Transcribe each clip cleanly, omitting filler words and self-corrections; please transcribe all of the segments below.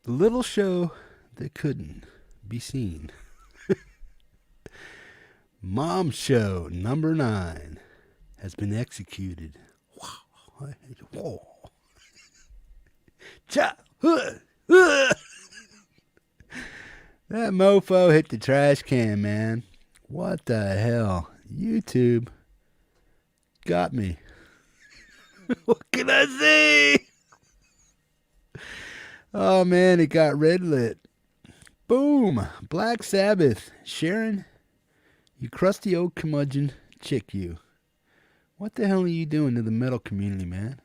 The little show that couldn't be seen. Mom Show number 9 has been executed. Whoa. That mofo hit the trash can, man. What the hell? YouTube got me. What can I say? Oh, man, it got red lit. Boom. Black Sabbath. Sharon, you crusty old curmudgeon chick, you. What the hell are you doing to the metal community, man?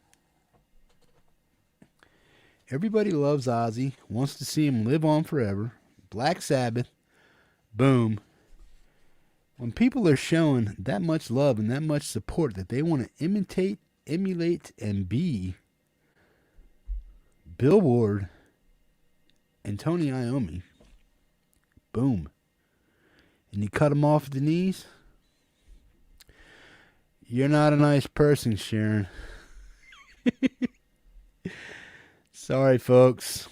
Everybody loves Ozzy, wants to see him live on forever. Black Sabbath. Boom. When people are showing that much love and that much support that they want to imitate, emulate, and be Billboard and Tony Iommi, boom. And you cut them off at the knees? You're not a nice person, Sharon. Sorry, folks.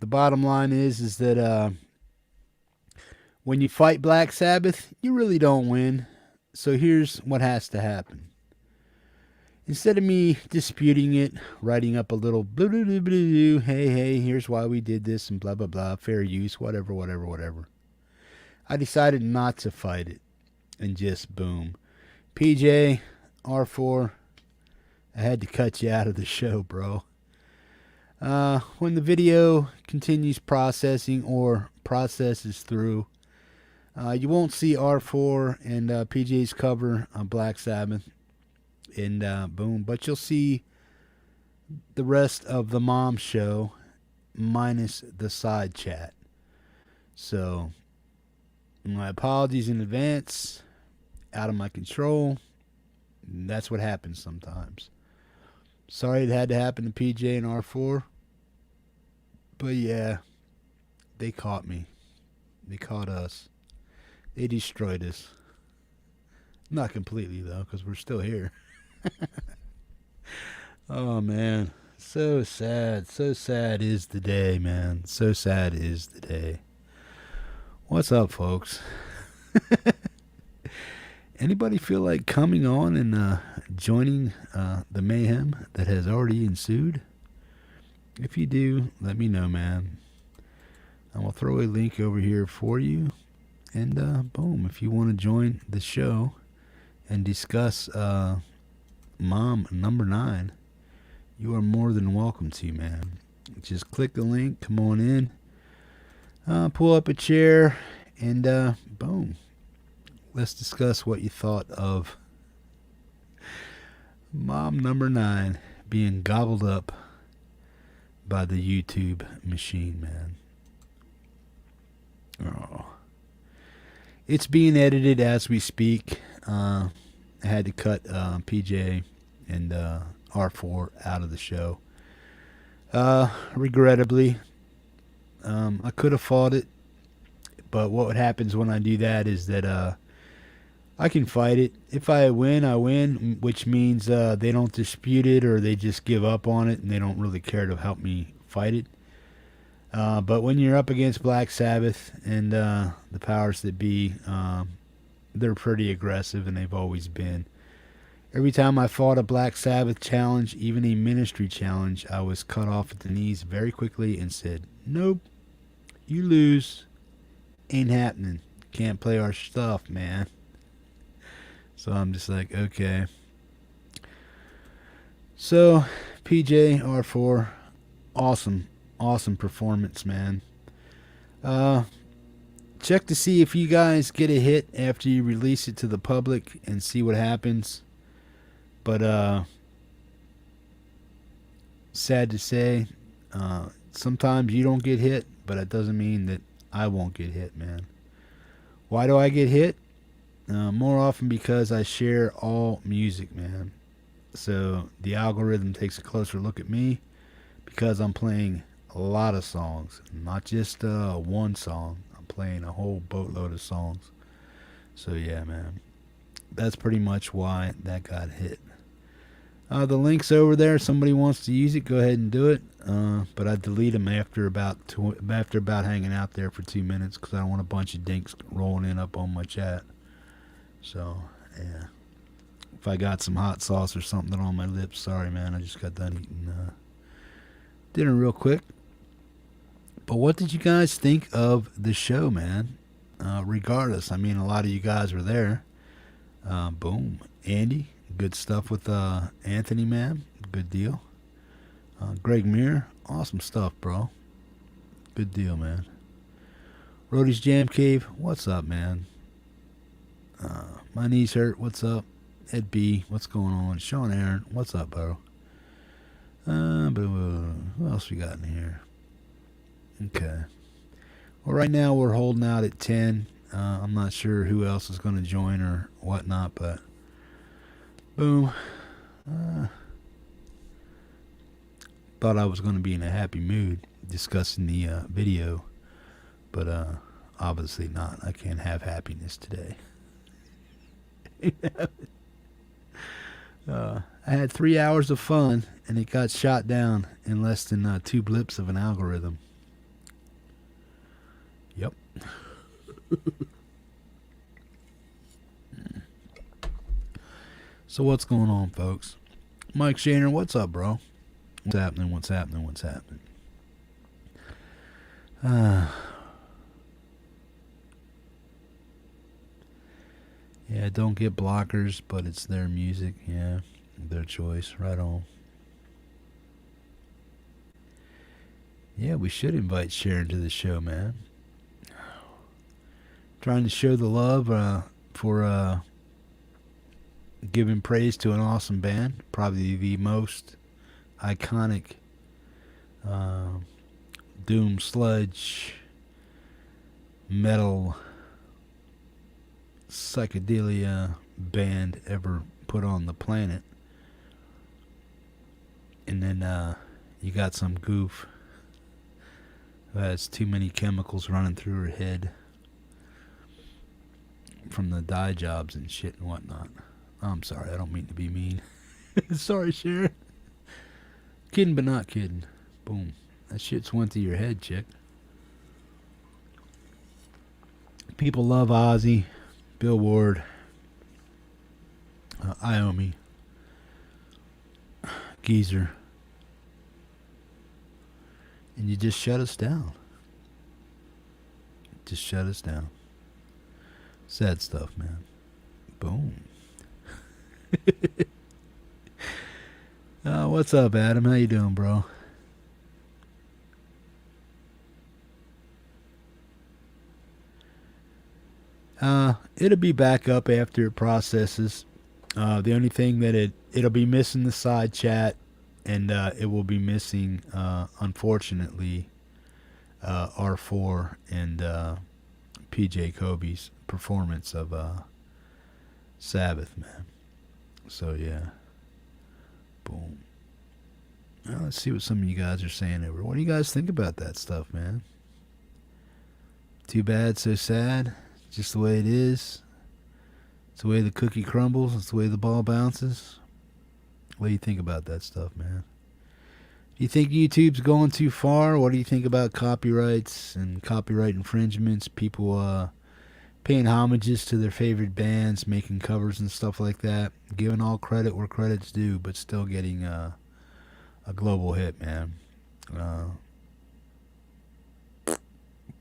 The bottom line is that when you fight Black Sabbath, you really don't win. So here's what has to happen. Instead of me disputing it, writing up a little blah, blah, blah, blah, hey, here's why we did this and blah, blah, blah, fair use, whatever. I decided not to fight it and just boom. PJ, R4, I had to cut you out of the show, bro. When the video continues processing or processes through, you won't see R4 and PJ's cover on Black Sabbath. And boom, but you'll see the rest of the Mom Show minus the side chat. So, my apologies in advance. Out of my control. That's what happens sometimes. Sorry it had to happen to PJ and R4. But yeah, they caught me. They caught us. They destroyed us. Not completely, though, because we're still here. Oh, man. So sad. So sad is the day, man. So sad is the day. What's up, folks? Anybody feel like coming on and joining the mayhem that has already ensued? If you do, let me know, man. I will throw a link over here for you. And boom, if you want to join the show and discuss Mom number 9, you are more than welcome to, man. Just click the link, come on in, pull up a chair, and boom. Let's discuss what you thought of Mom number 9 being gobbled up by the YouTube machine, man. Oh. It's being edited as we speak. I had to cut PJ and R4 out of the show. Regrettably. I could have fought it, but what happens when I do that is that I can fight it. If I win, I win, which means they don't dispute it or they just give up on it and they don't really care to help me fight it. But when you're up against Black Sabbath and the powers that be, they're pretty aggressive and they've always been. Every time I fought a Black Sabbath challenge, even a ministry challenge, I was cut off at the knees very quickly and said, nope, you lose. Ain't happening. Can't play our stuff, man. So I'm just like, okay. So, PJ, R4, awesome performance, man. Check to see if you guys get a hit after you release it to the public and see what happens. But, sad to say, sometimes you don't get hit, but it doesn't mean that I won't get hit, man. Why do I get hit? More often because I share all music, man. So the algorithm takes a closer look at me because I'm playing a lot of songs, not just one song. I'm playing a whole boatload of songs. So yeah, man, that's pretty much why that got hit. The link's over there. Somebody wants to use it, go ahead and do it. But I delete them after about hanging out there for 2 minutes because I don't want a bunch of dinks rolling in up on my chat. So yeah, if I got some hot sauce or something on my lips, sorry, man. I just got done eating dinner real quick. But what did you guys think of the show, man? Regardless, I mean, a lot of you guys were there. Boom, Andy. Good stuff with Anthony, man. Good deal. Greg Meir, awesome stuff, bro. Good deal, man. Roddy's Jam Cave, what's up, man? My knees hurt, what's up? Ed B, what's going on? Sean Aaron, what's up, bro? What else we got in here? Okay. Well, right now we're holding out at 10. I'm not sure who else is going to join or whatnot, but boom. Thought I was going to be in a happy mood discussing the video, but obviously not. I can't have happiness today. I had 3 hours of fun, and it got shot down in less than 2 blips of an algorithm. Yep. So what's going on, folks? Mike Shaner, what's up, bro? What's happening? What's happening? What's happening? Yeah, don't get blockers, but it's their music. Yeah, their choice. Right on. Yeah, we should invite Sharon to the show, man. Trying to show the love for giving praise to an awesome band. Probably the most iconic doom sludge metal psychedelia band ever put on the planet. And then you got some goof who has too many chemicals running through her head from the dye jobs and shit and whatnot. I'm sorry, I don't mean to be mean. Sorry, Sharon. Kidding but not kidding. Boom. That shit's went to your head, chick. People love Ozzy, Bill Ward, Iommi, Geezer. And you just shut us down. Just shut us down. Sad stuff, man. Boom. What's up, Adam? How you doing, bro? It'll be back up after it processes. The only thing that it'll be missing the side chat, and it will be missing, unfortunately, R4 and PJ Cobi's performance of Sabbath, man. So yeah, boom. Well, let's see what some of you guys are saying over. What do you guys think about that stuff, man? Too bad, so sad. Just the way it is. It's the way the cookie crumbles. It's the way the ball bounces. What do you think about that stuff, man? Do you think YouTube's going too far? What do you think about copyrights and copyright infringements? People paying homages to their favorite bands, making covers and stuff like that, giving all credit where credit's due, but still getting a global hit, man.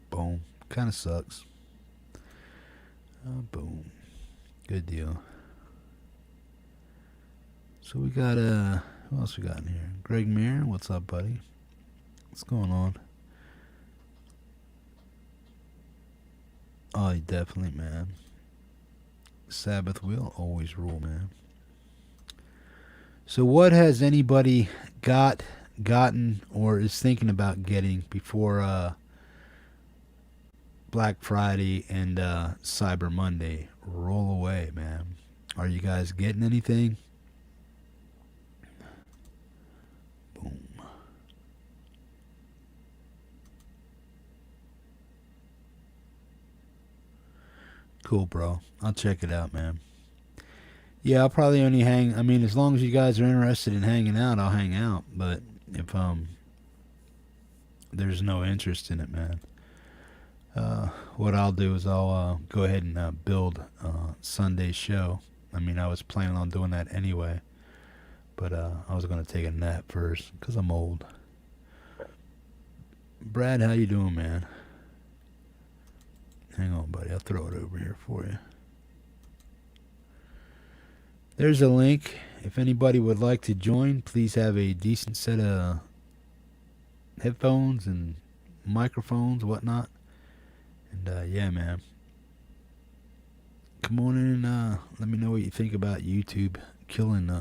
Boom. Kind of sucks. Boom. Good deal. So we got who else we got in here? Greg Meir, what's up, buddy? What's going on? Oh, definitely, man. Sabbath will always rule, man. So what has anybody got gotten or is thinking about getting before Black Friday and Cyber Monday roll away, man? Are you guys getting anything? Boom. Cool, bro. I'll check it out, man. Yeah, I'll probably only hang. I mean, as long as you guys are interested in hanging out, I'll hang out. But if there's no interest in it, man, what I'll do is I'll go ahead and build Sunday's show. I mean, I was planning on doing that anyway, but I was gonna take a nap first because I'm old. Brad, how you doing, man? Hang on, buddy. I'll throw it over here for you. There's a link. If anybody would like to join, please have a decent set of headphones and microphones, whatnot. And yeah, man. Come on in and let me know what you think about YouTube killing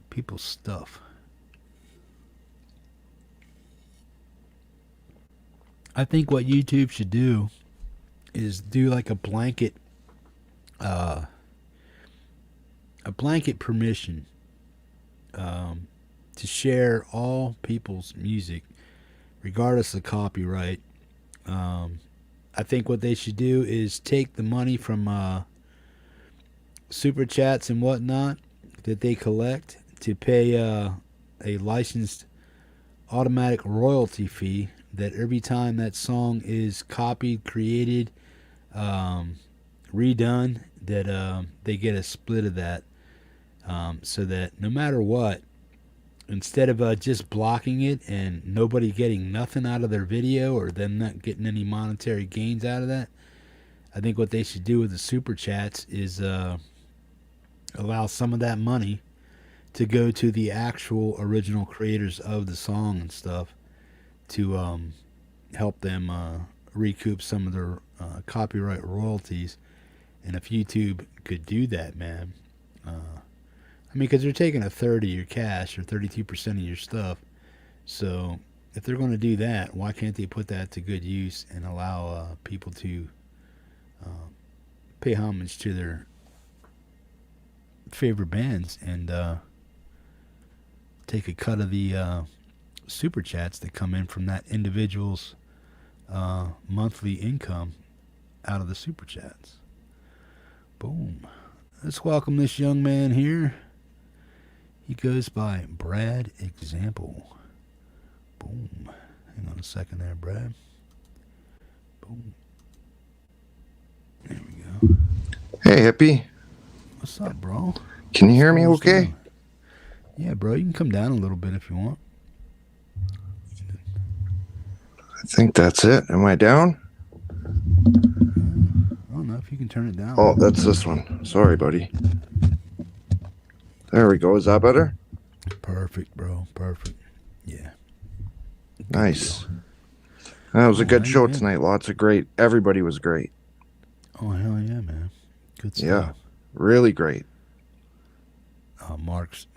people's stuff. I think what YouTube should do is do like a blanket permission to share all people's music regardless of copyright. I think what they should do is take the money from super chats and whatnot that they collect to pay a licensed automatic royalty fee that every time that song is copied, created, redone, that they get a split of that, so that no matter what, instead of just blocking it and nobody getting nothing out of their video or them not getting any monetary gains out of that, I think what they should do with the super chats is allow some of that money to go to the actual original creators of the song and stuff to help them recoup some of their copyright royalties. And if YouTube could do that, man, I mean, because they're taking a third of your cash or 32% of your stuff. So if they're going to do that, why can't they put that to good use and allow people to pay homage to their favorite bands and take a cut of the super chats that come in from that individual's monthly income out of the super chats? Boom. Let's welcome this young man here. He goes by Brad Example. Boom. Hang on a second there, Brad. Boom. There we go. Hey, Hippie. What's up, bro? Can you hear me okay? Doing? Yeah, bro. You can come down a little bit if you want. I think that's it. Am I down? I don't know if you can turn it down. Oh, that's this one. Sorry, buddy. There we go. Is that better? Perfect, bro. Perfect. Yeah. Nice. That was a good show tonight. Lots of great. Everybody was great. Oh, hell yeah, man. Good stuff. Yeah, really great. Mark's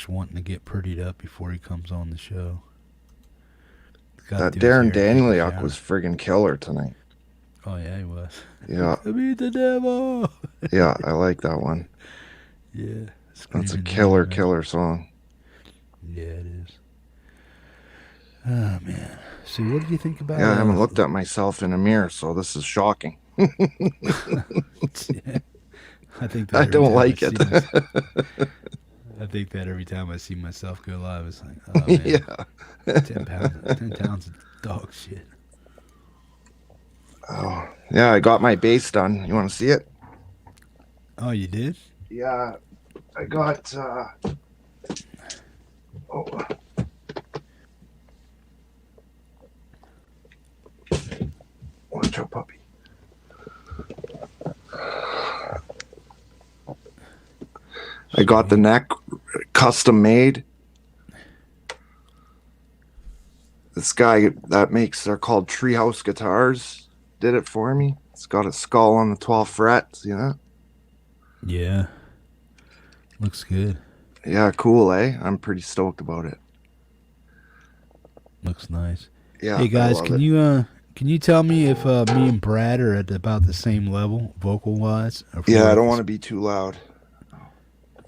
wanting to get prettied up before he comes on the show. That Darren Danieliak was friggin' killer tonight. Oh, yeah, he was. Yeah. Beat the devil. Yeah, I like that one. Yeah. That's a killer song. Yeah, it is. Oh, man. So what did you think about it? Yeah, I haven't looked at myself in a mirror, so this is shocking. Yeah. I think that I don't like it. I think that every time I see myself go live, it's like, oh, man. Yeah. 10 pounds of dog shit. Oh, yeah, I got my bass done. You want to see it? Oh, you did? Yeah, I got, watch out, puppy. I got the neck custom made. This guy that makes, they're called Treehouse Guitars, did it for me. It's got a skull on the 12th fret. See that? Yeah. Looks good. Yeah, cool, eh? I'm pretty stoked about it. Looks nice. Yeah, Hey I guys, love it. can you tell me if me and Brad are at about the same level vocal wise, Yeah, or I if don't want it's to be too loud.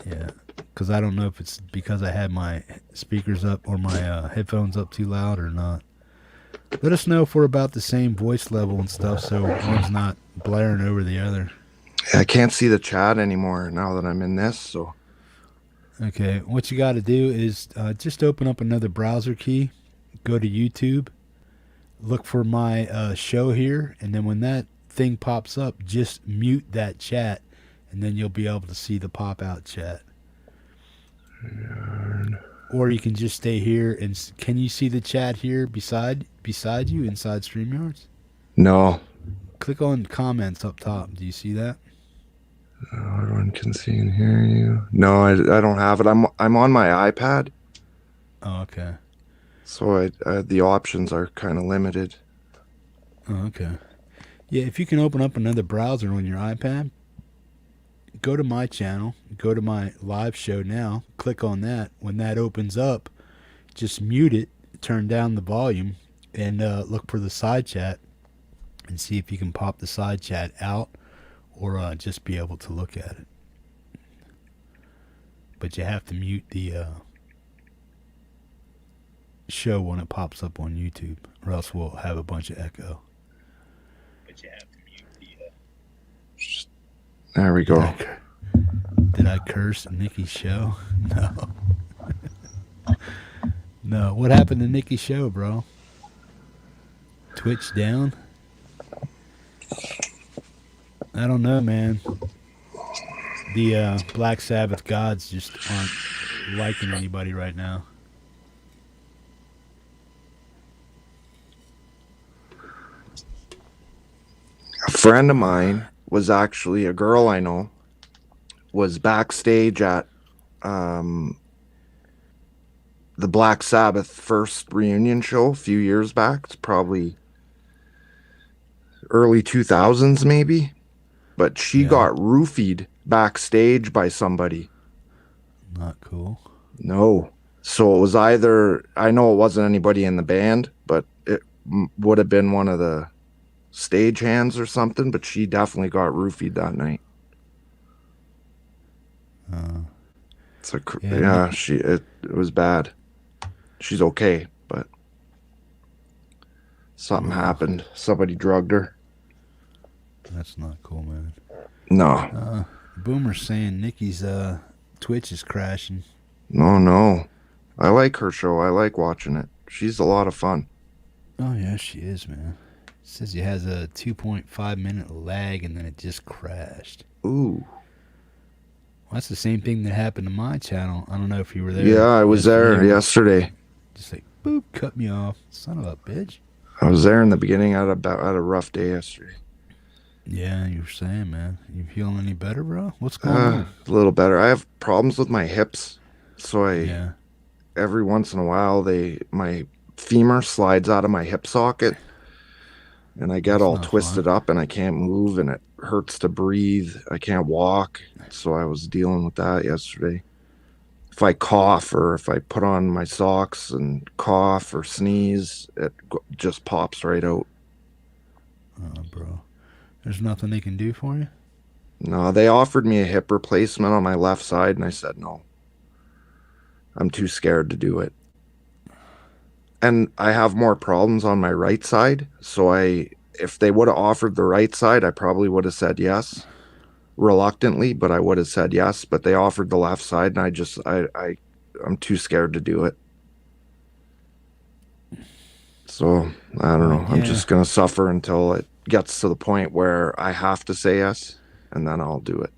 yeah, because I don't know if it's because I had my speakers up or my headphones up too loud or not. Let us know if we're about the same voice level and stuff, so one's not blaring over the other. I can't see the chat anymore now that I'm in this, so Okay, what you got to do is just open up another browser key, go to YouTube, look for my show here, and then when that thing pops up, just mute that chat, and then you'll be able to see the pop out chat. Or you can just stay here and can you see the chat here beside you inside StreamYards? no. Click on comments up top. Do you see that? Everyone can see and hear you. No, I don't have it. I'm on my iPad, Oh, okay. so the options are kind of limited. Oh, okay. Yeah, if you can open up another browser on your iPad, go to my channel, go to my live show now, click on that. When that opens up, just mute it, turn down the volume, and look for the side chat and see if you can pop the side chat out or just be able to look at it. But you have to mute the show when it pops up on YouTube, or else we'll have a bunch of echo. But you have to mute the. There we go. Did I curse Nikki's show? No. No. What happened to Nikki's show, bro? Twitch down? I don't know, man. The Black Sabbath gods just aren't liking anybody right now. A friend of mine was actually a girl I know, was backstage at the Black Sabbath first reunion show a few years back. It's probably early 2000s maybe, but she got roofied backstage by somebody. Not cool. No. So it was either, I know it wasn't anybody in the band, but it would have been one of the stage hands or something, but she definitely got roofied that night. It's it was bad. She's okay, but something happened. Somebody drugged her. That's not cool, man. No. Boomer's saying Nikki's Twitch is crashing. No. I like her show. I like watching it. She's a lot of fun. Oh yeah, she is, man. It says it has a 2.5 minute lag and then it just crashed. Ooh. Well, that's the same thing that happened to my channel. I don't know if you were there. Yeah, I was there yesterday. Just like, boop, cut me off. Son of a bitch. I was there in the beginning. I had a rough day yesterday. Yeah, you were saying, man. You feeling any better, bro? What's going on? A little better. I have problems with my hips, so Yeah. every once in a while my femur slides out of my hip socket, and I get all twisted up, and I can't move, and it hurts to breathe. I can't walk, so I was dealing with that yesterday. If I cough or if I put on my socks and cough or sneeze, it just pops right out. Oh, bro. There's nothing they can do for you? No, they offered me a hip replacement on my left side, and I said no. I'm too scared to do it. And I have more problems on my right side, so if they would have offered the right side, I probably would have said yes. Reluctantly, but I would have said yes. But they offered the left side, and I'm too scared to do it. So I don't know. Yeah. I'm just gonna suffer until it gets to the point where I have to say yes, and then I'll do it.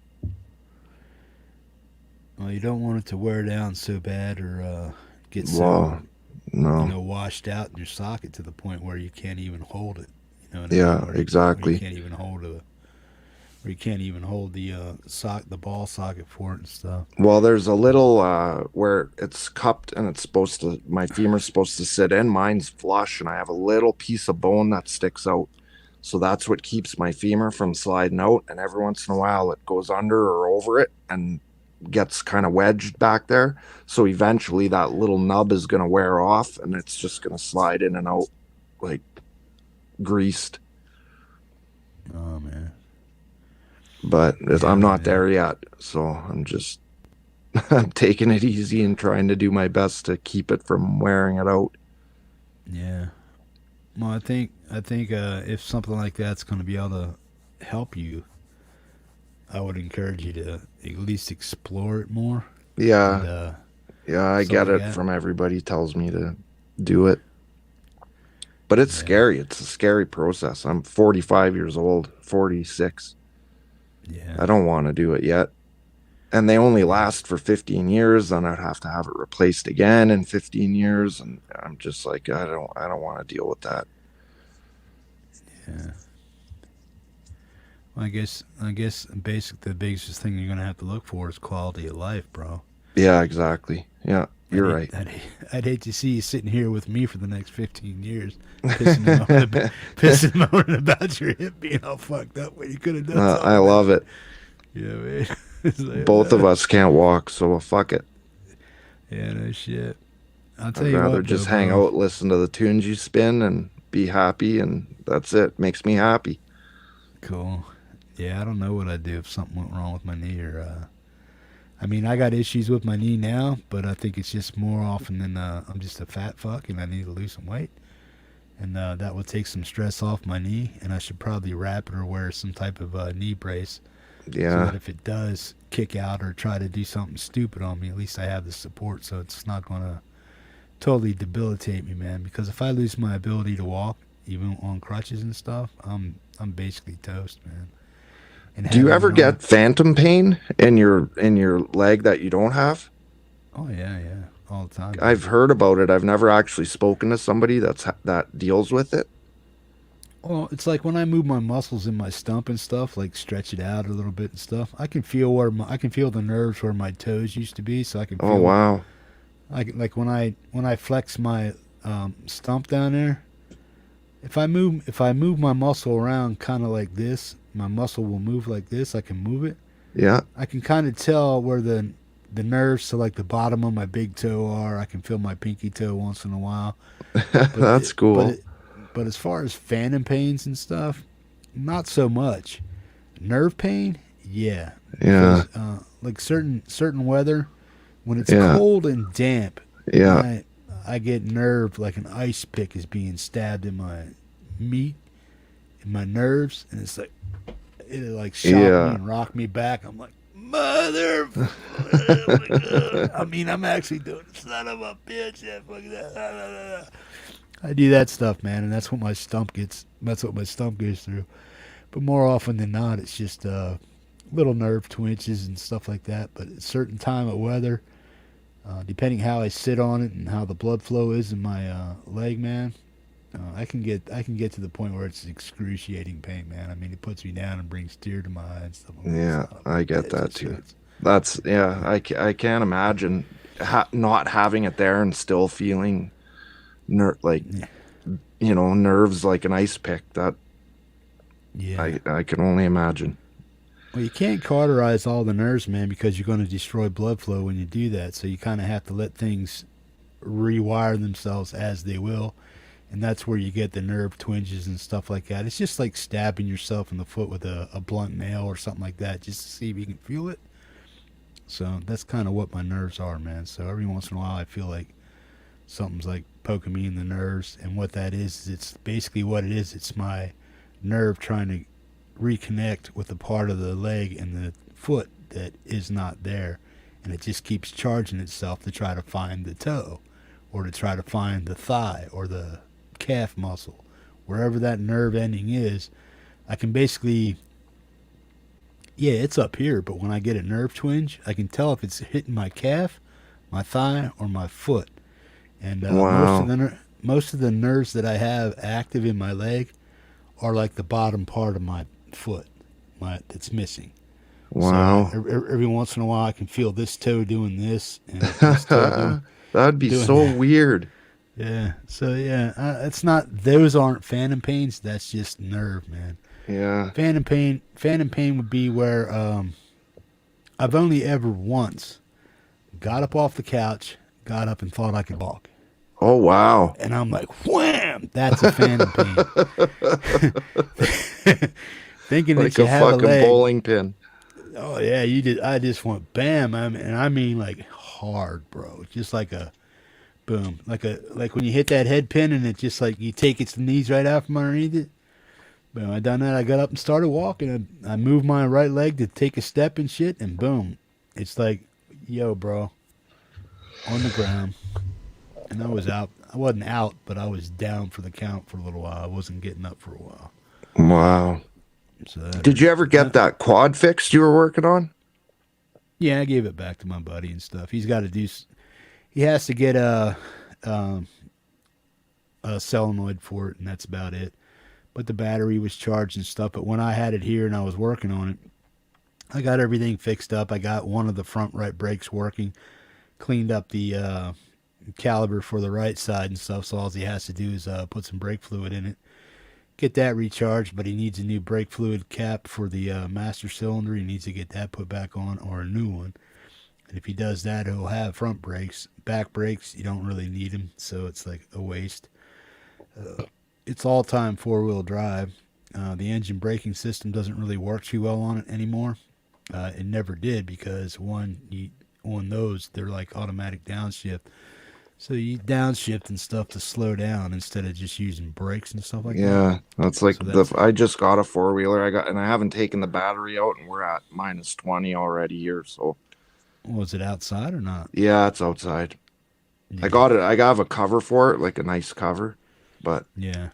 Well, you don't want it to wear down so bad or get washed out in your socket to the point where you can't even hold it. You know what I mean? Exactly. You can't even hold the ball socket for it and stuff. Well, there's a little where it's cupped and my femur's supposed to sit in. Mine's flush, and I have a little piece of bone that sticks out. So that's what keeps my femur from sliding out. And every once in a while, it goes under or over it, and gets kind of wedged back there. So eventually that little nub is going to wear off and it's just going to slide in and out like greased. Oh man. But Yeah, I'm not man. there yet. So I'm just I'm taking it easy and trying to do my best to keep it from wearing it out. Yeah. Well, I think if something like that's going to be able to help you, I would encourage you to at least explore it more. And Yeah. Yeah, I stuff get like it that. from everybody tells me to do it. But it's Yeah. scary. It's a scary process. I'm 45 years old, 46. Yeah. I don't want to do it yet. And they only Yeah. last for 15 years, then I'd have to have it replaced again in 15 years and I'm just like I don't want to deal with that. Yeah. Well, I guess the biggest thing you're gonna have to look for is quality of life, bro. Yeah, exactly. Yeah, I'd you're hate, right. I'd, I'd hate to see you sitting here with me for the next 15 years, pissing and moaning, pissing and moaning about your hip being all fucked up when you could have done I something love about it. it. Yeah, man. It's like, Both of us can't walk, so fuck it. yeah, no shit. I'll tell I'd you rather what, though, just hang bro. out, listen to the tunes you spin, and be happy, and that's it. Makes me happy. Cool. Yeah, I don't know what I'd do if something went wrong with my knee or. I mean, I got issues with my knee now, but I think it's just more often than I'm just a fat fuck and I need to lose some weight. And that would take some stress off my knee, and I should probably wrap it or wear some type of knee brace so Yeah. that if it does kick out or try to do something stupid on me, at least I have the support so it's not going to totally debilitate me, man. Because if I lose my ability to walk, even on crutches and stuff, I'm basically toast, man. And Do you having ever no, get phantom pain in your leg that you don't have? oh yeah, yeah, all the time, dude. I've heard about it. I've never actually spoken to somebody that deals with it. Well, it's like when I move my muscles in my stump and stuff, like stretch it out a little bit and stuff. I can feel I can feel the nerves where my toes used to be, so I can Oh feel wow. like when I flex my stump down there. If I move my muscle around kind of like this, my muscle will move like this. I can move it. Yeah. I can kind of tell where the nerves to like the bottom of my big toe are. I can feel my pinky toe once in a while. But That's cool. but as far as phantom pains and stuff, not so much. Nerve pain, yeah, Yeah. because like certain weather, when it's Yeah. cold and damp, Yeah. I get nerve like an ice pick is being stabbed in my meat, in my nerves, and it's like it like shock me Yeah. and rock me back. I'm like, mother, oh my god. I mean, I'm actually doing son of a bitch. Yeah, fuck that. I do that stuff, man, and that's what my stump gets. That's what my stump goes through. But more often than not, it's just little nerve twinges and stuff like that. But at a certain time of weather, depending how I sit on it and how the blood flow is in my leg, man, I can get to the point where it's excruciating pain, man. I mean, it puts me down and brings tear to my eye and stuff. I'm like, Yeah, son of I a get bitch, that this too. hurts. That's yeah, I can't imagine not having it there and still feeling like Yeah, nerves like an ice pick. That yeah. I can only imagine. Well, you can't cauterize all the nerves, man, because you're going to destroy blood flow when you do that. So you kind of have to let things rewire themselves as they will, and that's where you get the nerve twinges and stuff like that. It's just like stabbing yourself in the foot with a blunt nail or something like that, just to see if you can feel it. So that's kind of what my nerves are, man. So every once in a while, I feel like something's like poking me in the nerves, and what that is it's basically what it is. It's my nerve trying to reconnect with the part of the leg and the foot that is not there, and it just keeps charging itself to try to find the toe, or to try to find the thigh or the calf muscle, wherever that nerve ending is. I can basically, yeah, it's up here, but when I get a nerve twinge, I can tell if it's hitting my calf, my thigh, or my foot. And Wow. most of the nerves that I have active in my leg are like the bottom part of my foot, my that's missing. So Wow. every once in a while, I can feel this toe doing this and this toe That'd be doing so that. weird. Yeah. So yeah, it's not. Those aren't phantom pains. That's just nerve, man. Yeah. Phantom pain. Phantom pain would be where I've only ever once got up off the couch, got up and thought I could walk. Oh, wow. And I'm like, wham! That's a phantom pain. Thinking that Like you a have a fucking leg. bowling pin. Oh yeah, you did. I just went bam. I mean like hard, bro. Just like a boom, like when you hit that head pin and it just like you take its knees right out from underneath it. Boom. I done that. I got up and started walking. I moved my right leg to take a step and shit, and boom, it's like, yo, bro, on the ground. And I was out. I wasn't out, but I was down for the count for a little while. I wasn't getting up for a while. Wow. So that Did you hurt. ever get that quad fixed you were working on? Yeah, I gave it back to my buddy and stuff. He's got to do. He has to get um, a solenoid for it, and that's about it. But the battery was charged and stuff. But when I had it here and I was working on it, I got everything fixed up. I got one of the front right brakes working, cleaned up the caliber for the right side and stuff. So all he has to do is put some brake fluid in it, get that recharged. But he needs a new brake fluid cap for the master cylinder. He needs to get that put back on, or a new one. And if he does that, he'll have front brakes. Back brakes, you don't really need them, so it's like a waste. It's all-time four-wheel drive. The engine braking system doesn't really work too well on it anymore. It never did because on those they're like automatic downshift, so you downshift and stuff to slow down instead of just using brakes and stuff like that. Yeah, that's like So that's I just got a four-wheeler. And I haven't taken the battery out, and we're at -20 already here. So was it outside or not? yeah, it's outside. I Yeah, got it. I have a cover for it, like a nice cover, but yeah.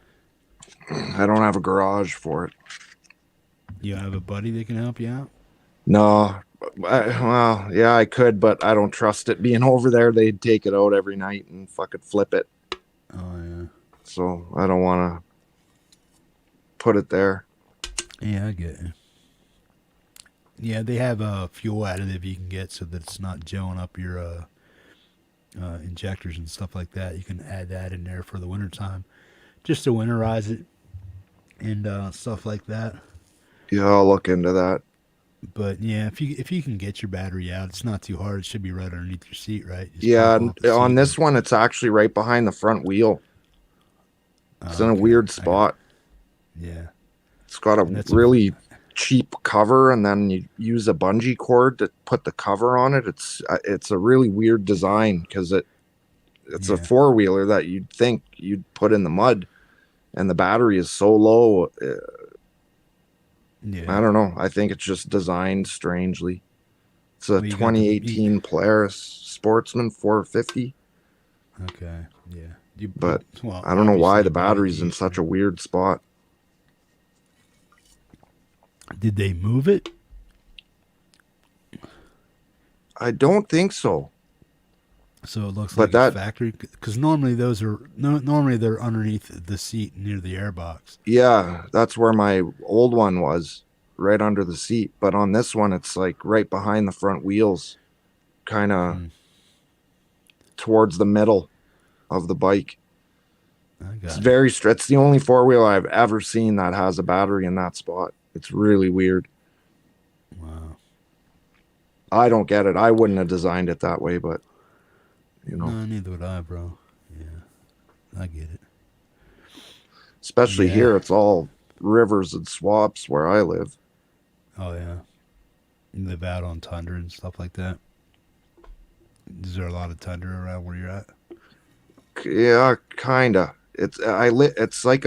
I don't have a garage for it. You have a buddy that can help you out. No, well, yeah, I could, but I don't trust it being over there. They'd take it out every night and fucking flip it. Oh yeah. So I don't want to put it there. Yeah, I get it. Yeah, they have a fuel additive you can get so that it's not gelling up your injectors and stuff like that. You can add that in there for the wintertime, just to winterize it and stuff like that. Yeah, I'll look into that. But yeah, if you can get your battery out, it's not too hard. It should be right underneath your seat, right? Just Yeah, pop and off the on seat. this one, it's actually right behind the front wheel. It's in a Okay. weird spot. Yeah, It's got a and that's really cheap cover, and then you use a bungee cord to put the cover on it. It's a really weird design because it's a yeah, four-wheeler that you'd think you'd put in the mud, and the battery is so low. I yeah. don't know. I think it's just designed strangely. It's a Well, you got the 2018 Polaris Sportsman 450, okay, yeah. You but well, I don't know obviously why you the bought it battery's in used, such a right? weird spot. Did they move it? I don't think so. So it looks But like it's that, factory, because normally those are no, normally they're underneath the seat near the airbox. yeah, that's where my old one was, right under the seat. But on this one, it's like right behind the front wheels, kind of Hmm, towards the middle of the bike. I It's got you. very stretched. It's the only four wheel I've ever seen that has a battery in that spot. It's really weird. Wow. I don't get it. I wouldn't have designed it that way, but you know, No, neither would I, bro. Yeah, I get it. especially Yeah. here, it's all rivers and swamps where I live. Oh yeah. You live out on tundra and stuff like that. Is there a lot of tundra around where you're at? Yeah, kinda. It's like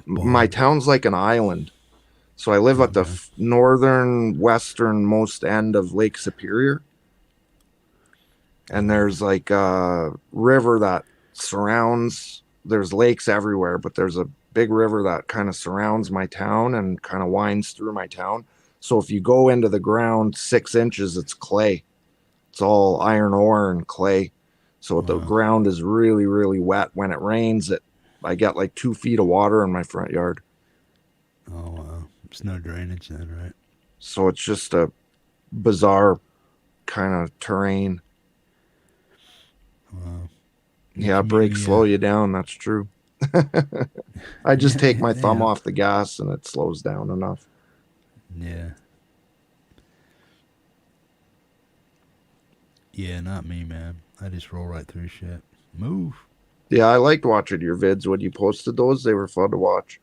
my Bog. town's like an island. So I live at the Okay. northern westernmost end of Lake Superior, and Okay. there's like a river that surrounds. There's lakes everywhere, but there's a big river that kind of surrounds my town and kind of winds through my town. So if you go into the ground 6 inches, it's clay. It's all iron ore and clay. So the Wow. ground is really, really wet. When it rains, I get like 2 feet of water in my front yard. Oh wow. There's no drainage then, right? So it's just a bizarre kind of terrain. Wow. Your Yeah, brakes community. slow you down. That's true. I just take my thumb Yeah. off the gas and it slows down enough. Yeah. Yeah, not me, man. I just roll right through shit. Move. Yeah, I liked watching your vids when you posted those. They were fun to watch.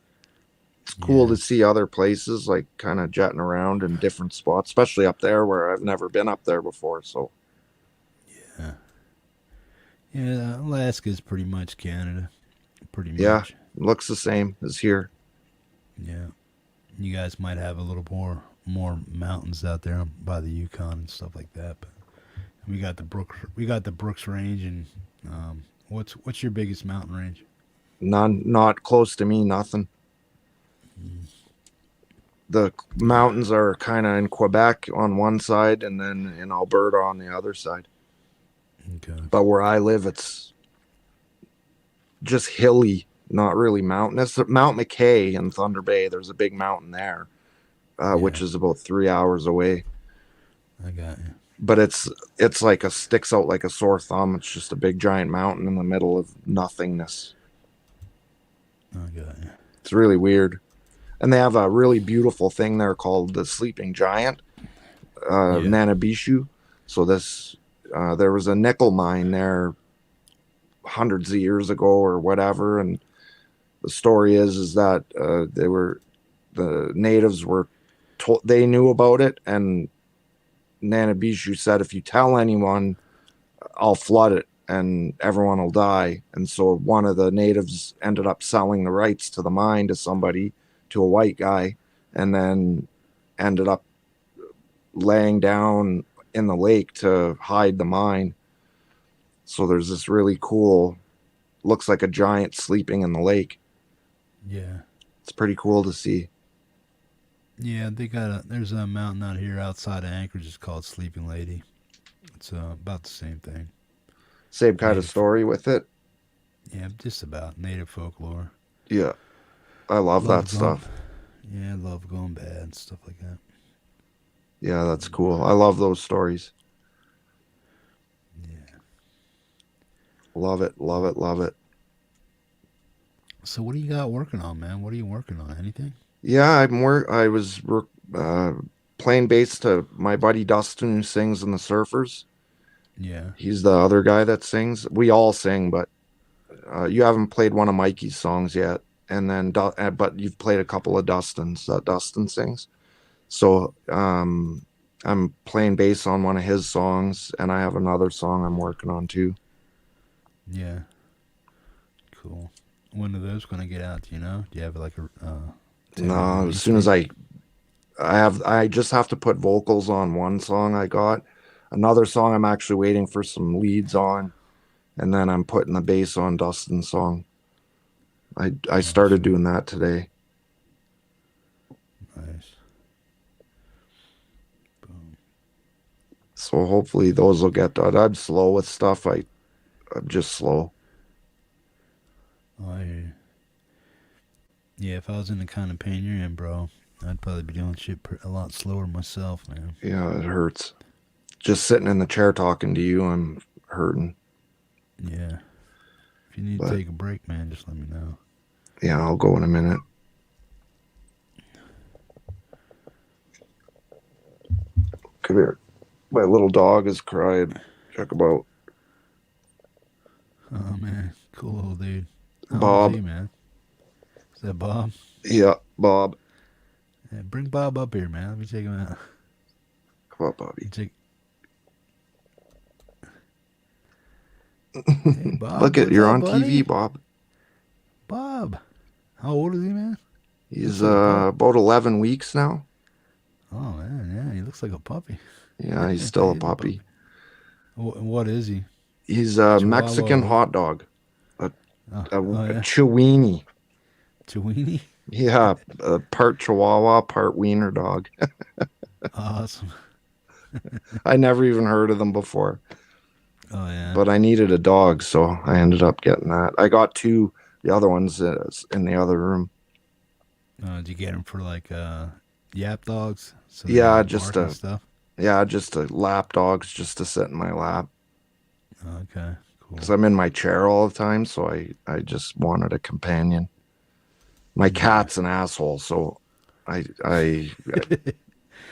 It's cool Yeah. to see other places, like kind of jetting around in different spots, especially up there where I've never been up there before. So Yeah. Yeah, Alaska's pretty much Canada. Pretty yeah, much. looks the same as here. Yeah. You guys might have a little more mountains out there by the Yukon and stuff like that, but we got the Brooks Range, and what's your biggest mountain range? None, not close to me, nothing. The mountains are kind of in Quebec on one side and then in Alberta on the other side. Okay. But where I live, it's just hilly, not really mountainous. Mount McKay in Thunder Bay, there's a big mountain there, which is about 3 hours away. I got you. But it's like sticks out like a sore thumb. It's just a big giant mountain in the middle of nothingness. I got you. It's really weird. And they have a really beautiful thing there called the Sleeping Giant, Nanabishu. So there was a nickel mine there hundreds of years ago or whatever, and the story is that the natives were told, they knew about it, and Nanabishu said, if you tell anyone, I'll flood it and everyone will die. And so one of the natives ended up selling the rights to the mine to somebody, to a white guy, and then ended up laying down in the lake to hide the mine. So there's this really cool, looks like a giant sleeping in the lake. Yeah. It's pretty cool to see. Yeah, there's a mountain out here outside of Anchorage. It's called Sleeping Lady. It's about the same thing. Same kind of story with it. Yeah, just about native folklore. Yeah, I love that stuff. Yeah, I love going bad and stuff like that. Yeah, that's cool. I love those stories. Yeah. Love it, love it, love it. So what do you got working on, man? What are you working on? Anything? Yeah, I was playing bass to my buddy Dustin, who sings in the Surfers. Yeah. He's the other guy that sings. We all sing, but you haven't played one of Mikey's songs yet. And then, but you've played a couple of Dustin's that Dustin sings. So I'm playing bass on one of his songs, and I have another song I'm working on too. Yeah. Cool. When are those going to get out? Do you know? Do you have like a? No, as soon as I just have to put vocals on one song I got. Another song I'm actually waiting for some leads on, and then I'm putting the bass on Dustin's song. I started doing that today. Nice. Boom. So hopefully those will get done. I'm slow with stuff. I'm just slow. Oh, I hear you. Yeah, if I was in the kind of pain you're in, bro, I'd probably be doing shit a lot slower myself, man. Yeah, it hurts. Just sitting in the chair talking to you, I'm hurting. Yeah. If you need to take a break, man, just let me know. Yeah, I'll go in a minute. Come here. My little dog is crying. Check him out. Oh, man. Cool little dude. How Bob. old is he, man? Is that Bob? Yeah, Bob. Yeah, bring Bob up here, man. Let me check him out. Come on, Bobby. Hey, Bob. Look at you're on buddy? TV, Bob. Bob. How old is he, man? He's about 11 weeks now. Oh, man. Yeah, he looks like a puppy. Yeah, he's still a puppy. What is he? He's a Mexican hot dog. A Chiweenie. Chiweenie? Yeah, part Chihuahua, part wiener dog. Awesome. I never even heard of them before. Oh, yeah. But I needed a dog, so I ended up getting that. I got two. The other one's in the other room. Did you get them for like yap dogs? So yeah, just stuff. Yeah, just lap dogs, just to sit in my lap. Okay, cool. Because I'm in my chair all the time, so I just wanted a companion. My cat's an asshole, so I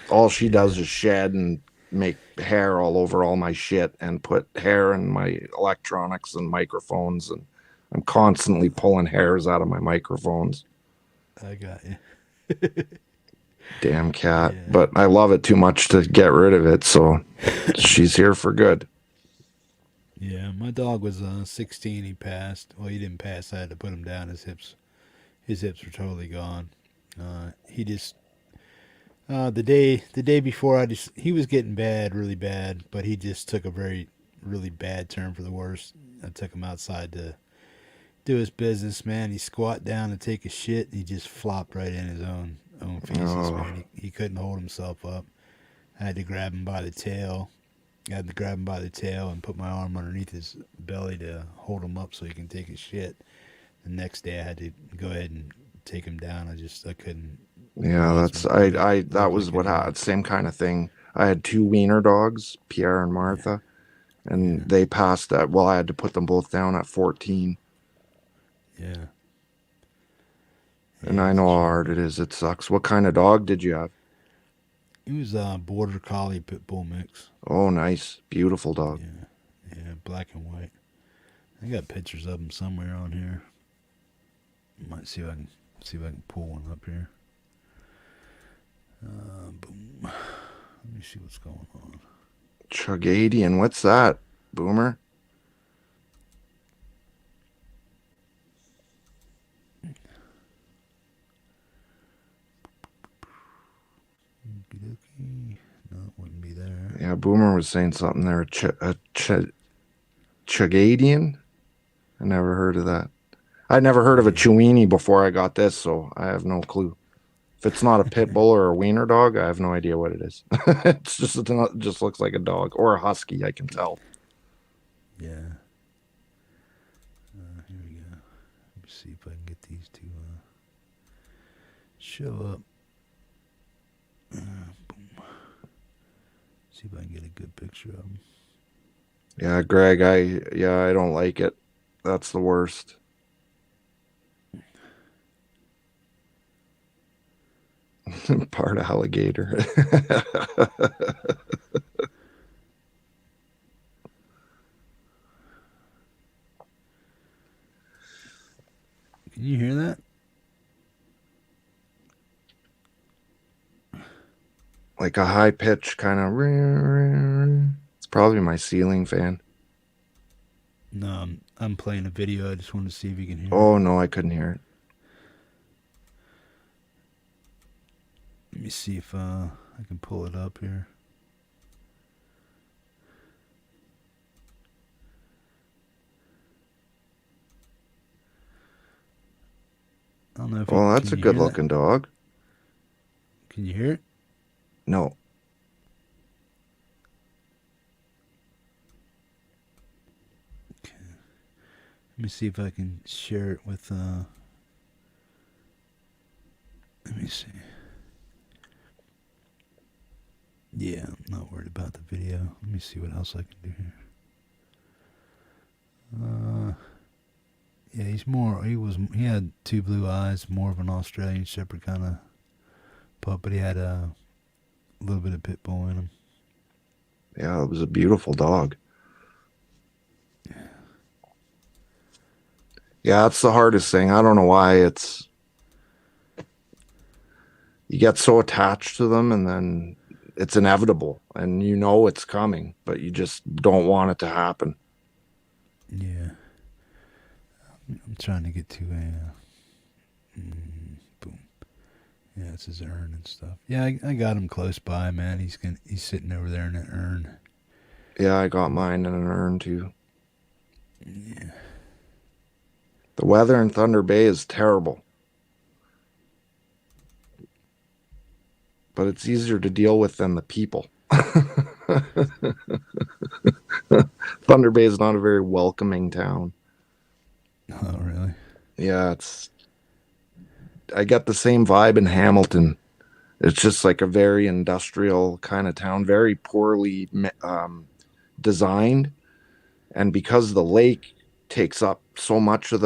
all she does is shed and make hair all over all my shit and put hair in my electronics and microphones, and I'm constantly pulling hairs out of my microphones. I got you. Damn cat. Yeah. But I love it too much to get rid of it, so she's here for good. Yeah, my dog was 16. He passed. Well, he didn't pass. I had to put him down. His hips were totally gone. He just the day before, he was getting bad, really bad, but he just took a very really bad turn for the worse. I took him outside to do his business, man. He squat down to take a shit, and he just flopped right in his own feces, Oh, man. He couldn't hold himself up. I had to grab him by the tail. I had to grab him by the tail and put my arm underneath his belly to hold him up so he can take his shit. The next day, I had to go ahead and take him down. I couldn't. yeah, Wasn't that look was like what anymore. happened. Same kind of thing. I had two wiener dogs, Pierre and Yeah, Martha, and yeah, they passed that. Well, I had to put them both down at 14. yeah, And yeah. I It's a know how shame, hard it man. is. It sucks. What kind of dog did you have? He was a border collie pit bull mix. Oh, nice. Beautiful dog. Yeah, yeah, black and white. I got pictures of him somewhere on here. Might see if I can pull one up here. Boom. Let me see what's going on. Chugadian. What's that, Boomer? Okey-dokey. No, it wouldn't be there. Yeah, Boomer was saying something there. Chugadian? I never heard of that. I'd never heard of a Yeah, Chewini before I got this, so I have no clue. If it's not a pit bull or a wiener dog, I have no idea what it is. It just looks like a dog or a husky. I can tell. yeah. Here we go. Let me see if I can get these to show up. Boom. See if I can get a good picture of them. Yeah, Greg. I don't like it. That's the worst. Part alligator. Can you hear that? Like a high pitch kind of. It's probably my ceiling fan. No, I'm playing a video. I just want to see if you can hear it. Oh no, I couldn't hear it. Let me see if I can pull it up here. I don't know if you Well, that's can a you good hear that. looking dog. Can you hear it? No. Let me see if I can share it with. Let me see. Yeah, I'm not worried about the video. Let me see what else I can do here. Yeah, he's more. He had two blue eyes, more of an Australian Shepherd kind of pup, but he had a little bit of pit bull in him. Yeah, it was a beautiful dog. Yeah, that's the hardest thing. I don't know why you get so attached to them and then it's inevitable and you know it's coming, but you just don't want it to happen. Yeah, I'm trying to get to a. Boom. Yeah, it's his urn and stuff. Yeah, I got him close by, man. He's sitting over there in that urn. Yeah, I got mine in an urn too. Yeah. The weather in Thunder Bay is terrible, but it's easier to deal with than the people. Thunder Bay is not a very welcoming town. Oh, really? Yeah, I get the same vibe in Hamilton. It's just like a very industrial kind of town, very poorly designed. And because the lake takes up so much of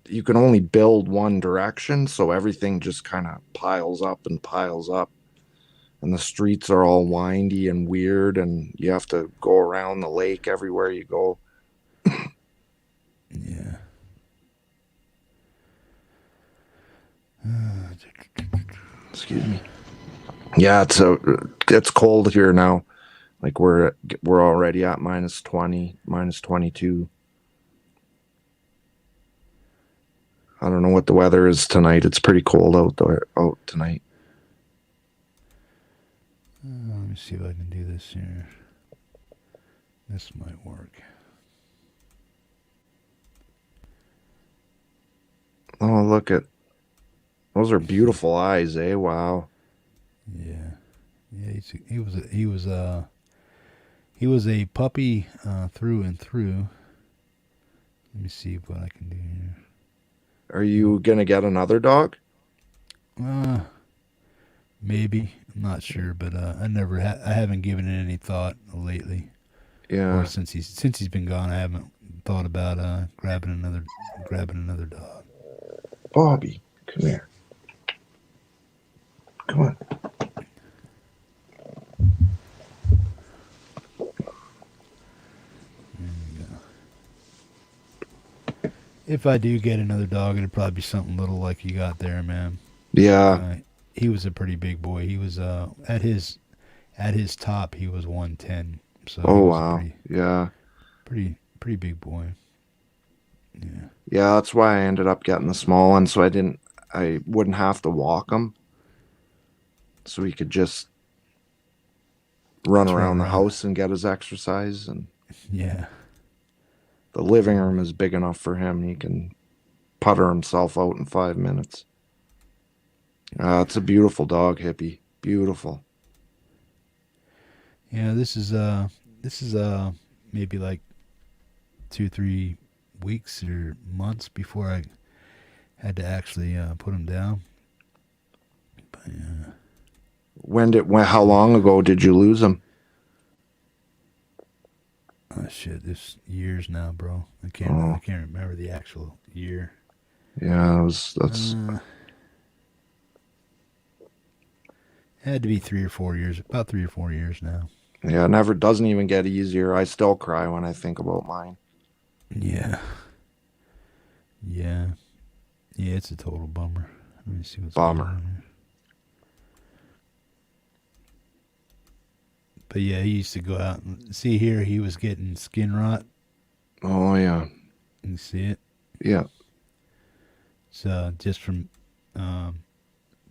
you can only build one direction. So everything just kind of piles up. And and the streets are all windy and weird, and you have to go around the lake everywhere you go. Yeah. Excuse me. Yeah, it's cold here now. Like we're already at -20, -22. I don't know what the weather is tonight. It's pretty cold out tonight. Let me see if I can do this here. This might work. Oh, look at those are beautiful eyes, eh? Wow. Yeah. He was a puppy through and through. Let me see what I can do here. Are you gonna get another dog? Maybe. I'm not sure, but I haven't given it any thought lately. Yeah. Or since he's been gone, I haven't thought about grabbing another dog. Bobby, come here. Come on. If I do get another dog, it'd probably be something little like you got there, man. Yeah. He was a pretty big boy. He was at his top, he was 110. So Oh, he was wow. pretty big boy. Yeah. Yeah, that's why I ended up getting the small one, so I wouldn't have to walk him. So he could just run around the house and get his exercise. And yeah. The living room is big enough for him. He can putter himself out in 5 minutes. It's a beautiful dog, Hippie. Beautiful. Yeah, this is maybe like 2-3 weeks or months before I had to actually put him down. But yeah. How long ago did you lose him? Oh shit, this years now, bro. I can't remember the actual year. Yeah, that's it had to be 3 or 4 years, about 3 or 4 years now. Yeah, it doesn't even get easier. I still cry when I think about mine. Yeah. Yeah. Yeah, it's a total bummer. Let me see what's Bummer. going on here. But yeah, he used to go out and see here. He was getting skin rot. Oh yeah. You see it? Yeah. So just from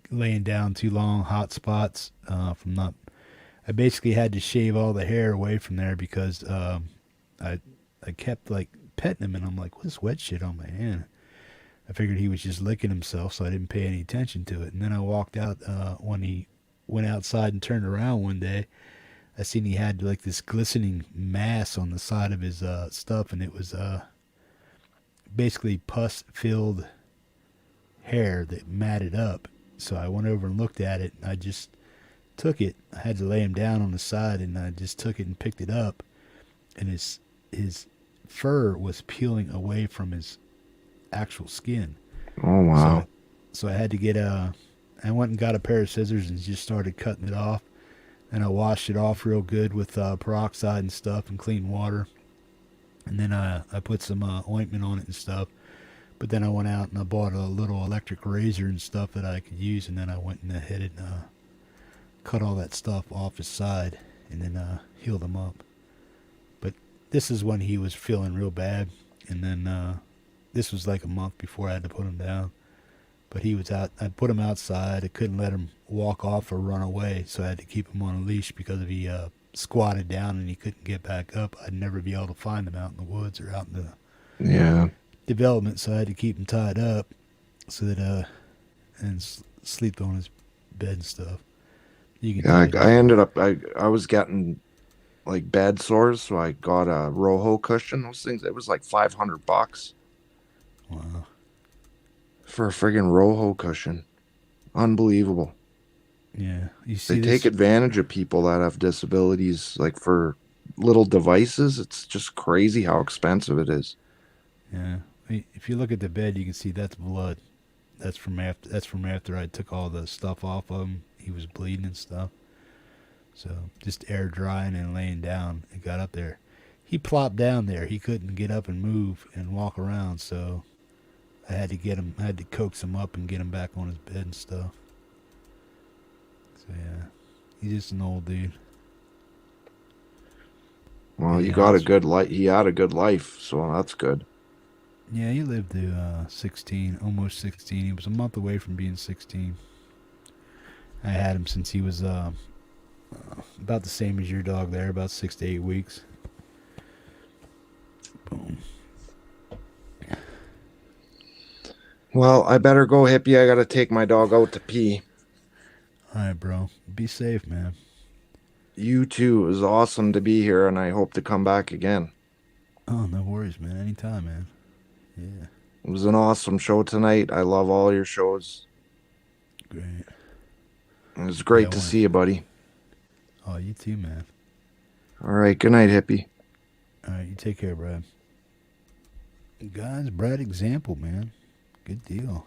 laying down too long, hot spots from not. I basically had to shave all the hair away from there because I kept like petting him, and I'm like, what's wet shit on my hand? I figured he was just licking himself, so I didn't pay any attention to it. And then I walked out when he went outside and turned around one day. I seen he had like this glistening mass on the side of his stuff, and it was basically pus-filled hair that matted up. So I went over and looked at it, and I just took it. I had to lay him down on the side, and I just took it and picked it up, and his fur was peeling away from his actual skin. Oh wow. So I had to get I went and got a pair of scissors and just started cutting it off. And I washed it off real good with peroxide and stuff and clean water. And then I put some ointment on it and stuff. But then I went out and I bought a little electric razor and stuff that I could use. And then I went and hit it and cut all that stuff off his side and then healed him up. But this is when he was feeling real bad. And then this was like a month before I had to put him down. But he was out. I put him outside. I couldn't let him walk off or run away, so I had to keep him on a leash because if he squatted down and he couldn't get back up, I'd never be able to find him out in the woods or out in the development. So I had to keep him tied up so that and sleep on his bed and stuff. I ended up I was getting like bed sores, so I got a Roho cushion. Those things, it was like $500. Wow. For a friggin' Roho cushion. Unbelievable. Yeah. You see, they take advantage of people that have disabilities, like for little devices. It's just crazy how expensive it is. Yeah. If you look at the bed, you can see that's blood. That's from after I took all the stuff off of him. He was bleeding and stuff. So just air drying and laying down. It got up there. He plopped down there. He couldn't get up and move and walk around. So I had to get him. I had to coax him up and get him back on his bed and stuff. So yeah, he's just an old dude. Well, you got a good life. He had a good life, so that's good. Yeah, he lived to 16, almost 16. He was a month away from being 16. I had him since he was about the same as your dog there, about 6 to 8 weeks. Boom. Well, I better go, Hippie. I got to take my dog out to pee. All right, bro. Be safe, man. You too. It was awesome to be here, and I hope to come back again. Oh, no worries, man. Anytime, man. Yeah. It was an awesome show tonight. I love all your shows. Great. It was great to see you, buddy. Oh, you too, man. All right. Good night, Hippie. All right. You take care, Brad. Guys, Brad example, man. Good deal.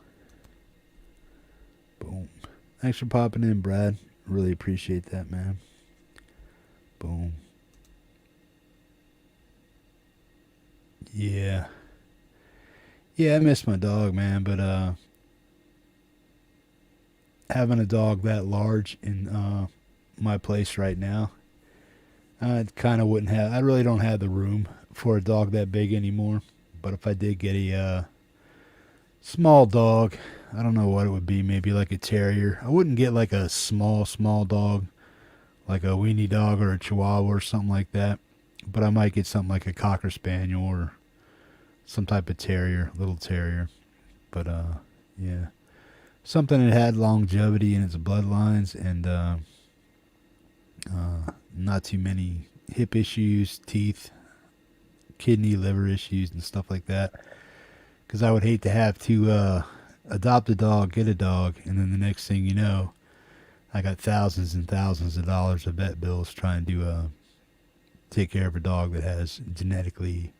Boom. Thanks for popping in, Brad. Really appreciate that, man. Boom. Yeah. Yeah, I miss my dog, man, but having a dog that large in my place right now, I kind of wouldn't have. I really don't have the room for a dog that big anymore. But if I did get a small dog, I don't know what it would be. Maybe like a terrier. I wouldn't get like a small dog, like a weenie dog or a chihuahua or something like that. But I might get something like a cocker spaniel or some type of terrier, little terrier. But yeah, something that had longevity in its bloodlines and not too many hip issues, teeth, kidney, liver issues, and stuff like that. Because I would hate to have to adopt a dog, get a dog, and then the next thing you know, I got thousands and thousands of dollars of vet bills trying to take care of a dog that has genetically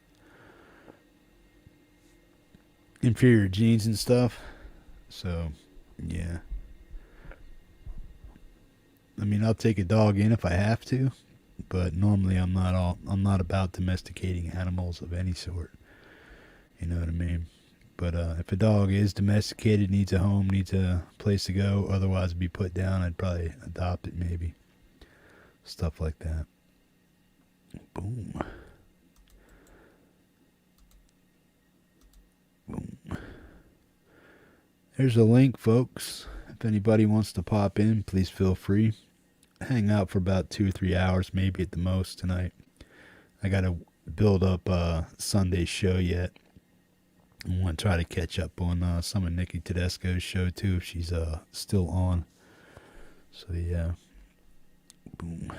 inferior genes and stuff. So, yeah. I mean, I'll take a dog in if I have to, but normally I'm not about domesticating animals of any sort. You know what I mean? But if a dog is domesticated, needs a home, needs a place to go, otherwise be put down, I'd probably adopt it maybe. Stuff like that. Boom. Boom. There's a link, folks. If anybody wants to pop in, please feel free. Hang out for about 2 or 3 hours, maybe at the most tonight. I got to build up Sunday's show yet. I want to try to catch up on some of Nikki Tedesco's show too, if she's still on. So yeah. Boom.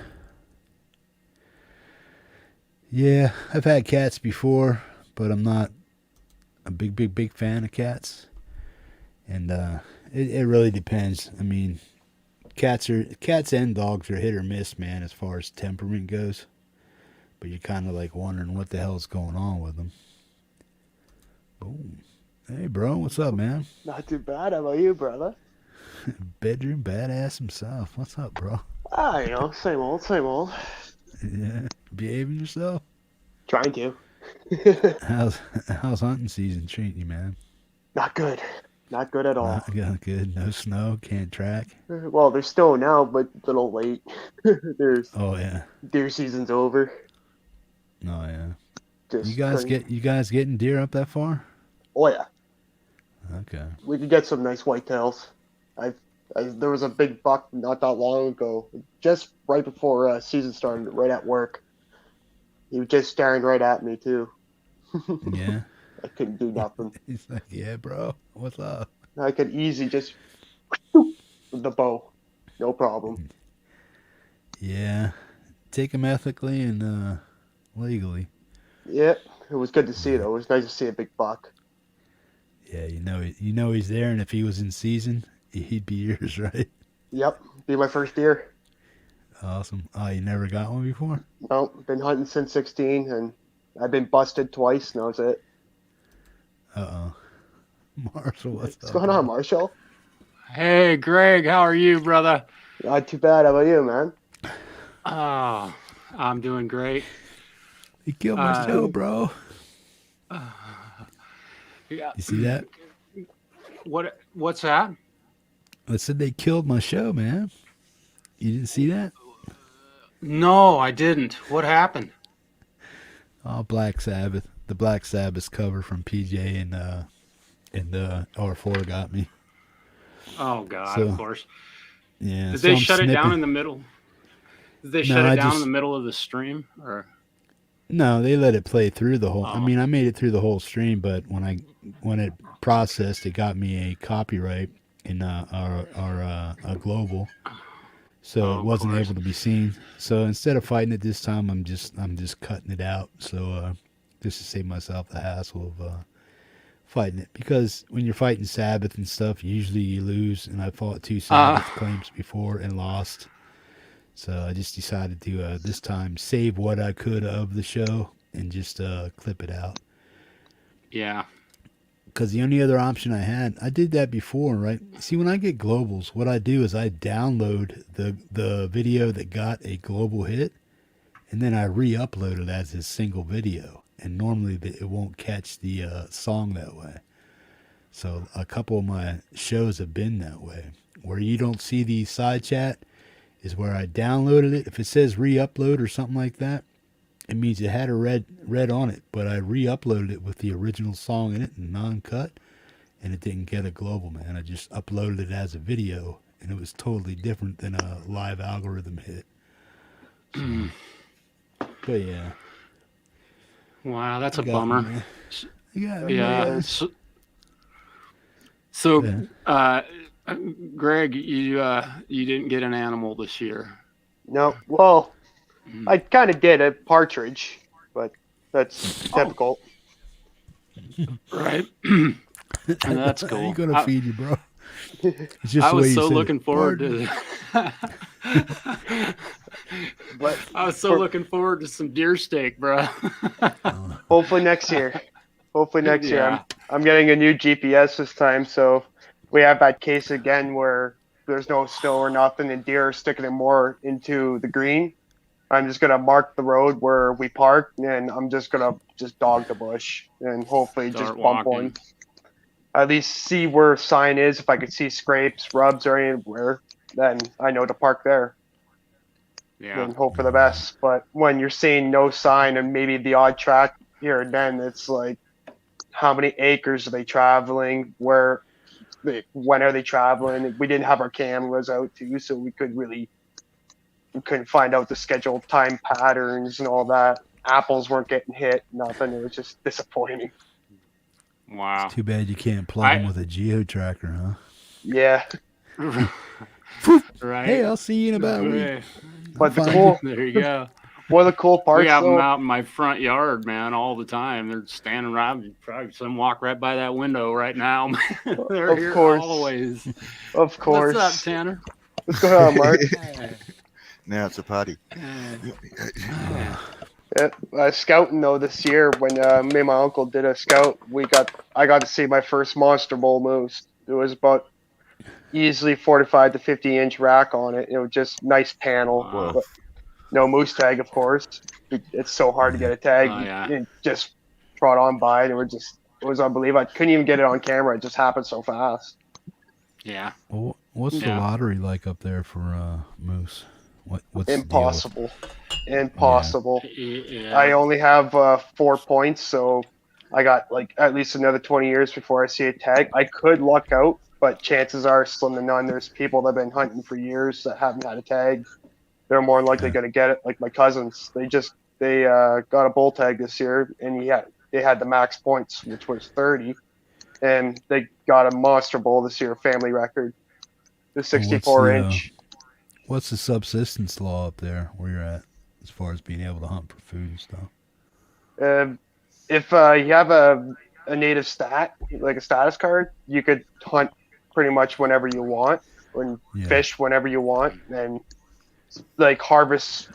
Yeah, I've had cats before, but I'm not a big fan of cats. And it really depends. I mean, cats and dogs are hit or miss, man, as far as temperament goes. But you're kind of like wondering what the hell's going on with them. Boom. Hey, bro, what's up, man? Not too bad. How about you, brother? Bedroom badass himself. What's up, bro? You know, same old, same old. Yeah, behaving yourself. Trying to. How's hunting season treating you, man? Not good. Not good at all. Not good. No snow. Can't track. Well, there's snow now, but a little late. Oh yeah. Deer season's over. Oh yeah. Just you guys getting deer up that far? Oh yeah. Okay. We could get some nice whitetails. There was a big buck not that long ago, just right before season started, right at work. He was just staring right at me too. Yeah. I couldn't do nothing. He's like, yeah, bro, what's up? I could easy just with the bow, no problem. Yeah, take him ethically and legally. Yeah, it was good to see though. It was nice to see a big buck. Yeah, you know he's there, and if he was in season, he'd be yours, right? Yep, be my first deer. Awesome. Oh, you never got one before? No, been hunting since 16, and I've been busted twice, and that was it. Uh-oh. Marshall, What's going on, Marshall? Hey, Greg, how are you, brother? Not too bad. How about you, man? Oh, I'm doing great. He killed my show, bro. Yeah. You see that? What's that? I said they killed my show, man. You didn't see that? No, I didn't. What happened? Oh, Black Sabbath. The Black Sabbath cover from PJ and R4 got me. Oh God, So, of course. yeah. Did So they I'm shut it down snipping. in the middle? Did they No, shut it I down in just the middle of the stream, or? no. They let it play through the whole. I Oh, mean, I made it through the whole stream, but when it processed, it got me a copyright in our global, so it of wasn't course. able to be seen. So instead of fighting it this time, I'm just cutting it out. So just to save myself the hassle of fighting it, because when you're fighting Sabbath and stuff, usually you lose. And I fought 2 Uh, Sabbath claims before and lost. So I just decided to this time save what I could of the show and just clip it out. yeah. Because the only other option I had, I did that before, right? See, when I get globals, what I do is I download the video that got a global hit, and then I re-upload it as a single video. And normally it won't catch the song that way. So a couple of my shows have been that way, where you don't see the side chat is where I downloaded it. If it says re-upload or something like that, it means it had a red on it, but I re-uploaded it with the original song in it and non-cut, and it didn't get a global, man. I just uploaded it as a video, and it was totally different than a live algorithm hit. So, but yeah, Wow, that's I a got me, bummer. man. I got me, Yeah. man. So, Yeah. Greg, you didn't get an animal this year. No, well, Mm. I kind of did a partridge, but that's Oh, difficult. right. That's How you cool. gonna feed you, bro? It's just I the way was you so said looking it. forward Pardon. to. But I was so for looking forward to some deer steak, bro. hopefully next year. Hopefully next year. Yeah. I'm getting a new GPS this time, so we have that case again where there's no snow or nothing, and deer are sticking it more into the green. I'm just gonna mark the road where we park, and I'm just gonna just dog the bush and hopefully Start just bump walking. one. At least see where sign is. If I could see scrapes, rubs, or anywhere, then I know to park there Yeah. and hope for the best. But when you're seeing no sign and maybe the odd track here and then, it's like how many acres are they traveling? When are they traveling? We didn't have our cameras out too, so we couldn't find out the scheduled time patterns and all that. Apples weren't getting hit, nothing. It was just disappointing. Wow. Too bad you can't plug them I with a geo tracker, huh? Yeah, right. Hey, I'll see you in about a week. Okay. but the Find cool, There you go. one of the cool We parts have them though, out in my front yard, man, all the time. They're standing right. Probably some walk right by that window right now. They're of here course, always. of course. What's up, Tanner? What's going on, Mark? Now it's a party. Scouting though this year when me and my uncle did a scout, I got to see my first monster bull moose. It was about easily 45 to 50-inch rack on it. It was just nice panel, Wow. but no moose tag, of course. It's so hard to get a tag. Oh, yeah. It just trot on by, and it was unbelievable. I couldn't even get it on camera. It just happened so fast. Yeah. Well, what's the Yeah. lottery like up there for moose? What's Impossible. Impossible. Yeah. I only have 4 points, so I got like at least another 20 years before I see a tag. I could luck out, but chances are slim to none. There's people that have been hunting for years that haven't had a tag. They're more likely Yeah. going to get it. Like my cousins, they got a bull tag this year, and they had the max points, which was 30, and they got a monster bull this year, family record, the 64-inch. What's the subsistence law up there where you're at, as far as being able to hunt for food and stuff? If you have a native stat, like a status card, you could hunt pretty much whenever you want and fish whenever you want, and like harvest.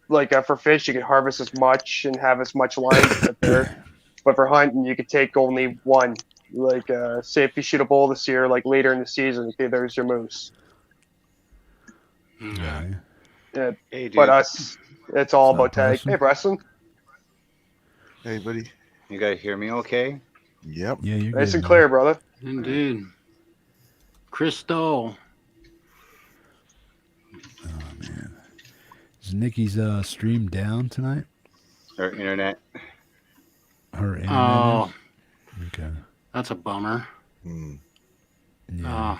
Like for fish, you could harvest as much and have as much line up there. But for hunting, you could take only one. Like say if you shoot a bull this year, like later in the season, okay, there's your moose. Yeah. Yeah, Hey, dude. but us, it's all about tag. Preston? Hey, Preston, Hey, buddy. You guys hear me okay? Yep. Yeah, you're nice good, and man. clear, brother. Indeed. Crystal. Oh man, is Nikki's stream down tonight? Or internet? Her internet. Oh, is? Okay. that's a bummer. Yeah.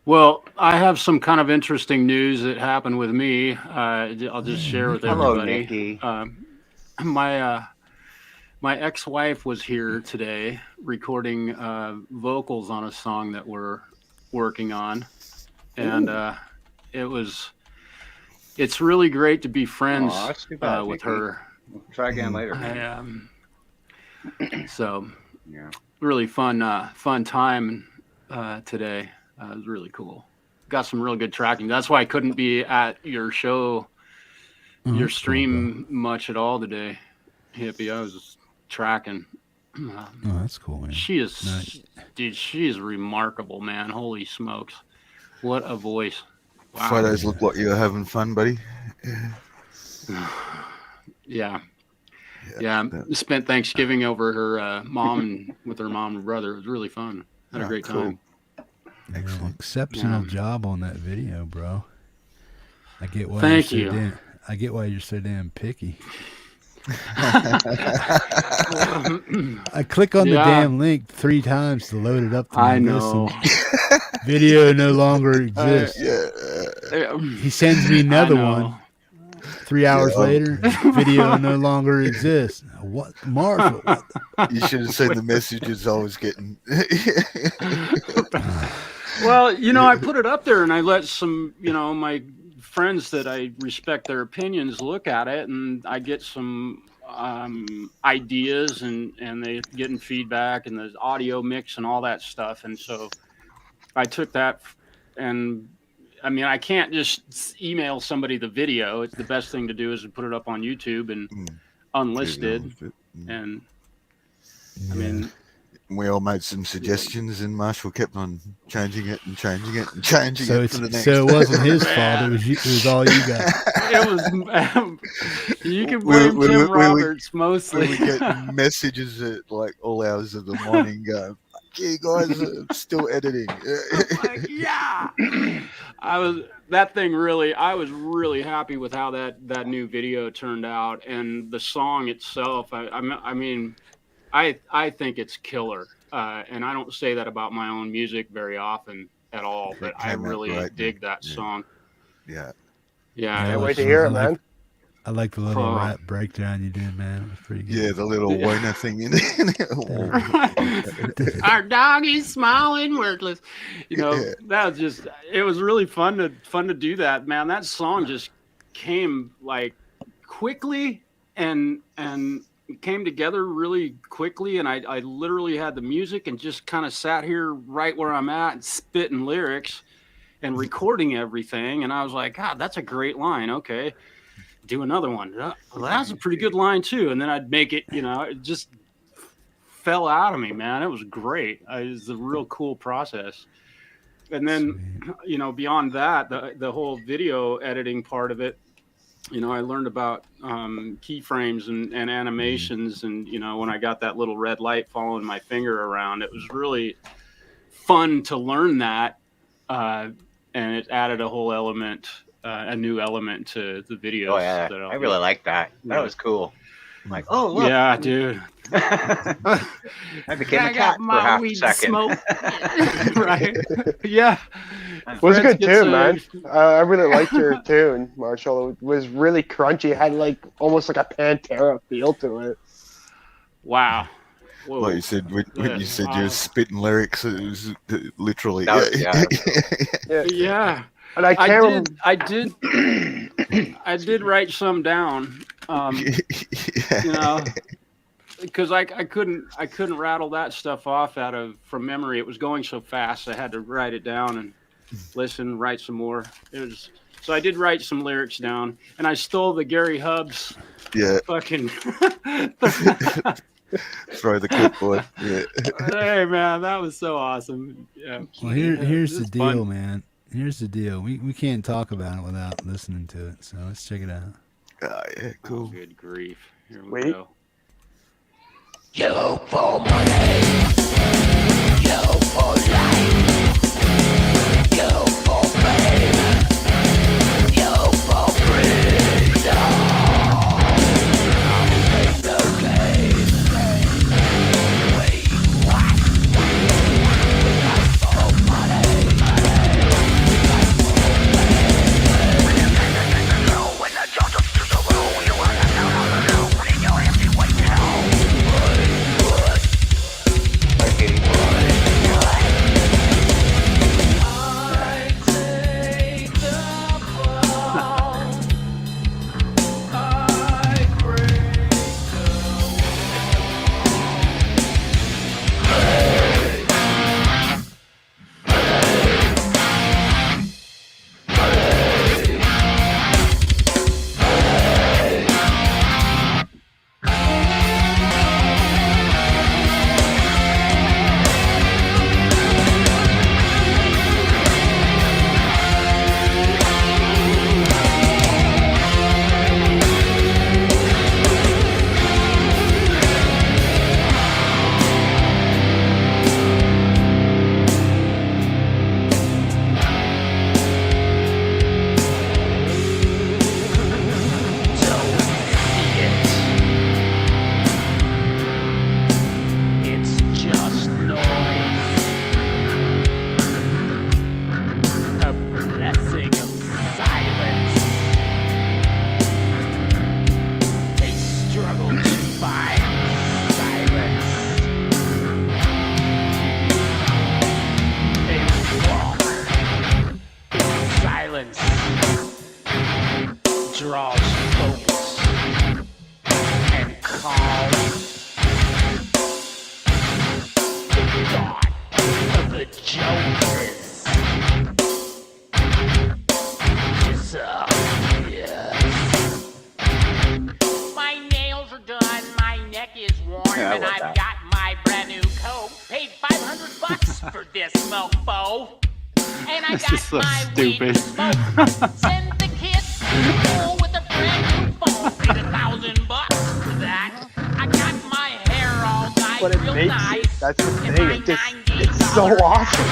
Well, I have some kind of interesting news that happened with me. I'll just share with Hello, everybody. Nikki. My ex-wife was here today recording vocals on a song that we're working on, and it's really great to be friends Aw, that's too bad, with Nikki. her. We'll try again later. So Yeah. really fun time today. It was really cool. Got some really good tracking. That's why I couldn't be at your show, your stream much at all today, Hippie. I was just tracking. Oh, that's cool, man. She is, Nice. dude. She is remarkable, man. Holy smokes, what a voice! Wow. Photos look like you're having fun, buddy. Yeah. Spent Thanksgiving over her mom and with her mom and brother. It was really fun. Had a great time. Excellent. Exceptional job on that video, bro. I get why Thank you're you. so damn, I get why you're so damn picky. I click on the damn link 3 times to load it up to I my know. list. Video no longer exists. He sends me another one. 3 hours later, video no longer exists. What, Marshall? What You should have seen the messages I was getting. Well, I put it up there and I let some, my friends that I respect their opinions look at it, and I get some ideas and they getting feedback and the audio mix and all that stuff. And so I took that, and I mean, I can't just email somebody the video. It's the best thing to do is to put it up on YouTube and unlisted. And I mean, we all made some suggestions, and Marshall kept on changing it and changing it and changing So it for the next. So it wasn't his fault. It was all you got. it was. You can blame Tim Roberts mostly. We would get messages at like all hours of the morning going, "Yeah, guys, I'm still editing." Like, yeah. I was really happy with how that new video turned out, and the song itself. I mean, I think it's killer, and I don't say that about my own music very often at all, but I really dig that song. Yeah. Can't wait to hear it, man. I like the little rap breakdown you did, man. It was pretty good. Yeah, the little whiner thing in it. Our dog is small and worthless. That was just. It was really fun to do that, man. That song just came like quickly and came together really quickly, and I literally had the music and just kind of sat here right where I'm at and spitting lyrics and recording everything, and I was like, God, that's a great line. Okay, do another one. Well, that's a pretty good line too. And then I'd make it, it just fell out of me, man. It was great. It was a real cool process. And then, beyond that, the whole video editing part of it, I learned about keyframes and animations. And, when I got that little red light following my finger around, it was really fun to learn that. And it added a whole element, a new element to the videos. Oh, yeah. I really like that. That was cool. I'm like, oh, look. Yeah, dude. I became a cat for half a second. Right. Yeah. It was a good tune, man. I really liked your tune, Marshall. It was really crunchy. It had almost like a Pantera feel to it. Wow. Whoa. Like you said, when you said you were spitting lyrics, it was literally. Yeah. And I did write some down. Because I couldn't rattle that stuff off from memory. It was going so fast. I had to write it down and listen, write some more. So I did write some lyrics down, and I stole the Gary Hubbs. Yeah. Fucking. Throw the clipboard. Yeah. Hey man, that was so awesome. Yeah. Well, here's the deal, man. Here's the deal. We can't talk about it without listening to it. So let's check it out. Yeah, cool. Oh, good grief. Here we Wait. go. You for money, you for life, you for fame, you for freedom. Take the game. Wait, what? We got for money, we got for fame. When the justice to the rule, you are left out on the loop in your empty white hell. Draws focus and calls the dawn of the Joneses. My nails are done, my neck is warm, Yeah, I and love I've that. got my brand new coat. Paid $500 for this mofo. And I This got is so my stupid. weed smoke. Send the kids to school with a brand new phone. Paid $1,000 for that. I got my hair all dyed But it real makes nice. it. That's the And thing. my It just, $90 it's so awesome.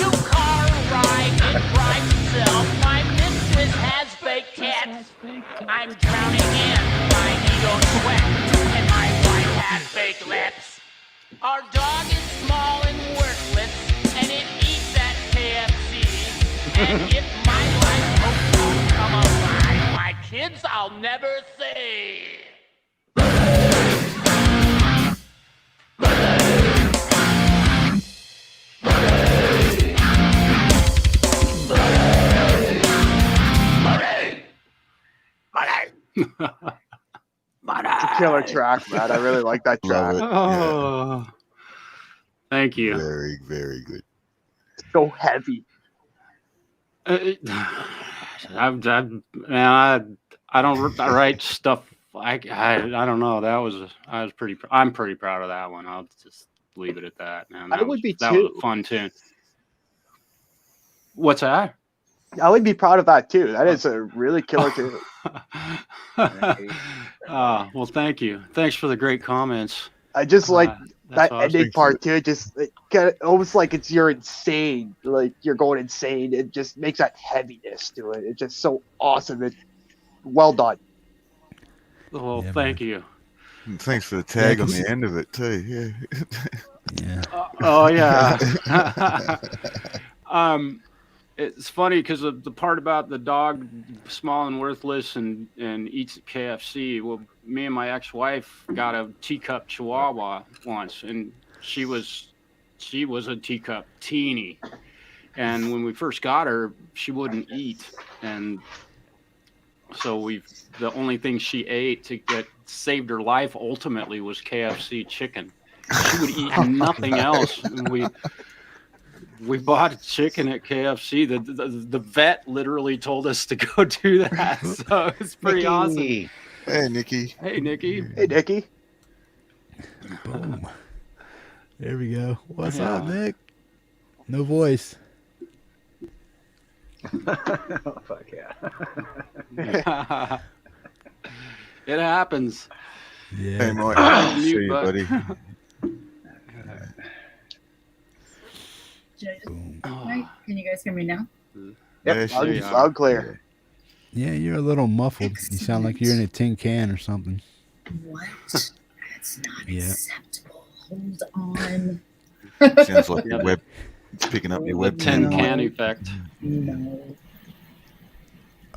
New car ride, it drives itself. My mistress has fake tits. I'm drowning in my ego sweat. And my wife has fake lips. Our dog is small and worthless. And it eats at KFC. And if my life hopes don't come alive, my kids I'll never see. It's a killer track, man. I really like that Love track. it. Oh, thank you. Very, very good. It's so heavy. I don't write stuff. I don't know. I'm pretty proud of that one. I'll just leave it at that, man. I would be that was too. a fun tune. What's that? I would be proud of that too. That is a really killer tune. Well, thank you. Thanks for the great comments. I just like That's that awesome. ending part too. Just almost like it's you're insane, like you're going insane. It just makes that heaviness to it. It's just so awesome. It's well done. Well, Yeah, thank you. And thanks for the tag on 'cause- the end of it too. Yeah. Yeah. Oh yeah. It's funny because the part about the dog, small and worthless, and eats at KFC. Well, me and my ex-wife got a teacup Chihuahua once, and she was a teacup teeny. And when we first got her, she wouldn't eat, and so the only thing she ate that saved her life ultimately was KFC chicken. She would eat nothing else. And we bought chicken at KFC. The vet literally told us to go do that. So it's pretty awesome. Mickey. Hey, Nikki. Hey, Nikki. Hey, Nikki. Boom. There we go. What's Yeah. up, Nick? No voice. Oh, fuck yeah. It happens. Yeah. Hey, Mike. Mute See you, button. buddy. Right? Can you guys hear me now? Yeah, there you are. Loud clear. Yeah, you're a little muffled. You sound like you're in a tin can or something. What? That's not Yeah. acceptable. Hold on. Sounds like your web. It's picking up your The webcam. tin can effect. No.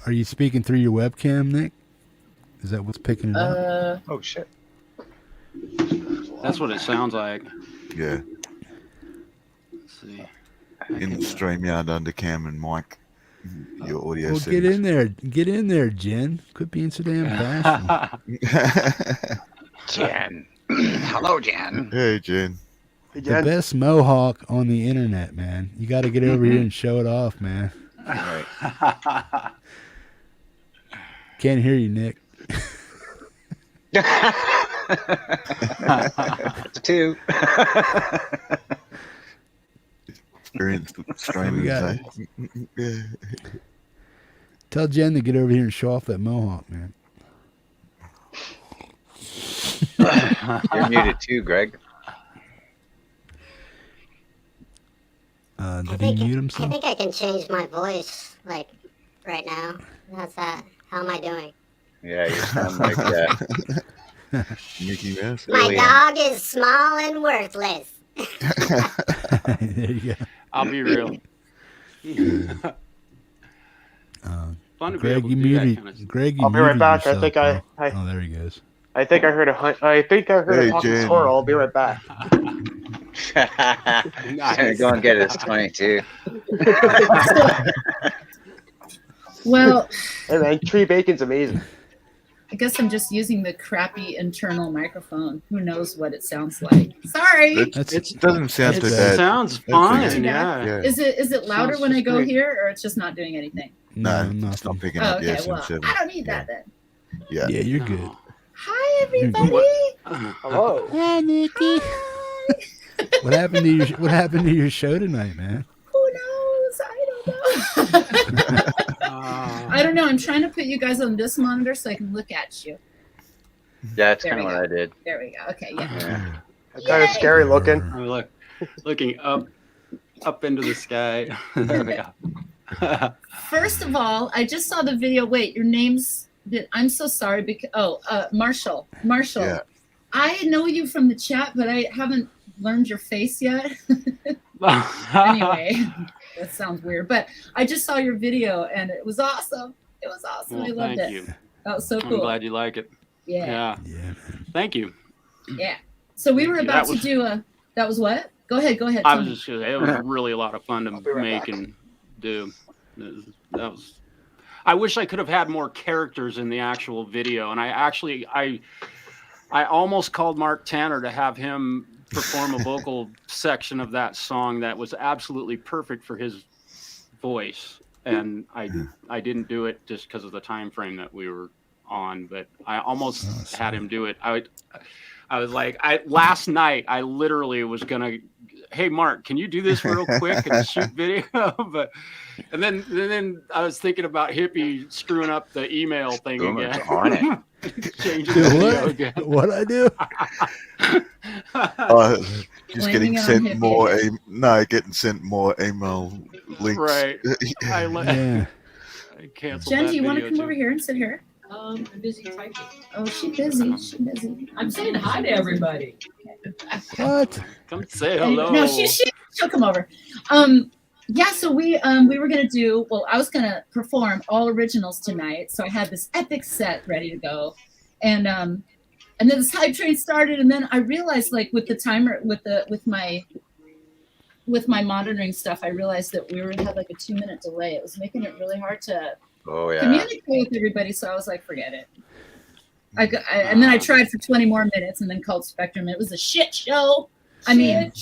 Are you speaking through your webcam, Nick? Is that what's picking it up? Oh shit. That's what it sounds like. Yeah, Let's see. in the StreamYard under Cam and Mike. Your audio Well, settings. get in there. Get in there, Jen. Quit being so damn bashful. Jen. Hello, Jen. Hey, Jen. The Again, best mohawk on the internet, man. You got to get over here and show it off, man. Right. Can't hear you, Nick. It's 2. Experience streaming. We got Yeah. Tell Jen to get over here and show off that mohawk, man. You're muted too, Greg. Did he mute himself? I think I can change my voice, like, right now. How's that? How am I doing? Yeah, you sound like that. Mickey Mouse. My dog is small and worthless. There you go. I'll be real. Fun to be Greg, able you to do that muted. kind of stuff. Greg, you I'll be right muted back. yourself, I think I, bro. I Oh, there he goes. I think I heard a hunt. I think I heard Hey, a talking Jen. squirrel. I'll be right back. Nice. Go and get his 22. Well, Hey man, tree bacon's amazing. I guess I'm just using the crappy internal microphone. Who knows what it sounds like? Sorry. It doesn't sound It too bad. sounds That's fine, okay. yeah. Yeah. Is it louder Sounds when I just go great. here, or it's just not doing anything? No, nothing. it's not picking Oh, up the okay. Well, SM7. I don't need that then. Yeah. Yeah, you're good. No. Hi, everybody. Hello. Hi, Nikki. What happened to your show tonight, man? Who knows? I don't know. I don't know. I'm trying to put you guys on this monitor so I can look at you. Yeah, that's There kind of we what go. I did. There we go. Okay, yeah. Yeah. Kind of scary looking. I'm looking up into the sky. There we go. First of all, I just saw the video. Wait, your name's. I'm so sorry because Marshall. Marshall. Yeah. I know you from the chat, but I haven't learned your face yet. Anyway, that sounds weird, but I just saw your video and it was awesome. It was awesome. Well, I loved thank it. you. That was so I'm cool. glad you like it. Yeah. Yeah. Thank you. Yeah. So we were about to do a. That was what? Go ahead. Go ahead. I tell was me. just it was really a lot of fun to be right make back. and do. That was. I wish I could have had more characters in the actual video, and I almost called Mark Tanner to have him perform a vocal section of that song that was absolutely perfect for his voice, and I didn't do it just because of the time frame that we were on, but I almost had him do it. I was like, last night I literally was gonna, hey Mark, can you do this real quick and shoot video? and then I was thinking about Hippie screwing up the email thing Boomer's again. on it. Changing the video again. What I do? Just Blaming getting it on sent Hippie. more. Getting sent more email links. Right. Yeah. I canceled Jen, that do you want to video, come too. over here and sit here? I'm busy typing. Oh, she's busy. She's busy. I'm saying hi to everybody. What? Come say hello. No, she'll come over. Yeah, so we were gonna do. Well, I was gonna perform all originals tonight, so I had this epic set ready to go, and then this hype train started, and then I realized, like, with the timer, with my monitoring stuff, I realized that we had like a 2-minute delay. It was making it really hard to Oh yeah. communicate with everybody, so I was like, forget it. And then I tried for 20 more minutes, and then called Spectrum. It was a shit show. I mean, it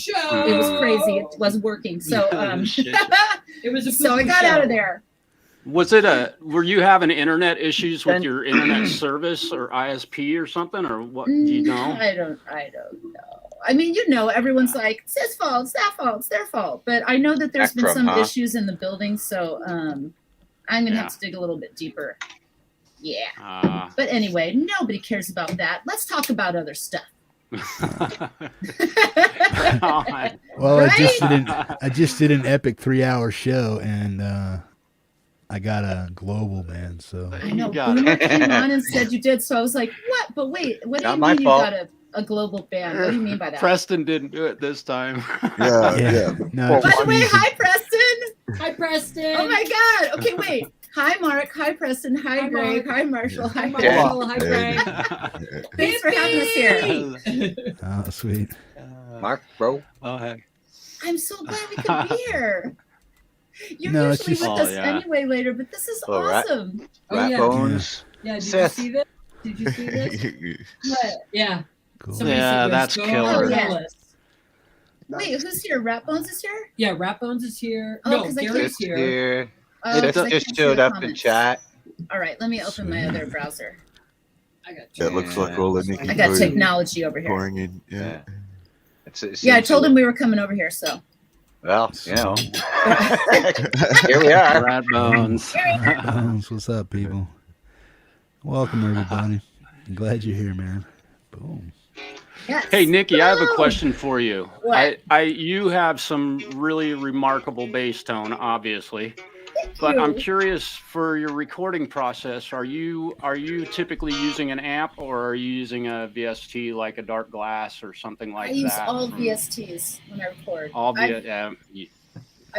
was crazy. It wasn't working. So It was a so I got out of there. Was it were you having internet issues with your internet service or ISP or something, or what? Do you know? I don't know. I mean, you know, everyone's like, it's his fault, it's that fault, it's their fault. But I know that there's been some issues in the building, so I'm going to have to dig a little bit deeper. Yeah. But anyway, nobody cares about that. Let's talk about other stuff. Well, I just did an epic 3-hour show, and I got a global, man. So I know Boomer came on and said you did, so I was like, what? But wait, what do you mean you got a global band? What do you mean by that? Preston didn't do it this time. Yeah. No, by the way, hi Preston. Hi Preston. Oh my God. Okay, wait. Hi Mark. Hi Preston. Hi Greg. Hi Marshall. Hi Marshall. Hi Greg. Thanks for having us here. Oh, sweet. Mark, bro. Oh, heck. I'm so glad we could be here. You're usually with us anyway later, but this is awesome. Rat bones. Yeah, did you see this? Did you see this? What? Yeah. Cool. Yeah, that's killer. Oh, yeah. Wait, who's here? Rat Bones is here? Yeah, Rat Bones is here. Oh, No, Gary's here. It just showed up in chat. All right, let me open my other browser. I got That looks like all the Nikki. I got technology over here. Pouring in. Yeah. Yeah, I told him we were coming over here, so. Well, you know. Here we are. Rat Bones. Rat Bones, what's up, people? Welcome, everybody. I'm glad you're here, man. Boom. Yes. Hey, Nikki, I have a question for you. What? You have some really remarkable bass tone, obviously, but I'm curious for your recording process. Are you typically using an amp, or are you using a VST like a Dark Glass or something like that? I use all VSTs when I record. All I've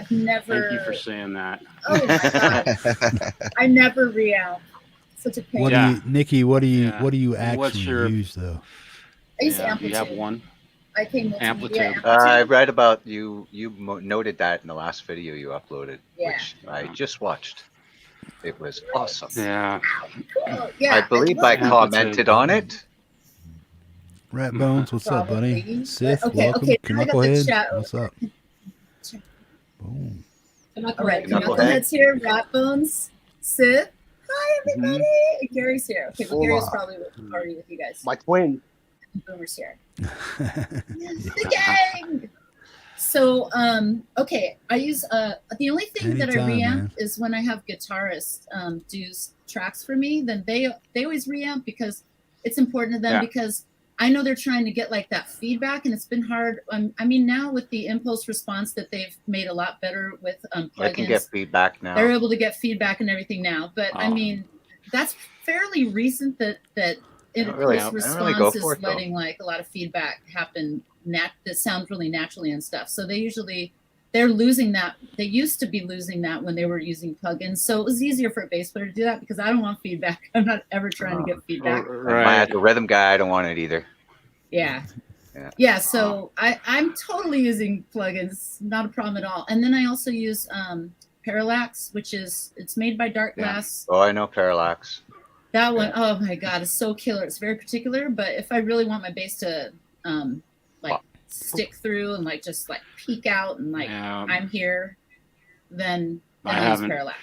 never. Thank you for saying that. Oh my God! I never re-amp. Such a pain. Nikki? What do you actually use though? I use Amplitude. You have one? I came with Amplitude. Amplitude. I read about you. You noted that in the last video you uploaded, which I just watched. It was awesome. Yeah. Cool. Yeah. I believe I commented on it. Rat Bones, what's up, buddy? Sith, Okay, welcome. okay, now I got the Knucklehead, chat. what's up? Boom. All right, Knucklehead's here. Rat Bones, Sith. Hi, everybody. Gary's here. Okay, well, Gary's probably already with you guys. My twin. Boomer's here. The gang. So, okay, I use the only thing that I reamp is when I have guitarists do tracks for me. Then they always reamp because it's important to them because I know they're trying to get like that feedback, and it's been hard. I mean, now with the impulse response that they've made a lot better with plugins, I can get feedback now. They're able to get feedback and everything now. But I mean, that's fairly recent that impulse response is letting like a lot of feedback happen that sounds really naturally and stuff. So they're losing that. They used to be losing that when they were using plugins. So it was easier for a bass player to do that because I don't want feedback. I'm not ever trying to get feedback. Right. The rhythm guy, I don't want it either. Yeah. So I'm totally using plugins, not a problem at all. And then I also use Parallax, it's made by Dark Glass. Oh, I know Parallax. That one, oh my God, it's so killer. It's very particular, but if I really want my bass to like stick through and like just like peek out and like I'm here, then I use Parallax.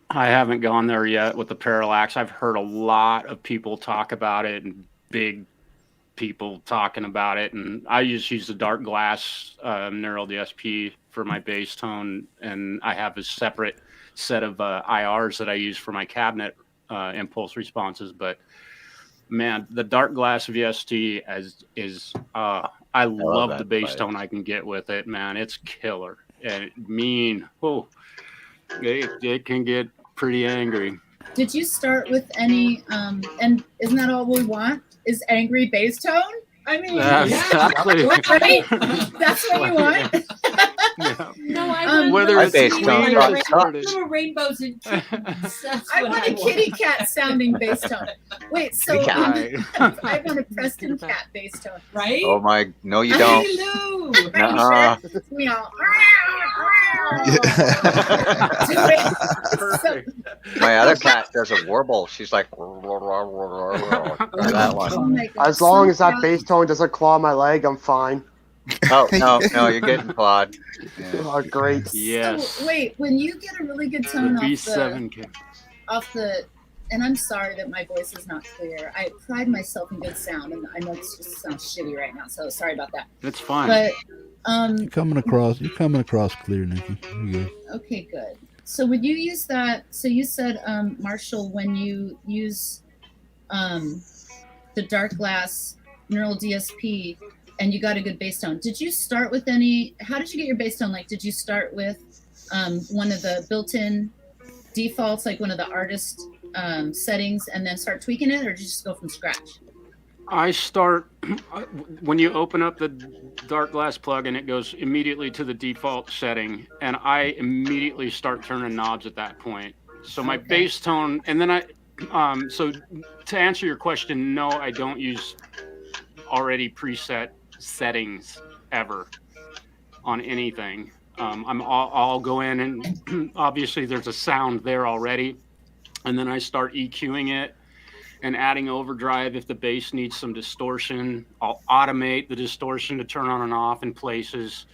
I haven't gone there yet with the Parallax. I've heard a lot of people talk about it and big people talking about it, and I just use the Dark Glass Neural DSP for my bass tone, and I have a separate set of IRs that I use for my cabinet impulse responses. But man, the Dark Glass VST is I love the bass tone I can get with it, man. It's killer. And it can get pretty angry. Did you start with any and isn't that all we want is angry bass tone? I mean, exactly. Right? That's what you want. No, I want whether it's rainbows and kittens. I want a kitty cat sounding bass tone. Wait, so I want a Preston cat bass tone, right? Oh my, no, you don't. Hello. Meow. My other cat does a warble. She's like that one. Oh my God. As long as that bass tone doesn't claw my leg, I'm fine. Oh no, you're getting clawed. Oh, great. Yes. So, wait, when you get a really good tone off the and I'm sorry that my voice is not clear. I pride myself in good sound, and I know this just sounds shitty right now, so sorry about that. That's fine. But You're coming across clear, Nikki. You're good. okay, good. So would you use that? So you said, Marshall, when you use the Dark Glass Neural DSP and you got a good bass tone, did you start with any? How did you get your bass tone? Like, did you start with one of the built-in defaults, like one of the artist settings, and then start tweaking it, or did you just go from scratch? I start when you open up the Dark Glass plugin, it goes immediately to the default setting, and I immediately start turning knobs at that point. So my bass tone, and then so to answer your question, no, I don't use already preset settings ever on anything. I'll go in and obviously there's a sound there already, and then I start EQing it and adding overdrive if the bass needs some distortion. I'll automate the distortion to turn on and off in places.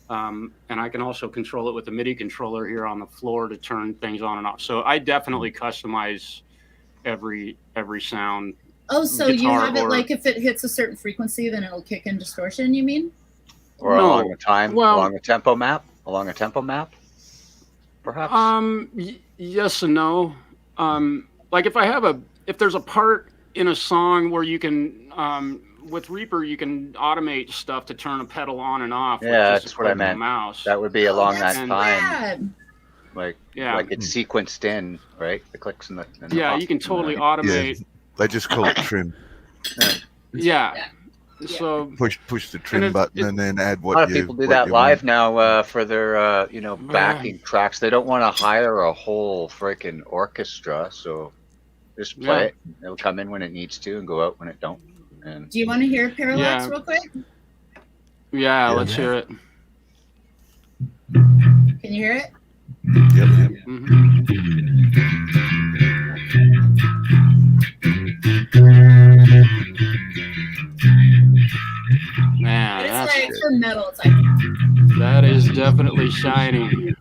And I can also control it with the MIDI controller here on the floor to turn things on and off. So I definitely customize every sound. Oh, so you have it like if it hits a certain frequency, then it'll kick in distortion, you mean? Or along a tempo map? Along a tempo map? Perhaps? Yes and no. Like if there's a part in a song where you can, with Reaper, you can automate stuff to turn a pedal on and off. Yeah, that's what I meant. Mouse. That would be along that time. Bad. Like it's sequenced in, right? The clicks and the yeah, you can totally automate. Yeah, they just call it trim. Yeah. So push the trim button and then add what a lot of people do that live now for their backing tracks. They don't want to hire a whole freaking orchestra, so just play it. It'll come in when it needs to and go out when it don't. And do you want to hear Parallax real quick? Yeah, let's hear it. Can you hear it? Yep. Man, it's like for metal. It's like that is definitely shiny.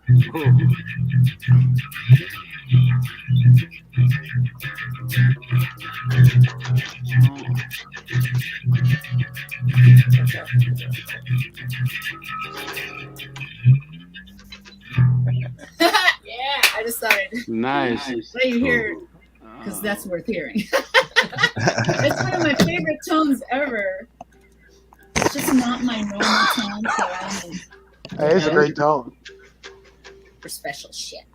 yeah, I decided. Nice. Let you hear, because that's worth hearing. It's one of my favorite tones ever. It's just not my normal tone, so It is a great tone. For special shit.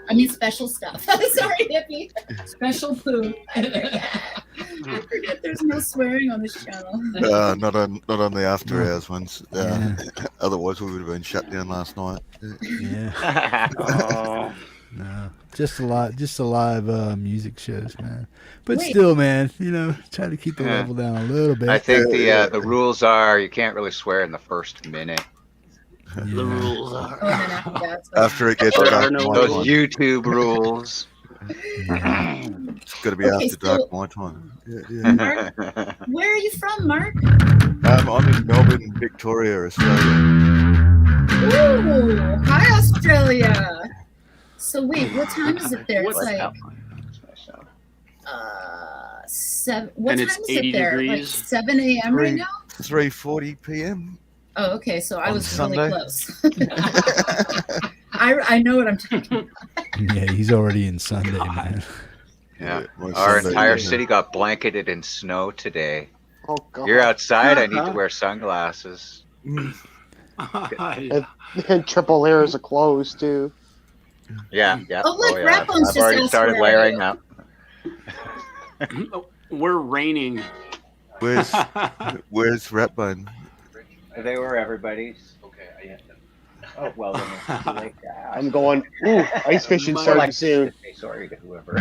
I mean, special stuff. Sorry, hippie. Special poo. I forget there's no swearing on this channel. Not on the after hours ones. Otherwise, we would have been shut down last night. Yeah. No, just a live music shows, man. But still, man, try to keep the level down a little bit. I think the rules are you can't really swear in the first minute. Yeah. The rules are after it gets dark. Those YouTube rules. It's got to be after dark my time. Mark, where are you from, Mark? I'm in Melbourne, Victoria, Australia. Ooh, hi Australia. So wait, what time is it there? It's like 7. What time is it there? Like 7 a.m. right now? 3:40 p.m. Oh, okay. So I was Sunday. really close. I know what I'm talking about. Yeah, he's already in Sunday, man. Yeah, our entire city got blanketed in snow today. Oh God! You're outside. I need to wear sunglasses. And triple layers of clothes too. Yeah. Oh, look, yeah. I've already started layering up. We're raining. Where's Ratbone? They were everybody's. Okay, I have to. Oh well, then it's too late. I'm going. Ooh, ice fishing starting soon. Sorry to whoever.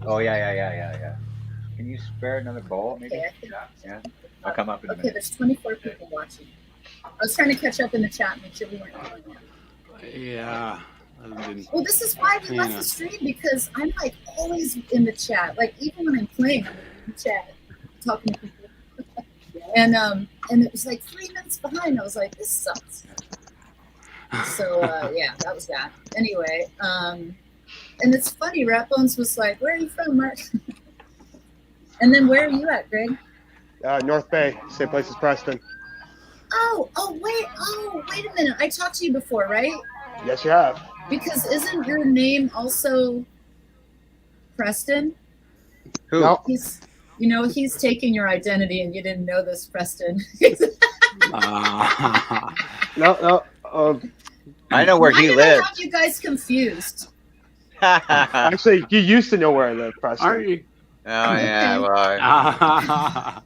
Oh yeah. Can you spare another bowl, maybe? Yeah. I'll come up in a minute. There's 24 people watching. I was trying to catch up in the chat and make sure we weren't going yet. Yeah. Well, this is why we left the stream, because I'm like always in the chat. Like even when I'm playing, I'm in the chat talking to people. And it was like 3 minutes behind. I was like, this sucks. So yeah, that was that. Anyway, And it's funny, Ratbones was like, "Where are you from, Mark?" And then where are you at, Greg? North Bay, same place as Preston. Oh, wait a minute. I talked to you before, right? Yes, you have. Because isn't your name also Preston? Who? No. He's taking your identity, and you didn't know this, Preston. No. I know where he Why did I lives. have you guys confused? Actually, you used to know where I live, Preston. Are you? Oh yeah, well,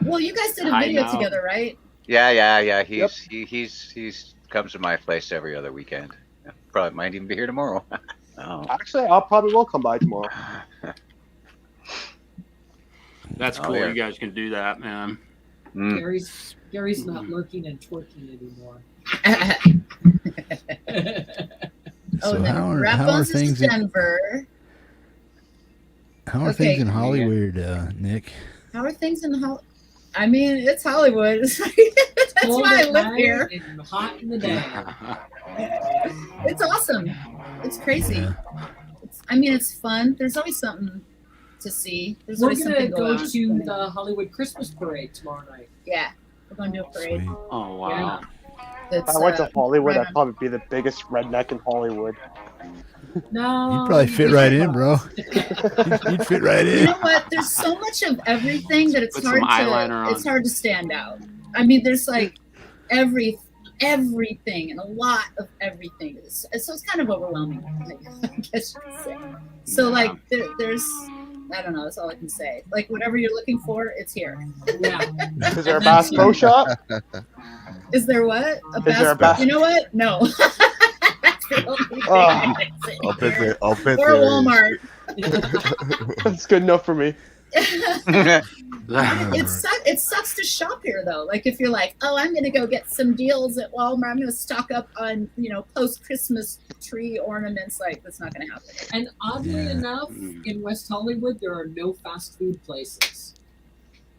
Well, you guys did a I video know. together, right? yeah. He's comes to my place every other weekend. Probably might even be here tomorrow. Oh, Actually, I'll probably will come by tomorrow. that's Oh, cool. yeah. You guys can do that, man. Mm. Gary's not lurking and twerking anymore. So and then how are Ratbones is things in- Denver. How are Okay. things in Hollywood, Nick? How are things in Hollywood? I mean, it's Hollywood. That's Cold why I at live night here. and hot in the day. It's awesome. It's crazy. Yeah. It's fun. There's always something to see. There's We're always gonna something go going on. to the Hollywood Christmas parade tomorrow night. Yeah, we're going to do a parade. Sweet. Oh wow. If That's, I went to Hollywood, right I'd probably be the biggest redneck in Hollywood. No, You'd probably fit right in, bro. You'd fit right You in. know what? There's so much of everything that it's Put some eyeliner on. It's hard to stand out. I mean, there's like everything and a lot of everything. So it's kind of overwhelming, I guess you could say. So like there's I don't know. That's all I can say. Like whatever you're looking for, it's here. Yeah. Is there a Bass Pro Shop? Is there what? there a Bass- You know what? No. That's the only thing Oh. I can say here. I'll bet Or there is. Walmart. That's good enough for me. It sucks to shop here though. Like if you're like, oh, I'm gonna go get some deals at Walmart. I'm gonna stock up on post Christmas tree ornaments. Like that's not gonna happen. And oddly enough, in West Hollywood, there are no fast food places.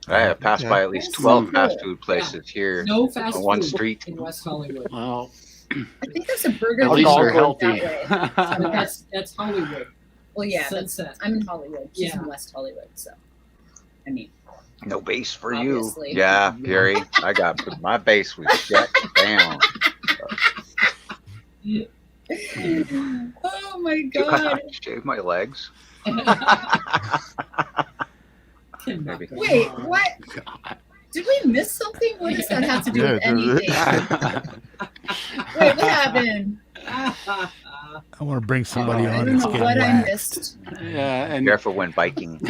I have passed by at least That's 12 so fast cool. food places here No fast on one food street. in West Hollywood. Well, I think there's a burger. at least Alcohol they're that healthy. But that's Hollywood. Well, yeah, Sunset. I'm in Hollywood. She's Yeah. in West Hollywood, so I mean, No base for Obviously. you. Yeah, Gary. I got my base was shut down. oh my god! Shave my legs. Maybe. Wait, what? Did we miss something? What does that have to do with anything? Wait, what happened? I want to bring somebody I on don't that's know getting what I waxed. missed. Yeah, and Careful when biking.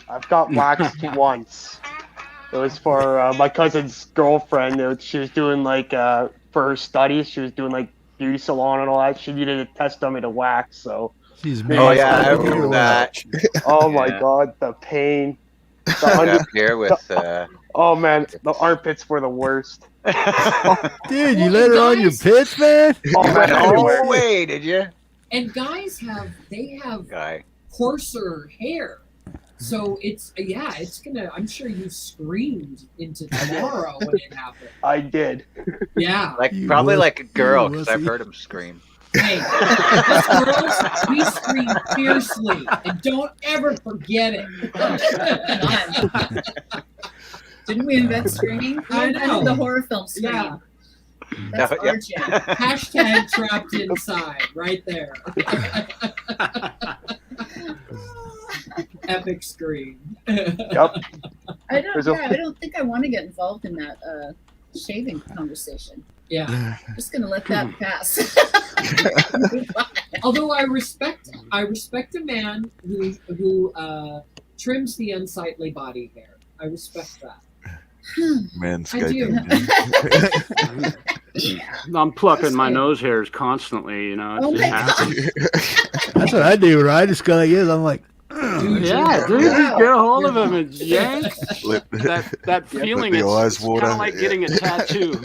I've got waxed once. It was for my cousin's girlfriend. She was doing like for her studies. She was doing like beauty salon and all that. She needed a test dummy to wax. So, She's Oh mad. yeah, I remember that. oh my Yeah. god, the pain. The Got under- up here with. oh man, the armpits were the worst. Dude, you let her on your pits, man? Oh, You man, went all everywhere. the way, did you? And guys have Guy. coarser hair. So it's gonna. I'm sure you screamed into tomorrow when it happened. I did. Yeah. Like You probably wuss- like a girl you because I've wussy. heard him scream. Hey, us girls, we scream fiercely, and don't ever forget it. Didn't we invent screaming? We I invented know. the horror film scream. Yeah. That's Yeah. our jam. Hashtag trapped inside, right there. Epic scream. Yep. I There's a- don't think I want to get involved in that shaving conversation. Yeah. I'm just gonna let that pass. Although I respect a man who trims the unsightly body hair. I respect that. Manscaping. I'm plucking my nose hairs constantly. You know, Oh it my just happens. That's what I do, right? I just go like this. I'm like, Yeah, dude, just get a hold of him and yank. That feeling the is eyes kind water. of like getting a tattoo.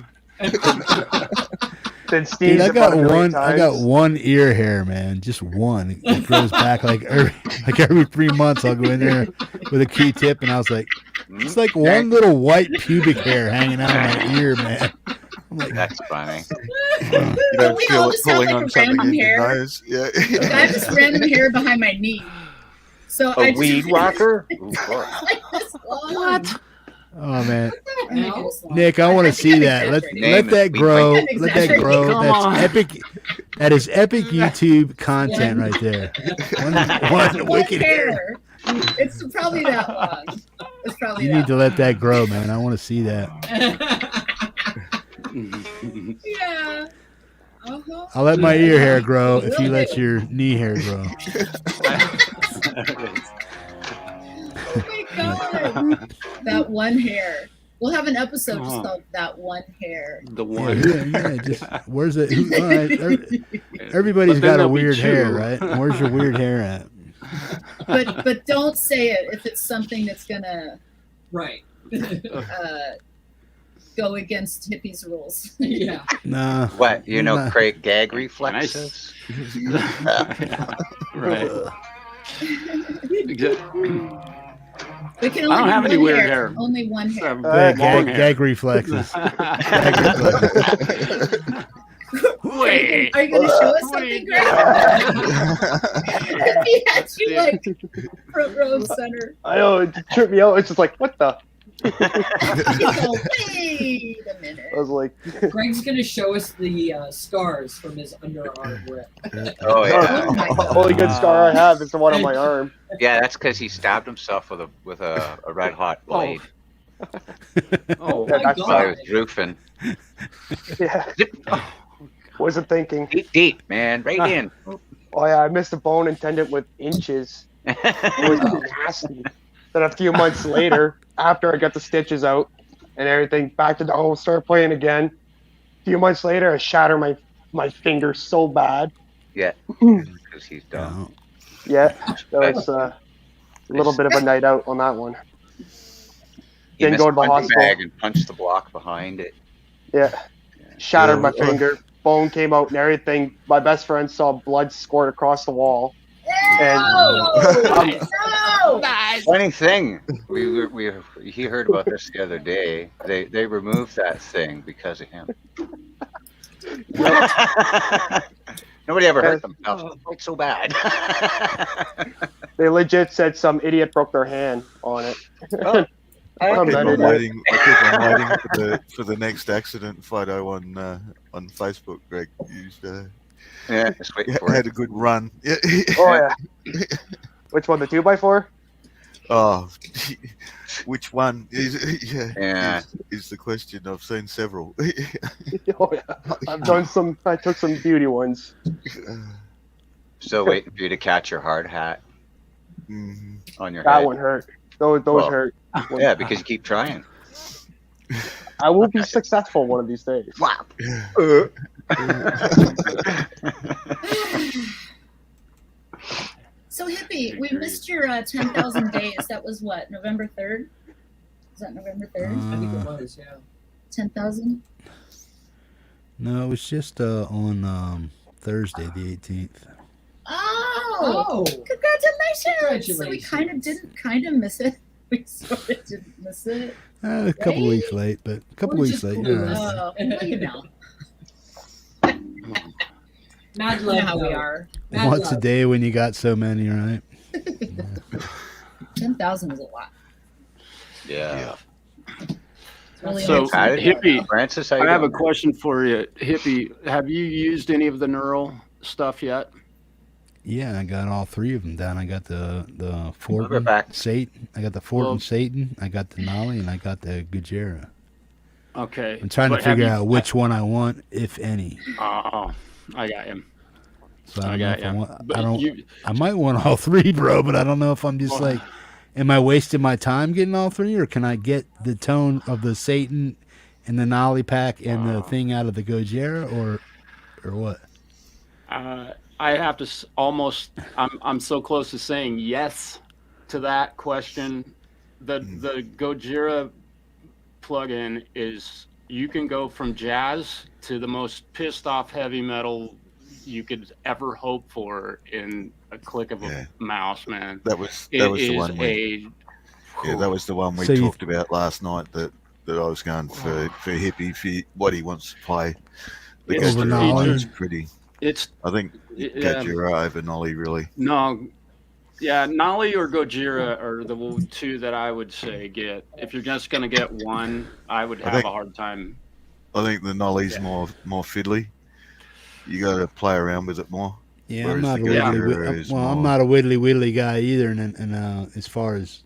Then dude, sneeze I about got a million one. I got times. one ear hair, man. Just one. It grows back like every 3 months. I'll go in there with a Q-tip, and I was like, it's like one little white pubic hair hanging out of my ear, man. I'm like, That's funny. You don't We feel all it just have, pulling like, on a something random in your hair. nose. Yeah. Like, I have this random hair behind my knee. So A I just weed whacker? Ooh, boy. like this long. What? Oh man, I make it this long. Nick, I want to think see I'm that. Let exaggerating. Name let it. that We grow. might be Let that exaggerating. grow. Come That's on. epic. That is epic YouTube content right there. One wicked hair. It's probably that long. It's probably You that need to let that grow, man. I want to see that. long. Yeah. Uh-huh. I'll let my ear hair grow if you let your knee hair grow. Oh my god. That one hair. We'll have an episode just called That One Hair. The Yeah, one. yeah. Just where's it? All right, everybody's But then got a there'll be weird hair, two. right? Where's your weird hair at? But don't say it if it's something that's gonna Right. go against hippies' rules. Yeah. Nah. What, you know, Nah. Craig gag reflexes? Right. We can I only don't do have any one weird hair. Only one hair. Gag reflexes. Gag reflexes. Wait. Are you going to show us something, Greg? He had you like front row and center. I know, it tripped me out. It's just like, what the? You go, wait a minute. I was like, Greg's gonna show us the scars from his underarm rip. Oh, yeah. Oh my the God. only good scar I have is the one on my arm. Yeah, that's because he stabbed himself with a red hot blade Oh, Yeah, that's while he God. was roofing. Yeah, wasn't thinking. Deep, deep, man, right in. Oh yeah, I missed a bone and tendon with inches. It was nasty. Then a few months later, after I got the stitches out and everything, back to the home, started playing again. A few months later, I shattered my finger so bad. Yeah, because he's dumb. Yeah, that was a little bit of a night out on that one. He Didn't missed go to the a punching hospital. bag and punched the block behind it. Yeah, shattered Yeah, my finger. Bone came out and everything. My best friend saw blood squirt across the wall. And No! Funny thing, he heard about this the other day. They removed that thing because of him. Nobody ever hurt themselves quite so bad. they legit said some idiot broke their hand on it. Oh, I I'm keep not on in it. waiting. I keep on waiting for the next accident photo on Facebook. Greg used yeah, just waiting for had it. a good run. Yeah. Oh yeah. Which one? The 2x4? Oh, which one is? Yeah. Is the question. I've seen several. Oh yeah. I've done some. I took some beauty ones. Still waiting for you to catch your hard hat Mhm. on your That head. one hurt. Those Well, hurt. Yeah, because you keep trying. I will be successful one of these days. Wow. So Hippie, we missed your 10,000 days. That was what, November 3rd? Is that November 3rd? I think it was, yeah. 10,000? No, it was just on Thursday, the 18th. Oh! Congratulations! So we kind of miss it. We sort of didn't miss it. A couple Right? weeks late, but a couple We're weeks just late. cool. Yeah. Oh, well, you know. Mad You know love how we though. are. Mad Once a love. day when you got so many, right? 10,000 is a lot. Yeah. It's really So, amazing. Hippie, Francis, how you I have a doing? question for you. Hippie, have you used any of the neural stuff yet? Yeah, I got all three of them down. I got the We're Fortin back. Satan. I got the Fortin Well- Satan. I got the Nolly, and I got the Gajera. Okay. I'm trying to But have figure you- out which one I want, if any. Oh, I got him. So I I don't know got if I you. want. But I don't. you- I might want all three, bro. But I don't know if I'm just Well- like, am I wasting my time getting all three, or can I get the tone of the Satan and the Nolly pack and the thing out of the Gojira, or what? I have to almost. I'm so close to saying yes to that question. The Gojira plugin is, you can go from jazz to the most pissed off heavy metal you could ever hope for in a click of a mouse, man. That was It the is one we. Yeah, that was the one we So you- talked about last night. That I was going for Hippie for what he wants to play. The It's Over Gojira Nolly? one is pretty. It's I think Gojira over Nolly, really. no, yeah, Nolly or Gojira are the two that I would say get. If you're just gonna get one, I would have think- a hard time. I think the Nolly's more fiddly. You got to play around with it more. Yeah, Whereas I'm not a the widdly. Gojira is Well, I'm more- not a widdly guy either, and as far as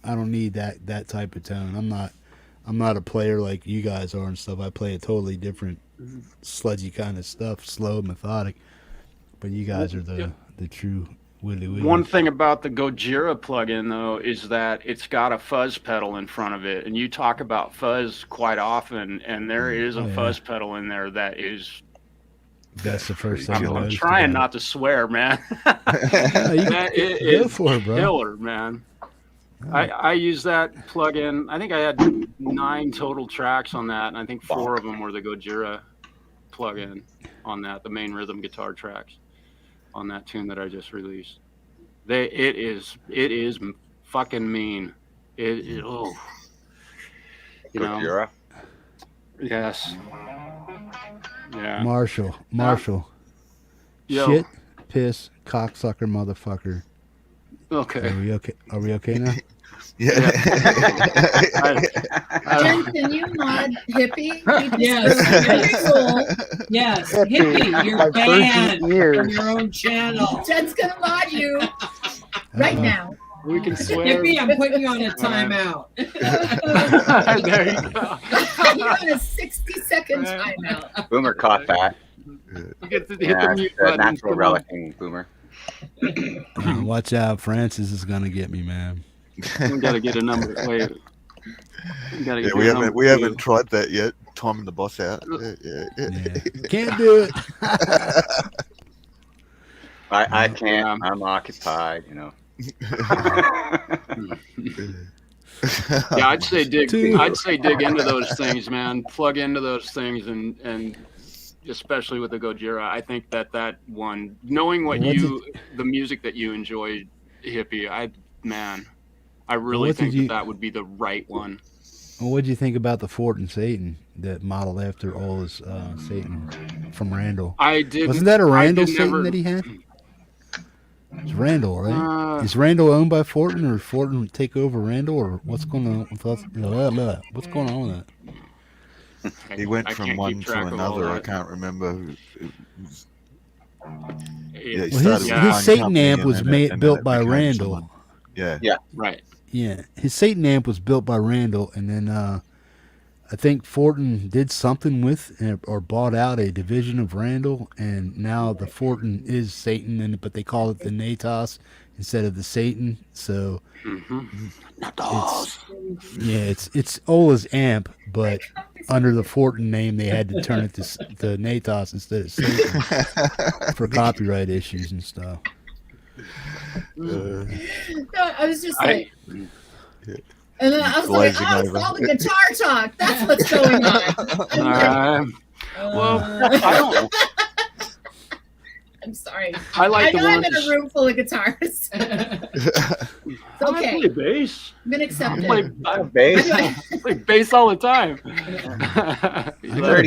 I don't need that type of tone. I'm not a player like you guys are and stuff. I play a totally different sludgy kind of stuff, slow, methodic. But you guys are the true widdly. One thing about the Gojira plugin though is that it's got a fuzz pedal in front of it, and you talk about fuzz quite often, and there is a fuzz pedal in there that is. That's the first thing I'm trying not to swear, man. It It go for it, bro. killer, man. I use that plugin. I think I had 9 total tracks on that, and I think 4 of them were the Gojira plugin on that, the main rhythm guitar tracks on that tune that I just released. It is fucking mean. Oh, you know. Gojira? Yes. Yeah. Marshall. Yo. Shit, piss, cocksucker, motherfucker. Okay. Are we okay now? Yeah. Jen, can you mod Hippie? Yes. Pretty cool. Yes, Hippie, Hippie, you're I've heard banned you years. from your own channel. Jen's gonna mod you right now. We can swear. Hippie, I'm putting you on a timeout. There you go. You're on a 60-second timeout. Boomer caught that. You get to hit Yeah, the mute the button. natural relicing Boomer. Watch out, Francis is gonna get me, man. We gotta get a number. Wait. We gotta get we a number. haven't tried that yet. Timing the boss out. Yeah. Can't do it. I can't. I'm occupied, you know. Yeah, I'd say dig into those things, man. Plug into those things, and especially with the Gojira, I think that one, knowing the music that you enjoy, Hippie, I really think that would be the right one. Well, what did you think about the Fort and Satan that modeled after Ola's Satan from Randall? I did. Wasn't that a Randall Satan that he had? It's Randall, right? Is Randall owned by Fortin, or Fortin take over Randall, or what's going on with us? What's going on with that? He went from one to another. I can't remember. His Satan amp was built by Randall. Yeah. Right. Yeah, his Satan amp was built by Randall, and then I think Fortin did something with or bought out a division of Randall, and now the Fortin is Satan, but they call it the Natos instead of the Satan. So it's Ola's amp, but under the Fortin name, they had to turn it to Natos instead of Satan for copyright issues and stuff. No, I was just like, and then I was like, oh, it's all the guitar talk. That's what's going on. I don't. I'm sorry. I like know the I'm ones. in a room full of guitars. It's okay. I play bass. I'm gonna accept I it. play bass all the time. I got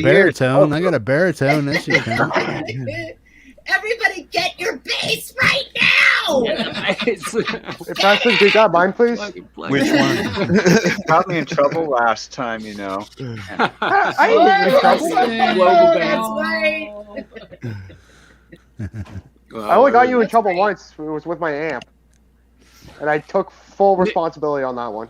a baritone. That shit counts. Everybody get your bass right now! If that's the you got mine, please. Which one? Got me in trouble last time, you know. I ain't in trouble. That's right. I only got you in trouble once. It was with my amp, and I took full responsibility on that one.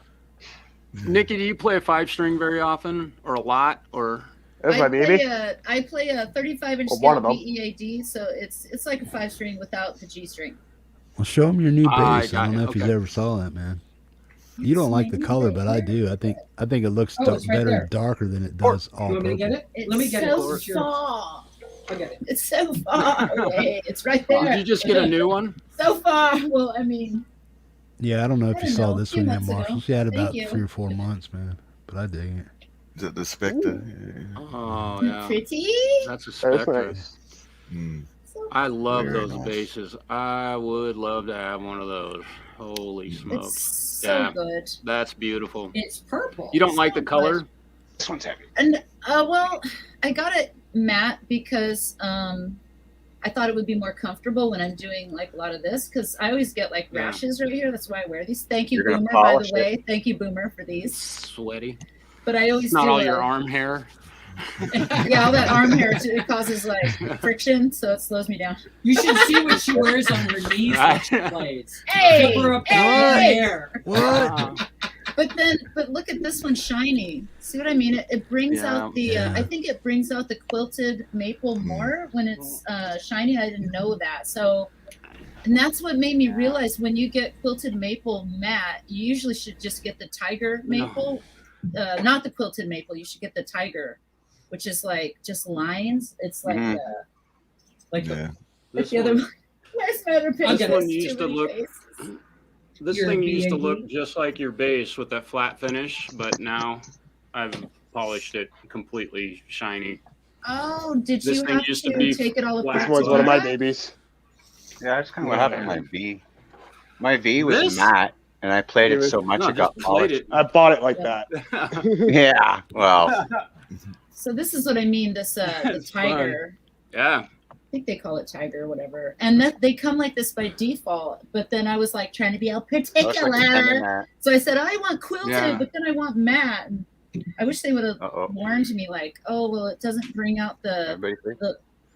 Nikki, do you play a 5-string very often, or a lot, or? That's my baby. I play a 35-inch Well, one scale of them. BEAD, so it's like a 5-string without the G string. Well, show him your new bass. I I don't know if he's okay. ever saw that, man. You don't like the color, but I do. I think it looks it's right better there. darker than it does all You want me to get purple. it? Let me get so it. far. I'll get it. It's so far away. It's right there. Did you just get a new one? So far. Well, I mean, Yeah, I don't know if I you don't saw know, this a few one yet, months ago. Marshall. She had Thank about you. 3 or 4 months, man. But I dig it. Is it the Spectre? Oh yeah, pretty. that's a That's Spectre. nice. Mm. I love Very those nice. basses. I would love to have one of those. Holy smokes! It's so Yeah. good. That's beautiful. It's purple. You don't like the color? This one's heavy. And well, I got it matte because I thought it would be more comfortable when I'm doing like a lot of this, because I always get like rashes right here. That's why I wear these. Thank you, You're gonna Boomer, by the polish way. Thank you, Boomer, for these. Sweaty. But I always It's not do all your arm hair. yeah, all that arm hair too, it causes like friction, so it slows me down. You should see what she wears on her knees when she plays. Hey, Cover up hey, that hey. hair. What? But look at this one shiny. See what I mean? It brings out the. I think it brings out the quilted maple more when it's shiny. I didn't know that. So, and that's what made me realize when you get quilted maple matte, you usually should just get the tiger maple, not the quilted maple. You should get the tiger, which is like just lines. It's like This the other one, one. Where's my other picture? this one There's used too to many look. faces. This You're thing a used to B&B? look just like your base with that flat finish, but now I've polished it completely shiny. Oh, did This you thing have used to to be take it all flat. This apart? one's to one of do my that? babies. Yeah, that's kind of what happened to my V. My V was This? matte, and I played it so much No, it got just played polished. I bought it like that. Yeah, well, So this is what I mean. This the It's tiger. Yeah. I think they call it tiger or whatever. And that they come like this by default. But then I was like trying to be all I was like pretending particular. that. So I said, I want quilted, Yeah. but then I want matte. And I wish they would have Uh-oh. warned me like, oh well, it doesn't bring out the Everybody free?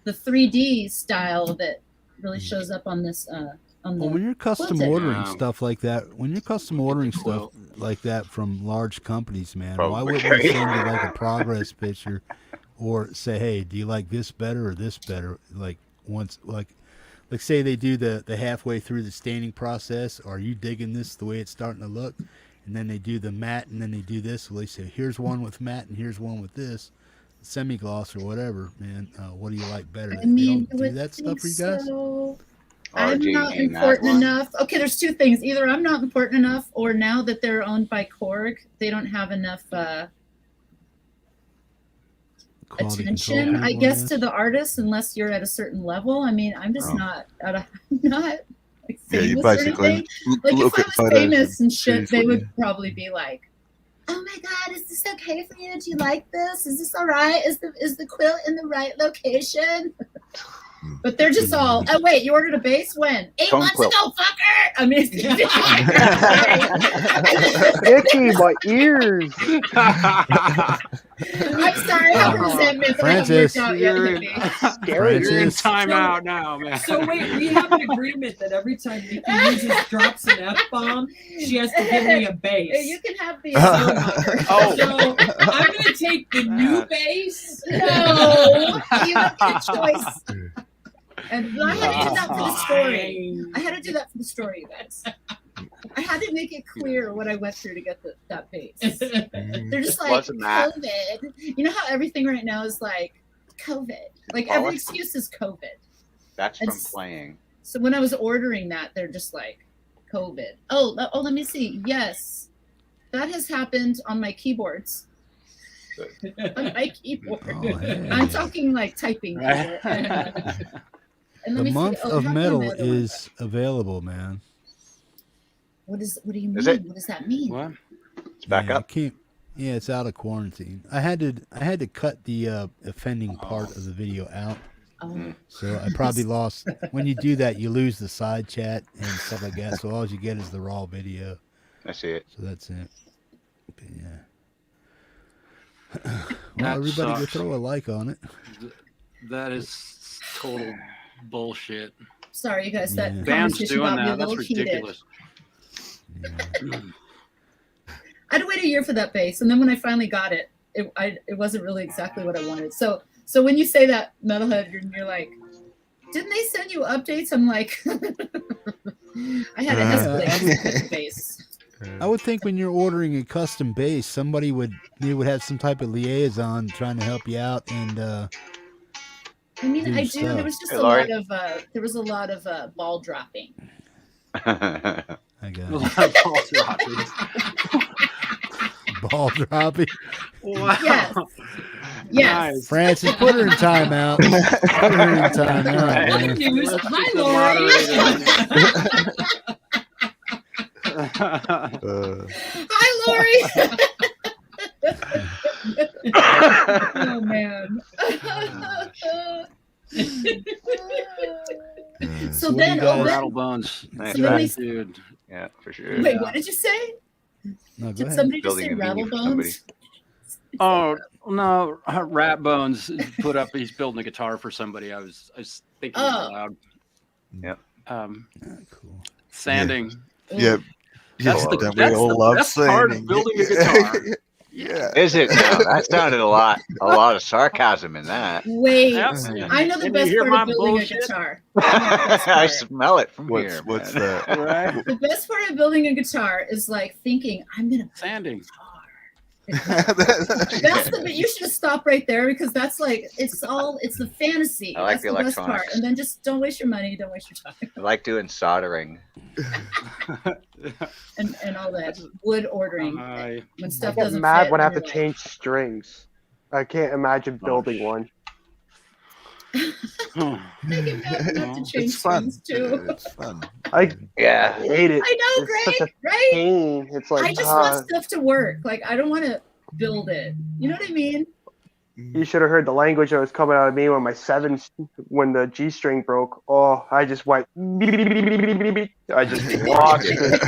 the 3D style that really shows up on this on the Well, when you're custom quilted. ordering Yeah. stuff like that, when you're custom ordering stuff like that from large companies, man, why Probably wouldn't right. you send you like a progress picture, or say, hey, do you like this better or this better? Like once, like say they do the halfway through the staining process. Are you digging this the way it's starting to look? And then they do the matte, and then they do this. Well, they say, here's one with matte, and here's one with this semi-gloss or whatever. Man, what do you like better? I mean, they don't do that stuff for you guys? so. I'm RGG not matte important one. enough. Okay, there's two things. Either I'm not important enough, or now that they're owned by Korg, they don't have enough Quality attention, control I people, guess, to the artists unless you're at a certain level. I mean, I'm just not like Yeah, you famous or basically anything. Like look if I at was photos famous and shit, choose they what would you- probably be like, "Oh my God, is this okay for you? Do you like this? Is this all right? Is the quilt in the right location?" But they're just all, "Oh wait, you ordered a base when? 8 Tone months quilt. ago, fucker!" I mean, Itchy, my ears. I'm sorry, I have resentment, but I haven't Francis, worked out yet. You're Maybe. Scary. You're in Francis. timeout now, man. So wait, we have an agreement that every time Nikki uses drops an F-bomb, she has to give me a You base. can have the Oh. So I'm gonna take the new base. No, you have a choice. And I had to do that for the story. Fine. I had to do that for the story, you guys. I had to make it clear what I went through to get that base. They're just like, Wasn't that- COVID. You know how everything right now is like COVID? Like every Polish? excuse is COVID. That's from It's- playing. So when I was ordering that, they're just like, COVID. Oh, let me see. Yes, that has happened on my keyboards. On my keyboard. Oh, hey. I'm talking like typing. keyboard. And let The me see. month Oh, of how come metal the other one- is available, man. What do you mean? Is it? What does that mean? What? It's back Yeah, up. Yeah, it's out of quarantine. I had to cut the offending part of the video out, Oh, so I probably lost. When you do that, you lose the side chat and stuff like that. So all you get is the raw video. I see it. So that's it. But yeah. That Well, everybody go sucks. throw a like on it. That is total bullshit. sorry, you guys. That Yeah. Bands conversation doing got me a that. That's little heated. ridiculous. Yeah. I had to wait a year for that bass, and then when I finally got it, it wasn't really exactly what I wanted. So when you say that, Metalhead, you're like, didn't they send you updates? I'm like, I had to hesitate with the bass. I would think when you're ordering a custom bass, somebody would have some type of liaison trying to help you out and I mean, do I do. stuff. There was just Hey, a Laurie. lot of ball dropping. I got ball dropping. Wow. Yes. Yes. Nice. Francis, put her in timeout. Put her in timeout, What man. news? Let's Hi, keep the Lori. Uh, Hi, Lori. Oh man. So what then, do you guys- Rattle bones. Nice, So then right? we- Dude. Yeah, for sure. wait, what did you say? No, go Did ahead. somebody just Building say a menu rattle for somebody. bones? Oh no, Rat Bones put up. He's building a guitar for somebody. I was thinking out loud. Yep. Cool. Sanding. Yeah. That's Yeah, the, we that's all the love best part of sanding. building a guitar. Yeah. Is it now? That sounded a lot of sarcasm in that. Wait, Yep. I know the Can you best hear part my of building bullshit? a guitar. I know the best I part. smell it from What's here. what's man. that? Right. The best part of building a guitar is like thinking, I'm gonna Sanding. That's the bit. You should just stop right there because that's like it's the fantasy. I like That's the the best part. electronics. And then just don't waste your money, don't waste your time, I like doing soldering. and all that wood ordering when I stuff get doesn't mad fit. when I have and to you're change strings. I can't imagine building one. like, I get mad when I have to change It's fun. strings too. It's fun. I Yeah. hate it. I know, It's such Greg. a Right? pain. It's like I just ah, want stuff to work. Like I don't want to build it. You know what I mean? you should have heard the language that was coming out of me when when the G string broke. Oh, I just went. I just watched it.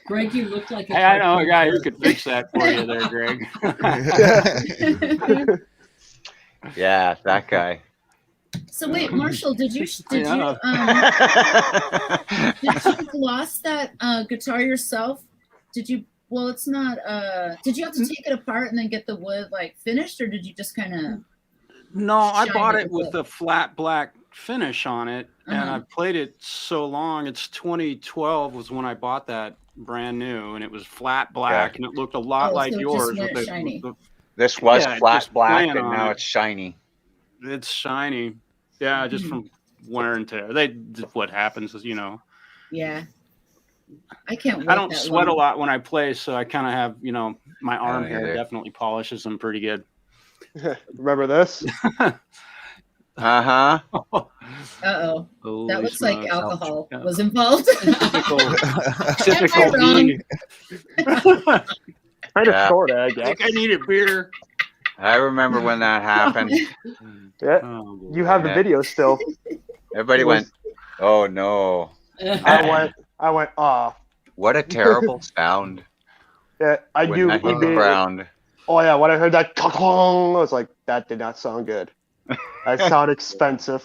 Greg, you look like a Hey, I know a cartoon guy who character. could fix that for you there, Greg. Yeah, that guy. So wait, Marshall, did you Yeah. gloss that guitar yourself? Did you? Well, it's not. Did you have to take it apart and then get the wood like finished, or did you just kind of? No, I Shine bought it it with with a flat black finish on it, and Uh-huh. I played it so long. It's 2012 was when I bought that brand new, and it was flat black, and it looked a lot Oh, like so it just yours. went With shiny. This was Yeah, flat just black, playing and on now it. it's shiny. It's shiny. Yeah, just from wear and tear. What happens is, Yeah. I can't. Wait I don't that sweat long. a lot when I play, so I kind of have, my arm don't hair either. definitely polishes them pretty good. Remember this? Uh-huh. Uh-oh. Holy That looks like smokes. alcohol Yeah. was involved. Typical, typical Am I wrong? me. Kind of Yeah. sort of, I I guess. think I need a beer. I remember when that happened. Yeah. Oh, boy. You have the Yeah. video still. Everybody went, oh no. I went, ah. What a terrible sound Yeah, I when do. that hit the immediately- ground. Oh yeah, when I heard that, I was like, that did not sound good. That sounded expensive.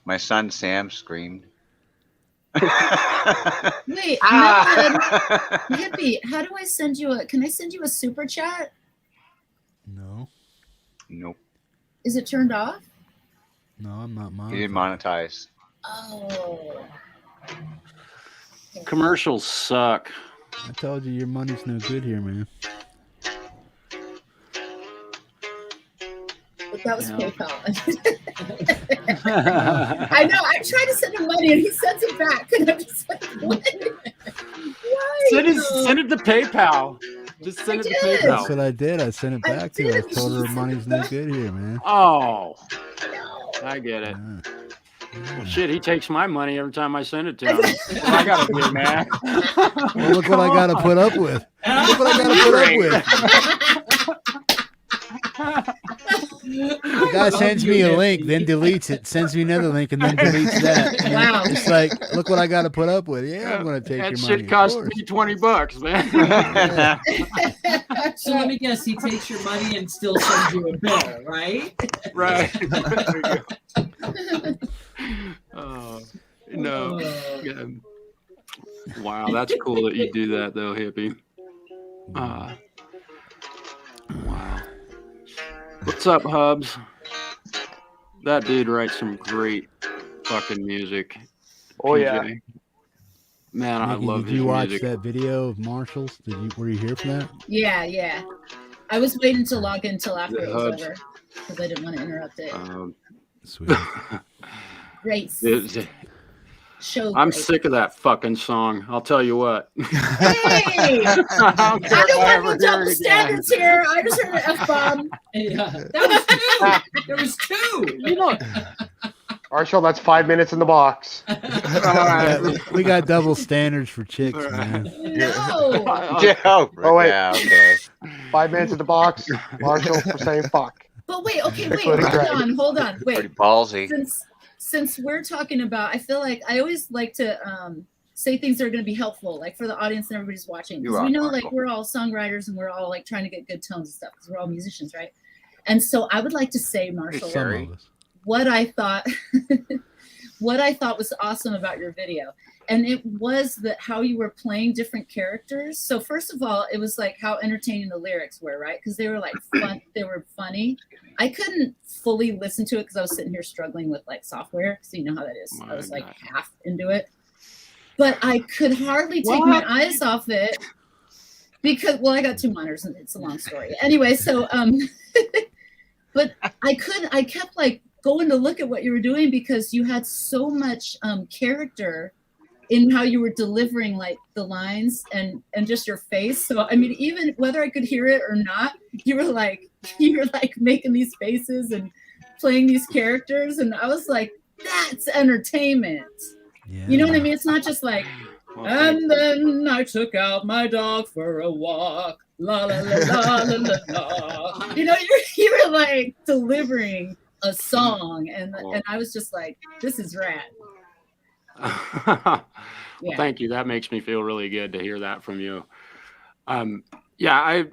My son Sam screamed. Wait, Ah! Hippie, how do I send you can I send you a super chat? No, Nope. Is it turned off? no, I'm not He mine. didn't monetize. Oh. Commercials suck. I told you your money's no good here, man. But that was Yeah. PayPal. I know. I'm trying to send him money and he sends it back. And I'm just like, what? Why? Send it to PayPal. Just send it to did. That's PayPal. what I did. I sent it I back to her. I did. told her her money's no good here, man. Oh, I get it. Yeah. Well, shit, he takes my money every time I send it to him. What I gotta do, man. Well, look what I got to put up with. Look what I got to put up with. The guy sends me a link, then deletes it, sends me another link, and then deletes that. And Wow. It's like, look what I got to put up with. Yeah, I'm going to take That your money. shit of cost course. me $20, man. So let me guess, he takes your money and still sends you a bill, right? Right. Oh, no. Yeah. Wow, that's cool that you do that, though, Hippie. Wow. What's up, Hubs? That dude writes some great fucking music. Oh yeah. PJ. Man, I Nikki, love did his you watch music. that video of Marshall's? Were you here for that? Yeah. I was waiting to log in until after it was Hubs. over because I didn't want to interrupt it. Sweet. Great show. I'm great. sick of that fucking song. I'll tell you what. Hey! I don't care I if don't I want ever no hear double it again. standards here. I just heard an F-bomb. Yeah. That was two. There was two. You know, Marshall, that's 5 minutes in the box. We got double standards for chicks, man. No. Oh, wait. yeah, okay. 5 minutes in the box. Marshall for saying fuck. But wait, okay, wait, Including Greg. hold on, wait. Pretty ballsy. Since we're talking about, I feel like I always like to say things that are going to be helpful, like for the audience and everybody's watching. Because we know, like, we're all songwriters and we're all like trying to get good tones and stuff because we're all musicians, right? And so I would like to say, Marshall, what I thought was awesome about your video. And it was that how you were playing different characters. So first of all, it was like how entertaining the lyrics were, right? Because they were like fun, they were funny. I couldn't fully listen to it because I was sitting here struggling with like software. So you know how that is. I was like half into it. But I could hardly take my eyes off it because, well, I got 2 monitors and it's a long story. Anyway, so but I kept like going to look at what you were doing because you had so much character in how you were delivering like the lines and just your face. So I mean, even whether I could hear it or not, you were like making these faces and playing these characters, and I was like, that's entertainment. Yeah. You know what I mean? It's not just like, and then I took out my dog for a walk. La la la la la la la. You know, you were like delivering a song, and I was just like, this is rad. Well, thank you. That makes me feel really good to hear that from you. I've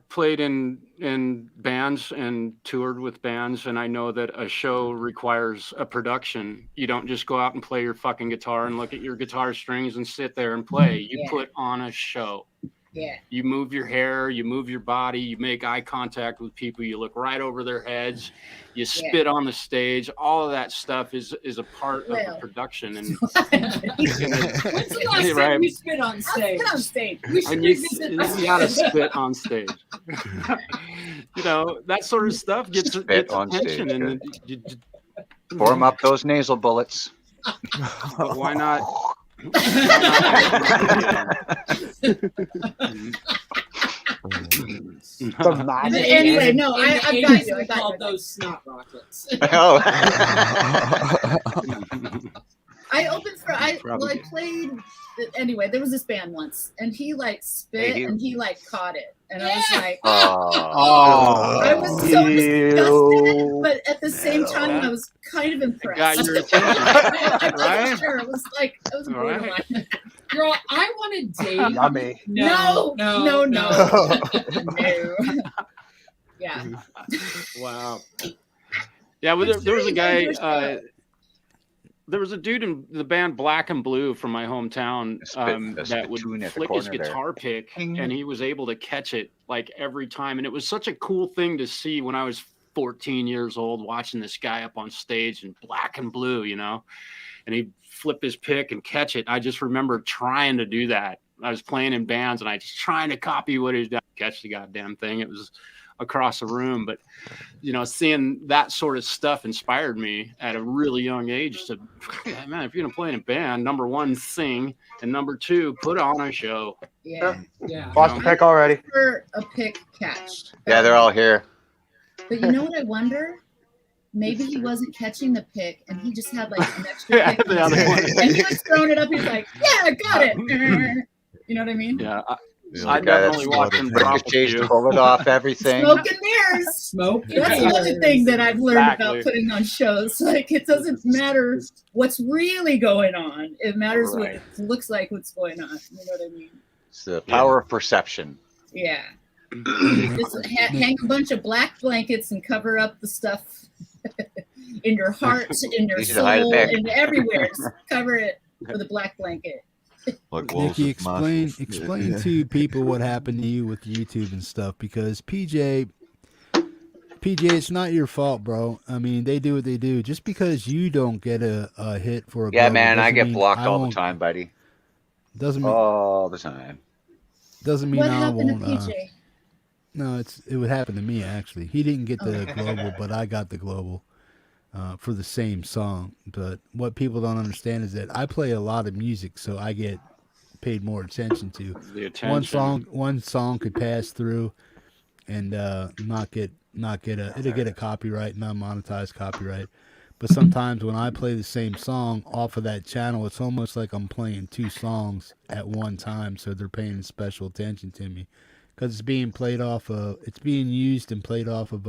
played in bands and toured with bands, and I know that a show requires a production. You don't just go out and play your fucking guitar and look at your guitar strings and sit there and play. You put on a show. Yeah. You move your hair, you move your body, you make eye contact with people, you look right over their heads, you spit on the stage. All of that stuff is a part of the production. And when's the last time we spit on stage? Spit on stage. We should revisit you that. gotta spit on stage. You know, that sort of stuff gets attention. And form up those nasal bullets. But why not? Anyway, no, I got you. I called those snot rockets. Oh. I opened for I played. Anyway, there was this band once, and he like spit and he like caught it, and I was like, I was so disgusted, but at the same time, I was kind of impressed. Got your attention, right? Sure, it was like it was borderline. Girl, I want to date. Yummy. No. Yeah. Wow. Yeah, well, there was a guy. There was a dude in the band Black and Blue from my hometown that would flick his guitar pick, and he was able to catch it like every time. And it was such a cool thing to see when I was 14 years old, watching this guy up on stage in Black and Blue, you know, and he'd flip his pick and catch it. I just remember trying to do that. I was playing in bands and I just trying to copy what he's done, catch the goddamn thing. It was across the room, but you know, seeing that sort of stuff inspired me at a really young age to, man, if you're gonna play in a band, number one, sing, and number two, put on a show. Yeah. Lost the pick already. For a pick catch. Yeah, they're all here. But you know what I wonder? Maybe he wasn't catching the pick, and he just had like an extra pick, and he was throwing it up. He's like, "Yeah, I got it." You know what I mean? Yeah. I definitely watch him ricochet, pull it off everything. Smoke and mirrors. Smoke. That's another thing that I've learned about putting on shows. Like, it doesn't matter what's really going on. It matters what it looks like what's going on. You know what I mean? It's the power of perception. Yeah. Just hang a bunch of black blankets and cover up the stuff in your heart, in your soul, and everywhere. Just cover it with a black blanket. Like Nikki, explain to people what happened to you with YouTube and stuff, because PJ, it's not your fault, bro. I mean, they do what they do. Just because you don't get a hit for a global, man, I get blocked all the time, buddy. Doesn't mean all the time. Doesn't mean what I happened won't. To PJ? No, it would happen to me actually. He didn't get the global, but I got the global. For the same song. But what people don't understand is that I play a lot of music, so I get paid more attention to. One song could pass through and not get a copyright, non-monetized copyright. But sometimes when I play the same song off of that channel, it's almost like I'm playing 2 songs at one time. So they're paying special attention to me because it's being used and played off of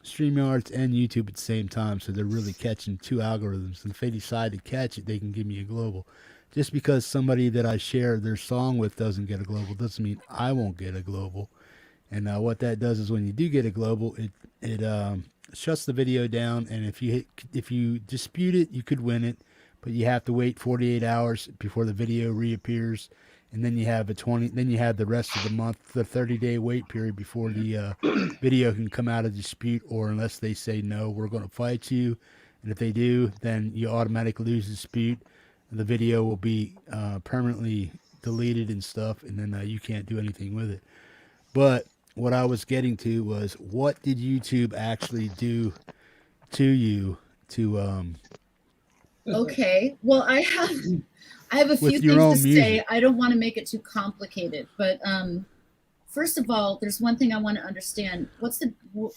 StreamYards and YouTube at the same time. So they're really catching 2 algorithms. And if they decide to catch it, they can give me a global. Just because somebody that I share their song with doesn't get a global doesn't mean I won't get a global. And what that does is when you do get a global, it shuts the video down, and if you dispute it, you could win it, but you have to wait 48 hours before the video reappears, and then you have the rest of the month, the 30-day wait period before the video can come out of dispute, or unless they say no, we're going to fight you, and if they do, then you automatically lose dispute, and the video will be permanently deleted and stuff, and then you can't do anything with it. But what I was getting to was, what did YouTube actually do to you to Okay. Well, I have a few With your things own to say. music. I don't want to make it too complicated, but first of all, there's one thing I want to understand.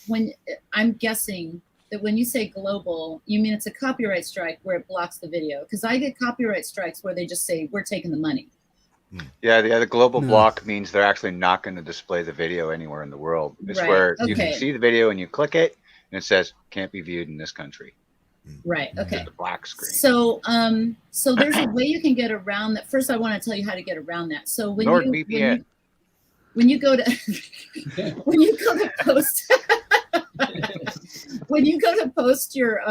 When I'm guessing that when you say global, you mean it's a copyright strike where it blocks the video? Because I get copyright strikes where they just say we're taking the money. Yeah, the other global No. block means they're actually not going to display the video anywhere in the world. It's Right, where you can okay. see the video and you click it, and it says can't be viewed in this country. Right. Okay. The black screen. So, so there's a way you can get around that. First, I want to tell you how to get around that. So when NordVPN. when you go to when you go to post when you go to post your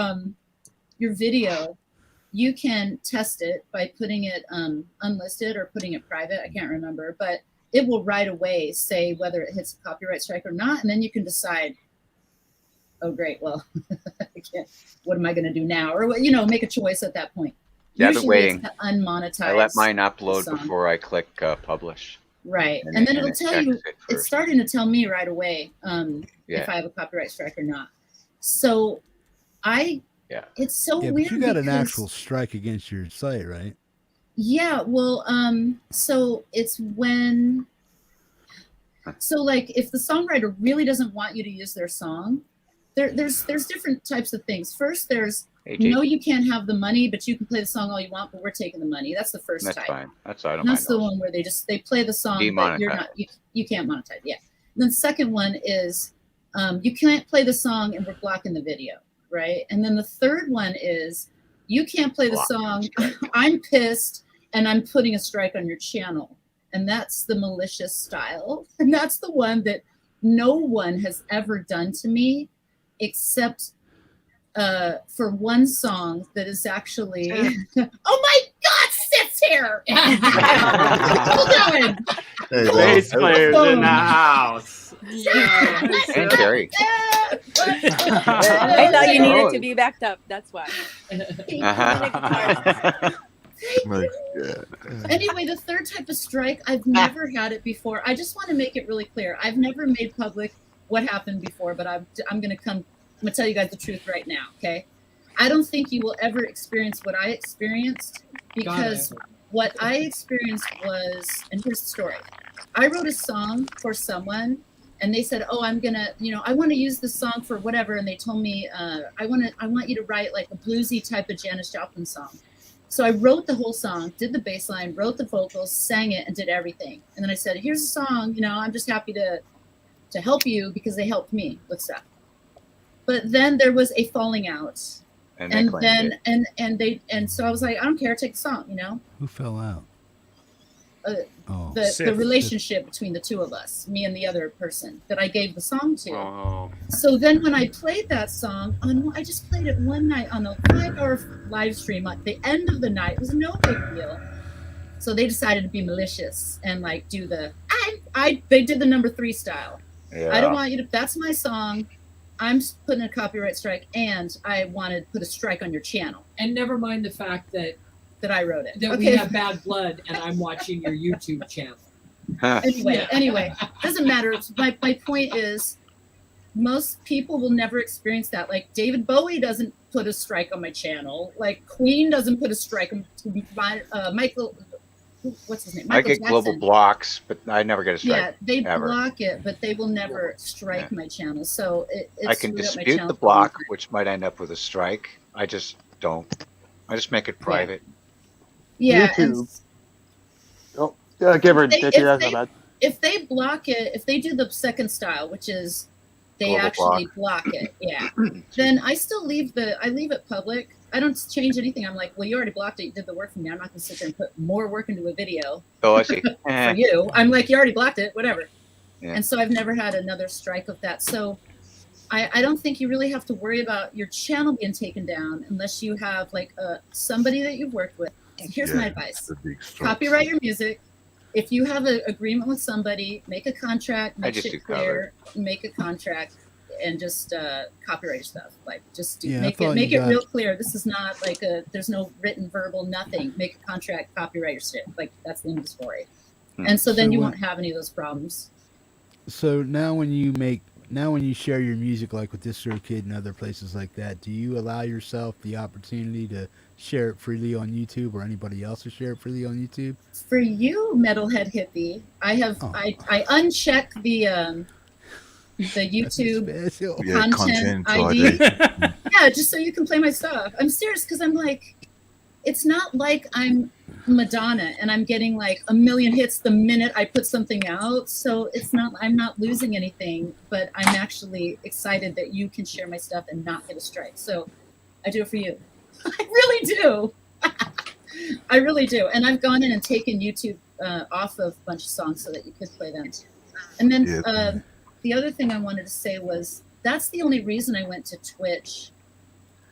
video, you can test it by putting it unlisted or putting it private. I can't remember, but it will right away say whether it hits a copyright strike or not, and then you can decide. Oh, great. Well, I can't. What am I going to do now? Or make a choice at that point. Yeah, I've been Usually waiting. it's to unmonetize. I let mine upload the song. before I click publish. Right, And and then it- it'll and it tell you. checks it It's first. starting to tell me right away Yeah. if I have a copyright strike or not. So, Yeah. it's so yeah, weird. but you got an because- actual strike against your site, right? Yeah, well, so it's when. So, like, if the songwriter really doesn't want you to use their song, there's different types of things. First, there's Hey, Jake, no, you can't have the money, but you can play the song all you want, but we're taking the money. That's the first that's type. fine. That's I don't And that's mind. the those. one where they play the song, but you're not you can't monetize. Yeah. And then the second one is you can't play the song and we're blocking the video, right? And then the third one is you can't play the Blocking song. strike. I'm pissed and I'm putting a strike on your channel, and that's the malicious style, and that's the one that no one has ever done to me, except for one song that is actually. Oh my God, sits here. Hold on. Hey, Bass well, players in the house. And Carrie. I thought you needed to be backed up. That's why. Uh-huh. my God. Anyway, the third type of strike, I've never had it before. I just want to make it really clear. I've never made public what happened before, but I'm going to tell you guys the truth right now, okay? I don't think you will ever experience what I experienced, because what I experienced was, and here's the story. I wrote a song for someone, and they said, oh, I'm going to, I want to use this song for whatever, and they told me, I want you to write like a bluesy type of Janis Joplin song. So I wrote the whole song, did the bass line, wrote the vocals, sang it, and did everything. And then I said, here's a song, I'm just happy to help you because they helped me with stuff. But then there was a falling out. And So I was like, I don't care, take the song, Who fell out? The relationship between the two of us, me and the other person that I gave the song to. Oh. So then when I played that song, I just played it one night on a 5-hour live stream at the end of the night. It was no big deal. So they decided to be malicious and like do they did the number 3 style. Yeah. I don't want you to, that's my song. I'm putting a copyright strike, and I want to put a strike on your channel. And never mind the fact that I wrote it. we have bad blood and I'm watching your YouTube channel. Anyway, doesn't matter. My point is, most people will never experience that. Like David Bowie doesn't put a strike on my channel. Like Queen doesn't put a strike on my, what's his name? I Michael get global Jackson. blocks, but I never get a strike. Yeah, they ever. block it, but they will never strike my channel. So it I can screwed up my dispute channel the for block, me. which might end up with a strike. I just don't. I just make it private. Yeah, and YouTube. Give her They- Dickie, if that's they- not bad. if they block it, if they do the second style, which is they Global actually block it, yeah, then I still leave it public. I don't change anything. I'm like, well, you already blocked it. You did the work for me. I'm not going to sit there and put more work into a video Oh, I see. for you. I'm like, you already blocked it, whatever. Yeah. And so I've never had another strike of that. So I don't think you really have to worry about your channel being taken down unless you have like somebody that you've worked with. And here's my advice: copyright your music. If you have an agreement with somebody, make a contract, make just do it clear, make a contract, and just copyright your stuff. Like just do, Yeah, I make thought it you got- real clear. This is not like there's no written verbal nothing. Make a contract, copyright your shit. Like that's the end of the story. And so then So you when- won't have any of those problems. So now when you share your music like with DistroKid and other places like that, do you allow yourself the opportunity to share it freely on YouTube or anybody else to share it freely on YouTube? For you, metalhead hippie, I have I uncheck the YouTube content ID. Yeah, just so you can play my stuff. I'm serious because I'm like, it's not like I'm Madonna and I'm getting like a million hits the minute I put something out. So it's not, I'm not losing anything, but I'm actually excited that you can share my stuff and not get a strike. So I do it for you. I really do. I really do. And I've gone in and taken YouTube off of a bunch of songs so that you could play them. And then the other thing I wanted to say was that's the only reason I went to Twitch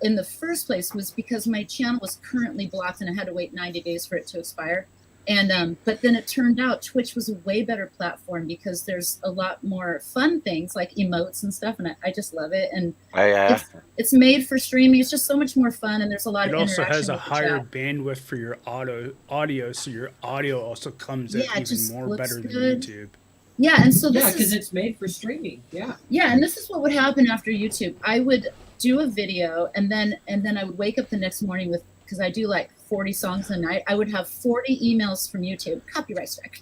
in the first place was because my channel was currently blocked and I had to wait 90 days for it to expire. And but then it turned out Twitch was a way better platform because there's a lot more fun things like emotes and stuff, and I just love it. And it's made for streaming. It's just so much more fun, and there's a lot It of also interaction has a with the higher chat. bandwidth for your audio, so your audio also comes Yeah, out it even just more looks better than good. YouTube. Yeah, and so yeah, this because is it's made for streaming. Yeah. yeah, and this is what would happen after YouTube. I would do a video, and then I would wake up the next morning with, because I do like 40 songs a night. I would have 40 emails from YouTube, copyright strike,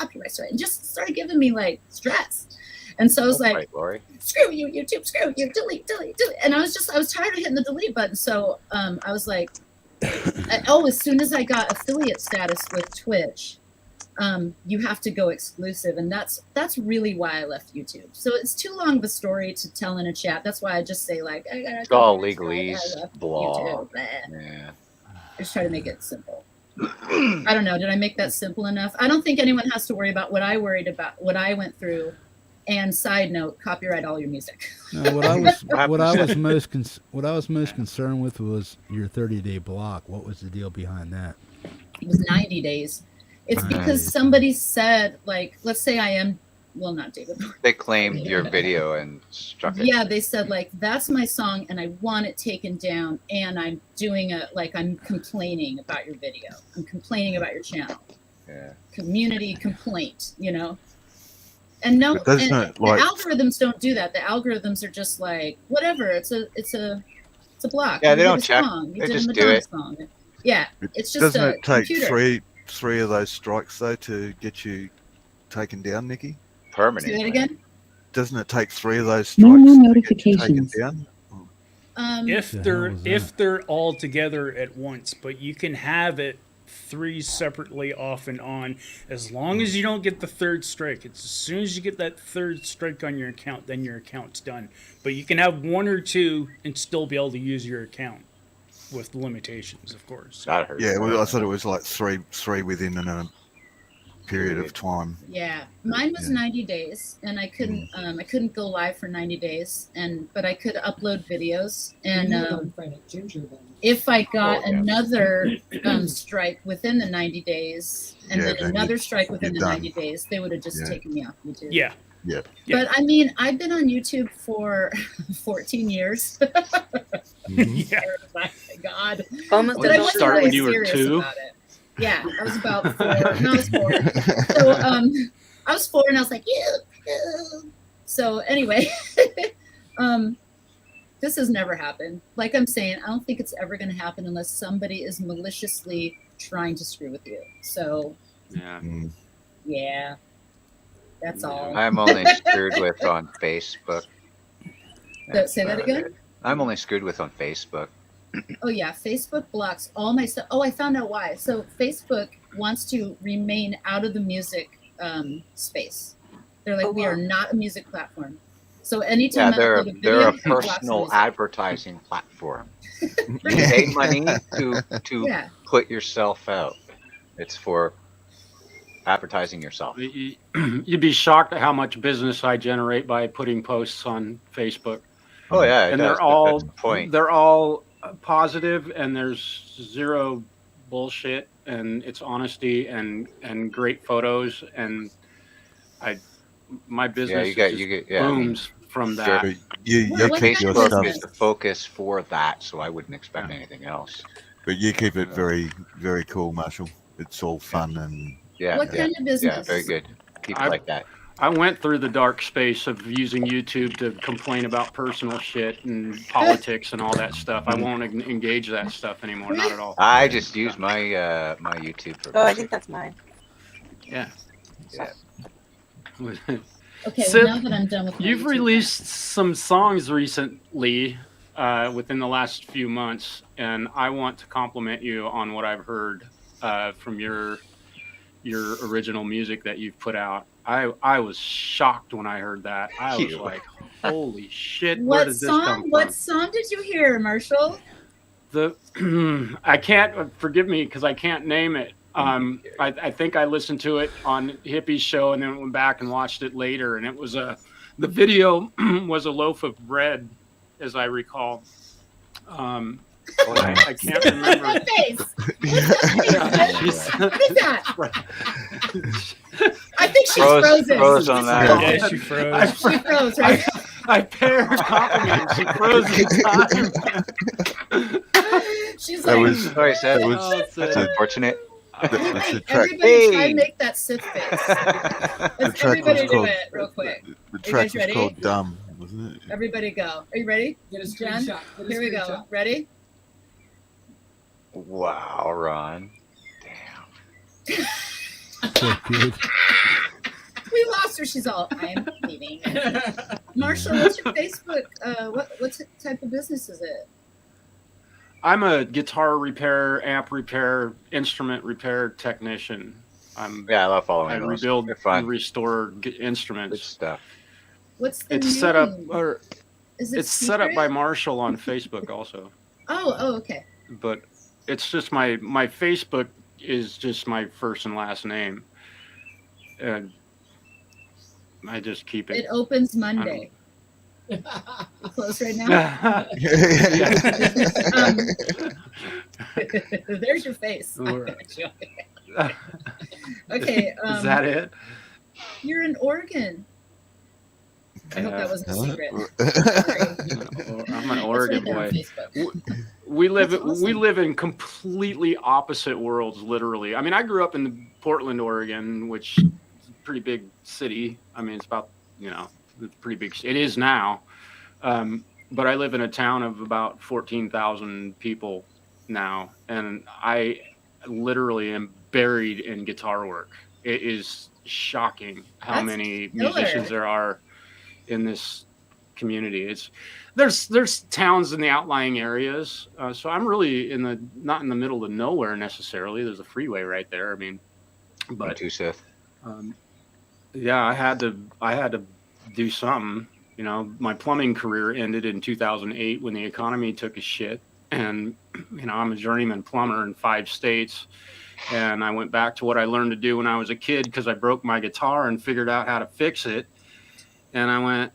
and just started giving me like stress. And so I was like, screw you, YouTube, screw you, delete. And I was tired of hitting the delete button. So I was like, as soon as I got affiliate status with Twitch, you have to go exclusive, and that's really why I left YouTube. So it's too long of a story to tell in a chat. That's why I just say like, I gotta It's all copyright strike, legalese, I left blah. YouTube, blah. Yeah. I just try to make it simple. I don't know. Did I make that simple enough? I don't think anyone has to worry about what I worried about, what I went through. And side note, copyright all your music. No, what I was most concerned with was your 30-day block. What was the deal behind that? It was 90 days. It's 90 because days. somebody said, like, let's say I am, well, not David. They claimed your video and struck it. Yeah, they said like that's my song and I want it taken down, and I'm doing I'm complaining about your video. I'm complaining about your channel. Yeah. Community complaint, you know. And no, But that's and not the like- algorithms don't do that. The algorithms are just like whatever. It's a block. Yeah, You they did don't a check. song. You They did just a do Madonna it. song. Yeah, it's just Doesn't a it take computer. three of those strikes though to get you taken down, Nikki? Permanent. Say that again. Doesn't it take three of those No strikes more to get you taken notifications. down? If The they're hell was if they're all together at once, but you can have it 3 separately off and on as long as you don't get the third strike. It's as soon as you get that third strike on your account, then your account's done. But you can have 1 or 2 and still be able to use your account with limitations, of course. That hurts. Yeah, well, I thought it was like three within a period of time. Yeah, mine was 90 days, and I couldn't go live for 90 days, but I could upload videos, and if I got another strike within the 90 days, and Yeah, then then another strike within the you're 90 done. days, they would have just Yeah. taken me off YouTube. Yeah. Yeah. But I mean, I've been on YouTube for 14 years. Yeah. Oh my God. Almost But I as wasn't start really when you were serious 2? about it. Yeah, I was about 4. No, I was 4. So I was 4, and I was like, yeah. So anyway, this has never happened. Like I'm saying, I don't think it's ever going to happen unless somebody is maliciously trying to screw with you. So Yeah. Yeah. That's all. I'm only screwed with on Facebook. Say that again? I'm only screwed with on Facebook. Oh yeah, Facebook blocks all my stuff. Oh, I found out why. So Facebook wants to remain out of the music space. They're like, we are not a music platform. So anytime they're I upload a video, a it blocks personal music. advertising platform. You pay money to Yeah. put yourself out. It's for advertising yourself. You'd be shocked at how much business I generate by putting posts on Facebook. Oh yeah, and that's the point. they're all positive, and there's zero bullshit, and it's honesty and great photos, and my business booms from that. Your Facebook is the focus for that, so I wouldn't expect anything else. But you keep it very, very cool, Marshall. It's all fun and What kind of business? Yeah, very good. Keep it like that. I went through the dark space of using YouTube to complain about personal shit and politics and all that stuff. I won't engage that stuff anymore, not at all. I just use my my YouTube for. Oh, I think that's mine. Yeah. Okay, Sid, well, now that I'm done with my you've YouTube released some songs recently within the last few months, and I want to compliment you on what I've heard from your original music that you've put out. I was shocked when I heard that. I was like, holy shit, where did this come from? What song did you hear, Marshall? I can't, forgive me because I can't name it. I think I listened to it on Hippie's show and then went back and watched it later, and it was the video was a loaf of bread, as I recall. I can't remember. What face? What is that? I think she's frozen. Froze on that. Yeah, she froze. She froze, right? I pay her compliments. She froze in time. She's that like, was Sorry, Seth. that's unfortunate. That's a track. everybody try and make that Sith face. Let's track everybody was do called- it real quick. The you track guys was ready? called "Dumb," wasn't it? Everybody go. Are you ready? Get a Jen? screenshot. Get a Here we go. screenshot. Ready? Wow, Ron. So good. We lost her. She's all, I'm leaving. Marshall, what's your Facebook? What type of business is it? I'm a guitar repair, amp repair, instrument repair technician. I love following I those. rebuild They're fun. and restore Good instruments. stuff. What's the It's name? set up, or Is it it's set up by secret? Marshall on Facebook also. Oh, okay. But it's just my Facebook is just my first and last name, and I just keep it. It opens Monday. Closed right now. There's your face. Okay. Is that it? You're in Oregon. I hope that wasn't a secret. I'm an Oregon right there on boy. Facebook. We live That's awesome. we live in completely opposite worlds, literally. I mean, I grew up in Portland, Oregon, which is a pretty big city. I mean, it's about, it's pretty big. It is now. But I live in a town of about 14,000 people now, and I literally am buried in guitar work. It is shocking how That's many killer. musicians there are in this community. There's towns in the outlying areas, so I'm really not in the middle of nowhere necessarily. There's a freeway right there. I mean, but Too, Seth. yeah, I had to do something. My plumbing career ended in 2008 when the economy took a shit, and I'm a journeyman plumber in 5 states. And I went back to what I learned to do when I was a kid because I broke my guitar and figured out how to fix it. And I went,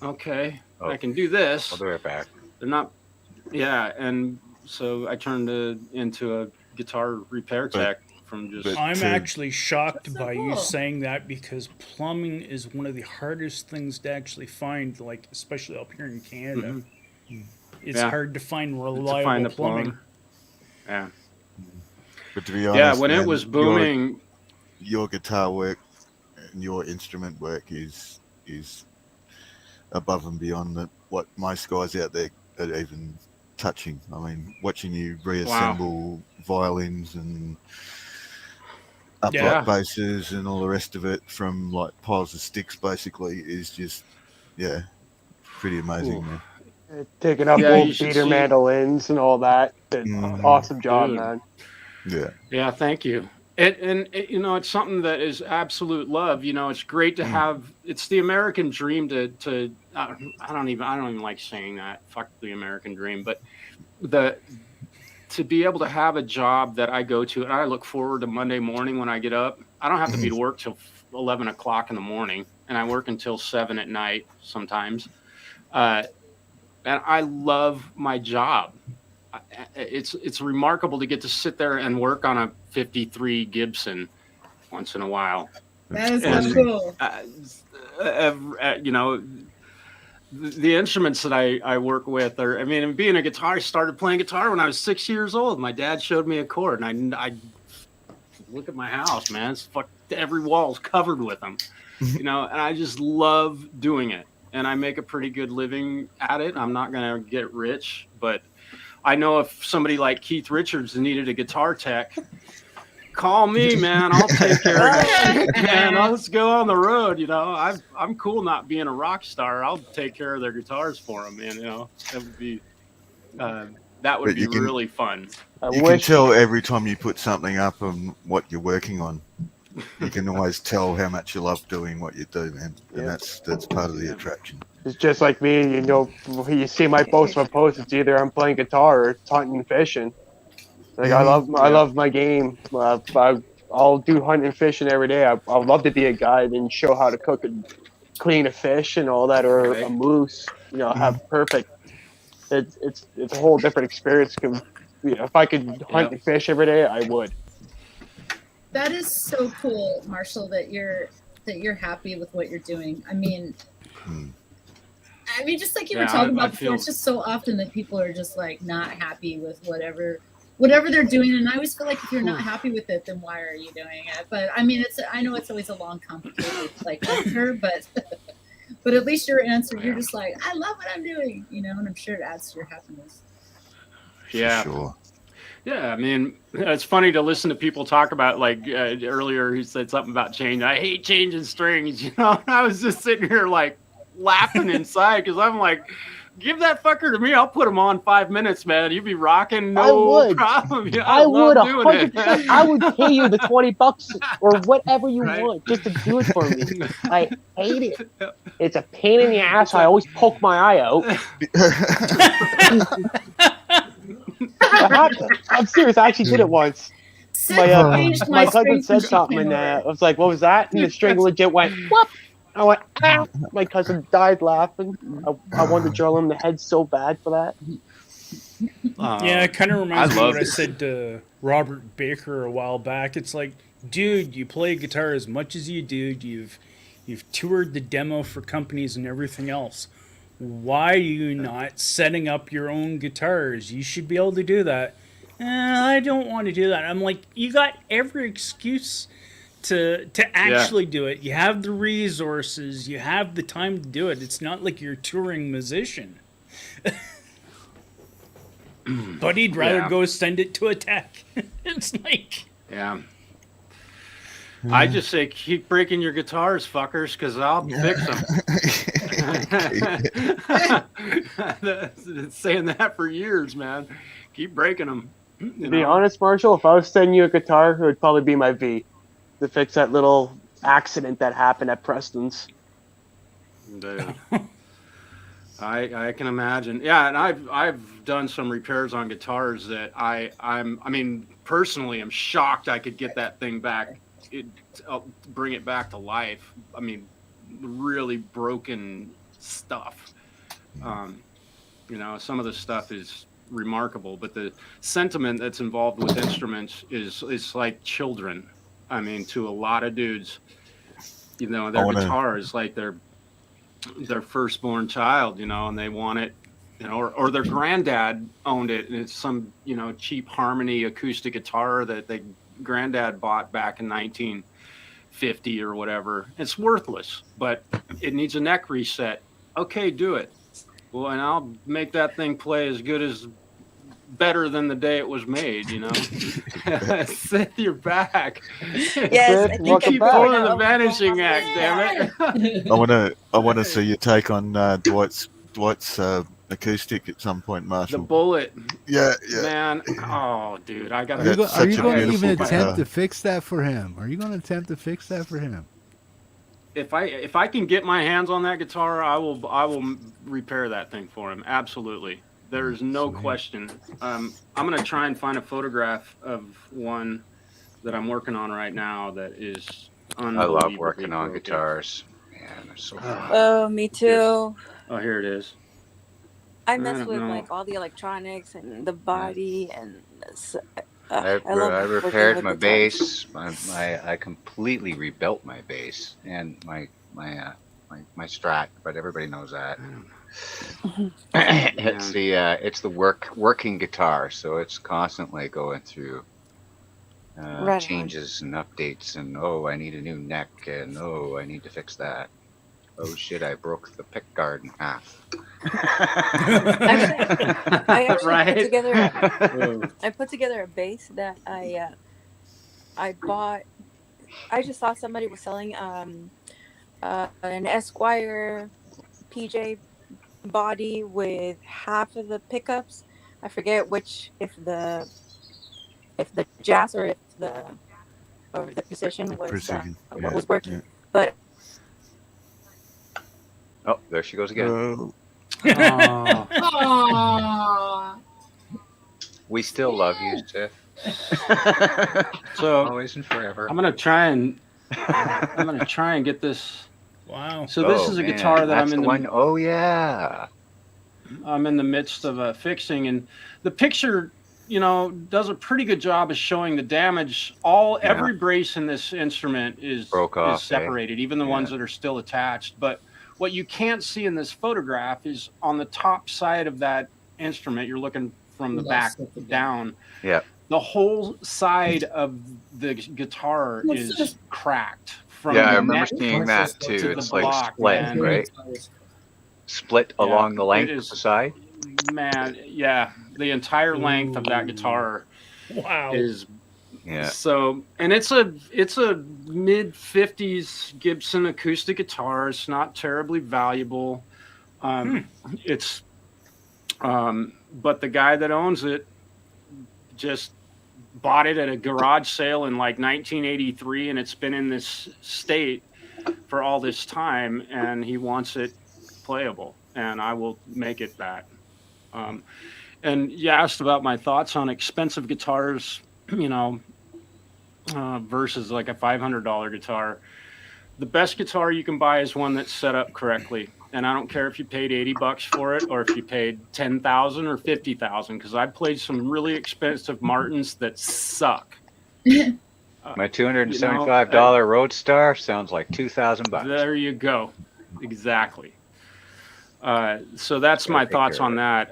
okay, I can do this. I'll be right back. They're not, yeah. And so I turned into a guitar repair tech from just. I'm actually shocked by you cool. saying that because plumbing is one of the hardest things to actually find, like especially up here in Canada. It's Yeah. hard to find to reliable find the plumbing. Yeah. But to be honest, Yeah, when it man, was booming. your guitar work and your instrument work is above and beyond what most guys out there are even touching. I mean, watching you reassemble violins and upright basses and all the rest of it from like piles of sticks basically is just pretty amazing, man. Taking up old beater mandolins and all that. Awesome job, man. Yeah, thank you. And you know, it's something that is absolute love. You know, it's great to have. It's the American dream to. I don't even like saying that. Fuck the American dream, but to be able to have a job that I go to and I look forward to Monday morning when I get up. I don't have to be to work till 11 o'clock in the morning, and I work until 7 at night sometimes. And I love my job. It's remarkable to get to sit there and work on a 53 Gibson once in a while. That is so cool. You know, the instruments that I work with are, I mean, being a guitarist, I started playing guitar when I was 6 years old. My dad showed me a chord, and I look at my house, man. It's every wall's covered with them, you know, and I just love doing it. And I make a pretty good living at it. I'm not going to get rich, but I know if somebody like Keith Richards needed a guitar tech, call me, man. I'll take care of it. Man, let's go on the road. You know, I'm cool not being a rock star. I'll take care of their guitars for them, man. You know, that would be really fun. You can tell every time you put something up on what you're working on. You can always tell how much you love doing what you do, man. And that's part of the attraction. It's just like me, you know, you see my post, it's either I'm playing guitar or it's hunting and fishing. Like I love my game. I'll do hunting and fishing every day. I'd love to be a guide and show how to cook and clean a fish and all that, or a moose. You know, have perfect. It's a whole different experience. You know, if I could hunt and fish every day, I would. That is so cool, Marshall, that you're happy with what you're doing. I mean, just like you were talking about before, it's just so often that people are just like not happy with whatever they're doing, and I always feel like if you're not happy with it, then why are you doing it? But I mean, I know it's always a long, complicated like answer, but at least your answer, you're just like, I love what I'm doing, you know, and I'm sure it adds to your happiness. Yeah. For sure. Yeah, I mean, it's funny to listen to people talk about, like, earlier he said something about change. I hate changing strings, you know? I was just sitting here, like, laughing inside because I'm like, give that fucker to me. I'll put him on 5 minutes, man. You'd be rocking, no problem. Yeah, I would 100%. I would pay you the $20 or whatever you want just to do it for me. I hate it. It's a pain in the ass. I always poke my eye out. I'm serious. I actually did it once. My cousin said something, and I was like, "What was that?" And the string legit went whoop. I went, "Ow!" My cousin died laughing. I wanted to drill him in the head so bad for that. Yeah, it kind of reminds me of what I said to Robert Baker a while back. It's like, dude, you play guitar as much as you do. You've toured the demo for companies and everything else. Why are you not setting up your own guitars? You should be able to do that. I don't want to do that. I'm like, you got every excuse to actually do it. You have the resources. You have the time to do it. It's not like you're a touring musician. But he'd rather go send it to a tech. It's like... Yeah. I just say, keep breaking your guitars, fuckers, because I'll fix them. Been saying that for years, man. Keep breaking them. To be honest, Marshall, if I was sending you a guitar, it would probably be my V to fix that little accident that happened at Preston's. Dude. I can imagine. Yeah, and I've done some repairs on guitars that I mean, personally, I'm shocked I could get that thing back. Bring it back to life. I mean, really broken stuff. You know, some of the stuff is remarkable, but the sentiment that's involved with instruments is like children. I mean, to a lot of dudes, you know, their guitar is like their firstborn child, you know, and they want it, you know, or their granddad owned it, and it's some, you know, cheap Harmony acoustic guitar that they granddad bought back in 1950 or whatever. It's worthless, but it needs a neck reset. Okay, do it. Well, and I'll make that thing play as good as better than the day it was made, you know. Sith, you're back. Yes, I think welcome Keep back. pulling the vanishing act, damn it. I wanna see your take on Dwight's acoustic at some point, The Marshall. bullet, Yeah. man. Oh, dude, I gotta. Are you, That's are you such a going to beautiful even guitar. attempt to fix that for him? Are you going to attempt to fix that for him? If I can get my hands on that guitar, I will repair that thing for him. Absolutely. There's no question. I'm gonna try and find a photograph of one that I'm working on right now that is I unbelievably love working on broken. guitars. Man, they're so fun. Oh, me too. Oh, here it is. I I mess don't with know. like all the electronics and the body and I love working repaired with my guitars. bass. I completely rebuilt my bass and my Strat, but everybody knows that. It's the working guitar, so it's constantly going through Right on. changes and updates, and oh, I need a new neck, and oh, I need to fix that. Oh shit, I broke the pick guard in half. I actually Right? put together a bass that I bought. I just saw somebody was selling an Esquire PJ body with half of the pickups. I forget which, if the jazz or the precision was Precision, what was working. yeah. But Oh, there she goes again. Oh, Oh, Aww. We still love you, Sif. so Always and forever. I'm gonna try and get this. Wow. So this Oh, is a man, guitar that that's I'm in the one. Oh yeah. I'm in the midst of fixing, and the picture, does a pretty good job of showing the damage. Every brace in this instrument is Broke off, separated, even the ones that are still attached. But what you can't see in this photograph is on the top side of that instrument. You're looking from the back down. Yeah. The whole side of the guitar is cracked. From Yeah, I the remember neck seeing that to too. the It's like block, split, man. right? Split Yeah, along the length it of is. the side. Man, yeah, the entire length of that guitar Wow. is Yeah. so, and it's a mid 50s Gibson acoustic guitar. It's not terribly valuable. It's but the guy that owns it just bought it at a garage sale in like 1983, and it's been in this state for all this time, and he wants it playable, and I will make it that. And you asked about my thoughts on expensive guitars, versus like a $500 guitar. The best guitar you can buy is one that's set up correctly. And I don't care if you paid $80 for it or if you paid $10,000 or $50,000, because I played some really expensive Martins that suck. My $275 Roadstar sounds like $2,000. There you go. Exactly. So that's my thoughts on that.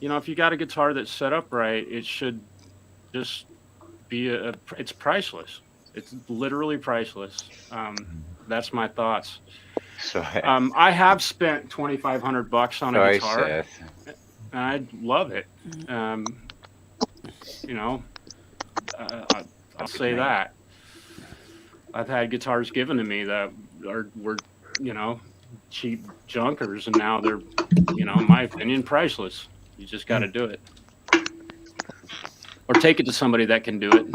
If you got a guitar that's set up right, it should just be it's priceless. It's literally priceless. That's my thoughts. So, I have spent $2,500 on a guitar, and I love it. I'll say that. I've had guitars given to me that were cheap junkers, and now they're, in my opinion, priceless. You just got to do it, or take it to somebody that can do it.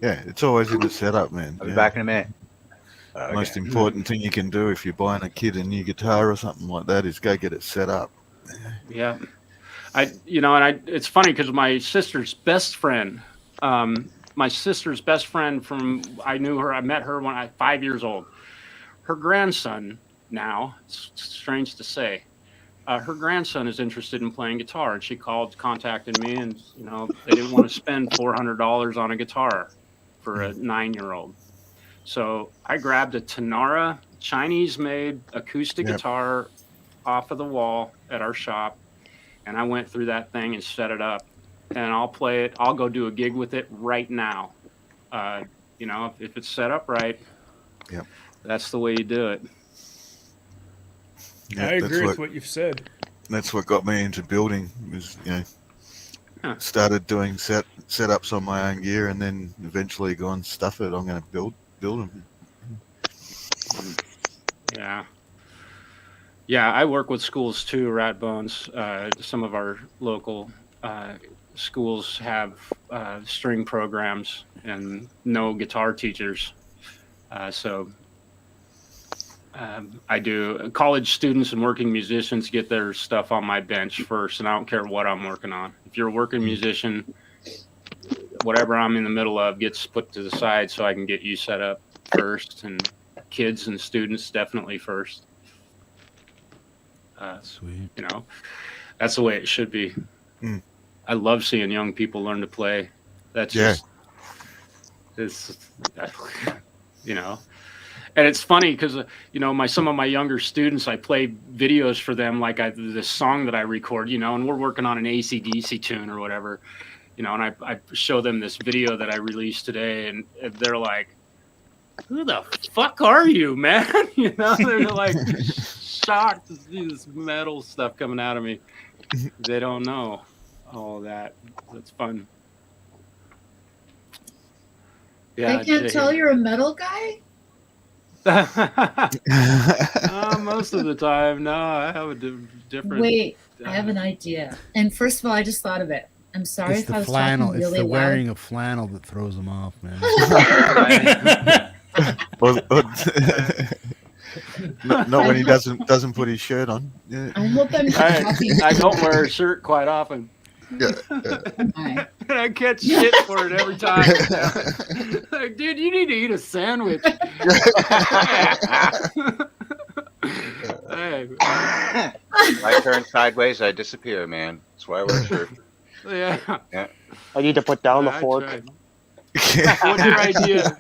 yeah, it's always in the setup, man. I'll be back in a minute. Most important thing you can do if you're buying a kid a new guitar or something like that is go get it set up. Yeah, it's funny because my sister's best friend I met her when I was 5 years old. Her grandson now, it's strange to say, her grandson is interested in playing guitar, and she contacted me, and they didn't want to spend $400 on a guitar for a 9-year-old. So I grabbed a Tanara Chinese-made acoustic guitar off of the wall at our shop, and I went through that thing and set it up. And I'll play it. I'll go do a gig with it right now. If it's set up right, that's the way you do it. Yeah, I agree with what you've said. That's what got me into building. Was started doing setups on my own gear, and then eventually gone stuff it. I'm going to build them. Yeah. Yeah, I work with schools too, Rat Bones. Some of our local schools have string programs and no guitar teachers. So I do. College students and working musicians get their stuff on my bench first, and I don't care what I'm working on. If you're a working musician, whatever I'm in the middle of gets put to the side so I can get you set up first, and kids and students definitely first. Sweet. You know, that's the way it should be. I love seeing young people learn to play. That's just, it's, you know, and it's funny because, you know, some of my younger students, I play videos for them, like this song that I record, you know, and we're working on an AC/DC tune or whatever, you know, and I show them this video that I released today, and they're like, who the fuck are you, man? You know, they're like shocked to see this metal stuff coming out of me. They don't know all that. That's fun. Yeah, I can't tell you're a metal guy? Most of the time, no. I have a different. Wait, I have an idea. And first of all, I just thought of it. I'm sorry It's if the I was flannel. talking It's really the loud. wearing of flannel that throws them off, man. Not when he doesn't put his shirt on. Yeah. I hope I'm I don't wear a shirt quite often. Yeah. I get shit for it every time. Like, dude, you need to eat a sandwich. Hey. I turn sideways, I disappear, man. That's why I wear a shirt. Yeah. I need to put down the I fork. tried. What's your idea?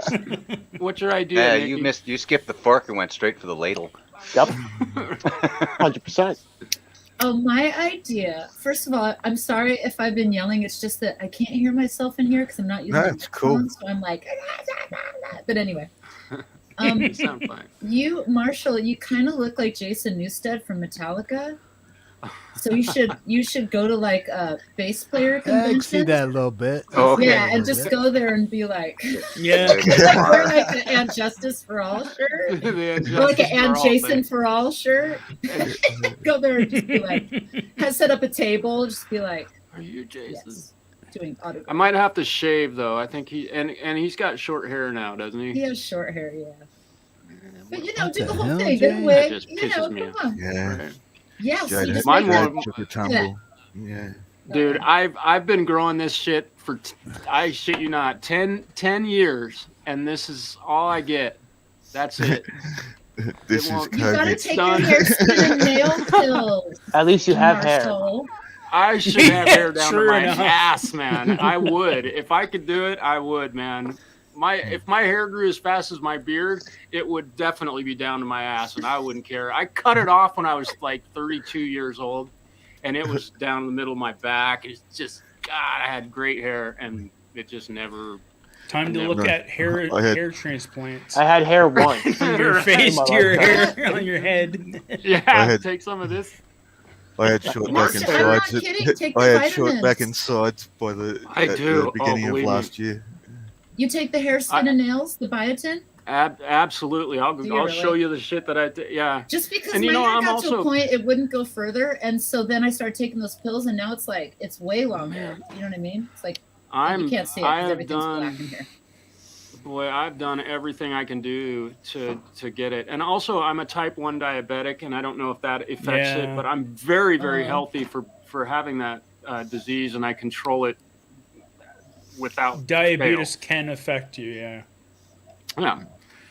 What's your idea? Yeah, Nicky? you skipped the fork and went straight for the ladle. Yep. 100%. Oh, my idea. First of all, I'm sorry if I've been yelling. It's just that I can't hear myself in here because I'm not using No, my it's cool. headphones, so I'm like, but anyway. You sound fine. You, Marshall, you kind of look like Jason Newsted from Metallica. So you should go to like a bass player I can convention. see that a little bit. Oh, okay. Yeah, and just go there and be like, Yeah. like wear like the Aunt Justice for All shirt, or like an Aunt Jason for All shirt. Go there and just be like, set up a table, just be like, Are you Jason? yes, doing autographs. I might have to shave though. I think and he's got short hair now, doesn't he? He has short hair, yeah. But you know, What do the the whole hell, thing, get a Jay? wig. That just You know, pisses me come off. on. Yeah. Right. Yeah, so Jade, just Mine make won't- took a tumble. Yeah. Dude, I've been growing this shit for I shit you not 10 years, and this is all I get. That's it. This is won't- you gotta COVID. take Done. your hair skin and nail pills. At least you have hair. Marshall. I should have hair down to True my enough. ass, man. I would. If I could do it, I would, man. If my hair grew as fast as my beard, it would definitely be down to my ass, and I wouldn't care. I cut it off when I was like 32 years old, and it was down the middle of my back. It's just, God, I had great hair, and it just never. Time to I look never- at hair I had- hair transplants. I had hair once. From your Right. face My to your lifetime. hair on your head. Yeah, I had- take some of this. I had short back and Marshall, I'm not sides. kidding. Take the I had short vitamins. back and sides by the I at do. the Oh, beginning of believe me. last year. You take the hair, skin, and nails, the biotin? Absolutely. I'll Do you I'll really? show you the shit that I did. Yeah. Just because And my you know, hair I'm got to a also- point it wouldn't go further, and so then I started taking those pills, and now it's like it's way longer. You know what I mean? It's like you can't see it I because have everything's done. black in here. Boy, I've done everything I can do to get it. And also, I'm a type 1 diabetic, and I don't know if that affects Yeah. it, but I'm very, very Oh. healthy for having that disease, and I control it without Diabetes can affect you, yeah. fail. Yeah.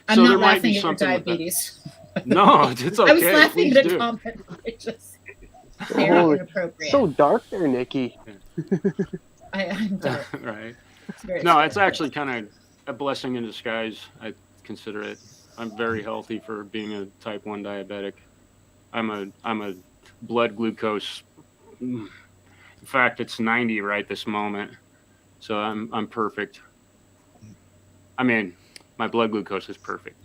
I'm So not there might laughing be at your something with that. diabetes. No, it's okay. I was laughing Please at a do. comment. I just very Holy- inappropriate. So dark there, Nikki. I'm dark. Right. It's very No, it's scary. actually kind of a blessing in disguise. I consider it. I'm very healthy for being a type 1 diabetic. I'm a blood glucose. In fact, it's 90 right this moment. So I'm perfect. I mean, my blood glucose is perfect.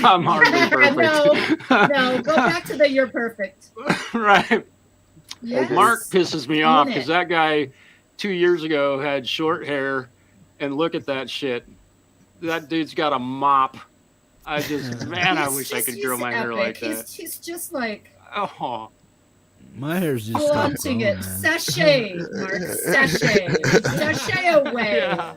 I'm hardly perfect. No, go back to the you're perfect. Right. Yes. Mark pisses me Own off it. because that guy 2 years ago had short hair, and look at that shit. That dude's got a mop. I just, man, I wish I could grow my hair like that. He's just like Oh, My hair's just flaunting it. Sachet, Mark. Sachet away. Yeah.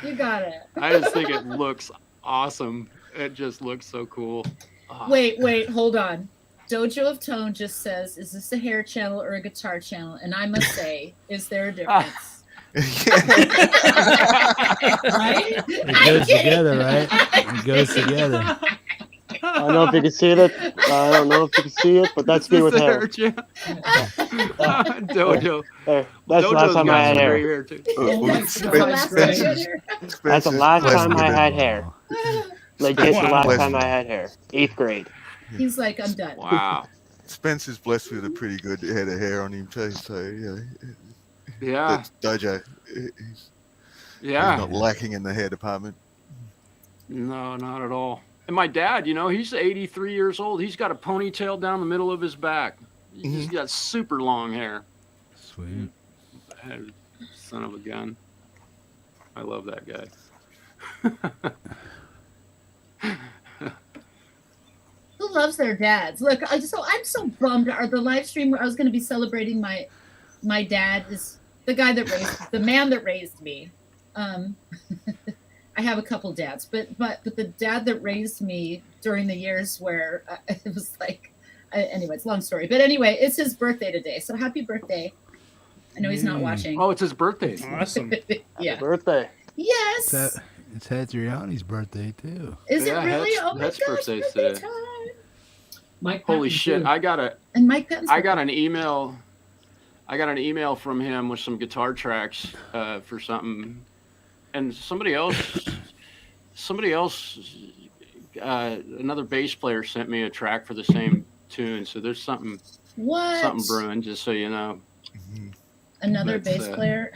You got it. I just think it looks awesome. It just looks so cool. Oh. Wait, hold on. Dojo of Tone just says, is this a hair channel or a guitar channel? And I must say, is there a difference? Right? It goes together, right? It goes together. I don't know if you can see it. I don't know if you can see it, but that's me with hair. Dojo. Hey, that's the last time I had hair. Too. That's the last time I had hair. Legit, the last time I had hair. 8th grade. He's like, I'm done. Wow. Spencer's blessed with a pretty good head of hair on him too, so Yeah. That's Dojo. He's not lacking in the hair department. No, not at all. And my dad, he's 83 years old. He's got a ponytail down the middle of his back. He's got super long hair. Sweet. Son of a gun. I love that guy. Who loves their dads? Look, I'm so bummed. The live stream where I was going to be celebrating my dad is the guy that raised the man that raised me. I have a couple dads, but the dad that raised me during the years where it was like, anyway, it's a long story. But anyway, it's his birthday today, so happy birthday! I know he's not watching. Oh, it's his birthday. Awesome. Yeah. Happy birthday. Yes. It's Hetriani's birthday too. Is it really? Oh my Het's gosh, birthday's birthday today. time. Mike Holy Patton, shit! too. I got an email. I got an email from him with some guitar tracks for something, and somebody else, another bass player sent me a track for the same tune. So there's something brewing. Just so you know. Another That's, bass player.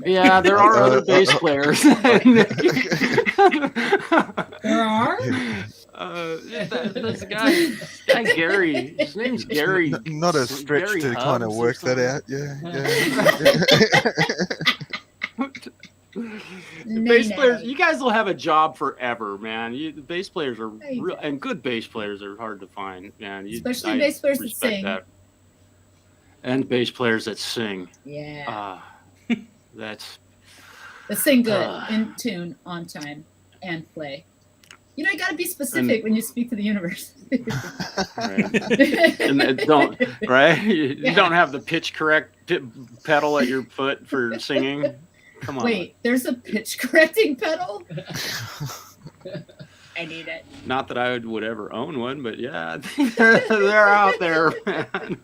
Yeah, there are other bass players. There are. This guy Gary. His name's Gary. Not a stretch Gary to kind of Hubbs or work that out. Bass players, you guys will have a job forever, man. The bass players are real, and good bass players are hard to find, man. Especially bass players that respect sing. that. And bass players that sing. Yeah. That's. But sing good, in tune, on time, and play. You got to be specific when you speak to the universe. Right. And don't You don't have the pitch correct pedal at your foot for singing. Come on. Wait, there's a pitch correcting pedal? I need it. Not that I would ever own one, but yeah, they're out there, man.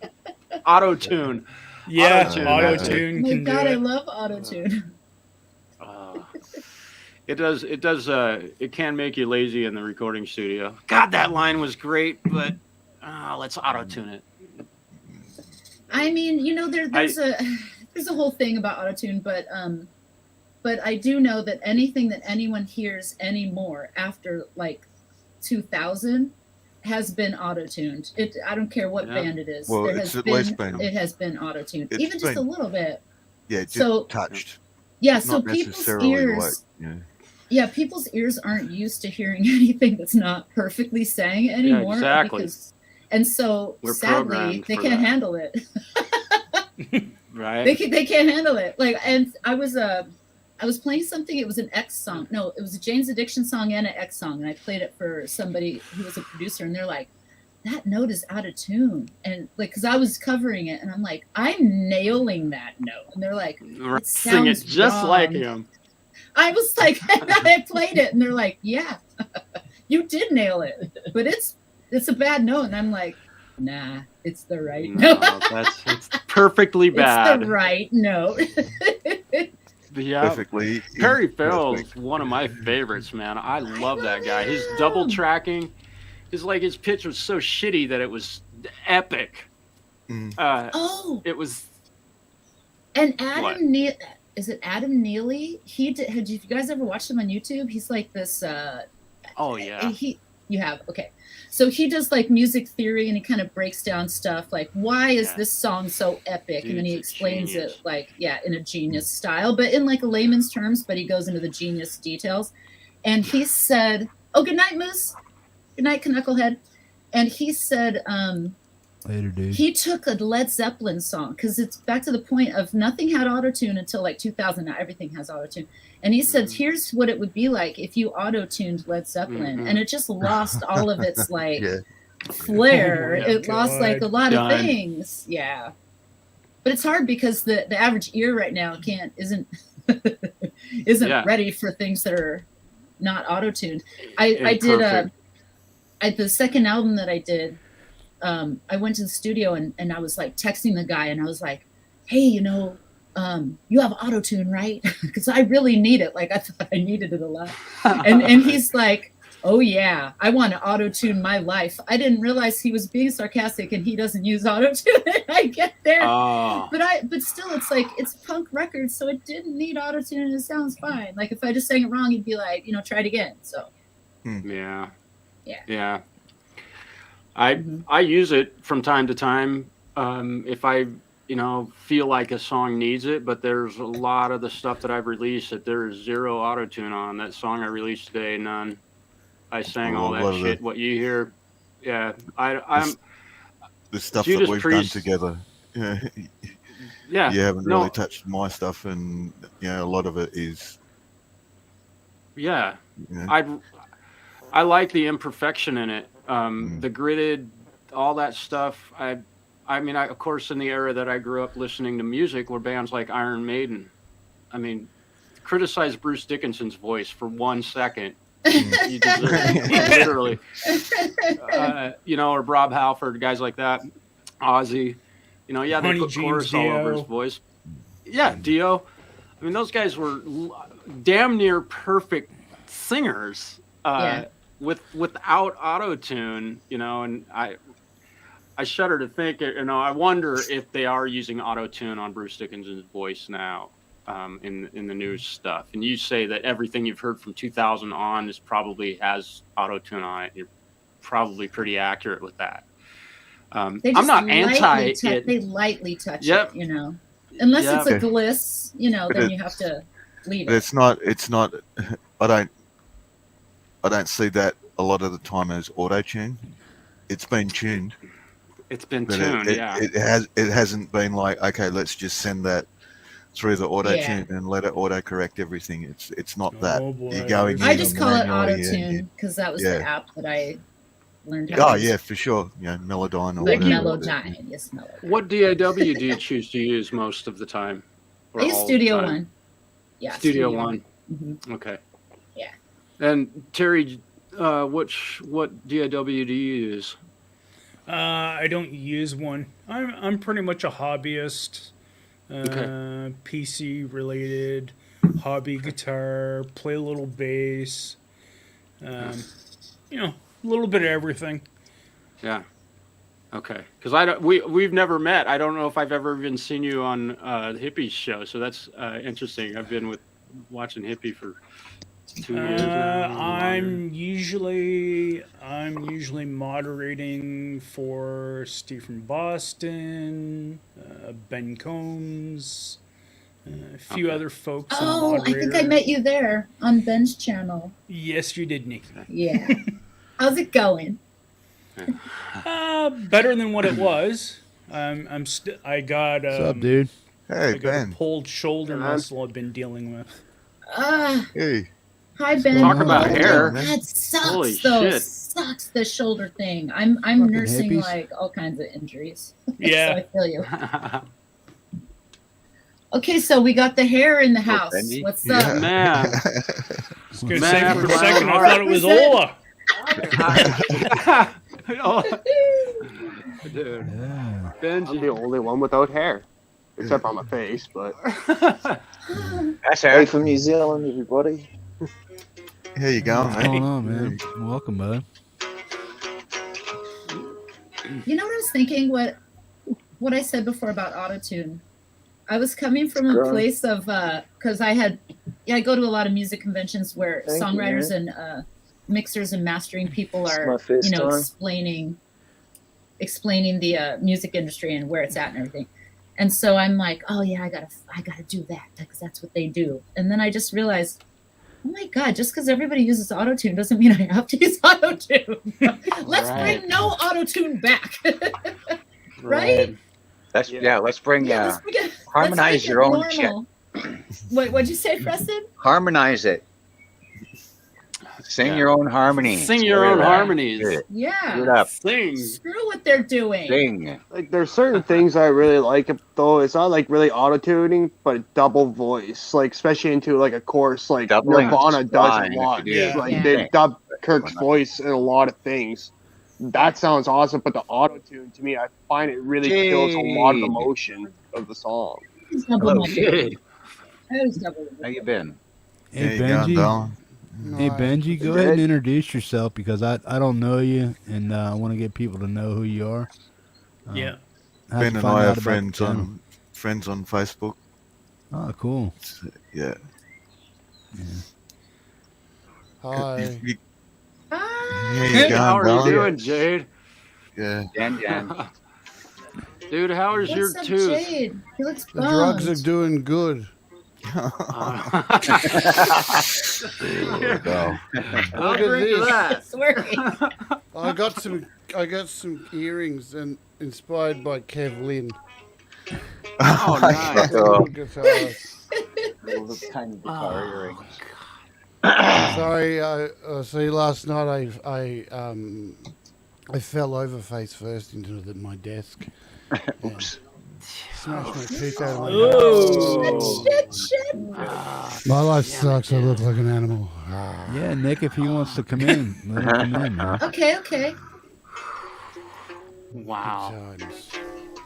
Auto tune. Yeah, Auto-tune. auto-tune Oh my can God, do I it. love auto-tune. It does. It can make you lazy in the recording studio. God, that line was great, but let's auto tune it. I mean, there's a whole thing about auto-tune, but I do know that anything that anyone hears anymore after like 2000 has been auto-tuned. I don't care what band it is. Well, it's at least been. It has been auto-tuned, It's even just a been- little bit. Yeah, just So- touched. Yeah, so Not people's necessarily ears. like, Yeah, people's ears aren't used to hearing anything that's not perfectly sang anymore. exactly. And so, We're sadly, programmed they for can't that. handle it. Right. They can't handle it. And I was playing something. It was an X song. No, it was a Jane's Addiction song and an X song. And I played it for somebody who was a producer, and they're like, "That note is out of tune." And because I was covering it, and I'm like, "I'm nailing that note." And they're like, "It Sing it sounds just wrong." like him. I was like, I played it, and they're like, "Yeah, you did nail it, but it's a bad note." And I'm like, "Nah, it's the right note. It's perfectly bad. It's the right note." Yeah. Perfectly. Perry Farrell's one of my favorites, man. I love that guy. His double tracking is like his pitch was so shitty that it was epic. It was. And Adam Neal, is it Adam Neely? Had you guys ever watched him on YouTube? He's like this. Oh yeah. You have, okay. So he does like music theory, and he kind of breaks down stuff like, why is this song so epic? And then he explains it like, in a genius style, but in like a layman's terms, but he goes into the genius details. And he said, oh, good night, Moose. Good night, Knucklehead. And he said, later, dude. He took a Led Zeppelin song, because it's back to the point of nothing had autotune until like 2000. Now everything has autotune. And he said, here's what it would be like if you auto-tuned Led Zeppelin. And it just lost all of its like flair. It lost like a lot of things. Yeah. But it's hard because the average ear right now isn't ready for things that are not auto-tuned. I did the second album that I did, I went to the studio and I was like texting the guy, and I was like, hey, you have auto-tune, right? Because I really need it. Like I thought I needed it a lot. And he's like, oh yeah, I want to auto-tune my life. I didn't realize he was being sarcastic, and he doesn't use auto-tune. I get there. But still, it's like, it's a punk record, so it didn't need auto-tune, and it sounds fine. Like if I just sang it wrong, he'd be like, try it again. So yeah. I use it from time to time if I feel like a song needs it, but there's a lot of the stuff that I've released that there is zero auto-tune on. That song I released today, none. I sang all that shit. What you hear, I'm the stuff Judas that we've Priest, done together. Yeah, you haven't really touched my stuff, and a lot of it is. Yeah, I like the imperfection in it. The gridded, all that stuff. I mean, of course, in the era that I grew up listening to music, were bands like Iron Maiden. I mean, criticize Bruce Dickinson's voice for 1 second. You deserve it, literally. Or Rob Halford, guys like that. Ozzy. They put chorus all over his voice. Yeah, Dio. I mean, those guys were damn near perfect singers. Without auto-tune, and I shudder to think, I wonder if they are using auto-tune on Bruce Dickinson's voice now in the new stuff. And you say that everything you've heard from 2000 on probably has auto-tune on it. You're probably pretty accurate with that. I'm not anti it. They lightly touch it, unless it's a gliss, then you have to leave it. It's not. I don't see that a lot of the time as auto-tune. It's been tuned. It's been tuned, It hasn't been like, okay, let's just send that through the auto-tune and let it auto-correct everything. It's not that. You're going I just call it auto-tune because that was the app that I learned how to use. Yeah, for sure. Melodyne. Or Melodyne, yes, Melodyne. What DAW do you choose to use most of the time? I use Studio One. Yeah, Studio One. Mm-hmm. Okay. Yeah. And Terry, what DAW do you use? I don't use one. I'm pretty much a hobbyist. PC related, hobby guitar, play a little bass. A little bit of everything. Yeah. Okay. Because we've never met. I don't know if I've ever even seen you on the Hippie show. So that's interesting. I've been watching Hippie for 2 years now. I'm usually moderating for Steve from Boston, Ben Combs, a few other folks. Oh, I think I met you there on Ben's channel. Yes, you did, Nikki. Yeah. How's it going? Better than what it was. I got. What's up, dude? Hey, I got Ben. a pulled shoulder muscle I've been dealing with. Hey. Hi, Ben. Talk about hair. That sucks, Holy though. shit. Sucks, the shoulder thing. I'm nursing hippies. like all kinds of injuries. Yeah. So I feel you. Okay, so we got the hair in the house. Benji? What's up? Man. I was going to Man say after for a my second, own I thought it was Ola. Dude. Yeah. I'm the only one without hair, except on my face. But That's Hey, it. from New Zealand, everybody. How you going, What's mate? going on, man? Welcome, bud. You know what I was thinking? What I said before about autotune. I was coming from a place of because I go to a lot of music conventions where Thank you, songwriters and mixers and mastering people It's are, my face you know, time. explaining the music industry and where it's at and everything. And so I'm like, oh yeah, I gotta do that because that's what they do. And then I just realized, oh my God, just because everybody uses autotune doesn't mean I have to use autotune. Let's bring no autotune back. Right? Let's bring let's harmonize make it your own normal. shit. What'd you say, Preston? Harmonize it. Sing your own harmonies. Sing your own harmonies. Yeah. Get up. Sing. Screw what they're doing. Sing. Like there's certain things I really like though. It's not like really auto tuning, but double voice. Like especially into like a chorus, like Doubling Nirvana is does fine a if lot. you do that. Like Yeah. they dub Kirk's voice in a lot of things. That sounds awesome, but the auto tune to me, I find it really kills a lot of emotion of the song. Hello, kid. How you been? Hey, There you go, Benji. darling. Hey, Benji, go ahead and introduce yourself because I don't know you, and I want to get people to know who you are. Yeah. how'd Ben you and find I out are about friends the channel? on Facebook. Oh, cool. Yeah. Hi. How you going, How are you darling? doing, Jade? Yeah. Dude, how is your What's up, tooth? Jade? He looks The drugs bummed. are doing good. Oh, no. I'll Look at drink to this. that. It's working. I got some earrings and inspired by Kev Lynn. Oh, nice. Little guitars. Little tiny guitar earrings. Sorry, see, last night I fell over face first into my desk. Oops. Smashed my tooth out of my Oh. nose. My life sucks. I look like an animal. Yeah, Nick, if he wants to come in, let him come in, man. Okay. Wow.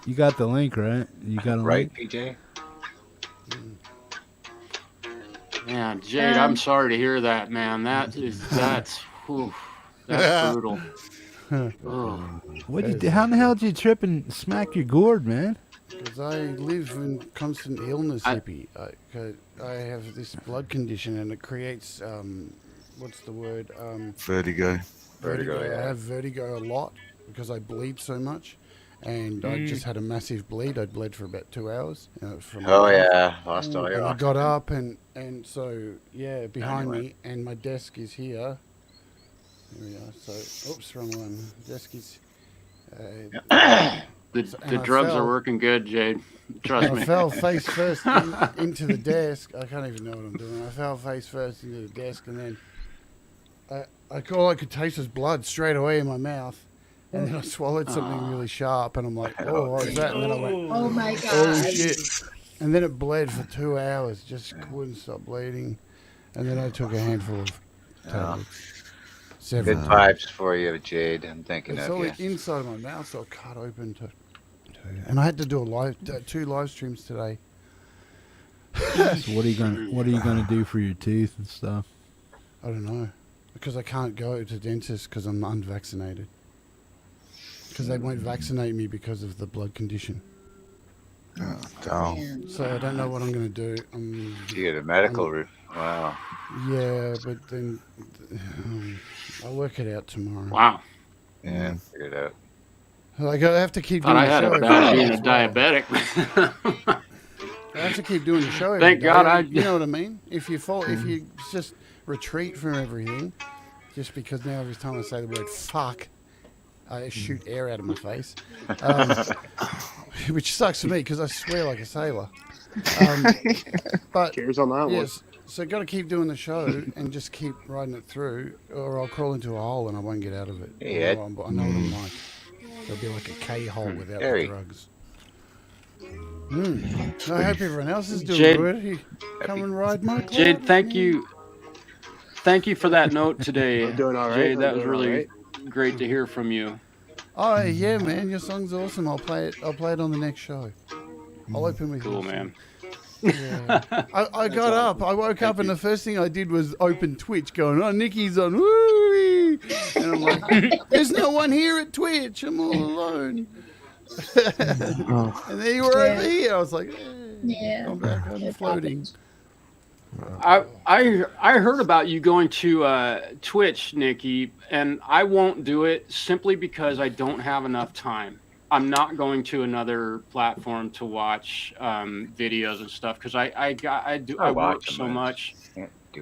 You got the link, right? You got a Right, link? PJ? Man, Jade, I'm sorry to hear that, man. That's brutal. Oh. What you? How in the hell did you trip and smack your gourd, man? Because I live in constant illness, Hippie. I have this blood condition and it creates, what's the word? Vertigo. Vertigo. yeah. I have vertigo a lot because I bleed so much. And I just had a massive bleed. I bled for about 2 hours. From Oh, yeah. Lost all your and I oxygen. got up and so, yeah, behind me. And my desk is here. Here we are. So, oops, wrong one. Desk is... The drugs are working good, Jade. Trust me. I fell face first into the desk. I can't even know what I'm doing. I fell face first into the desk, and then all I could taste was blood straight away in my mouth. And then I swallowed something really sharp, and I'm like, "Oh, what is that?" And then I went, Oh my God. "Oh shit!" And then it bled for 2 hours, just couldn't stop bleeding. And then I took a handful of tablets. Good vibes for you, Jade. I'm thinking It's of all you. inside of my mouth, so I cut open to and I had to do two live streams today. So what are you gonna do for your teeth and stuff? I don't know, because I can't go to dentist because I'm unvaccinated. Because they won't vaccinate me because of the blood condition. Oh, So I don't know what I'm going to do. You get a medical route. Wow. Yeah, but then I'll work it out tomorrow. Wow. Yeah, figure it out. Like I have to keep Thought doing I had the show. it about every being day a as well. diabetic. I have to keep doing the show. Every Thank day. God You know what I mean? If you just retreat from everything, just because now every time I say the word "fuck," I shoot air out of my face, which sucks for me because I swear like a sailor. But Cheers on that yes, so got to keep doing the show and just keep riding it through, or I'll crawl into a hole and I won't get out of it. Hey, Ed. I know what I'm like. It'll be like a K-hole without the Harry. drugs. I hope everyone else is doing Jade- good. You come and ride my club. Jade, thank you for that note today. I'm doing all right. Jade, I'm that was doing all really right. great to hear from you. Oh yeah, man, your song's awesome. I'll play it on the next show. I'll open with Cool, you. man. Yeah. I got up. I woke up and the first thing I did was open Twitch, going, "Oh, Nikki's on." Woo! And I'm like, "There's no one here at Twitch. I'm all alone." And then you were over here. I was like, Yeah. "I'm back on floating." I heard about you going to Twitch, Nikki, and I won't do it simply because I don't have enough time. I'm not going to another platform to watch videos and stuff because I work so much.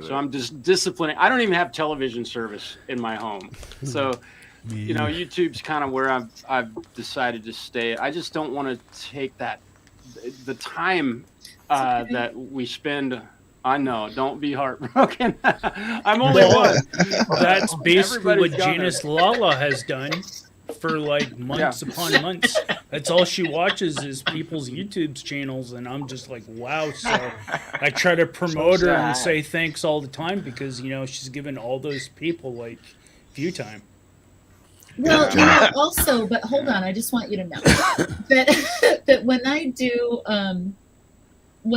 So I'm just disciplining. I don't even have television service in my home. So, you know, YouTube's kind of where I've decided to stay. I just don't want to take the time that we spend. I know. Don't be heartbroken. I'm only one. That's basically what Everybody's got Janice it. Lala has done for like months upon months. That's all she watches is people's YouTube channels, and I'm just like, wow. So I try to promote her and say thanks all the time because, you know, she's given all those people like view time. Well, you know, also, but hold on, I just want you to know that when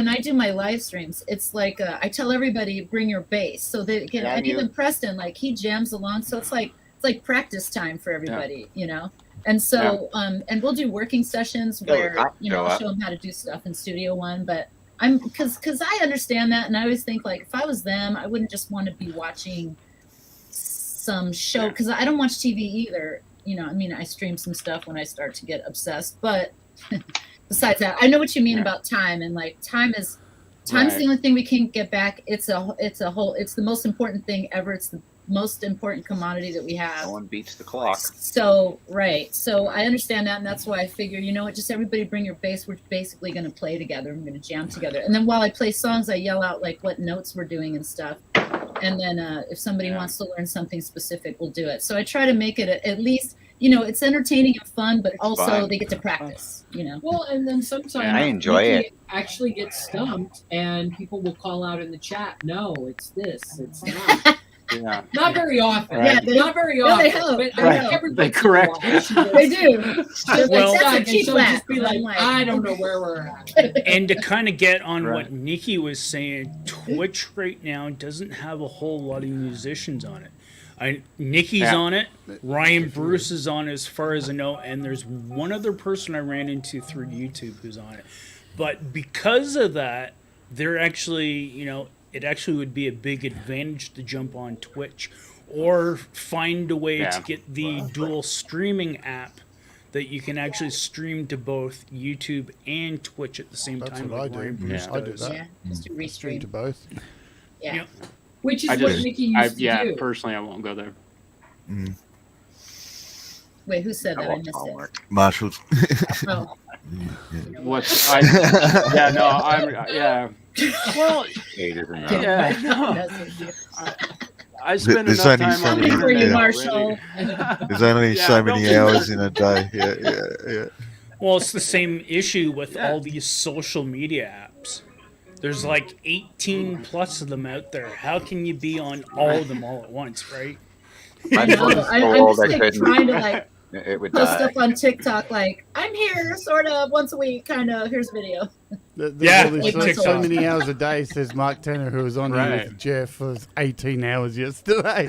I do my live streams, it's like I tell everybody bring your bass, so they can. And even Preston, like he jams along, so it's like practice time for everybody, you know. And so, and we'll do working sessions where you know I'll show them how to do stuff in Studio One. But I'm because I understand that, and I always think like if I was them, I wouldn't just want to be watching some show because I don't watch TV either. You know, I mean, I stream some stuff when I start to get obsessed, but. Besides that, I know what you mean about time, and like time's the only thing we can get back. It's the most important thing ever. It's the most important commodity that we have. No one beats the clock. So I understand that, and that's why I figure, you know what, just everybody bring your bass. We're basically going to play together. We're going to jam together, and then while I play songs, I yell out like what notes we're doing and stuff. And then if somebody wants to learn something specific, we'll do it. So I try to make it at least. You know, it's entertaining and fun, but also fun. They get to practice, you know. Well, and then sometimes I enjoy it. Actually get stumped, and people will call out in the chat, no, it's this, it's that. Yeah. Not very often. Yeah, not very no, often. they help. But They correct. They do. Well, that's a cheap she'll laugh. just be like, I don't know where we're at. And to kind of get on what Nikki was saying, Twitch right now doesn't have a whole lot of musicians on it. Nikki's on it. Ryan Bruce is on it, as far as I know, and there's one other person I ran into through YouTube who's on it. But because of that, they're actually, you know, it actually would be a big advantage to jump on Twitch or find a way to get the dual streaming app that you can actually stream to both YouTube and Twitch at the same time. That's what I do. Ryan Bruce I do does. that. Yeah, just to restream. Stream to both. Yeah. Yep. Which is what Nikki used to do. Personally, I won't go there. Wait, who said that? I missed it. Marshall's. Oh. What's Well, yeah, no. I spend There's enough only time so on the many- For you, internet Marshall. already. There's only so don't many do hours that. in a day. Yeah. Well, it's the same issue with all these social media apps. There's like 18 plus of them out there. How can you be on all of them all at once, right? My No, phone is so I'm old, just I like couldn't. trying to like It would post die. stuff on TikTok, like I'm here, sort of once a week, kind of. Here's a video. There's Like so TikTok. many hours a day, says Mark Tanner, who was on here Right. with Jeff for 18 hours yesterday.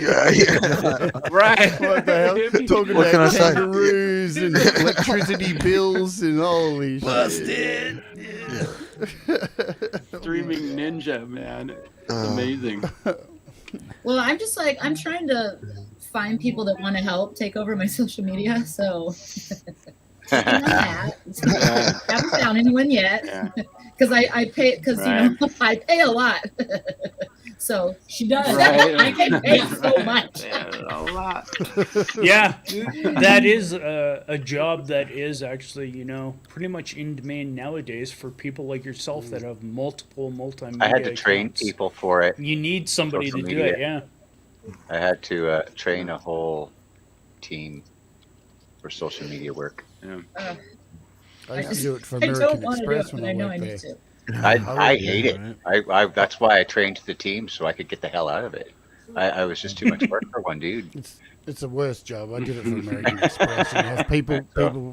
Right. What the hell? Talking What can I about say? kangaroos and electricity bills and holy Busted. shit. Streaming ninja, man. It's amazing. Well, I'm just like I'm trying to find people that want to help take over my social media. So haven't found anyone yet because I pay because you know I pay a lot. So she does. Right. I get paid so much. A lot. Yeah, that is a job that is actually, you know, pretty much in demand nowadays for people like yourself that have multiple multimedia I had to train accounts. people for it. You need somebody Social to do media. it, yeah. I had to train a whole team for social media work. Yeah. I used to do it for I don't American want to do Express it, but when I know I worked need there. to. I hate it. I that's why I trained the team so I could get the hell out of it. I was just too much work for one dude. It's the worst job. I did it for American Express, and have people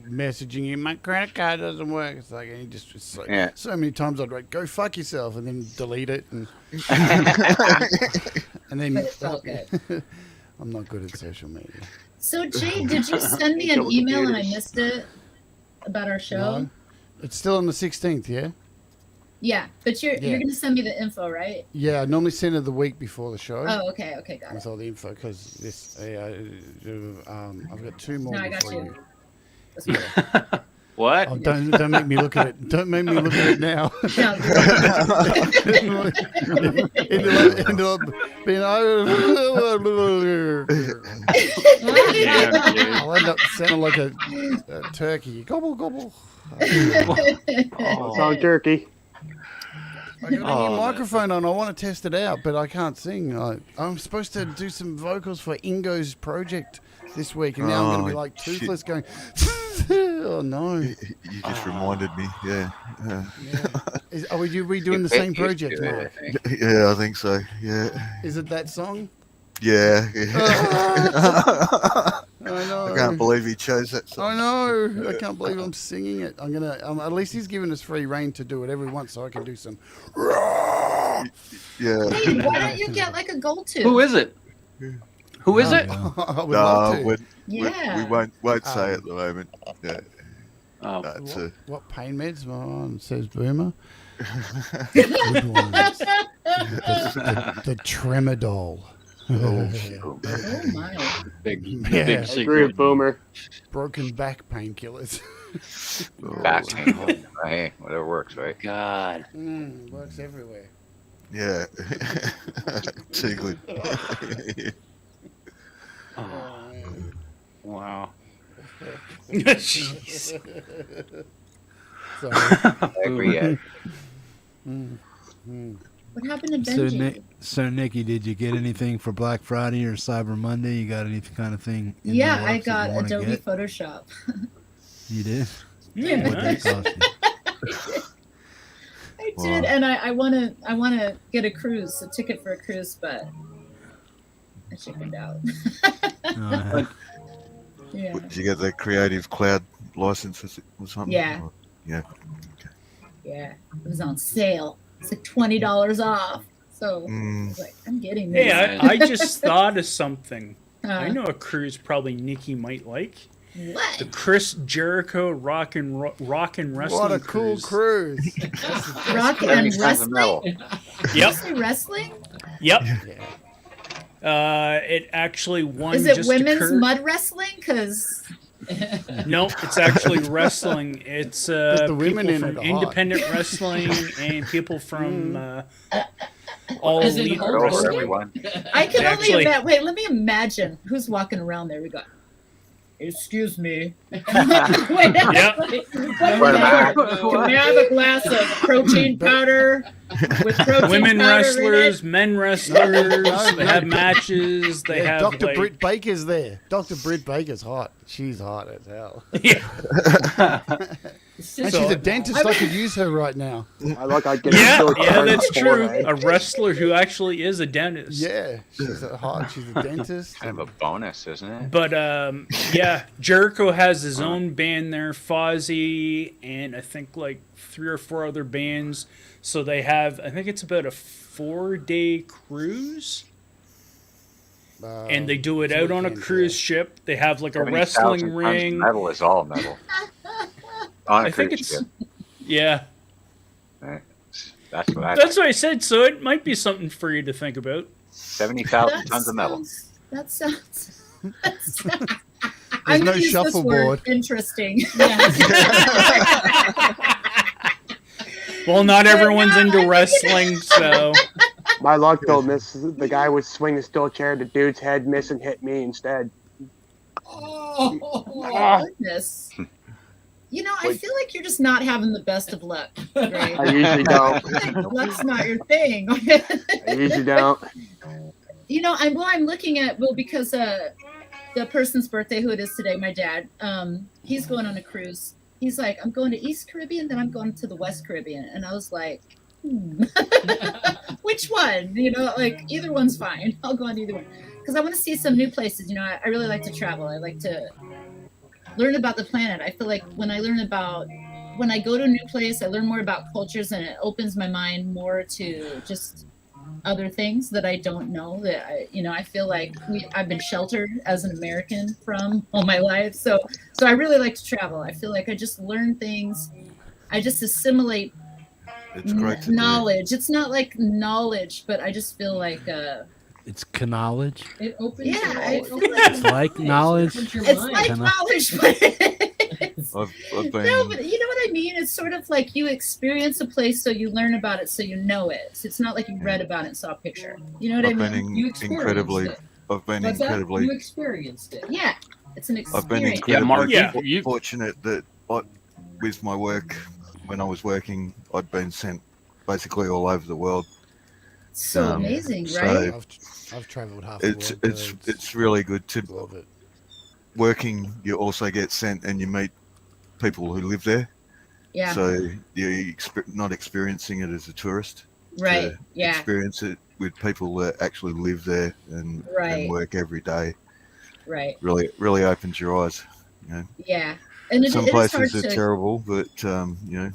messaging you, my credit card doesn't work. It's like, and you just it's like so many times I'd write, go fuck yourself, and then delete it, and and then But it felt good. I'm not good at social media. So Jay, did you send me an email and I missed it about our show? No. It's still on the 16th, yeah? Yeah, but you're going to send me the info, right? Yeah, I normally send it the week before the show. Oh, okay, got it. With all the info, because this, I've got 2 more. No, I got before you. What? Oh, don't make me look at it. Don't make me look at it now. I'll end up sounding like a turkey. Gobble gobble. Oh, sound turkey. I got a new microphone on. I want to test it out, but I can't sing. I'm supposed to do some vocals for Ingo's project this week, and now I'm going to be like toothless, going. Oh no! You just reminded me. Yeah. Are we doing the same project, Mark? Yeah, I think so. Yeah. Is it that song? Yeah. I know. I can't believe he chose that song. I know. I can't believe I'm singing it. I'm gonna. At least he's given us free reign to do it every once, so I can do some. Yeah. Hey, why don't you get like a gold tooth? Who is it? Who is it? I would love to. We won't say at the moment. Yeah. What pain meds? Oh, says Boomer. Good ones. The Tremadol. Oh my! Big Yeah. secret. Boomer. Broken back painkillers. Back pain. Hey, whatever works, right? God. Works everywhere. Yeah. Too good. Wow. Jeez. Sorry. What happened to Benji? So Nikki, did you get anything for Black Friday or Cyber Monday? You got any kind of thing? in the Yeah, I works that got you wanna Adobe get? Photoshop. You did? Yeah. What did it cost you? I did, and I wanna get a cruise, a ticket for a cruise, but I chickened out. Yeah. Did you get the Creative Cloud license or something? Yeah. Yeah. Yeah, it was on sale. It's like $20 off. So I was like, I'm getting this. Hey, I just thought of something. I Huh. know a cruise probably Nikki might like. What? The Chris Jericho Rock and Wrestling What a cool cruise. Rock and wrestling? Yep. Did you say wrestling? Yep. It actually won. Is it just women's occurred. mud wrestling? Because No, it's actually wrestling. It's But the people women in from it are hot. independent wrestling and people from all As in elite whole wrestling. I can Actually- only imagine. Wait, let me imagine who's walking around there. We got. Excuse me. Wait, Yep. what can I have a glass of protein powder with protein Women powder wrestlers, in it? men wrestlers. They have matches. They have Dr. like, Britt Baker's there. Dr. Britt Baker's hot. She's hot as hell. And she's a dentist. I could use her right now. I like I get Yeah, so yeah, that's tired true. for it. A wrestler who actually is a dentist. Yeah, she's a hot. She's a dentist. Kind of a bonus, isn't it? But yeah, Jericho has his own band there, Fozzy, and I think like 3 or 4 other bands. So they have, I think it's about a 4-day cruise. And they do it out on a cruise ship. They have like a wrestling 70,000 tons ring. Metal is all metal. On a I think cruise it's ship. yeah. That's what I. That's what I said. So it might be something for you to think about. 70,000 tons of metal. That sounds. There's I'm no gonna use this word, shuffleboard. Interesting. Well, not everyone's into wrestling, so My luck though, the guy was swinging the steel chair, the dude's head missed and hit me instead. Oh, goodness. You know, I feel like you're just not having the best of luck. Right? I usually don't. Luck's not your thing. I usually don't. You know, I'm looking at because the person's birthday, who it is today, my dad, he's going on a cruise. He's like, I'm going to East Caribbean, then I'm going to the West Caribbean, and I was like, which one? You know, like either one's fine. I'll go on either one because I want to see some new places. You know, I really like to travel. I like to learn about the planet. I feel like when I go to a new place, I learn more about cultures, and it opens my mind more to just other things that I don't know. That I feel like I've been sheltered as an American from all my life. So I really like to travel. I feel like I just learn things. I just assimilate It's great to do. knowledge. It's not like knowledge, but I just feel like It's knowledge. It opens. Yeah, I it feel opens like- It's like knowledge. it's like knowledge, but I've been, no, but you know what I mean? It's sort of like you experience a place, so you learn about it, so you know it. It's not like you read about it and saw a picture. You know what I've I mean? been You experienced incredibly. it. I've been What's that? incredibly. You experienced it. Yeah, it's an I've been experience. incredibly fortunate that with my work, when I was working, I'd been sent basically all over the world. So amazing, so right? I've travelled half the world. It's really good to love it. Working. You also get sent and you meet people who live there. Yeah. So you're not experiencing it as a tourist. Right, To yeah. Experience it with people that actually live there and work every day. Right. Really opens your eyes. You know. Yeah. And Some it is places hard are to- terrible, but you know,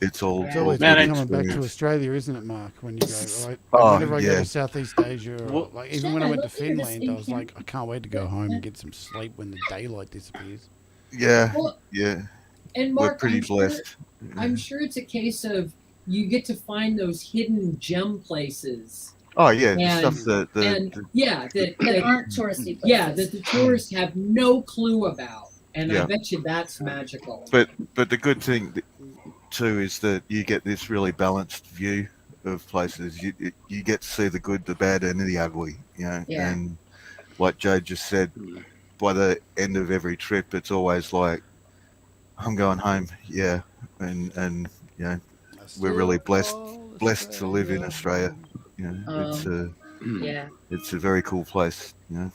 it's all. It's always all good good coming back to experience. Australia, isn't it, Mark? When you go, like, Oh, whenever I go yeah. to Southeast Asia, or Well- like even when I went to Finland, I was like, I can't wait to go home and get some sleep when the daylight disappears. Yeah, Well, yeah. And We're Mark, pretty I'm blessed. I'm sure it's a case of you get to find those hidden gem places. Oh yeah, the And- stuff that and yeah, that aren't touristy places. Yeah, that the tourists have no clue about, and I Yeah. bet you that's magical. But the good thing too is that you get this really balanced view of places. You get to see the good, the bad, and the ugly. You know, Yeah. and like Joe just said, by the end of every trip, it's always like, I'm going home. Yeah, and you know, we're really blessed to live in Australia. You know, yeah. it's a very cool place. You know.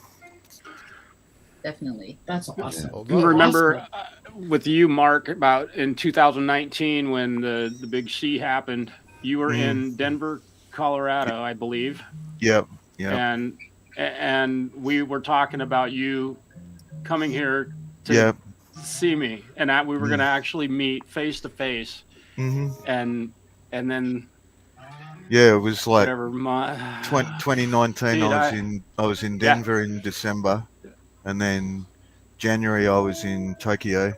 Definitely. That's awesome. You remember with you, Mark, about in 2019 when the big she happened, you were in Denver, Colorado, I believe. Yep. Yeah. And we were talking about you coming here to Yep. see me, and we were going to actually meet face to face. And then Yeah, it was like whatever 2019. Dude, I was in Denver in December, and then January I was in Tokyo,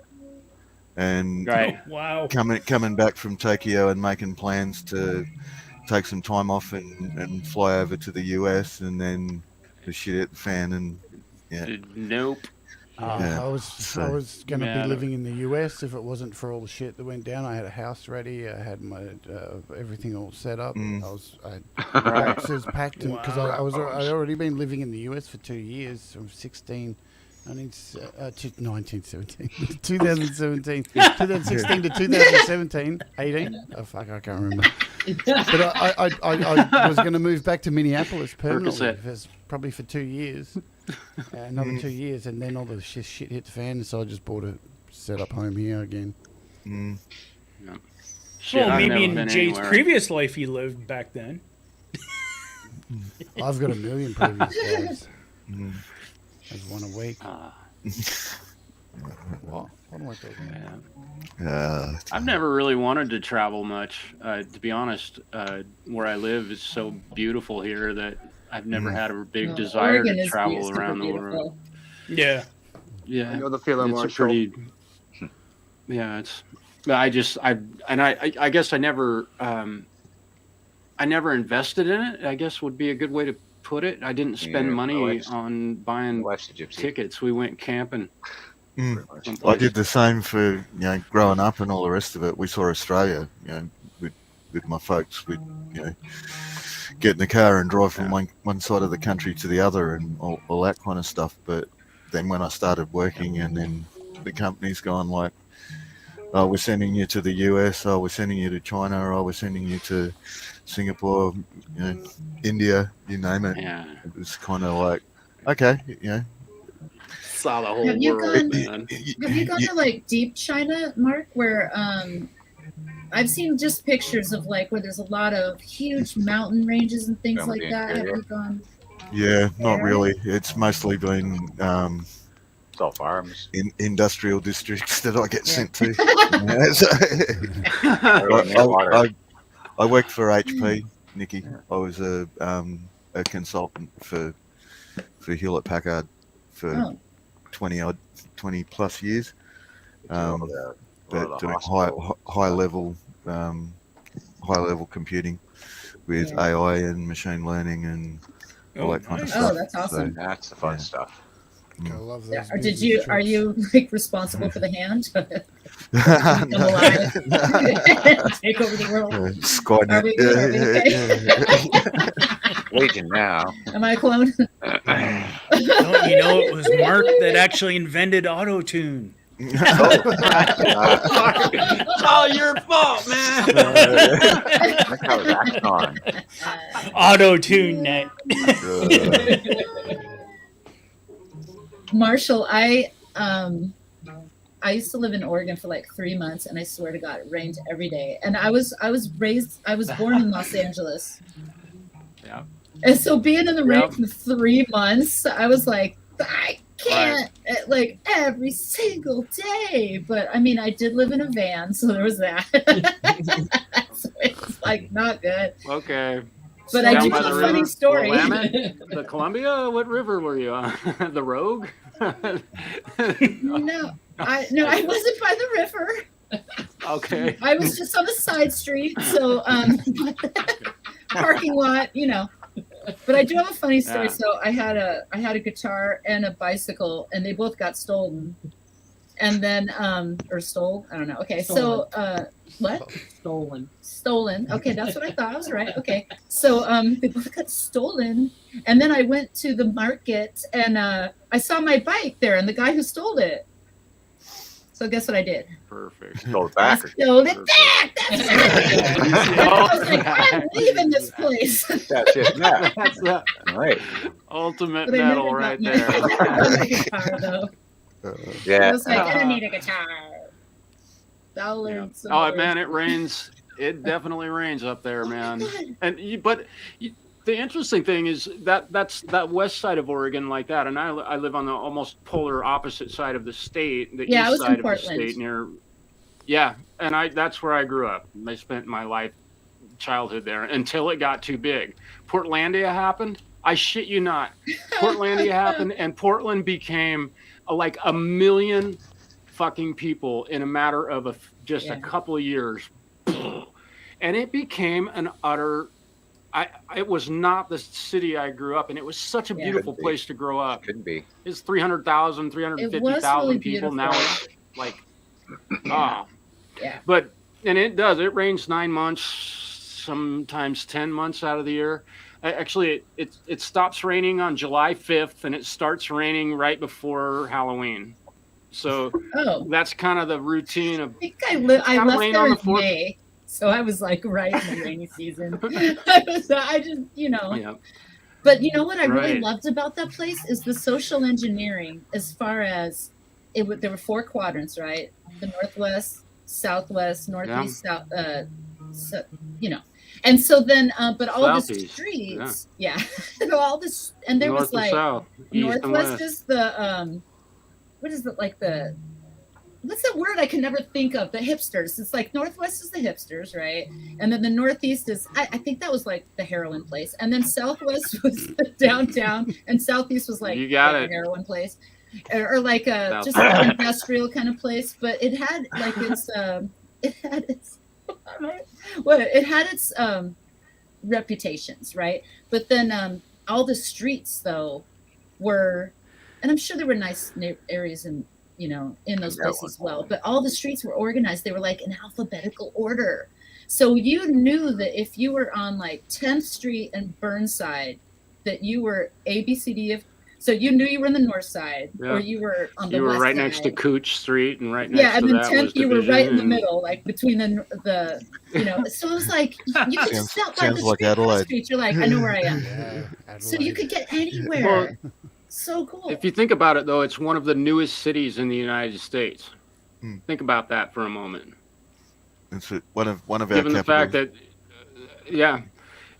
and Wow. coming back from Tokyo and making plans to take some time off and fly over to the US, and then the shit hit the fan, and yeah. Nope. Yeah, I was so- going to Yeah. be living in the US if it wasn't for all the shit that went down. I had a house ready. I had my everything all set up. I had boxes packed because I'd already been living in the US for 2 years, from 2017 to 2017, 18. Oh fuck, I can't remember. But I was going to move back to Minneapolis permanently, probably for 2 years. Another 2 years, and then all the shit hit the fan, so I just bought a set-up home here again. Well, maybe in Jade's previous life he lived back then. I've got a million previous lives. There's one a week. What am I talking about? I've never really wanted to travel much. To be honest, where I live is so beautiful here that I've never had a big desire Oregon to is travel super around the beautiful. world. Yeah. Yeah. I know the feeling, It's a Marshall. pretty. Yeah, it's. I guess I never invested in it. I guess would be a good way to put it. I didn't spend Yeah, money on buying Wife's a gypsy. tickets. We went camping. I someplace. did the same for growing up and all the rest of it. We saw Australia, with my folks. We'd get in the car and drive from one side of the country to the other and all that kind of stuff. But then when I started working, and then the company's gone like, oh, we're sending you to the US, oh, we're sending you to China, oh, we're sending you to Singapore, India, you name it. Yeah. It was kind of like, okay, Saw the whole Have you world, gone? man. Have you gone to like deep China, Mark? Where I've seen just pictures of like where there's a lot of huge mountain ranges and things like that. Have you gone? Yeah, not really. It's mostly been It's all farms. in industrial districts that I get sent to. I worked for HP, Nikki. I was a consultant for Hewlett Packard for 20 plus years. But doing high level high level computing with AI and machine learning and all that kind of Oh, stuff. that's awesome. So, That's the fun stuff. I love those. Yeah. Or business are trips. you like responsible for the hand? Come No. alive. Take over the world. Skynet. Are we good? Are we okay? Legion now. Am I a clone? Don't you know it was Mark that actually invented auto-tune? It's all your fault, man. Look how that's on. Auto-tune net. Marshall, I used to live in Oregon for like 3 months, and I swear to God, it rained every day. And I was born in Los Angeles. Yeah. And so being in the rain for 3 months, I was like, I can't like every single day. But I mean, I did live in a van, so there was that. So it's like not good. Okay. But Down I do by have the a funny river, story. Willamette? The Columbia? What river were you on? The Rogue? No, I wasn't by the river. Okay. I was just on a side street, so parking lot, you know. But I do have a funny story. Yeah. So I had a guitar and a bicycle, and they both got stolen. And then or stole, I don't know. Okay, Stolen. so what? Stolen. Okay, that's what I thought. I was right. Okay, so they both got stolen, and then I went to the market and I saw my bike there, and the guy who stole it. So guess what I did? Perfect. Stole it back. I stole it back. That's right. I was like, I'm leaving this place. That's it. Yeah. That's the Right. ultimate But I medal never right got there. my guitar, though. I Yeah. was like, I don't need a guitar. I'll learn some Oh more. man, it rains. It definitely rains up there, man. And the interesting thing is that's that west side of Oregon like that, and I live on the almost polar opposite side of the state, the Yeah, I east was in side of the Portland. state near. Yeah, and that's where I grew up. I spent my childhood there until it got too big. Portlandia happened. I shit you not. Portlandia happened, and Portland became like 1 million fucking people in a matter of just a couple of years. And it became an utter. It was not the city I grew up in. It was such a beautiful place to grow up. Could be. It's 300,000, It 350,000 was people. really Now beautiful. it's like, oh. Yeah. But, and it does. It rains 9 months, sometimes 10 months out of the year. Actually, it stops raining on July 5th, and it starts raining right before Halloween. So that's kind of the routine of. I think I left rain there on in the 4th. May, so I was like right in the rainy season. So I just, you know. Yeah. But you know what I really Right. loved about that place is the social engineering. As far as there were 4 quadrants, right? The northwest, southwest, northeast, south. So, you know, and so then, but all the Southeast, streets, yeah, all this, and there North was and like south, east and northwest west. is the what is it like the. What's that word I can never think of? The hipsters. It's like northwest is the hipsters, right? And then the northeast is, I think that was like the heroin place. And then southwest was the downtown, and southeast was like You got the it. heroin place, or like a just South. an industrial kind of place. But it had like its reputations, right? But then all the streets though were, and I'm sure there were nice areas in those places as well, but all the streets were organized. They were like in alphabetical order. So you knew that if you were on like 10th Street and Burnside, that you were ABCD. So you knew you were in the north side, or you were on the You were west right side. next to Cooch Street, and right next Yeah, and to then that 10th was you were Division, right in the and- middle, like between the so it was like you could just stop by the sounds like street, Adelaide. street. You're like, I know where I am. Yeah, So you could get anywhere. Well, So cool. If you think about it, though, it's one of the newest cities in the United States. Hmm. Think about that for a moment. It's one of our Given the fact that,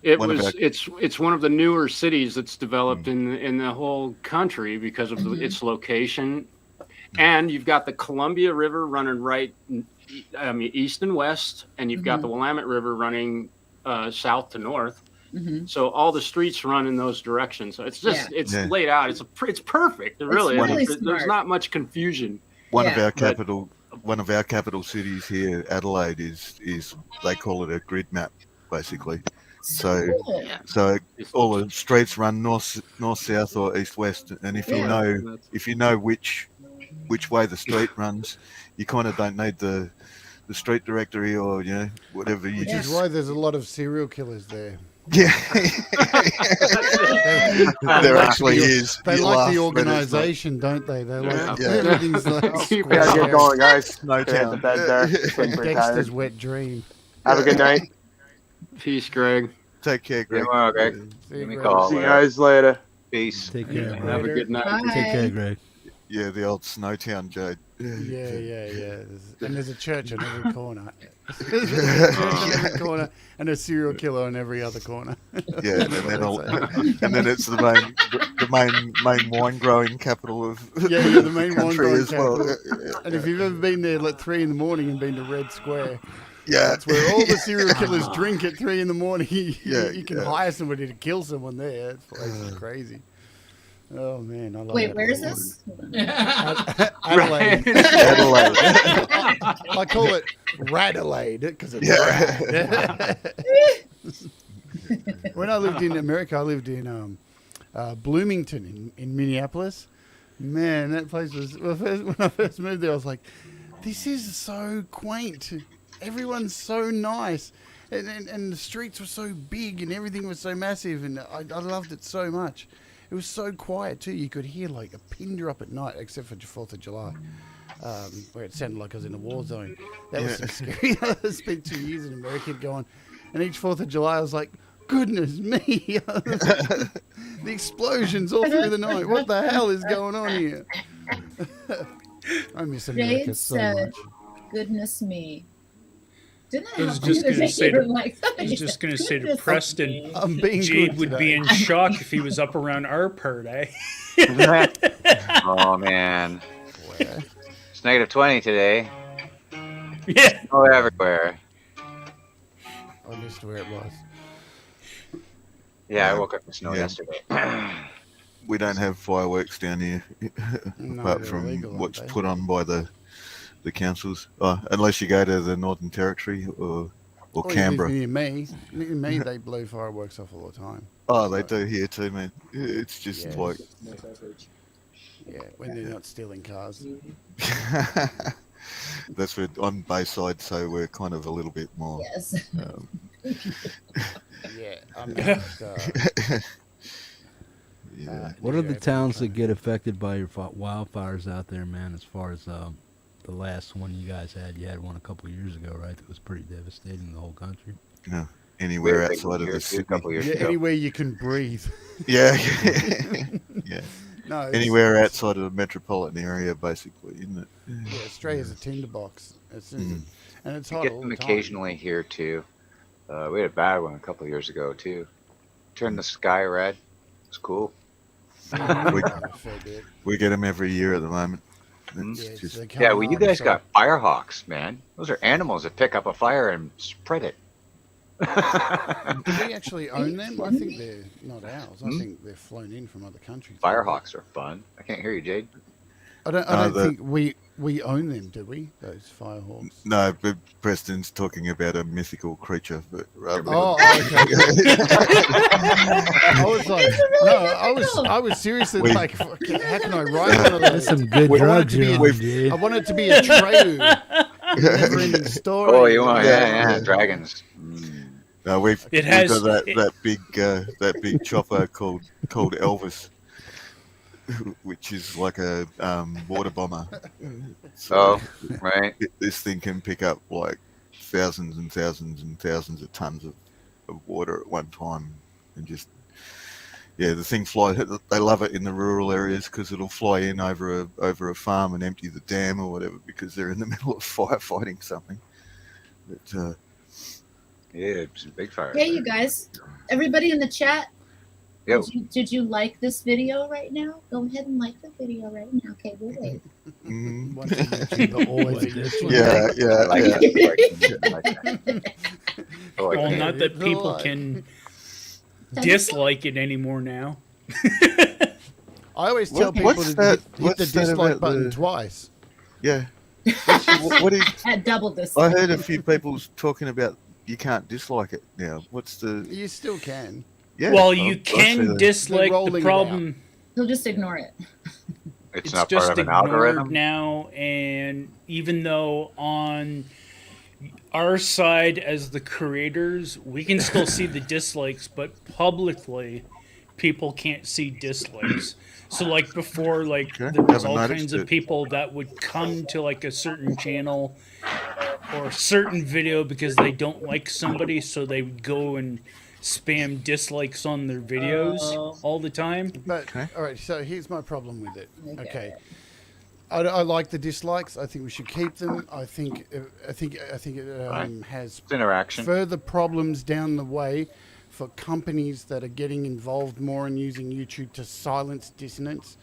it's one of the newer cities that's developed in the whole country because of its location, and you've got the Columbia River running right, east and west, and you've got the Willamette River running south to north. So all the streets run in those directions. So it's just laid out. It's perfect. It really is. There's not much confusion. One of our capital one of our capital cities here, Adelaide, is they call it a grid map, basically. So all the streets run north, south, or east, west, and if you know which way the street runs, you kind of don't need the street directory or whatever. Which is why there's a lot of serial killers there. Yeah, there actually is. They like the organisation, don't they? They like everything's like gotta get going, guys. No Get to bed there. Getting pretty Dexter's tired. wet dream. Have a good night. Peace, Greg. Take care, Greg. Tomorrow, Greg. Give me a call. See you guys later. Peace. Take care, Greg. Have a good night. Bye. Take care, Greg. Yeah, the old Snowtown Jade. Yeah. And there's a church on every corner. There's a church on every corner and a serial killer on every other corner. Yeah, and then it's the main wine growing capital of the main wine country growing as well. capital. And if you've ever been there at 3 a.m. and been to Red Square, yeah, that's where all the serial killers drink at 3 a.m. You can hire somebody to kill someone there. That place is crazy. Oh man, I love Wait, that where is place. this? Adelaide. Adelaide. I call it Radelaide because it's rad. When I lived in America, I lived in Bloomington in Minneapolis. Man, that place was when I first moved there. I was like, this is so quaint. Everyone's so nice, and the streets were so big, and everything was so massive, and I loved it so much. It was so quiet too. You could hear like a pin drop at night, except for 4th of July, where it sounded like I was in a war zone. That was so scary. I spent 2 years in America going, and each 4th of July I was like, goodness me, the explosions all through the night. What the hell is going on here? I miss America Jade so said, much. goodness me. Didn't I I was just going to say to Preston, I'm being Jade good would be today. in shock if he was up around our part, eh? Oh man, it's -20 today. Yeah. Oh, everywhere. I missed where it was. Yeah, I woke up in snow Yeah. yesterday. We don't have fireworks down here, No, apart they're from illegal, aren't what's they? put on by the councils. Unless you go to the Northern Territory or Or Canberra. Near me, they blow fireworks off all the time. Oh, they do here too, man. It's just like Yeah, when they're not stealing cars. that's where on Bayside, so we're kind of a little bit more. Yes. Yeah, I'm just, Yeah. What are the towns that get affected by your wildfires out there, man? As far as the last one you guys had, you had one a couple years ago, right? That was pretty devastating the whole country. No, anywhere Weird thing outside of here the too, a couple years ago. anywhere you can breathe. Yeah, yeah. No, Anywhere outside of the metropolitan area, basically, isn't it? Yeah, Australia's a tinderbox. And it's We hot get all them the time. occasionally here too. We had a bad one a couple of years ago too. Turned the sky red. It's cool. We get them every year at the moment. Yes, Just, they come Yeah, well, you on, guys so- got firehawks, man. Those are animals that pick up a fire and spread it. Do we actually own them? I think they're not ours. I think they're flown in from other countries. Firehawks are fun. I can't hear you, Jade. I don't think we own them, do we? Those firehawks. no, but Preston's talking about a mythical creature, but rather Oh, okay. I was like, no, I was seriously like, how can I write one of those? There's some good I want it drugs to be here, a- dude. I want it to be a Treyu. Never-ending story. Oh, you want yeah, dragons. No, we've It has- got that big chopper called Elvis, which is like a water bomber. Oh, right. This thing can pick up like thousands and thousands and thousands of tons of water at one time, and just the thing flies. They love it in the rural areas because it'll fly in over a farm and empty the dam or whatever because they're in the middle of firefighting something. But, Yeah, it's a big fire. Hey, you guys. Everybody in the chat, Yo. did you like this video right now? Go ahead and like the video right now. Okay, we'll wait. Once a YouTuber, always a YouTuber. Oh, Well, okay. not that people can dislike it anymore now. I always tell people What's to that- hit the what's that dislike about button the- twice. Yeah. What is? At double this. I heard a few people talking about you can't dislike it now. What's the? You still can. Yeah. Well, I you see can that. dislike. rolling The it problem. He'll just ignore it. It's It's not just part of an ignored algorithm. now, and even though on our side as the creators, we can still see the dislikes, but publicly, people can't see dislikes. So, like before, like Okay, there was haven't all noticed kinds of it. people that would come to like a certain channel or a certain video because they don't like somebody, so they would go and spam dislikes on their videos all the time. But all right, so here's my problem with it. Okay, I like the dislikes. I think we should keep them. I think it has It's interaction. further problems down the way for companies that are getting involved more in using YouTube to silence dissonance.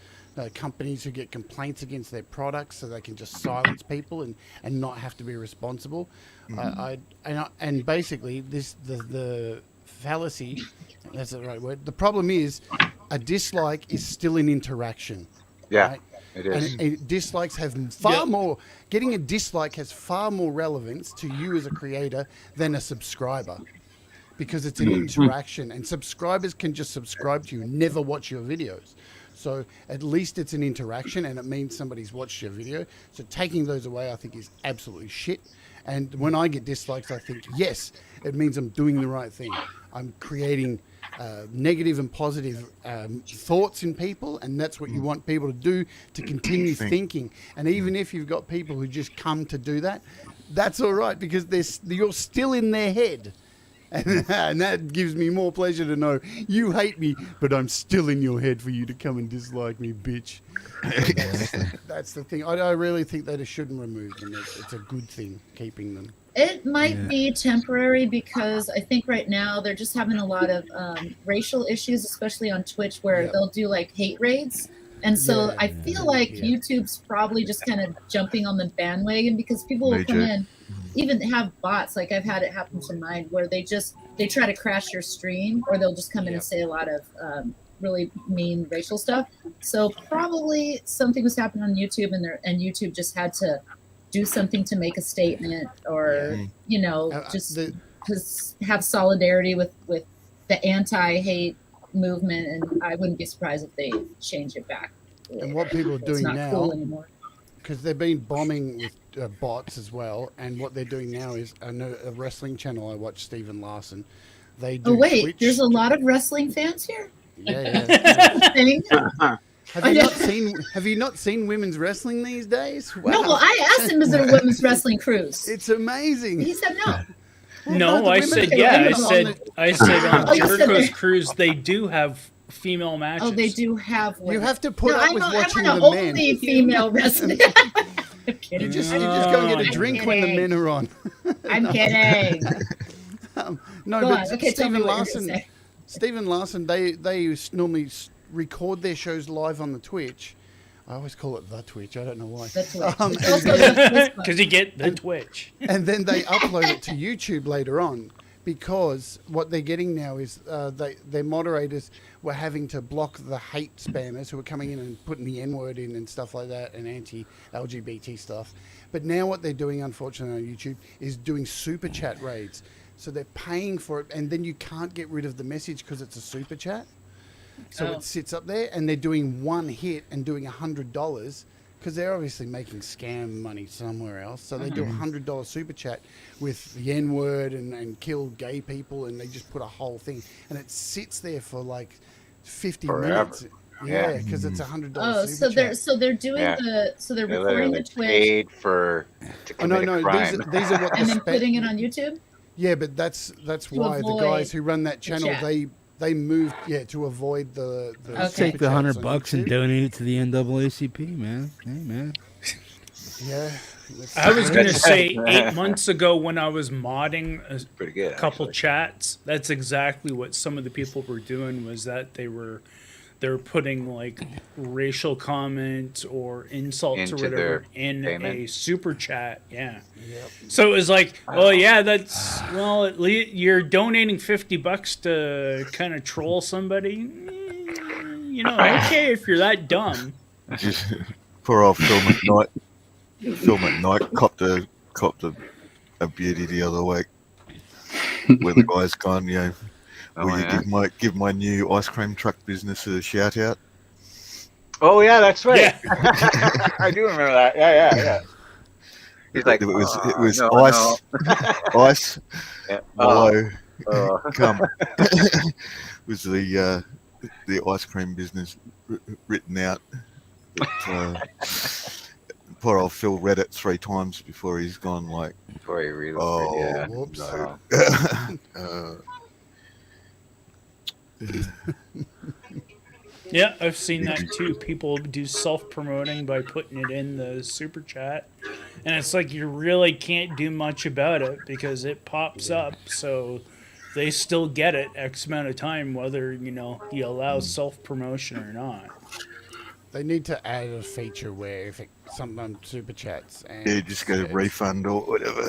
Companies who get complaints against their products so they can just silence people and not have to be responsible. And basically the fallacy, that's the right word. The problem is a dislike is still an interaction. Yeah, right? it is. And dislikes have far more, getting a dislike has far more relevance to you as a creator than a subscriber. Because it's an interaction, and subscribers can just subscribe to you, never watch your videos. So at least it's an interaction, and it means somebody's watched your video. So taking those away, I think, is absolutely shit. And when I get dislikes, I think, yes, it means I'm doing the right thing. I'm creating negative and positive thoughts in people, and that's what you want people to do, to continue thinking. And even if you've got people who just come to do that, that's all right, because you're still in their head. And that gives me more pleasure to know you hate me, but I'm still in your head for you to come and dislike me, bitch. That's the thing. I really think that it shouldn't remove them. It's a good thing, keeping them. It might be temporary because I think right now they're just having a lot of racial issues, especially on Twitch, where they'll do like hate raids. And so I feel like YouTube's probably just kind of jumping on the bandwagon because people will come in, even have bots. Like I've had it happen to mine where they try to crash your stream, or they'll just come in and say a lot of really mean racial stuff. So probably something was happening on YouTube, and YouTube just had to do something to make a statement, or just have solidarity with the anti-hate movement. And I wouldn't be surprised if they change it back. And what people are It's doing not now, cool anymore. because they've been bombing with bots as well, and what they're doing now is, I know a wrestling channel I watch, Stephen Larson. They do Oh wait, Twitch. there's a lot of wrestling fans here. Have you not seen women's wrestling these days? Wow. No, well, I asked him, is there a women's wrestling cruise? It's amazing. He said no. No, I said yeah. I said on Jericho's cruise they do have female matches. Oh, they do have women. You have to put up with watching I the want men. only female wrestling. You just go and get a drink when the men are on. I'm kidding. No, Go but on. Okay, tell me what you're gonna say. Stephen Larson, they normally record their shows live on the Twitch. I always call it the Twitch. I don't know why. The Twitch. Because you get the Twitch. And then they upload it to YouTube later on, because what they're getting now is their moderators were having to block the hate spammers who were coming in and putting the N-word in and stuff like that, and anti-LGBT stuff. But now what they're doing, unfortunately, on YouTube is doing super chat raids. So they're paying for it, and then you can't get rid of the message because it's a super chat. So it sits up there, and they're doing one hit and doing $100 because they're obviously making scam money somewhere else. So they do a $100 super chat with the N-word and kill gay people, and they just put a whole thing, and it sits there for like 50 minutes. Yeah, because it's $100. Oh, super so they're doing they're recording the Twitch paid to commit a crime. These are what and then putting it on YouTube. Yeah, but that's why the guys who run that channel they moved to avoid the take the $100 and donate it to the NAACP, man. Hey, man. Yeah. I was going to say 8 months ago when I was modding a couple actually. chats, that's exactly what some of the people were doing, was that they were putting like racial comments or insults Into or whatever their in payment. a super chat. Yeah. Yep. So it was like, oh yeah, that's, well, at least you're donating $50 to kind of troll somebody. Okay, if you're that dumb. Poor old Phil McKnight. film at night. Copped a beauty the other week where the guy's gone, you know, Oh, will you yeah. give my new ice cream truck business a shout out? Oh yeah, that's right. Yeah. I do remember that. Yeah. He's like, it was no, ice, no." ice, Yeah. mellow, Oh. come. Was the ice cream business written out? But, poor old Phil read it 3 times before he's gone like, Before he read it. oh, Yeah. Whoops. no. Yeah, I've seen that too. People do self-promoting by putting it in the super chat. And it's like you really can't do much about it because it pops up. So they still get it X amount of time, whether, you know, you allow self-promotion or not. They need to add a feature where if someone super chats and Yeah, just get a refund or whatever.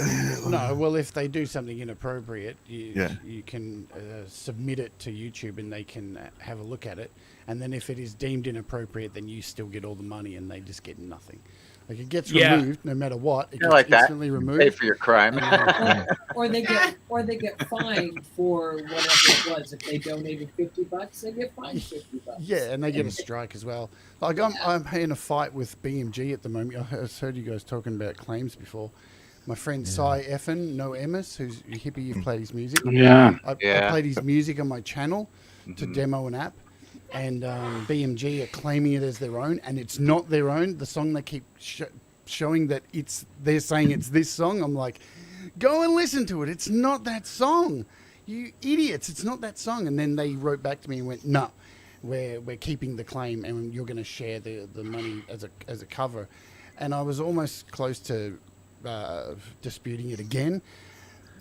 No, well, if they do something inappropriate, Yeah. you can submit it to YouTube and they can have a look at it. And then if it is deemed inappropriate, then you still get all the money and they just get nothing. Like it gets removed no matter what. It gets like that. instantly removed. Pay for your crime. Or they get fined for whatever it was. If they donated $50, they get fined $50. Yeah, and they get a strike as well. Like I'm in a fight with BMG at the moment. I heard you guys talking about claims before. My friend Cy Effen, no Emmis, who's a hippie, you've played his music. Yeah. I played his music on my channel to demo an app. And BMG are claiming it as their own, and it's not their own. The song they keep showing that they're saying it's this song. I'm like, go and listen to it. It's not that song, you idiots. It's not that song. And then they wrote back to me and went, no, we're keeping the claim, and you're going to share the money as a cover. And I was almost close to disputing it again,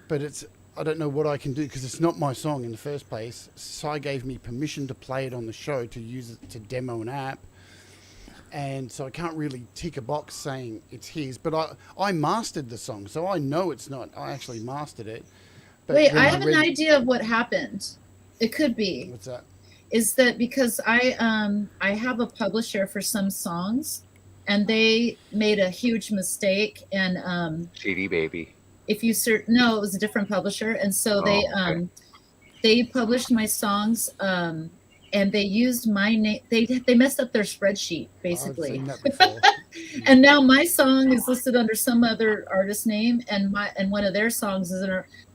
but I don't know what I can do because it's not my song in the first place. Cy gave me permission to play it on the show to use it to demo an app. And so I can't really tick a box saying it's his. But I mastered the song, so I know it's not. I actually mastered it. But Wait, I have an idea of what happened. It could be. What's that? Is that because I have a publisher for some songs, and they made a huge mistake. And CD Baby. if you search, no, it was a different publisher, and so they published my songs, and they used my name. They messed up their spreadsheet basically. I've seen that before. And now my song is listed under some other artist name, and one of their songs is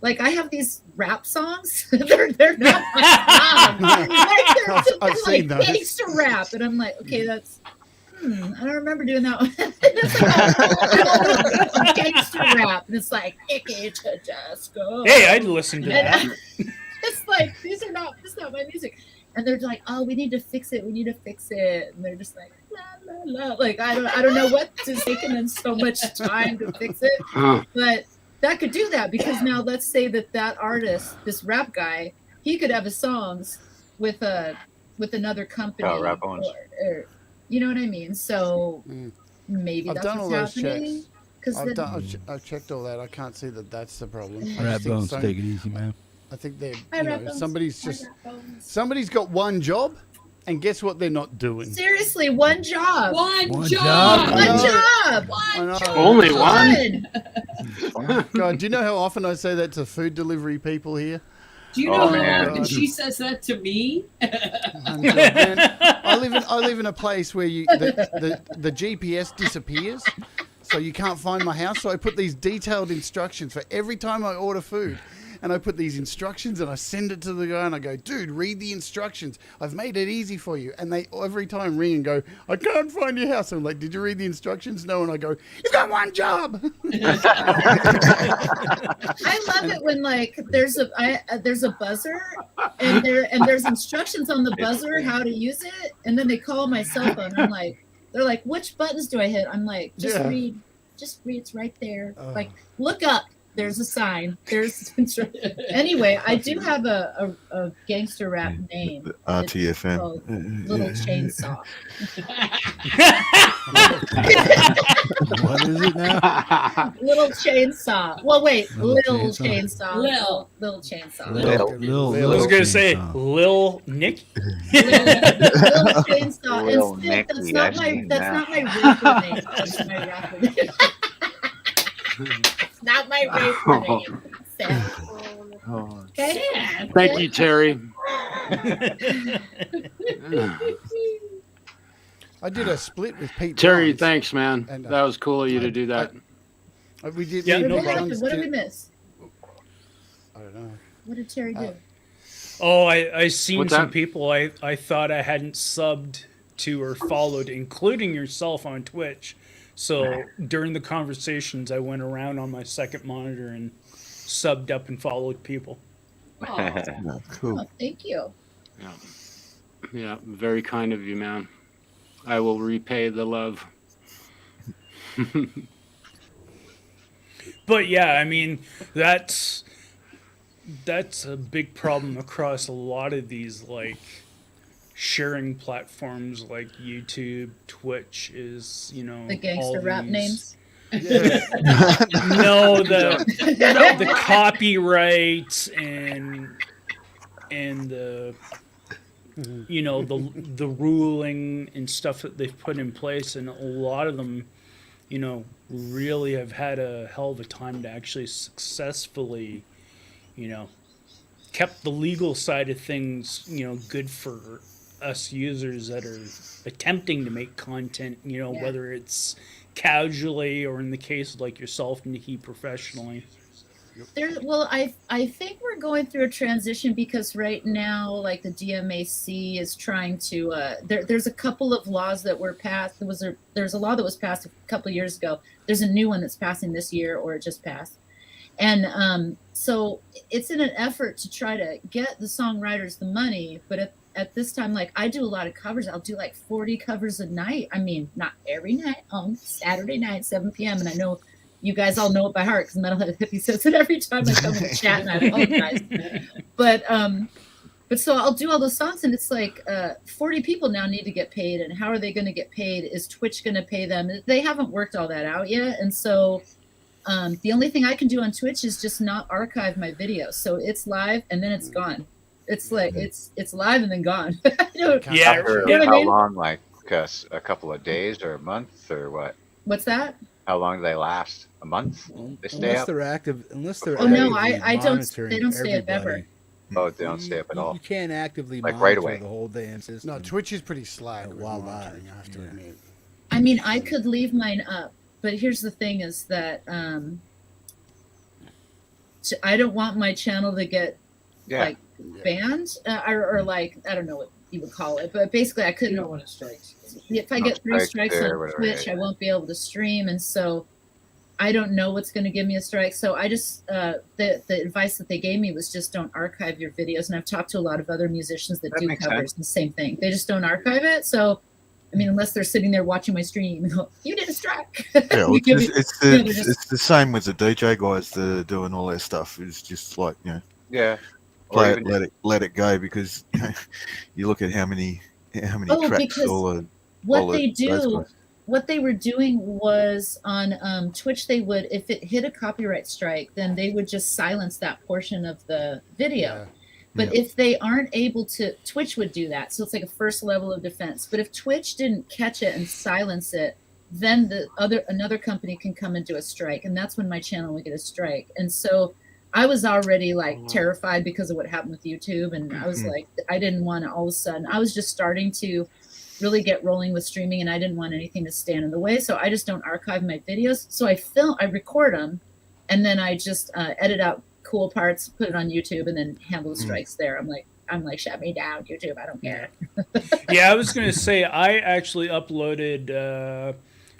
like I have these rap songs. they're not my songs. They're seen like those. gangster rap, and I'm like, okay, that's. I don't remember doing that one. It's like gangster rap, and it's like, "Icky to just go." Hey, I'd listen to that. It's like this is not my music, and they're like, "Oh, we need to fix it. We need to fix it," and they're just like, "La la la." Like I don't know what is taking them so much time to fix it, but that could do that because now let's say that artist, this rap guy, he could have his songs with another company. Oh, rap owns. Or you know what I mean? So maybe I've that's done all what's those happening. checks. I've checked all that. I can't see that that's the problem. Rat Bones, take it easy, man. I think they're Rat Bones. somebody's got one job, and guess what they're not doing? Seriously, one job. One job. One job. Only one? God, do you know how often I say that to food delivery people here? Do you know how often she says that to me? I live in a place where the GPS disappears, so you can't find my house. So I put these detailed instructions for every time I order food. And I put these instructions and I send it to the guy and I go, dude, read the instructions. I've made it easy for you. And they every time ring and go, I can't find your house. I'm like, did you read the instructions? No. And I go, you've got one job. I love it when like there's a buzzer and there's instructions on the buzzer how to use it. And then they call my cell phone. I'm like, they're like, which buttons do I hit? I'm like, just read, it's right there. Like, look up. There's a sign. There's anyway. I do have a gangster rap name. It's RTFM. called Little Chainsaw. What is it now? Little Chainsaw. Well, wait, Little Lil Chainsaw. Chainsaw. Little Chainsaw. Lil I was gonna say Chainsaw. Lil Nick. Little Chainsaw. Lil And Sid, Nicky, that's I've seen not my that. rapper name. That's my rapper name. It's not my rapper name. Sad. Okay. Thank you, Terry. I did a split with Pete. Terry, Barnes, thanks, man. and, That was cool of you to do that. we did. Yeah, me and no Pete problem. Barnes What did we did- miss? I don't know. What did Terry do? Oh, I seen What's some that? people I thought I hadn't subbed to or followed, including yourself on Twitch. So during the conversations, I went around on my second monitor and subbed up and followed people. Yeah, cool. Oh, thank you. Yeah, very kind of you, man. I will repay the love. But yeah, I mean that's a big problem across a lot of these like sharing platforms like YouTube, Twitch is, you know, The gangster all rap these- names. No, the copyright and the you know the ruling and stuff that they've put in place, and a lot of them, you know, really have had a hell of a time to actually successfully, you know, kept the legal side of things, you know, good for us users that are attempting to make content, you know, Yeah. whether it's casually or in the case of like yourself, Nikki, professionally. Well, I think we're going through a transition because right now, like the DMAC is trying to. There's a couple of laws that were passed. There's a law that was passed a couple of years ago. There's a new one that's passing this year, or it just passed, and so it's in an effort to try to get the songwriters the money. But at this time, like I do a lot of covers. I'll do like 40 covers a night. I mean, not every night, on Saturday night, 7 p.m. And I know you guys all know it by heart because Metalhead Hippie says it every time I come in the chat, and I apologize. But so I'll do all those songs, and it's like 40 people now need to get paid, and how are they going to get paid? Is Twitch going to pay them? They haven't worked all that out yet, and so the only thing I can do on Twitch is just not archive my videos. So it's live and then it's gone. It's like it's live and then gone. Yeah, After You know what I how mean? long? Like a couple of days or a month or what? What's that? How long do they last? A month? They stay Unless up? they're active, unless they're Oh no, actively I don't. monitoring They don't stay up everybody. ever. Oh, they don't stay up at all. You can't actively Like monitor right away. the whole damn system. No, Twitch is pretty slack with while monitoring, live. I have to Yeah. admit. I mean, I could leave mine up, but here's the thing: is that I don't want my channel to get Yeah. like banned or like I don't know what you would call it, but basically I You couldn't. don't want to strike. If I No get 3 strikes strikes there, on whatever, Twitch, yeah, I won't be able to stream, and so I don't know what's going to give me a strike. So I just the advice that they gave me was just don't archive your videos. And I've talked to a lot of other musicians that That do makes covers, and the same thing. They just don't archive it. So I mean, unless they're sitting there watching my stream and go, "You did a strike." Yeah, well, You give me- it's you know, the they're just- it's the same with the DJ guys that are doing all their stuff. It's just like, you know, Yeah. Or play it, even let it go, because you know, you look at how many Oh, tracks because all the what all they those do, guys. what they were doing was on Twitch, they would, if it hit a copyright strike, then they would just silence that portion of the video. But if they aren't able to, Twitch would do that. So it's like a first level of defense. But if Twitch didn't catch it and silence it, then another company can come and do a strike, and that's when my channel would get a strike. And so I was already like terrified because of what happened with YouTube, and I was like, I didn't want to all of a sudden. I was just starting to really get rolling with streaming, and I didn't want anything to stand in the way. So I just don't archive my videos. So I record them, and then I just edit out cool parts, put it on YouTube, and then handle the strikes there. I'm like, shut me down, YouTube. I don't care. Yeah, I was gonna say I actually uploaded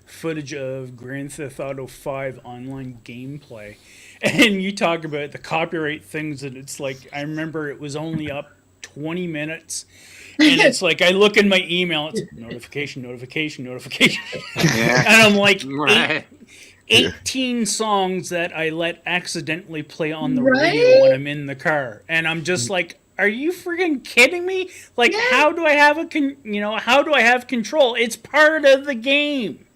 footage of Grand Theft Auto 5 online gameplay, and you talk about the copyright things, and it's like I remember it was only up 20 minutes, and it's like I look in my email, it's notification, Yeah. and I'm like Right. 18 songs that I let accidentally play on the Right? radio when I'm in the car, and I'm just like, are you freaking kidding me? Like, how do I have how do I have control? It's part of the game.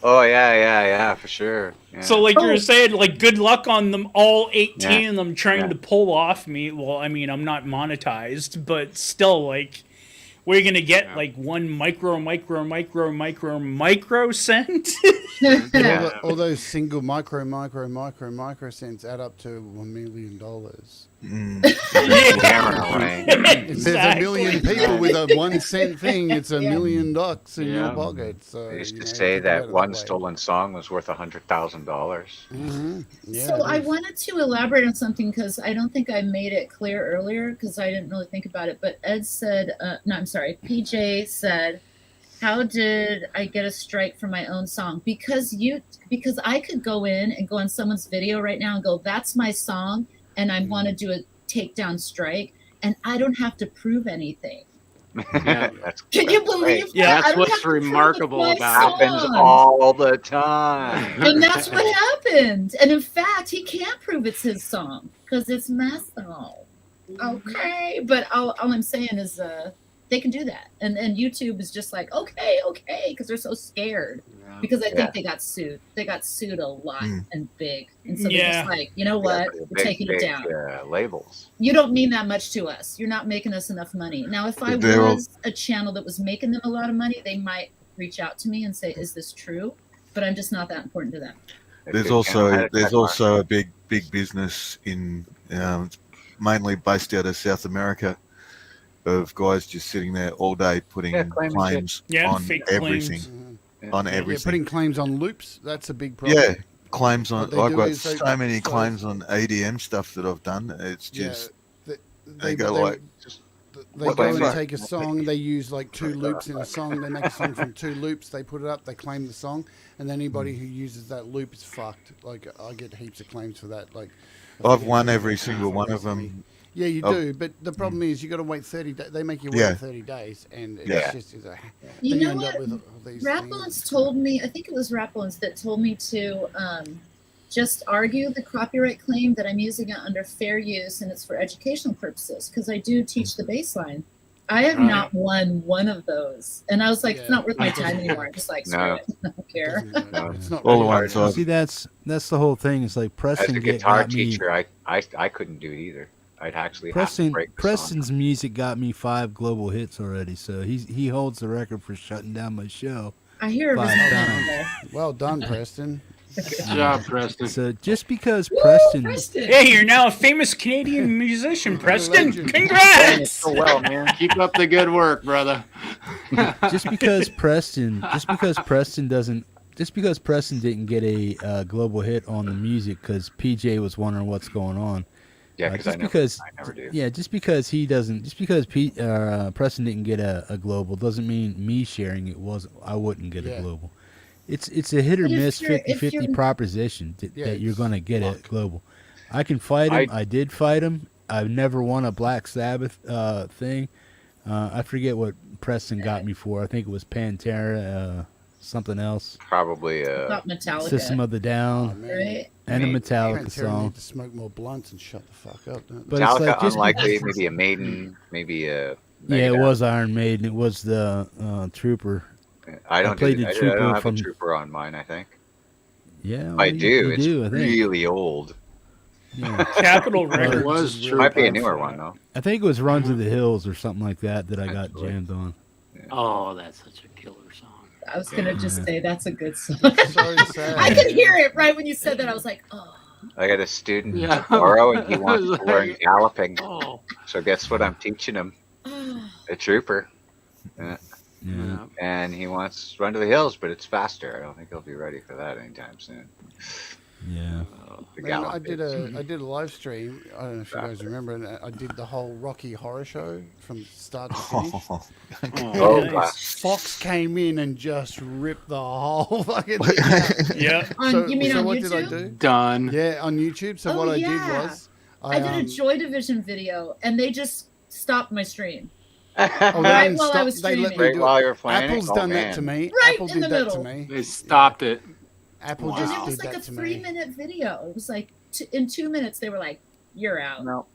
Oh yeah, for sure. Yeah. So like you were saying, like, good luck on them all 18 Yeah. of them trying to pull off me. Well, I mean, I'm not monetized, but still, like, we're gonna get like one micro cent. All those single micro cents add up to $1 million. If there's a million people with a 1 cent thing, it's $1 million in your pocket. So I used to say that one stolen song was worth $100,000. Mm-hmm. Yeah, So I wanted to elaborate on something because I don't think I made it clear earlier because I didn't really think about it. But Ed said, PJ said, how did I get a strike for my own song? Because I could go in and go on someone's video right now and go, that's my song, and I want to do a takedown strike, and I don't have to prove anything. Can you believe that? Yeah, I that's don't have what's to prove remarkable it's my about it. Happens song. all the time. And that's what happened. And in fact, he can't prove it's his song because it's my song. Okay, but all I'm saying is they can do that, and YouTube is just like okay, because they're so scared because I think they got sued. They got sued a lot and big, and so they're just like, you know what, we're taking it down. Labels. You don't mean that much to us. You're not making us enough money. Now, if I was a channel that was making them a lot of money, they might reach out to me and say, "Is this true?" But I'm just not that important to them. There's also a big business in mainly based out of South America of guys just sitting there all day putting claims on everything. On everything. Yeah, putting claims on loops, that's a big problem. Yeah, claims on. I've got so many claims on EDM stuff that I've done. It's just they go and take a song. They use like 2 loops in a song. They make a song from 2 loops. They put it up. They claim the song, and then anybody who uses that loop is fucked. Like I get heaps of claims for that. Like I've won every single one of them. Yeah, you do, but the problem is you got to wait 30 days. They make you wait 30 days, and it's just You know end what? up with all these Rapulence told me, I think it was Rapulence that told me to just argue the copyright claim that I'm using it under fair use and it's for educational purposes because I do teach the bass line. I have not won one of those, and I was like, it's not worth my time anymore. I'm just like, screw it, I don't care. It's not all the ones. See, that's the whole thing. It's like Preston. As a guitar teacher, I couldn't do it either. I'd actually have to break the Preston's song. music got me 5 global hits already, so he holds the record for shutting down my show. I hear it was 5 times. Well done, Preston. Good job, Preston. So just because Preston, Hey, you're now a famous Canadian musician, Preston. Congrats! So well, man. Keep up the good work, brother. just because Preston didn't get a global hit on the music because PJ was wondering what's going on. Yeah, I never do. Yeah, just because Preston didn't get a global doesn't mean me sharing it I wouldn't get a global. It's a hit or miss 50-50 proposition that you're going to get a global. I can fight him. I did fight him. I've never won a Black Sabbath thing. I forget what Preston got me for. I think it was Pantera, something else. Probably Metallica. System of the Down, right? And a Metallica song. Need to smoke more blunts and shut the fuck up. But Metallica, it's like unlikely. Maybe a Maiden. Maybe a. Yeah, it was Iron Maiden. It was the Trooper. I don't played do, the I Trooper don't have from a Trooper on mine, I think. Yeah, I do. It's I think. really old. Yeah. Capitol Records was true. Might be a newer one though. I think it was Run to the Hills or something like that I got jammed on. Oh, that's such a killer song. I was gonna just say that's a good song. So sad. I could hear it right when you said that. I was like, oh. I got a student tomorrow, and he wants to learn galloping. Oh. So guess what I'm teaching him? A Trooper. Yeah. And he wants Run to the Hills, but it's faster. I don't think he'll be ready for that anytime soon. Yeah. Man, I did a live stream. I don't know if you guys remember. And I did the whole Rocky Horror Show from start to finish. Nice. Fox came in and just ripped the whole fucking thing out. Yeah. You mean on what YouTube? did I do? Done. Yeah, on YouTube. So what I did was I did a Joy Division video, and they just stopped my stream. Right while I was they let streaming. me do While it. you're playing Apple's it? done Oh, that man. to me. Right Apple in did the that middle. to me. They stopped it. Apple And just it was did like a that to 3-minute video. It was like in 2 minutes they were like, "You're out. No.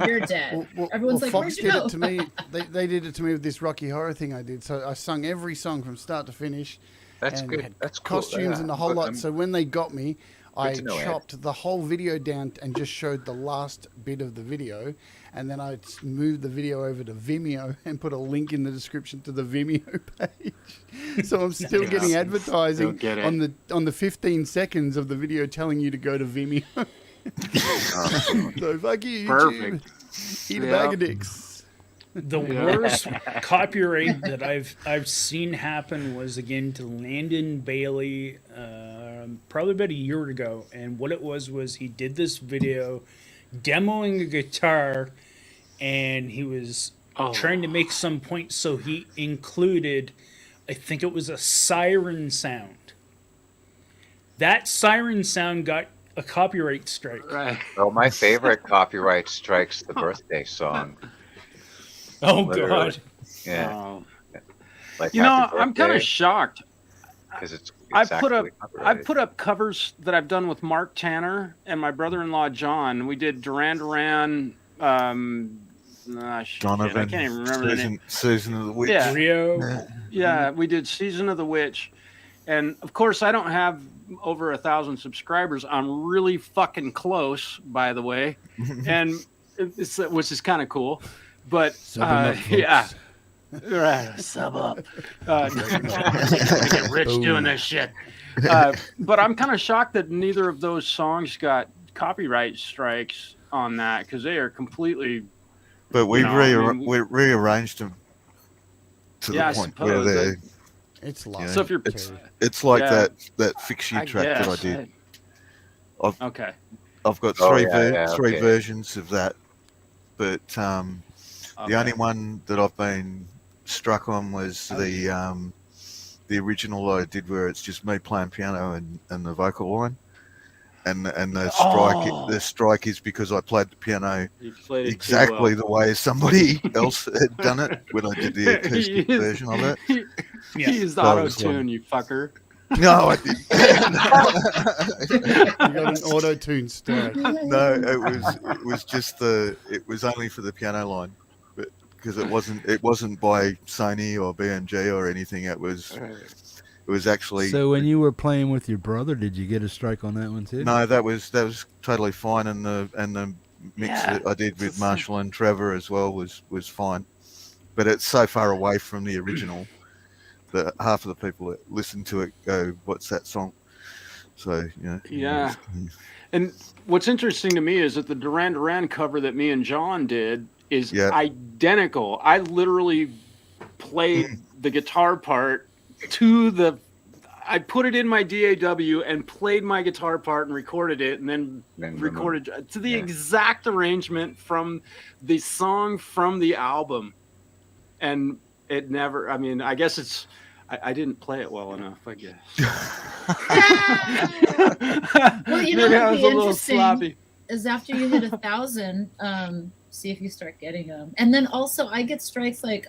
You're dead." Everyone's like, Fox "Where'd you did go?" it to me. They did it to me with this Rocky Horror thing I did. So I sung every song from start to finish. That's and good. Had That's cool. costumes Yeah. and the whole lot. I'm- So when they got me, I to know, Ed. chopped the whole video down and just showed the last bit of the video, and then I moved the video over to Vimeo and put a link in the description to the Vimeo page. So I'm still Nice. getting advertising Don't get it. on the 15 seconds of the video telling you to go to Vimeo. So fuck you, YouTube. Perfect. Eat a Yeah. bag of dicks. The worst copyright that I've seen happen was again to Landon Bailey, probably about a year ago, and what it was he did this video demoing a guitar, and he was trying to make some point, so he included, I think it was a siren sound. That siren sound got a copyright strike. Right. Oh, my favorite copyright strike's the birthday song. Oh Literally. God. Yeah. Oh. Like You know, Happy I'm kind of Birthday, shocked. 'cause it's I've put up actually copyrighted. I've put up covers that I've done with Mark Tanner and my brother-in-law John. We did Duran Duran. Shit, I Donovan, can't even remember the name. Susan of the Witch. Yeah. Rio. Yeah, we did Season of the Witch, and of course I don't have over 1,000 subscribers. I'm really fucking close, by the way, and which is kind of cool. But yeah. Right, sub up. Get rich doing this shit. But I'm kind of shocked that neither of those songs got copyright strikes on that, because they are completely. But we you know, we rearranged them to Yeah, I the point where suppose they're. It's you live. know, So if you're- it's like Yeah. that Fix You I track that I guess. did. Okay. I've got Oh, three yeah, three okay. versions of that, but the only one that I've been struck on was the original I did, where it's just me playing piano and the vocal line, and the strike is because I played the piano You played it too exactly well. the way somebody else had done it when I did the acoustic He version of it. He used So I auto was tune, you fucker. No, I didn't. You got an auto-tune strike. No, it was just it was only for the piano line, but because it wasn't by Sony or BMG or anything. It was actually. So when you were playing with your brother, did you get a strike on that one too? No, that was totally fine, and the mix that I did with Marshall and Trevor as well was fine, but it's so far away from the original that half of the people that listen to it go, "What's that song?" So Yeah. And what's interesting to me is that the Duran Duran cover that me and John did is identical. I literally played the guitar part to I put it in my DAW and played my guitar part and recorded it, and then recorded to the exact arrangement from the song from the album. And it never, I mean, I guess I didn't play it well enough, I guess. Well, you know Maybe I what'd was be a little interesting sloppy. is after you hit 1,000, see if you start getting them. And then also I get strikes like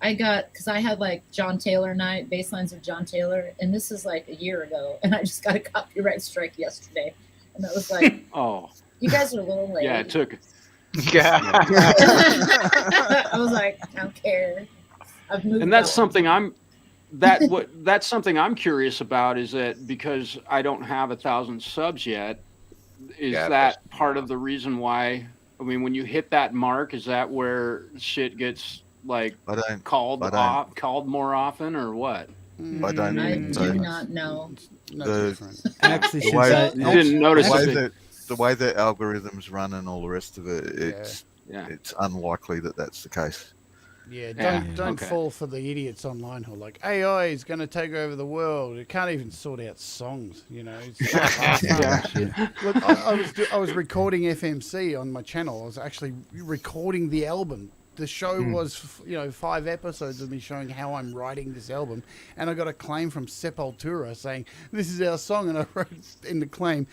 because I had like John Taylor night, bass lines of John Taylor, and this is like a year ago, and I just got a copyright strike yesterday. And that was like, oh, you guys are a little late. yeah, it took. I was like, I don't care. I've moved And that's on. something that's something I'm curious about, is that because I don't have 1,000 subs yet, is that part of the reason why? I mean, when you hit that mark, is that where shit gets like called more often, or what? I don't. I do not know. Actually, the way, you didn't notice the way that algorithms run and all the rest of it, it's unlikely that that's the case. Yeah, don't fall for the idiots online who are like, AI is going to take over the world. It can't even sort out songs, you know. Look, I was recording FMC on my channel. I was actually recording the album. The show was, 5 episodes of me showing how I'm writing this album, and I got a claim from Sepultura saying, "This is our song," and I wrote in the claim,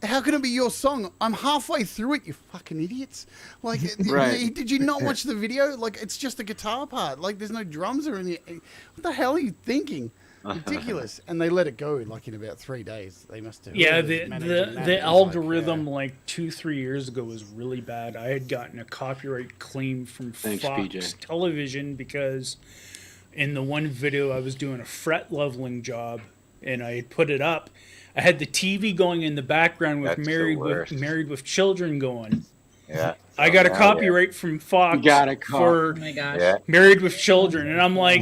"How can it be your song? I'm halfway through it, you fucking idiots!" Like, did you not watch the video? Like, it's just the guitar part. Like, there's no drums or anything. What the hell are you thinking? ridiculous. And they let it go like in about 3 days. They must have. Yeah, whoever's managing that the is algorithm like 2-3 years ago was really bad. I had gotten a copyright claim from Thanks, Fox PJ. Television because in the one video I was doing a fret leveling job and I had put it up. I had the TV going in the background with That's the worst. Married with Children going. Yeah. I got a Yeah, copyright from Fox You got it, for Oh my gosh. Yeah. Married with Children, and I'm like,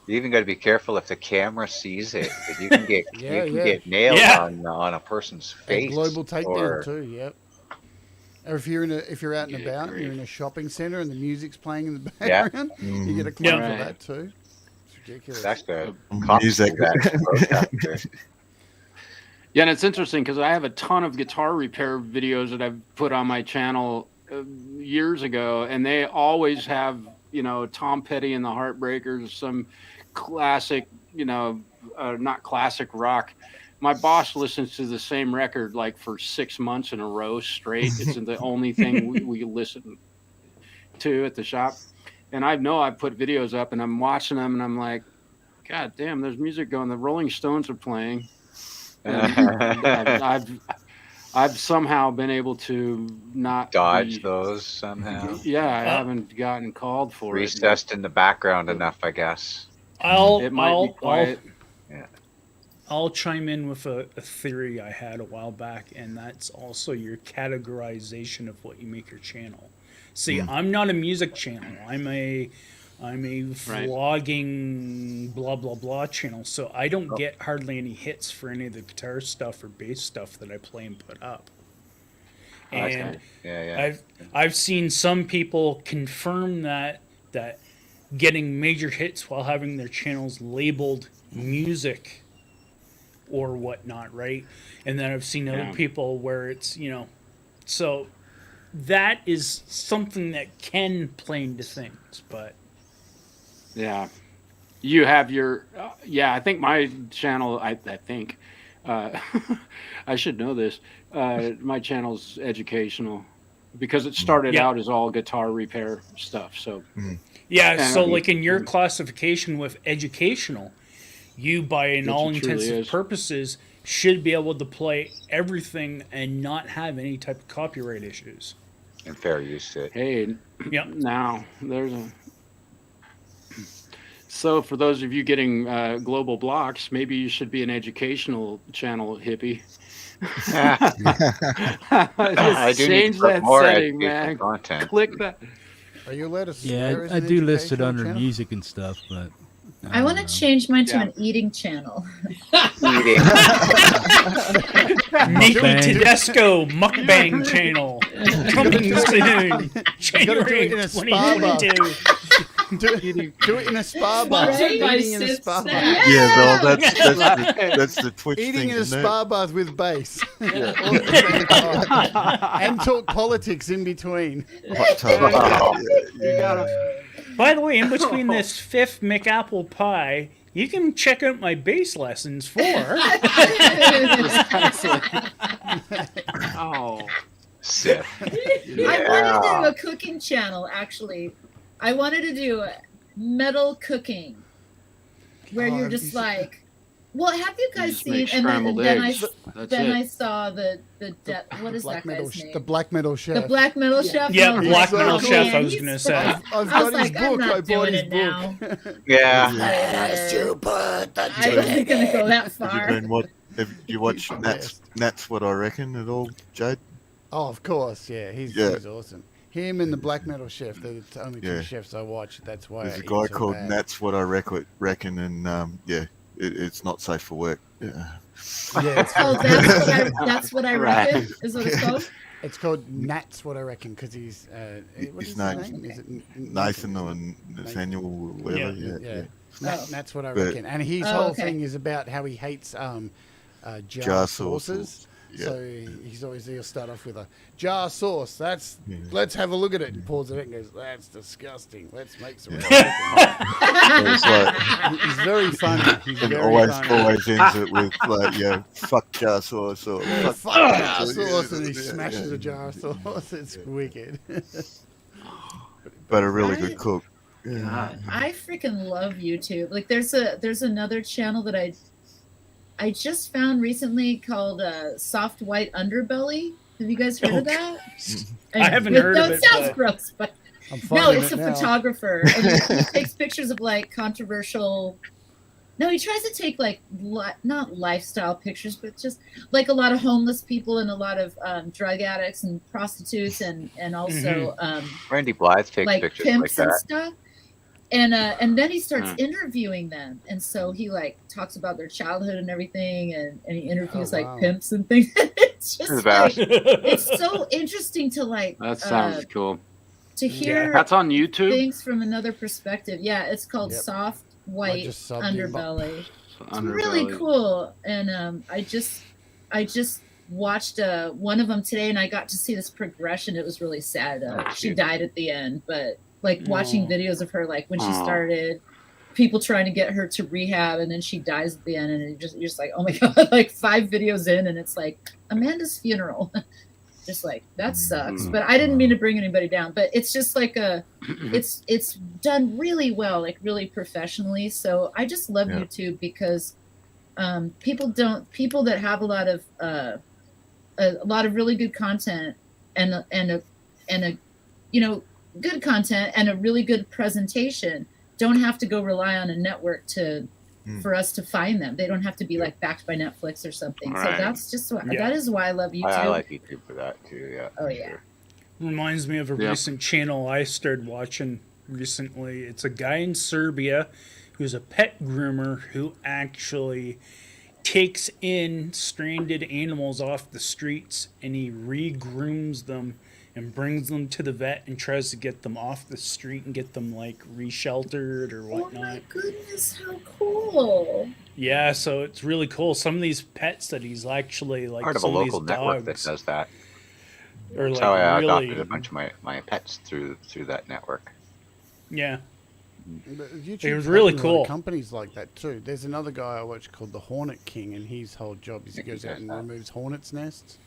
You even got to be careful if the camera sees it, because you can get Yeah, you can yeah. get nailed Yeah. on a person's A face. global takedown or- too. Yep. Or if you're out and about, and you're in a shopping center, and the music's playing in the Yeah. background, you get a claim Yeah. for that too. It's ridiculous. That's the Music. broadcaster. Yeah, and it's interesting because I have a ton of guitar repair videos that I've put on my channel years ago, and they always have, Tom Petty and the Heartbreakers, some classic, not classic rock. My boss listens to the same record like for 6 months in a row straight. It's the only thing we listen to at the shop. And I know I put videos up and I'm watching them and I'm like, God damn, there's music going. The Rolling Stones are playing. And I've somehow been able to not Dodge those somehow. Yeah, I haven't gotten called for Recessed in the background enough, I guess. It might be quiet. I'll chime in with a theory I had a while back, and that's also your categorization of what you make your channel. See, I'm not a music channel. I'm a vlogging blah blah blah channel, so I don't get hardly any hits for any of the guitar stuff or bass stuff that I play and put up. And I've seen some people confirm that getting major hits while having their channels labeled music or whatnot, right? And then I've seen other people where it's, so that is something that can play into things, but yeah, you have your I think my channel, I think I should know this, my channel's educational because it started out as all guitar repair stuff. So so like in your classification with educational, you by an all intensive purposes should be able to play everything and not have any type of copyright issues. And fair use to it. Hey, now there's a. So for those of you getting global blocks, maybe you should be an educational channel, hippie. I do change need to put that more setting, educational man. content. Click that. Are you allowed to swear? Yeah, I do list it under music and stuff, but I want to change mine to an eating channel. Eating. Nikki Tedesco mukbang channel coming soon. January 2022. Do it in a spa bath. Sponsored by Eating in a spa Sis- bath. Yeah, well, that's the Twitch Eating thing. in a isn't it? spa bath with bass. All at the same time. And talk politics in between. Hot tub. You gotta. By the way, in between this fifth McApple pie, you can check out my bass lessons for. Oh, Sith. I wanted to do a cooking channel, actually. I wanted to do metal cooking, where you're just like, well, have you guys just seen? make And scrambled then eggs. That's I it. saw the what is that guy's name? The black metal chef. The black metal chef. Yeah, Oh, Black oh, Metal Chef, man, I was he's gonna say. I've I was got his like, I'm book. not I bought doing his it book. now. Yeah. I wasn't gonna go that far. Have you watched That's What I Reckon at all, Jade? Oh, of course, yeah. He's awesome. Him and the black metal chef, they're the only two chefs I watch. That's why There's I a eat guy so called bad. That's What I Reckon, and it's not safe for work. Yeah, Oh, that's what I reckon. Is what it's called. It's called Nat's What I Reckon because he's what His is name. his name? Is it Nathan or Nathaniel or whatever. Yeah. That's what I But- reckon. And his Oh, whole okay. thing is about how he hates Jar sauces. sauces. Yeah. So he'll start off with a jar sauce. Let's have a look at it. And pours it out and goes, that's disgusting. Let's make some. It's like, He's very funny. He's and very always funny. ends it with like, fuck jar sauce or Fuck jar sauce, and he smashes a jar of sauce. It's wicked. But a really good cook. God. I freaking love YouTube. Like there's another channel that I just found recently called Soft White Underbelly. Have you guys heard of that? I haven't heard of it. It sounds but- gross, but I'm no, finding it's it a now. photographer, and he takes pictures of like controversial. No, he tries to take like not lifestyle pictures, but just like a lot of homeless people and a lot of drug addicts and prostitutes and also Randy Blythe takes like pictures pimps like and that. stuff. And then he starts interviewing them, and so he like talks about their childhood and everything, and he interviews like pimps and things. It's just The like best. it's so interesting to like That sounds cool. to hear That's on YouTube. things from another perspective. Yeah, it's called Yep. Soft White just subbed him. Underbelly. It's really cool, and I just watched one of them today, and I got to see this progression. It was really sad. She died at the end, but like watching videos of her, like when she started, people trying to get her to rehab, and then she dies at the end, and you're just like, oh my god, like 5 videos in, and it's like Amanda's funeral. Just like that sucks. But I didn't mean to bring anybody down. But it's just like it's done really well, like really professionally. So I just love YouTube because people that have a lot of really good content and a good content and a really good presentation don't have to go rely on a network for us to find them. They don't have to be like backed by Netflix or something. Right. So that's just that is why I love YouTube. I like YouTube for that too. Yeah. Oh yeah. Sure. Reminds me of a recent channel I started watching recently. It's a guy in Serbia who's a pet groomer who actually takes in stranded animals off the streets and he re-grooms them and brings them to the vet and tries to get them off the street and get them like re-sheltered or whatnot. Oh my goodness, how cool. Yeah, so it's really cool. Some of these pets that he's actually like Part of a some local these network dogs that does that. are That's like how I really, adopted a bunch of my pets through that network. yeah. But YouTube It was really has a lot of cool. companies like that too. There's another guy I watch called the Hornet King, and his whole job is he goes out and removes hornets' nests.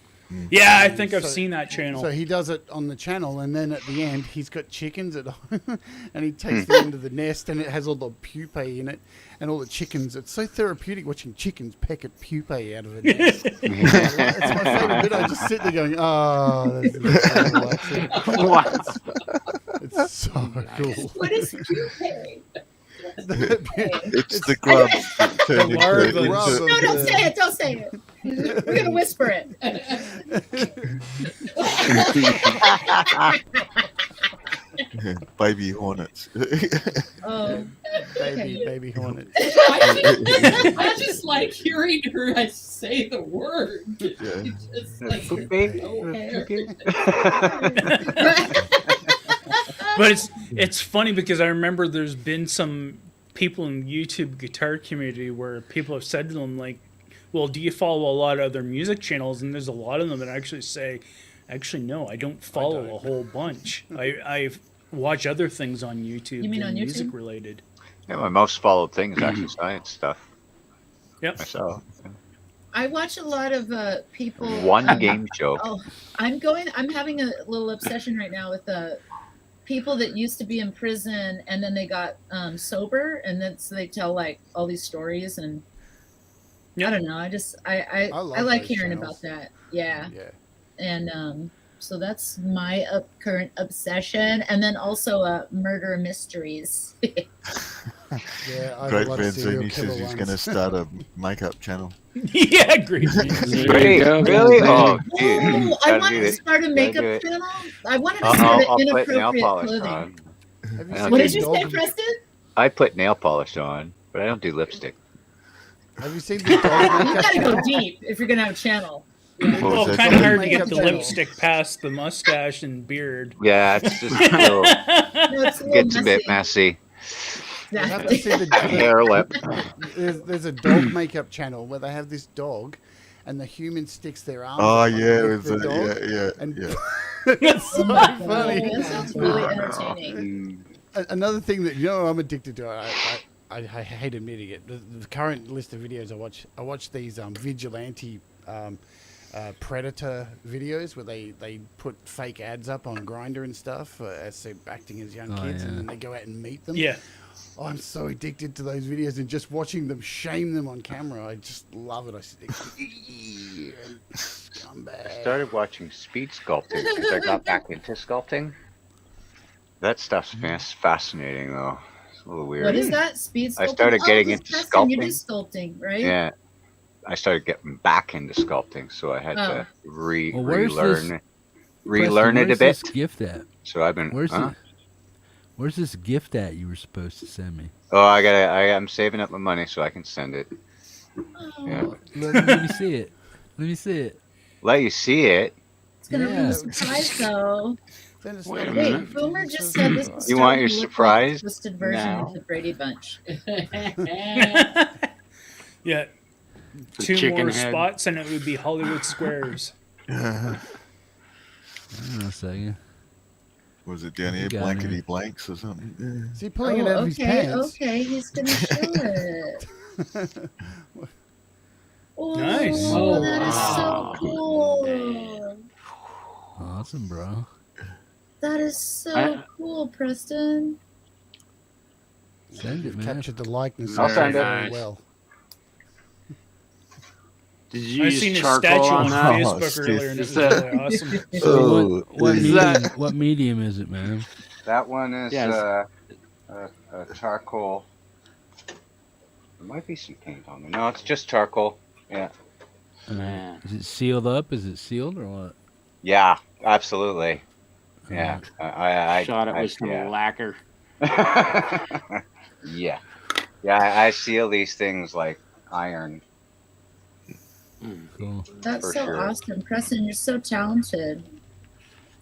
Yeah, I think I've seen that channel. So he does it on the channel, and then at the end, he's got chickens at home, and he takes them into the nest, and it has all the pupae in it, and all the chickens. It's so therapeutic watching chickens peck at pupae out of a nest. It's my favorite bit. I just sit there going, "Oh, this is so relaxing." What? It's so cool. What is pupae? It's the grub that turned larva. into No, don't say it. Don't say it. We're gonna whisper it. baby hornets. Oh, Baby hornets. I just like hearing her say the word. Yeah. Just like, But it's funny because I remember there's been some people in the YouTube guitar community where people have said to them like, well, do you follow a lot of other music channels? And there's a lot of them that actually say, actually, no, I don't follow a whole bunch. I watch other things on YouTube. You mean that are on YouTube? music related. Yeah, my most followed thing is actually science stuff. Yep. Myself. I watch a lot of people. One game show. Oh, I'm having a little obsession right now with people that used to be in prison and then they got sober, and then so they tell like all these stories, and I don't know. I like hearing about that. Yeah. Yeah. And so that's my current obsession, and then also murder mysteries. Yeah, I Great love serial Benzini killer says he's ones. going to start a makeup channel. Yeah, great. Really? Oh, dude. Oh, I Gotta want do to it. start a Gotta makeup do it. channel. I wanted to start I'll an put nail inappropriate polish clothing. on. Have you I seen What the did you say, dog- Preston? I put nail polish on, but I don't do lipstick. Have you seen the dog You makeup gotta go channel? deep if you're gonna have a channel. Well, that? kind of hard to Makeup get the channel. lipstick past the mustache and beard. Yeah, it's just a little, No, it's a little gets a bit messy. You have to Exactly. see the Hair lip. there's a dog makeup channel where they have this dog, and the human sticks their arms. Oh, up yeah, underneath with the the, dog, yeah, and yeah. it's so funny. That sounds really entertaining. Another thing that I'm addicted to. I hate admitting it. The current list of videos I watch these vigilante predator videos where they put fake ads up on Grindr and stuff as they're acting as young kids, and then they go out and meet them. Yeah. Oh, I'm so addicted to those videos and just watching them shame them on camera. I just love it. I sit there, I started watching speed sculpting because I got back into sculpting. That stuff's fascinating, though. It's a little weird. What is that? Speed sculpting? I started getting into Preston, you do sculpting. sculpting, right? Yeah. I started getting back into sculpting, so I had to relearn it a Where's bit. this gift at? So I've been. Where's this gift at you were supposed to send me? Oh, I'm saving up my money so I can send it. Yeah. Let me see it. Let me see it. Let you see it. It's gonna be a surprise, though. Wait, Boomer just said this is You want your starting to look like surprise? a twisted version now? of the Brady Bunch. Yeah. The 2 chicken more head. spots and it would be Hollywood Squares. Hang on a second. Was it down here, You got blankety it. blanks or something? Is he pulling it out of his pants? Okay, he's gonna show it. Oh, Nice. that is so cool. Awesome, bro. That is so cool, Preston. Send it, You've man. captured the likeness I'll send it. very well. Did you I use seen a charcoal statue on on that? Facebook earlier and it was Is that- really awesome. So what Is medium? that- What medium is it, man? That one is Yes. charcoal. There might be some paint on there. No, it's just charcoal. Yeah. Man. Is it sealed up? Is it sealed or what? Yeah, absolutely. Yeah. I Shot it with some lacquer. Yeah. Yeah, I seal these things like iron. Cool. That's For so sure. awesome, Preston. You're so talented.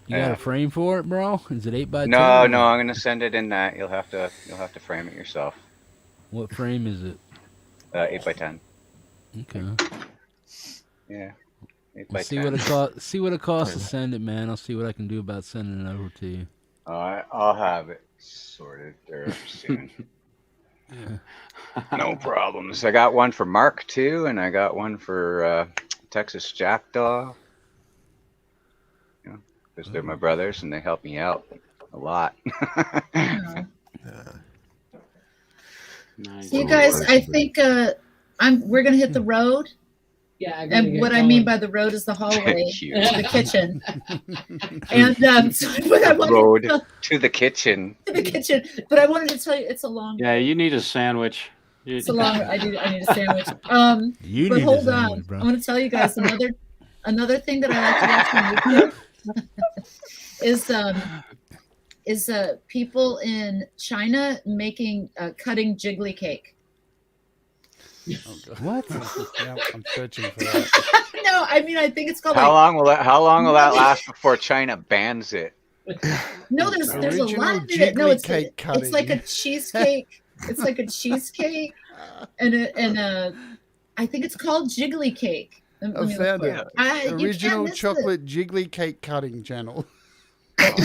You got a frame for it, bro? Is it 8x10? No, or no, what? I'm gonna send it in that. You'll have to frame it yourself. What frame is it? 8x10. Okay. Yeah. 8 We'll by see 10. what it costs. See what it costs to send it, man. I'll see what I can do about sending it over to you. I'll have it sorted there soon. No problems. I got one for Mark too, and I got one for Texas Jackdaw. Because they're my brothers and they help me out a lot. Nice. So you guys, I think we're gonna hit the road. Yeah, I gotta And get what I going. mean by the road is the hallway, Cute. the kitchen. And so what I wanted Road to the kitchen. to the kitchen, but I wanted to tell you it's a long. Yeah, you need a sandwich. It's a long. I need a sandwich. You But need a hold sandwich, on, bro. I want to tell you guys another thing that I like to watch on YouTube is people in China making cutting jiggly cake. What? Yeah, I'm searching for that. No, I mean I think it's called. How like, long will that last before China bans it? No, there's a Original lot of it. No, jiggly it's cake it's like a cutting. cheesecake. It's like a cheesecake, and I think it's called jiggly cake. I found it. You Original can't miss chocolate jiggly cake cutting channel. it.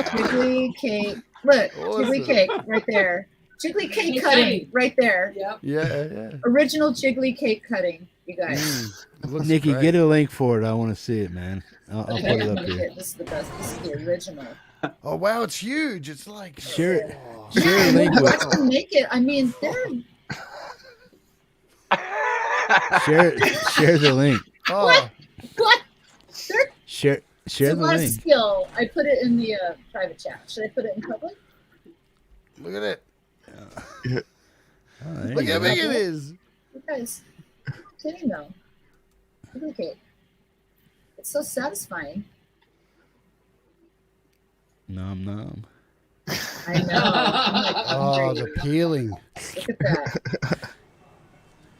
Jiggly cake. Look, jiggly Awesome. cake right there. Jiggly cake Hey, cutting Teddy. right there. Yep. Yeah. Original jiggly cake cutting, you guys. It looks Nikki, great. get a link for it. I want to see it, man. I'll put Okay, it I'm up gonna here. get this is the best. This is the original. Oh wow, it's huge. It's like Share a Yeah, link watch with them make it. I mean, they're share the link. oh, what? They're Share it's a the lot of link. skill. I put it in the private chat. Should I put it in public? look at it. Oh, there Look you how go. big it is. You guys, kidding though? Look at it. It's so satisfying. Nom. I know. I'm like Oh, hungry. the peeling. Look at that.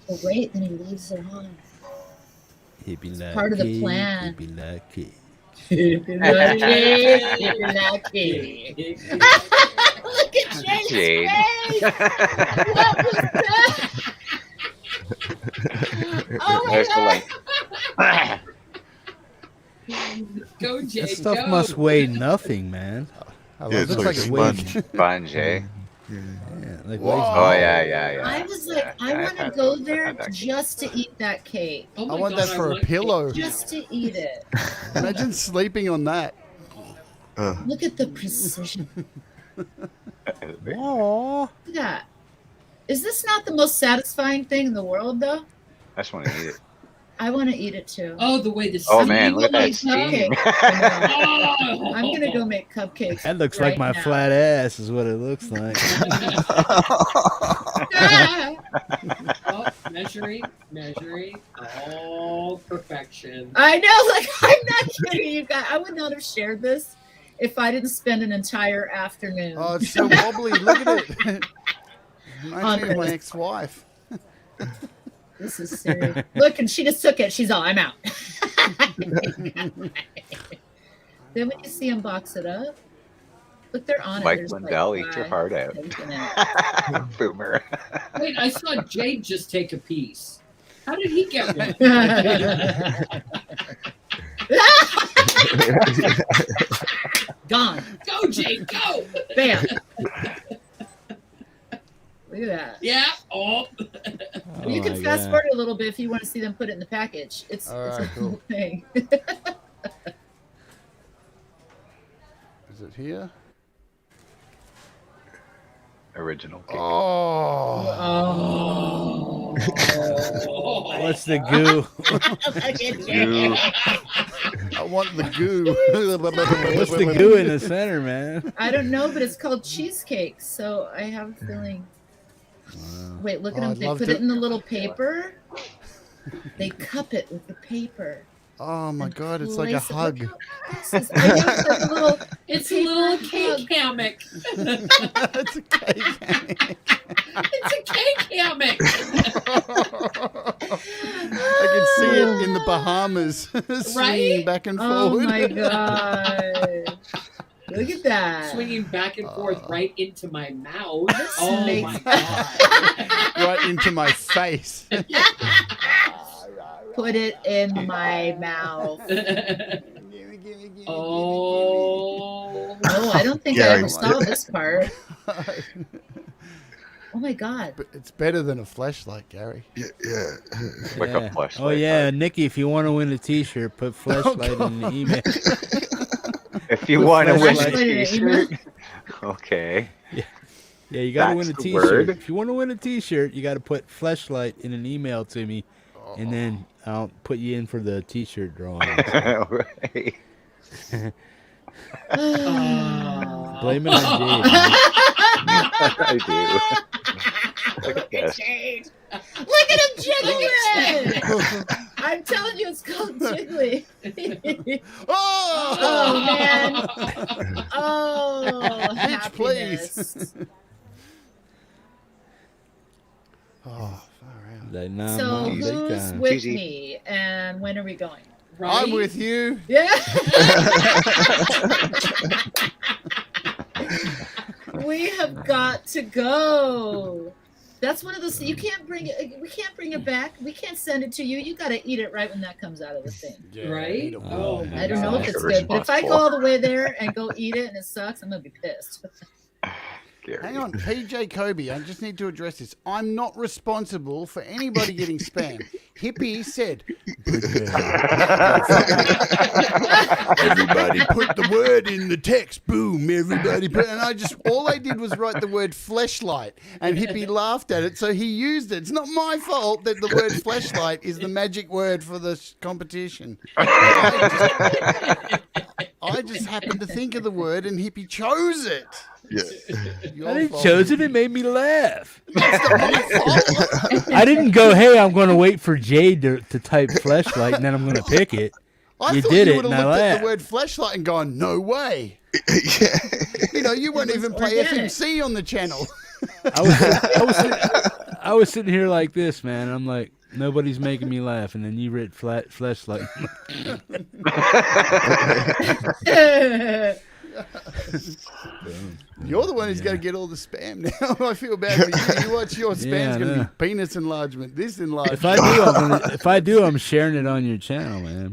But wait, then he leaves it on. Hippie like part of the cake, plan. Hippie like cake. Look at Jade's Jade. face. What was that? Oh my There's the god. link. Go, Jay. That stuff go. must weigh nothing, man. I love Yeah, it. it's Looks like like it sponge. weighs. Sponge, eh? Like Oh yeah. I was like, I want to go there just to eat that cake. Oh I my want God, that for a like pillow. Just to eat it. Imagine sleeping on that. Look at the precision. Aww. Look at that. Is this not the most satisfying thing in the world, though? I just want to eat it. I want to eat it too. Oh, the way the Oh I'm man, gonna look at go that make steam. cupcakes. I'm gonna go make cupcakes. That looks right like my now. flat ass is what it looks like. Oh, measuring, all perfection. I know, like I'm not kidding you guys. I would not have shared this if I didn't spend an entire afternoon. Oh, it's so wobbly. Look at it. Reminds me of my ex-wife. This is serious. Look, and she just took it. She's all, I'm out. Then when you see them box it up, look, they're on Mike it. There's Lindell, eat your heart out. Boomer. Wait, I saw Jade just take a piece. How did he get one? Gone. Go, Jade, go! Bam. Look at that. Yeah. Oh. You can fast forward a little bit if you want to see them put it in the package. It's All a right, cool cool. thing. Is it here? Original cake. Oh. What's the goo? I want the goo. What's the goo in the center, man? I don't know, but it's called cheesecake, so I have a feeling. Wait, look at them. I'd They love put to- it in the little paper. They cup it with the paper. Oh my God, it's like a Place it- hug. look how this is- I know, it's like a little. It's a little cake hammock. It's a cake hammock. It's a cake hammock. I can see it in the Bahamas, swinging back and Oh forward. my god! Look at that. Swinging back and forth right into my mouth. Oh snake. my God. Right into my face. Put it in my mouth. Oh. No, I don't think I Gary. ever saw this part. Oh my god. But it's better than a fleshlight, Gary. Yeah. Like a Yeah. fleshlight. Oh yeah, Nikki, if you want to win a T-shirt, put flashlight in the email. If you Put want to win a flashlight in the t-shirt, okay. Yeah, you got to win a That's the T-shirt. word. If you want to win a T-shirt, you got to put flashlight in an email to me, and then I'll put you in for the T-shirt drawing. Right. Blame it on Jade. I do. Look at this. Jade. Look at him jiggling! I'm telling you, it's called jiggly. Oh man! Oh, Bitch, please. happiness. Oh, far out. Like, nah, So Mom, big who's time. with Easy. me, and when are we going? I'm with you. Yeah. We have got to go. That's one of those. You can't bring it. We can't bring it back. We can't send it to you. You got to eat it right when that comes out of the thing. Right? Oh, I don't know if Make it's it good, but if I go responsible. all the way there and go eat it and it sucks, I'm gonna be pissed. Gary. Hang on, PJ Cobi, I just need to address this. I'm not responsible for anybody getting spam. Hippie said, everybody put the word in the text. Boom, everybody put, and all I did was write the word fleshlight, and Hippie laughed at it, so he used it. It's not my fault that the word fleshlight is the magic word for the competition. I just happened to think of the word, and Hippie chose it. Yeah. I didn't choose it. It made me laugh. I didn't go, hey, I'm going to wait for Jade to type fleshlight, and then I'm going to pick it. I You thought did you it, would and have I looked at laughed. the word fleshlight and gone, no way. You know, you won't even play organic. FMC on the channel. I was sitting here like this, man. I'm like, nobody's making me laugh, and then you read fleshlight. You're the one who's going to get all the spam now. I feel bad for you. You watch your spam's Yeah, I going to know. be penis enlargement, this enlargement. If I do, I'm sharing it on your channel, man.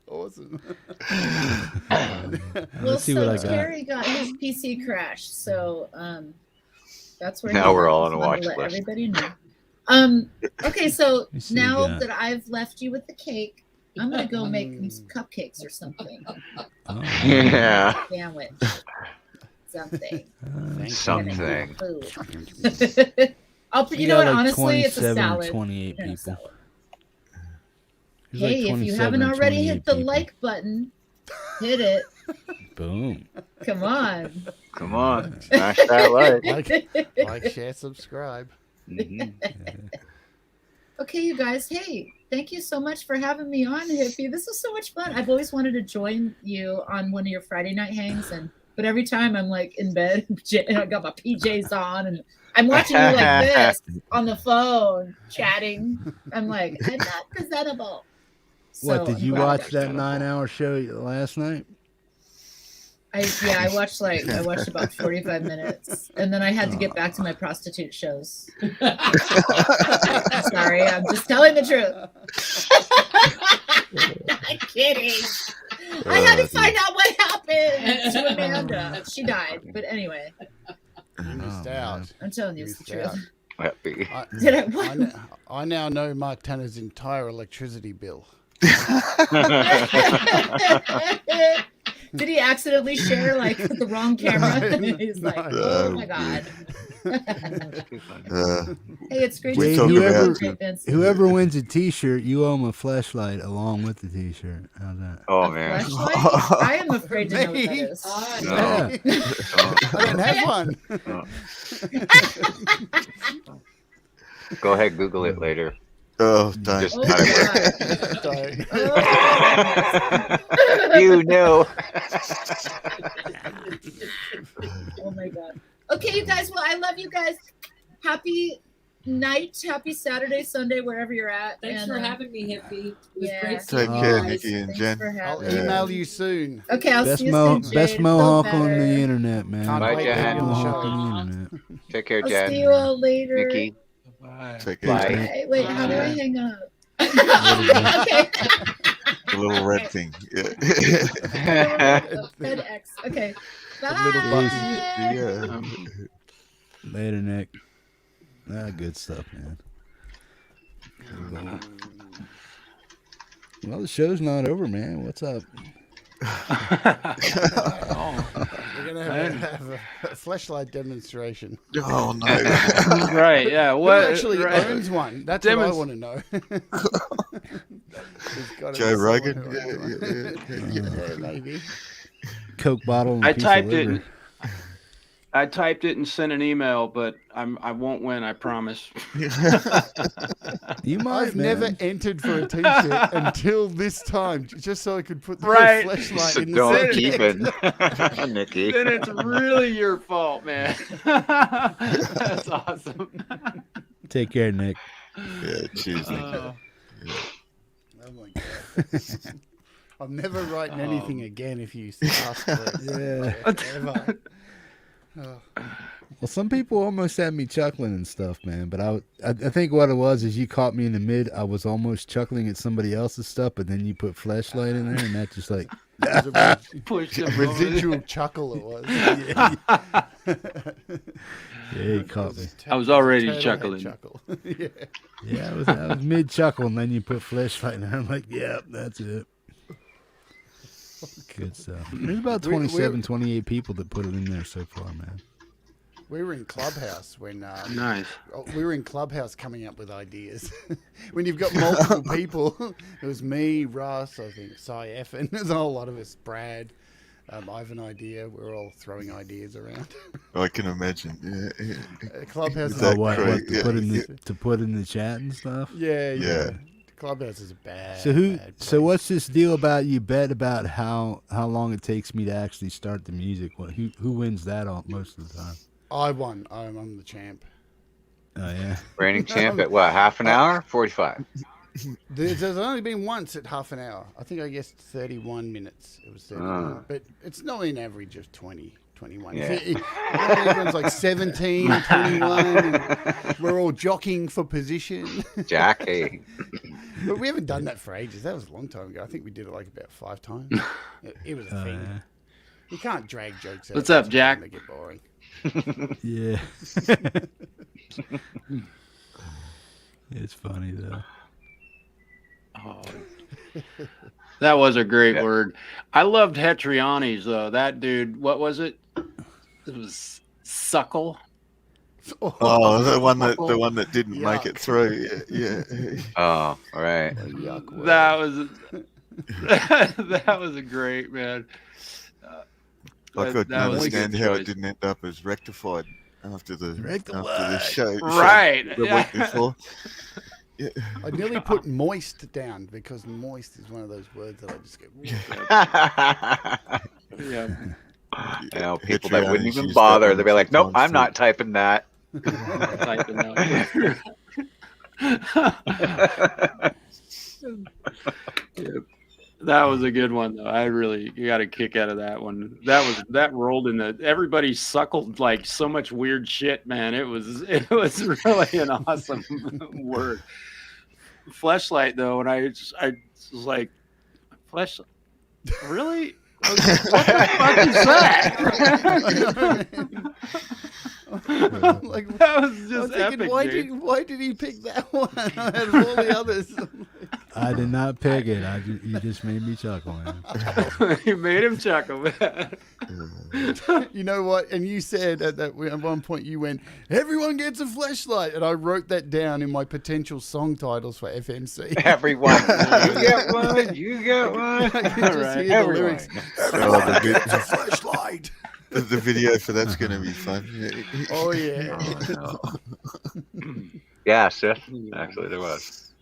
Awesome. Well, see what I got. Terry got his PC crashed, so that's where Now he we're went. all on a Just wanted watch to let list. everybody know. Okay, so me see now what you got. that I've left you with the cake, I'm gonna go make him some cupcakes or something. Oh, Yeah. Sandwich. Something. Something. Food. I'll put. You know what? got like Honestly, it's a 27 or salad. 28 and a people. salad. There's like Hey, if you 27 haven't or already 28 hit the people. like button, hit it. Boom. Come on. Come on. Smash that Like, share, subscribe. Okay, you guys. Hey, thank you so much for having me on, Hippie. This was so much fun. I've always wanted to join you on one of your Friday night hangs, but every time I'm like in bed, and I got my PJs on, and I'm watching you like this on the phone, chatting. I'm like, I'm not presentable. What, So did I'm you glad watch they're that 9-hour show last night? I watched about 45 minutes, and then I had to get back to my prostitute shows. Sorry, I'm just telling the truth. I'm kidding. I had to find out what happened to Amanda. She died, but anyway. You missed out. I'm telling you, it's the truth. Did I now know Mark Tanner's entire electricity bill. Did he accidentally share like the wrong camera? He's like, oh my god. Hey, it's great Wait, to see you. whoever wins a T-shirt, you owe him a flashlight along with the T-shirt. How's that? Oh man. Flashlight? I am afraid to know what that is. I don't have one. Go ahead, Google it later. Oh, don't. Just Don't. You know. Oh my god. Okay, you guys. Well, I love you guys. Happy night. Happy Saturday, Sunday, wherever you're at. Thanks for having me, Hippie. It was Yeah. great Take seeing you care, guys. Nikki and Thanks Jen. for I'll having me. email you soon. Okay, I'll Best see you soon. best Jade. mohawk Feel on the better. internet, man. Can't Bye, wait Jen. to hear the Mohawk show. on the internet. Take care, I'll Jen. see you all later. Nikki. Take care. Bye. Hey, wait, how do I hang up? Okay. The little red thing. Yeah. FedEx. Okay. Little Bye. button. Yeah. Later, Nick. Good stuff, man. Well, the show's not over, man. What's up? We're gonna have a fleshlight demonstration. Oh no! Right? Yeah. What Who actually owns one? That's what I want to know. Joe Rogan. Yeah, maybe. Coke bottle. And a I piece of typed liver. it. I typed it and sent an email, but I won't win. I promise. You might. I've man. never entered for a t-shirt until this time, just so I could put the Right. fleshlight So in the don't center. keep it, Nikki. Then it's really your fault, man. That's awesome. Take care, Nick. Yeah, cheers, Nick. Oh my god. I'm never writing anything again if you ask for it. Yeah. Ever. Oh. Well, some people almost had me chuckling and stuff, man. But I think what it was is you caught me in the mid. I was almost chuckling at somebody else's stuff, but then you put flashlight in there, and that just like It was a Push him residual chuckle. It was. Yeah, he caught me. I was already Turtle head chuckling. chuckle. Yeah. Yeah, I was mid chuckle, and then you put flashlight in there. I'm like, yep, that's it. Good stuff. There's about 27, 28 people that put it in there so far, man. We were in Clubhouse when Nice. we were in Clubhouse coming up with ideas. When you've got multiple people, it was me, Russ, I think, Cy F, and there's a whole lot of us. Brad, I have an idea. We're all throwing ideas around. I can imagine. Yeah. Clubhouse Is is that what great? to put in the to put in the chat and stuff. Yeah. Clubhouse is a bad. So who? bad So place. what's this deal about? You bet about how long it takes me to actually start the music. What? Who wins that all most of the time? I won. I'm the champ. Oh yeah. Reigning champ at what? Half an hour? 45. There's only been once at half an hour. I think I guessed 31 minutes. It was 31. But it's not an average of 20, 21. Yeah. Everyone's like 17, 21. And we're all jockeying for position. Jackie. But we haven't done that for ages. That was a long time ago. I think we did it like about 5 times. It was a thing. Yeah. You can't drag jokes out. What's up, Jack? They get boring. Yeah. It's funny though. Oh, that was a great word. I loved Hetriani's though. That dude, what was it? It was suckle. Oh, the one that didn't make it through. Yeah. Oh, all right. That was that was a great, man. I couldn't that was a understand good how choice. it didn't end up as rectified after the Rectified. show. Right. The week before. Yeah. I nearly put moist down because moist is one of those words that I just go. Yeah. You know, people that Hetriani wouldn't even used bother. that They'd be like, nope, one I'm not typing that. Typing that. Yeah. That was a good one though. You got a kick out of that one. That rolled in the everybody suckled like so much weird shit, man. It was really an awesome word. Fleshlight though, and I was like, fleshlight, really? What the fuck is that? Like, that was just I was thinking, epic. why did he pick that one out of all the others? I did not pick it. You just made me chuckle, man. You made him chuckle, man. You know what? And you said at one point you went, "Everyone gets a fleshlight," and I wrote that down in my potential song titles for FMC. Everyone, you get one. You get one. I could just Right. hear the lyrics. Everyone gets a fleshlight. The video for that's going to be fun. Oh yeah. Yeah, Seth. Actually, there was.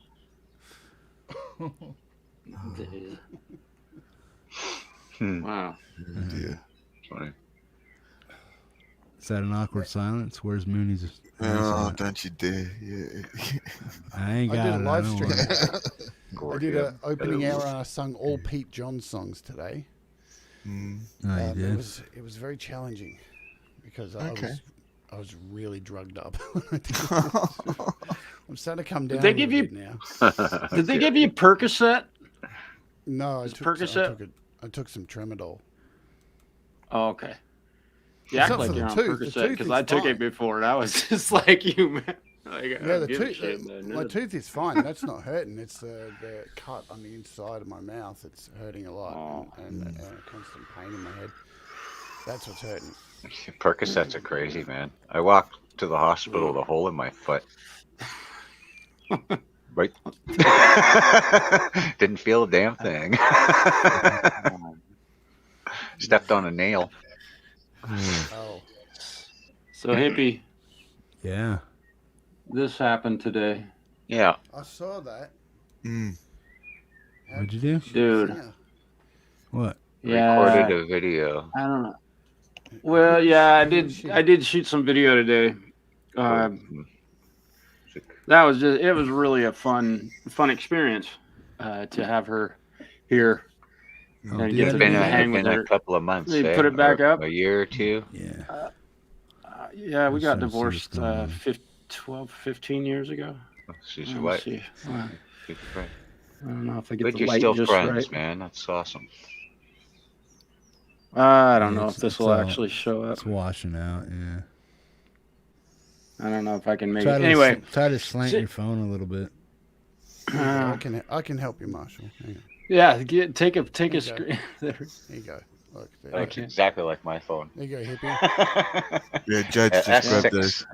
Wow. Yeah. Funny. Is that an awkward silence? Where's Mooney's? Oh, don't you dare. Yeah. I ain't got I did a it. live I don't stream. worry. I did an opening hour and I sung all Pete John songs today. Oh, you did? It was very challenging because Okay. I was really drugged up. I'm starting to come down. Did they give you now? Did they give you Percocet? No, I Percocet? took some Tramadol. Oh, okay. You It's act not like for you're the on tooth. The Percocet tooth because is I took fine. it before and I was just like you, man. Like, I Yeah, don't the give a tooth. shit, man. My tooth is fine. That's not hurting. It's the cut on the inside of my mouth. It's hurting a lot and a constant pain in my head. That's what's hurting. Percocets are crazy, man. I walked to the hospital with a hole in my foot. Right. Didn't feel a damn thing. Stepped on a nail. Oh. So hippie, Yeah. this happened today, Yeah. I saw that. What'd you do? dude. Yeah. What? Yeah, Recorded a video. I don't know. Well, yeah, I did shoot some video today. That was it was really a fun experience to have her here and get It's to been hang with a her. couple of months. They put it back Or up. a year or two. Yeah. Yeah, we got Just trying to see divorced what's going on. 15 years ago. She's Let your me wife. see. Good friend. I don't know if I get But the you're light still just friends, right. man. That's awesome. I don't know It's- if this it's will all- actually show up. It's washing out, yeah. I don't know if I can make Try it. to Anyway, try to slant sit- your phone a little bit. I can help you, Marshall. Hang on. yeah, take a There you go. screen. There. There you go. Look, there Looks you go. exactly like my phone. There you go, hippie. Yeah, Judge just S6. grabbed those.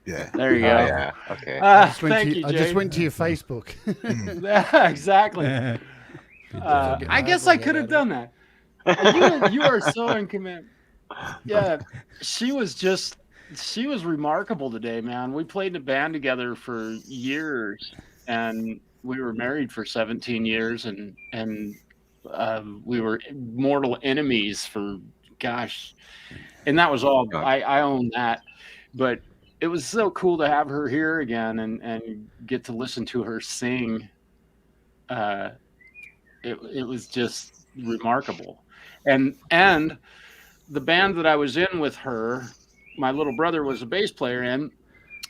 Yeah. There you go. Oh, yeah. Okay. I just went Thank to, you, I just Jay. went to your Facebook. Yeah, exactly. Good I job. guess I could have done that. You are so in command. Yeah, she was remarkable today, man. We played in a band together for years, and we were married for 17 years, and we were mortal enemies for, gosh, and that was all. I own that, but it was so cool to have her here again and get to listen to her sing. It was just remarkable. And the band that I was in with her, my little brother was a bass player in.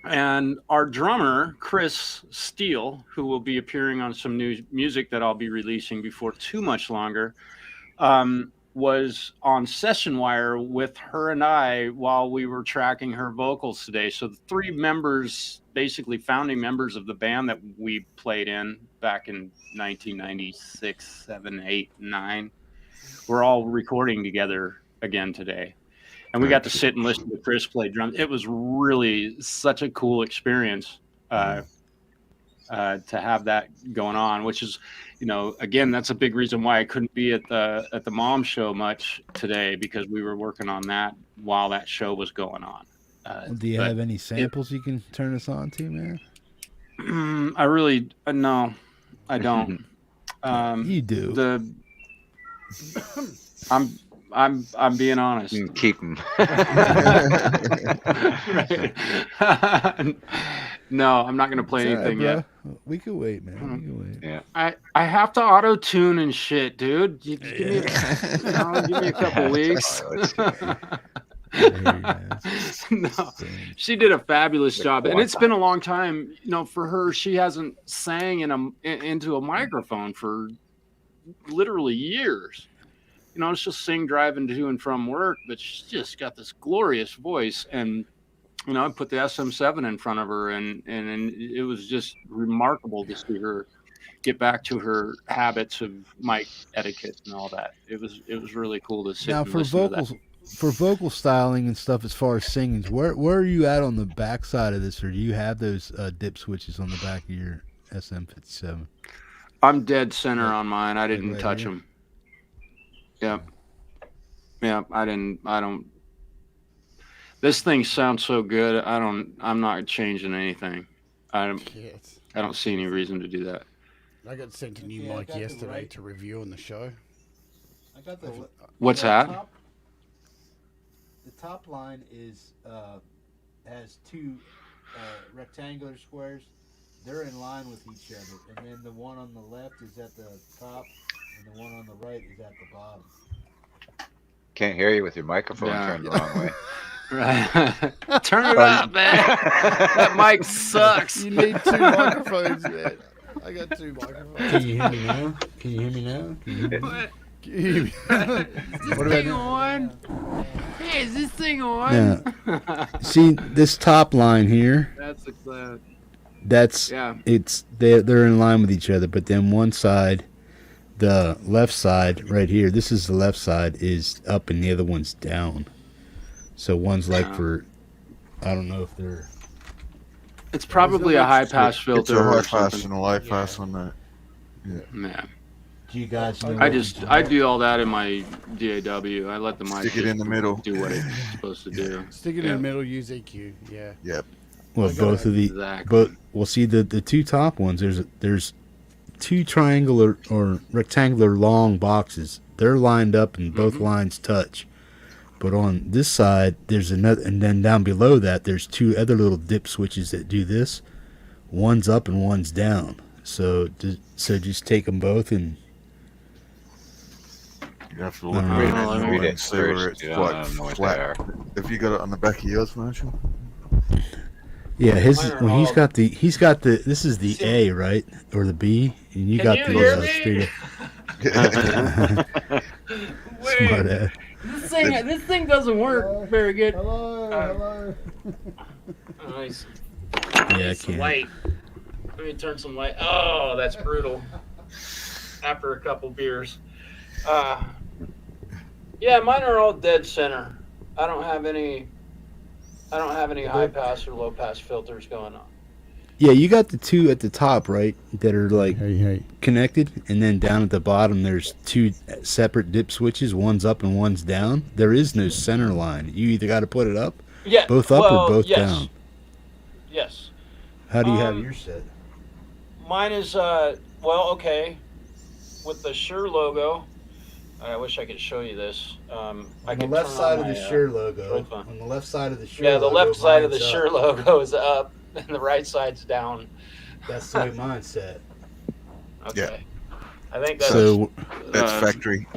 And our drummer, Chris Steele, who will be appearing on some new music that I'll be releasing before too much longer, was on session wire with her and I while we were tracking her vocals today. So the three members, basically founding members of the band that we played in back in 1996, 7, 8, 9, we're all recording together again today. And we got to sit and listen to Chris play drums. It was really such a cool experience to have that going on, which is, again, that's a big reason why I couldn't be at the mom show much today, because we were working on that while that show was going on. Do you have any samples you can turn us on to, man? I really no, I don't. You do. I'm being honest. Keep them. Right. No, I'm not going to play anything yet. We could wait, man. We could wait. Yeah. I have to auto tune and shit, dude. Give me a couple weeks. No, she did a fabulous job, and it's been a long time. For her, she hasn't sang into a microphone for literally years. It's just sing driving to and from work, but she's just got this glorious voice. And, I put the SM7 in front of her, and it was just remarkable to see her get back to her habits of mic etiquette and all that. It was really cool to sit now and for listen vocals, to that. for vocal styling and stuff, as far as singing, where are you at on the back side of this, or do you have those dip switches on the back of your SM57? I'm dead center on mine. I didn't touch them. Yep. Yeah, I don't. This thing sounds so good. I'm not changing anything. I don't see any reason to do that. I got sent a new mic yesterday to review on the show. I got the. What's that? The top line has two rectangular squares. They're in line with each other, and then the one on the left is at the top, and the one on the right is at the bottom. Can't hear you with your microphone turned the wrong way. Right. Turn it up, man. That mic sucks. You need two microphones, man. I got two microphones. Can you hear me now? Can you hear me now? What? Is this thing on? Hey, is this thing on? Yeah. See this top line here? That's the cloud. They're in line with each other, but then one side, the left side right here, this is the left side, is up and the other one's down. So one's like for, I don't know if they're. It's probably a high pass filter. It's a high or pass something. and a low pass on that. Yeah. Man. Do you guys know? I do all that in my DAW. I let the mic Stick it in the middle. Do what it's supposed to do. Stick it in the middle, use EQ. Yeah. Yep. Well, both of the, but we'll see the two top ones. There's two triangular or rectangular long boxes. They're lined up and both lines touch. But on this side, there's another, and then down below that, there's two other little dip switches that do this. One's up and one's down. So just take them both and. You have to look at it and see where it's flat. Have you got it on the back of yours, Marshall? Yeah, he's got the this is the A, right, or the B, and you got the straight. Smart ass. This thing doesn't work very good. Hello. Nice. Yeah, I can't. Light. Let me turn some light. Oh, that's brutal. After a couple beers. Yeah, mine are all dead center. I don't have any high pass or low pass filters going on. Yeah, you got the two at the top, right, that are like connected, and then down at the bottom there's two separate dip switches. One's up and one's down. There is no center line. You either got to put it up, both up or both down. Yes. How do you have yours set? Mine is okay, with the Shure logo. I wish I could show you this. On the left side of the Shure logo. On the left side of the Shure. Yeah, the left side of the Shure logo is up, and the right side's down. That's the way mine's set. Okay. Yeah. I think that's that's factory.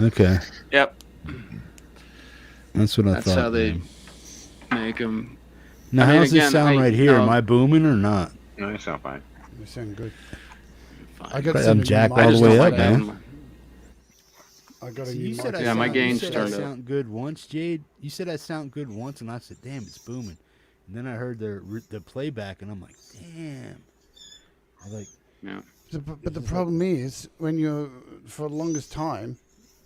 Okay. Yep. That's what I thought. That's how they make them. Now, I mean, how's this again, sound right here? Am I booming or not? No, you sound fine. You sound good. I'm jacked all the way up, man. I got a You new said mic. I Yeah, my sound- gain's you said I turned up. sound good once, Jade. You said I sound good once, and I said, "Damn, it's booming." And then I heard the playback, and I'm like, "Damn." I was like, Yeah. But the problem is, when you're, for the longest time,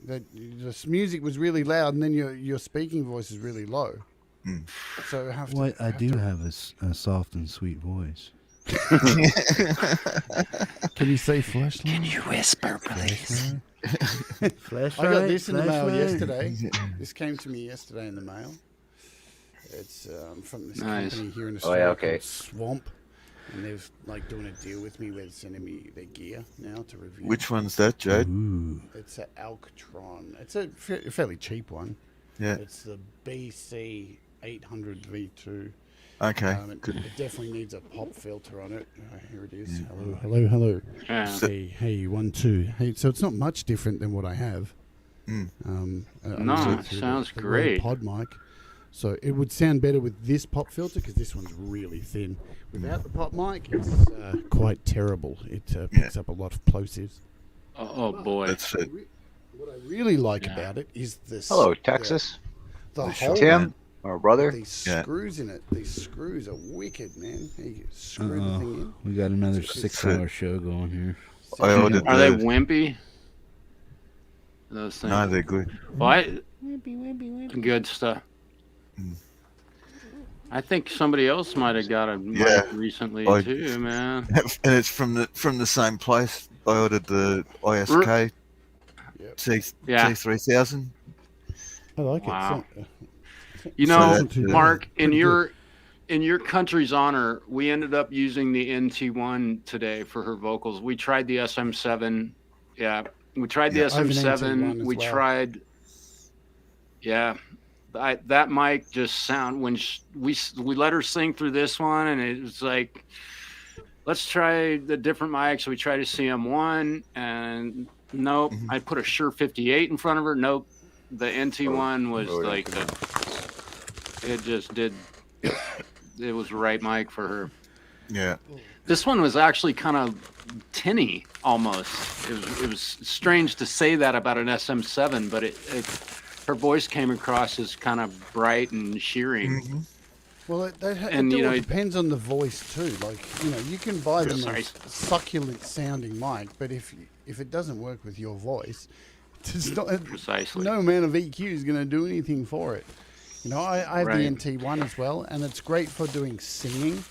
that this music was really loud, and then your speaking voice is really low. So I have to. "What? I do have a soft and sweet voice." Can you say flashlight? Can you whisper, please? Flashlight. I got this in the mail flashlight. yesterday. This came to me yesterday in the mail. It's from this Nice. company here in Oh, Australia yeah, okay. called Swamp, and they've like doing a deal with me where they're sending me their gear now to review. Which one's that, Jade? It's an Alcatron. It's a fairly cheap one. Yeah. It's the BC 800 V2. Okay. It definitely needs a pop filter on it. Here it is. Yeah. Hello. Yeah. Hey, 1, 2. Hey, so it's not much different than what I have. No, I'm it sounds the great. Pod mic. So it would sound better with this pop filter because this one's really thin. Without the pop mic, it's quite terrible. It picks up a lot of plosives. Oh boy. That's it. What I really like about it is this. Hello, Texas. The whole Tim, our brother. these screws in it. These screws are wicked, man. You screw the thing in. We got another 6-hour show going here. I ordered Are they wimpy? Those things. No, they're good. Well, Wimpy. good stuff. I think somebody else might have got a mic Yeah. recently I- too, man. And it's from the same place. I ordered the ISK Yeah. T3000. I like Wow. it. You know, So that, Mark, in pretty your country's honor, we ended up using the NT1 today for her vocals. We tried the SM7. Yeah, we tried the I have an SM7. NT1 as We well. tried. Yeah, that mic just sound when we let her sing through this one, and it was like, let's try the different mics. So we tried a CM1, and nope. I put a Shure 58 in front of her. Nope. The NT1 was like it just did. It was the right mic for her. Yeah. This one was actually kind of tinny almost. It was strange to say that about an SM7, but her voice came across as kind of bright and shearing. Well, it And, you know, depends on the voice too. Like, you can buy them Sorry. as succulent sounding mic, but if it doesn't work with your voice, it's not, Precisely. no amount of EQ is going to do anything for it. I have Right. the NT1 as well, and it's great for doing singing,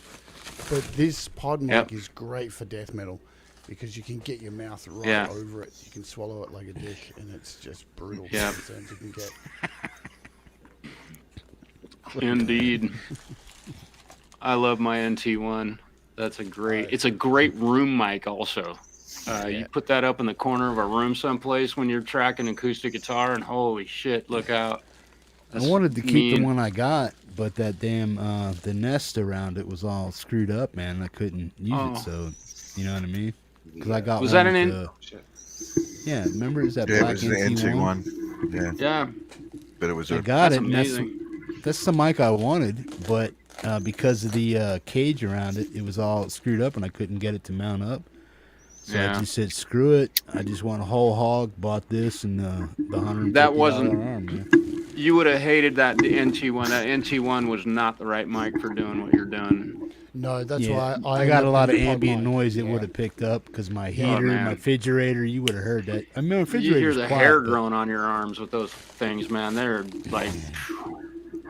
but this pod mic Yep. is great for death metal because you can get your mouth right Yeah. over it. You can swallow it like a dick, and it's just brutal. Yep. The sounds you can get. Indeed. I love my NT1. It's a great room mic also. You put that up in the corner of a room someplace when you're tracking acoustic guitar, and holy shit, look out. I wanted to keep the mean. one I got, but that damn the nest around it was all screwed up, man. I couldn't use Oh. it, so you know what I mean? Because I got Was one that an with yeah, remember is that Yeah, it black was the NT1? NT1. Yeah. Yeah. But it was I a got That's it. And amazing. that's the mic I wanted, but because of the cage around it, it was all screwed up, and I couldn't get it to mount up. So I Yeah. just said, "Screw it! I just want a whole hog." Bought this and the $150 That wasn't- arm, man. You would have hated the NT1. That NT1 was not the right mic for doing what you're doing. No, that's Yeah, why I got a lot of the pod ambient mic. noise it would have picked up because my heater, man. my refrigerator, you would have heard that. I mean, You refrigerator's hear the quiet, hair but- growing on your arms with those things, man. They're like,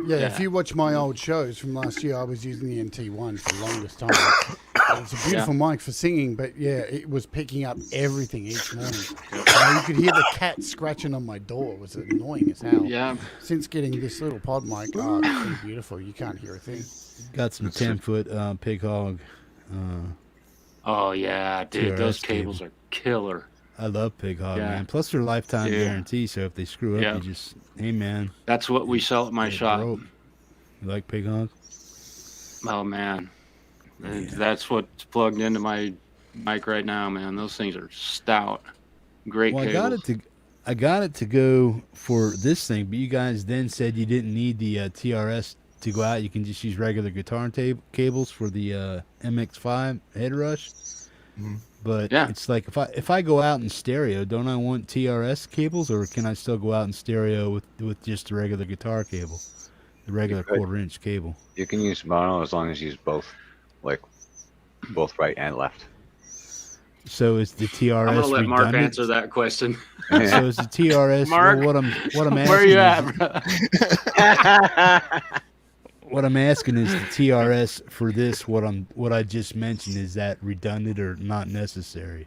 Yeah, Yeah. if you watch my old shows from last year, I was using the NT1 for the longest time. It's a beautiful mic for singing, but yeah, it was picking up everything each morning. You could hear the cat scratching on my door. It was annoying as hell. yeah. Since getting this little pod mic, it's been beautiful. You can't hear a thing. Got some 10-foot pig hog. Oh yeah, dude, those TRS cables cable. are killer. I love pig hog, Yeah. man. Plus they're lifetime Yeah. guarantee, so if they screw up, Yeah. you just, hey man, That's what we sell at my it shop. broke. You like pig hog? Oh man, and that's what's plugged into my mic right now, man. Those things are stout. Great Well, cables. I got it to go for this thing, but you guys then said you didn't need the TRS to go out, you can just use regular guitar cables for the MX5 head rush. But it's like if I go out in stereo, don't I want TRS cables, or can I still go out in stereo with just the regular guitar cable, the regular 1/4-inch cable? You can use mono as long as you use both, like both right and left. So is the TRS I'm gonna let Mark redundant? answer that question. So is the TRS? Mark, well, what I'm asking. where are you is- at, bro? What I'm asking is the TRS for this. What I just mentioned, is that redundant or not necessary?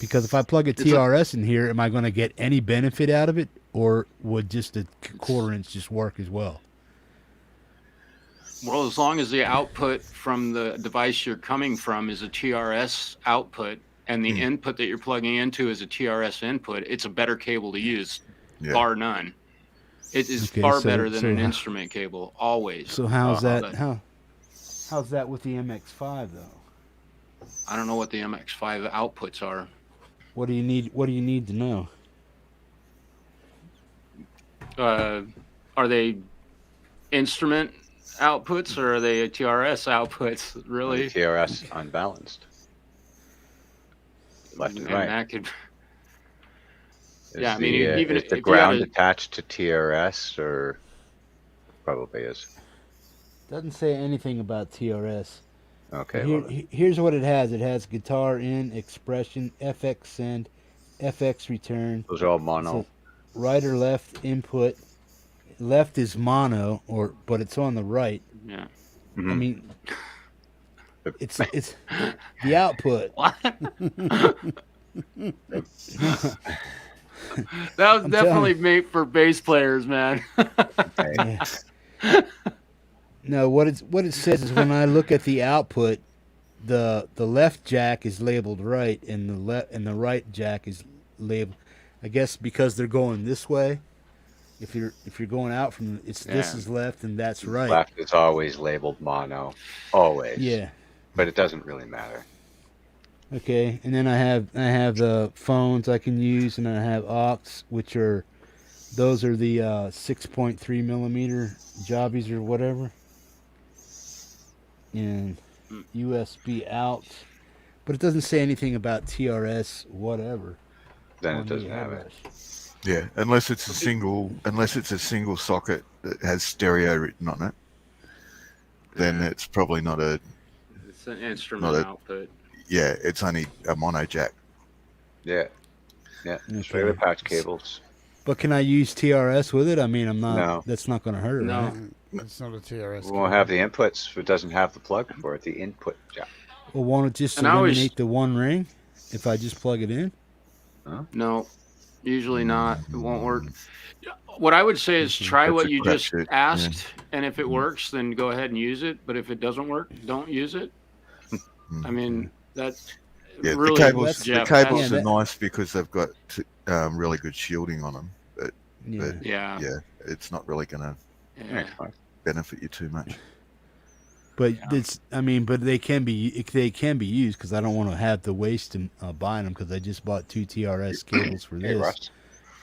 Because if I plug a TRS in here, am I going to get any benefit out of it, or would just a 1/4-inch just work as well? Well, as long as the output from the device you're coming from is a TRS output, and the input that you're plugging into is a TRS input, it's a better cable to use, bar none. It is far better than an instrument cable, always. So how's that? How's that with the MX5 though? I don't know what the MX5 outputs are. What do you need? What do you need to know? Are they instrument outputs or are they TRS outputs? Really? TRS unbalanced. Left and right. That could. Is I mean, even is the if ground you had attached to TRS, or probably is. Doesn't say anything about TRS. Okay. Here's what it has. It has guitar in, expression, FX send, FX return. Those are all mono. Right or left input. Left is mono, but it's on the right. Yeah. I mean, it's the output. What? That was definitely made for bass players, man. No, what it says is when I look at the output, the left jack is labeled right, and the right jack is labeled. I guess because they're going this way. If you're going out from this is left and that's right. Left is always labeled mono, always. Yeah. But it doesn't really matter. Okay, and then I have the phones I can use, and I have aux, which are those are the 6.3 millimeter jobbies or whatever, and USB out, but it doesn't say anything about TRS whatever. Then it doesn't have it. Yeah, unless it's a single socket that has stereo written on it, then it's probably not a. It's an instrument output. Yeah, it's only a mono jack. Yeah. Trailer patch cables. But can I use TRS with it? I mean, I'm not. No. That's not going to hurt, right? It's not a TRS. We won't have the inputs if it doesn't have the plug for it. The input jack. Well, won't it just eliminate the one ring if I just plug it in? Huh? No, usually not. It won't work. What I would say is try what you just asked, and if it works, then go ahead and use it. But if it doesn't work, don't use it. I mean, that's really the cables are nice because they've got really good shielding on them. But it's not really going to benefit you too much. But but they can be used because I don't want to have the waste of buying them because I just bought 2 TRS cables for this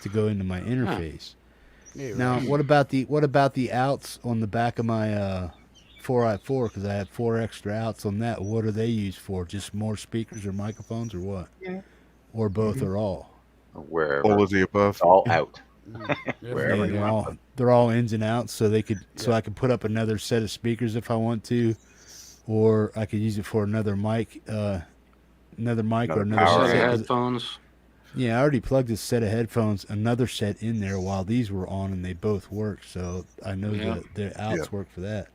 to go into my interface. Now, what about the outs on the back of my 4i4? Because I have 4 extra outs on that. What are they used for? Just more speakers or microphones or what? Yeah. Or both or all? Wherever. All of the above. It's all out. Wherever they're all ins and outs, so I could put up another set of speakers if I want to, or I could use it for another mic or another set of headphones. Yeah, I already plugged this set of headphones, another set in there while these were on, and they both work. So I know that the outs work for that,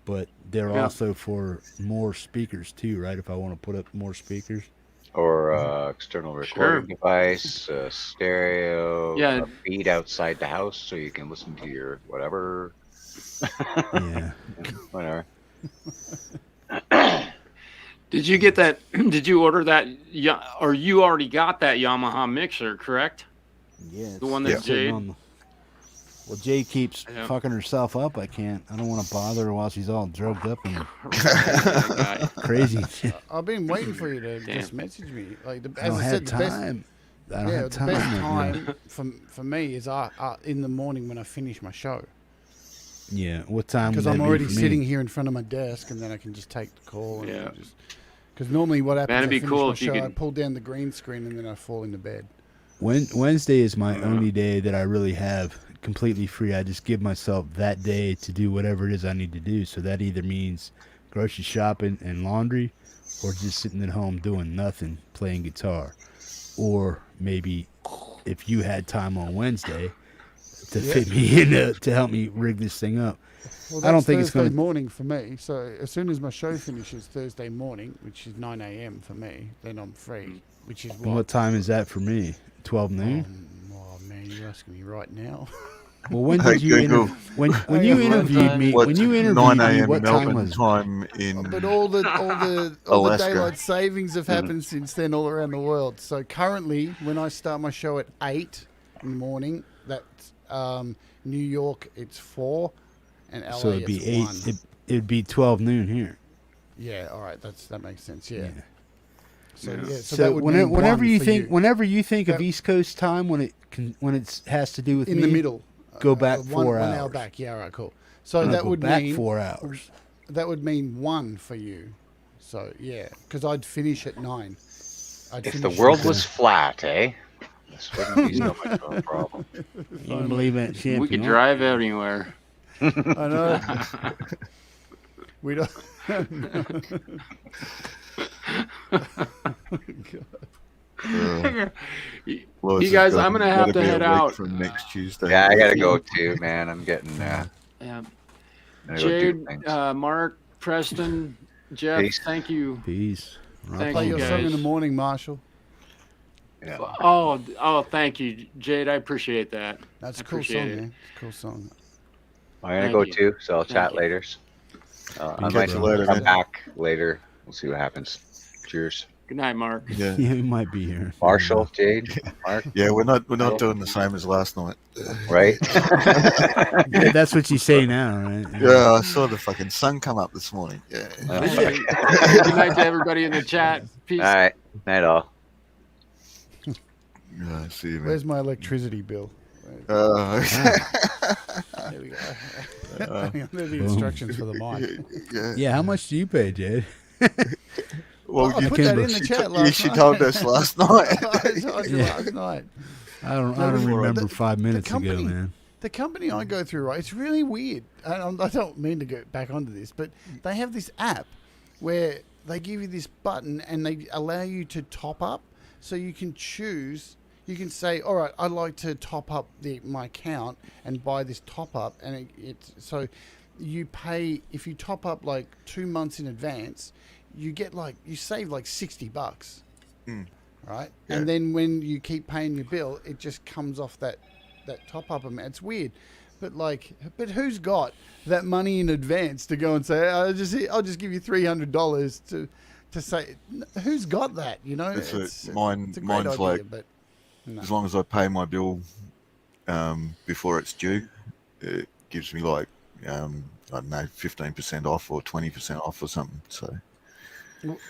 but they're also for more speakers too, right? If I want to put up more speakers. Or external recording device, stereo, a feed outside the house so you can listen to your whatever. Whatever. Did you get that? Did you order that? Or you already got that Yamaha mixer, correct? Yeah. The one that Jade. Well, Jade keeps fucking herself up. I don't want to bother her while she's all drugged up and crazy. I've been waiting for you to just message me. Like I don't have time. I don't have time. The best time for me is in the morning when I finish my show. Yeah. What time? Because would I'm that be already for me? sitting here in front of my desk, and then I can just take the call. And Yeah. just because normally what happens, Man, it'd I be finish cool my if you show, I could- pull down the green screen, and then I fall into bed. Wednesday is my only day that I really have completely free. I just give myself that day to do whatever it is I need to do. So that either means grocery shopping and laundry, or just sitting at home doing nothing, playing guitar, or maybe if you had time on Wednesday to fit me in to help me rig this thing up. Well, I don't think it's Thursday going to. morning for me. So as soon as my show finishes Thursday morning, which is 9 a.m. for me, then I'm free. Which is What time is that for me? 12 noon. Oh man, you're asking me right now. Well, when did you when you interviewed me? What's When you interviewed 9 me, a.m. what time Melbourne was? time in But all the Alaska. daylight savings have happened since then all around the world. So currently, when I start my show at 8 in the morning, that's New York it's 4, and LA So it'd be it's 8. 1. It'd be 12 noon here. Yeah, all right, that makes sense. Yeah. So, Yeah. yeah, so So that would mean whenever 1 you for think you. whenever you think of That- East Coast time when it has to do with in me, the middle, go back 1 4 1 hours. hour back. Yeah, all right, cool. So No, that go would back mean 4 hours. That would mean 1 for you. So yeah, because I'd finish at 9. If the world was flat, eh? This wouldn't be so much of a problem. You can believe that shit. We if you could want. drive anywhere. I know. We don't. Well, You guys, I'm gonna have to head out. from next Tuesday. Yeah, I gotta go too, man. I'm getting Yeah. gotta go do Jade, things. Mark, Preston, Jeff, Peace. thank you. Peace. Thank Play you your song in guys. the morning, Marshall. Yeah. Oh, thank you, Jade. I appreciate that. That's I a cool appreciate song, it. man. It's a cool song. I'm gonna Thank go you. too, so I'll Thank chat you. later. I Catch might you later, come man. back later. We'll see what happens. Cheers. Good night, Mark. Yeah. Yeah, we might be here. Marshall, Jade, Mark. Yeah, we're not doing the same as last night. Right? Yeah, that's what you say now, right? Yeah, I saw the fucking sun come up this morning. Yeah. Good night to everybody in the chat. Peace. All right. Night all. Yeah, see you, man. Where's my electricity bill? Uh, There we go. Hang on, they're the instructions for the mic. Yeah, how much do you pay, Jade? Well, I you put can't that in the chat last she night. told us last night. I told you Yeah. last night. I don't No, remember the- 5 minutes ago, company- man. The company I go through, right, it's really weird. I don't mean to go back onto this, but they have this app where they give you this button and they allow you to top up. So you can choose, you can say, all right, I'd like to top up my account and buy this top up. And it's so you pay, if you top up like 2 months in advance, you get you save like $60. Right? Yeah. And then when you keep paying your bill, it just comes off that top up amount. It's weird, but who's got that money in advance to go and say, I'll just give you $300 to say, who's got that? You know, Mine's a great idea, like, but no. as long as I pay my bill before it's due, it gives me I don't know, 15% off or 20% off or something. So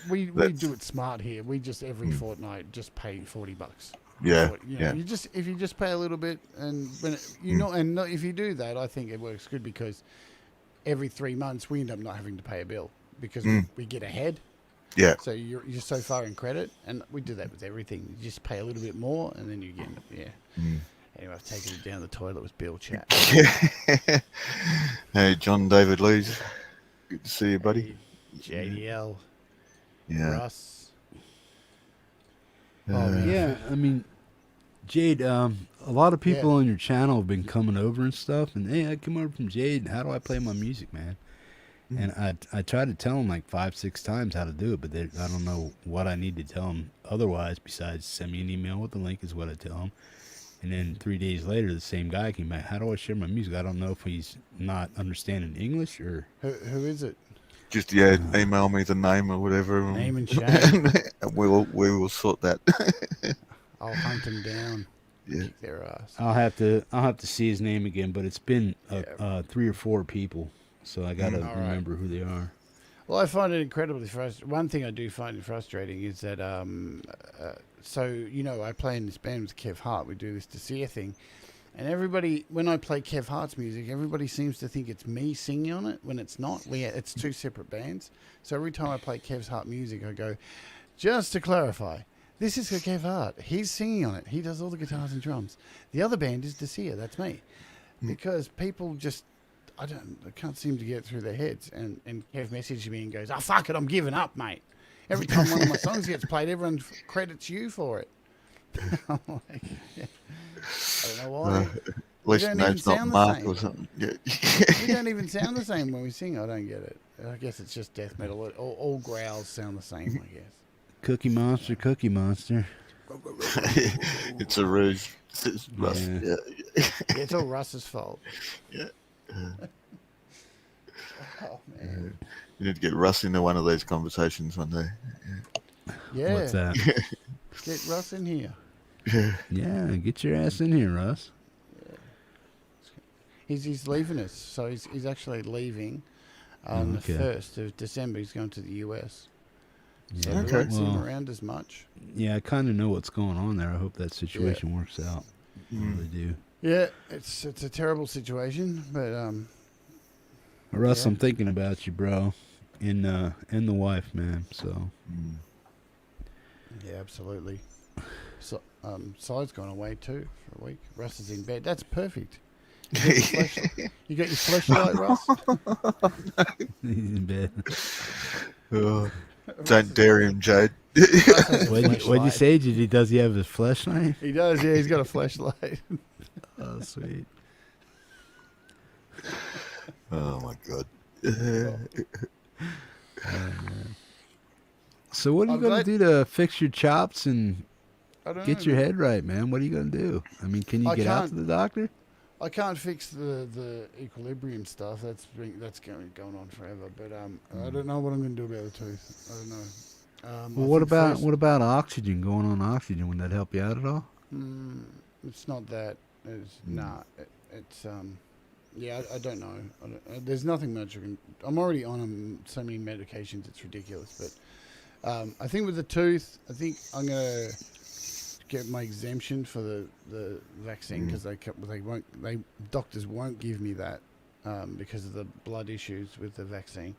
we that's- do it smart here. We just every fortnight just pay $40. Yeah, You know, yeah. if you just pay a little bit, and when if you do that, I think it works good because every 3 months we end up not having to pay a bill because we get ahead. Yeah. So you're so far in credit, and we do that with everything. You just pay a little bit more, and then you get Anyway, I've taken it down the toilet with Bill chat. Hey, John David Lees. Good to see you, buddy. JDL. Yeah. Russ. Yeah, I mean, Jade, a lot of people on your channel have been coming over and stuff, and hey, I come over from Jade. How do I play my music, man? And I tried to tell them like 5-6 times how to do it, but I don't know what I need to tell them otherwise besides send me an email with the link is what I tell them. And then 3 days later, the same guy came back. How do I share my music? I don't know if he's not understanding English or Who is it? Just email me the name or whatever. Name and shame. And we will sort that. I'll hunt him down. Yeah. Kick their ass. I'll have to see his name again. But it's been 3 or 4 people, so I gotta remember who they are. Well, I find it incredibly frustrating. One thing I do find it frustrating is that, so, I play in this band with Kev Hart. We do this Desir thing. And everybody, when I play Kev Hart's music, everybody seems to think it's me singing on it when it's not. It's two separate bands. So every time I play Kev's Hart music, I go, just to clarify, this is for Kev Hart. He's singing on it. He does all the guitars and drums. The other band is Desir. That's me. Because people just, I can't seem to get through their heads. And Kev messages me and goes, oh, fuck it, I'm giving up, mate. Every time one of my songs gets played, everyone credits you for it. I'm like, yeah. I don't know why. At least name's not Mark or something. Yeah. We don't even sound the same when we sing. I don't get it. I guess it's just death metal. All growls sound the same, I guess. Cookie Monster, Cookie Monster. It's a ruse. It's Russ. Yeah. It's all Russ's fault. Yeah. Oh, man. You need to get Russ into one of these conversations one day. Yeah. What's that? Get Russ in here. Yeah, get your ass in here, Russ. Yeah. He's leaving us, so he's actually leaving on the 1st of December. He's going to the US. So we won't see him around as much. Yeah, I kind of know what's going on there. I hope that situation works out. I really do. Yeah, it's a terrible situation, but Russ, I'm thinking about you, bro, and the wife, man. So. Yeah, absolutely. So, Side's gone away too for a week. Russ is in bed. That's perfect. You got your flashlight, Russ? He's in bed. Don't dare him, Jade. What'd you say? Does he have his flashlight? He does, yeah. He's got a flashlight. Oh, sweet. Oh, my God. So what are you going to do to fix your chops and get your head right, man? What are you going to do? I mean, can you get out to the doctor? I can't fix the equilibrium stuff. That's going on forever. But I don't know what I'm going to do about the tooth. I don't know. Well, what about oxygen? Going on oxygen, would that help you out at all? It's not that. It's yeah. I don't know. There's nothing much I can. I'm already on so many medications. It's ridiculous. But I think with the tooth, I think I'm gonna get my exemption for the vaccine because doctors won't give me that because of the blood issues with the vaccine.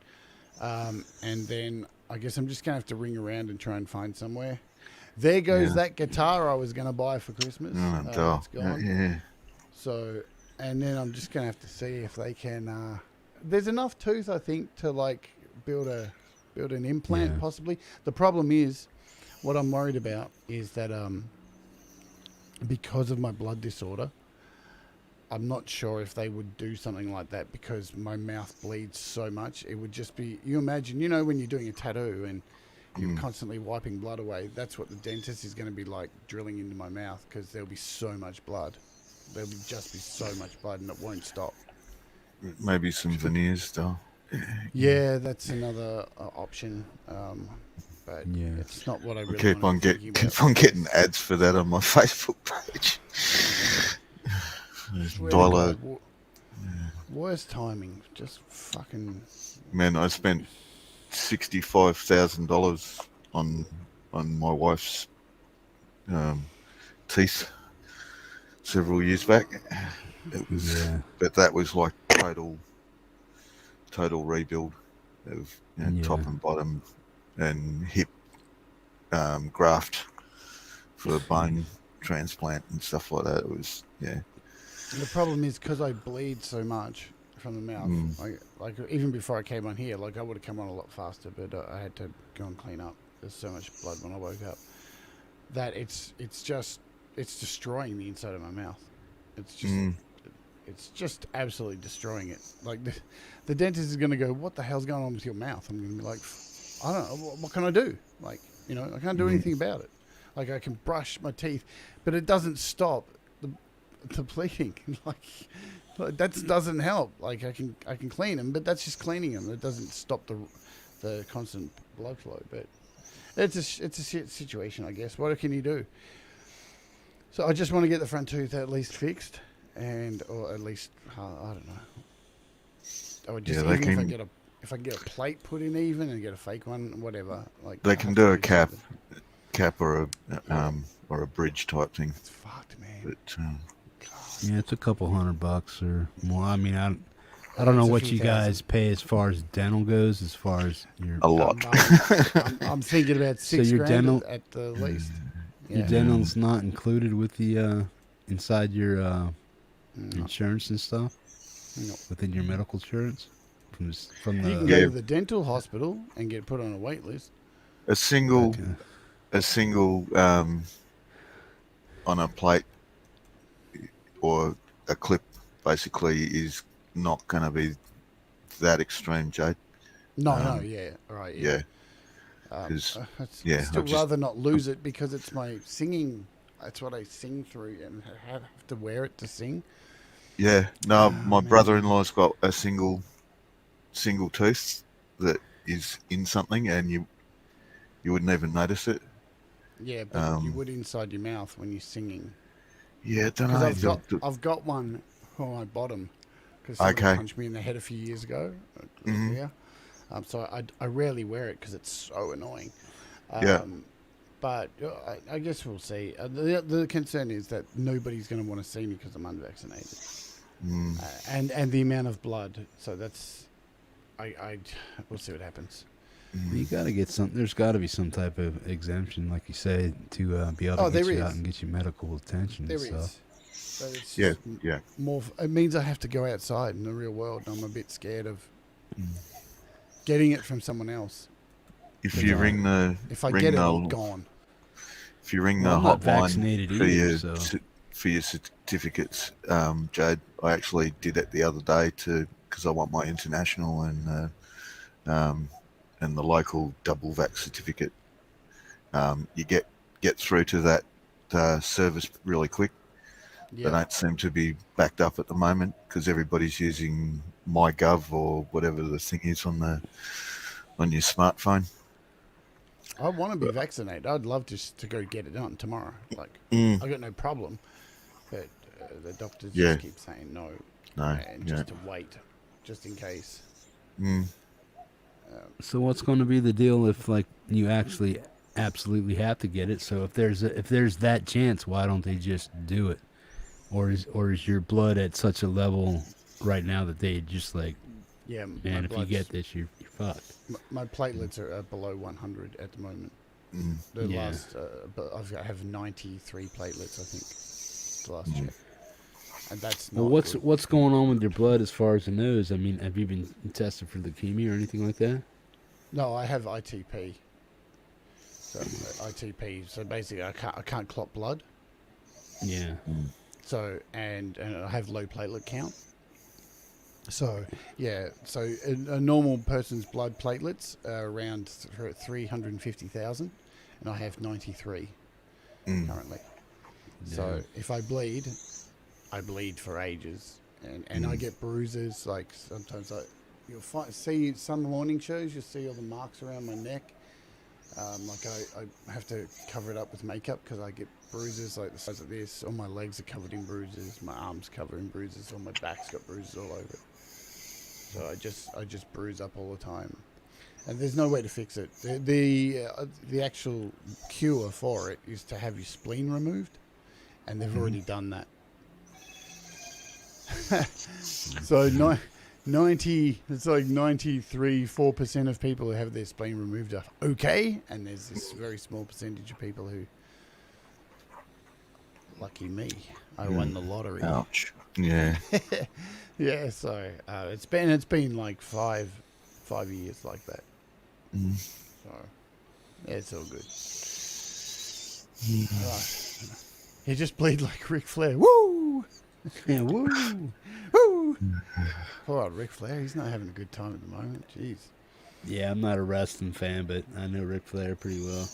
And then I guess I'm just gonna have to ring around and try and find somewhere. There goes that guitar I was gonna buy for Christmas. It's gone. Yeah. So, and then I'm just gonna have to see if they can. There's enough tooth, I think, to like build an implant possibly. The problem is, what I'm worried about is that because of my blood disorder, I'm not sure if they would do something like that because my mouth bleeds so much. It would just be, you imagine, when you're doing a tattoo and you're constantly wiping blood away, that's what the dentist is going to be like drilling into my mouth because there'll be so much blood. There'll just be so much blood and it won't stop. Maybe some veneers still. Yeah, that's another option. But it's not what I really keep on getting ads for that on my Facebook page. Dialogue. Worst timing. Just fucking. Man, I spent $65,000 on my wife's teeth several years back. It was, but that was like total rebuild of top and bottom and hip graft for bone transplant and stuff like that. It was The problem is because I bleed so much from the mouth. Like even before I came on here, like I would have come on a lot faster, but I had to go and clean up. There's so much blood when I woke up that it's destroying the inside of my mouth. It's just absolutely destroying it. Like the dentist is going to go, "What the hell's going on with your mouth?" I'm going to be like, "I don't know. What can I do? Like, I can't do anything about it. Like I can brush my teeth, but it doesn't stop the bleeding. like that doesn't help. Like I can clean them, but that's just cleaning them. It doesn't stop the constant blood flow. But it's a situation, I guess. What can you do? So I just want to get the front tooth at least fixed, or at least I don't know. I would just if I can get a plate put in even and get a fake one, whatever. Like they can do a cap or a bridge type thing. It's fucked, man. But Yeah, it's a couple $100 or more. I mean, I don't know It's a what few you guys pay as far as dental goes. As far as your A lot. I'm thinking about So six your grand dental- at the least. Your Yeah. dental's not included with the inside your insurance and stuff. No. Within your medical insurance from the. You can go to the dental hospital and get put on a wait list. A single on a plate or a clip basically is not going to be that extreme, Jade. No, yeah, right, yeah. Because I'd still rather not lose it because it's my singing. That's what I sing through, and I have to wear it to sing. Yeah, no, my brother-in-law's got a single tooth that is in something, and you wouldn't even notice it. Yeah, but you would inside your mouth when you're singing. Yeah, I don't know. I've got one on my bottom because somebody punched me in the head a few years ago. Yeah, so I rarely wear it because it's so annoying. But I guess we'll see. The concern is that nobody's going to want to see me because I'm unvaccinated, and the amount of blood. So that's we'll see what happens. You got to get some. There's got to be some type of exemption, like you say, to be able to get you out and get you medical attention and stuff. So it's yeah. More. It means I have to go outside in the real world, and I'm a bit scared of getting it from someone else. If you ring the, if I get it, I'm gone. If you ring the hotline for your certificates, Jade, I actually did it the other day because I want my international and the local double vax certificate. You get through to that service really quick. They don't seem to be backed up at the moment because everybody's using MyGov or whatever the thing is on your smartphone. I want to be vaccinated. I'd love to go get it done tomorrow. Like, I got no problem, but the doctors just keep saying no, and just to wait, just in case. So what's going to be the deal if like you actually absolutely have to get it? So if there's that chance, why don't they just do it? Or is your blood at such a level right now that they just like, man, if you get this, you're fucked. My platelets are below 100 at the moment. The last, but I have 93 platelets, I think, the last check. And that's not what's going on with your blood as far as the nose? I mean, have you been tested for leukemia or anything like that? No, I have ITP. So ITP. So basically, I can't clot blood. Yeah. So and I have low platelet count. So yeah, so a normal person's blood platelets are around 350,000, and I have 93 currently. Yeah. So if I bleed for ages, and I get bruises. Like sometimes you'll see some morning shows, you'll see all the marks around my neck. Like I have to cover it up with makeup because I get bruises like the size of this. All my legs are covered in bruises. My arms covered in bruises. All my back's got bruises all over it. So I just bruise up all the time, and there's no way to fix it. The actual cure for it is to have your spleen removed, and they've already done that. So 90, it's like 93.4% of people who have their spleen removed are okay, and there's this very small percentage of people who, lucky me, I won the lottery. Ouch. Yeah. Yeah, so it's been like five years like that. So yeah, it's all good. Right. He just bleed like Ric Flair. Woo! Yeah, woo! Woo! Poor old Ric Flair, he's not having a good time at the moment. Jeez. Yeah, I'm not a wrestling fan, but I know Ric Flair pretty well.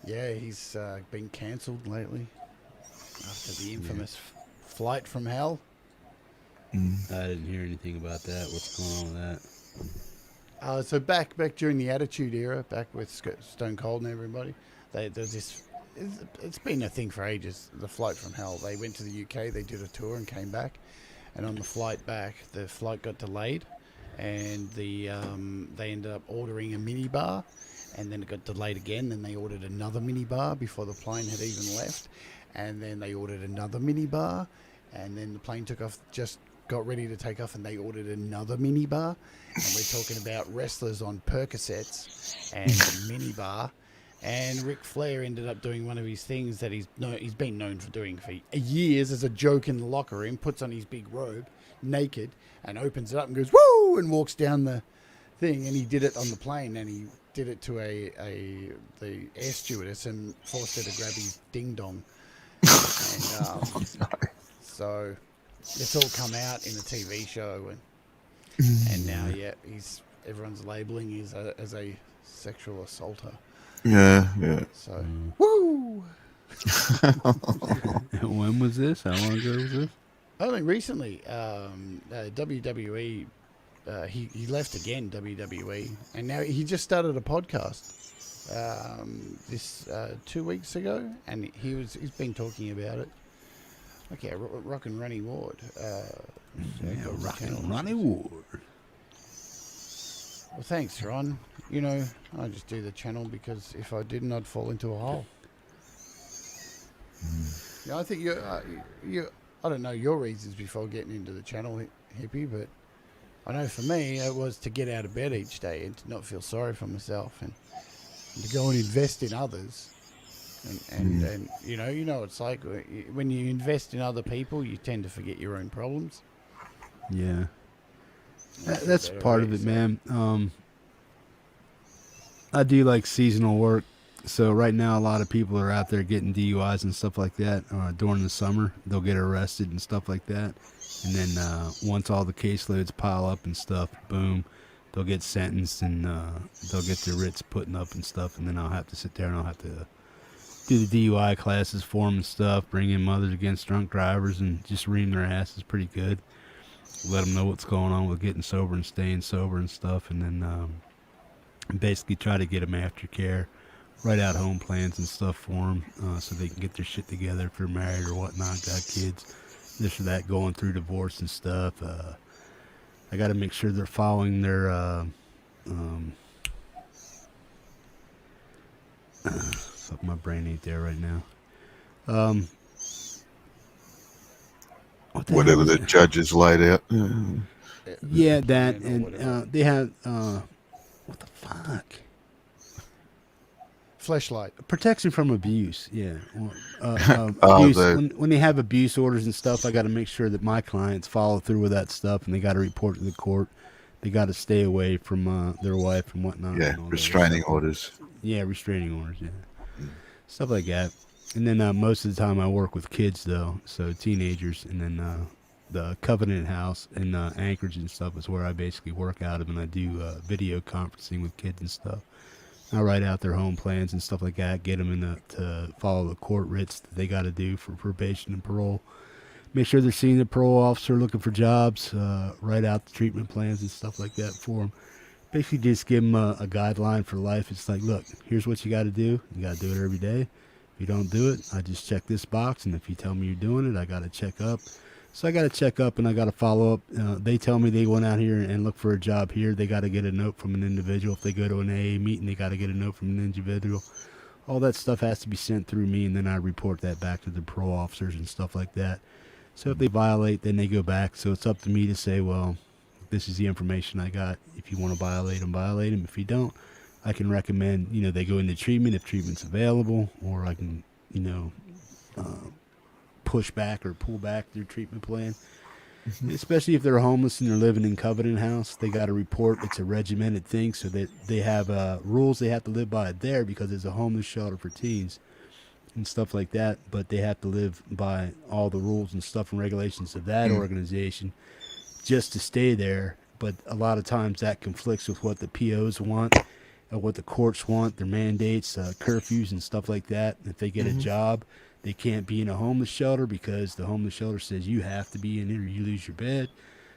Yeah, he's been cancelled lately after the infamous flight from hell. I didn't hear anything about that. What's going on with that? So back during the Attitude Era, back with Stone Cold and everybody, there's this. It's been a thing for ages. The flight from hell. They went to the UK. They did a tour and came back. And on the flight back, the flight got delayed, and they ended up ordering a mini bar, and then it got delayed again. Then they ordered another mini bar before the plane had even left, and then they ordered another mini bar. and then the plane took off, just got ready to take off, and they ordered another minibar. And we're talking about wrestlers on Percocets and a minibar. And Ric Flair ended up doing one of his things that he's been known for doing for years as a joke in the locker room. Puts on his big robe, naked, and opens it up and goes woo, and walks down the thing. And he did it on the plane, and he did it to the air stewardess and forced her to grab his ding dong. And so it's all come out in the TV show, and now everyone's labeling him as a sexual assaulter. Yeah. So woo. When was this? How long ago was this? Only recently. WWE. He left again, WWE, and now he just started a podcast. This 2 weeks ago, and he's been talking about it. Okay, Rock and Ronnie Ward. Rock and Ronnie Ward. Well, thanks, Ron. I just do the channel because if I didn't, I'd fall into a hole. Yeah, I think I don't know your reasons before getting into the channel, Hippie, but I know for me it was to get out of bed each day and to not feel sorry for myself and to go and invest in others. And you know it's like when you invest in other people, you tend to forget your own problems. Yeah. That's part of it, man. I do like seasonal work. So right now, a lot of people are out there getting DUIs and stuff like that during the summer. They'll get arrested and stuff like that. And then once all the caseloads pile up and stuff, boom, they'll get sentenced and they'll get their writs putting up and stuff. And then I'll have to sit there and I'll have to do the DUI classes for them and stuff, bring in mothers against drunk drivers and just ream their asses pretty good. Let them know what's going on with getting sober and staying sober and stuff. And then basically try to get them aftercare. Write out home plans and stuff for them so they can get their shit together if they're married or whatnot, got kids, this or that, going through divorce and stuff. I got to make sure they're following their fuck, my brain ain't there right now. Whatever the judges laid out. Yeah, that, and they had what the fuck? Fleshlight. Protection from abuse, yeah. Abuse, when they have abuse orders and stuff, I got to make sure that my clients follow through with that stuff, and they got to report to the court. They got to stay away from their wife and whatnot. Yeah, and restraining orders. Yeah, restraining orders, yeah. Stuff like that. And then most of the time I work with kids, though, so teenagers, and then the Covenant House in Anchorage and stuff is where I basically work out of, and I do video conferencing with kids and stuff. I write out their home plans and stuff like that, get them to follow the court writs that they got to do for probation and parole. Make sure they're seeing the parole officer, looking for jobs, write out the treatment plans and stuff like that for them. Basically just give them a guideline for life. It's like, look, here's what you got to do. You got to do it every day. If you don't do it, I just check this box, and if you tell me you're doing it, I got to check up. So I got to check up and I got to follow up. They tell me they went out here and look for a job here. They got to get a note from an individual. If they go to an AA meeting, they got to get a note from an individual. All that stuff has to be sent through me, and then I report that back to the parole officers and stuff like that. So if they violate, then they go back. So it's up to me to say, well, this is the information I got. If you want to violate them, violate them. If you don't, I can recommend, they go into treatment if treatment's available, or I can, push back or pull back their treatment plan. Especially if they're homeless and they're living in Covenant House, they got to report. It's a regimented thing, so that they have rules they have to live by there, because it's a homeless shelter for teens and stuff like that. But they have to live by all the rules and stuff and regulations of that organization just to stay there. But a lot of times that conflicts with what the POs want, what the courts want, their mandates, curfews and stuff like that. If they get a job, they can't be in a homeless shelter because the homeless shelter says you have to be in it or you lose your bed.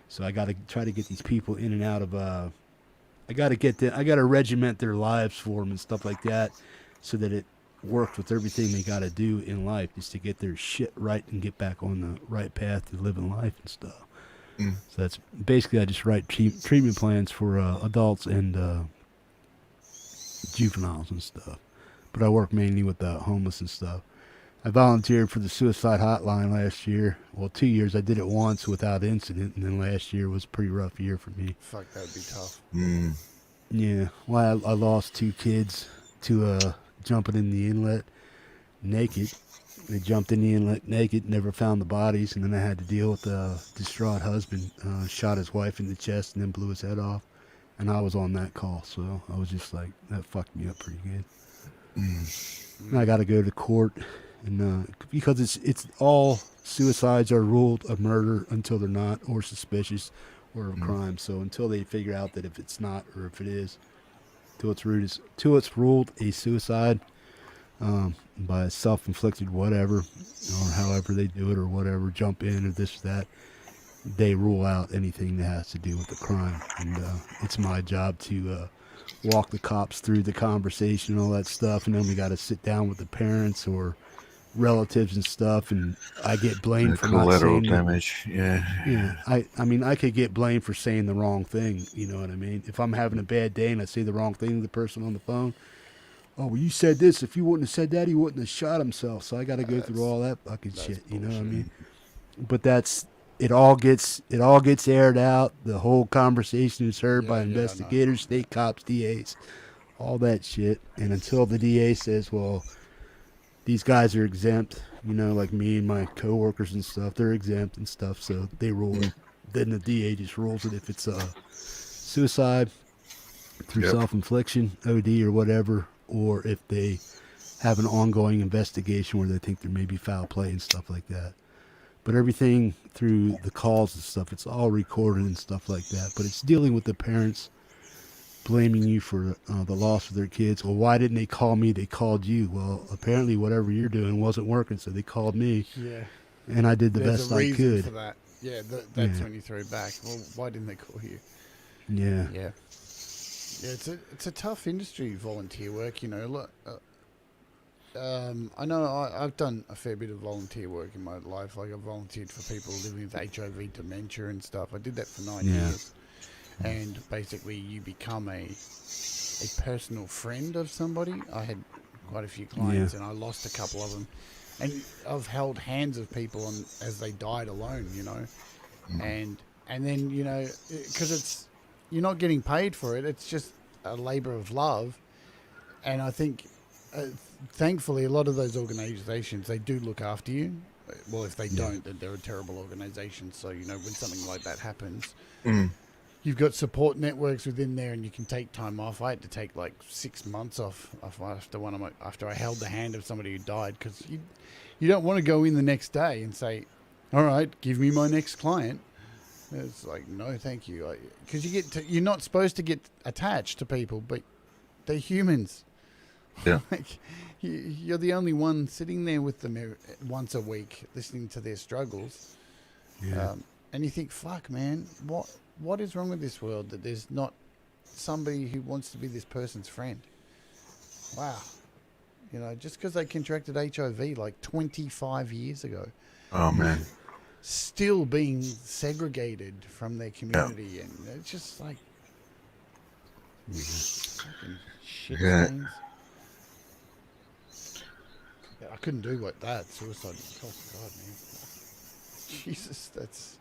So I got to try to get these people in and out of, I got to regiment their lives for them and stuff like that, so that it works with everything they got to do in life, just to get their shit right and get back on the right path to living life and stuff. So that's basically, I just write treatment plans for adults and juveniles and stuff. But I work mainly with the homeless and stuff. I volunteered for the suicide hotline last year. Well, 2 years. I did it once without incident, and then last year was a pretty rough year for me. Fuck, that'd be tough. Yeah. Well, I lost 2 kids to jumping in the inlet naked. They jumped in the inlet naked, never found the bodies, and then I had to deal with a distraught husband. Shot his wife in the chest and then blew his head off. And I was on that call, so I was just like, that fucked me up pretty good. And I got to go to court, and because it's all suicides are ruled a murder until they're not, or suspicious, or a crime. So until they figure out that if it's not or if it is, till it's ruled a suicide by self-inflicted whatever, or however they do it or whatever, jump in or this or that, they rule out anything that has to do with the crime. And it's my job to walk the cops through the conversation and all that stuff, and then we got to sit down with the parents or relatives and stuff, and I get blamed for not collateral saying damage. yeah. I mean, I could get blamed for saying the wrong thing. You know what I mean? If I'm having a bad day and I say the wrong thing to the person on the phone, oh, well, you said this. If you wouldn't have said that, he wouldn't have shot himself. So I got to go through all that fucking shit. You know what I mean? But it all gets aired out. The whole conversation is heard by investigators, state cops, DAs, all that shit. And until the DA says, well, these guys are exempt, you know, like me and my coworkers and stuff, they're exempt and stuff, so they rule it. Then the DA just rules it if it's suicide through self-infliction, OD or whatever, or if they have an ongoing investigation where they think there may be foul play and stuff like that. But everything through the calls and stuff, it's all recorded and stuff like that. But it's dealing with the parents blaming you for the loss of their kids. Well, why didn't they call me? They called you. Well, apparently whatever you're doing wasn't working, so they called me. Yeah. And I did the There's best a I reason could. for that. Yeah, that's when you throw back. Well, why didn't they call you? Yeah. Yeah. Yeah, it's a tough industry, volunteer work. You know, look. I know I've done a fair bit of volunteer work in my life. Like I volunteered for people living with HIV, dementia, and stuff. I did that for 9 years. And basically, you become a personal friend of somebody. I had quite a few clients, and I lost a couple of them. And I've held hands of people as they died alone, you know. And then, you know, because you're not getting paid for it. It's just a labor of love. And I think, thankfully, a lot of those organizations, they do look after you. Well, if they don't, then they're a terrible organization. So, you know, when something like that happens, you've got support networks within there, and you can take time off. I had to take like 6 months off after I held the hand of somebody who died, because you don't want to go in the next day and say, all right, give me my next client. It's like, no, thank you. Because you're not supposed to get attached to people, but they're humans. Yeah. Like, you're the only one sitting there with them once a week, listening to their struggles. Yeah. And you think, fuck, man, what is wrong with this world that there's not somebody who wants to be this person's friend? Wow. You know, just because they contracted HIV like 25 years ago. Oh, man. Still being segregated from their community. And it's just like... fucking shit stones. Yeah, I couldn't do like that. Suicide. Oh, God, man. Jesus, that's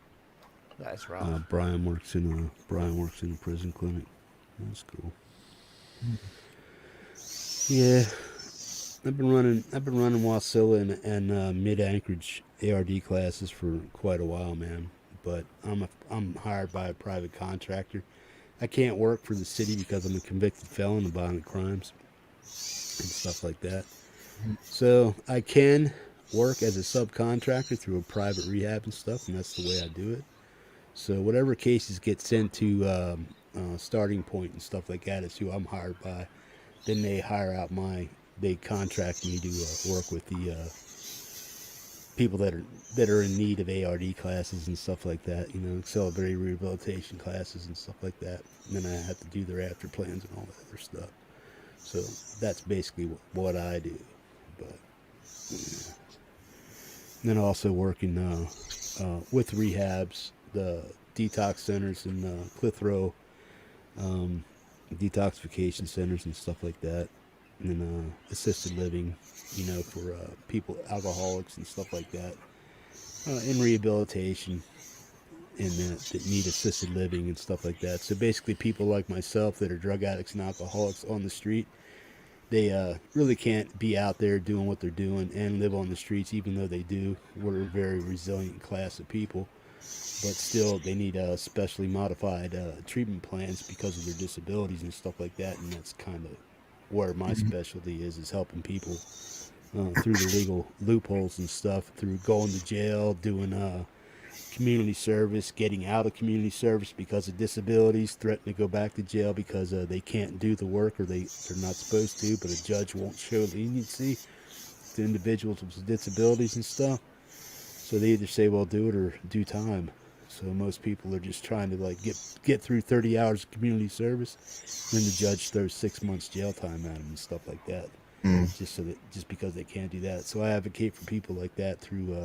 rough. Brian works in a prison clinic. That's cool. Yeah, I've been running Wasilla and Mid Anchorage ARD classes for quite a while, man. But I'm hired by a private contractor. I can't work for the city because I'm a convicted felon of violent crimes and stuff like that. So I can work as a subcontractor through a private rehab and stuff, and that's the way I do it. So whatever cases get sent to Starting Point and stuff like that is who I'm hired by. Then they they contract me to work with the people that are in need of ARD classes and stuff like that, you know, accelerated rehabilitation classes and stuff like that. And then I have to do their after plans and all that other stuff. So that's basically what I do. But yeah. And then also working with rehabs, the detox centers and Clitheroe, detoxification centers and stuff like that. and assisted living, for people, alcoholics and stuff like that, in rehabilitation, and that need assisted living and stuff like that. So basically, people like myself that are drug addicts and alcoholics on the street, they really can't be out there doing what they're doing and live on the streets, even though they do. We're a very resilient class of people, but still they need specially modified treatment plans because of their disabilities and stuff like that. And that's kind of where my specialty is helping people through the legal loopholes and stuff, through going to jail, doing community service, getting out of community service because of disabilities, threatening to go back to jail because they can't do the work or they're not supposed to, but a judge won't show leniency to individuals with disabilities and stuff. So they either say, well, do it or do time. So most people are just trying to like get through 30 hours of community service, then the judge throws 6 months jail time at them and stuff like that. Just because they can't do that. So I advocate for people like that through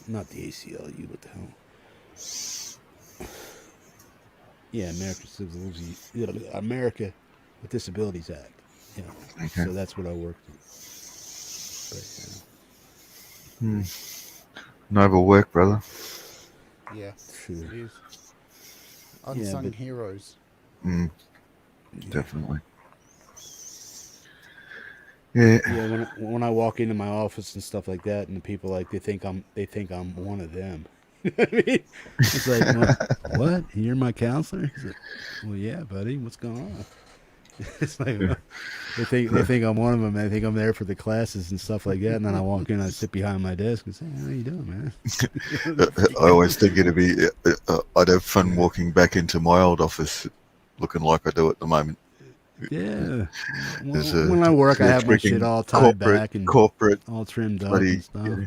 not the ACLU, what the hell? Yeah, America with Disabilities Act. Okay. So that's what I worked on. Noble work, brother. Yeah, sure. It is. Unsung heroes. Definitely. Yeah. Yeah. When I walk into my office and stuff like that, and the people they think I'm one of them. I mean, it's like, what? You're my counselor? He's like, well, yeah, buddy. What's going on? It's like they think I'm one of them. They think I'm there for the classes and stuff like that. And then I walk in, I sit behind my desk and say, "How you doing, man?" I always think it'd be. I'd have fun walking back into my old office, looking like I do at the moment. Yeah. When I work, I have my shit all tied back and corporate, all trimmed up and stuff.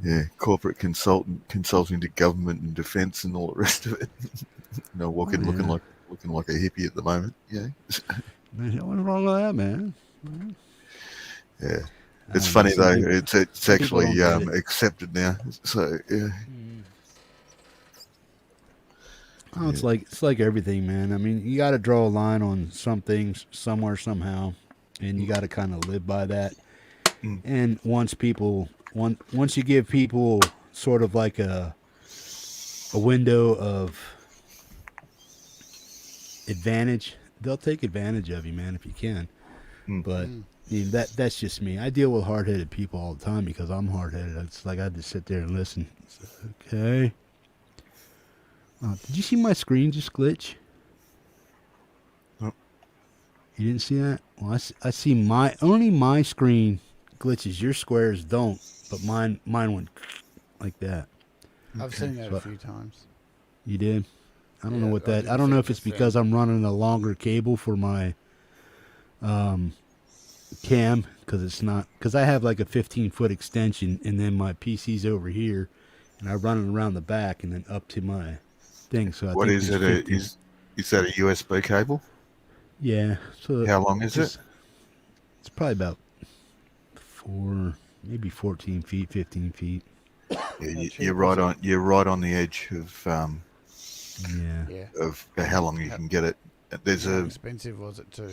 Yeah, corporate consulting to government and defence and all the rest of it. Looking like a hippie at the moment. Yeah. Man, what's wrong with that, man? Yeah. It's funny though. It's actually accepted now. So yeah. Oh, it's like everything, man. I mean, you got to draw a line on some things somewhere, somehow, and you got to kind of live by that. And once you give people sort of like a window of advantage, they'll take advantage of you, man, if you can. But I mean, that's just me. I deal with hard-headed people all the time because I'm hard-headed. It's like I just sit there and listen. Okay. Did you see my screen just glitch? Nope. You didn't see that? Well, I see only my screen glitches. Your squares don't, but mine went like that. I've seen that a few times. You did? I don't know what that. I don't know if it's because I'm running a longer cable for my cam, because I have like a 15-foot extension, and then my PC's over here, and I run it around the back and then up to my thing. So what is it? Is that a USB cable? Yeah. So how long is it? It's probably about maybe 14 feet, 15 feet. Yeah, you're right on the edge of of how long you can get it. There's how expensive was it too?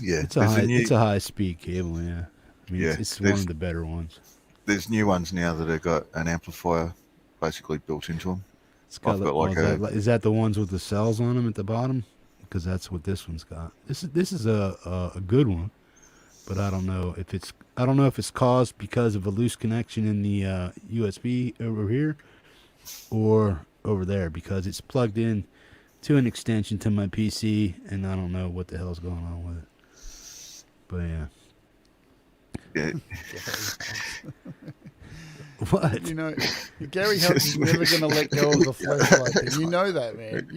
Yeah, it's a high speed cable. Yeah, I mean, it's one of the better ones. There's new ones now that have got an amplifier basically built into them. It's got is that the ones with the cells on them at the bottom? Because that's what this one's got. This is a good one, but I don't know if it's caused because of a loose connection in the USB over here or over there, because it's plugged in to an extension to my PC, and I don't know what the hell's going on with it. But yeah. What? You know, Gary Hunt's is never going to let go of the flashlight thing. You know that, man.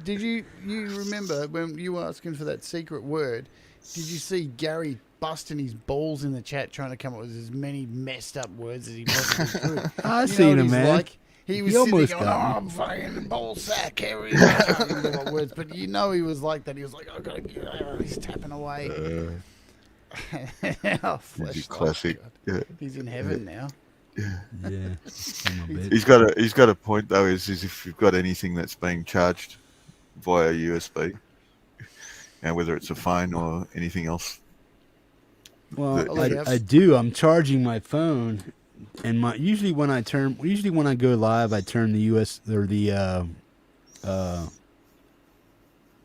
Did you remember when you were asking for that secret word? Did you see Gary busting his balls in the chat trying to come up with as many messed up words as he possibly could? I seen him, man. Like? He was sitting going, I'm fucking ball sack, Harry. I can't remember what words, but you know he was like that. He was like, I gotta get out. He's tapping away. Classic. Yeah. He's in heaven now. Yeah. He's got a point though. Is if you've got anything that's being charged via USB, and whether it's a phone or anything else. Well, I do. I'm charging my phone, and usually when I go live, I turn the US or the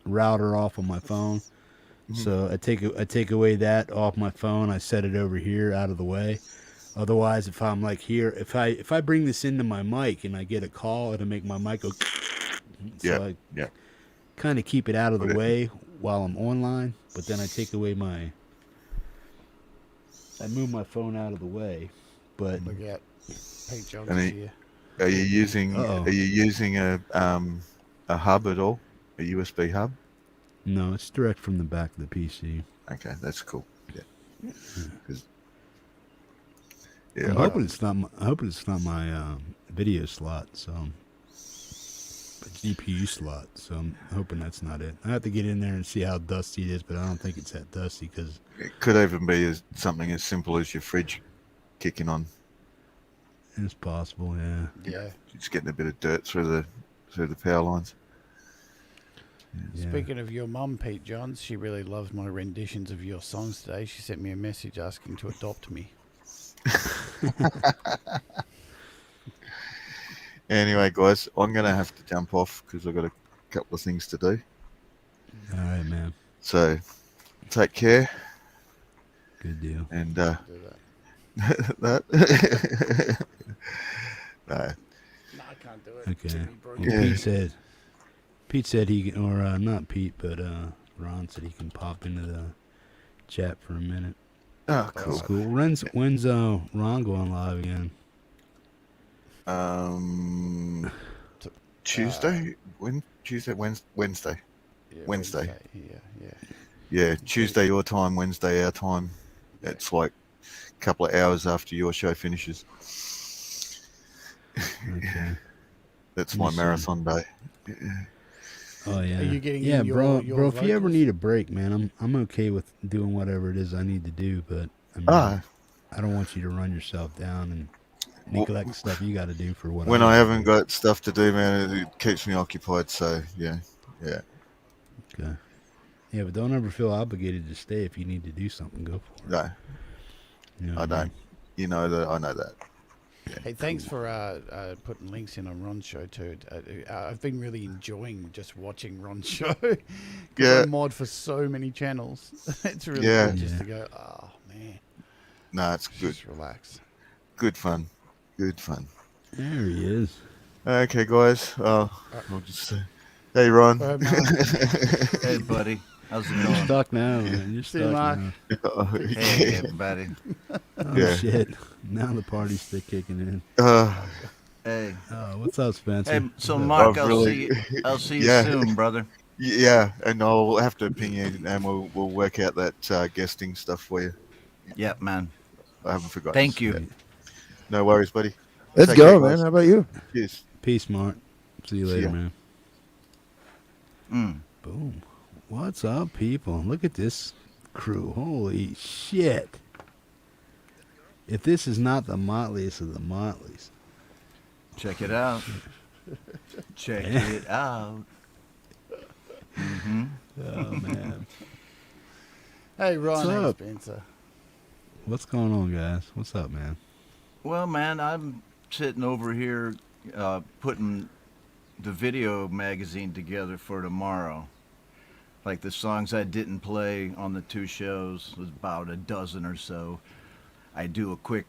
router off on my phone. So I take away that off my phone. I set it over here out of the way. Otherwise, if I'm like here, if I bring this into my mic and I get a call, it'll make my mic go. So I kind of keep it out of the way while I'm online. But then I take away I move my phone out of the way. But look at Pete Jones here. Are you using a hub at all? A USB hub? No, it's direct from the back of the PC. Okay, that's cool. Yeah. I'm hoping it's not. I hope it's not my video slot. So, GPU slot. So I'm hoping that's not it. I have to get in there and see how dusty it is, but I don't think it's that dusty because it could even be something as simple as your fridge kicking on. It's possible. Yeah. Yeah. It's getting a bit of dirt through the power lines. Yeah. Speaking of your mum, Pete Johns, she really loved my renditions of your songs today. She sent me a message asking to adopt me. Anyway, guys, I'm going to have to jump off because I've got a couple of things to do. All right, man. So, take care. Good deal. And that. No. No, I can't do it. Okay. Yeah. Pete said he, or not Pete, but Ron said he can pop into the chat for a minute. Oh, cool. That's cool. When's Ron going live again? Tuesday? Wednesday. Yeah, Wednesday. Yeah. Yeah, Tuesday your time, Wednesday our time. It's like a couple of hours after your show finishes. Okay. That's my marathon day. Yeah. Oh yeah. Are you getting bro. your Bro, if you ever vocals? need a break, man, I'm okay with doing whatever it is I need to do, but I mean, I don't want you to run yourself down and neglect stuff you got to do for what. When I haven't got stuff to do, man, it keeps me occupied. So yeah. Okay. Yeah, but don't ever feel obligated to stay if you need to do something. Go for it. No, You know I don't. You know that I know that. Yeah. Hey, thanks for putting links in on Ron's show too. I've been really enjoying just watching Ron's show. Yeah. I mod for so many channels. It's really good just to go, oh man. No, it's good. Just relax. Good fun. Good fun. There he is. Okay, guys. I'll just say, hey, Ron. Hey, buddy. How's it going? You're stuck now, man. You're See you, stuck Mark. now. Hey, everybody. Oh shit! Now the party's still kicking in. Hey. What's up, Spencer? Hey, so Mark, I'll see you soon, brother. Yeah, and I'll have to ping you, and we'll work out that guesting stuff for you. Yeah, man. I haven't forgotten. Thank you. Yeah. No worries, buddy. Let's Take go, care, man. guys. How about you? Cheers. Peace, Mark. See you See later, ya. man. Boom. What's up, people? Look at this crew. Holy shit. If this is not the motliest of the motlies. Check it out. Check it out. Oh, man. Hey, Ron. What's Hey, up? Spencer. What's going on, guys? What's up, man? Well, man, I'm sitting over here putting the video magazine together for tomorrow. Like the songs I didn't play on the two shows was about a dozen or so. I do a quick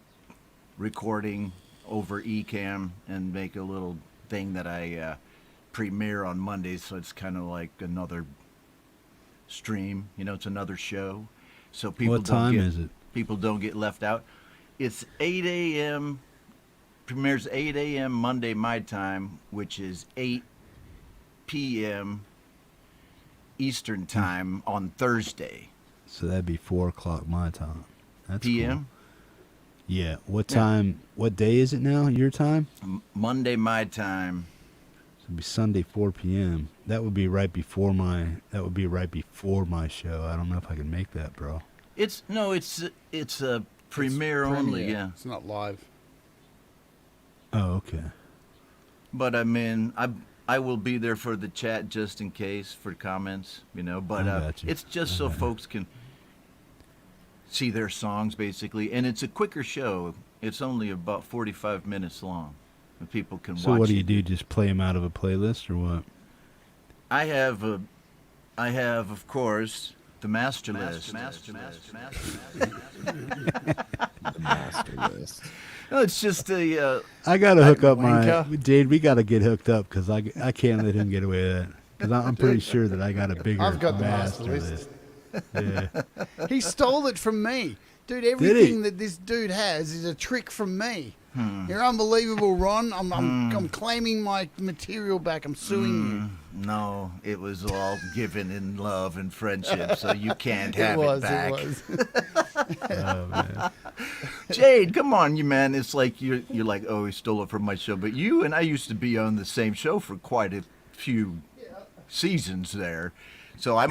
recording over Ecamm and make a little thing that I premiere on Mondays, so it's kind of like another stream. You know, it's another show. So people What time is it? People don't get left out. It's 8 a.m. Premieres 8 a.m. Monday my time, which is 8 p.m. Eastern time on Thursday. So that'd be 4 o'clock my time. That's PM? cool. Yeah. What time? What day is it now? Your time? Monday my time. So it'd be Sunday 4 p.m. That would be right before my. That would be right before my show. I don't know if I can make that, bro. It's a premiere only. Yeah. It's not live. Oh, okay. But I mean, I will be there for the chat just in case for comments, you know. But it's just so folks can see their songs basically, and it's a quicker show. It's only about 45 minutes long, and people can watch. So what do you it. do? Just play them out of a playlist or what? I have, of course, the master list. The master list. No, it's just a. I gotta hook up wanker. my Jade. We gotta get hooked up because I can't let him get away with that. Because I'm pretty sure that I got a bigger I've got the master master list. list. Yeah. He stole it from me. Dude, everything that this dude has is a trick from me. You're unbelievable, Ron. I'm claiming my material back. I'm suing you. No, it was all given in love and friendship, so you can't It have was, it back. it was. Oh, man. Jade, come on, you man. It's like you're like, oh, he stole it from my show. But you and I used to be on the same show for quite a few seasons there. So you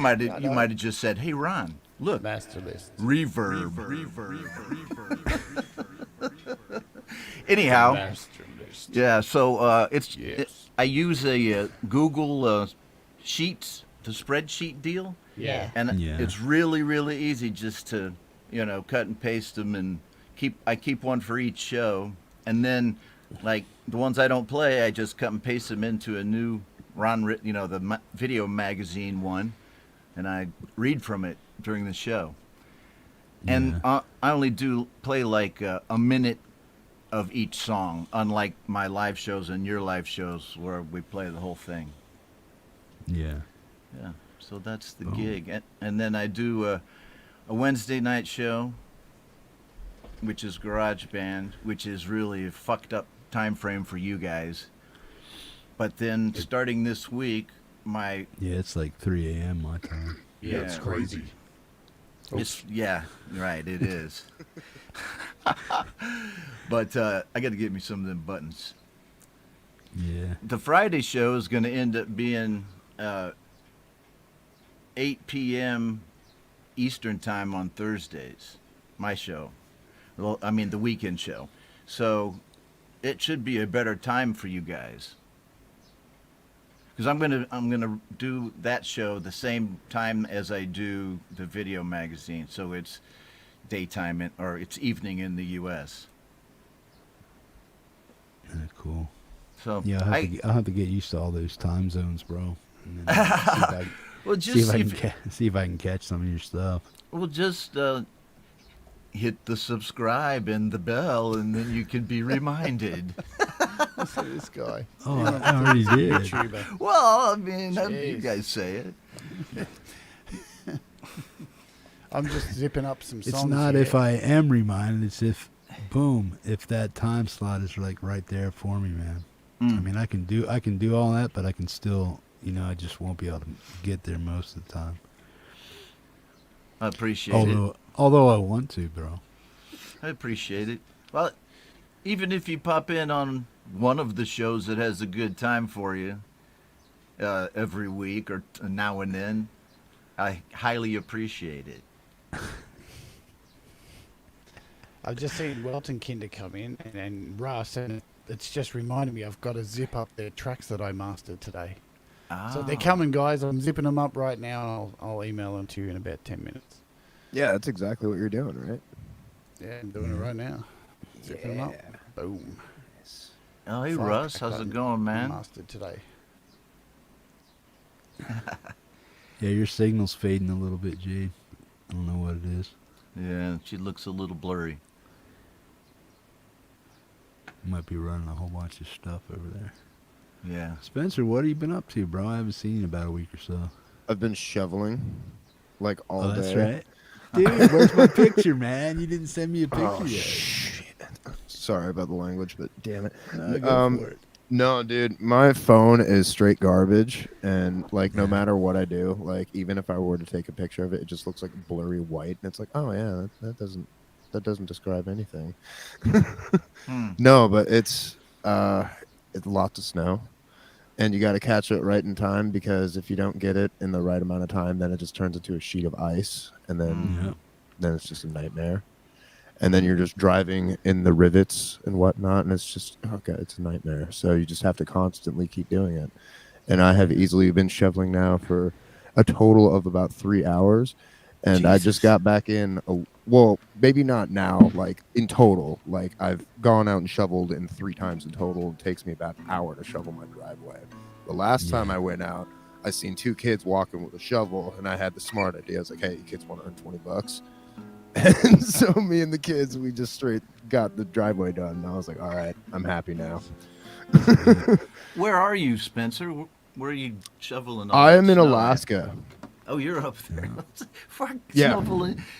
might have just said, hey, Ron, look, master list, reverb. Anyhow, master list. yeah. So I use a Google Sheets, the spreadsheet deal. Yeah. And Yeah. it's really, really easy just to, cut and paste them, and I keep one for each show, and then like the ones I don't play, I just cut and paste them into a new the video magazine one, and I read from it during the show. And I only play like a minute of each song, unlike my live shows and your live shows where we play the whole thing. Yeah. Yeah, so that's the gig. And then I do a Wednesday night show, which is Garage Band, which is really a fucked up time frame for you guys. But then starting this week, Yeah, it's like 3 a.m. my time. Yeah, it's crazy. Right, it is. But I got to get me some of them buttons. Yeah. The Friday show is going to end up being 8 p.m. Eastern time on Thursdays. My show. Well, I mean the weekend show. So it should be a better time for you guys. Because I'm gonna do that show the same time as I do the video magazine. So it's daytime or it's evening in the U.S. Cool. So yeah, I'll have to get used to all those time zones, bro. And then, see if I can catch some of your stuff. Well, just hit the subscribe and the bell, and then you can be reminded. Listen to this guy. Oh, I already did. YouTuber. Well, I mean, you guys say it. I'm just zipping up some songs. It's not here. if I am reminded. It's if that time slot is like right there for me, man. I mean, I can do all that, but I can still, I just won't be able to get there most of the time. I appreciate it. Although I want to, bro. I appreciate it. Well, even if you pop in on one of the shows that has a good time for you every week or now and then, I highly appreciate it. I've just seen Weltenkinder come in and Russ, and it's just reminded me I've got to zip up their tracks that I mastered today. So they're coming, guys. I'm zipping them up right now, and I'll email them to you in about 10 minutes. Yeah, that's exactly what you're doing, right? Yeah, I'm doing it right now. Zipping them up. Boom. Oh, hey, Fuck, Russ. I How's it got going, man? Mastered today. Yeah, your signal's fading a little bit, Jade. I don't know what it is. Yeah, she looks a little blurry. You might be running a whole bunch of stuff over there. Yeah. Spencer, what have you been up to, bro? I haven't seen you in about a week or so. I've been shoveling, like all day. That's right. Dude, where's my picture, man? You didn't send me a picture yet. Shit. Sorry about the language, but damn it. Go for it. No, dude, my phone is straight garbage, and like no matter what I do, like even if I were to take a picture of it, it just looks like blurry white, and it's like, oh yeah, that doesn't describe anything. No, but it's lots of snow, and you got to catch it right in time, because if you don't get it in the right amount of time, then it just turns into a sheet of ice, and then it's just a nightmare. And then you're just driving in the rivets and whatnot, and it's just, it's a nightmare. So you just have to constantly keep doing it. and I have easily been shoveling now for a total of about 3 hours. And I just got back in. Well, maybe not now. Like in total, like I've gone out and shoveled in 3 times in total. It takes me about an hour to shovel my driveway. The last time I went out, I seen 2 kids walking with a shovel, and I had the smart idea. I was like, "Hey, you kids want to earn $20?" And so me and the kids, we just straight got the driveway done. And I was like, "All right, I'm happy now." Where are you, Spencer? Where are you shoveling? I am in Alaska. Oh, you're up there. Fuck, Yeah.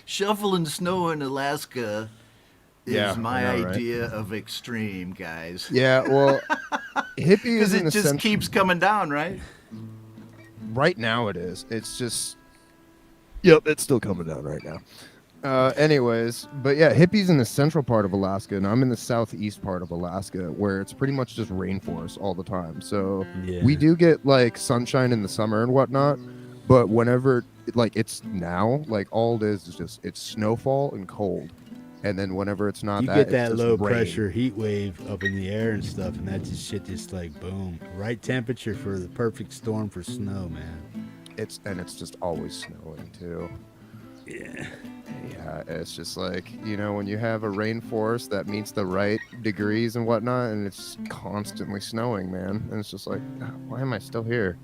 shoveling snow in Alaska is Yeah, my I know, right? idea of extreme, guys. Yeah, well, Hippie Because is it an just essential. keeps coming down, right? Right now it is. It's just. Yep, it's still coming down right now. Anyways, but yeah, Hippie's in the central part of Alaska, and I'm in the southeast part of Alaska, where it's pretty much just rainforest all the time. So we do get like sunshine in the summer and whatnot, but whenever like it's now, like all it is just it's snowfall and cold, and then whenever it's not, You that, get it's that just low rain. pressure heat wave up in the air and stuff, and that just shit just like boom, right temperature for the perfect storm for snow, man. It's just always snowing too. Yeah, it's just like, you know, when you have a rainforest that meets the right degrees and whatnot, and it's constantly snowing, man. And it's just like, why am I still here?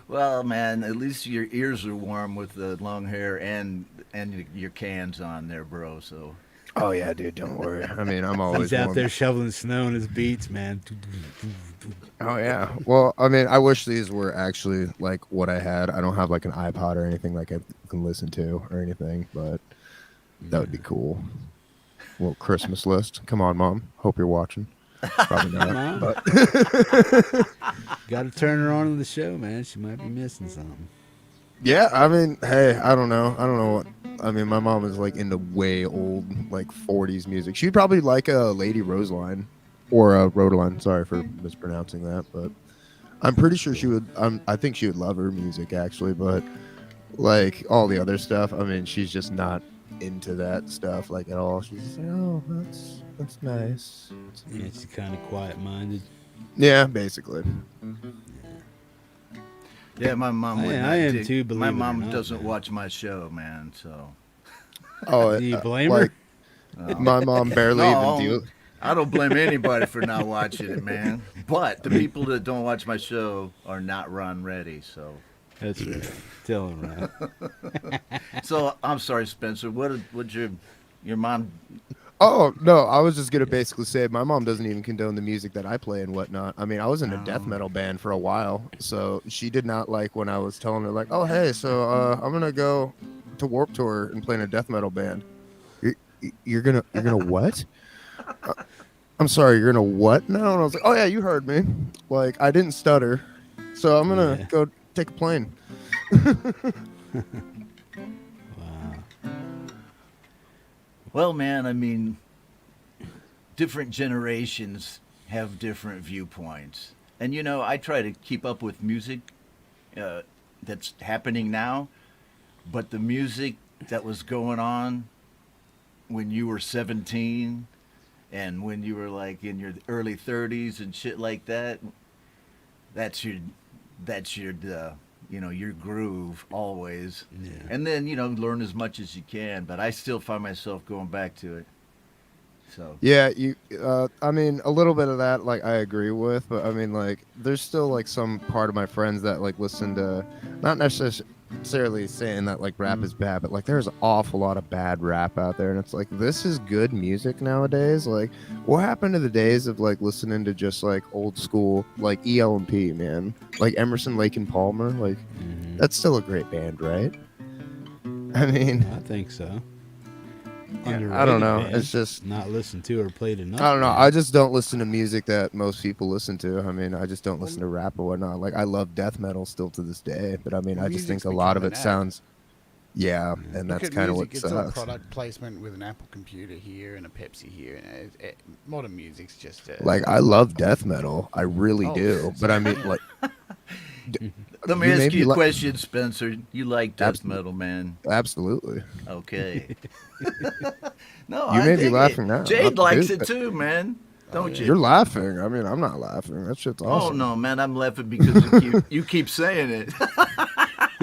Well, man, at least your ears are warm with the long hair and your cans on there, bro. So. Oh yeah, dude, don't worry. I mean, I'm always He's out warm. there shoveling snow in his beats, man. Oh yeah. Well, I mean, I wish these were actually like what I had. I don't have like an iPod or anything like I can listen to or anything, but that would be cool. Little Christmas list. Come on, Mom. Hope you're watching. Probably not. Mom. But Got to turn her on to the show, man. She might be missing something. yeah, I mean, hey, I don't know what. I mean, my mom is like into way old, like 40s music. She'd probably like a Lady Rosaline or a Rodaline. Sorry for mispronouncing that, but I'm pretty sure she would. I think she would love her music actually, but like all the other stuff, I mean, she's just not into that stuff like at all. She's just like, oh, that's nice. Yeah, she's kind of quiet-minded. Yeah, basically. Yeah, my mom. I would am not dig- too, believe My it or mom not, doesn't man. watch my show, man. So. Oh, Do you blame her? My mom barely No, even deal. I don't blame anybody for not watching it, man. But the people that don't watch my show are not run ready, so. That's right. Tell him right. So I'm sorry, Spencer. What your mom? Oh no, I was just gonna basically say my mom doesn't even condone the music that I play and whatnot. I mean, I was in a death metal band for a while, so she did not like when I was telling her like, "Oh hey, so I'm gonna go to Warped Tour and play in a death metal band." You're gonna what? I'm sorry, you're gonna what now? And I was like, "Oh yeah, you heard me. Like I didn't stutter, so I'm gonna go take a plane." Well, man, I mean, different generations have different viewpoints, and you know, I try to keep up with music that's happening now, but the music that was going on when you were 17 and when you were like in your early 30s and shit like that, that's your you know, your groove always. Yeah. And then, you know, learn as much as you can, but I still find myself going back to it. So Yeah, I mean, a little bit of that, like, I agree with, but I mean, like, there's still, like, some part of my friends that, like, listen to, not necessarily saying that, like, rap is bad, but, like, there's an awful lot of bad rap out there, and it's like, this is good music nowadays. Like, what happened to the days of, like, listening to just, like, old school, like, ELMP, man? Like, Emerson, Lake and Palmer, like, that's still a great band, right? I mean, I think so. yeah, I don't know. Band, It's just not listened to or played enough. I don't know. man. I just don't listen to music that most people listen to. I mean, I just don't listen to rap or whatnot. Like, I love death metal still to this day, but I mean, I just think a lot of it sounds, and Look that's at kind of what music, it's all sucks. product placement with an Apple computer here and a Pepsi here. And modern music's just Like, I love death metal. I really Oh, do. But I mean, like, let me you ask maybe you a li- question, Spencer. You like death metal, man? Absolutely. Okay. No, You I may be dig laughing it. now. Jade I likes do, it but- too, man. Don't you? You're laughing. I mean, I'm not laughing. That shit's awesome. Oh no, man, I'm laughing because you keep saying it.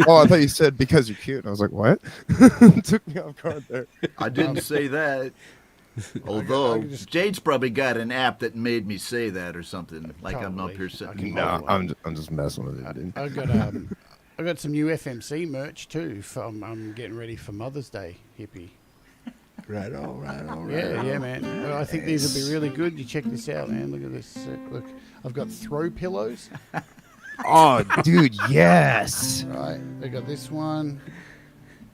Oh, I thought you said because you're cute. And I was like, what? Took me off guard there. I didn't say that. Although Jade's probably got an app that made me say that or something. Like I'm not here sitting. No, I'm just messing with it, dude. I got some new FMC merch too. I'm getting ready for Mother's Day, hippie. Right on, right on. Yeah, man. Well, I think these will be really good. You check this out, man. Look at this. Look, I've got throw pillows. Oh, dude, yes. Right, I got this one.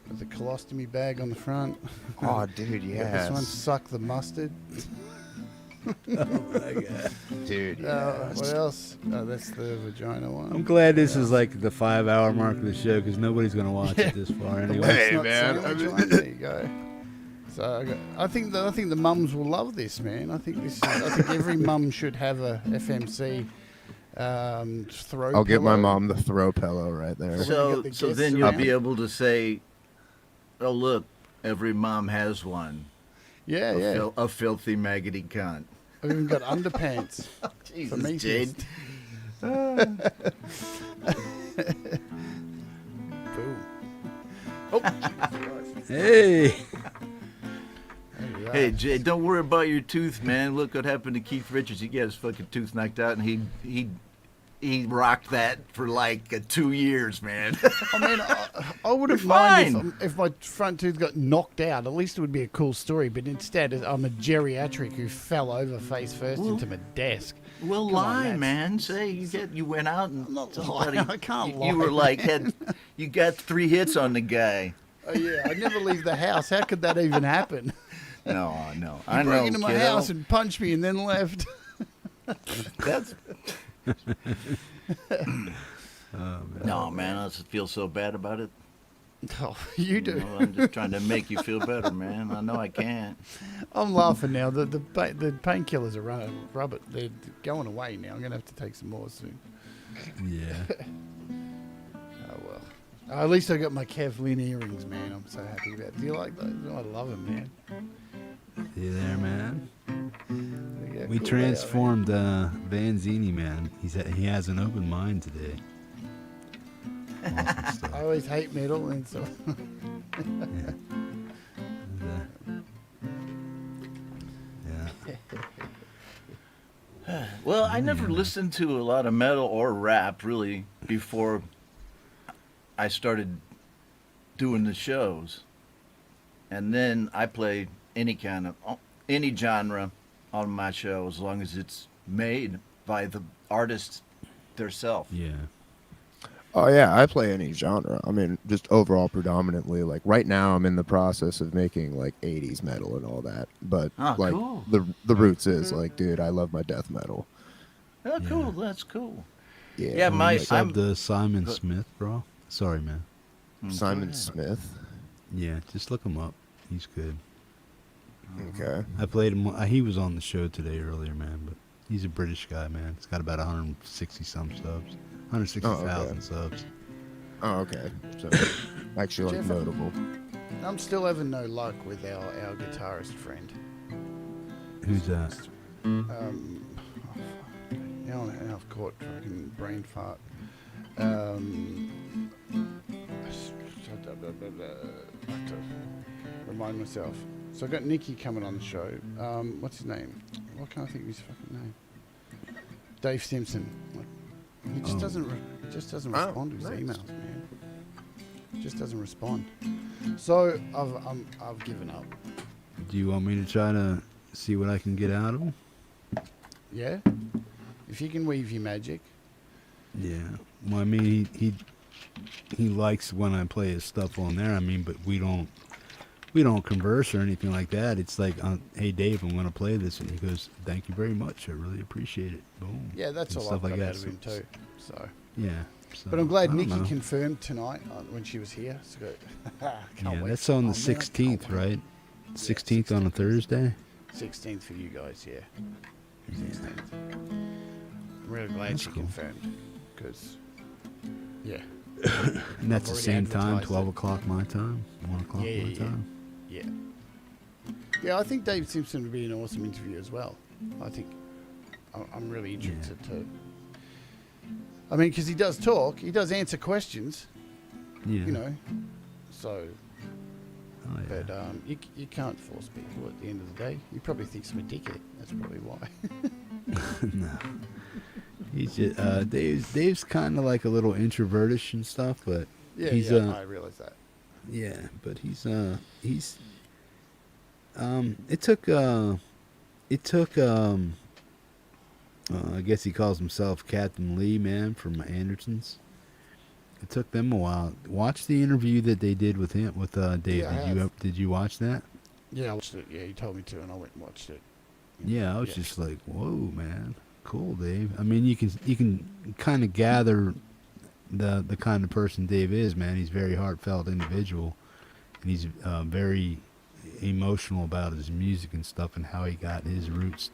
Got the colostomy bag on the front. Oh, dude, Got yes. this one, suck the mustard. Oh my god, dude. What else? Oh, that's the vagina one. I'm glad this is like the 5-hour mark of the show because nobody's gonna watch it this far anyway. Hey, man. There you go. So I think the mums will love this, man. I think every mum should have a FMC throw. I'll get my pillow. mom the throw pillow right there. So then you'll be able to say, "Oh look, every mom has one." Yeah, A filthy maggoty cunt. I've even got underpants. Jesus, for me. Jade. Boom. Oh. Hey. Hey Jay, don't worry about your tooth, man. Look what happened to Keith Richards. He got his fucking tooth knocked out, and he rocked that for like 2 years, man. I mean, I wouldn't mind if my front tooth got knocked out. At least it would be a cool story. But instead, I'm a geriatric who fell over face first into my desk. Well, lie, man. Say you went out and somebody, I can't lie. You were like you got 3 hits on the guy. Oh yeah, I never leave the house. How could that even happen? No. I broke into my house and punched me and then left. That's. No, man, I just feel so bad about it. Oh, you do. know, I'm just trying to make you feel better, man. I know I can't. I'm laughing now. The painkillers are running rubber. They're going away now. I'm gonna have to take some more soon. Yeah. Oh well. At least I got my Kev Lynn earrings, man. I'm so happy about it. Do you like those? I love them, man. You there, man? Yeah, We cool transformed Vanzini, man. He has an open mind today. Awesome stuff. I always hate metal and so. Yeah. Well, I never listened to a lot of metal or rap really before I started doing the shows. And then I play any genre on my show as long as it's made by the artist themselves. Yeah. Oh yeah, I play any genre. I mean, just overall predominantly. Like right now, I'm in the process of making like 80s metal and all that. But like cool. the roots is like, dude, I love my death metal. Oh, cool. That's cool. Yeah, I'm the Simon Smith, bro. Sorry, man. Simon Smith. Yeah, just look him up. He's good. Okay. I played him. He was on the show today earlier, man. But he's a British guy, man. He's got about 160 some subs, 160,000 subs. Oh, okay. So actually, like notable. I'm still having no luck with our guitarist friend. Who's that? Now I've caught fucking brain fart. I have to remind myself. So I got Nicky coming on the show. What's his name? What can I think of his fucking name? Dave Simpson. He just doesn't respond to his emails, man. Just doesn't respond. So I've given up. Do you want me to try to see what I can get out of him? Yeah. If you can weave your magic. Yeah. Well, I mean, he likes when I play his stuff on there. I mean, but we don't converse or anything like that. It's like, hey Dave, I'm going to play this, and he goes, "Thank you very much. I really appreciate it." Boom. Yeah, that's all I've got out of him too. So. Yeah. So, but I'm glad I don't Nikki know. confirmed tonight when she was here. So can't wait. That's on the 16th, right? 16th on a Thursday. 16th for you guys, yeah. 16th. I'm really glad she confirmed, because, yeah. And that's the I've same already time, advertised 12 it. o'clock my time, 1 o'clock my time. Yeah. Yeah, I think Dave Simpson would be an awesome interview as well. I think I'm really interested to. I mean, because he does talk, he does answer questions. Yeah. You know, so. Oh, yeah. But you can't force people at the end of the day. He probably thinks I'm a dickhead. That's probably why. No. He's just, Dave's kind of like a little introvertish and stuff, but Yeah, he's I realize that. Yeah, but he's it took I guess he calls himself Captain Lee, man, from Anderson's. It took them a while. Watch the interview that they did with him, with Dave. Yeah, Did you watch that? Yeah, I watched it. Yeah, he told me to, and I went and watched it. Yeah, I was just like, whoa, man, cool, Dave. I mean, you can kind of gather the kind of person Dave is, man. He's a very heartfelt individual, and he's very emotional about his music and stuff, and how he got his roots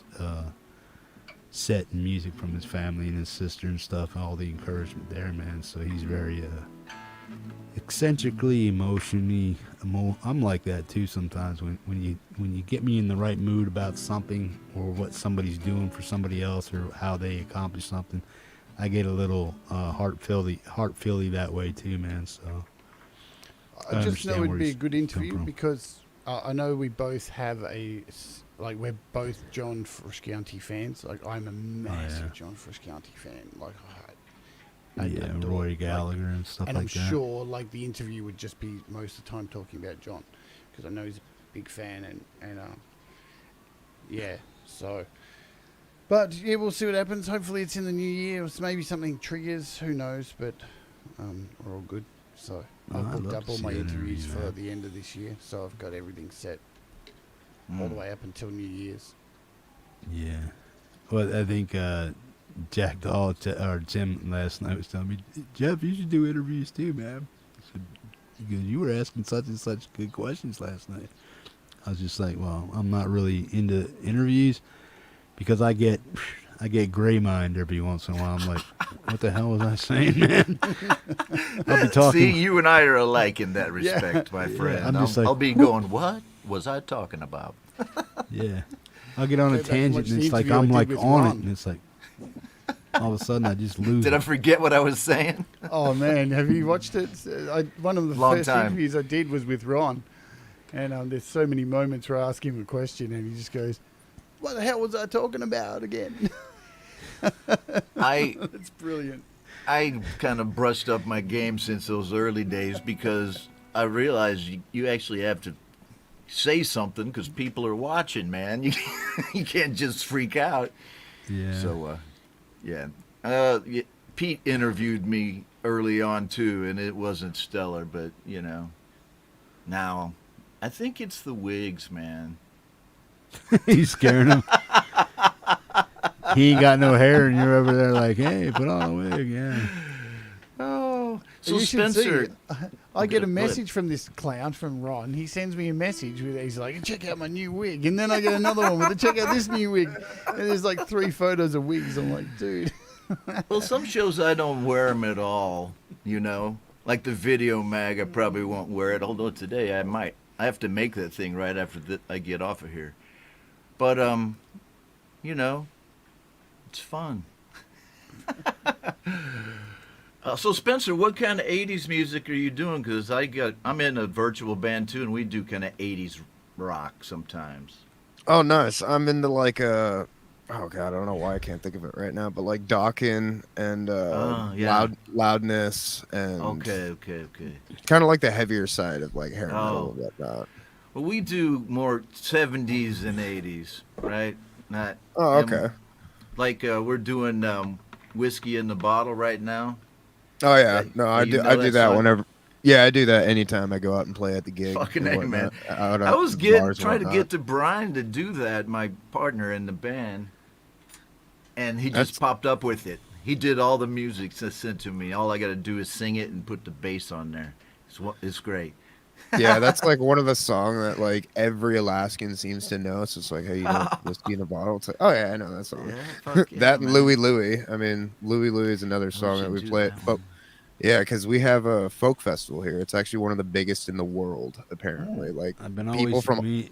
set in music from his family and his sister and stuff, and all the encouragement there, man. So he's very eccentrically, emotionally. I'm like that too sometimes. When you get me in the right mood about something or what somebody's doing for somebody else or how they accomplish something, I get a little heart-feely that way too, man. So I just know it'd be a good interview because I know we both have we're both John Frusciante fans. Like, I'm a massive John Frusciante fan. Like, I adore Roy it. Gallagher and stuff and like I'm that. sure like the interview would just be most of the time talking about John because I know he's a big fan and yeah. So, but yeah, we'll see what happens. Hopefully, it's in the new year. Maybe something triggers. Who knows? But we're all good. So I've booked up all my interviews for the end of this year. So I've got everything set all the way up until New Year's. Yeah. Well, I think Jack Dahl or Jim last night was telling me, Jeff, you should do interviews too, man. Because you were asking such and such good questions last night. I was just like, well, I'm not really into interviews because I get gray mind every once in a while. I'm like, what the hell was I saying, man? I'll be talking. See, you and I are alike in that respect, my friend. I'll be going, what was I talking about? Yeah. I'll get on a tangent and it's like I'm like on it and it's like all of a sudden I just lose. Did I forget what I was saying? Oh man, have you watched it? One of the first interviews I did was with Ron, and there's so many moments where I ask him a question and he just goes, "What the hell was I talking about again?" It's brilliant. I kind of brushed up my game since those early days because I realized you actually have to say something because people are watching, man. You can't just freak out. Yeah. So, Pete interviewed me early on too, and it wasn't stellar, but now I think it's the wigs, man. He's scaring him. He ain't got no hair, and you're over there like, hey, put on a wig, yeah. Oh, so you should see Spencer, it. I get a message from this clown, from Ron. He sends me a message with, he's like, check out my new wig. And then I get another one with, check out this new wig. And there's like 3 photos of wigs. I'm like, dude. Well, some shows I don't wear them at all, Like the video mag, I probably won't wear it, although today I might. I have to make that thing right after I get off of here. But, it's fun. So Spencer, what kind of 80s music are you doing? Because I'm in a virtual band too, and we do kind of 80s rock sometimes. Oh, nice. I'm into like oh god, I don't know why I can't think of it right now, but like Dawkins and Loudness and Okay. kind of like the heavier side of like hair metal and whatnot. Well, we do more 70s and 80s, right? Not. Oh, okay. Like we're doing Whiskey in the Bottle right now. Oh yeah, no, I do that whenever. Yeah, I do that anytime I go out and play at the gig. Fucking A, man. I was trying to get to Brian to do that, my partner in the band, and he just popped up with it. He did all the music sent to me. All I got to do is sing it and put the bass on there. It's great. Yeah, that's like one of the songs that like every Alaskan seems to know. It's just like, hey, you know, Whiskey in a Bottle. It's like, oh yeah, I know that song. Yeah, that and Louie Louie. I mean, Louie Louie is another song that we play. But yeah, because we have a folk festival here. It's actually one of the biggest in the world, apparently. Like I've been people always from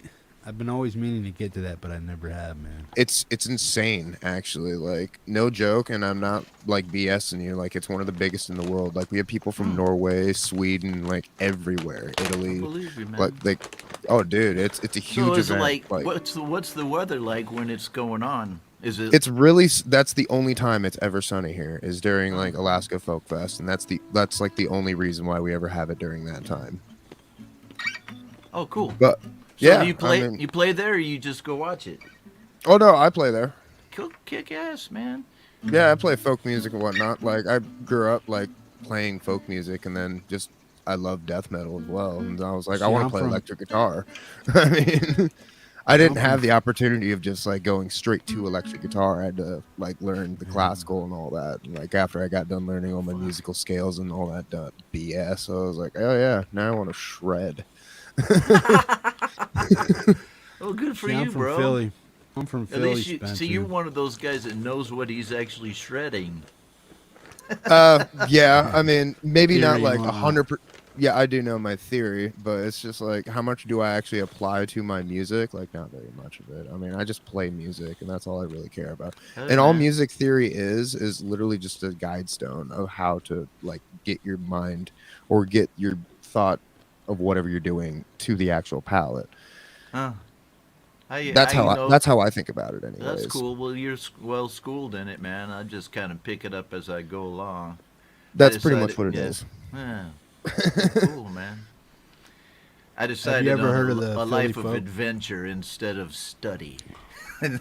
I've been always meaning to get to that, but I never have, man. It's insane, actually. Like, no joke, and I'm not like BSing you. Like, it's one of the biggest in the world. Like, we have people from Norway, Sweden, like everywhere, Italy. believe you, man. Like, oh, dude, it's a huge So is it event. like, what's the weather like when it's going on? Is it? It's really that's the only time it's ever sunny here is during like Alaska Folk Fest, and that's like the only reason why we ever have it during that time. Oh, cool. But So yeah, do you play I mean- you play there, or you just go watch it? Oh no, I play there. Cool, kick ass, man. Yeah, I play folk music and whatnot. Like I grew up like playing folk music, and then just I love death metal as well. And I was like, I See, want I'm to play from- electric guitar. I mean, I didn't have the opportunity of just like going straight to electric guitar. I had to like learn the classical and all that. And, like after I got done learning all my musical scales and all that BS, so I was like, oh yeah, now I want to shred. Oh, good for See, you, I'm from bro. Philly. I'm from At Philly, least Spencer. see, you're one of those guys that knows what he's actually shredding. Yeah, I mean, maybe not Theory like and all that. 100%. Yeah, I do know my theory, but it's just like, how much do I actually apply to my music? Like, not very much of it. I mean, I just play music, and that's all I really care about. Oh, And all man. music theory is literally just a guide stone of how to like get your mind or get your thought of whatever you're doing to the actual palette. Huh. That's how I think about it, anyways. That's cool. Well, you're well schooled in it, man. I just kind of pick it up as I go along. That's I pretty decided- much what it yeah. is. Yeah. Cool, man. I decided ever on heard of the a Philly life of folk? adventure instead of study. And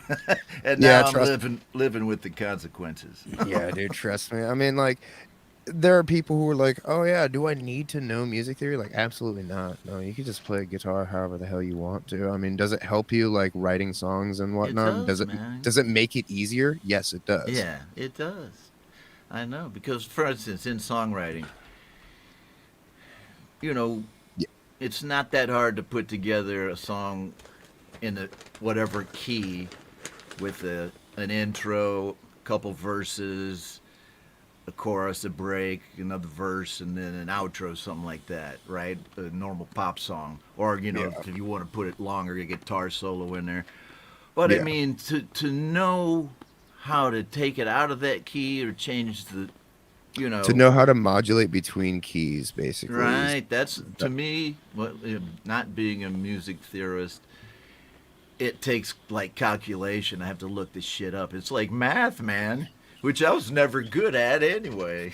Yeah, now I'm trust- living with the consequences. Yeah, dude, trust me. I mean, like, there are people who are like, oh yeah, do I need to know music theory? Like, absolutely not. No, you can just play guitar however the hell you want to. I mean, does it help you like writing songs and whatnot? does, it man. does it make it easier? Yes, it does. Yeah, it does. I know, because for instance, in songwriting, you know, it's not that hard to put together a song in a whatever key with an intro, couple verses, a chorus, a break, another verse, and then an outro, something like that, right? A normal pop song, or you know, Yeah. if you want to put it longer, a guitar solo in there. But I Yeah. mean, to know how to take it out of that key or change the, you know, To know how to modulate between keys, basically. is- right? That's to me, not being a music theorist, it takes like calculation. I have to look this shit up. It's like math, man, which I was never good at anyway.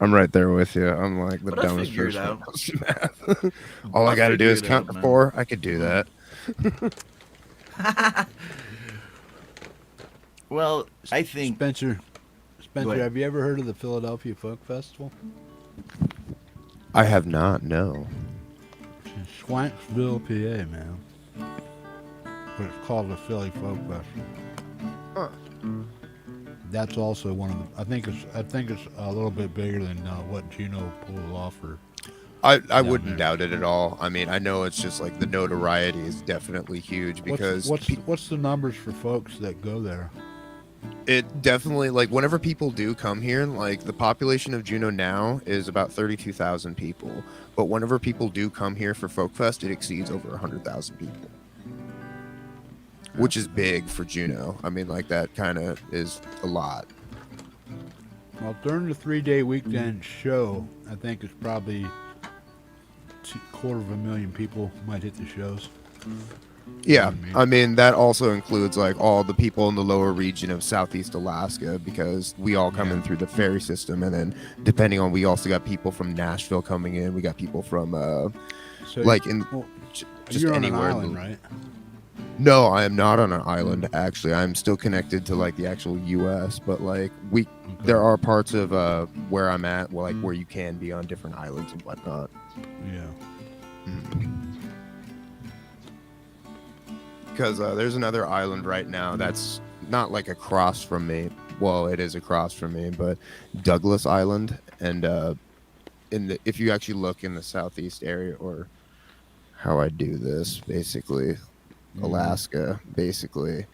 I'm right there with you. I'm like the But I dumbest figure it person. out. when it comes to math. All I I'll got to do figure is it count out, to man. 4. I could do that. Well, I think Spencer, Go ahead. have you ever heard of the Philadelphia Folk Festival? I have not. No. It's in Swanksville, PA, man. But it's called the Philly Folk Festival. Huh. That's also one of the. I think it's a little bit bigger than what Juno pulled off. Or I down wouldn't there. doubt it at all. I mean, I know it's just like the notoriety is definitely huge because what's the numbers for folks that go there? it definitely, like, whenever people do come here, like, the population of Juneau now is about 32,000 people, but whenever people do come here for Folk Fest, it exceeds over 100,000 people, which is big for Juneau. I mean, like, that kind of is a lot. Well, during the 3-day weekend show, I think it's probably 250,000 people might hit the shows. Yeah, I mean, that also includes, like, all the people in the lower region of Southeast Alaska, because we all come in through the ferry system, and then depending on, we also got people from Nashville coming in, we got people from, like, in just you're on anywhere. an island, right? No, I am not on an island, actually. I'm still connected to, like, the actual U.S., but, like, there are parts of where I'm at, well, like, where you can be on different islands and whatnot. Yeah. Because there's another island right now that's not, like, across from me. Well, it is across from me, but Douglas Island. And if you actually look in the southeast area, or how I do this, basically, Alaska, basically,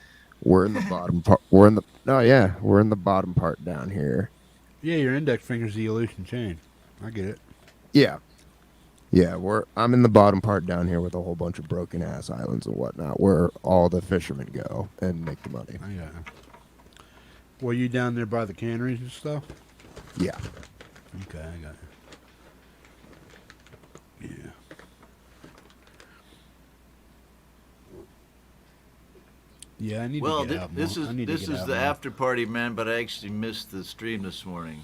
we're in the bottom part. We're in the bottom part down here. Yeah, your index finger's the Aleutian chain. I get it. Yeah. Yeah, I'm in the bottom part down here with a whole bunch of broken ass islands and whatnot, where all the fishermen go and make the money. Yeah. Were you down there by the canneries and stuff? Yeah. Okay, I got you. Yeah. Yeah, I need to get out more. This is the after party, man. But I actually missed the stream this morning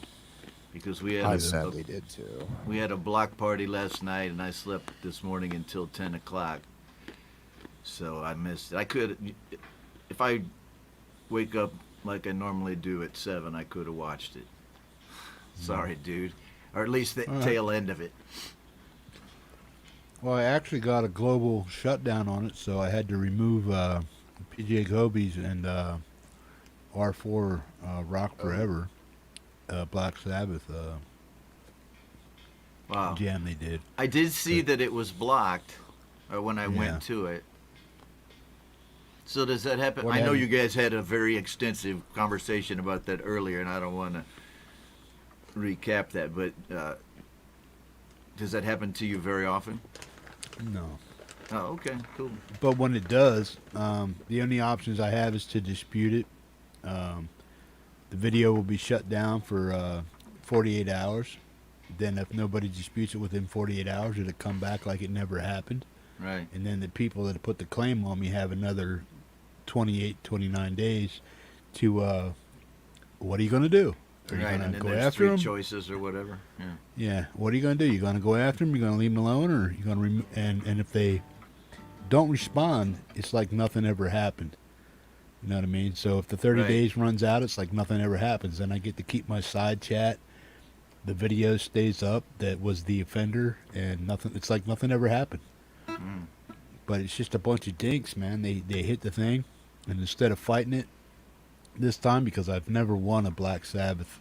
because we had. I sadly did too. We had a block party last night, and I slept this morning until 10 o'clock. So I missed it. I could, if I wake up like I normally do at 7, I could have watched it. Sorry, dude, or at least the tail end of it. Well, I actually got a global shutdown on it, so I had to remove PJ Cobi's and R4 Rock Forever, Black Sabbath Wow. jam they did. I did see that it was blocked when I went to it. So does that happen? I know you guys had a very extensive conversation about that earlier, and I don't want to recap that, but does that happen to you very often? No. Oh, okay, cool. But when it does, the only options I have is to dispute it. The video will be shut down for 48 hours. Then if nobody disputes it within 48 hours, it'll come back like it never happened. Right. And then the people that put the claim on me have another 28, 29 days to, what are you going to do? Are you Right, going and to then go there's after 3 them? choices or whatever. Yeah. Yeah. What are you going to do? You going to go after them? You going to leave them alone, or you going to and if they don't respond, it's like nothing ever happened. You know what I mean? So if the 30 Right. days runs out, it's like nothing ever happens. Then I get to keep my side chat. The video stays up. That was the offender, and nothing. It's like nothing ever happened. But it's just a bunch of dinks, man. They hit the thing, and instead of fighting it this time, because I've never won a Black Sabbath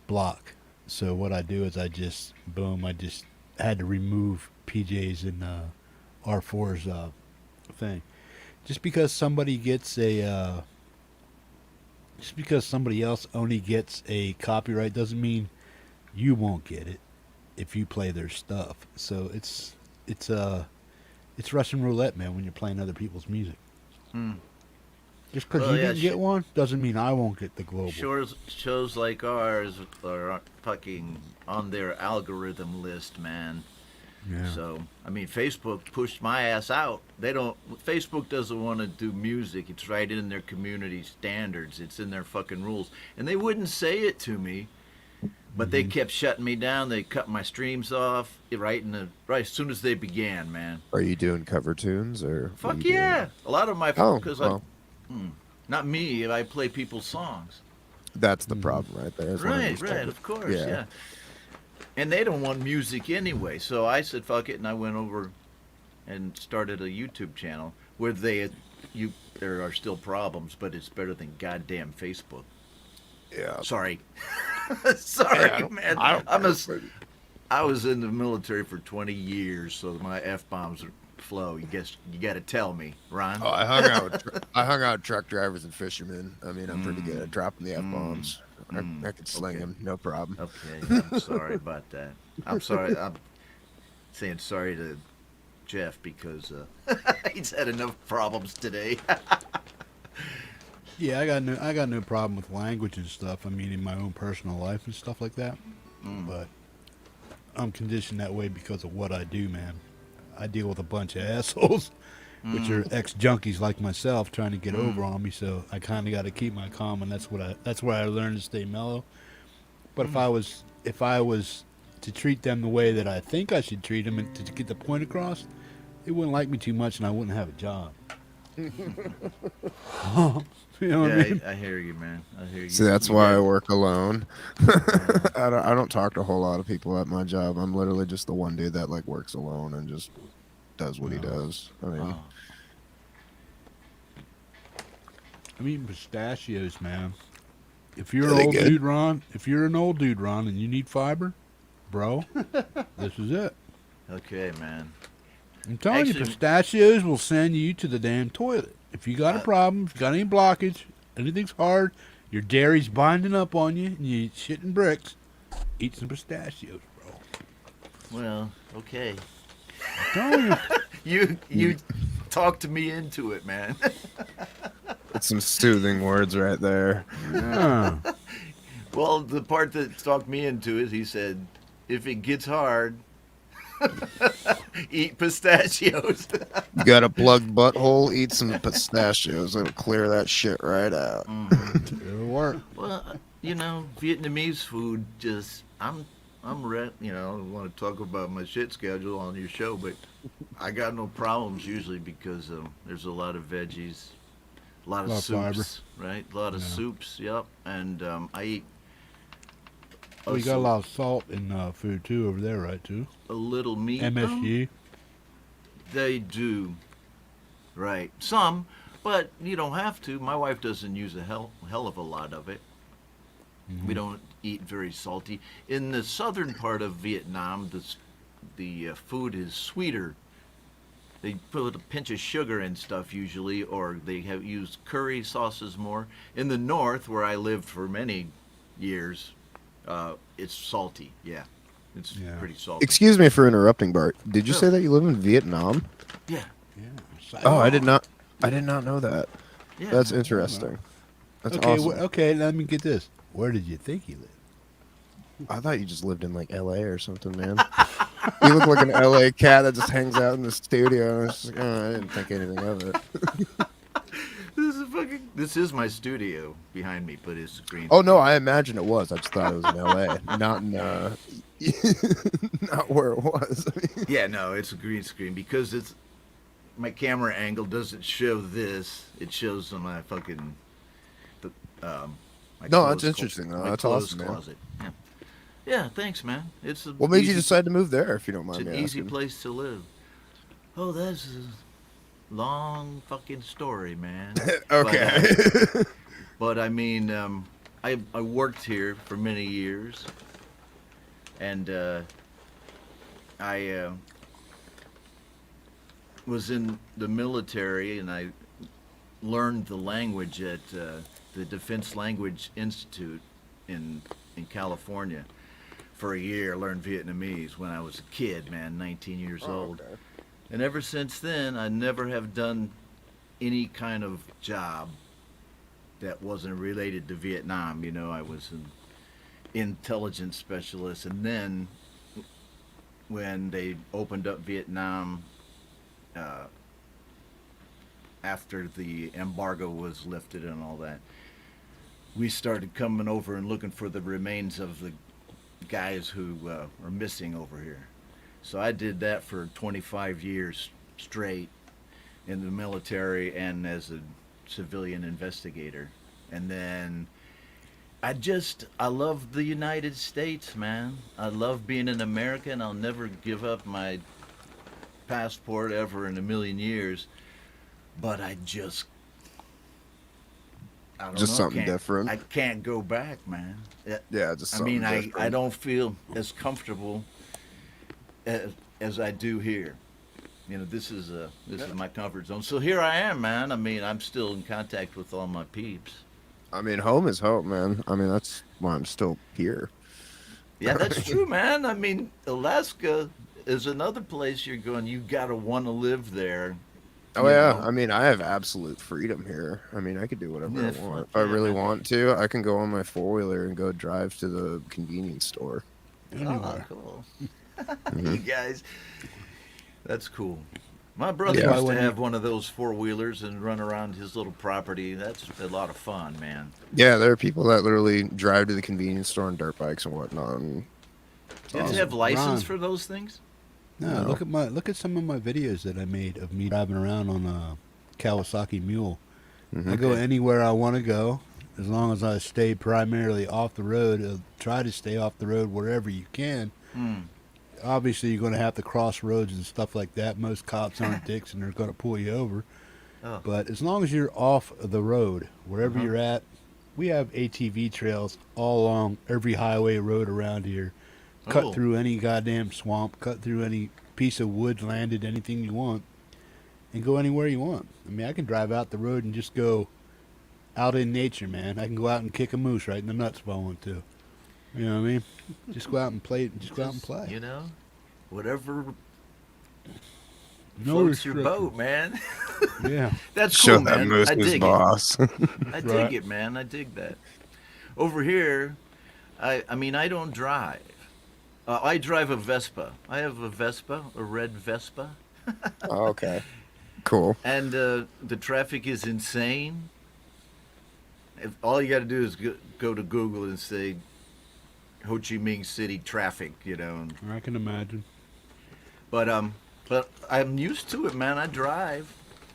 block, so what I do is I just had to remove PJ's and R4's thing. Just because somebody gets just because somebody else only gets a copyright doesn't mean you won't get it if you play their stuff. So it's Russian roulette, man, when you're playing other people's music. Just because you didn't get one doesn't mean I won't get the global. Shows like ours are fucking on their algorithm list, man. Yeah. So, I mean, Facebook pushed my ass out. Facebook doesn't want to do music. It's right in their community standards. It's in their fucking rules. And they wouldn't say it to me, but they kept shutting me down. They cut my streams off right as soon as they began, man. Are you doing cover tunes or? Fuck yeah. A lot of my, because not me, I play people's songs. That's the problem right there. Right, of course, yeah. And they don't want music anyway, so I said fuck it, and I went over and started a YouTube channel where there are still problems, but it's better than goddamn Facebook. Yeah. Sorry, man. I was in the military for 20 years, so my f-bombs flow. You got to tell me, Ron. Oh, I hung out with truck drivers and fishermen. I mean, I'm pretty good at dropping the f-bombs. I could sling them, no problem. Okay, I'm sorry about that. I'm sorry. I'm saying sorry to Jeff because he's had enough problems today. Yeah, I got no problem with language and stuff. I mean, in my own personal life and stuff like that. But I'm conditioned that way because of what I do, man. I deal with a bunch of assholes, which are ex-junkies like myself, trying to get over on me. So I kind of got to keep my calm, and that's where I learned to stay mellow. But if I was to treat them the way that I think I should treat them, and to get the point across, they wouldn't like me too much, and I wouldn't have a job. You know what I mean? I hear you, man. I hear you. See, that's why I work alone. I don't talk to a whole lot of people at my job. I'm literally just the one dude that like works alone and just does what he does. I mean, I'm eating pistachios, man. If you're an old dude, Ron, and you need fiber, bro, this is it. Okay, man. I'm telling you, pistachios will send you to the damn toilet. If you got a problem, if you got any blockage, anything's hard, your dairy's binding up on you, and you shitting bricks, eat some pistachios, bro. Well, okay. Don't You talked me into it, man. It's some soothing words right there. Yeah. Well, the part that talked me into it, he said, if it gets hard, eat pistachios. You got a plugged butthole, eat some pistachios. It'll clear that shit right out. It'll work. Well, you know, Vietnamese food just, I'm ready. You know, I don't want to talk about my shit schedule on your show, but I got no problems usually because there's a lot of veggies, a lot of soups, right? A lot of soups, yep. And I eat. Well, you got a lot of salt in food too over there, right? Too. A little meat. MSG. They do, right? Some, but you don't have to. My wife doesn't use a hell of a lot of it. Mm-hmm. We don't eat very salty. In the southern part of Vietnam, the food is sweeter. They put a pinch of sugar in stuff usually, or they have used curry sauces more. In the north, where I lived for many years, it's salty. Yeah, it's pretty salty. Excuse me for interrupting, Bart. Did you say that you live in Vietnam? Yeah. Oh, I did not know that. Yeah. That's interesting. That's okay, awesome. Okay, let me get this. Where did you think you lived? I thought you just lived in like LA or something, man. You look like an LA cat that just hangs out in the studio. And it's just like, oh, I didn't think anything of it. This is my studio behind me, but it's green. Oh no, I imagine it was. I just thought it was in LA, not in not where it was. Yeah, no, it's a green screen because it's my camera angle doesn't show this. It shows on my fucking my No, clothes that's interesting, though. my That's clothes awesome, man. closet. Yeah. Yeah, thanks, man. It's What made you decide to move there, if you don't mind It's me an easy asking? place to live. Oh, that's a long fucking story, man. Okay. But I mean, I worked here for many years, and I was in the military, and I learned the language at the Defense Language Institute in California for a year. Learned Vietnamese when I was a kid, man, 19 years old. Okay. And ever since then, I never have done any kind of job that wasn't related to Vietnam. You know, I was an intelligence specialist, and then when they opened up Vietnam, after the embargo was lifted and all that, we started coming over and looking for the remains of the guys who are missing over here. So I did that for 25 years straight in the military and as a civilian investigator. And then I love the United States, man. I love being an American. I'll never give up my passport ever in a million years. But I don't Just know, something different. I can't go back, man. Yeah, just I something mean, I different. don't feel as comfortable as I do here. You know, this is my comfort zone. So here I am, man. I mean, I'm still in contact with all my peeps. I mean, home is home, man. I mean, that's why I'm still here. Yeah, that's true, man. I mean, Alaska is another place you're going. You gotta want to live there. Oh you yeah, know? I mean, I have absolute freedom here. I mean, I could do whatever Yeah, I want. fuck If I really yeah. want to, I can go on my four-wheeler and go drive to the convenience store. Oh, cool. Mhm. You guys, that's cool. My brother Yeah. used to have one of those four-wheelers and run around his little property. That's a lot of fun, man. Yeah, there are people that literally drive to the convenience store on dirt bikes and whatnot. And Do you have license for those things? No, No. look at some of my videos that I made of me driving around on a Kawasaki Mule. Mhm. I go anywhere I want to go, as long as I stay primarily off the road. Try to stay off the road wherever you can. Obviously, you're going to have to cross roads and stuff like that. Most cops aren't dicks, and they're going to pull you over. Oh. But as long as you're off the road, wherever Uh-huh. you're at, we have ATV trails all along every highway road around here. Cut Oh. through any goddamn swamp, cut through any piece of wood, landed anything you want, and go anywhere you want. I mean, I can drive out the road and just go out in nature, man. I can go out and kick a moose right in the nuts if I want to. You know what I mean? Just go out and play. Just go out and play. You know, whatever No floats your restrictions. boat, man. Yeah. That's Show cool, that man. moose I his dig boss. it. I dig Right. it, man. I dig that. Over here, I mean, I don't drive. I drive a Vespa. I have a Vespa, a red Vespa. Oh, okay. Cool. And the traffic is insane. If all you got to do is go to Google and say Ho Chi Minh City traffic, you know. And, I can imagine. but I'm used to it, man. I drive,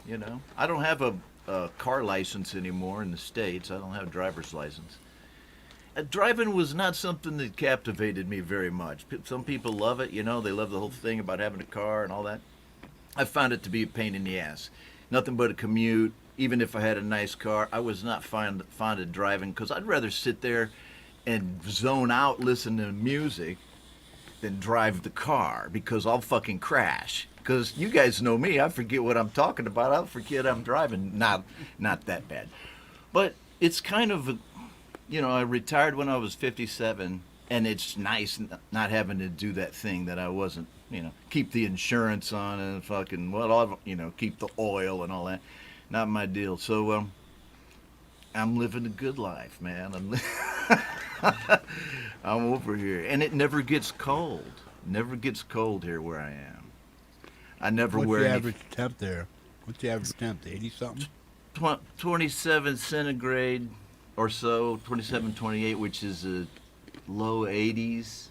you know. I don't have a car license anymore in the States. I don't have a driver's license. Driving was not something that captivated me very much. Some people love it, you know. They love the whole thing about having a car and all that. I found it to be a pain in the ass. Nothing but a commute. Even if I had a nice car, I was not fond of driving because I'd rather sit there and zone out, listen to music, than drive the car because I'll fucking crash. Because you guys know me, I forget what I'm talking about. I'll forget I'm driving. Not that bad. But it's kind of, you know, I retired when I was 57, and it's nice not having to do that thing that I wasn't, you know, keep the insurance on and fucking, you know, keep the oil and all that. Not my deal. So I'm living a good life, man. I'm over here, and it never gets cold. Never gets cold here where I am. I never What's wear the any. average temp there? What's the average temp? 80 something? 27 centigrade or so, 27, 28, which is a low 80s,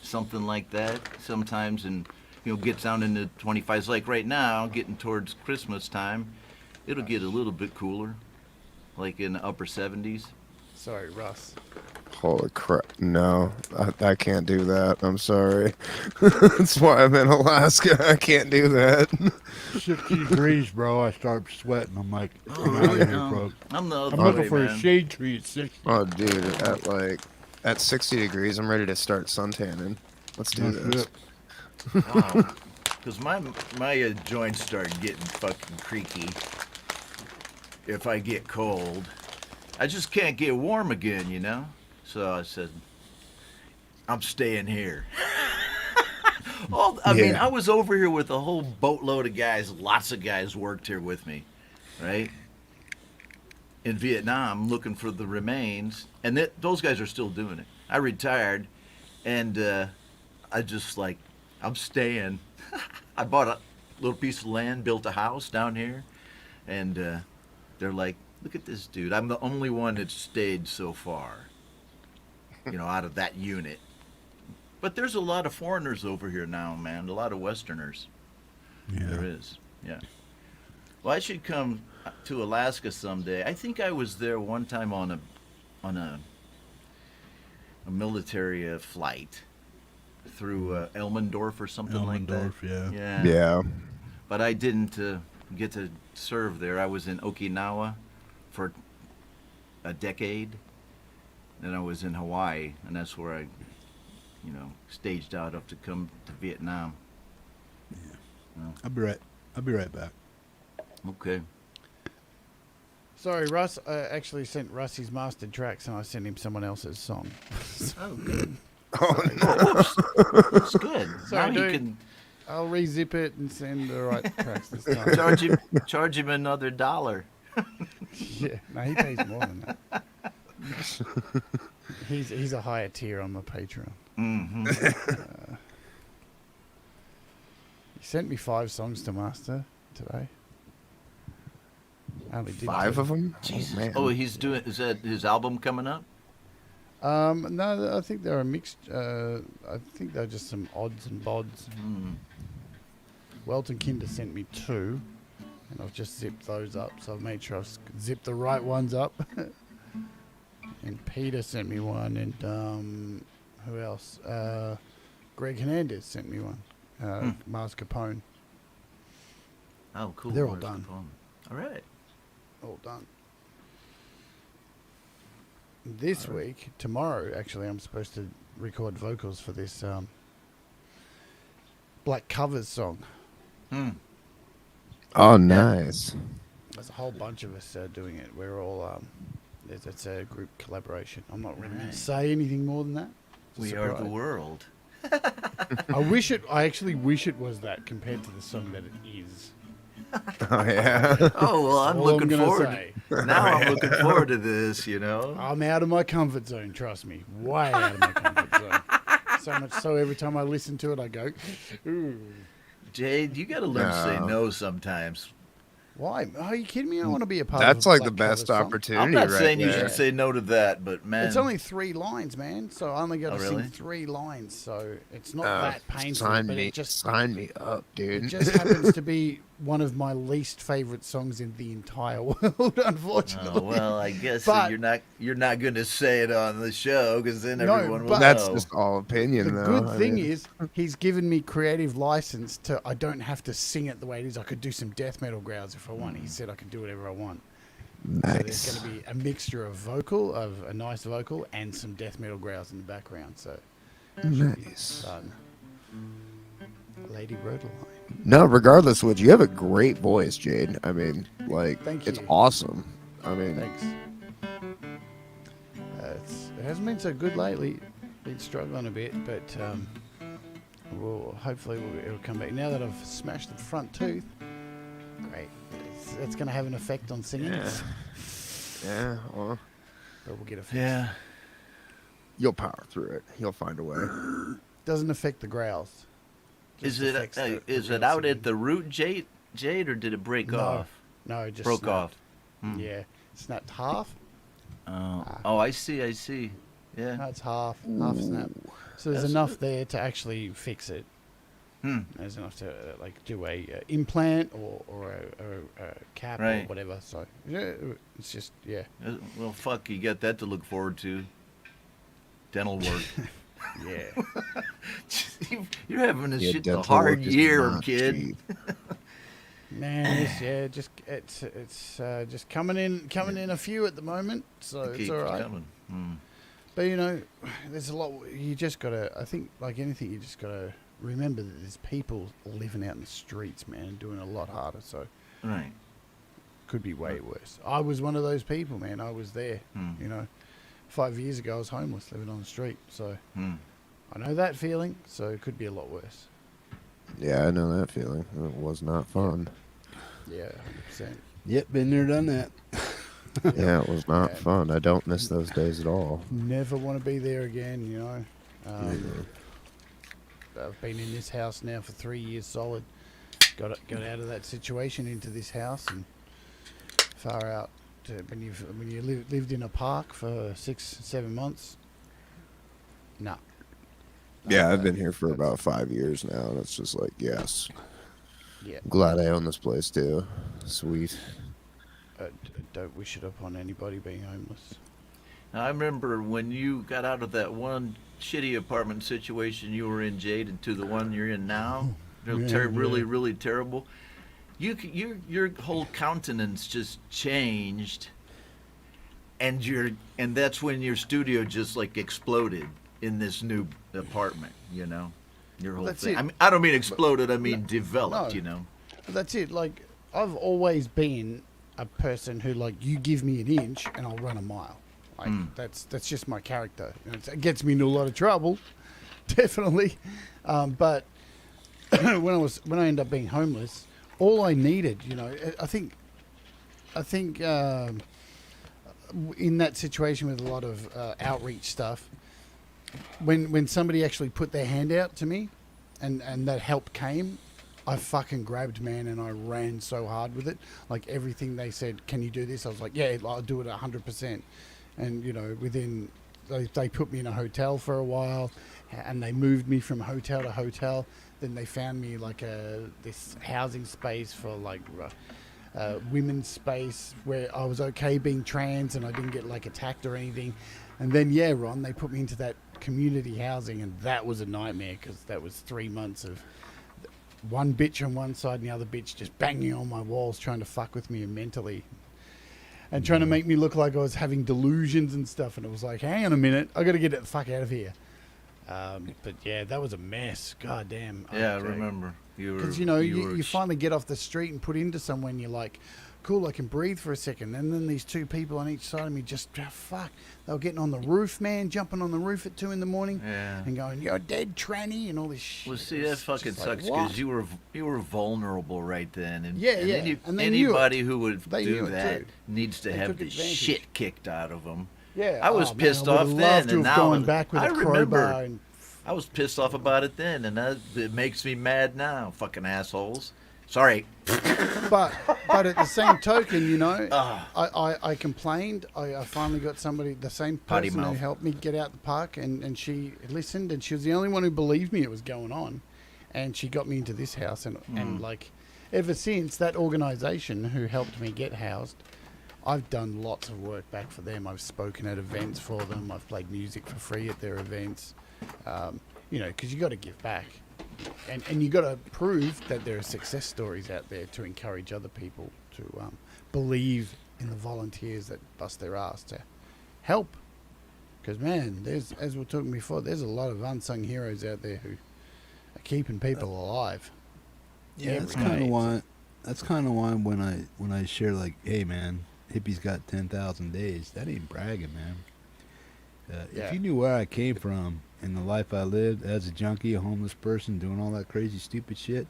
something like that. Sometimes, and you know, gets down into 25s. Like right now, getting towards Christmas time, it'll get a little bit cooler, like in the upper 70s. Sorry, Russ. Holy crap. No, I can't do that. I'm sorry. That's why I'm in Alaska. I can't do that. 60 degrees, bro. I start sweating. I'm like, Oh, I'm really? out of here, No. bro. I'm the other looking way, for a man. shade tree at 60. Oh, dude, at 60 degrees, I'm ready to start suntanning. Let's do this. Wow. Because my joints start getting fucking creaky if I get cold. I just can't get warm again, you know? So I said, I'm staying here. I mean, I was over here with a whole boatload of guys. Lots of guys worked here with me, right? In Vietnam, looking for the remains. And those guys are still doing it. I retired, and I just like, I'm staying. I bought a little piece of land, built a house down here, and they're like, look at this dude. I'm the only one that stayed so far, you know, out of that unit. But there's a lot of foreigners over here now, man. A lot of Westerners. Yeah. There is, yeah. Well, I should come to Alaska someday. I think I was there one time on a military flight through Elmendorf or something like that. Yeah. Yeah. But I didn't get to serve there. I was in Okinawa for a decade. Then I was in Hawaii, and that's where I, you know, staged out up to come to Vietnam. Yeah. I'll be right back. Okay. Sorry, Russ. I actually sent Russ his mastered tracks, and I sent him someone else's song. Oh, good. Oh, no. That's good. Sorry, Now you dude. can I'll re-zip it and send the right tracks this time. charge him another $1. Yeah, no, he pays more than that. He's a higher tier on the Patreon. Mm-hmm. He sent me 5 songs to master today. I only did 5 2. of them? Jesus. Oh, man. Oh, he's doing. Is that his album coming up? No, I think they're a mixed. I think they're just some odds and bods. Weltenkinder sent me 2, and I've just zipped those up. So I've made sure I've zipped the right ones up. And Peter sent me one, and who else? Greg Hernandez sent me one. Mars Capone. Oh, cool. They're all Mars done. Capone. All right. All done. This week, tomorrow, actually, I'm supposed to record vocals for this Black Covers song. Oh, nice. There's a whole bunch of us doing it. We're all, it's a group collaboration. I'm not really going to say anything more than that. It's a We are the surprise. world. I actually wish it was that compared to the song that it is. Oh yeah. Oh well, I'm all looking I'm gonna forward. say. Now I'm looking forward to this. You know. I'm out of my comfort zone. Trust me, way out of my comfort zone. So much so, every time I listen to it, I go, "Ooh." Jade, you got to learn to say no sometimes. Why? Are you kidding me? I want to be a part That's of like a the Black best Sabbath song. opportunity. I'm not right saying you there. should say no to that, but man, It's only 3 lines, man. So I only got to really? sing 3 lines. So it's not that painful. Sign but me, it just sign me up, dude. It just happens to be one of my least favorite songs in the entire world, unfortunately. Oh, well, I guess But- you're not going to say it on the show because then No, everyone will but- That's know. just all opinion, The though. good I thing mean- is, he's given me creative license to. I don't have to sing it the way it is. I could do some death metal growls if I want. He said I could do whatever I want. So there's Nice. going to be a mixture of vocal, of a nice vocal, and some death metal growls in the background. So, Nice. fun. Lady Rodaline. No, regardless of which, you have a great voice, Jade. I mean, like, Thank it's you. awesome. I mean, Thanks. It hasn't been so good lately. Been struggling a bit, but hopefully it'll come back. Now that I've smashed the front tooth, great. That's going to have an effect on singing. yeah, well, But we'll get it fixed. Yeah. you'll power through it. You'll find a way. Doesn't affect the growls. Is Just it affects the is real it out singing. at the root, Jade, or did it break No. off? No, it just broke snapped. off. Hmm. Yeah, snapped half. Oh, I see. Yeah. No, it's half snap. So there's That's enough good. there to actually fix it. Hmm. There's enough to like do a implant or a cap or Right. whatever. So yeah, it's just yeah. Well, fuck, you got that to look forward to. Dental work. Yeah. You're having a Yeah, shit, a dental hard work is year, not kid. cheap. Man, it's just coming in a few at the moment, so It it's keeps all right. coming. Hmm. But you know, there's a lot. You just gotta. I think, like anything, you just gotta remember that there's people living out in the streets, man, and doing a lot harder. So Right. could be way worse. I was one of those people, man. I was there. You know, 5 years ago, I was homeless, living on the street. So I know that feeling. So it could be a lot worse. Yeah, I know that feeling. It was not fun. Yeah, 100%. Yep, been there, done that. Yeah, it was not fun. I don't miss those days at all. Never want to be there again. You know. I've been in this house now for 3 years solid. Got out of that situation into this house and far out. When you lived in a park for 6-7 months. No. Yeah, I've been here for about 5 years now, and it's just like, yes. Yeah. I'm glad I own this place too. Sweet. Don't wish it upon anybody being homeless. Now, I remember when you got out of that one shitty apartment situation you were in, Jade, and to the one you're in now. Really, really terrible. Your whole countenance just changed, and that's when your studio just like exploded in this new apartment. You know, your whole That's thing. it. I mean, I don't mean exploded. I mean developed. No. You know. But that's it. Like, I've always been a person who, like, you give me an inch and I'll run a mile. Like, that's just my character. You know, it gets me into a lot of trouble, definitely. But when I end up being homeless, all I needed, you know, I think in that situation with a lot of outreach stuff, when somebody actually put their hand out to me, and that help came, I fucking grabbed, man, and I ran so hard with it. Like, everything they said, can you do this? I was like, yeah, I'll do it 100%. And, you know, they put me in a hotel for a while, and they moved me from hotel to hotel. Then they found me like this housing space for like women's space where I was okay being trans and I didn't get like attacked or anything. And then, yeah, Ron, they put me into that community housing, and that was a nightmare because that was 3 months of one bitch on one side and the other bitch just banging on my walls trying to fuck with me mentally and trying to make me look like I was having delusions and stuff. And it was like, hang on a minute, I got to get the fuck out of here. But yeah, that was a mess. God damn. Yeah, I remember. Because, you know, you finally get off the street and put into somewhere and you're like, cool, I can breathe for a second. And then these two people on each side of me just, fuck. They were getting on the roof, man, jumping on the roof at 2 a.m. Yeah. and going, "You're dead, tranny," and all this shit. Well, see, that fucking just like, sucks what? because you were vulnerable right then, and Yeah, and yeah. And they knew anybody it. who would They knew do it that too. needs to They have took the advantage. shit kicked out of them. Yeah, I was man, pissed I would've off loved then, to and have now gone back with I a remember. crowbar and- I was pissed off about it then, and it makes me mad now. Fucking assholes. Sorry. but at the same token, you know, Ah. I complained. I finally got somebody, the same Potty person who mouth. helped me get out the park, and she listened, and she was the only one who believed me it was going on, and she got me into this house, and like, ever since, that organisation who helped me get housed, I've done lots of work back for them. I've spoken at events for them. I've played music for free at their events. You know, because you got to give back. And you got to prove that there are success stories out there to encourage other people to believe in the volunteers that bust their ass to help. Because, man, there's, as we were talking before, there's a lot of unsung heroes out there who are keeping people alive. Yeah, that's every kind of day. why. That's kind of why when I share like, hey man, Hippie's got 10,000 days. That ain't bragging, man. Yeah. If you knew where I came from and the life I lived as a junkie, a homeless person, doing all that crazy, stupid shit,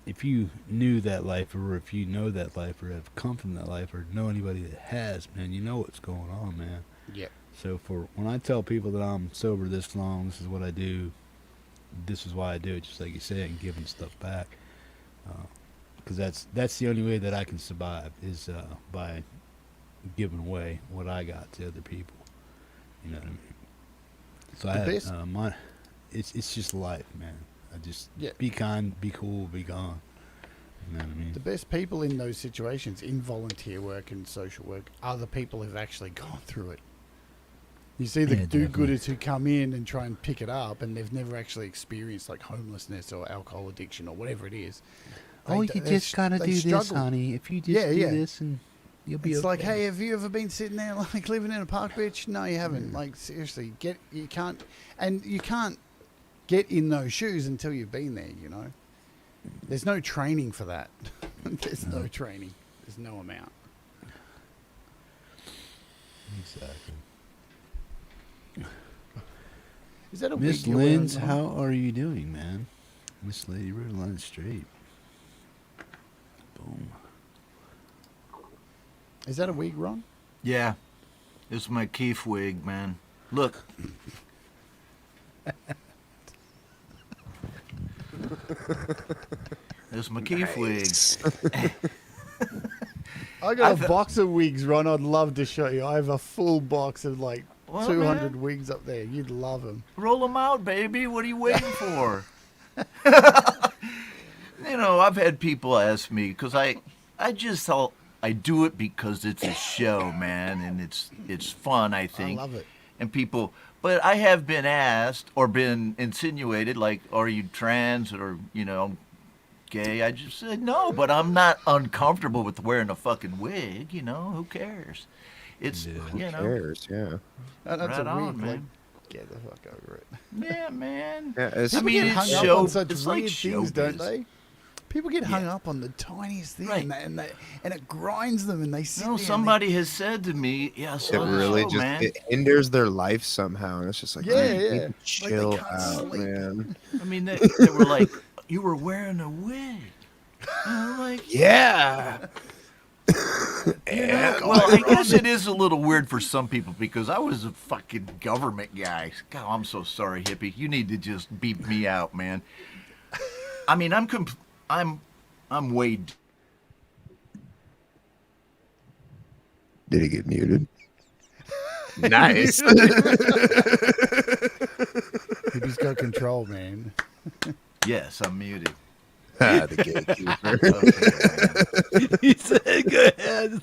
if you knew that life, or if you know that life, or have come from that life, or know anybody that has, man, you know what's going on, man. Yeah. So for when I tell people that I'm sober this long, this is what I do, this is why I do it, just like you said, and giving stuff back. Because that's the only way that I can survive is by giving away what I got to other people. You know what I mean? So I have it's just life, man. I just be kind, be cool, be gone. You know what I mean? The best people in those situations, in volunteer work and social work, are the people who've actually gone through it. You see the Yeah, do-gooders who come in and try and pick it up, and they've never actually experienced like homelessness or alcohol addiction or whatever it is. Oh, you just gotta do this, honey. If you just do this, and you'll be It's okay. like, hey, have you ever been sitting there like living in a park, bitch? No, you haven't. Like, seriously, you can't get in those shoes until you've been there, you know? There's no training for that. There's no training. There's no amount. Exactly. Is that a Miss wig you're wearing, Lynn's, Ron? how are you doing, man? Miss Lady Rodaline straight. Boom. Is that a wig, Ron? Yeah. It's my Keith wig, man. Look. It's my Keith wig. I got a box of wigs, Ron. I'd love to show you. I have a full box of like Well, 200 wigs up there. You'd love them. Roll them out, baby. What are you waiting for? You know, I've had people ask me, because I just thought I do it because it's a show, man, and it's fun, I think. I love it. And people, but I have been asked or been insinuated, like, are you trans or, you know, gay? I just said no, but I'm not uncomfortable with wearing a fucking wig, you know, who cares? It's, you know. Who cares? Yeah. That's Right a on, wig, man. like, get the fuck over it. Yeah, man. Yeah, it's, I mean, People get it's hung show, up on such it's weird like things, don't showbiz. they? People get hung up on the tiniest thing, Right. and it grinds them, and they sit No, there somebody has said to me, yeah, it so really just man. it hinders their life somehow, and it's just like, Yeah, man, you yeah. need to Like they chill can't out, sleep. man. I mean, they were like, you were wearing a wig. And I'm like, Yeah. you know, well, I guess it is a little weird for some people because I was a fucking government guy. God, I'm so sorry, Hippie. You need to just beep me out, man. I mean, I'm way. Did he get muted? Nice. He's got control, man. Yes, I'm muted. The gatekeeper. Okay, He said, go ahead.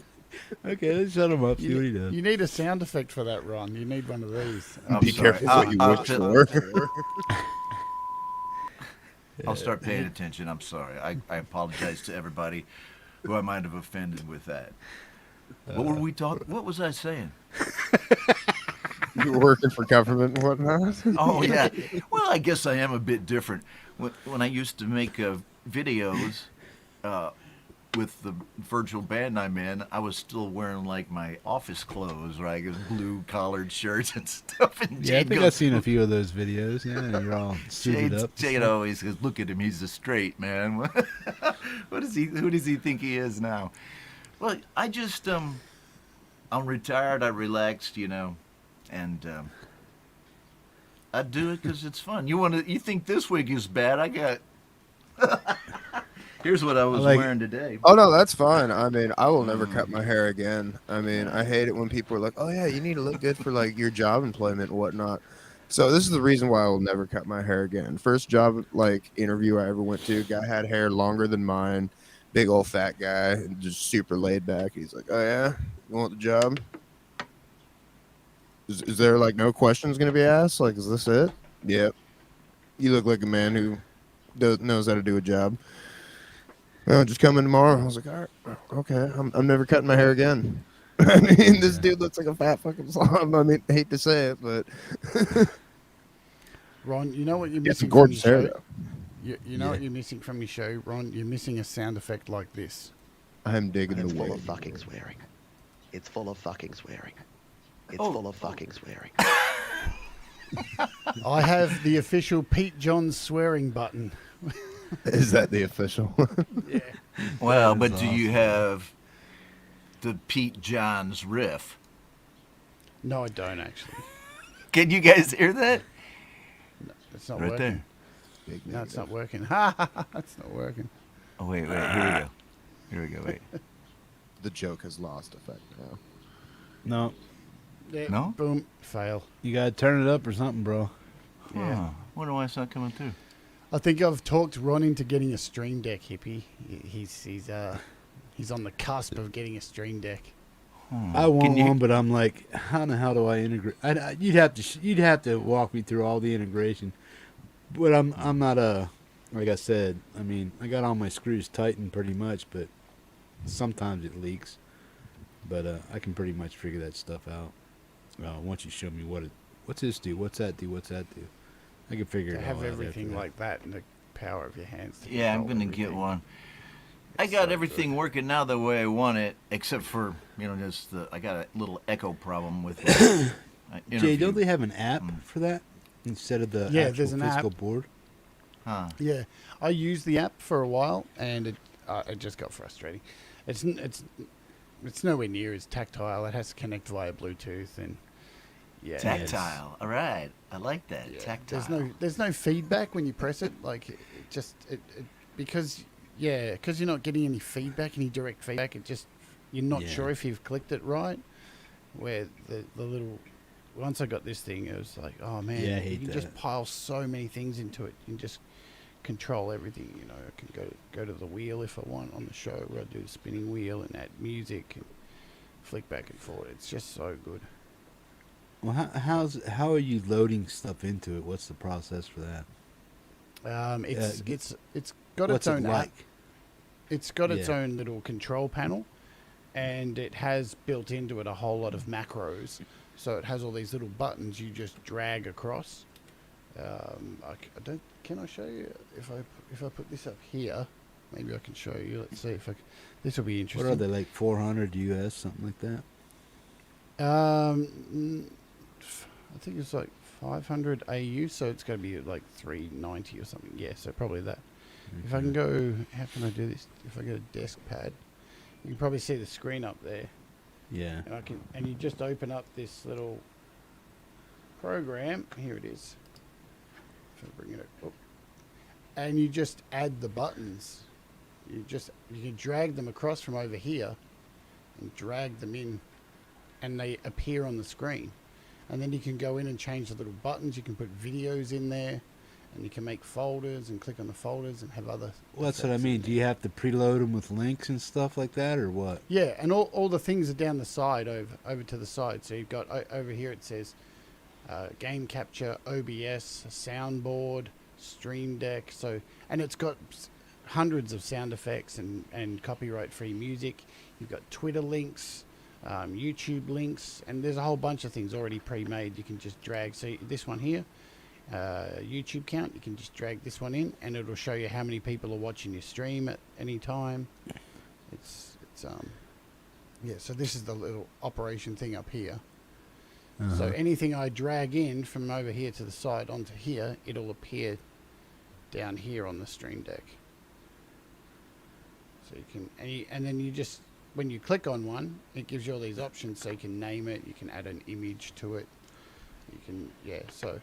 Okay, let's shut him up. See what he does. You need a sound effect for that, Ron. You need one of these. I'm Be sorry. careful what you wish for. I'll start paying attention. I'm sorry. I apologize to everybody who I might have offended with that. What were we talking? What was I saying? You were working for government and whatnot. Oh yeah. Well, I guess I am a bit different. When I used to make videos, with the virtual band I'm in, I was still wearing like my office clothes, right? Blue collared shirts and stuff. And Yeah, I Jade think goes, I've seen a few of those videos. Yeah, you're all suited up. Jade always goes, "Look at him, he's a straight man." What is he? Who does he think he is now? Well, I just I'm retired. I relaxed, and I do it because it's fun. You think this wig is bad? I got. Here's what I was wearing today. Oh no, that's fine. I mean, I will never cut my hair again. I mean, I hate it when people are like, "Oh yeah, you need to look good for like your job employment and whatnot." So this is the reason why I will never cut my hair again. First job like interview I ever went to, guy had hair longer than mine, big old fat guy, and just super laid back. He's like, "Oh yeah, you want the job? Is there like no questions gonna be asked? Like, is this it? Yep. You look like a man who knows how to do a job. Oh, just come in tomorrow." I was like, "All right, okay. I'm never cutting my hair again." I mean, this dude looks like a fat fucking slob. I mean, I hate to say it, but Ron, you know what you're He has some missing from your gorgeous hair, show? though. You know what you're missing from your show, Ron? You're missing a sound effect like this. I'm digging It's the full way. of fucking swearing. It's full of fucking swearing. It's full of fucking swearing. I have the official Pete Johns swearing button. Is that the official? Yeah. Well, That but is do you awesome. have the Pete Johns riff? No, I don't actually. Can you guys hear that? No, it's not Right working. there. No, it's not working. Ha ha ha! It's not working. Oh wait, here we go. Here we go. Wait. The joke has lost effect now. No. Yeah, No? Boom. Fail. You gotta turn it up or something, bro. Yeah. Wonder why it's not coming through. I think I've talked Ron into getting a Stream Deck, Hippie. He's on the cusp of getting a Stream Deck. I want one, but I'm like, how the hell do I integrate? You'd have to walk me through all the integration. But I'm not like I said. I mean, I got all my screws tightened pretty much, but sometimes it leaks. But I can pretty much figure that stuff out. Once you show me what's this do, what's that do, what's that do, I can figure To it have all out. everything after that. like that in the power of your hands. to Yeah, I'm control gonna get everything. one. I got everything working now the way I want it, except for just I got a little echo problem with it. Jay, don't they have an app for that instead of the Yeah, actual there's an physical app. board? Huh. Yeah, I used the app for a while, and it just got frustrating. It's nowhere near as tactile. It has to connect via Bluetooth, and yeah, Tactile. All right, I like that. Tactile. there's no feedback when you press it. Like because you're not getting any feedback, any direct feedback. You're not sure if you've clicked it right. Where the little once I got this thing, it was like, oh man, Yeah, I you hate can that. just pile so many things into it. You can just control everything. I can go to the wheel if I want on the show, where I do the spinning wheel and add music and flick back and forward. It's just so good. Well, how are you loading stuff into it? What's the process for that? It's got what's its own it app. like? It's got its Yeah. own little control panel, and it has built into it a whole lot of macros. So it has all these little buttons you just drag across. Can I show you if I put this up here? Maybe I can show you. Let's see if this will be interesting. What are they, like 400 US, something like that? I think it's like 500 AU, so it's going to be like 390 or something. Yeah, so probably that. If I can go, how can I do this? If I go to desk pad, you can probably see the screen up there. Yeah. And you just open up this little program. Here it is. If I bring it up. And you just add the buttons. You can drag them across from over here and drag them in, and they appear on the screen. And then you can go in and change the little buttons. You can put videos in there, and you can make folders and click on the folders and have other. Well, that's what I effects mean. in Do you have to preload them with links and stuff like that, or what? Yeah, and all the things are down the side, over to the side. So you've got over here it says game capture, OBS, soundboard, Stream Deck. And it's got hundreds of sound effects and copyright-free music. You've got Twitter links, YouTube links, and there's a whole bunch of things already pre-made. You can just drag. So this one here, YouTube count, you can just drag this one in, and it'll show you how many people are watching your stream at any time. It's yeah. So this is the little operation thing up here. Uh-huh. So anything I drag in from over here to the side onto here, it'll appear down here on the Stream Deck. So you can, and then you just, when you click on one, it gives you all these options. So you can name it, you can add an image to it, you can, yeah. So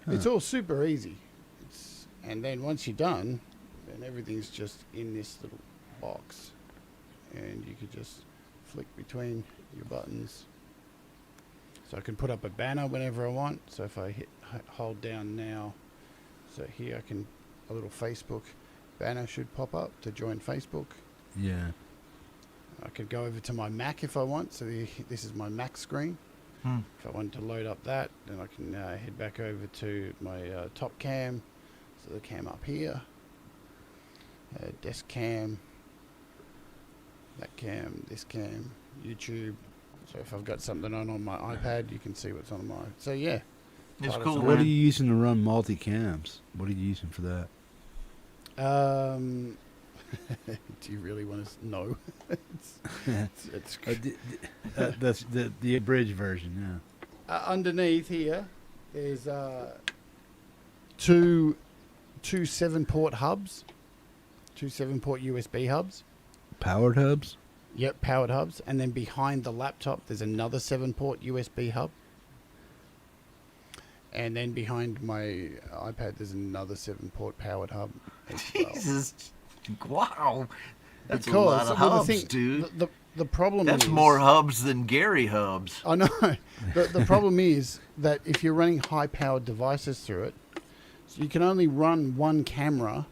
it's all super easy. And then once you're done, then everything's just in this little box, and you could just flick between your buttons. So I can put up a banner whenever I want. So if I hold down now, so here I can, a little Facebook banner should pop up to join Facebook. Yeah. I could go over to my Mac if I want. So this is my Mac screen. If I wanted to load up that, then I can head back over to my top cam. So the cam up here, desk cam, that cam, this cam, YouTube. So if I've got something on my iPad, you can see what's on my. So yeah, it's So cool. what are you using to run multi-cams? What are you using for that? Do you really want to know? That's the abridged version. Yeah. Underneath here, there's two 7-port hubs, two 7-port USB hubs. Powered hubs? Yep, powered hubs. And then behind the laptop, there's another 7-port USB hub. And then behind my iPad, there's another 7-port powered hub as well. Jesus. Wow. That's Because, a lot of well, hubs, dude. The problem That's is... more hubs than Gary hubs. I know. The problem is that if you're running high-powered devices through it, so you can only run one camera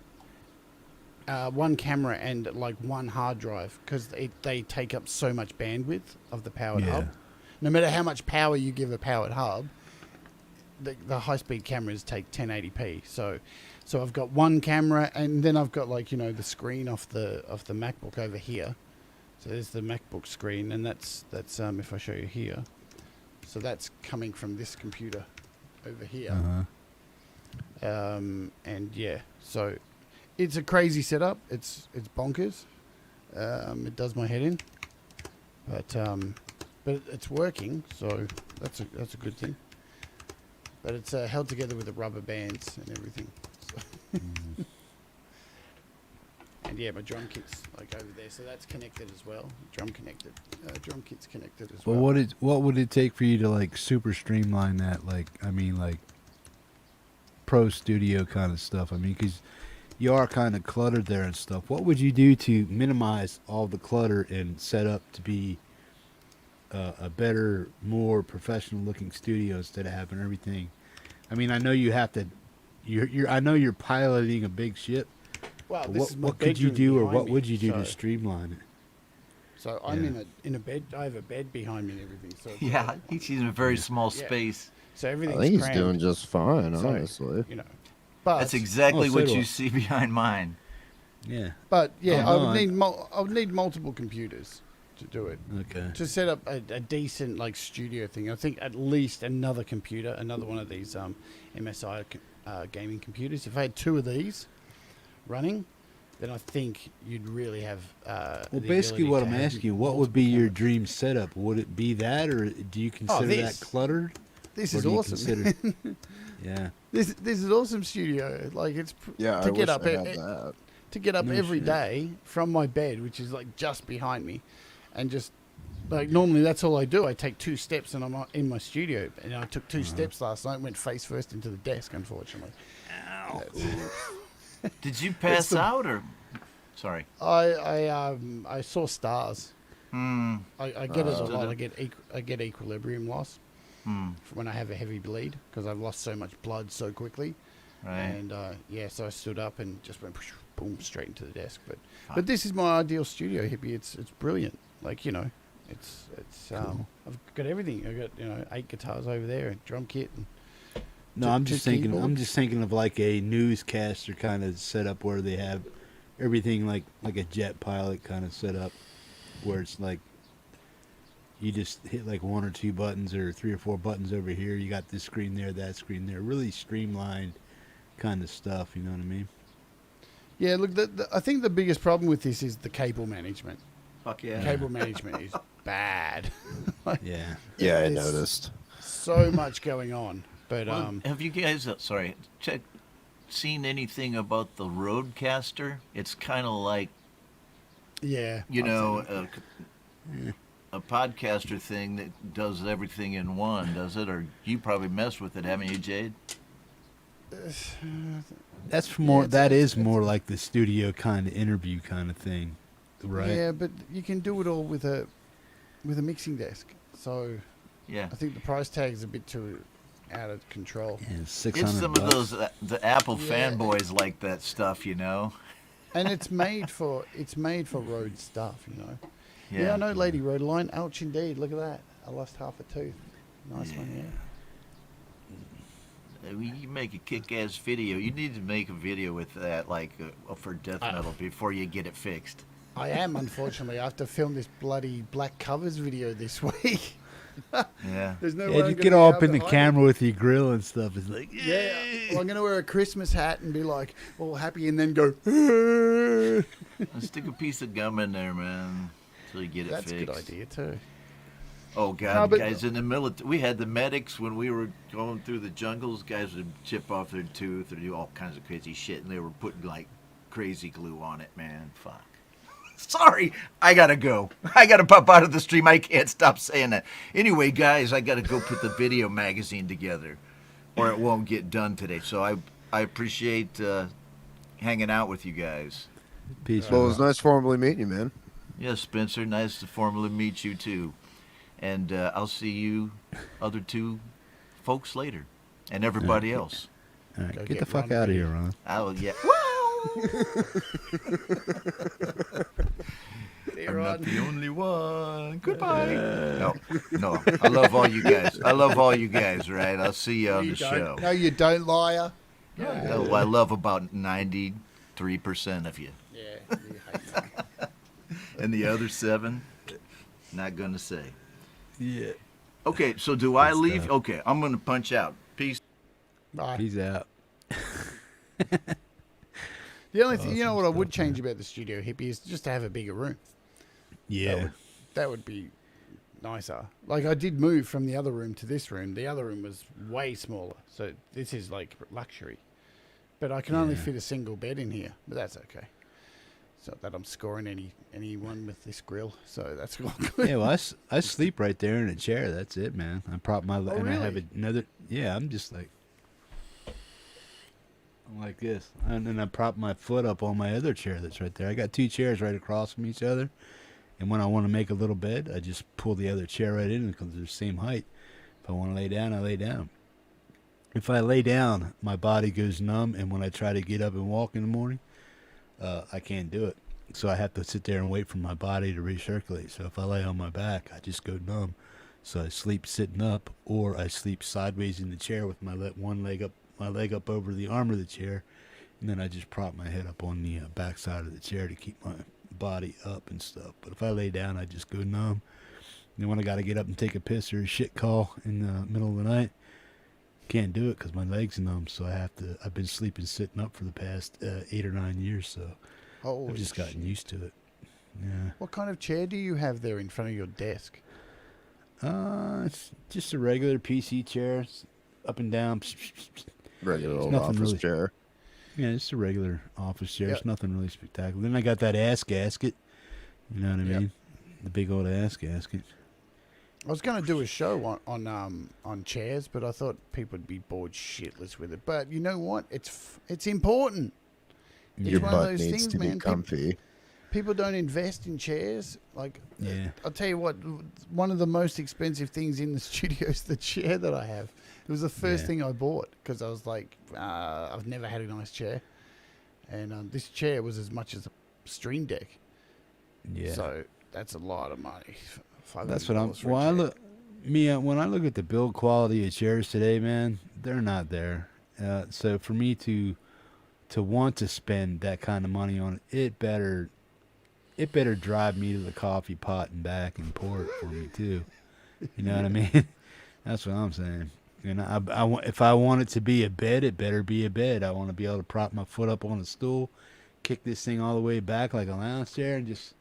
and like one hard drive, because they take up so much bandwidth of the powered hub. No matter how much power you give a powered hub, the high-speed cameras take 1080p. So I've got one camera, and then I've got, like, the screen off the MacBook over here. So there's the MacBook screen, and that's if I show you here. So that's coming from this computer over here. And yeah, so it's a crazy setup. It's bonkers. It does my head in, but it's working, so that's a good thing. But it's held together with the rubber bands and everything. So and yeah, my drum kit's like over there, so that's connected as well. Drum kit's connected as well. Well, what would it take for you to like super streamline that? Like, I mean, like pro studio kind of stuff. I mean, because you are kind of cluttered there and stuff. What would you do to minimize all the clutter and set up to be a better, more professional looking studio instead of having everything? I mean, I know you have to. I know you're piloting a big ship. Well, what could you do, or what would you do to streamline it? So I'm in a bed. I have a bed behind me and everything. So Yeah, he's in a very small space. So everything's I think he's crammed. doing just fine, So, honestly. But That's exactly so what do you I. see behind mine. Yeah. But yeah, Oh, no, I would need multiple computers to do it. Okay. To set up a decent like studio thing, I think at least another computer, another one of these MSI gaming computers. If I had two of these running, then I think you'd really have. Well, basically, what I'm asking you, what would be your dream setup? Would it be that, or do you consider that cluttered? This Or is do you awesome. consider- yeah. This is awesome studio. Like it's Yeah, I to get wish up I had that. to get up No every shit. day from my bed, which is like just behind me, and just like normally that's all I do. I take 2 steps and I'm in my studio. And I took 2 steps last night, and went face first into the desk. Unfortunately. Ow. Did you pass out or? Sorry. I saw stars. Hmm. I get it a lot. I get equilibrium loss when I have a heavy bleed, because I've lost so much blood so quickly. Right. And so I stood up and just went boom straight into the desk. But this is my ideal studio, Hippie. It's brilliant. Like, it's Cool. I've got everything. I've got 8 guitars over there, a drum kit. And No, I'm just thinking of like a newscaster kind of setup where they have everything like a jet pilot kind of setup, where it's like you just hit like 1 or 2 buttons or 3 or 4 buttons over here. You got this screen there, that screen there. Really streamlined kind of stuff. You know what I mean? Yeah, look, I think the biggest problem with this is the cable management. Fuck yeah. Cable management is bad. Like, Yeah. Yeah, I there's noticed. so much going on. But Well, have you guys, seen anything about the Roadcaster? It's kind of like, yeah, you I've know, seen it. a podcaster thing that does everything in one, does it? Or you probably messed with it, haven't you, Jade? That's more. That is more like the studio kind of interview kind of thing, right? Yeah, but you can do it all with a mixing desk. So yeah, I think the price tag is a bit too out of control. Yeah, It's some of those the Apple fanboys like that stuff, you know. And it's made for road stuff, you know. Yeah. Yeah, I know, Lady Rodaline. Ouch, indeed. Look at that. I lost half a tooth. Nice one, yeah. You make a kick-ass video. You need to make a video with that, like for death metal, before you get it fixed. I am, unfortunately. I have to film this bloody Black Covers video this week. Yeah. There's no Yeah, way you I'm get gonna all be up in able the to hide camera with your grill and stuff. It's like, it. Yeah. Well, I'm going to wear a Christmas hat and be like all happy and then go. Stick a piece of gum in there, man, until you get it That's fixed. a good idea, too. Oh, God, No, but- guys, in the military, we had the medics when we were going through the jungles. Guys would chip off their tooth or do all kinds of crazy shit, and they were putting, like, crazy glue on it, man. Fuck. Sorry, I gotta go. I gotta pop out of the stream. I can't stop saying that. Anyway, guys, I gotta go put the video magazine together, or it won't get done today. So I appreciate hanging out with you guys. Peace. Well, it was nice formally meeting you, man. Yes, Spencer, nice to formally meet you too. And I'll see you other two folks later, and everybody else. All right, get the fuck out of here, Ron. Oh yeah. I'm not the only one. Goodbye. No. I love all you guys. Right? I'll see you on the show. No, you don't, liar. No, I love about 93% of you. Yeah, you hate me. And the other 7, not gonna say. Yeah. Okay, so do I leave? Okay, I'm gonna punch out. Peace. Bye. Peace out. The only thing, you know what I would change about the studio, Hippie, is just to have a bigger room. Yeah. That would be nicer. Like, I did move from the other room to this room. The other room was way smaller, so this is like luxury. But I can only fit a single bed in here, but that's okay. It's not that I'm scoring anyone with this grill, so that's all good. Yeah, well, I sleep right there in a chair. That's it, man. I prop my and I have really? another. Yeah, I'm just like. I'm like this, and then I prop my foot up on my other chair that's right there. I got 2 chairs right across from each other, and when I want to make a little bed, I just pull the other chair right in because they're the same height. If I want to lay down, I lay down. If I lay down, my body goes numb, and when I try to get up and walk in the morning, I can't do it. So I have to sit there and wait for my body to recirculate. So if I lay on my back, I just go numb. So I sleep sitting up, or I sleep sideways in the chair with my one leg up. My leg up over the arm of the chair, and then I just prop my head up on the back side of the chair to keep my body up and stuff. But if I lay down, I just go numb. And then when I got to get up and take a piss or a shit call in the middle of the night, can't do it because my leg's numb. So I've been sleeping sitting up for the past 8 or 9 years. So I've just gotten used to it. Yeah. What kind of chair do you have there in front of your desk? It's just a regular PC chair, up and down. Regular It's old nothing office really- chair. Yeah, it's a regular office chair. It's Yep. nothing really spectacular. Then I got that ass gasket. You know what I mean? The big old ass gasket. I was going to do a show on chairs, but I thought people would be bored shitless with it. But you know what? It's important. Your It's one of butt those needs things, to be man. comfy. People don't invest in chairs. Like, Yeah. I'll tell you what, one of the most expensive things in the studio is the chair that I have. It was the first thing I bought because I was like, I've never had a nice chair. And this chair was as much as a stream deck. Yeah. So that's a lot of money. That's what I'm. $500 for a Well, chair. when I look at the build quality of chairs today, man, they're not there. So for me to want to spend that kind of money on it, it better drive me to the coffee pot and back and pour it for me too. You know what I mean? That's what I'm saying. And if I want it to be a bed, it better be a bed. I want to be able to prop my foot up on a stool, kick this thing all the way back like a lounge chair and just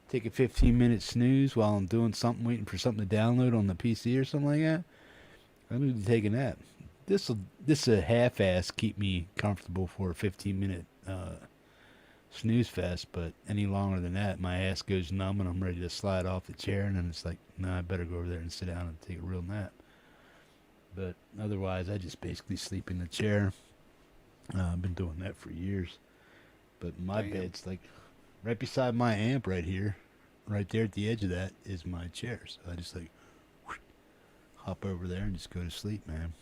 take a 15-minute snooze while I'm doing something, waiting for something to download on the PC or something like that, I need to take a nap. This a half-ass keep me comfortable for a 15-minute snooze fest, but any longer than that, my ass goes numb and I'm ready to slide off the chair, and then it's like, nah, I better go over there and sit down and take a real nap. But otherwise, I just basically sleep in the chair. I've been doing that for years. But my bed's like right beside my amp right here. Right there at the edge of that is my chair. So I just like hop over there and just go to sleep, man.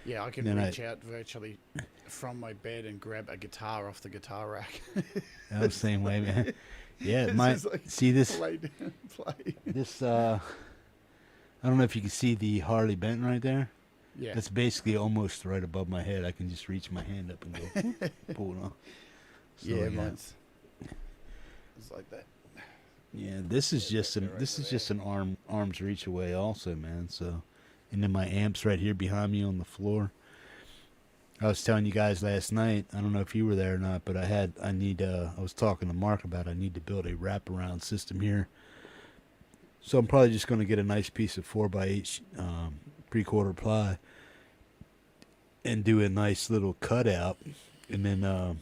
Yeah, I can reach out virtually from my bed and grab a guitar off the guitar rack. I was the same way, man. Yeah, see this. Lay down, play. This I don't know if you can see the Harley Benton right there. Yeah. That's basically almost right above my head. I can just reach my hand up and go pull it off. So, yeah, mine's it's like that. Yeah, this is just an arm's reach away also, man. So, and then my amp's right here behind me on the floor. I was telling you guys last night, I don't know if you were there or not, but I was talking to Mark about I need to build a wraparound system here. So I'm probably just going to get a nice piece of 4x8 3/4 ply and do a nice little cutout, and then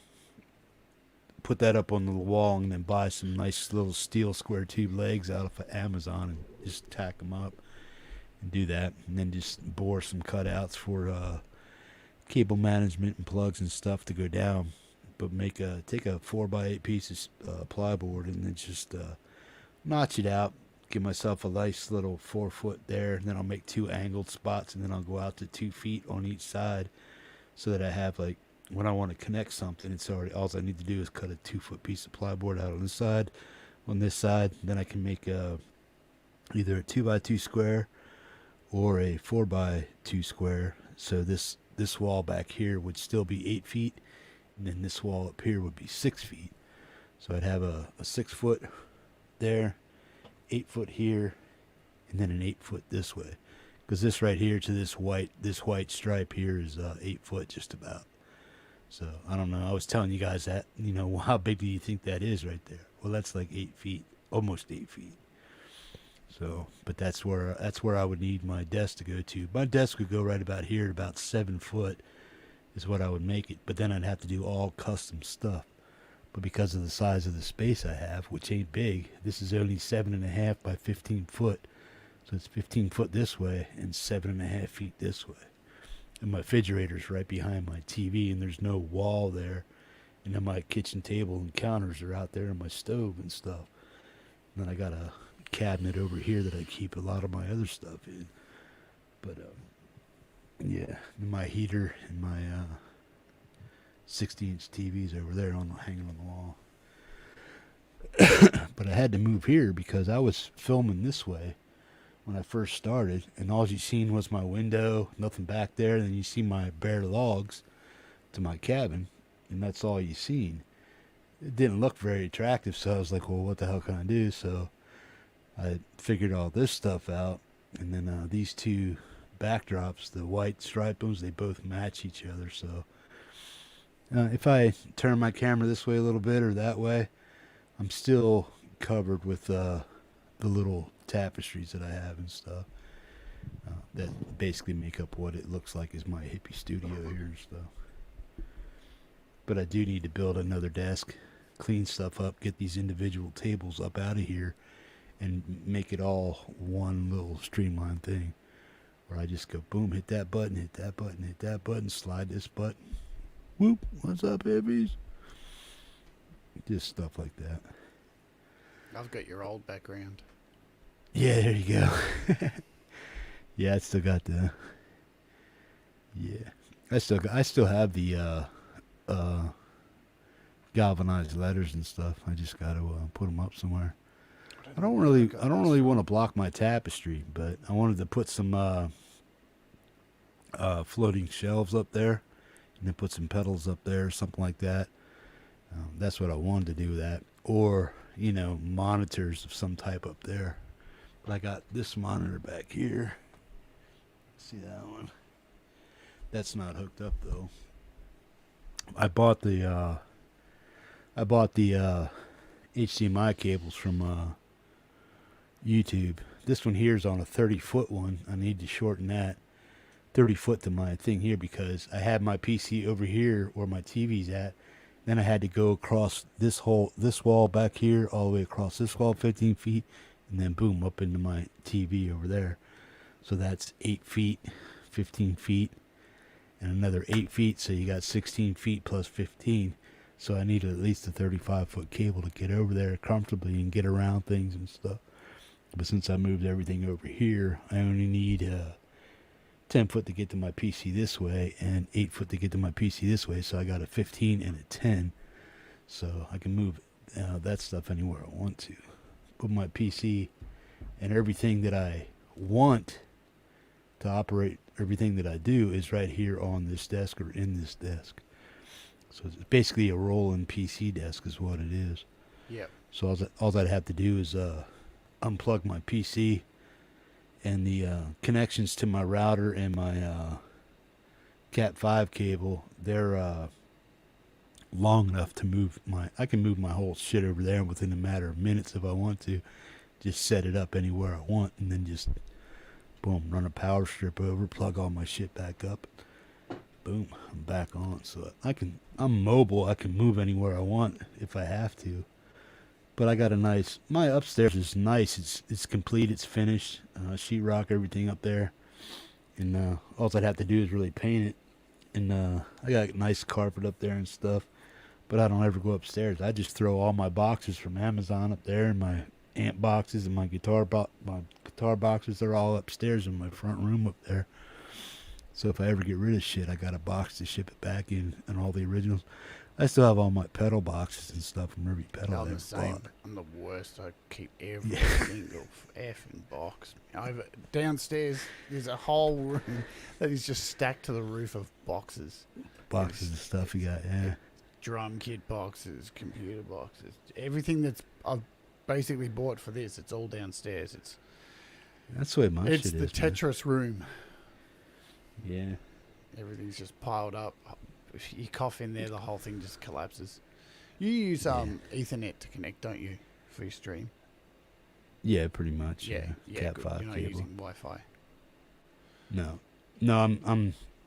put that up on the wall, and then buy some nice little steel square tube legs out of Amazon and just tack them up and do that, and then just bore some cutouts for cable management and plugs and stuff to go down. But take a 4x8 piece of plyboard and then just notch it out. Give myself a nice little 4 foot there, and then I'll make 2 angled spots, and then I'll go out to 2 feet on each side, so that I have, like, when I want to connect something, it's already, all I need to do is cut a 2 foot piece of plyboard out on this side, then I can make either a 2x2 square or a 4x2 square. So this wall back here would still be 8 feet, and then this wall up here would be 6 feet. So I'd have a 6 foot there, 8 foot here, and then an 8 foot this way, because this right here to this white stripe here is 8 foot just about. So I don't know, I was telling you guys that, how big do you think that is right there? Well, that's like 8 feet, almost 8 feet. So, but that's where I would need my desk to go to. My desk would go right about here, about 7 foot is what I would make it, but then I'd have to do all custom stuff. But because of the size of the space I have, which ain't big, this is only 7.5 by 15 foot. So it's 15 foot this way and 7.5 feet this way. And my refrigerator's right behind my TV, and there's no wall there. And then my kitchen table and counters are out there, and my stove and stuff. And then I got a cabinet over here that I keep a lot of my other stuff in. But yeah, and my heater and my 60-inch TV's over there hanging on the wall. But I had to move here because I was filming this way when I first started, and all you seen was my window, nothing back there, and then you see my bare logs to my cabin, and that's all you seen. It didn't look very attractive, so I was like, well, what the hell can I do? So I figured all this stuff out, and then these two backdrops, the white striped ones, they both match each other. So if I turn my camera this way a little bit or that way, I'm still covered with the little tapestries that I have and stuff that basically make up what it looks like is my hippie studio here and stuff. But I do need to build another desk, clean stuff up, get these individual tables up out of here, and make it all one little streamlined thing where I just go boom, hit that button, hit that button, hit that button, slide this button, whoop, what's up, hippies? Just stuff like that. I've got your old background. Yeah, there you go. Yeah, I still got the. Yeah, I still have the galvanized letters and stuff. I just got to put them up somewhere. I don't really want to block my tapestry, but I wanted to put some floating shelves up there, and then put some pedals up there, something like that. That's what I wanted to do with that, or monitors of some type up there. But I got this monitor back here. See that one? That's not hooked up though. I bought the I bought the HDMI cables from YouTube. This one here is on a 30-foot one. I need to shorten that 30-foot to my thing here because I have my PC over here where my TV's at. Then I had to go across this wall back here, all the way across this wall 15 feet, and then boom, up into my TV over there. So that's 8 feet, 15 feet, and another 8 feet, so you got 16 feet plus 15. So I need at least a 35-foot cable to get over there comfortably and get around things and stuff. But since I moved everything over here, I only need 10 foot to get to my PC this way and 8 foot to get to my PC this way. So I got a 15 and a 10. So I can move that stuff anywhere I want to. Put my PC and everything that I want to operate, everything that I do is right here on this desk or in this desk. So it's basically a rolling PC desk is what it is. Yep. So all I'd have to do is unplug my PC and the connections to my router and my Cat5 cable. They're long enough to move I can move my whole shit over there within a matter of minutes if I want to. Just set it up anywhere I want and then just boom, run a power strip over, plug all my shit back up. Boom, I'm back on. So I'm mobile. I can move anywhere I want if I have to. But I got my upstairs is nice. It's complete. It's finished. Sheetrock, everything up there. And all I'd have to do is really paint it. And I got a nice carpet up there and stuff. But I don't ever go upstairs. I just throw all my boxes from Amazon up there and my amp boxes and my guitar boxes. They're all upstairs in my front room up there. So if I ever get rid of shit, I got a box to ship it back in and all the originals. I still have all my pedal boxes and stuff from every pedal I'm I the same. bought. I'm the worst. I keep every single effing box. Downstairs, there's a whole room that is just stacked to the roof of boxes. Boxes and stuff you got, yeah. Drum kit boxes, computer boxes, everything I've basically bought for this. It's all downstairs. That's the way my it's shit is. It's the Tetris room. Yeah. Everything's just piled up. If you cough in there, the whole thing just collapses. You use Ethernet to connect, don't you, for your stream? Yeah, pretty much. Yeah. Cat 5 You're not cable. using Wi-Fi. No,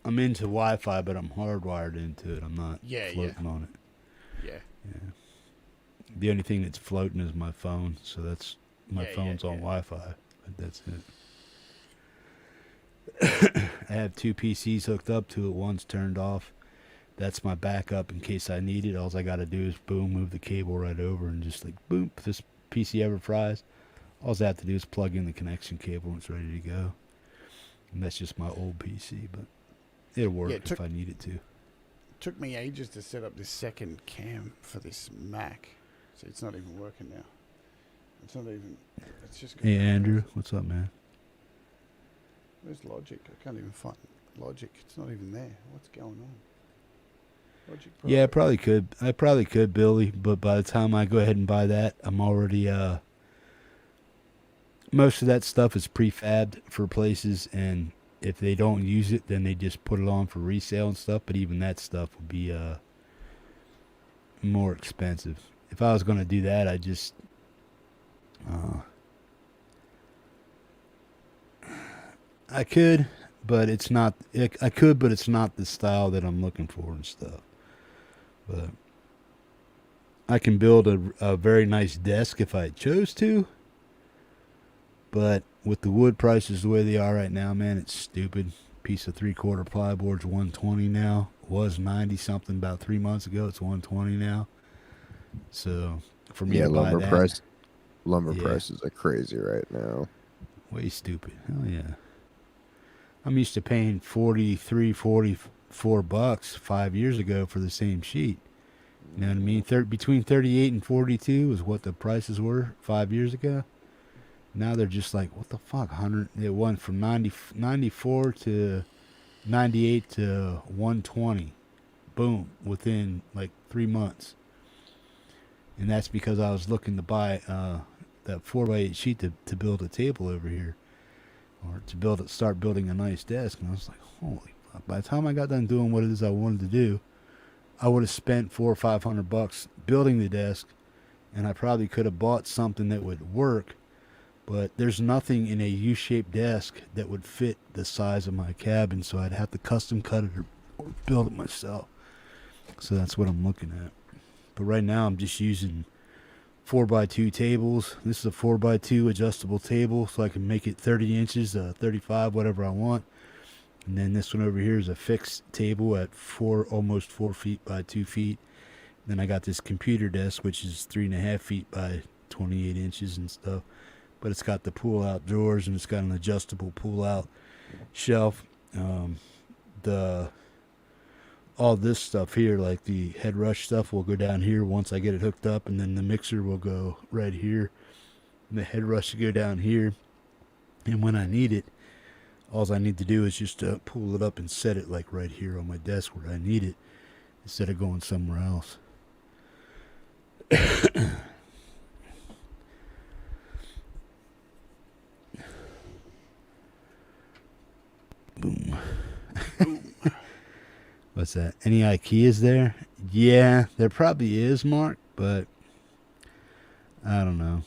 I'm into Wi-Fi, but I'm hardwired into it. I'm not floating on it. Yeah. The only thing that's floating is my phone, so that's my phone's on Wi-Fi. But that's it. I have 2 PCs hooked up to it. One's turned off. That's my backup in case I need it. All I got to do is boom, move the cable right over and just like boom. If this PC ever fries, all I have to do is plug in the connection cable and it's ready to go. And that's just my old PC, but it'll work if I need it to. Took me ages to set up this second cam for this Mac. So it's not even working now. It's not even. It's just. Hey Andrew, what's up, man? Where's Logic? I can't even find Logic. It's not even there. What's going on? Logic Pro. Yeah, I probably could, Billy. But by the time I go ahead and buy that, I'm already. Most of that stuff is prefabbed for places, and if they don't use it, then they just put it on for resale and stuff. But even that stuff would be more expensive. If I was going to do that, I just. I could, but it's not. I could, but it's not the style that I'm looking for and stuff. But I can build a very nice desk if I chose to. But with the wood prices the way they are right now, man, it's stupid. Piece of 3/4 plyboard's $120 now. It was 90 something about 3 months ago. It's $120 now. So for me to buy that, lumber prices are crazy right now. Way stupid. Hell yeah. I'm used to paying $44 5 years ago for the same sheet. You know what I mean? Between 38 and 42 is what the prices were 5 years ago. Now they're just like, what the fuck? It went from 94 to 98 to 120. Boom. Within like 3 months. And that's because I was looking to buy that 4x8 sheet to build a table over here. Or to start building a nice desk. And I was like, holy fuck. By the time I got done doing what it is I wanted to do, I would have spent $400 or $500 building the desk, and I probably could have bought something that would work. But there's nothing in a U-shaped desk that would fit the size of my cabin, so I'd have to custom cut it or build it myself. So that's what I'm looking at. But right now I'm just using 4x2 tables. This is a 4x2 adjustable table, so I can make it 30 inches, 35, whatever I want. And then this one over here is a fixed table at almost 4 feet by 2 feet. Then I got this computer desk, which is 3.5 feet by 28 inches and stuff. But it's got the pull-out drawers, and it's got an adjustable pull-out shelf. All this stuff here, like the head rush stuff, will go down here once I get it hooked up, and then the mixer will go right here. And the head rush will go down here. And when I need it, all I need to do is just pull it up and set it like right here on my desk where I need it, instead of going somewhere else. Boom. What's that? Any IKEAs there? Yeah, there probably is, Mark, but I don't know.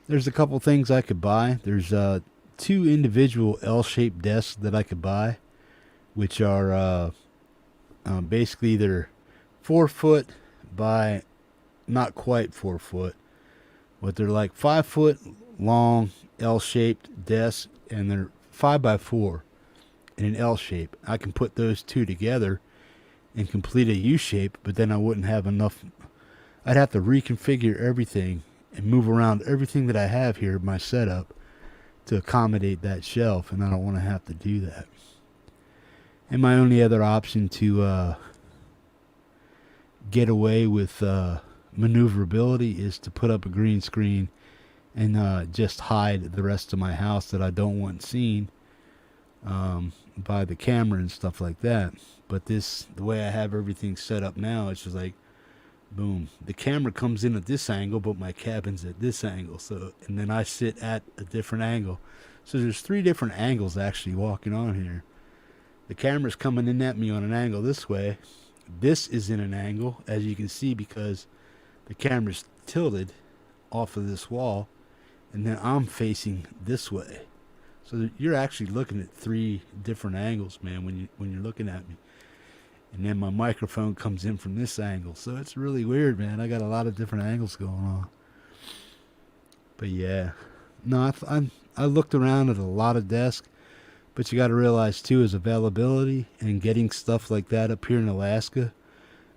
There's a couple things I could buy. There's 2 individual L-shaped desks that I could buy, which are basically they're 4 foot by not quite 4 foot, but they're like 5 foot long L-shaped desks, and they're 5x4 in an L shape. I can put those 2 together and complete a U shape, but then I wouldn't have enough. I'd have to reconfigure everything and move around everything that I have here in my setup to accommodate that shelf, and I don't want to have to do that. And my only other option to get away with maneuverability is to put up a green screen and just hide the rest of my house that I don't want seen by the camera and stuff like that. But the way I have everything set up now, it's just like, boom, the camera comes in at this angle, but my cabin's at this angle. So, and then I sit at a different angle. So there's 3 different angles actually walking on here. The camera's coming in at me on an angle this way. This is in an angle, as you can see, because the camera's tilted off of this wall, and then I'm facing this way. So you're actually looking at 3 different angles, man, when you're looking at me. And then my microphone comes in from this angle. So it's really weird, man. I got a lot of different angles going on. But yeah. No, I looked around at a lot of desks. But you got to realize, too, is availability and getting stuff like that up here in Alaska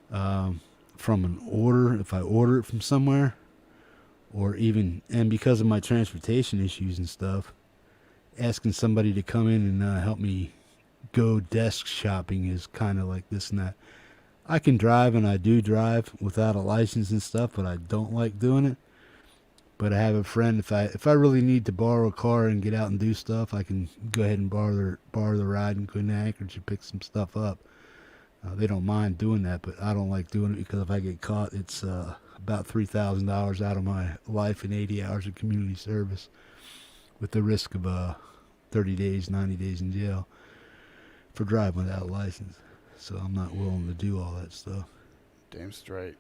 from an order, if I order it from somewhere, or even, and because of my transportation issues and stuff, asking somebody to come in and help me go desk shopping is kind of like this and that. I can drive, and I do drive without a license and stuff, but I don't like doing it. But I have a friend, if I really need to borrow a car and get out and do stuff, I can go ahead and borrow the ride and go to Anchorage and pick some stuff up. They don't mind doing that, but I don't like doing it because if I get caught, it's about $3,000 out of my life and 80 hours of community service, with the risk of 30 days, 90 days in jail for driving without a license. So I'm not willing to do all that stuff. Damn straight.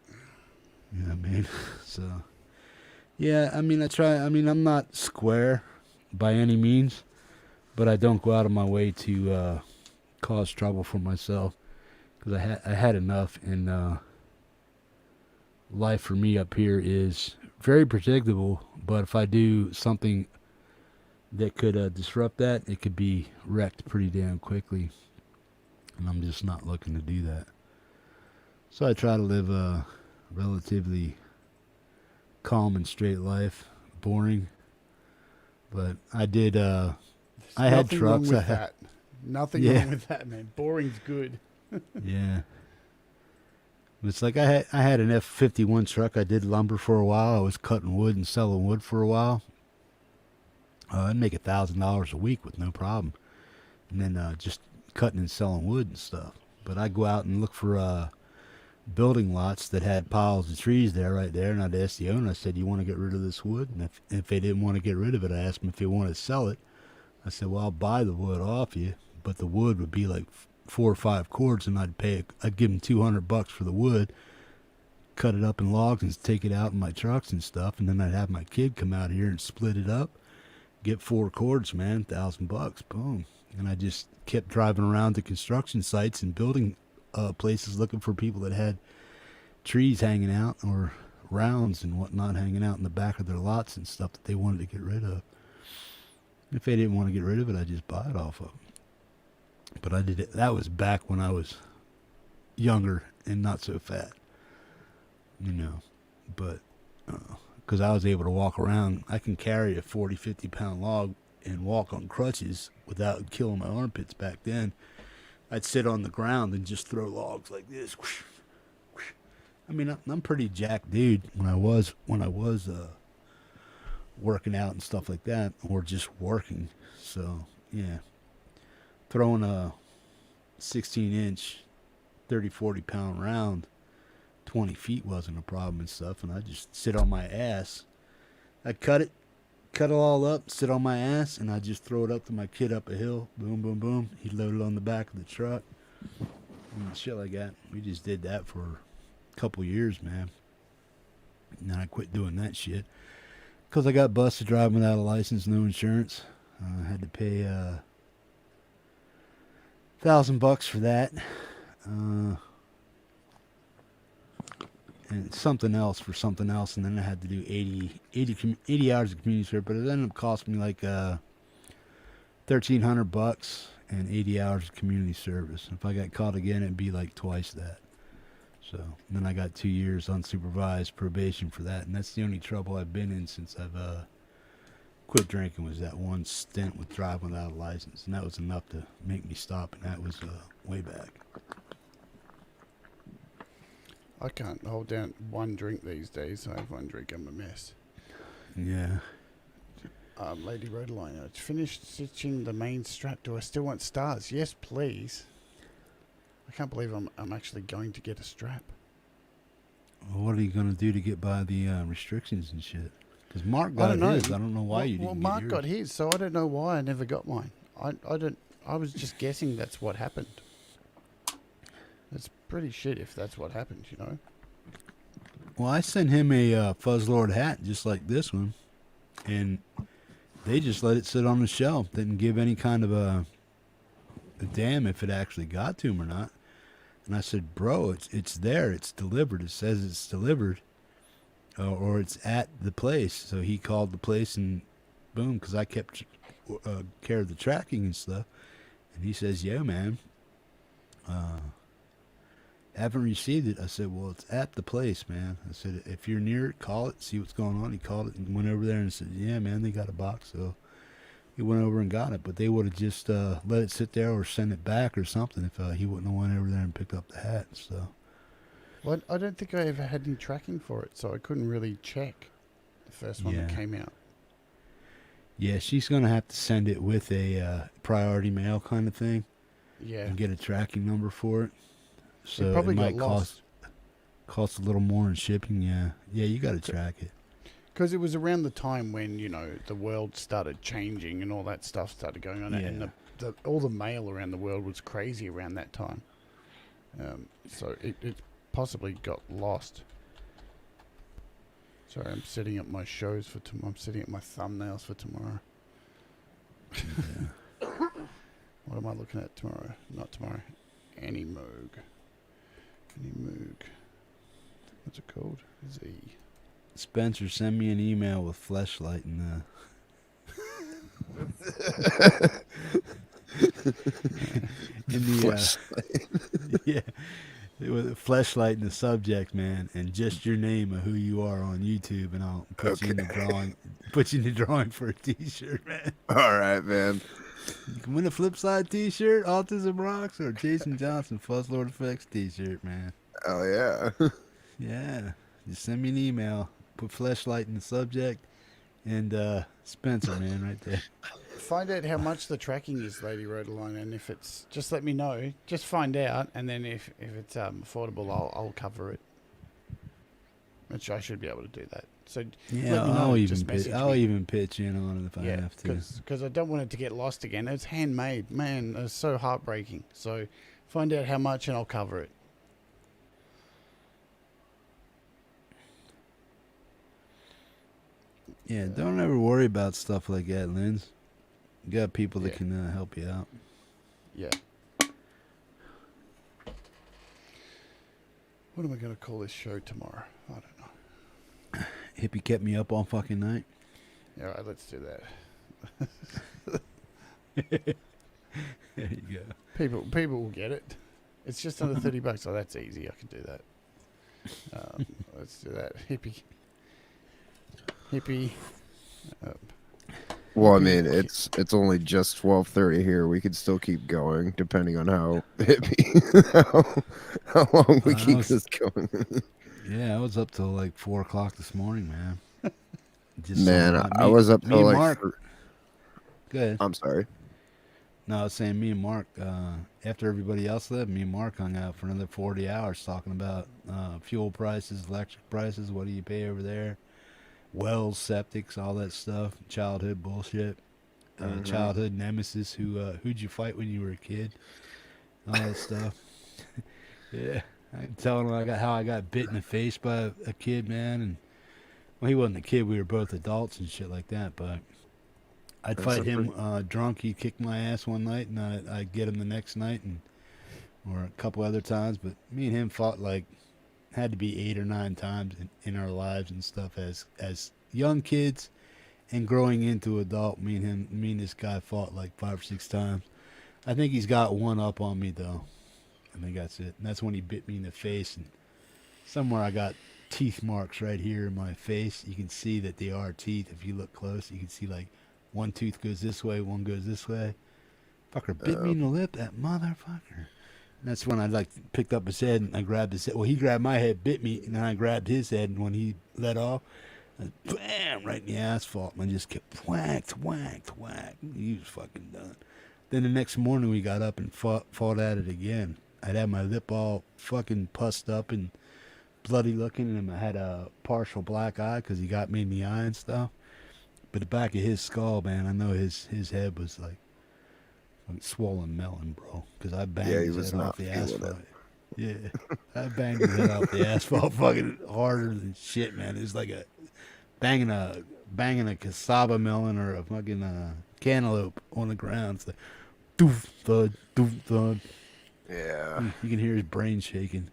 You know what I mean? So, yeah, I mean, I'm not square by any means, but I don't go out of my way to cause trouble for myself, because I had enough, and life for me up here is very predictable, but if I do something that could disrupt that, it could be wrecked pretty damn quickly, and I'm just not looking to do that. So I try to live a relatively calm and straight life. Boring, but I did I had trucks. Wrong with that. Nothing wrong with that, man. Boring's good. Yeah. It's like I had an F-51 truck. I did lumber for a while. I was cutting wood and selling wood for a while. I'd make $1,000 a week with no problem. And then just cutting and selling wood and stuff. But I'd go out and look for building lots that had piles of trees there, right there. And I'd ask the owner, I said, you want to get rid of this wood? And if they didn't want to get rid of it, I asked them if they wanted to sell it. I said, well, I'll buy the wood off you. But the wood would be like 4 or 5 cords, and I'd give them $200 for the wood, cut it up in logs and take it out in my trucks and stuff, and then I'd have my kid come out here and split it up, get 4 cords, man, $1,000, boom. And I just kept driving around to construction sites and building places looking for people that had trees hanging out or rounds and whatnot hanging out in the back of their lots and stuff that they wanted to get rid of. If they didn't want to get rid of it, I'd just buy it off of them. But I did it. That was back when I was younger and not so fat, you know. But because I was able to walk around, I can carry a 40, 50-pound log and walk on crutches without killing my armpits back then. I'd sit on the ground and just throw logs like this. I mean, I'm pretty jacked dude when I was working out and stuff like that, or just working. So yeah, throwing a 16-inch 30, 40-pound round 20 feet wasn't a problem and stuff, and I just sit on my ass. I'd cut it all up, sit on my ass, and I'd just throw it up to my kid up a hill. Boom, boom, boom. He'd load it on the back of the truck and shit like that. We just did that for a couple years, man. And then I quit doing that shit because I got busted driving without a license, no insurance. I had to pay $1,000 for that. And something else for something else, and then I had to do 80 hours of community service, but it ended up costing me like $1,300 and 80 hours of community service. If I got caught again, it'd be like twice that. So then I got 2 years unsupervised probation for that, and that's the only trouble I've been in since I've quit drinking, was that one stint with driving without a license, and that was enough to make me stop, and that was way back. I can't hold down one drink these days. I have one drink, I'm a mess. Yeah. Lady Rodaline, I finished stitching the main strap. Do I still want stars? Yes, please. I can't believe I'm actually going to get a strap. Well, what are you going to do to get by the restrictions and shit? Because Mark got his. I don't know why you didn't get yours. Well, Mark got his, so I don't know why I never got mine. I was just guessing that's what happened. It's pretty shit if that's what happened, you know. Well, I sent him a Fuzz Lord hat just like this one, and they just let it sit on the shelf. Didn't give any kind of a damn if it actually got to him or not. And I said, bro, it's there. It's delivered. It says it's delivered, or it's at the place. So he called the place and boom, because I kept care of the tracking and stuff. And he says, yeah, man. Haven't received it. I said, well, it's at the place, man. I said, if you're near it, call it, see what's going on. He called it and went over there and said, yeah, man, they got a box. So he went over and got it, but they would have just let it sit there or sent it back or something if he wouldn't have went over there and picked up the hat. So, well, I don't think I ever had any tracking for it, so I couldn't really check the first one that came out. Yeah, she's going to have to send it with a priority mail kind of thing. Yeah. And get a tracking number for it. So it probably might got lost. cost a little more in shipping. Yeah, you got to track it. Because it was around the time when, you know, the world started changing and all that stuff started going on, and all the mail around the world was crazy around that time. So it possibly got lost. Sorry, I'm setting up my shows for tomorrow. I'm setting up my thumbnails for tomorrow. What am I looking at tomorrow? Not tomorrow. Animoog. What's it called? Z. Spencer, send me an email with fleshlight in yeah, with a fleshlight in the subject, man, and just your name of who you are on YouTube, and I'll put you in the drawing. Put you in the drawing for a T-shirt, man. All right, man. You can win a Flipside T-shirt, Autism Rocks, or Jason Johnson Fuzzlord Effects T-shirt, man. Oh yeah. Yeah. Just send me an email. Put fleshlight in the subject, and Spencer, man, right there. Find out how much the tracking is, Lady Rodaline, and if it's, just let me know. Just find out, and then if it's affordable, I'll cover it. Which I should be able to do that. So yeah, I'll even pitch in on it if I have to. Because I don't want it to get lost again. It's handmade, man. It's so heartbreaking. So Find out how much, and I'll cover it. Yeah, don't ever worry about stuff like that, Lynn. You got people that can help you out. Yeah. What am I going to call this show tomorrow? I don't know. Hippie kept me up all fucking night. Yeah, all right, let's do that. There you go. People will get it. It's just under $30. Oh, that's easy. I can do that. Let's do that. Hippie. Well, I mean, it's only just 12:30 here. We could still keep going, depending on how how long we keep this going. Yeah, I was up till like 4 o'clock this morning, man. Man, I was up till like. Mark. Good. I'm sorry. No, I was saying me and Mark, after everybody else left, me and Mark hung out for another 40 hours talking about fuel prices, electric prices, what do you pay over there, wells, septics, all that stuff, childhood bullshit, childhood nemesis, who'd you fight when you were a kid, all that stuff. Yeah, I'm telling him how I got bit in the face by a kid, man, and well, he wasn't a kid, we were both adults and shit like that, but I'd fight him drunk. He'd kick my ass one night, and I'd get him the next night, or a couple other times. But me and him fought had to be 8 or 9 times in our lives and stuff as young kids, and growing into adult. Me and this guy fought like 5 or 6 times. I think he's got one up on me though. I think that's it. And that's when he bit me in the face, and somewhere I got teeth marks right here in my face. You can see that they are teeth if you look close. You can see like. One tooth goes this way, one goes this way. Fucker bit me in the lip, that motherfucker. And that's when I picked up his head and I grabbed his head. Well, he grabbed my head, bit me, and then I grabbed his head, and when he let off, bam, right in the asphalt. And I just kept whacked. He was fucking done. Then the next morning we got up and fought at it again. I'd had my lip all fucking pussed up and bloody looking, and I had a partial black eye because he got me in the eye and stuff. But the back of his skull, man, I know his head was like swollen melon, bro. Because I banged his head off the asphalt. Yeah, I banged his head off the asphalt fucking harder than shit, man. It was like banging a cassava melon or a fucking cantaloupe on the ground. It's like doof thud, doof thud. Yeah, you can hear his brain shaking.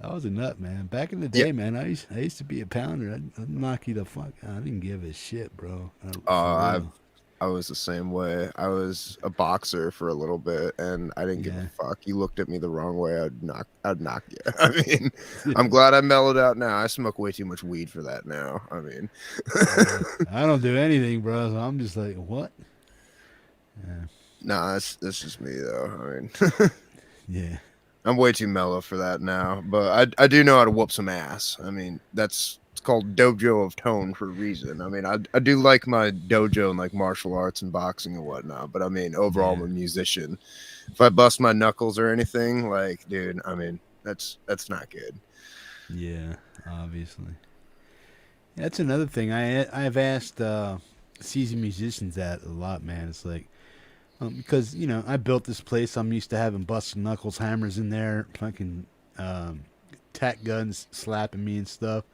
I was a nut, man. Back in the day, man, I used to be a pounder. I'd knock you the fuck out. I didn't give a shit, bro. I was the same way. I was a boxer for a little bit, and I didn't give a fuck. You looked at me the wrong way, I'd knock you. I mean, I'm glad I mellowed out now. I smoke way too much weed for that now. I mean, I don't do anything, bro. So I'm just like, what? Yeah. Nah, that's just me though. I mean, yeah. I'm way too mellow for that now, but I do know how to whoop some ass. I mean, it's called dojo of tone for a reason. I mean, I do like my dojo and like martial arts and boxing and whatnot, but I mean, overall, I'm a musician. If I bust my knuckles or anything, like, dude, I mean, that's not good. Yeah, obviously. That's another thing. I've asked seasoned musicians that a lot, man. It's like, because, you know, I built this place. I'm used to having busted knuckles, hammers in there, fucking tack guns slapping me and stuff.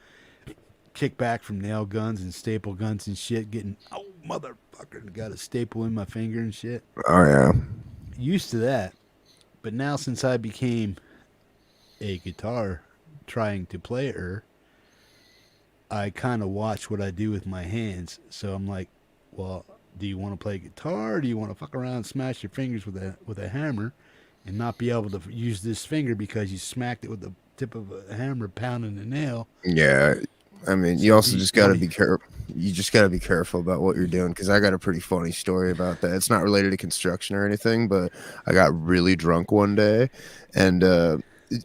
Kick back from nail guns and staple guns and shit. Getting, oh, motherfucker, got a staple in my finger and shit. Oh, yeah. Used to that. But now since I became a guitar trying to player, I kind of watch what I do with my hands. So I'm like, well, do you want to play guitar, or do you want to fuck around and smash your fingers with a hammer and not be able to use this finger because you smacked it with the tip of a hammer pounding the nail? Yeah, I mean, you also just got to be careful. You just got to be careful about what you're doing, because I got a pretty funny story about that. It's not related to construction or anything, but I got really drunk one day, and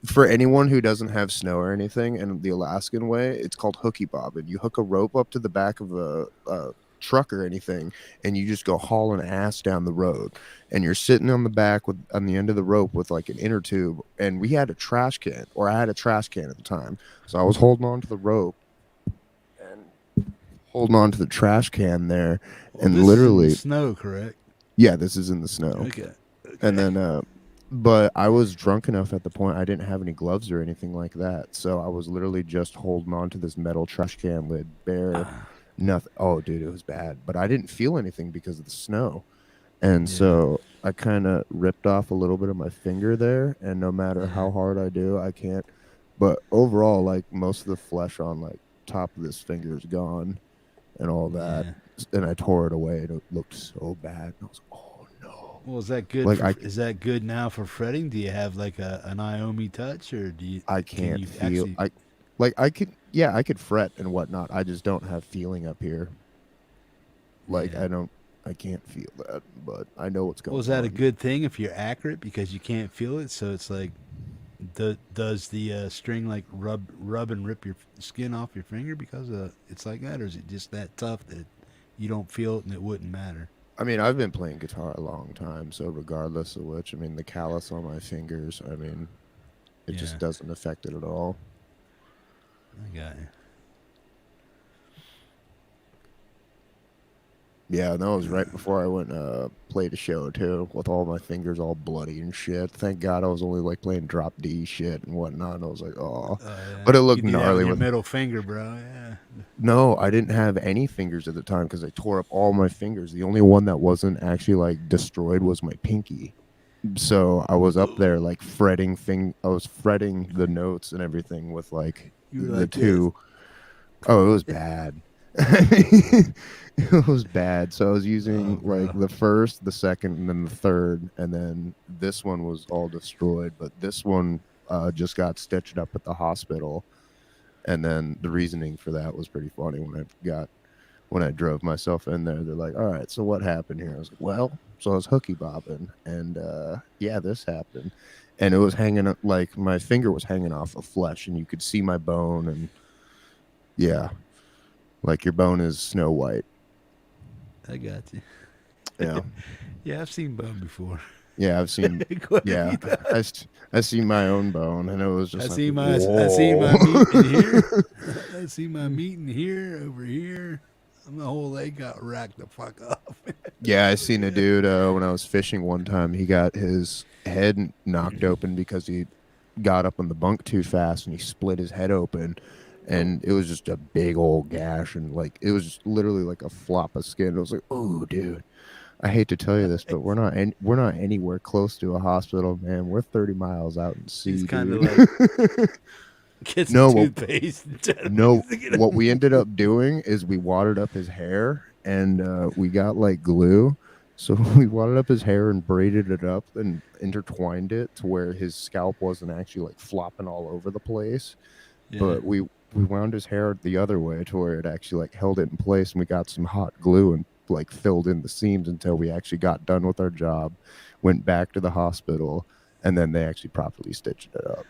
for anyone who doesn't have snow or anything, and the Alaskan way, it's called hooky bobbing. You hook a rope up to the back of a truck or anything, and you just go hauling ass down the road, and you're sitting on the back on the end of the rope with like an inner tube, and we had a trash can, or I had a trash can at the time, so I was holding on to the rope and holding on to the trash can there, and This literally is in the snow, correct? Yeah, this is in the snow. Okay. And then, but I was drunk enough at the point I didn't have any gloves or anything like that. So I was literally just holding on to this metal trash can lid, bare, nothing. Oh, dude, it was bad. But I didn't feel anything because of the snow. And so I kind of ripped off a little bit of my finger there. And no matter how hard I do, I can't. But overall, like most of the flesh on like top of this finger is gone and all that. And I tore it away and it looked so bad. And I was like, oh no. Well, is that good? Like, is that good now for fretting? Do you have like an Iomi touch, or do you? I can can't you feel. actually- I could. Yeah, I could fret and whatnot. I just don't have feeling up here. Like I can't feel that, but I know what's going on. Well, is that a good thing if you're accurate because you can't feel it? So it's like, does the string like rub and rip your skin off your finger because it's like that, or is it just that tough that you don't feel it and it wouldn't matter? I mean, I've been playing guitar a long time, so regardless of which, I mean, the callus on my fingers, I mean, it just doesn't affect it at all. I got you. Yeah, and that was right before I went played a show too, with all my fingers all bloody and shit. Thank God I was only like playing drop D shit and whatnot. And I was like, oh, but it looked You do that gnarly with your with middle finger, bro. Yeah. No, I didn't have any fingers at the time because I tore up all my fingers. The only one that wasn't actually like destroyed was my pinky. So I was up there like fretting I was fretting the notes and everything with like You were the like two. Oh, it was bad. It was bad. So I was using like the first, the second, and then the third, and then this one was all destroyed. But this one just got stitched up at the hospital. And then the reasoning for that was pretty funny when I drove myself in there. They're like, all right, so what happened here? I was like, well, so I was hooky bobbing, and yeah, this happened. And it was hanging, like my finger was hanging off of flesh, and you could see my bone, and yeah, like your bone is snow white. I got you. Yeah. Yeah, I've seen bone before. Yeah, I've seen. Yeah, I seen my own bone, and it was just. I see my meat in here. I see my meat in here, over here. My whole leg got racked the fuck off. Yeah, I seen a dude when I was fishing one time. He got his head knocked open because he got up on the bunk too fast, and he split his head open, and it was just a big old gash, and like it was just literally like a flop of skin. I was like, oh, dude. I hate to tell you this, but we're not anywhere close to a hospital, man. We're 30 miles out in sea. He's kind of like get some toothpaste. No, what we ended up doing is we watered up his hair, and we got like glue. So we watered up his hair and braided it up and intertwined it to where his scalp wasn't actually like flopping all over the place. Yeah. But we wound his hair the other way to where it actually like held it in place, and we got some hot glue and like filled in the seams until we actually got done with our job, went back to the hospital, and then they actually properly stitched it up.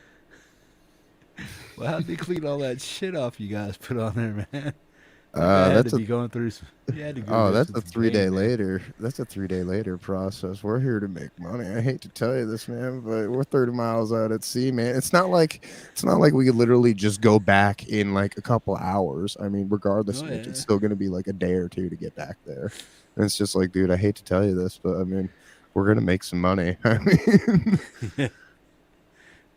Well, how'd they clean all that shit off you guys put on there, man? That's to be going through. You had to go oh, through that's some a 3 day pain, man. later. That's a 3 day later process. We're here to make money. I hate to tell you this, man, but we're 30 miles out at sea, man. It's not like we could literally just go back in like a couple hours. I mean, regardless of which, it's still going to be like a day or two to get back there. And it's just like, dude, I hate to tell you this, but I mean, we're gonna make some money. I mean,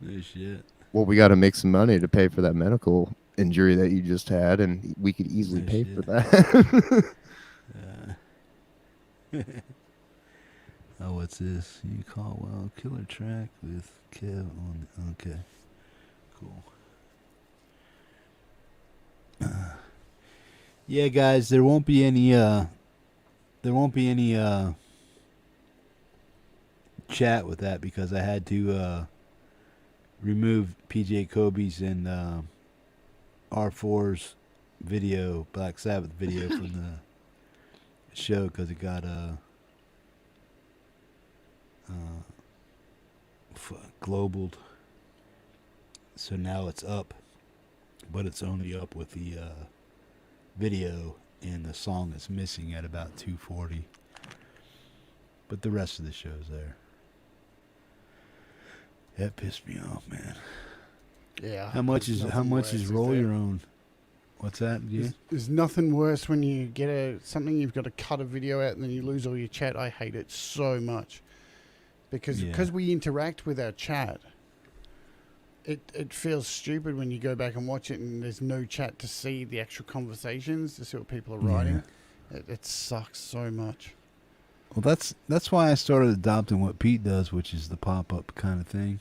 No shit. well, we got to make some money to pay for that medical injury that you just had, and we could easily pay for that. Oh, what's this? You Caldwell killer track with Kev on. Okay, cool. Yeah, guys, there won't be any. Chat with that because I had to remove PJ Cobi's and R4's video, Black Sabbath video from the show because it got globaled. So now it's up, but it's only up with the video, and the song is missing at about 2:40. But the rest of the show's there. That pissed me off, man. Yeah. How much is roll your own? What's that? Yeah. There's nothing worse when you get something you've got to cut a video out and then you lose all your chat. I hate it so much because we interact with our chat. It feels stupid when you go back and watch it and there's no chat to see the actual conversations, to see what people are writing. It sucks so much. Well, that's why I started adopting what Pete does, which is the pop-up kind of thing.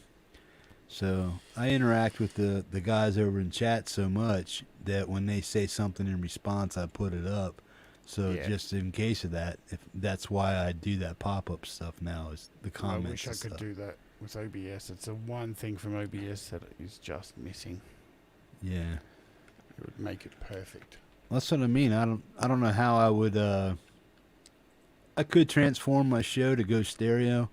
So I interact with the guys over in chat so much that when they say something in response, I put it up. So just in case of that, that's why I do that pop-up stuff now, is the comments. I wish I could do that with OBS. It's the one thing from OBS that is just missing. Yeah. It would make it perfect. That's what I mean. I don't know how I would. I could transform my show to go stereo,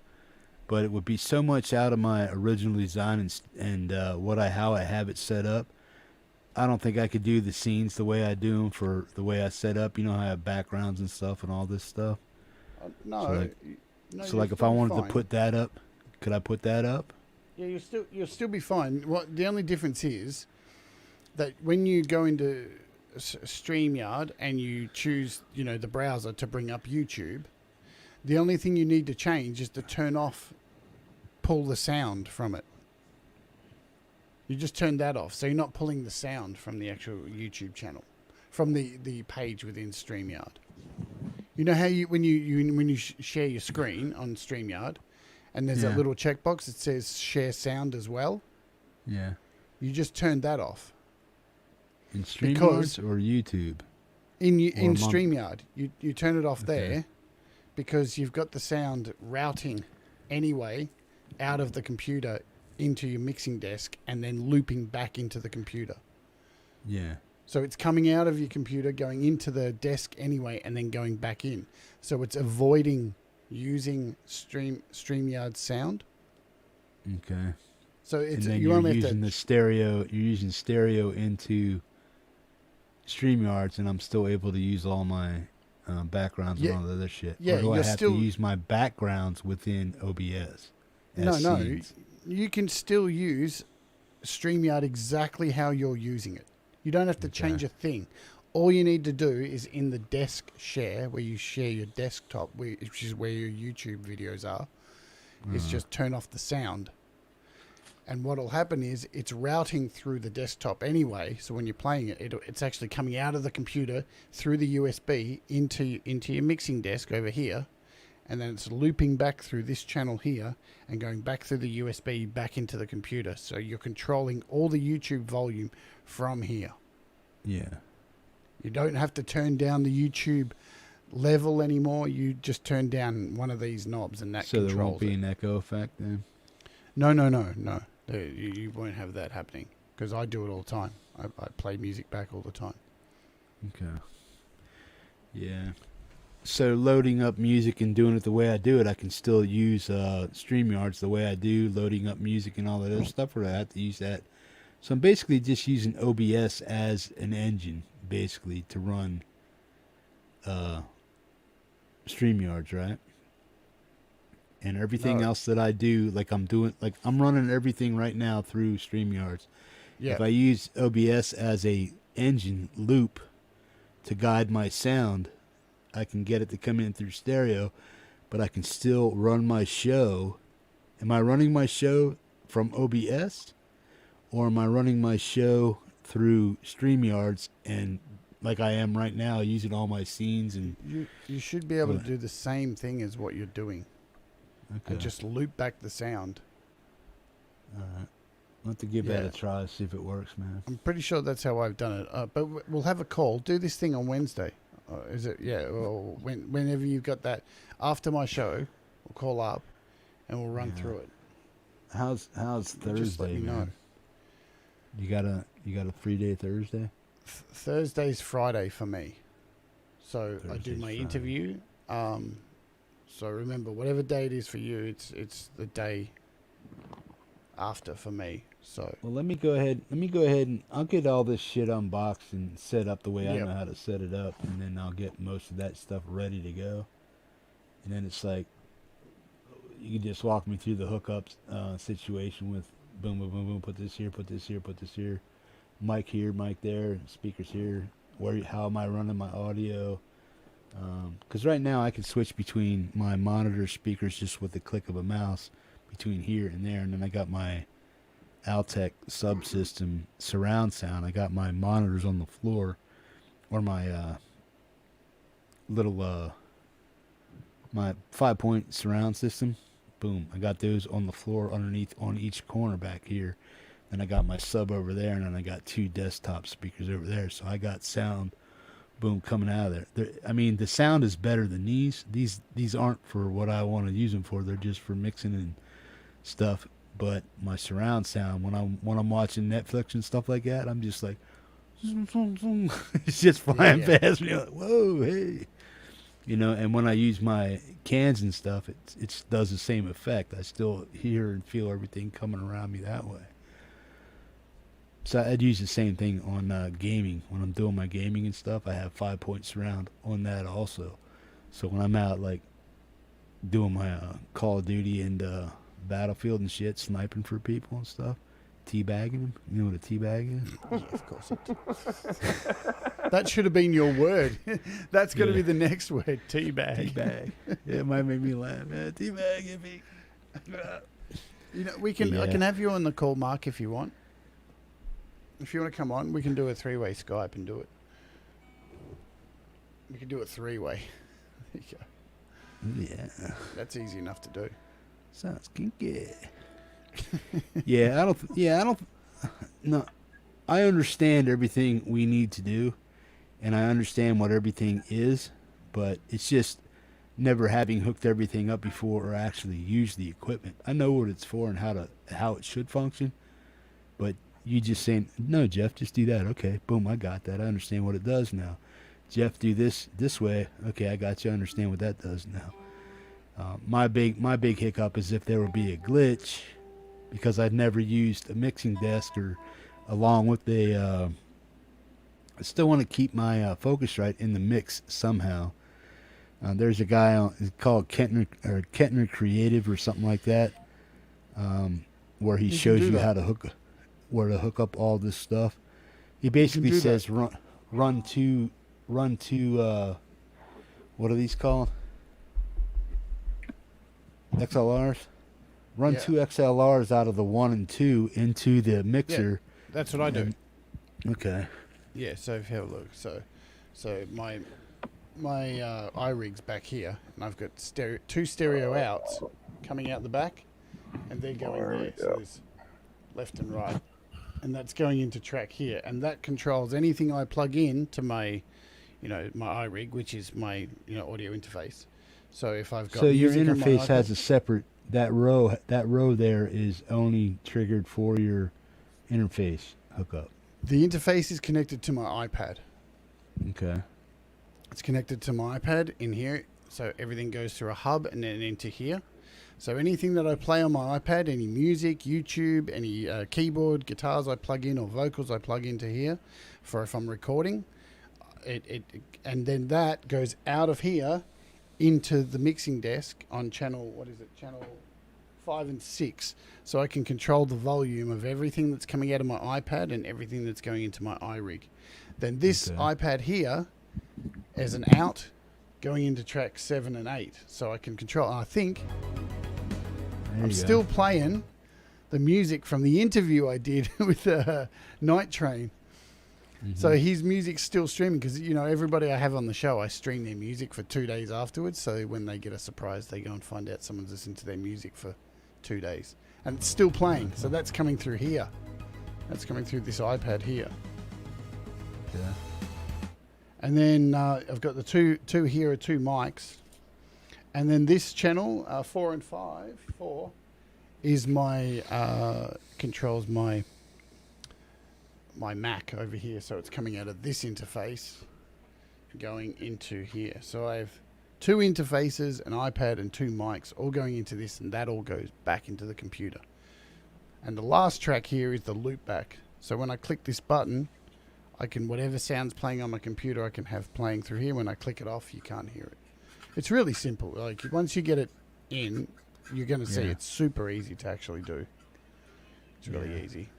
but it would be so much out of my original design and how I have it set up. I don't think I could do the scenes the way I do them for the way I set up. You know how I have backgrounds and stuff and all this stuff. No. So like if I wanted to put that up, could I put that up? Yeah, you'll still be fine. The only difference is that when you go into StreamYard and you choose, the browser to bring up YouTube, the only thing you need to change is to pull the sound from it. You just turn that off, so you're not pulling the sound from the actual YouTube channel, from the page within StreamYard. You know how when you share your screen on StreamYard, and there's that little checkbox that says share sound as well. Yeah. You just turn that off. In StreamYard or YouTube? In StreamYard, you turn it off there, because you've got the sound routing anyway out of the computer into your mixing desk and then looping back into the computer. Yeah. So it's coming out of your computer, going into the desk anyway, and then going back in. So it's avoiding using StreamYard sound. Okay. So it's and then you you're only using the stereo. You're using stereo into StreamYards, and I'm still able to use all my backgrounds and all the other shit. Yeah, or do I have to use my backgrounds within OBS? No. You can still use StreamYard exactly how you're using it. You don't have to change a thing. All you need to do is in the desk share, where you share your desktop, which is where your YouTube videos are, is just turn off the sound. And what will happen is it's routing through the desktop anyway. So when you're playing it, it's actually coming out of the computer through the USB into your mixing desk over here. And then it's looping back through this channel here and going back through the USB back into the computer. So you're controlling all the YouTube volume from here. Yeah. You don't have to turn down the YouTube level anymore. You just turn down one of these knobs and that controls it. So there won't be an echo effect then? No. You won't have that happening because I do it all the time. I play music back all the time. Okay. Yeah. So loading up music and doing it the way I do it, I can still use StreamYards the way I do, loading up music and all that other stuff, or do I have to use that? So I'm basically just using OBS as an engine, basically, to run StreamYards, right? And everything else that I do, I'm running everything right now through StreamYards. Yeah. If I use OBS as a engine loop to guide my sound, I can get it to come in through stereo, but I can still run my show. Am I running my show from OBS, or am I running my show through StreamYards and like I am right now, using all my scenes? And you should be able to do the same thing as what you're doing. Okay. And just loop back the sound. All right. I'll have to give that a try, see if it works, man. I'm pretty sure that's how I've done it. But we'll have a call. Do this thing on Wednesday. Is it? Yeah. Or whenever you've got that after my show, we'll call up and we'll run through it. How's Thursday, Just let me know. man? You got a free day Thursday? Thursday's Friday for me. So I do Thursday's my Friday. interview. So remember, whatever day it is for you, it's the day after for me. So Well, let me go ahead and I'll get all this shit unboxed and set up the way I know how to set it up, and then I'll get most of that stuff ready to go. And then it's like, you can just walk me through the hookups situation with boom, boom, boom, boom, put this here, put this here, put this here. mic here, mic there, speakers here. How am I running my audio? Because right now I can switch between my monitor speakers just with the click of a mouse between here and there, and then I got my Altec subsystem surround sound. I got my monitors on the floor, or my little my 5-point surround system. Boom, I got those on the floor underneath on each corner back here. Then I got my sub over there, and then I got 2 desktop speakers over there. So I got sound, boom, coming out of there. I mean, the sound is better than these. These aren't for what I want to use them for. They're just for mixing and stuff. But my surround sound, when I'm watching Netflix and stuff like that, I'm just like, it's just flying past me. Like, whoa, hey. You know, and when I use my cans and stuff, it does the same effect. I still hear and feel everything coming around me that way. So I'd use the same thing on gaming. When I'm doing my gaming and stuff, I have 5-point surround on that also. So when I'm out, like, doing my Call of Duty and Battlefield and shit, sniping for people and stuff, teabagging them. You know what a teabag is? Yeah, of course it. That should have been your word. That's going to be the next word, teabag. Teabag. Yeah, it might make me laugh. Yeah, teabag, Hippie. You know, we can. I can have you on the call, Mark, if you want. If you want to come on, we can do a 3-way Skype and do it. We can do a 3-way. There you go. Yeah. That's easy enough to do. Sounds kinky. Yeah, I don't. No, I understand everything we need to do, and I understand what everything is, but it's just never having hooked everything up before or actually used the equipment. I know what it's for and how it should function, but you just saying, no, Jeff, just do that. Okay, boom, I got that. I understand what it does now. Jeff, do this way. Okay, I got you. I understand what that does now. My big hiccup is if there would be a glitch, because I've never used a mixing desk or along with I still want to keep my Focusrite in the mix somehow. There's a guy called Kettner Creative or something like that, where he shows you how to hook up all this stuff. He basically says run two what are these called? XLRs. Run 2 XLRs out of the 1 and 2 into the mixer. Yeah, that's what I do. Okay. Yeah, so have a look. So my iRig's back here, and I've got 2 stereo outs coming out the back, and they're going there. So there's left and right, and that's going into track here, and that controls anything I plug in to my, my iRig, which is my audio interface. So if I've got your music on my interface iPad, has a separate that row there is only triggered for your interface hookup. The interface is connected to my iPad. Okay. It's connected to my iPad in here, so everything goes through a hub and then into here. So anything that I play on my iPad, any music, YouTube, any keyboard, guitars I plug in or vocals I plug into here for if I'm recording, and then that goes out of here into the mixing desk on channel 5 and 6, so I can control the volume of everything that's coming out of my iPad and everything that's going into my iRig. Then this iPad here is an out going into track 7 and 8, so I can control. I think I'm still playing the music from the interview I did with Night Train. So his music's still streaming because, everybody I have on the show, I stream their music for 2 days afterwards. So when they get a surprise, they go and find out someone's listened to their music for 2 days. And it's still playing. So that's coming through here. That's coming through this iPad here. Yeah. And then I've got the two here are 2 mics. And then this channel, 4 and 5, 4, is my, controls my Mac over here, so it's coming out of this interface going into here. So I have 2 interfaces, an iPad and 2 mics all going into this, and that all goes back into the computer. And the last track here is the loop back. So when I click this button, I can, whatever sound's playing on my computer, I can have playing through here. When I click it off, you can't hear it. It's really simple. Like, once you get it in, you're going to see it's super easy to actually do. It's really easy.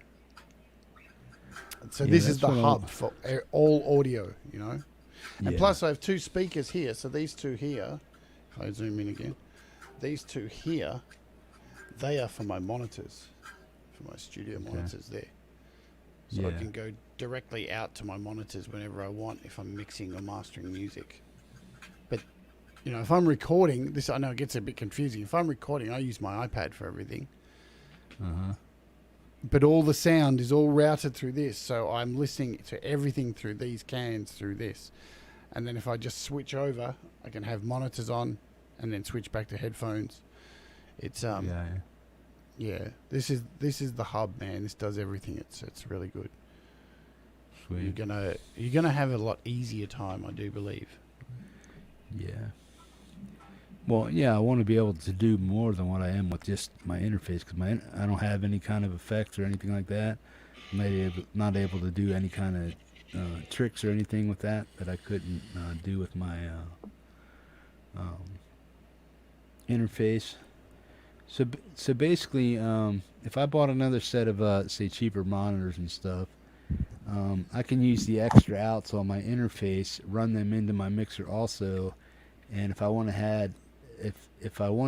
So Yeah, this is that's the what hub for all audio, you know. And Yeah. plus I have 2 speakers here. So these 2 here, if I zoom in again, these 2 here, they are for my monitors, for my studio monitors there. So I Yeah. can go directly out to my monitors whenever I want if I'm mixing or mastering music. But, you know, if I'm recording, this I know it gets a bit confusing. If I'm recording, I use my iPad for everything. Uh-huh. But all the sound is all routed through this, so I'm listening to everything through these cans through this. And then if I just switch over, I can have monitors on and then switch back to headphones. It's yeah. This is the hub, man. This does everything. It's really good. Sweet. You're gonna have a lot easier time, I do believe. Yeah. Well, yeah, I want to be able to do more than what I am with just my interface because I don't have any kind of effects or anything like that. I'm not able to do any kind of tricks or anything with that I couldn't do with my interface. So basically, if I bought another set of say cheaper monitors and stuff, I can use the extra outs on my interface, run them into my mixer also, and if I want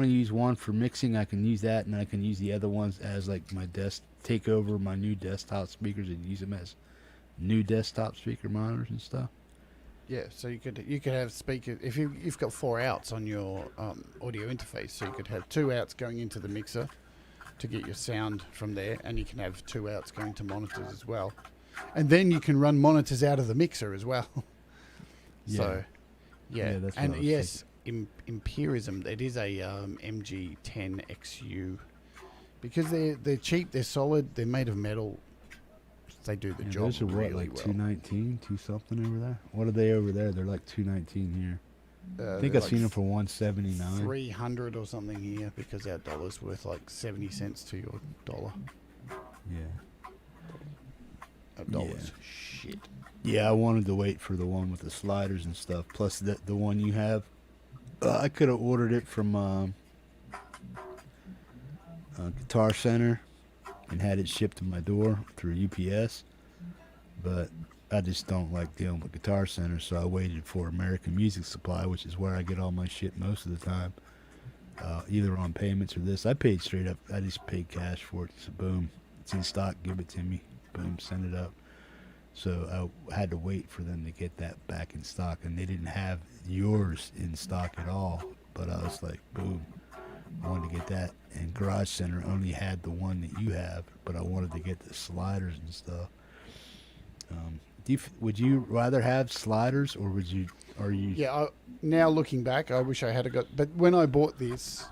to use one for mixing, I can use that, and I can use the other ones as like my take over my new desktop speakers and use them as new desktop speaker monitors and stuff. Yeah, so you could have speakers if you've got 4 outs on your audio interface, so you could have 2 outs going into the mixer to get your sound from there, and you can have 2 outs going to monitors as well, and then you can run monitors out of the mixer as well. So, yeah, that's what and I was yes, Empirism. It is a MG10XU because they're cheap, they're solid, they're made of metal. They do the job Those are what, really like well. 219, 2 something over there? What are they over there? They're like 219 here. I think they're I've seen them for 179. 300 or something here because our dollar's worth like 70 cents to your dollar. Yeah. Our dollar's shit. Yeah, I wanted to wait for the one with the sliders and stuff. Plus the one you have, I could have ordered it from Guitar Center and had it shipped to my door through UPS, but I just don't like dealing with Guitar Center, so I waited for American Music Supply, which is where I get all my shit most of the time, either on payments or this. I paid straight up. I just paid cash for it. So boom, it's in stock, give it to me. Boom, send it up. So I had to wait for them to get that back in stock, and they didn't have yours in stock at all, but I was like, boom, I wanted to get that. And Garage Center only had the one that you have, but I wanted to get the sliders and stuff. Would you rather have sliders, or would you? Yeah. Now looking back, I wish I had got. But when I bought this,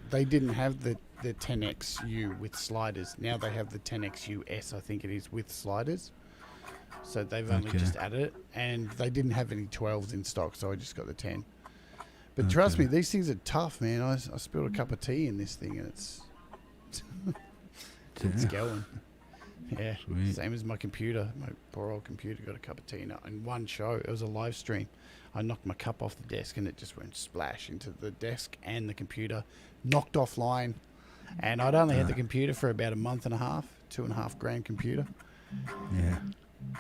they didn't have the 10XU with sliders. Now they have the 10XUS, I think it is, with sliders. So they've only just added it, and they didn't have any 12s in stock, so I just got the 10. But trust me, these things are tough, man. I spilled a cup of tea in this thing, and it's going. Yeah, Sweet. Same as my computer. My poor old computer got a cup of tea in one show. It was a live stream. I knocked my cup off the desk, and it just went splash into the desk and the computer, knocked offline. And I'd only had the computer for about a month and a half, $2.5 computer. Yeah.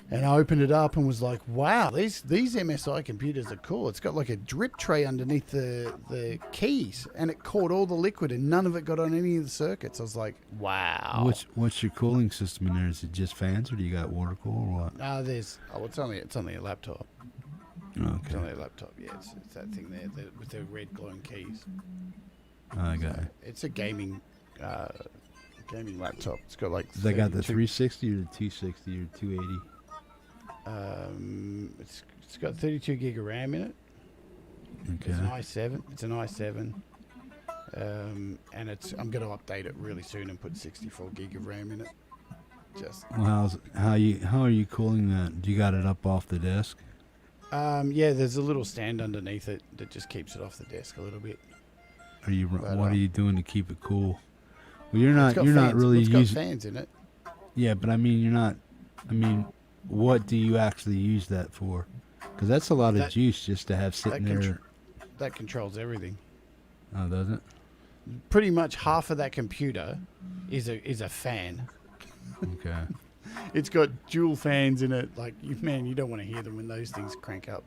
And I opened it up and was like, wow, these MSI computers are cool. It's got like a drip tray underneath the keys, and it caught all the liquid, and none of it got on any of the circuits. I was like, wow. What's your cooling system in there? Is it just fans, or do you got water cool, or what? It's only a laptop. Okay. It's only a laptop, yeah. It's that thing there with the red glowing keys. I got it. It's a gaming laptop. It's got like. They got the 360 or the 260 or 280. It's got 32 gig of RAM in it. Okay. It's an i7. It's an i7. And I'm going to update it really soon and put 64 gig of RAM in it. Well, how are you cooling that? Do you got it up off the desk? Yeah, there's a little stand underneath it that just keeps it off the desk a little bit. What are you doing to keep it cool? Well, you're not fans. really It's using got fans in it. Yeah, but I mean, you're not. I mean, what do you actually use that for? Because that's a lot of juice just to have sitting there. That controls everything. Oh, does it? Pretty much half of that computer is a fan. Okay. It's got dual fans in it. Like, man, you don't want to hear them when those things crank up.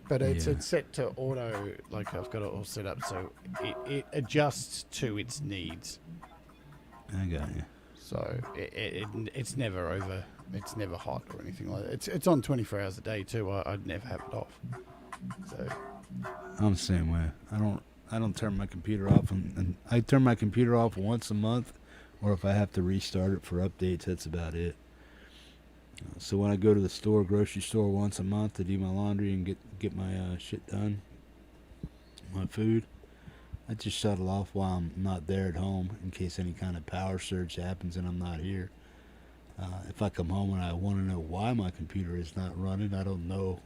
But it's set to auto. Like, I've got it all set up so it adjusts to its needs. I got you. So it's never over. It's never hot or anything like that. It's on 24 hours a day too. I'd never have it off. So I'm the same way. I don't turn my computer off, and I turn my computer off once a month, or if I have to restart it for updates, that's about it. So when I go to the store, grocery store once a month to do my laundry and get my shit done, my food, I just shut it off while I'm not there at home in case any kind of power surge happens and I'm not here. If I come home and I want to know why my computer is not running, I don't know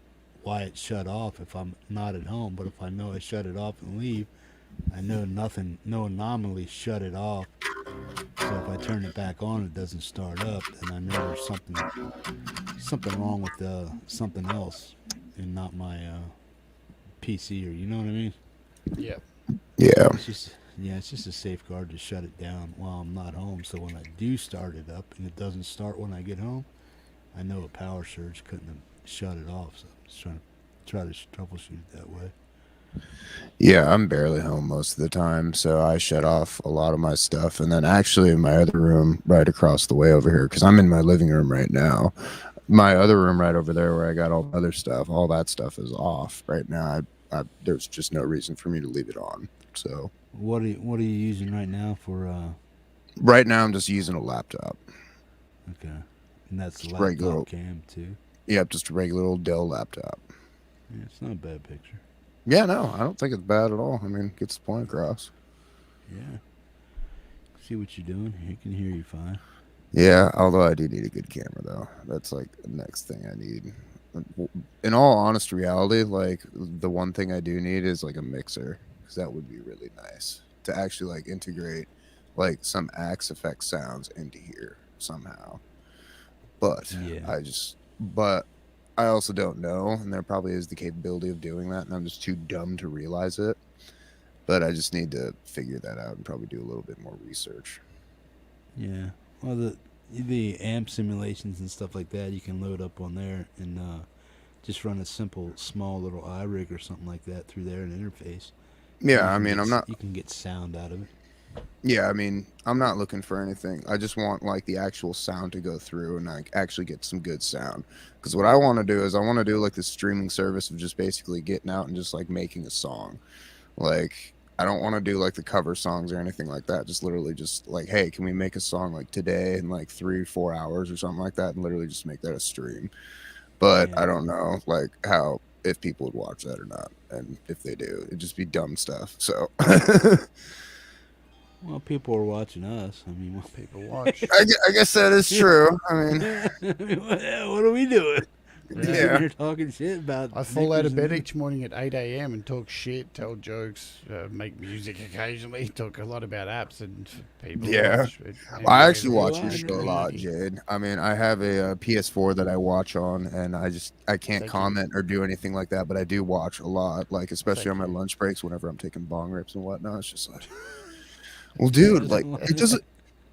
why it shut off if I'm not at home. But if I know I shut it off and leave, I know no anomaly shut it off. So if I turn it back on, it doesn't start up, then I know there's something wrong with something else and not my PC, or you know what I mean? Yeah. Yeah. It's just a safeguard to shut it down while I'm not home. So when I do start it up and it doesn't start when I get home, I know a power surge couldn't have shut it off. So I'm just try to troubleshoot it that way. Yeah, I'm barely home most of the time, so I shut off a lot of my stuff. And then actually in my other room right across the way over here, because I'm in my living room right now, my other room right over there where I got all the other stuff, all that stuff is off right now. There's just no reason for me to leave it on. So what are you using right now for? Right now I'm just using a laptop. Okay, and that's Just laptop regular- cam too. Yep, just a regular old Dell laptop. Yeah, it's not a bad picture. Yeah, no, I don't think it's bad at all. I mean, it gets the point across. Yeah. See what you're doing. I can hear you fine. Yeah, although I do need a good camera, though. That's like the next thing I need. In all honest reality, like the one thing I do need is like a mixer, because that would be really nice to actually like integrate like some Axe effect sounds into here somehow. But I also don't know, and there probably is the capability of doing that, and I'm just too dumb to realize it. But I just need to figure that out and probably do a little bit more research. Yeah. Well, the amp simulations and stuff like that, you can load up on there and just run a simple, small little iRig or something like that through there and interface. Yeah, I mean, You can get sound out of it. Yeah, I mean, I'm not looking for anything. I just want like the actual sound to go through and like actually get some good sound. Because what I want to do is I want to do like this streaming service of just basically getting out and just like making a song. Like, I don't want to do like the cover songs or anything like that. Just literally just like, hey, can we make a song like today in like 3-4 hours or something like that, and literally just make that a stream. But I don't know like how, if people would watch that or not, and if they do, it'd just be dumb stuff. So Well, people are watching us. I mean, what people watch? I guess that is true. I mean, what are we doing? Yeah. You're talking shit about. I fall out of knickers bed and- each morning at 8 a.m. and talk shit, tell jokes, make music occasionally, talk a lot about apps and people. yeah, watch it. I actually watch your show a lot, Jade. I mean, I have a PS4 that I watch on, and I can't comment or do anything like that, but I do watch a lot, like especially on my lunch breaks whenever I'm taking bong rips and whatnot. It's just like, well, dude, like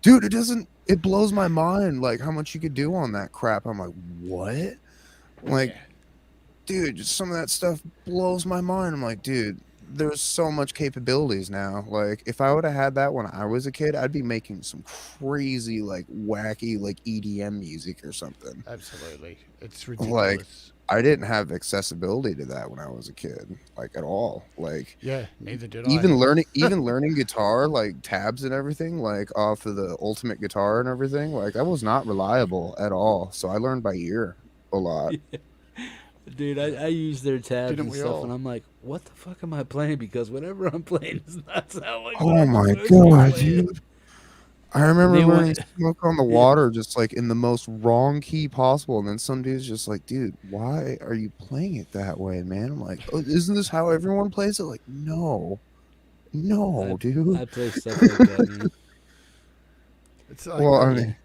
it blows my mind like how much you could do on that crap. I'm like, what? Like, dude, just some of that stuff blows my mind. I'm like, dude, there's so much capabilities now. Like, if I would have had that when I was a kid, I'd be making some crazy, like, wacky, like, EDM music or something. Absolutely. It's ridiculous. Like, I didn't have accessibility to that when I was a kid, like, at all. Like, Yeah, neither did even I. learning guitar, like, tabs and everything, like, off of the Ultimate Guitar and everything, like, that was not reliable at all. So I learned by ear a lot. Dude, I use their tabs Didn't and we stuff, all? and I'm like, what the fuck am I playing? Because whatever I'm playing does not sound like. Oh what I'm my supposed to be god, playing. dude. I remember Then when- learning Smoke on the Water just like in the most wrong key possible, and then some dude's just like, dude, why are you playing it that way, man? I'm like, oh, isn't this how everyone plays it? Like, no, dude. I play stuff like that, man. It's like, Well, I mean,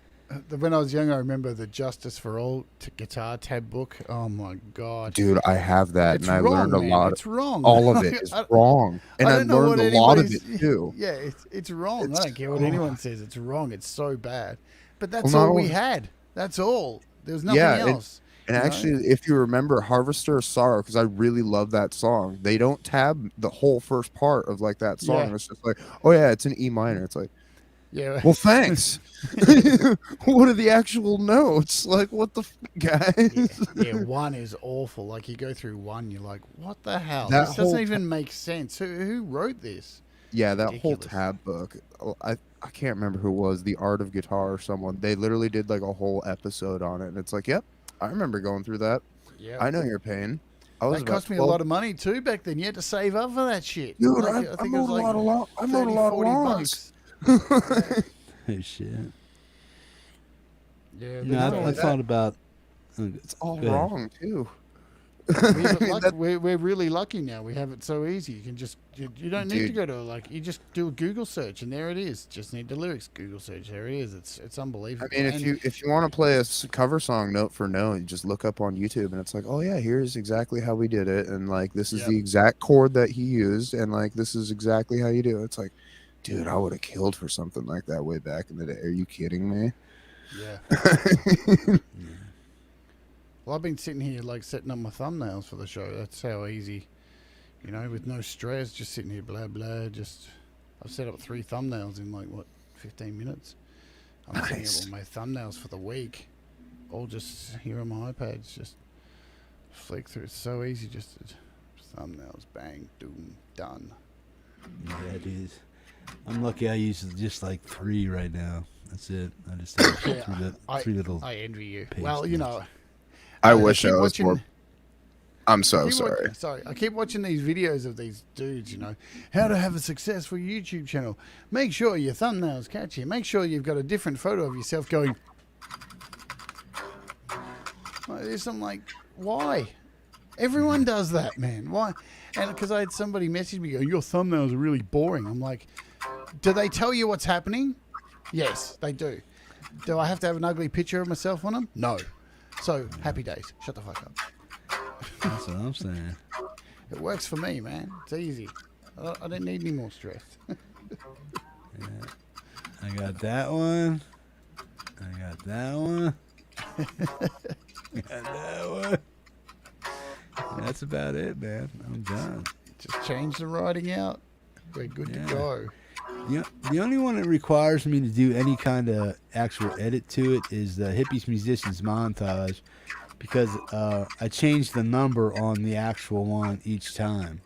when I was young, I remember the Justice for All guitar tab book. Oh my god, dude, I have that, It's and I wrong, learned a man. lot. It's wrong. All of it is wrong, and I don't know learned what a lot of anybody's- it too. Yeah, it's wrong. I don't care what anyone says. It's wrong. It's so bad. But that's Well, not all we only- had. That's all. There's nothing Yeah, else. and you know? actually, if you remember Harvester of Sorrow, because I really love that song, they don't tab the whole first part of like that song. Yeah. It's just like, oh yeah, it's an E minor. It's like, Yeah. well, thanks. What are the actual notes? Like, what the guys? Yeah, one is awful. Like you go through one, you're like, what the hell? That This doesn't whole even make sense. Who wrote this? Yeah, that whole Ridiculous. tab book. I can't remember who it was, The Art of Guitar or someone. They literally did like a whole episode on it, and it's like, yep, I remember going through that. Yeah. I know your pain. I was That about cost me a 12 lot of money too back then. You had to save up for that shit. Dude, Like, I think it mowed was a like lot of lawn. I mowed a 30, lot of 40 lawns. bucks. Oh, shit. Yeah, No, but I thought about. It's all Go ahead. wrong too. we're really lucky now. We have it so easy. You can just you don't need to Dude. go to like you just do a Google search and there it is. Just need the lyrics. Google search. There it is. It's unbelievable. I mean, if you want to play a cover song note for note, you just look up on YouTube and it's like, oh yeah, here's exactly how we did it, and like this is Yep. the exact chord that he used, and like this is exactly how you do it. It's like, dude, I would have killed for something like that way back in the day. Are you kidding me? Yeah. Well, I've been sitting here like setting up my thumbnails for the show. That's how easy, with no stress, just sitting here, blah blah. I've set up 3 thumbnails in like 15 minutes. I'm setting up all my thumbnails for the week, all just here on my iPad. Just flick through. It's so easy. Just thumbnails, bang, doom, done. Yeah, it is. I'm lucky. I use just like 3 right now. That's it. I just have three little. I envy you. page Well, notes. I wish keep I was watching- more. I'm so keep sorry. I keep watching these videos of these dudes, how to have a successful YouTube channel. Make sure your thumbnail's catchy. Make sure you've got a different photo of yourself going like this. I'm like, why? Everyone does that, man. Why? And because I had somebody message me, go, your thumbnails are really boring. I'm like, do they tell you what's happening? Yes, they do. Do I have to have an ugly picture of myself on them? No. So, happy days. Shut the fuck up. That's what I'm saying. It works for me, man. It's easy. I don't need any more stress. Yeah. I got that one. I got that one. I got that one. That's about it, man. I'm done. Just change the writing out. We're good to go. Yeah, the only one that requires me to do any kind of actual edit to it is the Hippies Musicians montage, because I changed the number on the actual one each time.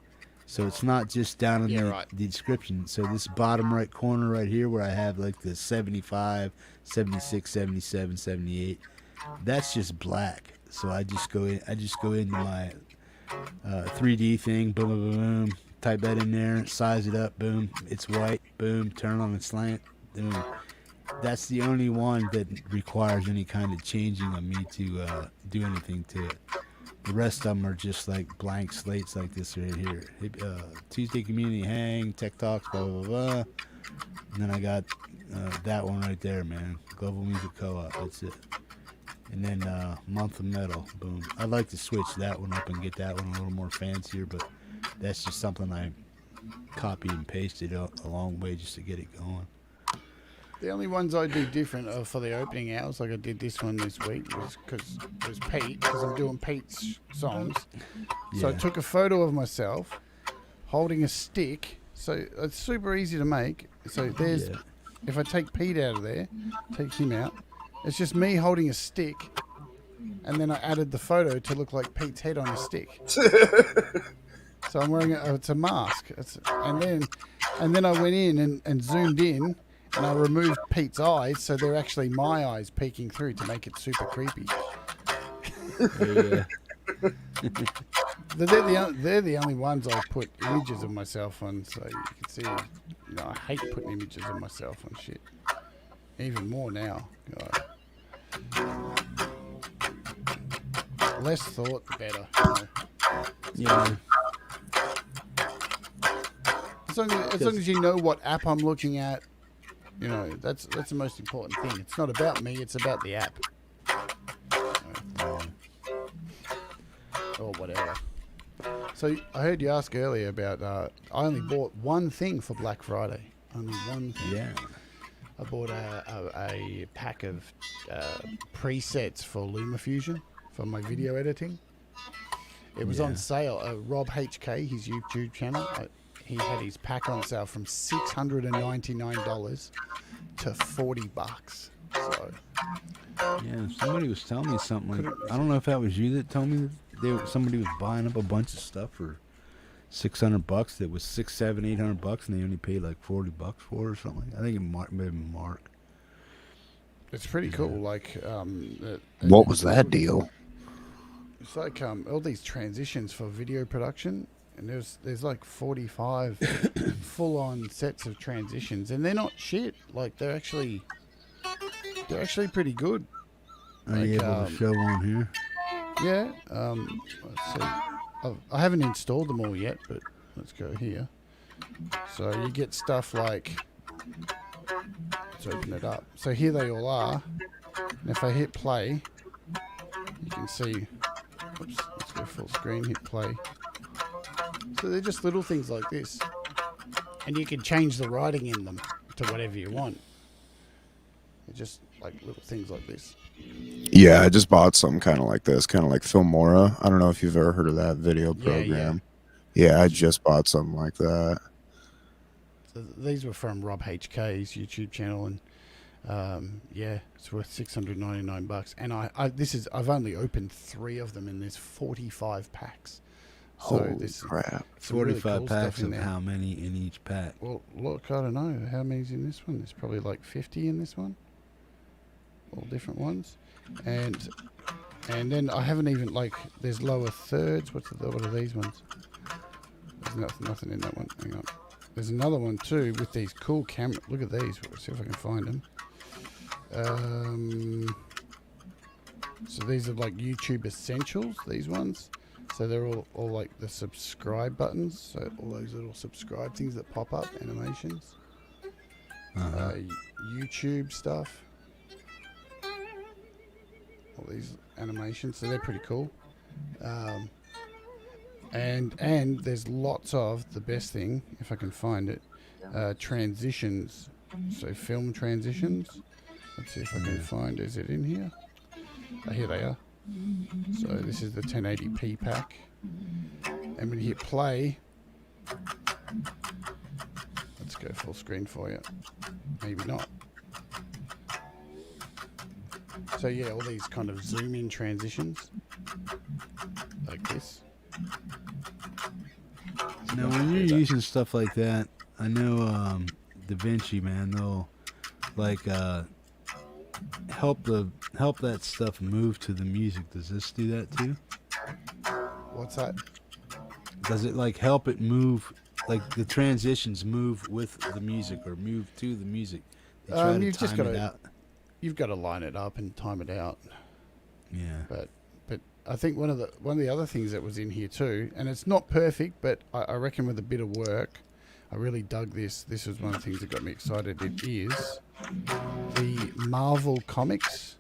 So it's not just down in the description. So this bottom right corner right here where I have like the 75, 76, 77, 78, that's just black. So I just go into my 3D thing, boom, boom, boom, boom, type that in there, size it up, boom, it's white, boom, turn on the slant, boom. That's the only one that requires any kind of changing of me to do anything to it. The rest of them are just like blank slates like this right here. Tuesday Community Hang, Tech Talks, blah, blah, blah. And then I got that one right there, man. Global Music Co-op, that's it. And then Month of Metal, boom. I'd like to switch that one up and get that one a little more fancier, but that's just something I copied and pasted a long way just to get it going. The only ones I do different are for the opening hours. Like I did this one this week was because it was Pete, because I'm doing Pete's songs. So I Yeah. took a photo of myself holding a stick. So it's super easy to make. So there's, if I take Pete out of there, take him out, it's just me holding a stick, and then I added the photo to look like Pete's head on a stick. So I'm wearing it's a mask. And then I went in and zoomed in, and I removed Pete's eyes, so they're actually my eyes peeking through to make it super creepy. Yeah. They're the only ones I put images of myself on, so you can see. I hate putting images of myself on shit. Even more now. God. Less thought, the better. Yeah. As long as you know what app I'm looking at, that's the most important thing. It's not about me; it's about the app. Or whatever. So I heard you ask earlier about. I only bought one thing for Black Friday. Only one thing. Yeah. I bought a pack of presets for LumaFusion for my video editing. It was on sale. Rob HK, his YouTube channel, he had his pack on sale from $699 to $40. So yeah, somebody was telling me something. Like, I don't know if that was you that told me that somebody was buying up a bunch of stuff for $600 that was $600, $700, $800, and they only paid like $40 for it or something. I think it maybe Mark. It's pretty cool. Like, what was that deal? it's like all these transitions for video production, and there's like 45 full-on sets of transitions, and they're not shit. Like they're actually pretty good. Are you able to show one here? Yeah. Let's see. I haven't installed them all yet, but let's go here. So you get stuff like, let's open it up. So here they all are. And if I hit play, you can see, oops, let's go full screen, hit play. So they're just little things like this. And you can change the writing in them to whatever you want. They're just like little things like this. Yeah, I just bought something kind of like this, kind of like Filmora. I don't know if you've ever heard of that video program. Yeah, I just bought something like that. So these were from Rob HK's YouTube channel, and yeah, it's worth $699. And I've only opened 3 of them, and there's 45 packs. So Holy this crap! 45 really cool packs stuff in of there. how many in each pack? Well, look, I don't know how many's in this one. There's probably like 50 in this one. All different ones, and then I haven't even, like, there's lower thirds. What are these ones? There's nothing in that one. Hang on. There's another one too with these cool camera. Look at these. Let's see if I can find them. So these are like YouTube essentials. These ones. So they're all like the subscribe buttons. So all those little subscribe things that pop up, animations. YouTube stuff. All these animations, so they're pretty cool. And there's lots of, the best thing, if I can find it, transitions. So film transitions. Let's see if I can find, is it in here? Oh, here they are. So this is the 1080p pack. And when you hit play, let's go full screen for you. Maybe not. So yeah, all these kind of zoom in transitions like this. Now, when you're using stuff like that, I know DaVinci, man, they'll like help that stuff move to the music. Does this do that too? What's that? Does it like help it move, like the transitions move with the music or move to the music? They try to You've just time got it to out. You've got to line it up and time it out. Yeah. But I think one of the other things that was in here too, and it's not perfect, but I reckon with a bit of work, I really dug this. This was one of the things that got me excited. It is the Marvel Comics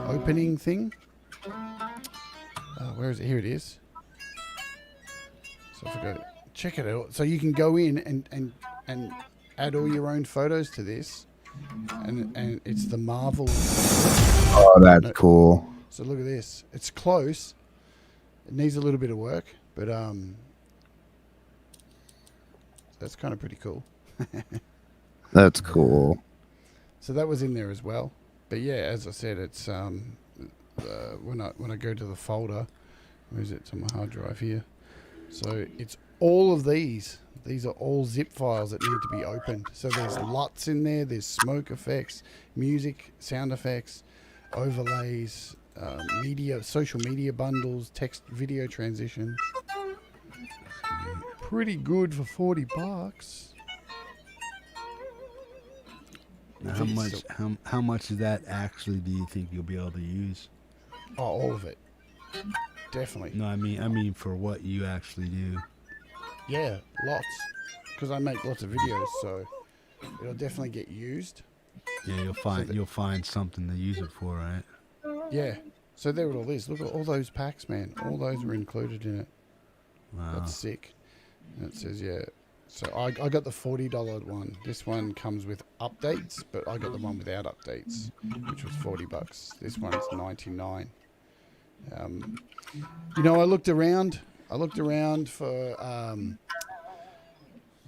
opening thing. Where is it? Here it is. So if I go, check it out. So you can go in and add all your own photos to this. And it's the Marvel. Oh, that's cool. So look at this. It's close. It needs a little bit of work, but that's kind of pretty cool. That's cool. So that was in there as well. But yeah, as I said, it's when I go to the folder, where is it? It's on my hard drive here. So it's all of these. These are all zip files that need to be opened. So there's LUTs in there, there's smoke effects, music, sound effects, overlays, media, social media bundles, text, video transitions. Pretty good for $40. Now, how much of that actually do you think you'll be able to use? Oh, all of it. Definitely. No, I mean for what you actually do. Yeah, lots. Because I make lots of videos, so it'll definitely get used. Yeah, you'll find something to use it for, right? Yeah. So there it all is. Look at all those packs, man. All those were included in it. Wow. That's sick. And it says, yeah, So I got the $40 one. This one comes with updates, but I got the one without updates, which was $40. This one's $99. You know, I looked around for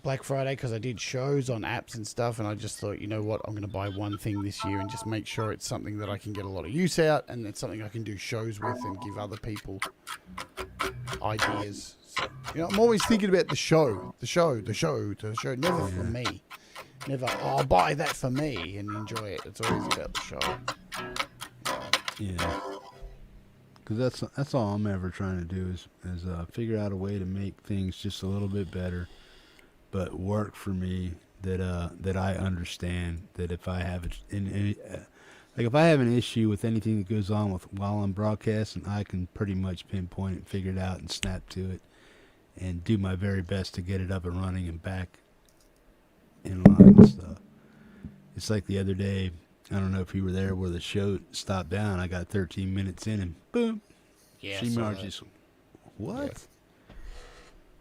Black Friday because I did shows on apps and stuff, and I just thought, you know what, I'm going to buy one thing this year and just make sure it's something that I can get a lot of use out, and it's something I can do shows with and give other people ideas. So, you know, I'm always thinking about the show, never for me. Never, oh, I'll buy that for me and enjoy it. It's always about the show. Yeah. Because that's all I'm ever trying to do is figure out a way to make things just a little bit better, but work for me that I understand that if I have if I have an issue with anything that goes on while I'm broadcasting, I can pretty much pinpoint it, figure it out, and snap to it, and do my very best to get it up and running and back in line and stuff. It's like the other day, I don't know if you were there where the show stopped down. I got 13 minutes in and boom. Yeah, just, what?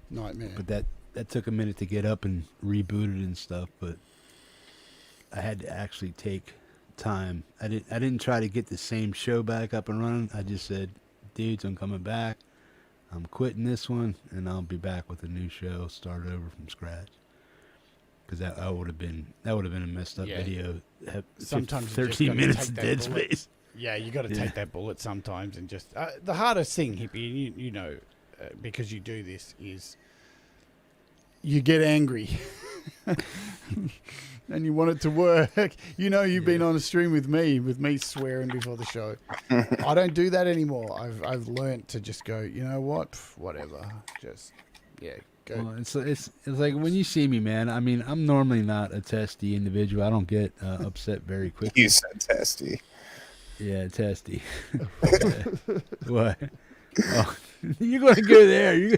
Yeah. Nightmare. But that took a minute to get up and reboot it and stuff, but I had to actually take time. I didn't try to get the same show back up and running. I just said, dudes, I'm coming back. I'm quitting this one, and I'll be back with a new show, start over from scratch. Because that would have been a messed up video. Sometimes 13 minutes of dead bullet. space. Yeah, you got to take that bullet sometimes and just the hardest thing, Hippie, you know, because you do this is you get angry. And you want it to work. You know, you've been on a stream with me swearing before the show. I don't do that anymore. I've learnt to just go, you know what, whatever. Just, yeah, go. Well, it's like when you see me, man. I mean, I'm normally not a testy individual. I don't get upset very quickly. You said testy. Yeah, testy. Yeah. What? Oh, you're gonna go there.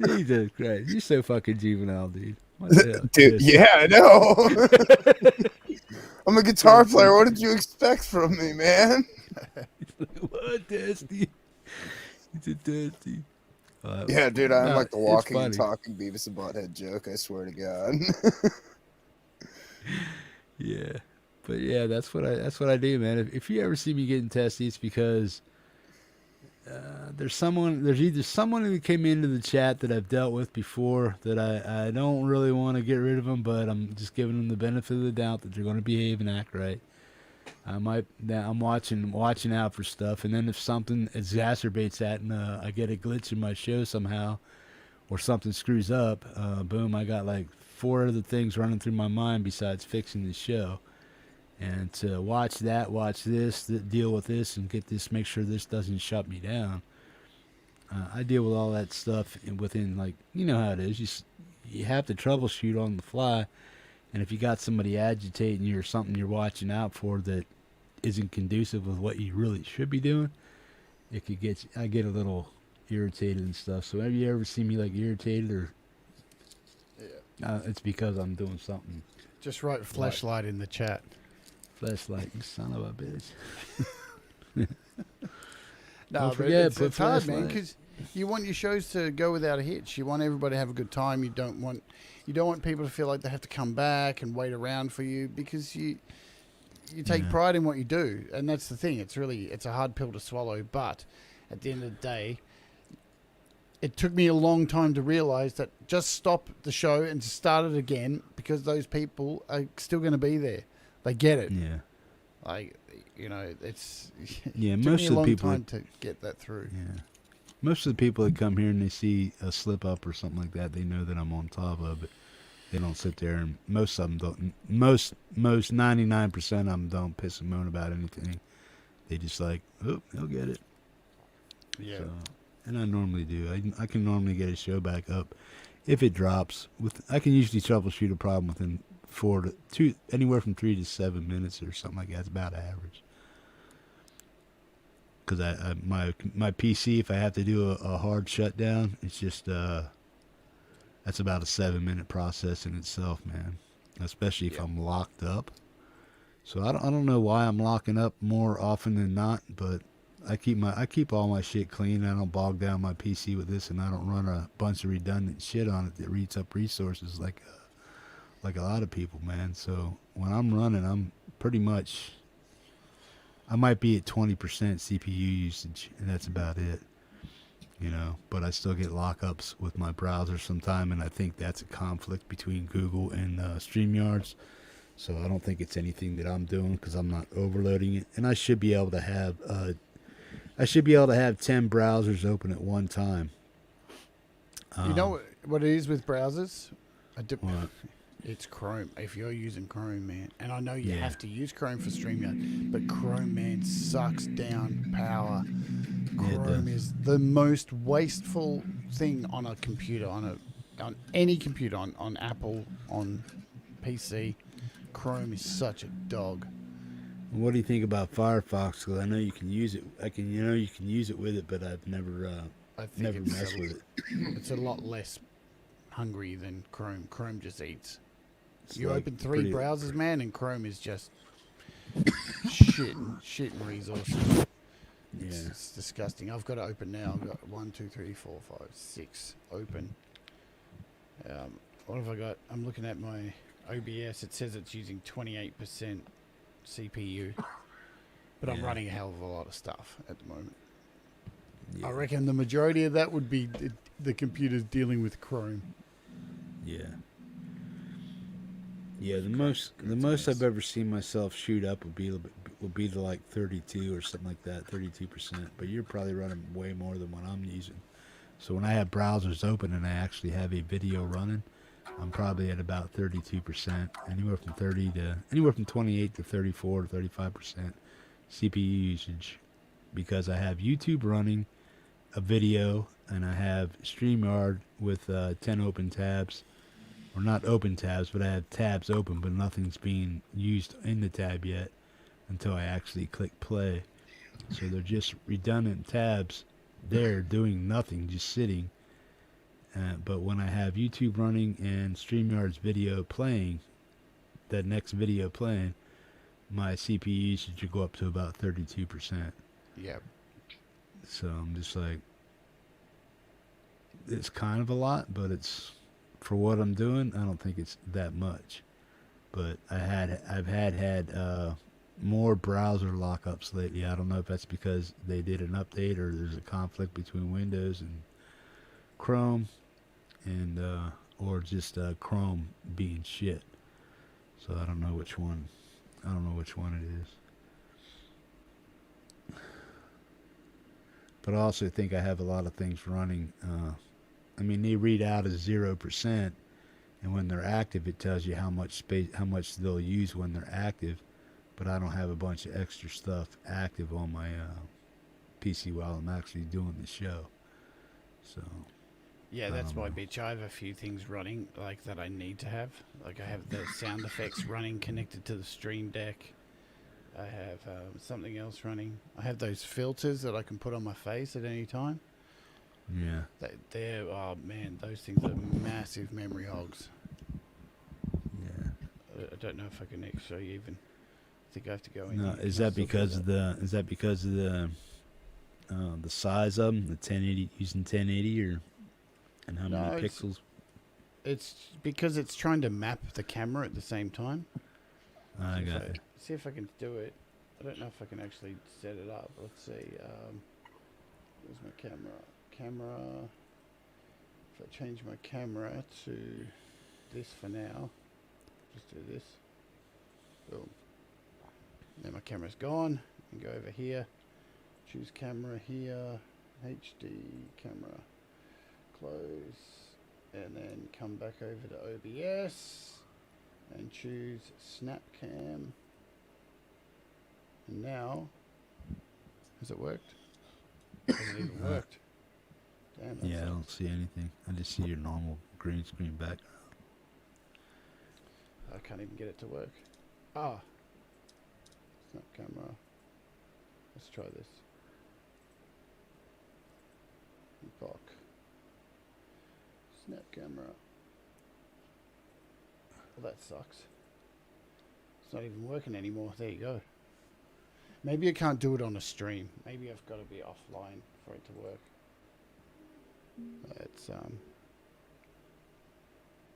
Jesus Christ, you're so fucking juvenile, dude. What the hell? Dude, yeah, I know. I'm a guitar player. What did you expect from me, man? What, testy? It's a testy. Yeah, dude, I'm like the walking and funny. talking Beavis and Butthead joke. I swear to God. Yeah, but yeah, that's what I do, man. If you ever see me getting testy, it's because there's either someone who came into the chat that I've dealt with before that I don't really want to get rid of them, but I'm just giving them the benefit of the doubt that they're going to behave and act right. I'm watching out for stuff, and then if something exacerbates that and I get a glitch in my show somehow, or something screws up, boom, I got like 4 other things running through my mind besides fixing the show. And to watch this, deal with this, and get this, make sure this doesn't shut me down. I deal with all that stuff within, like, you know how it is. You have to troubleshoot on the fly, and if you got somebody agitating you or something you're watching out for that isn't conducive with what you really should be doing, it could get. I get a little irritated and stuff. So have you ever seen me like irritated or? Yeah. It's because I'm doing something. Just write flashlight in the chat. Flashlight, you son of a bitch. No, but it's hard, man, because you want your shows to go without a hitch. You want everybody to have a good time. You don't want people to feel like they have to come back and wait around for you, because you take pride in what you do, and that's the thing. It's a hard pill to swallow, but at the end of the day, it took me a long time to realize that just stop the show and start it again, because those people are still going to be there. They get it. Yeah. Like, you know, it's yeah. it took Most me of a the long people time to get that through. Yeah. Most of the people that come here and they see a slip up or something like that, they know that I'm on top of it. They don't sit there, and most of them don't. Most 99% of them don't piss and moan about anything. They just like, oh, they'll get it. Yeah. So, and I normally do. I can normally get a show back up if it drops. I can usually troubleshoot a problem within 4 to 2, anywhere from 3 to 7 minutes or something like that. It's about average. Because my PC, if I have to do a hard shutdown, it's just that's about a 7-minute process in itself, man. Especially if I'm locked up. So I don't know why I'm locking up more often than not, but I keep all my shit clean. I don't bog down my PC with this, and I don't run a bunch of redundant shit on it that eats up resources like a lot of people, man. So when I'm running, I'm pretty much, I might be at 20% CPU usage, and that's about it. You know, but I still get lockups with my browser sometime, and I think that's a conflict between Google and StreamYards. So I don't think it's anything that I'm doing because I'm not overloading it, and I should be able to have 10 browsers open at one time. You know what it is with browsers? What? It's Chrome. If you're using Chrome, man, and I know you Yeah. have to use Chrome for StreamYard, but Chrome, man, sucks down power. Yeah, it Chrome does. is the most wasteful thing on a computer, on any computer, on Apple, on PC. Chrome is such a dog. What do you think about Firefox? Because I know you can use it. You can use it with it, but I've never messed with it. It's a lot less hungry than Chrome. Chrome just eats. It's You like open three pretty- browsers, man, and Chrome is just shit and resources. It's disgusting. I've got it open now. I've got 1, 2, 3, 4, 5, 6 open. What have I got? I'm looking at my OBS. It says it's using 28% CPU, but I'm running a hell of a lot of stuff at the moment. I reckon the majority of that would be the computers dealing with Chrome. Yeah. Yeah, the most I've ever seen myself shoot up would be to like 32 or something like that, 32%. But you're probably running way more than what I'm using. So when I have browsers open and I actually have a video running, I'm probably at about 32%, anywhere from 28 to 34 to 35% CPU usage, because I have YouTube running a video and I have StreamYard with 10 open tabs. Or not open tabs, but I have tabs open, but nothing's being used in the tab yet until I actually click play. So they're just redundant tabs there doing nothing, just sitting. But when I have YouTube running and StreamYard's video playing, that next video playing, my CPU usage will go up to about 32%. Yep. So I'm just like, it's kind of a lot, but it's, for what I'm doing, I don't think it's that much. But I've had more browser lockups lately. I don't know if that's because they did an update or there's a conflict between Windows and Chrome, and or just Chrome being shit. So I don't know which one. I don't know which one it is. But I also think I have a lot of things running. I mean, they read out as 0%, and when they're active, it tells you how much space, how much they'll use when they're active. But I don't have a bunch of extra stuff active on my PC while I'm actually doing the show. So. Yeah, that's my bitch. I have a few things running like that I need to have. Like I have the sound effects running connected to the Stream Deck. I have something else running. I have those filters that I can put on my face at any time. Yeah. They're, oh man, those things are massive memory hogs. Yeah. I don't know if I can actually even. I think I have to go in. No, here. is Can I that still do because of the? Is that because of the size of them? The 1080 using 1080 or and how many pixels? It's because it's trying to map the camera at the same time. I got it. See if I can do it. I don't know if I can actually set it up. Let's see. Where's my camera? If I change my camera to this for now, just do this. Boom. Then my camera's gone. And go over here. Choose camera here. HD camera. Close. And then come back over to OBS. And choose snap cam. And now, has it worked? It hasn't even worked. Damn, Yeah, I don't see anything. I just see your normal green screen background. I can't even get it to work. Ah. Snap camera. Let's try this. Epoch. Snap camera. Well, that sucks. It's not even working anymore. There you go. Maybe I can't do it on a stream. Maybe I've got to be offline for it to work. It's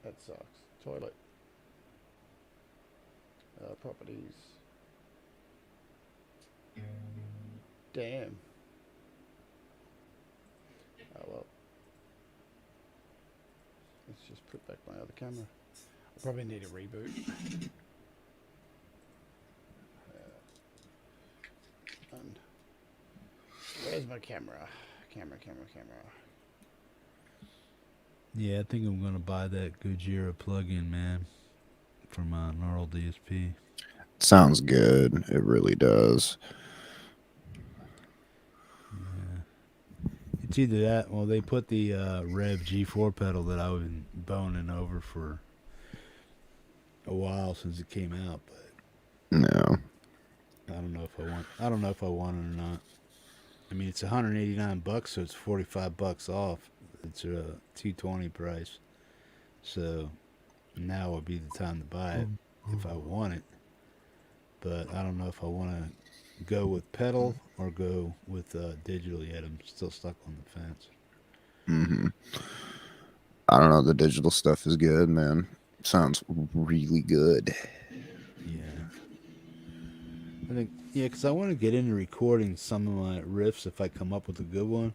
that sucks. Toilet. Properties. Damn. Oh well. Let's just put back my other camera. I probably need a reboot. And where's my camera? Camera. Yeah, I think I'm gonna buy that Gojira plug-in, man, for my Gnarl DSP. Sounds good. It really does. It's either that, well, they put the Rev G4 pedal that I've been boning over for a while since it came out, but No. I don't know if I want. I don't know if I want it or not. I mean, it's $189, so it's $45 off. It's a $220 price, so now would be the time to buy it if I want it. But I don't know if I want to go with pedal or go with digital yet. I'm still stuck on the fence. Mm-hmm. I don't know. The digital stuff is good, man. Sounds really good. I think, yeah, because I want to get into recording some of my riffs if I come up with a good one,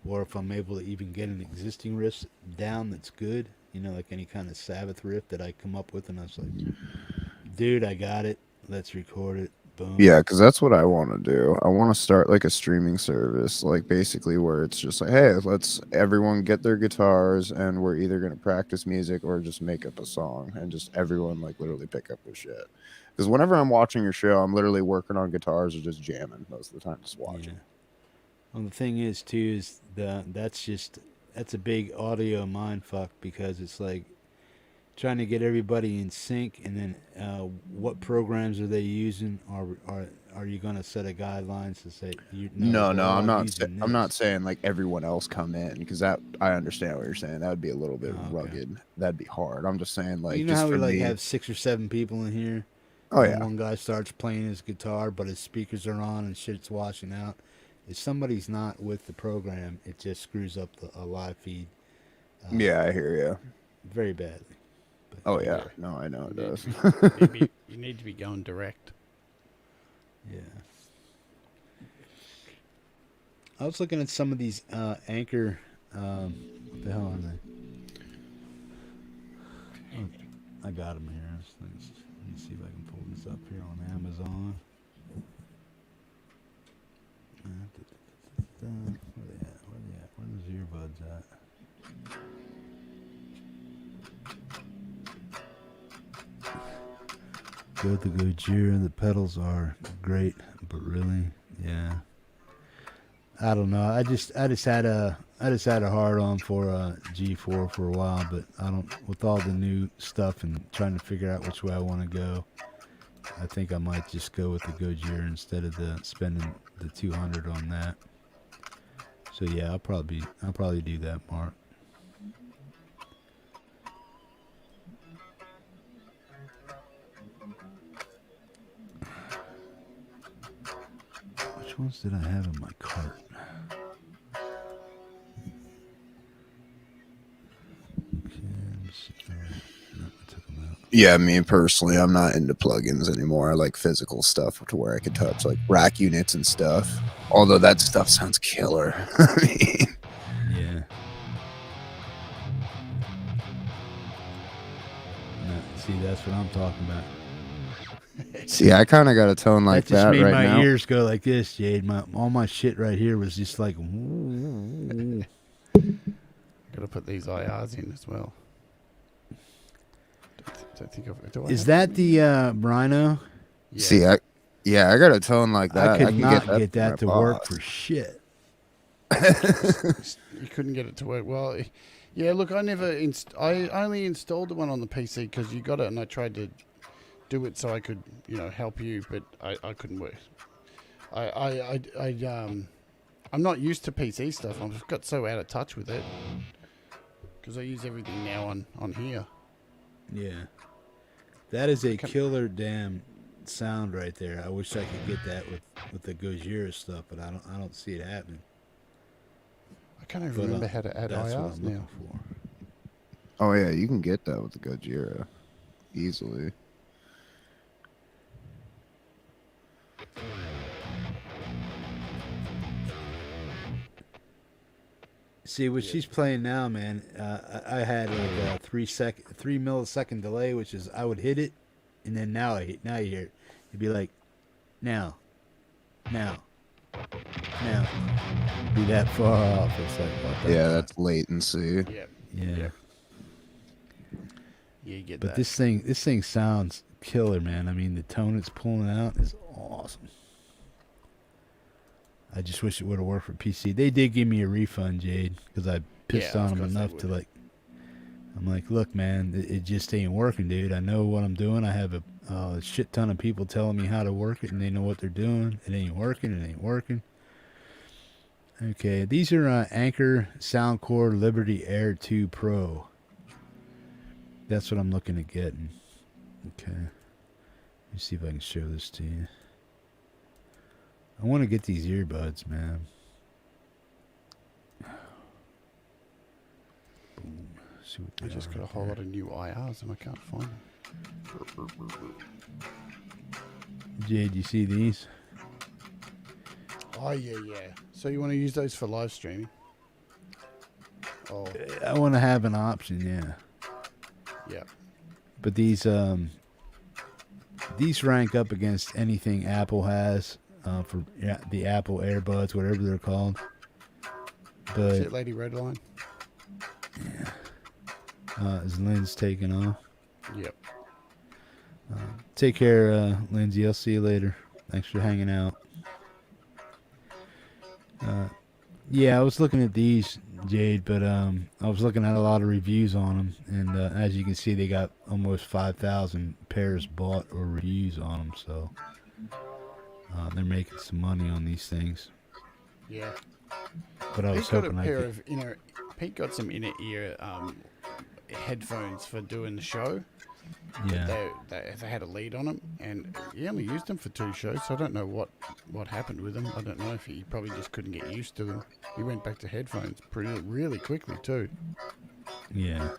or if I'm able to even get an existing riff down that's good, you know, like any kind of Sabbath riff that I come up with, and I was like, dude, I got it, let's record it, boom. Yeah, because that's what I want to do. I want to start like a streaming service, like basically where it's just like, hey, let's everyone get their guitars, and we're either going to practice music or just make up a song, and just everyone like literally pick up their shit. Because whenever I'm watching your show, I'm literally working on guitars or just jamming most of the time, just watching. Well, the thing is, too, is that's a big audio mind fuck, because it's like trying to get everybody in sync, and then what programs are they using? Are you going to set a guidelines to say No, I'm not. using I'm not this? saying like everyone else come in, because that I understand what you're saying. That would be a little bit rugged. That'd be hard. I'm just saying like You know just how we for like me. have 6 or 7 people in here? Oh, and yeah. one guy starts playing his guitar, but his speakers are on and shit's washing out. If somebody's not with the program, it just screws up a live feed. Yeah, I hear you. Very badly. But Oh yeah, no, I know it does. You need to be going direct. Yeah. I was looking at some of these Anchor. What the hell are they? Oh, I got them here. Let me see if I can pull this up here on Amazon. Where they at? Where those earbuds at? Go the Gojira. The pedals are great, but really, yeah. I don't know. I just had a hard on for a G4 for a while, but I don't. With all the new stuff and trying to figure out which way I want to go, I think I might just go with the Gojira instead of spending the $200 on that. So yeah, I'll probably do that, Mark. Which ones did I have in my cart? Yeah, me personally, I'm not into plugins anymore. I like physical stuff to where I can touch like rack units and stuff. Although that stuff sounds killer. I mean, yeah. No, see, that's what I'm talking about. see, I kind of got a tone like that just that made right my now. ears go like this, Jade. All my shit right here was just like. Got to put these IRs in as well. Is that the Rhino? Yeah. See, I got a tone like that. I could can not that get from my that to work boss. for shit. You couldn't get it to work. Well, yeah. Look, I never. I only installed the one on the PC because you got it, and I tried to do it so I could, help you, but I couldn't work. I'm not used to PC stuff. I've got so out of touch with it because I use everything now on here. Yeah. That is a killer damn sound right there. I wish I could get that with the Gojira stuff, but I don't see it happening. I can't even remember how to add that's what IRs I'm now. looking for. Oh yeah, you can get that with the Gojira easily. See what she's playing now, man. I had like a 3 millisecond delay, which is I would hit it, and then now you hear it. It'd be like, now, be that far off. It's like, what the Yeah, fuck? that's latency. Yeah. Yeah, you get But that. this thing sounds killer, man. I mean, the tone it's pulling out is awesome. I just wish it would have worked for PC. They did give me a refund, Jade, because I pissed Yeah, on of them course they enough would. to like. I'm like, look, man, it just ain't working, dude. I know what I'm doing. I have a shit ton of people telling me how to work it, and they know what they're doing. It ain't working. It ain't working. Okay, these are Anchor Soundcore Liberty Air 2 Pro. That's what I'm looking at getting. Okay. Let me see if I can show this to you. I want to get these earbuds, man. Boom. See what I they just are got a right whole there. lot of new IRs and I can't find them. Jade, you see these? Oh yeah. So you want to use those for live streaming? Oh I want to have an option, yeah. yeah. But these rank up against anything Apple has for the Apple AirBuds, whatever they're called. But Is it Lady Rodaline? is Lynn's taking off? Yep. Take care, Lindsay. I'll see you later. Thanks for hanging out. Yeah, I was looking at these, Jade, but I was looking at a lot of reviews on them, and as you can see, they got almost 5,000 pairs bought or reviews on them, so they're making some money on these things. Yeah. But I was Pete got hoping a I pair could. of inner. Pete got some inner ear headphones for doing the show. Yeah. They had a lead on them, and he only used them for 2 shows. So I don't know what happened with them. I don't know if he probably just couldn't get used to them. He went back to headphones really quickly too. Yeah.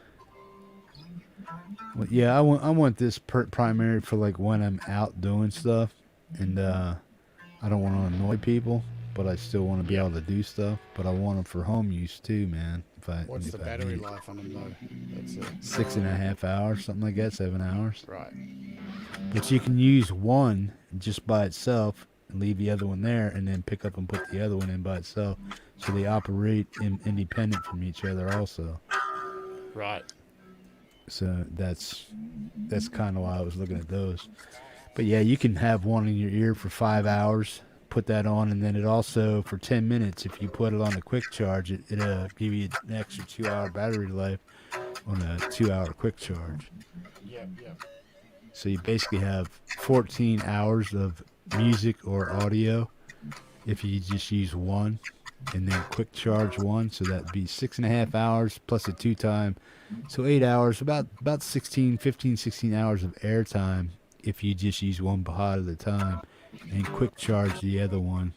Well, yeah, I want this primary for like when I'm out doing stuff, and I don't want to annoy people, but I still want to be able to do stuff. But I want them for home use too, man. What's the I battery need it. life on them though? That's 6.5 hours, something like that, 7 hours. Right. But you can use one just by itself and leave the other one there, and then pick up and put the other one in by itself, so they operate independent from each other also. Right. So that's kind of why I was looking at those. But yeah, you can have one in your ear for 5 hours, put that on, and then it also, for 10 minutes, if you put it on a quick charge, it'll give you an extra 2-hour battery life on a 2-hour quick charge. Yep. So you basically have 14 hours of music or audio if you just use one, and then quick charge one. So that'd be 6.5 hours plus a 2 time. So 8 hours, about 15, 16 hours of airtime if you just use one pod at a time, and quick charge the other one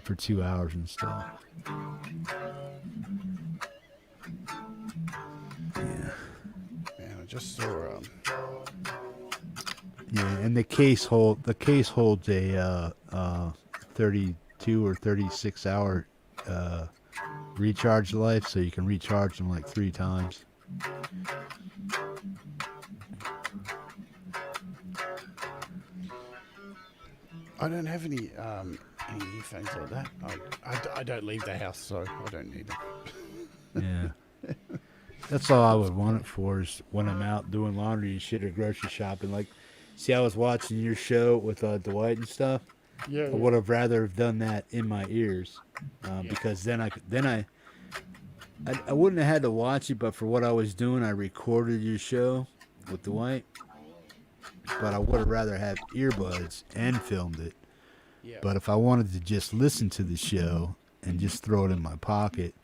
for 2 hours and stuff. Yeah. Man, I just saw. Yeah, and the case holds a 32 or 36 hour recharge life, so you can recharge them like 3 times. I don't have any earphones like that. I don't leave the house, so I don't need them. Yeah. That's all I would want it for, is when I'm out doing laundry and shit or grocery shopping. Like, see, I was watching your show with Dwight and stuff. Yeah. I would have rather have done that in my ears, because then I wouldn't have had to watch it, but for what I was doing, I recorded your show with Dwight. But I would have rather had earbuds and filmed it. Yeah. But if I wanted to just listen to the show and just throw it in my pocket,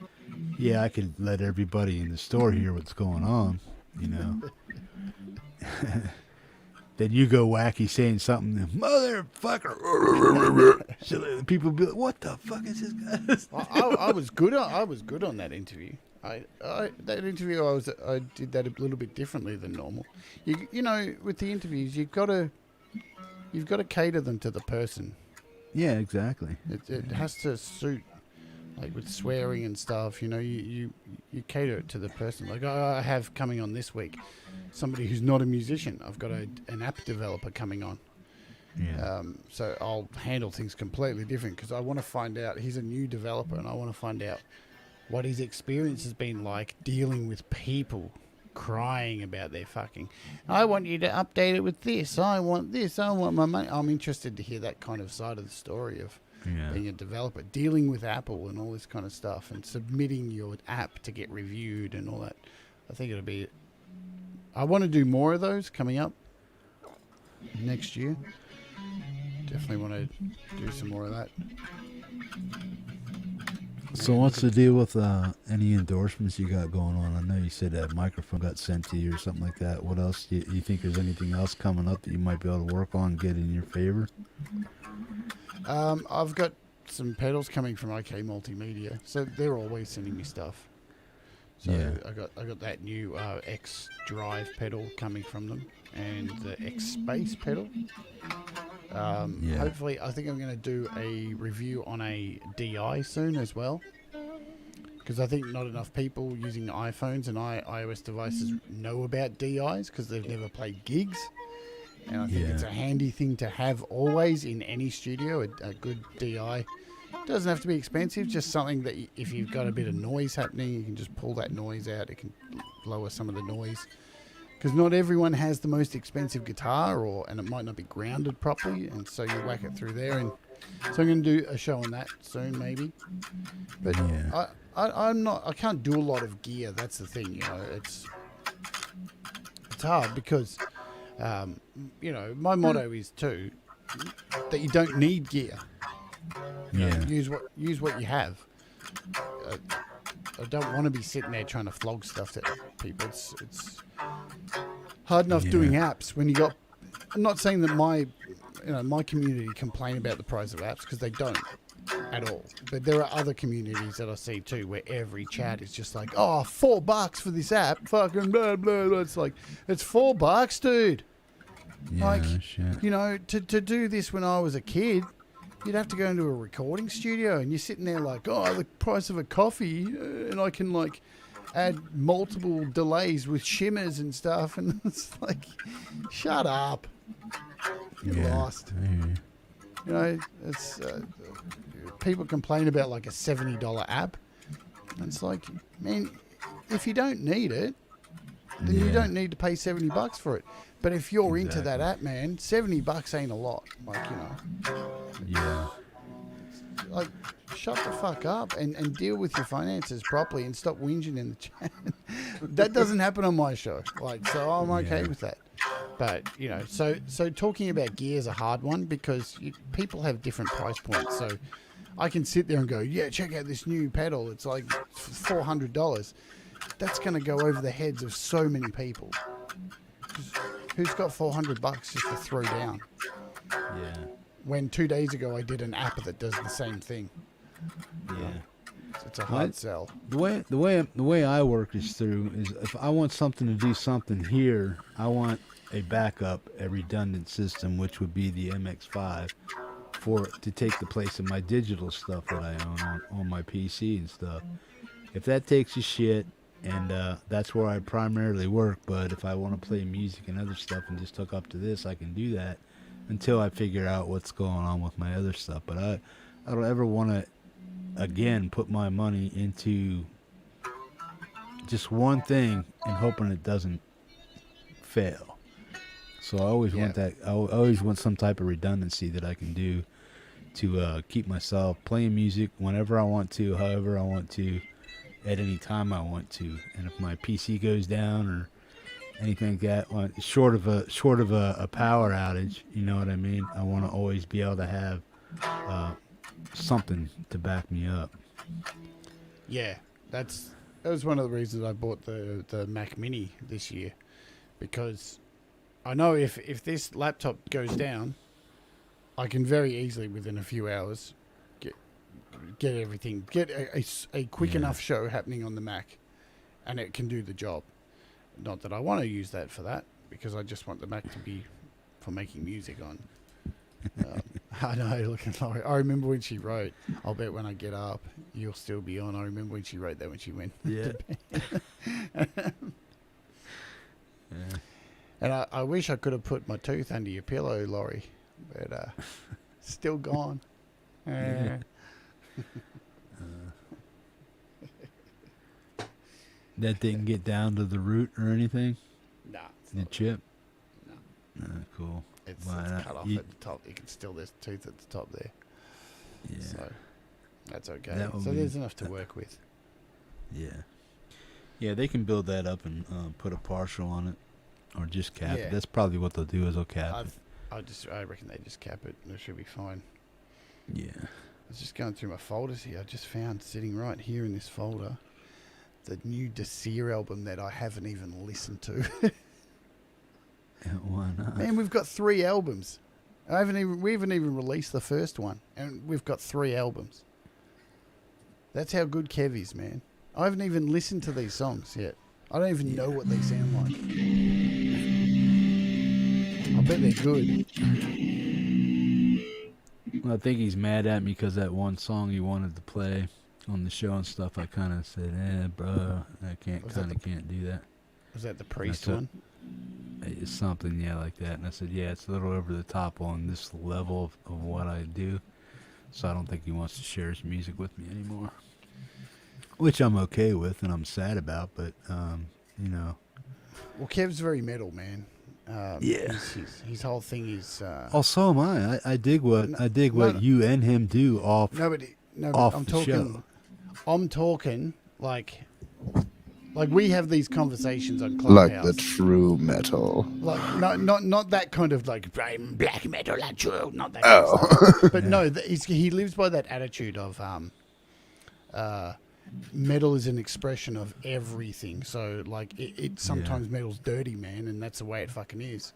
yeah, I could let everybody in the store hear what's going on, you know. then you go wacky saying something, motherfucker. So people be like, "What the fuck is this guy?" I was good on that interview. I did that a little bit differently than normal. You know, with the interviews, you've got to cater them to the person. Yeah, exactly. It has to suit, like with swearing and stuff. You know, you cater it to the person. Like I have coming on this week, somebody who's not a musician. I've got an app developer coming on. Yeah. So I'll handle things completely different because I want to find out. He's a new developer, and I want to find out what his experience has been like dealing with people crying about their fucking, I want you to update it with this, I want this, I want my money. I'm interested to hear that kind of side of the story of being a developer, dealing with Apple and all this kind of stuff, and submitting your app to get reviewed and all that. I think it'll be, I want to do more of those coming up next year. Definitely want to do some more of that. So what's the deal with any endorsements you got going on? I know you said that microphone got sent to you or something like that. What else? You think there's anything else coming up that you might be able to work on and get in your favor? I've got some pedals coming from OK Multimedia, so they're always sending me stuff. So Yeah. I got that new X Drive pedal coming from them, and the X Space pedal. Hopefully, I think I'm going to do a review on a DI soon as well, because I think not enough people using iPhones and iOS devices know about DIs because they've never played gigs, and I think it's a handy thing to have always in any studio. A good DI doesn't have to be expensive, just something that if you've got a bit of noise happening, you can just pull that noise out. It can lower some of the noise. Because not everyone has the most expensive guitar, and it might not be grounded properly, and so you whack it through there. And so I'm going to do a show on that soon, maybe. But I can't do a lot of gear. That's the thing, you know. It's hard because, you know, my motto is too that you don't need gear. You know, use what you have. I don't want to be sitting there trying to flog stuff to people. It's hard enough doing apps when you got. I'm not saying that my community complain about the price of apps, because they don't at all. But there are other communities that I see too where every chat is just like, oh, $4 for this app, fucking blah blah blah. It's like, it's $4, dude. Like, you know, to do this when I was a kid, you'd have to go into a recording studio, and you're sitting there like, oh, the price of a coffee, and I can like add multiple delays with shimmers and stuff, and it's like, shut up. You're lost. You know, it's people complain about like a $70 app, and it's like, man, if you don't need it, then you don't need to pay $70 for it. But if you're into that app, man, $70 ain't a lot. Like, you know. Like, shut the fuck up and deal with your finances properly and stop whinging in the chat. That doesn't happen on my show. Like, so I'm okay with that. But, you know, so talking about gear is a hard one, because people have different price points. So I can sit there and go, yeah, check out this new pedal. It's like $400. That's going to go over the heads of so many people. Who's got $400 just to throw down? Yeah. When 2 days ago I did an app that does the same thing. Yeah. It's a hard sell. The way I work is if I want something to do something here, I want a backup, a redundant system, which would be the MX5, to take the place of my digital stuff that I own on my PC and stuff. If that takes a shit, and that's where I primarily work, but if I want to play music and other stuff and just hook up to this, I can do that until I figure out what's going on with my other stuff. But I don't ever want to, again, put my money into just one thing and hoping it doesn't fail. So I always want that. I always want some type of redundancy that I can do to keep myself playing music whenever I want to, however I want to, at any time I want to. And if my PC goes down or anything like that, short of a power outage, you know what I mean, I want to always be able to have something to back me up. Yeah, that was one of the reasons I bought the Mac Mini this year, because I know if this laptop goes down, I can very easily within a few hours get everything, get a quick enough show happening on the Mac, and it can do the job. Not that I want to use that for that, because I just want the Mac to be for making music on. I know, look at Laurie. I remember when she wrote, I'll bet when I get up, you'll still be on. I remember when she wrote that when she went Yeah. to bed. And I wish I could have put my tooth under your pillow, Laurie, but still gone. Yeah. That didn't get down to the root or anything? Nah. The chip? No. Cool. It's Why not? cut off at the top. You can still, there's tooth at the top there. Yeah. So that's okay. That would So be- there's enough to work with. Yeah. Yeah, they can build that up and put a partial on it. Or just cap Yeah. it. That's probably what they'll do is they'll cap it. I reckon they just cap it and it should be fine. Yeah. I was just going through my folders here. I just found sitting right here in this folder the new Desir album that I haven't even listened to. Why not? Man, we've got 3 albums. We haven't even released the first one, and we've got 3 albums. That's how good Kev is, man. I haven't even listened to these songs yet. I don't even know what they sound like. I bet they're good. Well, I think he's mad at me because that one song he wanted to play on the show and stuff, I kind of said, bro, I can't do that. Was that the Priest That's one? It's something, yeah, like that. And I said, yeah, it's a little over the top on this level of what I do. So I don't think he wants to share his music with me anymore. Which I'm okay with and I'm sad about, but, you know. Well, Kev's very metal, man. Yeah. His whole thing is... Oh, so am I. I dig what you and him do off off I'm the talking... show. I'm talking, like we have these conversations on Clubhouse. Like the true metal. Like not that kind of like black metal, like true, not that. Kind of stuff. But no, he lives by that attitude of metal is an expression of everything. So like it sometimes metal's dirty, man, and that's the way it fucking is.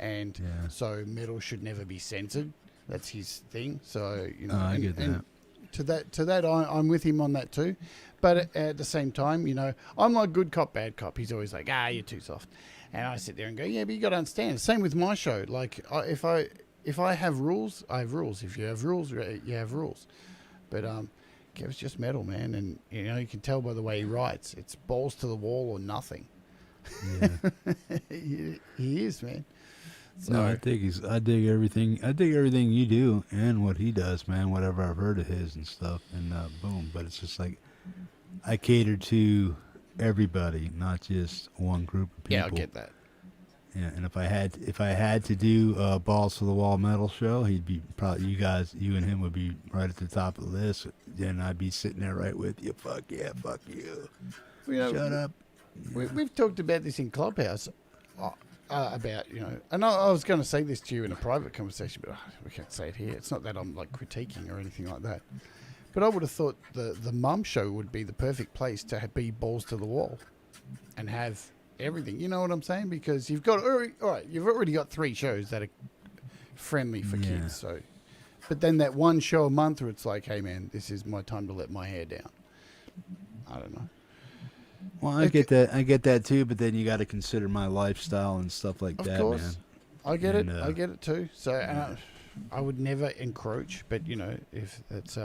And so metal should never be censored. That's his thing. So you know, I get that. And to that, I'm with him on that too. But at the same time, you know, I'm like good cop, bad cop. He's always like, you're too soft. And I sit there and go, yeah, but you got to understand. Same with my show. Like, if I have rules, I have rules. If you have rules, you have rules. But Kev's just metal, man. And, you know, you can tell by the way he writes. It's balls to the wall or nothing. Yeah. he is, man. So, No, I dig everything you do and what he does, man. Whatever I've heard of his and stuff, and boom. But it's just like I cater to everybody, not just one group of people. Yeah, I get that. Yeah, and if I had to do a balls to the wall metal show, he'd be probably you and him would be right at the top of the list. Then I'd be sitting there right with you. Fuck yeah, fuck you. You know, Shut up. We've talked about this in Clubhouse. About, you know, and I was going to say this to you in a private conversation, but we can't say it here. It's not that I'm like critiquing or anything like that, but I would have thought the mum show would be the perfect place to be balls to the wall and have everything. You know what I'm saying? Because you've got you've already got 3 shows that are friendly for kids. So, but then that one show a month where it's like, hey man, this is my time to let my hair down. I don't know. Well, I get that too, but then you got to consider my lifestyle and stuff like that, Of course. man. I get it. I get it too. So and I would never encroach, but you know, if that's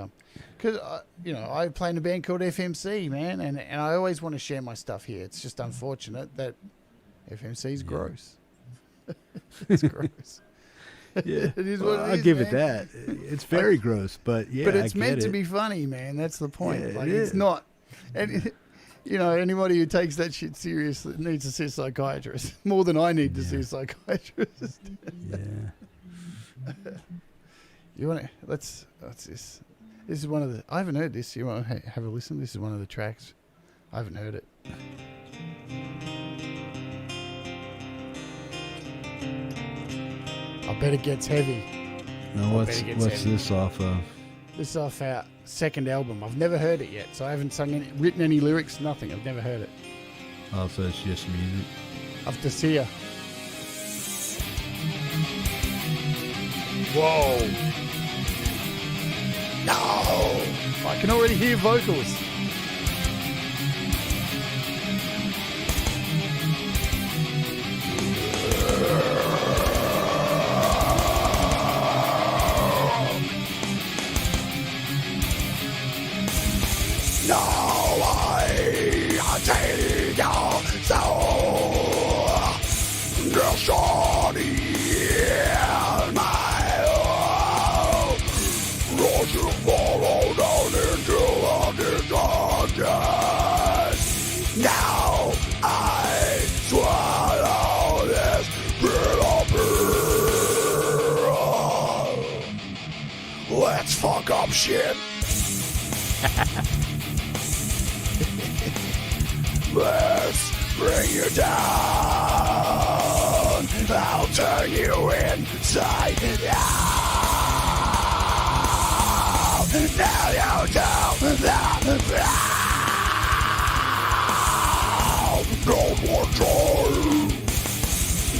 because you know, I play in a band called FMC, man, and I always want to share my stuff here. It's just unfortunate that FMC's gross. It's gross. Yeah, it is what I'll it is, give man. it that. It's very gross, but yeah, But it's I meant get to it. be funny, man. That's the point. Yeah, Like it it's is. not. And you know, anybody who takes that shit seriously needs to see a psychiatrist more than I need to see a psychiatrist. Yeah. You want to? Let's this. This is one of the. I haven't heard this. You want to have a listen? This is one of the tracks. I haven't heard it. I bet it gets heavy. Now, what's this off of? This is off our second album. I've never heard it yet, so I haven't written any lyrics, nothing. I've never heard it. Oh, so it's just music. Of Desir. Whoa. No. I can already hear vocals. Now I take your soul, destiny in my own. Lord, you follow down into the darkness. Now I swallow this bitter pill. Let's fuck up shit. Let's bring you down. I'll turn you inside out. Now you know that no more time.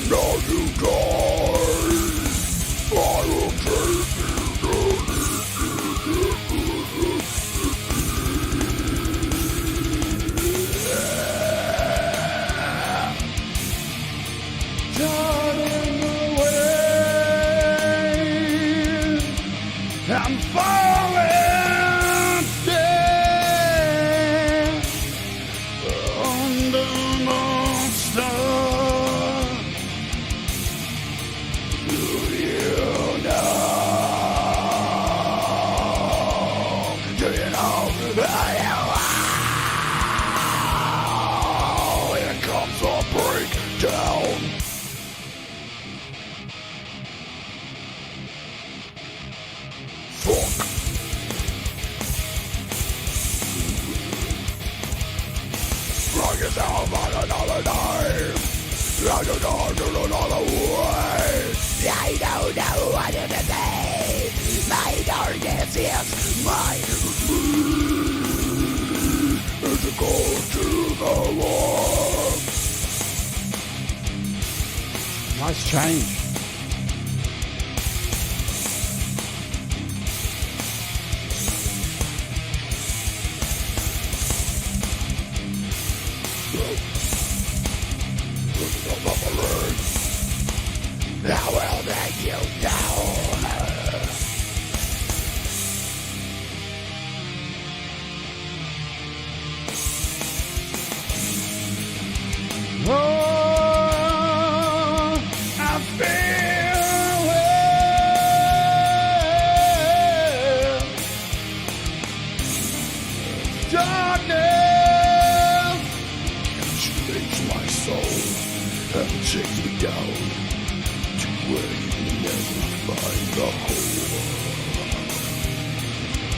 Now you die. I will take I'm falling dead under the star. Do you know? Do you know here comes a breakdown. Rock yourself on another time. I don't know another way. I don't know what it is. My darkness is my it's a go to the war. Nice change. I will make you down. Oh, I feel well. Darkness consumes my soul and takes me down to where you never find the hole.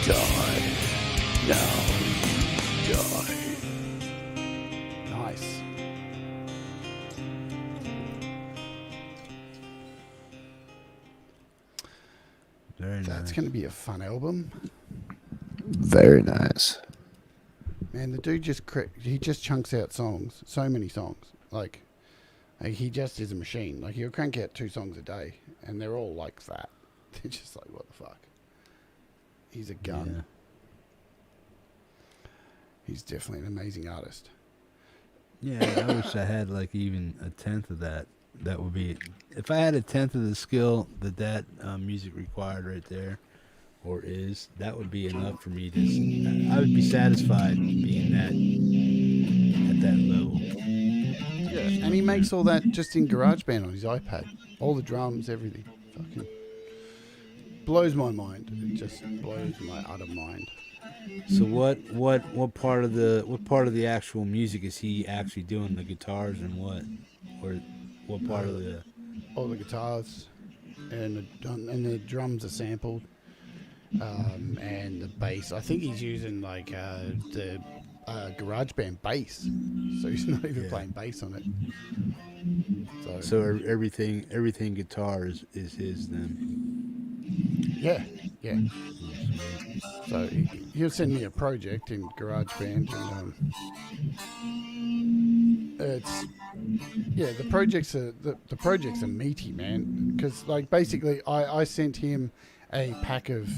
Die. Now you die. Nice. Very That's nice. going to be a fun album. Very nice. Man, the dude he just chunks out songs. So many songs. Like he just is a machine. Like he'll crank out 2 songs a day, and they're all like that. They're just like, what the fuck? He's a gun. Yeah. He's definitely an amazing artist. Yeah, I wish I had like even a tenth of that. That would be, if I had a tenth of the skill that music required right there, or is, that would be enough for me to. I would be satisfied being that at that level. Yeah, and he makes all that just in GarageBand on his iPad. All the drums, everything. Fucking blows my mind. It just blows my utter mind. So what part of the actual music is he actually doing? The guitars and what, or what part of the? All the guitars, and the drums are sampled, and the bass. I think he's using like the GarageBand bass, so he's not even playing bass on it. So everything guitar is his then. Yeah. So he'll send me a project in GarageBand, and it's Yeah, the projects are meaty, man. Because like basically, I sent him a pack of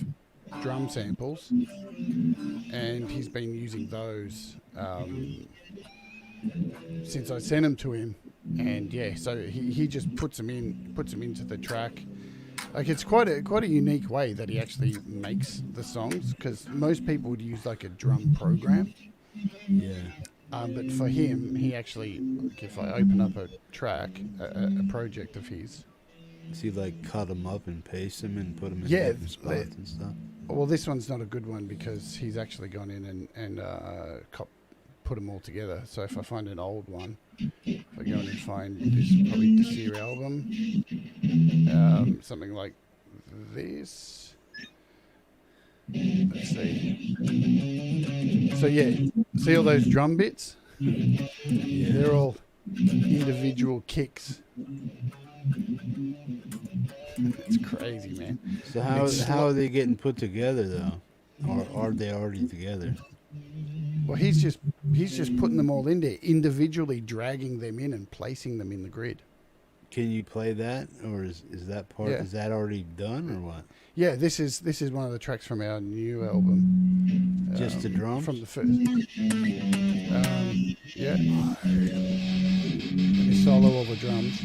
drum samples, and he's been using those since I sent them to him. And yeah, so he just puts them into the track. Like it's quite a unique way that he actually makes the songs, because most people would use like a drum program. Yeah. But for him, he actually, like, if I open up a track, a project of his. Does he like cut them up and paste them and put them in Yeah, different spots and stuff? Well, this one's not a good one because he's actually gone in and put them all together. So if I find an old one, if I go in and find this probably Desir album, something like this. Let's see. So yeah, see all those drum bits? Yeah, they're all individual kicks. It's crazy, man. So how are they getting put together though, or are they already together? Well, he's just putting them all in there, individually dragging them in and placing them in the grid. Can you play that, or is that part? Yeah. Is that already done, or what? Yeah, this is one of the tracks from our new album. Just the drums? From the first. Yeah. Let me solo all the drums.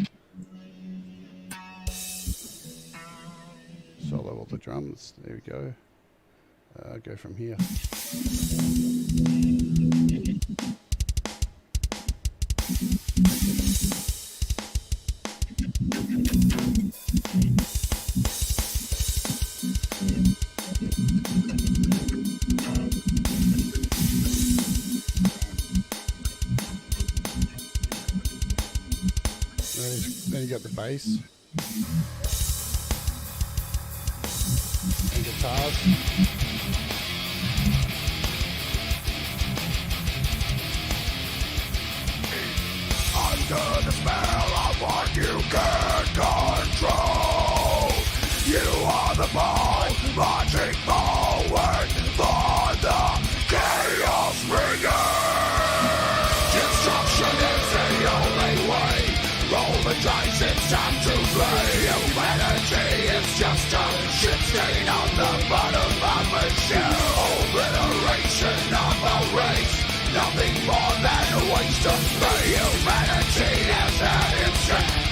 Solo all the drums. There we go. Go from here. Then you got the bass and guitars. Under the spell of what you can't control, you are the ball marching forward for the chaos bringer. Destruction is the only way. Roll the dice, it's time to play. Humanity is just a shit stain on the bottom of a shell. Obliteration of a race, nothing more than a waste of play. Humanity has had its chance.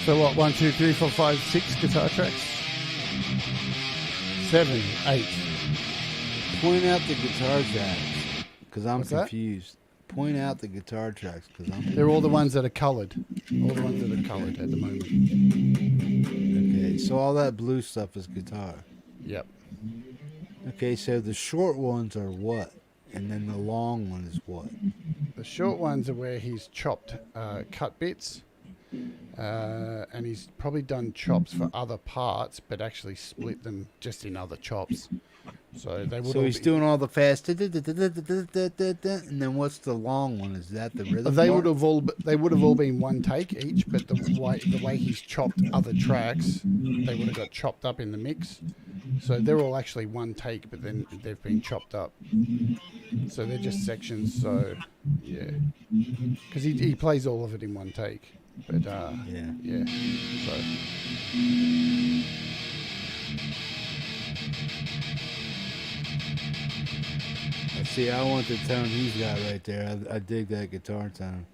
So what? 1, 2, 3, 4, 5, 6 guitar tracks. 7, 8. Point out the guitar tracks, because I'm What's that? confused. Point out the guitar tracks, because I'm. They're all the ones that are coloured. All the ones that are coloured at the moment. Okay, so all that blue stuff is guitar. Yep. Okay, so the short ones are what, and then the long one is what? The short ones are where he's chopped cut bits. And he's probably done chops for other parts, but actually split them just in other chops. So they would. So he's doing all the fast, and then what's the long one? Is that the rhythm? They part? would have all been one take each, but the way he's chopped other tracks, they would have got chopped up in the mix. So they're all actually one take, but then they've been chopped up. So they're just sections. So yeah, because he plays all of it in one take. But yeah. So. See, I want the tone he's got right there. I dig that guitar tone.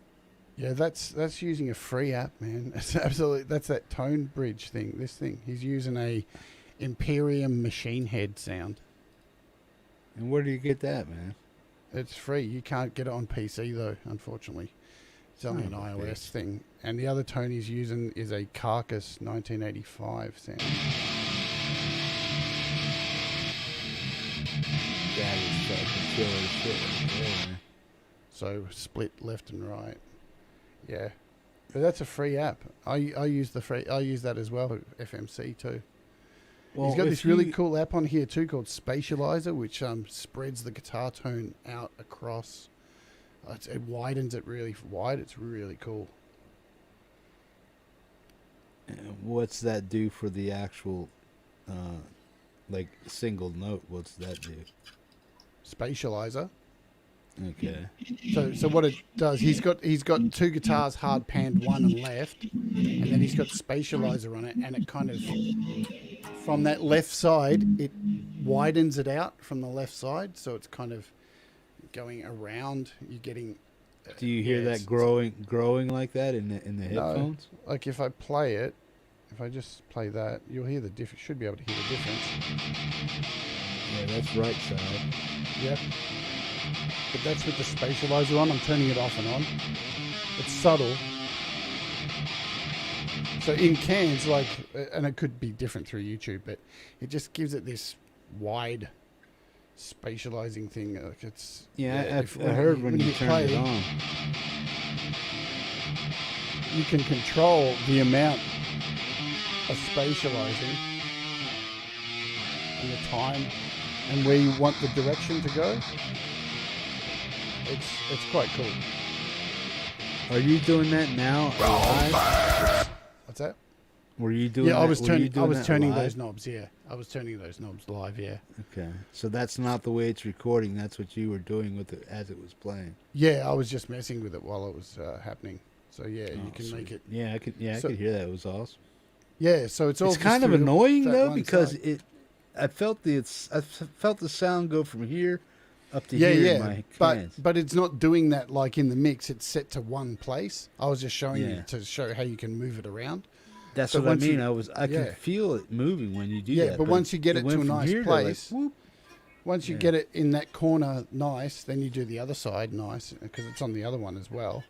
Yeah, that's using a free app, man. That's absolutely that tone bridge thing. This thing he's using a Imperium machine head sound. And where do you get that, man? It's free. You can't get it on PC though, unfortunately. It's only an iOS thing. And the other tone he's using is a Carcass 1985 sound. That is fucking killer shit right there, man. So split left and right. Yeah. But that's a free app. I use that as well at FMC too. Well, he's got if this really you- cool app on here too called Spatializer, which spreads the guitar tone out across. It widens it really wide. It's really cool. What's that do for the actual, like single note? What's that do? Spatializer. Okay. So what it does, he's got two guitars hard panned, one and left, and then he's got spatializer on it, and it kind of from that left side it widens it out from the left side, so it's kind of going around. You're getting. Do you hear that growing like that in the headphones? No, like if I play it, if I just play that, you'll hear the difference. Should be able to hear the difference. Yeah, that's right side. Yep. But that's with the spatializer on. I'm turning it off and on. It's subtle. So in cans, like, and it could be different through YouTube, but it just gives it this wide spatializing thing. Like it's I heard when you turned it on. You can control the amount of spatializing and the time and where you want the direction to go. It's quite cool. Are you doing that now? Live? What's that? Were you doing? Yeah, that? I was turning live? those knobs. Yeah, I was turning those knobs live. Yeah. Okay, so that's not the way it's recording. That's what you were doing with it as it was playing. Yeah, I was just messing with it while it was happening. So yeah, you can sweet. make it. Yeah, I could hear that. It was awesome. Yeah, so it's all. It's just kind of through annoying that though one because side. I felt the sound go from here up to Yeah, here. In my cans. but it's not doing that like in the mix. It's set to one place. I was just showing Yeah. you to show how you can move it around. That's So what I once mean. you- I could feel it moving when you do Yeah, that. but once you get it went to a from nice here to, like, place, whoop. once you Yeah. get it in that corner nice, then you do the other side nice because it's on the other one as well.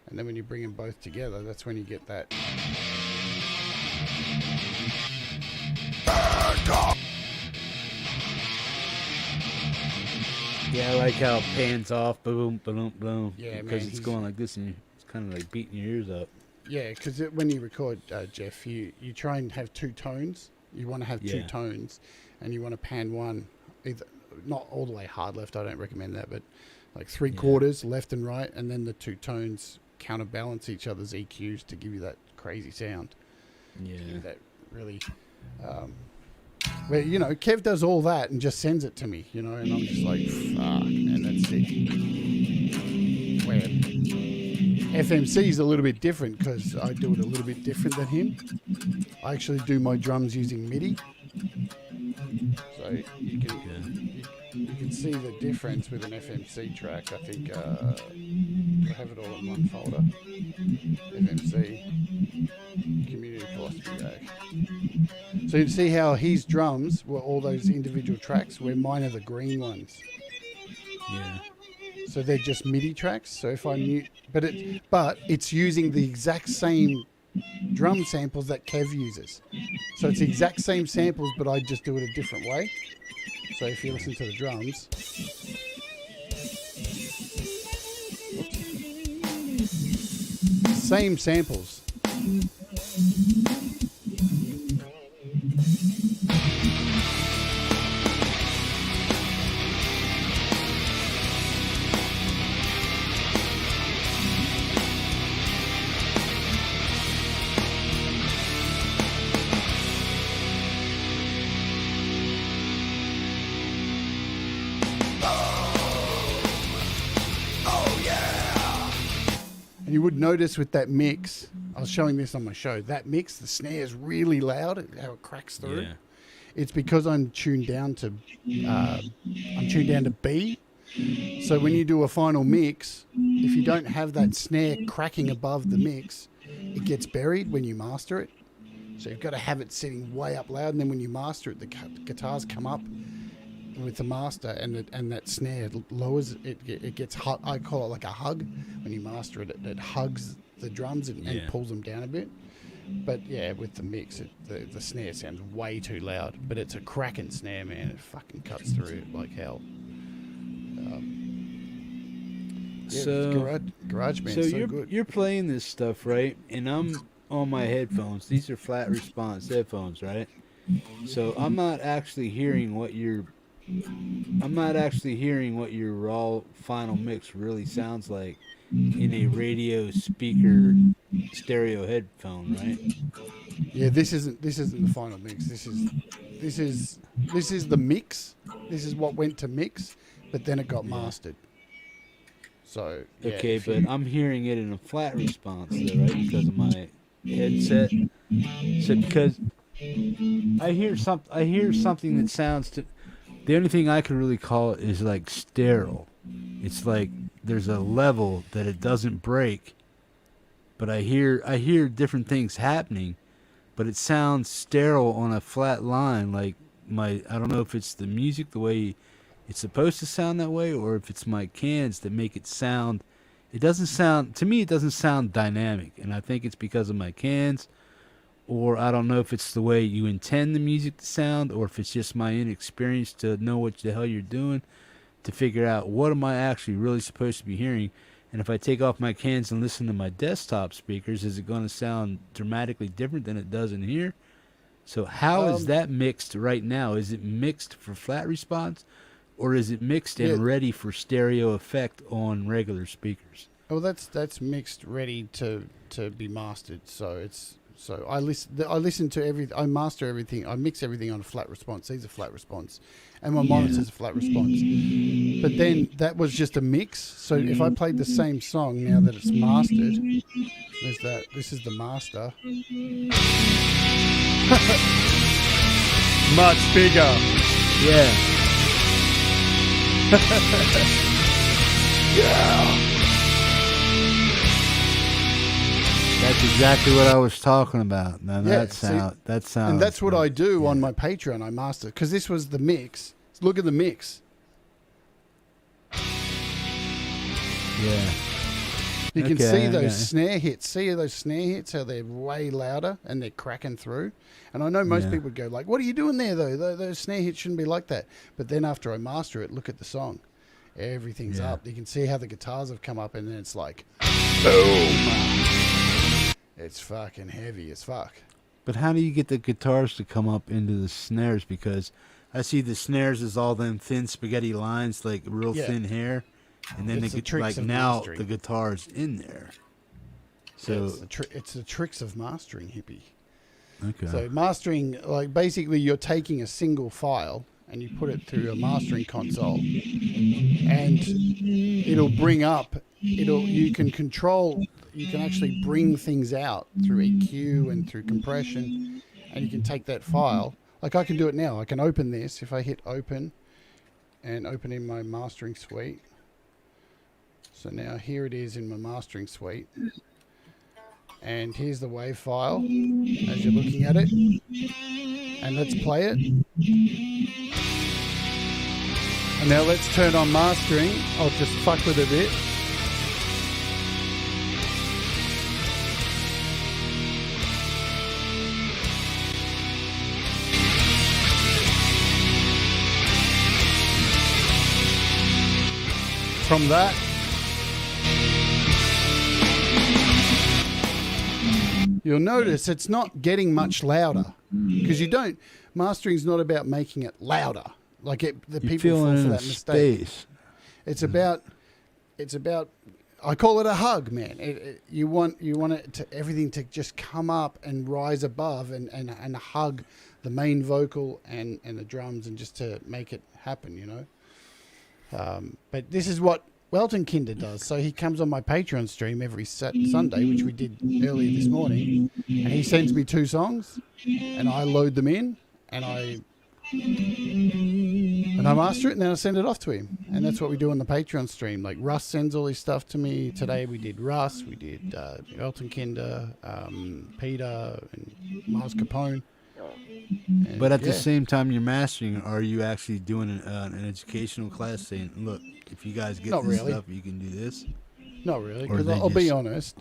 And then when you bring them both together, that's when you get that. Yeah, I like how it pans off, boom, boom, boom. Yeah, because man, it's going like this, and it's kind of like beating your ears up. Yeah, because when you record, Jeff, you try and have two tones. You want to have two Yeah. tones, and you want to pan one, either not all the way hard left. I don't recommend that, but like three quarters left and right, and then the two tones counterbalance each other's EQs to give you that crazy sound. Yeah, that really. Where Kev does all that and just sends it to me, and I'm just like, fuck, man, that's sick. Where FMC is a little bit different because I do it a little bit different than him. I actually do my drums using MIDI, so you can see the difference with an FMC track. I think I have it all in one folder. FMC Community Philosophy Rack. So you see how his drums were all those individual tracks, where mine are the green ones. Yeah. So they're just MIDI tracks. So if I mute, but it's using the exact same drum samples that Kev uses. So it's the exact same samples, but I just do it a different way. So if you listen to the drums, same samples. And you would notice with that mix, I was showing this on my show, that mix, the snare is really loud, how it cracks through. Yeah. It's because I'm tuned down to B. So when you do a final mix, if you don't have that snare cracking above the mix, it gets buried when you master it. So you've got to have it sitting way up loud, and then when you master it, the guitars come up with the master, and that snare lowers it. It gets hot. I call it like a hug. When you master it, it hugs the drums and pulls them down a bit. But yeah, with the mix, the snare sounds way too loud. But it's a cracking snare, man. It fucking cuts through it like hell. So garage band, so so you're good. you're playing this stuff, right? And I'm on my headphones. These are flat response headphones, right? So I'm not actually hearing what you're I'm not actually hearing what your raw final mix really sounds like in a radio speaker stereo headphone, right? Yeah, this isn't the final mix. This is the mix. This is what went to mix, but then it got mastered. So yeah, Okay, but I'm hearing it in a flat response though, right? Because of my headset. So because I hear something that sounds to. The only thing I could really call it is like sterile. It's like there's a level that it doesn't break, but I hear different things happening, but it sounds sterile on a flat line. Like I don't know if it's the music the way it's supposed to sound that way, or if it's my cans that make it sound. It doesn't sound to me. It doesn't sound dynamic, and I think it's because of my cans. Or I don't know if it's the way you intend the music to sound, or if it's just my inexperience to know what the hell you're doing, to figure out what am I actually really supposed to be hearing. And if I take off my cans and listen to my desktop speakers, is it going to sound dramatically different than it does in here? So how is that mixed right now? Is it mixed for flat response, or is it mixed and ready for stereo effect on regular speakers? Well, that's mixed, ready to be mastered. So I listen to everything. I master everything. I mix everything on a flat response. These are flat response, and my monitor's a flat response. But then that was just a mix. So if I played the same song now that it's mastered, there's that. This is the master. Much bigger. Yeah. Yeah. That's exactly what I was talking about. Now that sounds. And that's what I do on my Patreon. I master because this was the mix. Look at the mix. Yeah. You can see those snare hits. See those snare hits? How they're way louder and they're cracking through. And I know most people go like, "What are you doing there, though? Those snare hits shouldn't be like that." But then after I master it, look at the song. Everything's up. You can see how the guitars have come up, and then it's like, boom. It's fucking heavy as fuck. But how do you get the guitars to come up into the snares? Because I see the snares as all them thin spaghetti lines, like real thin hair, and then the guitar's in there. So it's the tricks of mastering, hippie. Okay. So mastering, like basically, you're taking a single file and you put it through a mastering console, and it'll bring up. You can control. You can actually bring things out through EQ and through compression, and you can take that file. Like I can do it now. I can open this if I hit open, and open in my mastering suite. So now here it is in my mastering suite, and here's the WAV file as you're looking at it. And let's play it. And now let's turn on mastering. I'll just fuck with it a bit. From that, you'll notice it's not getting much louder because mastering's not about making it louder. Like the people fall for that mistake. It's about, I call it a hug, man. You want it to everything to just come up and rise above and hug the main vocal and the drums and just to make it happen, you know. But this is what Weltenkinder does. So he comes on my Patreon stream every Sunday, which we did earlier this morning, and he sends me 2 songs, and I load them in, and I master it, and then I send it off to him. And that's what we do on the Patreon stream. Like Russ sends all his stuff to me. Today we did Russ, we did Weltenkinder, Peter, and Mars Capone. But at the same time you're mastering, are you actually doing an educational class saying, look, if you guys get this stuff, you can do this? Not really, because I'll be honest.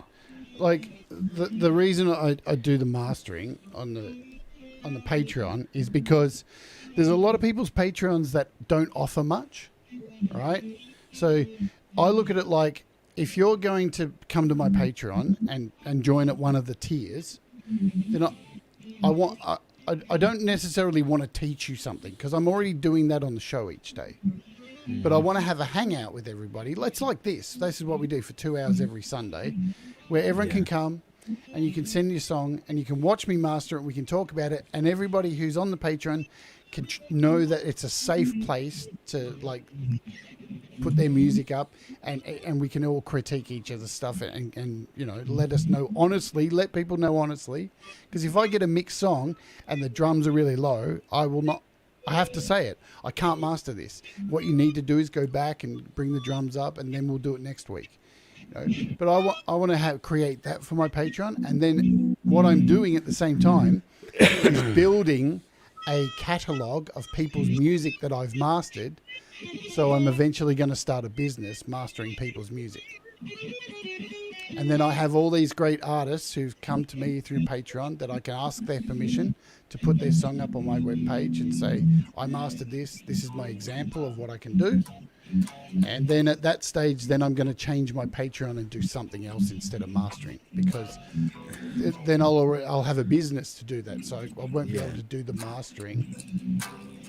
Like, the reason I do the mastering on the Patreon is because there's a lot of people's Patreons that don't offer much, right? So I look at it like, if you're going to come to my Patreon and join at one of the tiers, then I don't necessarily want to teach you something because I'm already doing that on the show each day. But I want to have a hangout with everybody. Let's like this. This is what we do for 2 hours every Sunday, where everyone can come and you can send your song and you can watch me master it. We can talk about it, and everybody who's on the Patreon can know that it's a safe place to like put their music up, and we can all critique each other's stuff and you know, let us know honestly. Let people know honestly, because if I get a mixed song and the drums are really low, I will not. I have to say it. I can't master this. What you need to do is go back and bring the drums up, and then we'll do it next week. You know? But I want to create that for my Patreon, and then what I'm doing at the same time is building a catalogue of people's music that I've mastered. So I'm eventually going to start a business mastering people's music. And then I have all these great artists who've come to me through Patreon that I can ask their permission to put their song up on my webpage and say, I mastered this. This is my example of what I can do. And then at that stage, then I'm going to change my Patreon and do something else instead of mastering, because then I'll have a business to do that. So I won't be able to do the mastering.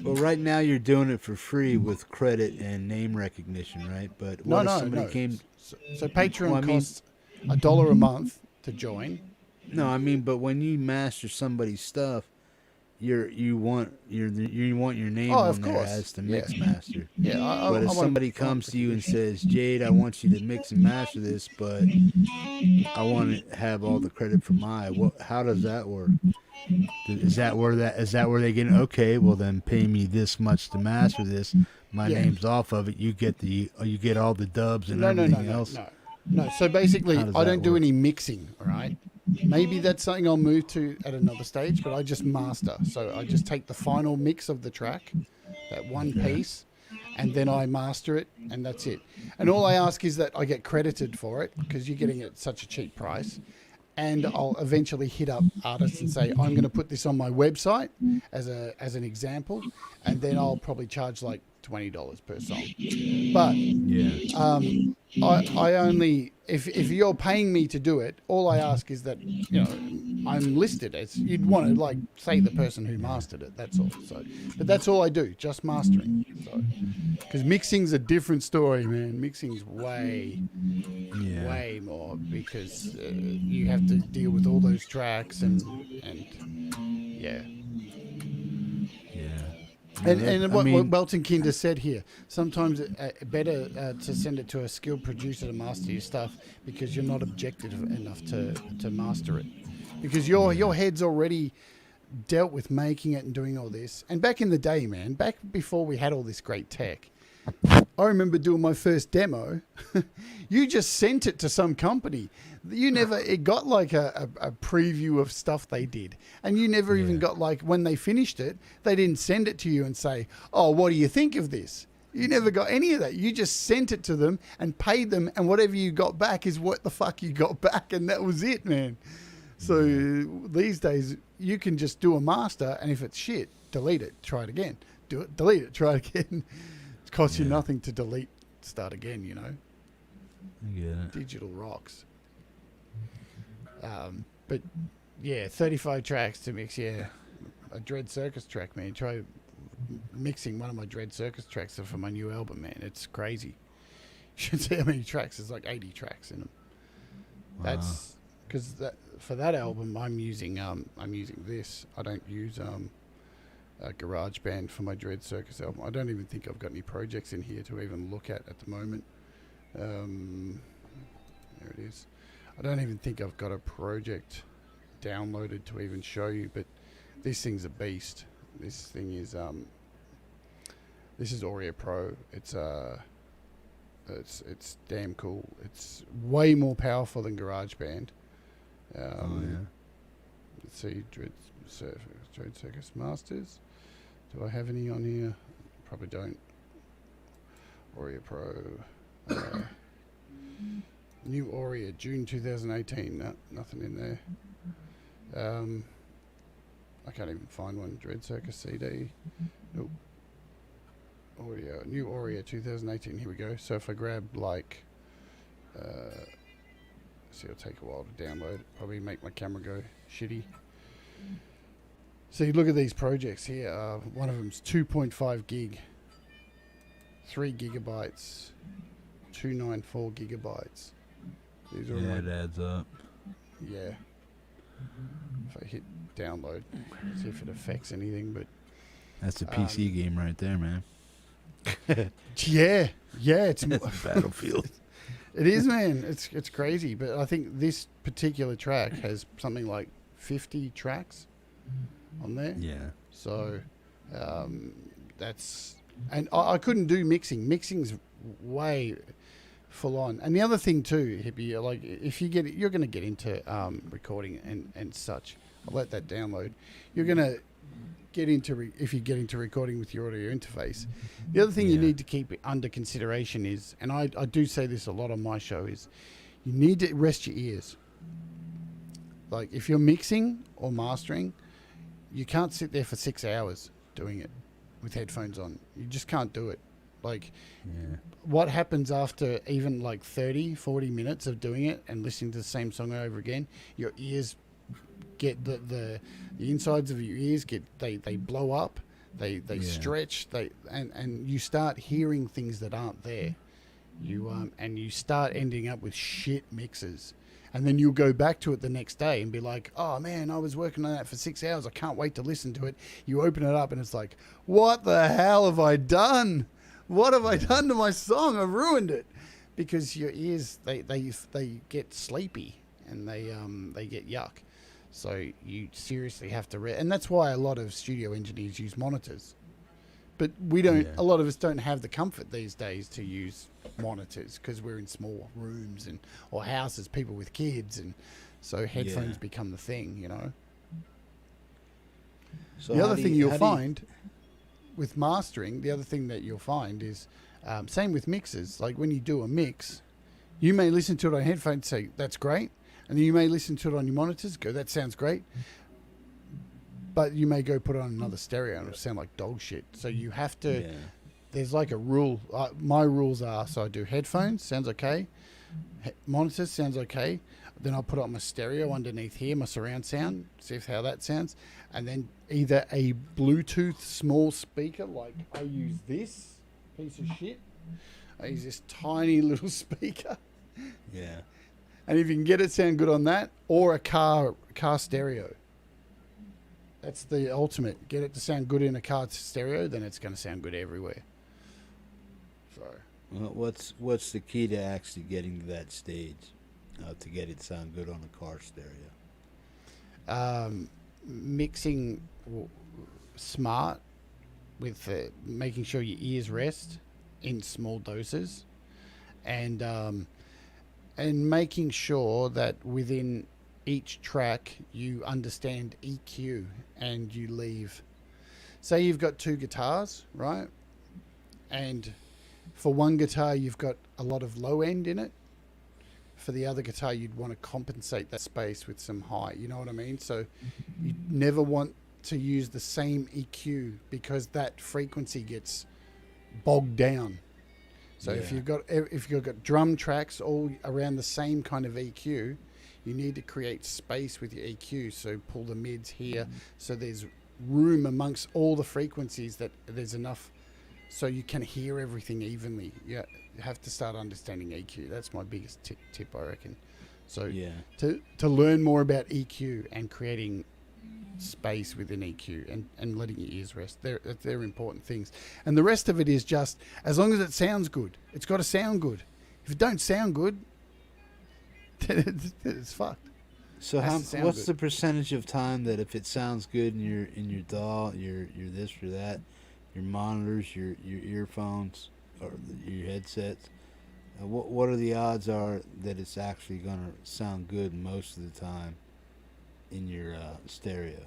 Well, right now you're doing it for free with credit and name recognition, right? But what if somebody came? So Patreon costs $1 a month to join. No, I mean, but when you master somebody's stuff, you want your name on there as the mix master. Yeah, but if somebody comes to you and says, Jade, I want you to mix and master this, but I want to have all the credit for how does that work? Is that where they get? Okay, well then pay me this much to master this. My name's off of it. You get all the dubs and everything else. No. So basically, I don't do any mixing. All right. Maybe that's something I'll move to at another stage, but I just master. So I just take the final mix of the track, that one piece, and then I master it, and that's it. And all I ask is that I get credited for it, because you're getting it at such a cheap price. And I'll eventually hit up artists and say, I'm going to put this on my website as an example, and then I'll probably charge like $20 per song. But I only, if you're paying me to do it, all I ask is that, you know, I'm listed as, you'd want to like say the person who mastered it. That's all. So, but that's all I do, just mastering. So, because mixing's a different story, man. Mixing's way more, because you have to deal with all those tracks and yeah. And what Weltenkinder said here, sometimes it's better to send it to a skilled producer to master your stuff, because you're not objective enough to master it. Because your head's already dealt with making it and doing all this. And back in the day, man, back before we had all this great tech, I remember doing my first demo. You just sent it to some company. It got like a preview of stuff they did. And you never even got like, when they finished it, they didn't send it to you and say, oh, what do you think of this? You never got any of that. You just sent it to them and paid them, and whatever you got back is what the fuck you got back, and that was it, man. So these days, you can just do a master, and if it's shit, delete it, try it again. Do it, delete it, try it again. It costs you nothing to delete, start again, you know. Yeah. Digital rocks. But yeah, 35 tracks to mix. Yeah, a Dread Circus track, man. Try mixing one of my Dread Circus tracks for my new album, man. It's crazy. You should see how many tracks. There's like 80 tracks in them. Wow. That's because for that album, I'm using this. I don't use GarageBand for my Dread Circus album. I don't even think I've got any projects in here to even look at the moment. There it is. I don't even think I've got a project downloaded to even show you, but this thing's a beast. This thing is this is Aurea Pro. It's damn cool. It's way more powerful than GarageBand. Let's see, Dread Circus Masters. Do I have any on here? Probably don't. Aurea Pro. New Aurea, June 2018. No, nothing in there. I can't even find one. Dread Circus CD. Nope. Audio. New Aurea 2018. Here we go. So if I grab like, see, it'll take a while to download. Probably make my camera go shitty. So you look at these projects here. One of them's 2.5 gig, 3 gigabytes, 294 gigabytes. These are Yeah, like, it adds up. yeah. If I hit download, see if it affects anything, but That's a PC game right there, man. yeah, it's That's Battlefield. It is, man. It's crazy, but I think this particular track has something like 50 tracks on there. Yeah. So that's, and I couldn't do mixing. Mixing's way full on. And the other thing too, Hippie, like if you get, you're going to get into recording and such. I'll let that download. You're going to get into if you get into recording with your audio interface. The other thing you need to keep under consideration is, and I do say this a lot on my show, is you need to rest your ears. Like if you're mixing or mastering, you can't sit there for 6 hours doing it with headphones on. You just can't do it. Like what happens after even like 30, 40 minutes of doing it and listening to the same song over again, your ears get the insides of your ears get they blow up, they stretch, and you start hearing things that aren't there. You and you start ending up with shit mixes. And then you'll go back to it the next day and be like, oh man, I was working on that for 6 hours. I can't wait to listen to it. You open it up and it's like, what the hell have I done? What have I done to my song? I've ruined it. Because your ears, they get sleepy and they get yuck. So you seriously have to, and that's why a lot of studio engineers use monitors. But we don't, a lot of us don't have the comfort these days to use monitors because we're in small rooms or houses, people with kids, and so headphones become the thing, you know. So the other thing you'll find with mastering, the other thing that you'll find is, same with mixes, like when you do a mix, you may listen to it on headphones and say, that's great. And then you may listen to it on your monitors, go, that sounds great. But you may go put it on another stereo and it'll sound like dog shit. So you have to, there's like a rule. My rules are, so I do headphones, sounds okay. Monitors, sounds okay. Then I'll put it on my stereo underneath here, my surround sound, see how that sounds. And then either a Bluetooth small speaker, like I use this piece of shit. I use this tiny little speaker. Yeah. And if you can get it sound good on that, or a car stereo. That's the ultimate. Get it to sound good in a car stereo, then it's going to sound good everywhere. So, well, what's the key to actually getting to that stage, to get it to sound good on a car stereo? Mixing smart with making sure your ears rest in small doses, and making sure that within each track you understand EQ and you leave. Say you've got 2 guitars, right? And for one guitar you've got a lot of low end in it. For the other guitar you'd want to compensate that space with some high, you know what I mean? So you never want to use the same EQ because that frequency gets bogged down. So if you've got drum tracks all around the same kind of EQ, you need to create space with your EQ. So pull the mids here, so there's room amongst all the frequencies that there's enough, so you can hear everything evenly. You have to start understanding EQ. That's my biggest tip, I reckon. So to learn more about EQ and creating space within EQ and letting your ears rest, they're important things. And the rest of it is just, as long as it sounds good, it's got to sound good. If it don't sound good, it's fucked. So what's the percentage of time that if it sounds good in your DAW, your this or that, your monitors, your earphones, or your headsets, what are the odds are that it's actually gonna sound good most of the time in your stereo?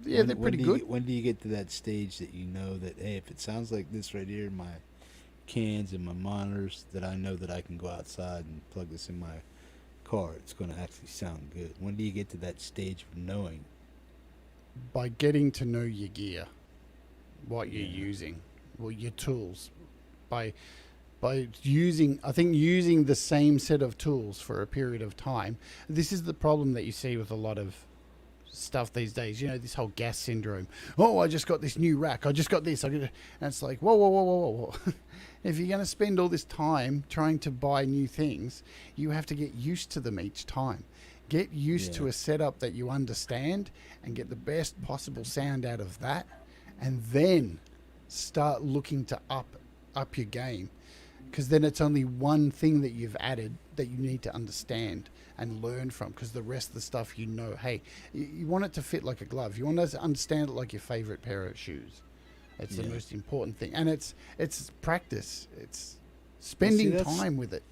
Yeah, they're pretty good. When do you get to that stage that you know that, hey, if it sounds like this right here in my cans and my monitors, that I know that I can go outside and plug this in my car, it's going to actually sound good? When do you get to that stage of knowing? By getting to know your gear, what you're using, well, your tools. By using the same set of tools for a period of time. This is the problem that you see with a lot of stuff these days. You know, this whole gas syndrome. Oh, I just got this new rack. I just got this. And it's like, whoa, whoa, whoa, whoa, whoa. If you're going to spend all this time trying to buy new things, you have to get used to them each time. Get used to a setup that you understand and get the best possible sound out of that, and then start looking to up your game, because then it's only one thing that you've added that you need to understand and learn from, because the rest of the stuff, you know, hey, you want it to fit like a glove. You want to understand it like your favorite pair of shoes. It's the most important thing, and it's practice. It's spending time with it.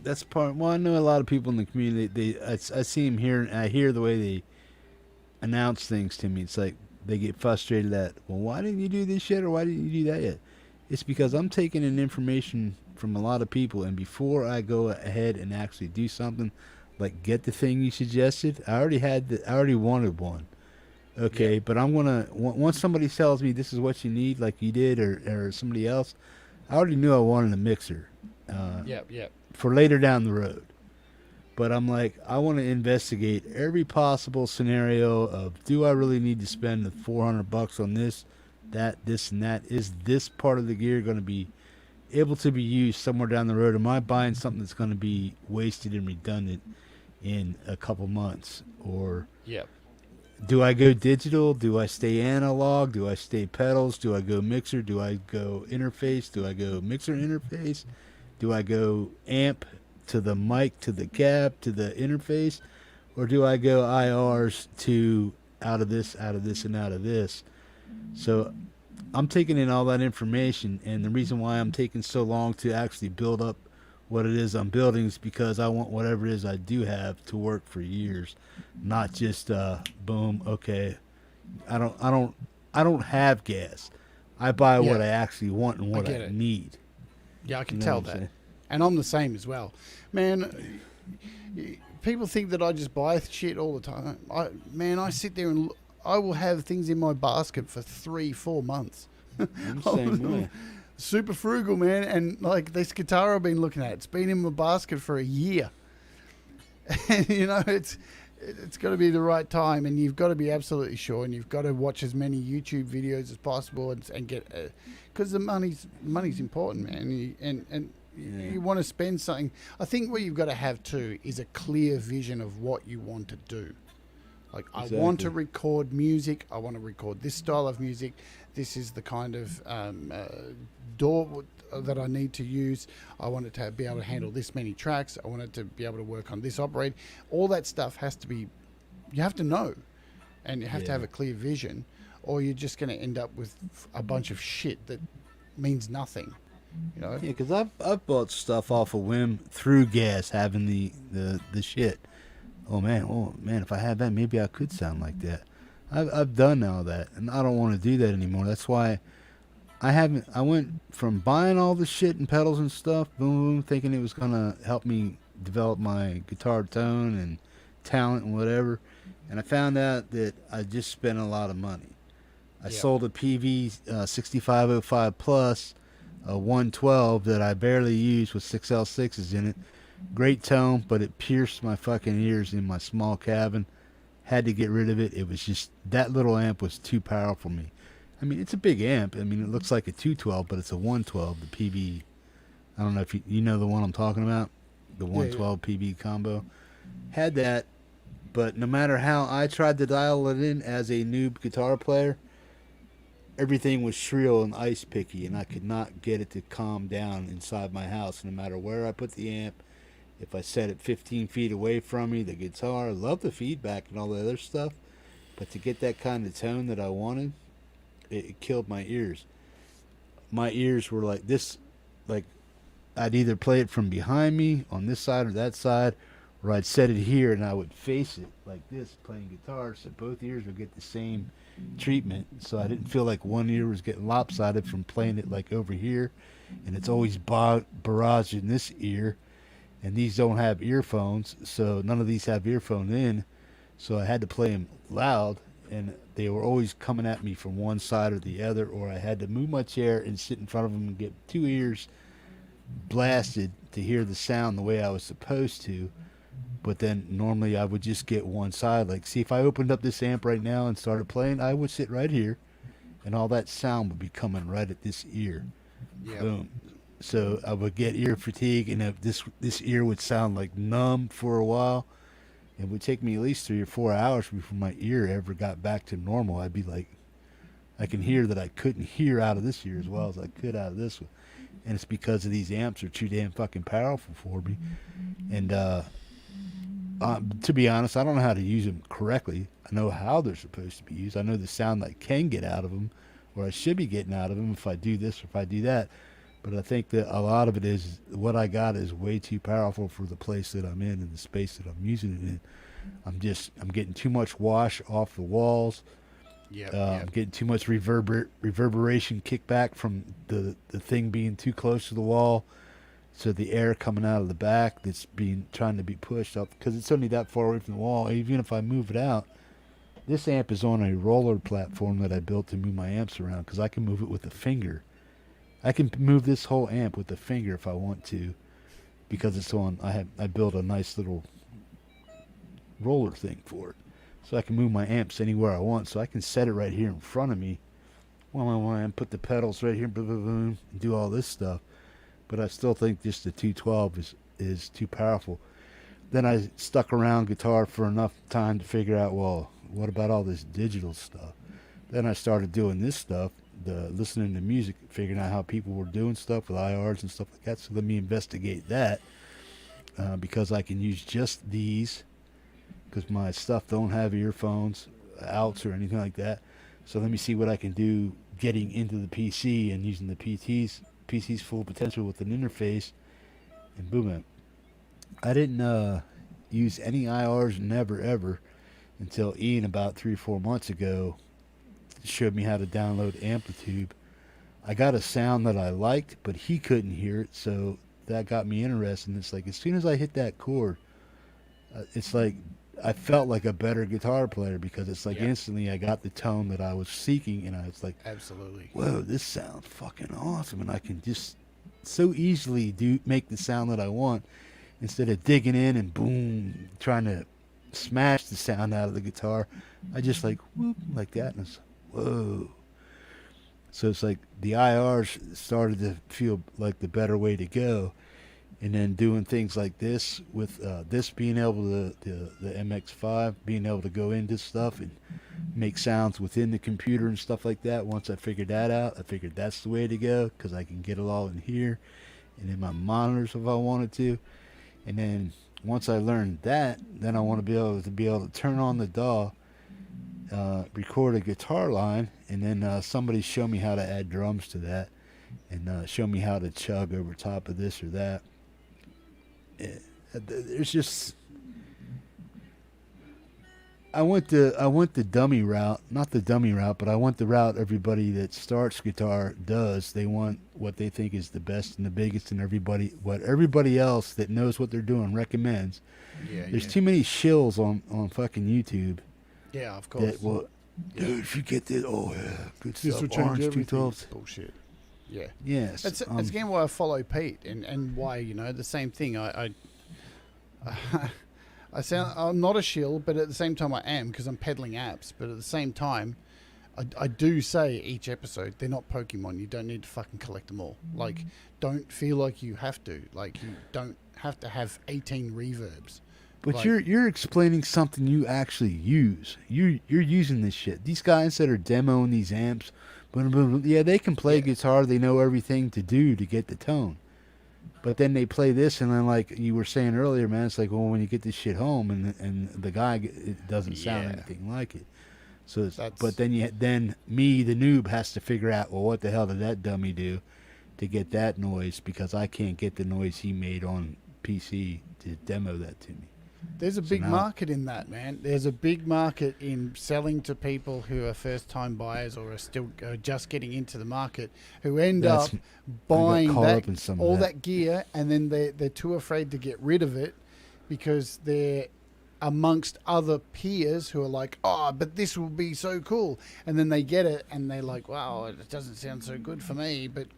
That's part. Well, I know a lot of people in the community. I see them here, and I hear the way they announce things to me. It's like they get frustrated at, well, why didn't you do this yet, or why didn't you do that yet? It's because I'm taking in information from a lot of people, and before I go ahead and actually do something, like get the thing you suggested, I already wanted one. Okay, but I'm gonna once somebody tells me this is what you need, like you did, or somebody else, I already knew I wanted a mixer. For later down the road. But I'm like, I want to investigate every possible scenario of, do I really need to spend the $400 on this, this, and that? Is this part of the gear going to be able to be used somewhere down the road? Am I buying something that's going to be wasted and redundant in a couple months? Or do I go digital? Do I stay analog? Do I stay pedals? Do I go mixer? Do I go interface? Do I go mixer interface? Do I go amp to the mic, to the cab, to the interface? Or do I go IRs to out of this, and out of this? So I'm taking in all that information, and the reason why I'm taking so long to actually build up what it is I'm building is because I want whatever it is I do have to work for years, not just boom, okay. I don't have gas. I buy what I actually want and what I need. Yeah, I can tell that. And I'm the same as well. Man, people think that I just buy shit all the time. I sit there and I will have things in my basket for 3-4 months. I'm the same way. Super frugal, man. And like this guitar I've been looking at, it's been in my basket for a year. And, you know, it's got to be the right time, and you've got to be absolutely sure, and you've got to watch as many YouTube videos as possible and get, because the money's important, man. You want to spend something. I think what you've got to have too is a clear vision of what you want to do. Like, exactly. I want to record music. I want to record this style of music. This is the kind of DAW that I need to use. I want it to be able to handle this many tracks. I want it to be able to work on this operator. All that stuff has to be, you have to know, and you have to have a clear vision, or you're just going to end up with a bunch of shit that means nothing. You know? Yeah, because I've bought stuff off a whim through gas, having the shit. Oh man, if I had that, maybe I could sound like that. I've done all that, and I don't want to do that anymore. That's why I went from buying all the shit and pedals and stuff, boom, thinking it was gonna help me develop my guitar tone and talent and whatever, and I found out that I just spent a lot of money. I sold a PV 6505 Plus, a 112 that I barely used with 6L6s in it. Great tone, but it pierced my fucking ears in my small cabin. Had to get rid of it. It was just, that little amp was too powerful for me. I mean, it's a big amp. I mean, it looks like a 212, but it's a 112, the PB. I don't know if you know the one I'm talking about, the 112 PB combo. Had that, but no matter how I tried to dial it in as a noob guitar player, everything was shrill and ice picky, and I could not get it to calm down inside my house. No matter where I put the amp, if I set it 15 feet away from me, the guitar, I love the feedback and all the other stuff, but to get that kind of tone that I wanted, it killed my ears. My ears were like this, like I'd either play it from behind me on this side or that side, or I'd set it here and I would face it like this playing guitar, so both ears would get the same treatment, so I didn't feel like one ear was getting lopsided from playing it like over here, and it's always barrage in this ear, and these don't have earphones, so none of these have earphone in, so I had to play them loud, and they were always coming at me from one side or the other, or I had to move my chair and sit in front of them and get two ears blasted to hear the sound the way I was supposed to. But then normally I would just get one side. Like, see, if I opened up this amp right now and started playing, I would sit right here, and all that sound would be coming right at this ear. Yep. Boom. So I would get ear fatigue, and if this ear would sound like numb for a while. It would take me at least 3 or 4 hours before my ear ever got back to normal. I'd be like, I can hear that I couldn't hear out of this ear as well as I could out of this one. And it's because of these amps are too damn fucking powerful for me. And to be honest, I don't know how to use them correctly. I know how they're supposed to be used. I know the sound I can get out of them, or I should be getting out of them if I do this or if I do that. But I think that a lot of it is what I got is way too powerful for the place that I'm in and the space that I'm using it in. I'm getting too much wash off the walls. I'm getting too much reverberation kickback from the thing being too close to the wall. So the air coming out of the back that's trying to be pushed up because it's only that far away from the wall. Even if I move it out, this amp is on a roller platform that I built to move my amps around because I can move it with a finger. I can move this whole amp with a finger if I want to, because it's on. I built a nice little roller thing for it, so I can move my amps anywhere I want. So I can set it right here in front of me, and put the pedals right here, boom, boom, boom, and do all this stuff. But I still think just the 212 is too powerful. Then I stuck around guitar for enough time to figure out, well, what about all this digital stuff? Then I started doing this stuff. Listening to music, figuring out how people were doing stuff with IRs and stuff like that. So let me investigate that because I can use just these because my stuff don't have earphones, outs, or anything like that. So let me see what I can do getting into the PC and using the PC's full potential with an interface. And boom, I didn't use any IRs never ever until Ian about 3 or 4 months ago showed me how to download Amplitude. I got a sound that I liked, but he couldn't hear it, so that got me interested. And it's like as soon as I hit that chord, it's like I felt like a better guitar player because it's like instantly I got the tone that I was seeking, and I was like, absolutely, whoa, this sounds fucking awesome, and I can just so easily make the sound that I want instead of digging in and boom, trying to smash the sound out of the guitar. I just like whoop like that, and it's whoa. So it's like the IRs started to feel like the better way to go, and then doing things like this with this being able to the MX5 being able to go into stuff and make sounds within the computer and stuff like that. Once I figured that out, I figured that's the way to go because I can get it all in here and in my monitors if I wanted to. And then once I learned that, then I want to be able to turn on the DAW, record a guitar line, and then somebody show me how to add drums to that, and show me how to chug over top of this or that. There's just I went the dummy route, not the dummy route, but I went the route everybody that starts guitar does. They want what they think is the best and the biggest, and what everybody else that knows what they're doing recommends. There's too many shills on fucking YouTube. Yeah, of course. That will, dude, if you get this, oh yeah, good This stuff. will change Orange everything. 212s. Bullshit. Yeah. Yes. That's again why I follow Pete and why, the same thing. I'm not a shill, but at the same time I am because I'm peddling apps. But at the same time, I do say each episode, they're not Pokemon. You don't need to fucking collect them all. Like, don't feel like you have to. Like, you don't have to have 18 reverbs. But Like, you're explaining something you actually use. You're using this shit. These guys that are demoing these amps, yeah, they can play guitar. They know everything to do to get the tone. But then they play this, and then like you were saying earlier, man, it's like, well, when you get this shit home, and the guy, it doesn't sound anything like it. So, but then me, the noob, has to figure out, well, what the hell did that dummy do to get that noise? Because I can't get the noise he made on PC to demo that to me. There's a big market in that, man. There's a big market in selling to people who are first-time buyers or are still just getting into the market, who end up buying that gear, and then they're too afraid to get rid of it because they're amongst other peers who are like, oh, but this will be so cool. And then they get it, and they're like, wow, it doesn't sound so good for me. But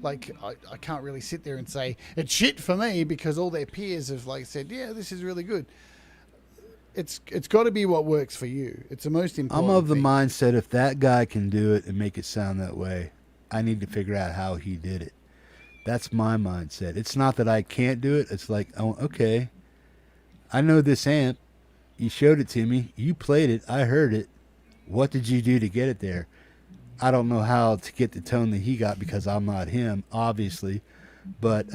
like, I can't really sit there and say it's shit for me because all their peers have like said, yeah, this is really good. it's got to be what works for you. It's the most important. I'm of the thing. mindset if that guy can do it and make it sound that way, I need to figure out how he did it. That's my mindset. It's not that I can't do it. It's like, oh, okay, I know this amp. You showed it to me. You played it. I heard it. What did you do to get it there? I don't know how to get the tone that he got because I'm not him, obviously. But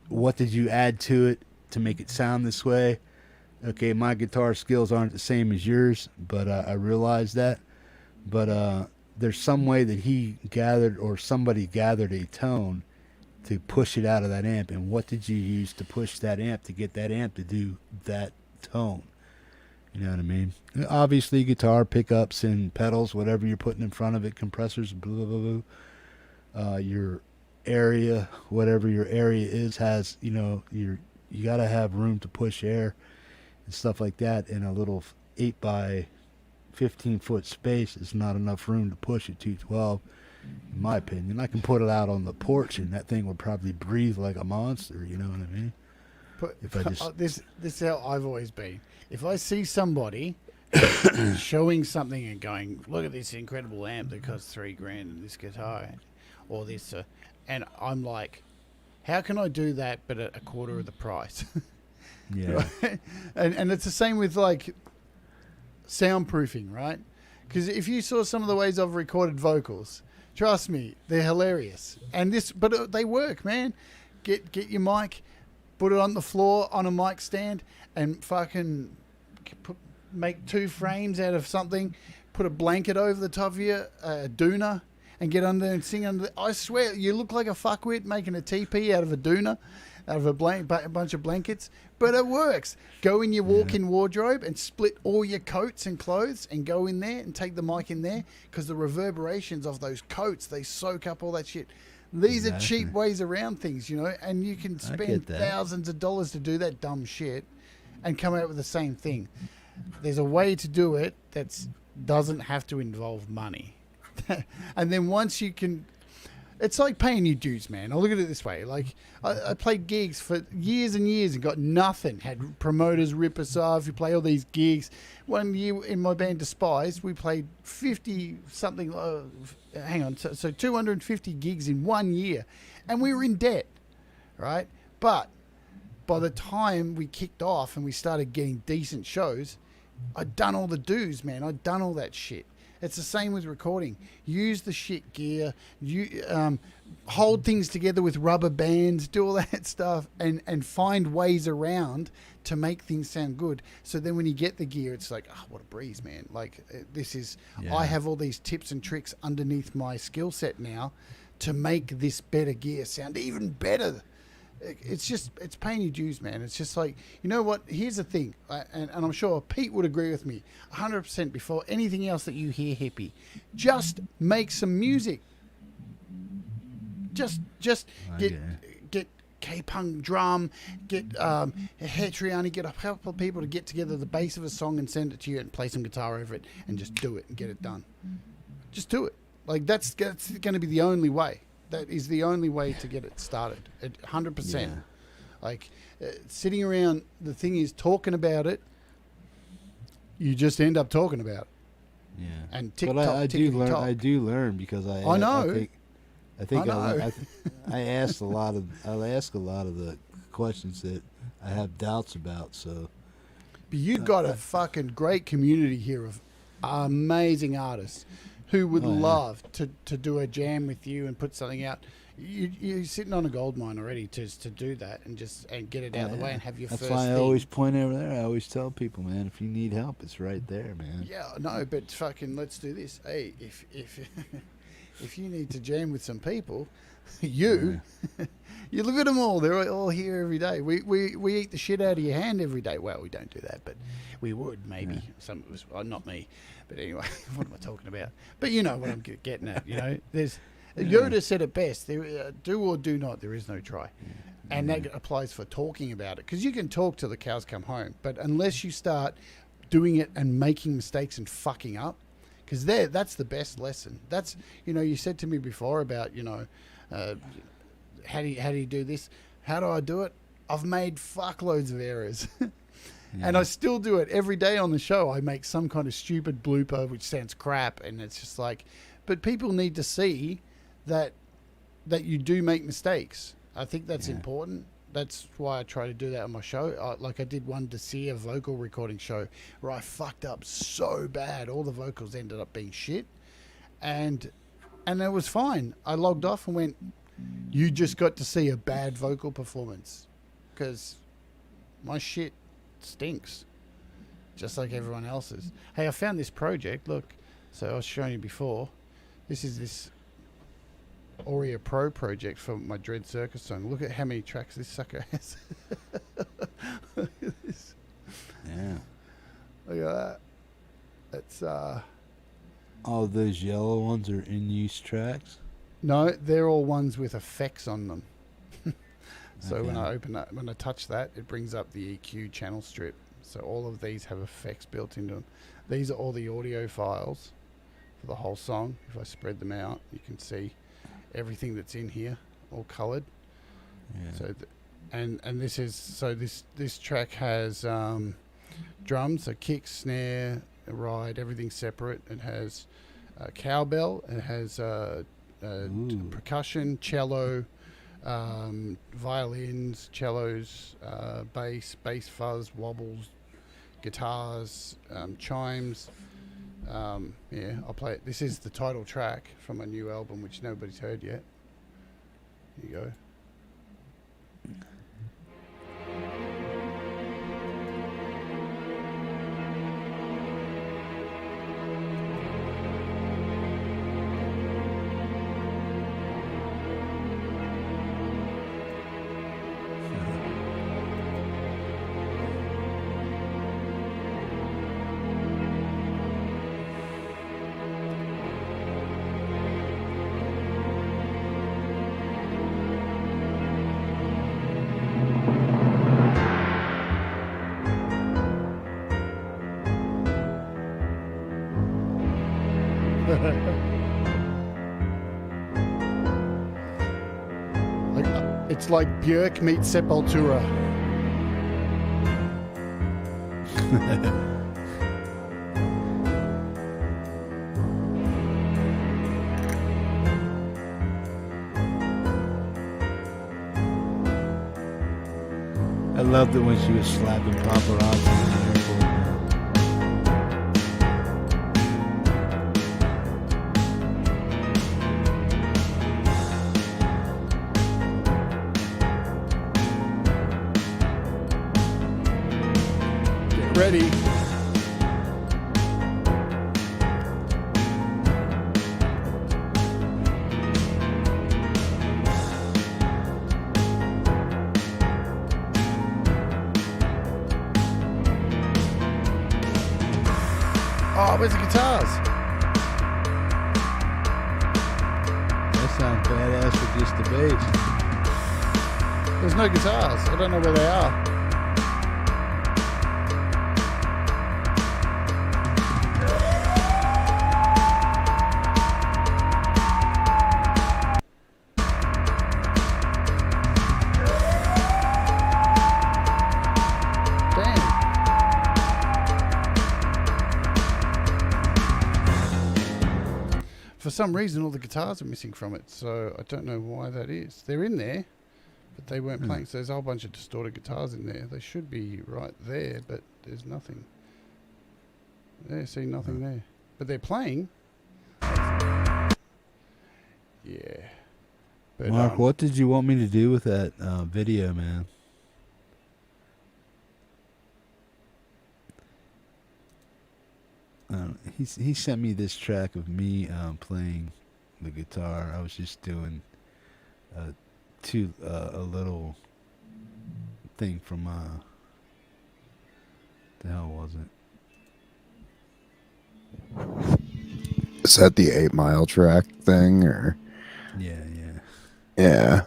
what did you add to it to make it sound this way? Okay, my guitar skills aren't the same as yours, but I realize that. But there's some way that he gathered or somebody gathered a tone to push it out of that amp. And what did you use to push that amp to get that amp to do that tone? You know what I mean? Obviously, guitar pickups and pedals, whatever you're putting in front of it, compressors, blah, blah, blah. Your area, whatever your area is, has, you got to have room to push air and stuff like that. In a little 8 by 15 foot space is not enough room to push a 212, in my opinion. I can put it out on the porch and that thing would probably breathe like a monster, you know what I mean? But if I just this is how I've always been. If I see somebody showing something and going, look at this incredible amp that costs $3,000 and this guitar or this, and I'm like, how can I do that but at a quarter of the price? Yeah. and it's the same with like soundproofing, right? Because if you saw some of the ways I've recorded vocals, trust me, they're hilarious. And but they work, man. Get your mic, put it on the floor on a mic stand, and fucking make 2 frames out of something. Put a blanket over the top of you, a doona, and get under and sing under. I swear, you look like a fuckwit making a teepee out of a doona, out of a bunch of blankets. But it works. Go in your walk-in wardrobe and split all your coats and clothes and go in there and take the mic in there because the reverberations of those coats, they soak up all that shit. These are cheap ways around things, and you can spend thousands of dollars to do that dumb shit and come out with the same thing. There's a way to do it that doesn't have to involve money. And then once you can... It's like paying your dues, man. I'll look at it this way. Like, I played gigs for years and years and got nothing. Had promoters rip us off. You play all these gigs. One year in my band, Despise, we played 50-something... hang on. So 250 gigs in 1 year. And we were in debt, right? But by the time we kicked off and we started getting decent shows, I'd done all the dues, man. I'd done all that shit. It's the same with recording. Use the shit gear. Hold things together with rubber bands. Do all that stuff, and find ways around to make things sound good. So then when you get the gear, it's like, oh, what a breeze, man! Like this is. Yeah. I have all these tips and tricks underneath my skill set now to make this better gear sound even better. It's paying your dues, man. It's just like, you know what? Here's the thing, and I'm sure Pete would agree with me 100% before anything else that you hear, Hippie. Just make some music. Just get K-Punk drum, get Hetriani, get a couple of people to get together the bass of a song and send it to you and play some guitar over it and just do it and get it done. Just do it. Like that's going to be the only way. That is the only way to get it started, 100%. Yeah. Like, sitting around, the thing is, talking about it, you just end up talking about it. Yeah. And TikTok, but I do learn because I know. I ask a lot of the questions that I have doubts about. So, but you've got a fucking great community here of amazing artists who would love to do a jam with you and put something out. You're sitting on a gold mine already to do that and get it out of the way and have your That's first why I thing. always point over there. I always tell people, man, if you need help, it's right there, man. Yeah, no, but fucking let's do this. Hey, if you need to jam with some people, you look at them all. They're all here every day. We eat the shit out of your hand every day. Well, we don't do that, but we would maybe. Some of us, not me. But anyway, what am I talking about? But you know what I'm getting at. There's Yoda said it best. Do or do not. There is no try, and that applies for talking about it. Because you can talk till the cows come home, but unless you start doing it and making mistakes and fucking up, because that's the best lesson. That's you said to me before about how do you do this? How do I do it? I've made fuckloads of errors. And I still do it every day on the show. I make some kind of stupid blooper which sounds crap, and it's just like, but people need to see that you do make mistakes. I think that's important. That's why I try to do that on my show. Like I did one Desir vocal recording show where I fucked up so bad. All the vocals ended up being shit. And it was fine. I logged off and went, you just got to see a bad vocal performance. Because my shit stinks. Just like everyone else's. Hey, I found this project. Look. So I was showing you before. This is this Aurea Pro project for my Dread Circus song. Look at how many tracks this sucker has. Look at this. Yeah. Look at that. That's all those yellow ones are in use tracks? No, they're all ones with effects on them. So Okay. when I when I touch that, it brings up the EQ channel strip. So all of these have effects built into them. These are all the audio files for the whole song. If I spread them out, you can see everything that's in here, all coloured. Yeah. So, and this is this track has drums, a kick, snare, a ride, everything separate. It has cowbell. It has percussion, cello, violins, cellos, bass fuzz, wobbles, guitars, chimes. Yeah, I'll play it. This is the title track from a new album which nobody's heard yet. Here you go. It's like Björk meets Sepultura. I loved it when she was slapping paparazzi in the airport. Get ready. Oh, where's the guitars? That sounds badass with just the bass. There's no guitars. I don't know where they are. For some reason, all the guitars are missing from it, so I don't know why that is. They're in there, but they weren't playing, so there's a whole bunch of distorted guitars in there. They should be right there, but there's nothing. There, see, nothing there. But they're playing. Yeah. But, Mark, what did you want me to do with that video, man? He sent me this track of me playing the guitar. I was just doing a little thing from the hell was it? Is that the 8 Mile track thing, or? Yeah. Yeah. Yeah.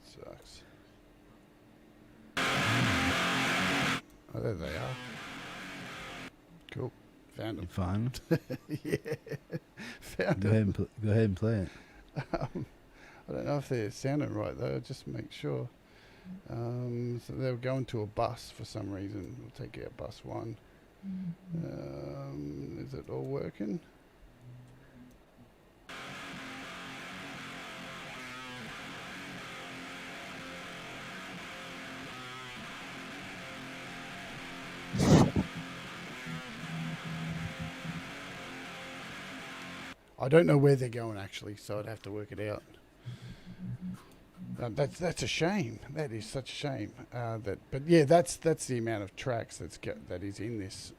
Sucks. there they are. Cool. Found them. You find them? Yeah. Found Go them. go ahead and play it. I don't know if they're sounding right though. Just make sure. So they were going to a bus for some reason. We'll take out bus 1. Is it all working? I don't know where they're going actually, so I'd have to work it out. That's a shame. That is such a shame. But yeah, that's the amount of tracks that is in this.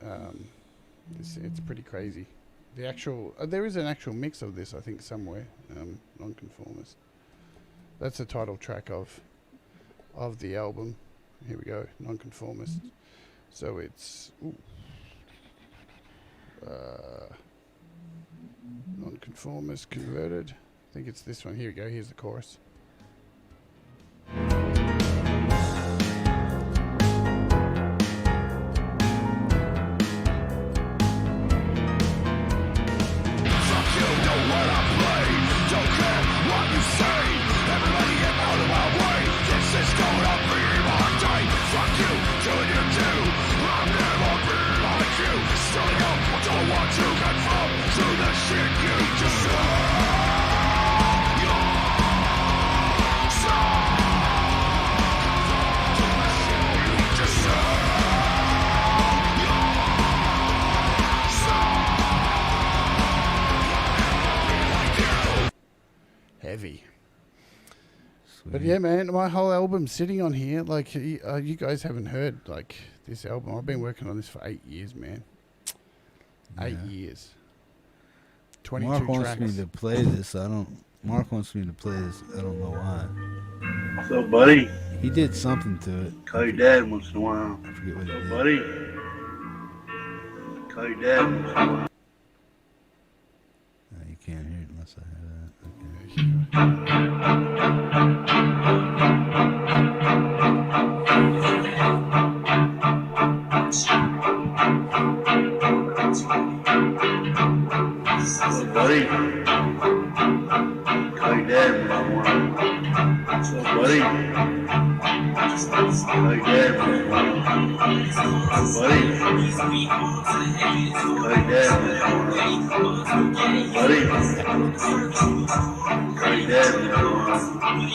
It's pretty crazy. The actual there is an actual mix of this, I think, somewhere. Nonconformist. That's the title track of the album. Here we go, Nonconformist. So it's Nonconformist converted. I think it's this one. Here we go. Here's the chorus. Heavy. But yeah, man, my whole album's sitting on here. Like, you guys haven't heard like this album. I've been working on this for 8 years, man. 8 years. 22 Mark wants tracks. me to play this. Mark wants me to play this. I don't know why. So, buddy. He did something to it. Call your dad once in a while. I forget what he did. Buddy. Call your dad once in a while. You can't hear it unless I have that. So, buddy. Call your dad once in a while. So, buddy. Call your dad once in a while. Buddy. Call your dad once in a while. Buddy. Call your dad once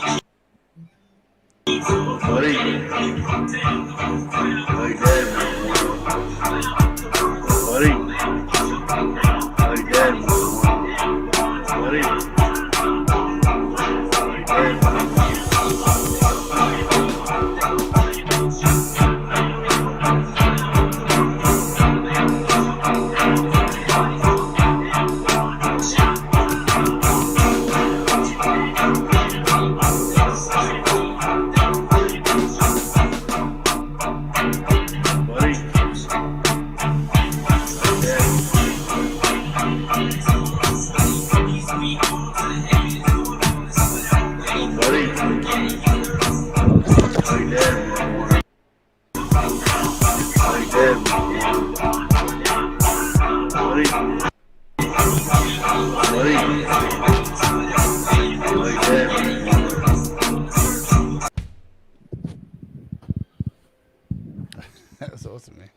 in a while. Buddy. Call your dad once in a while. Buddy. Call your dad once in a while. Buddy. That was awesome, man.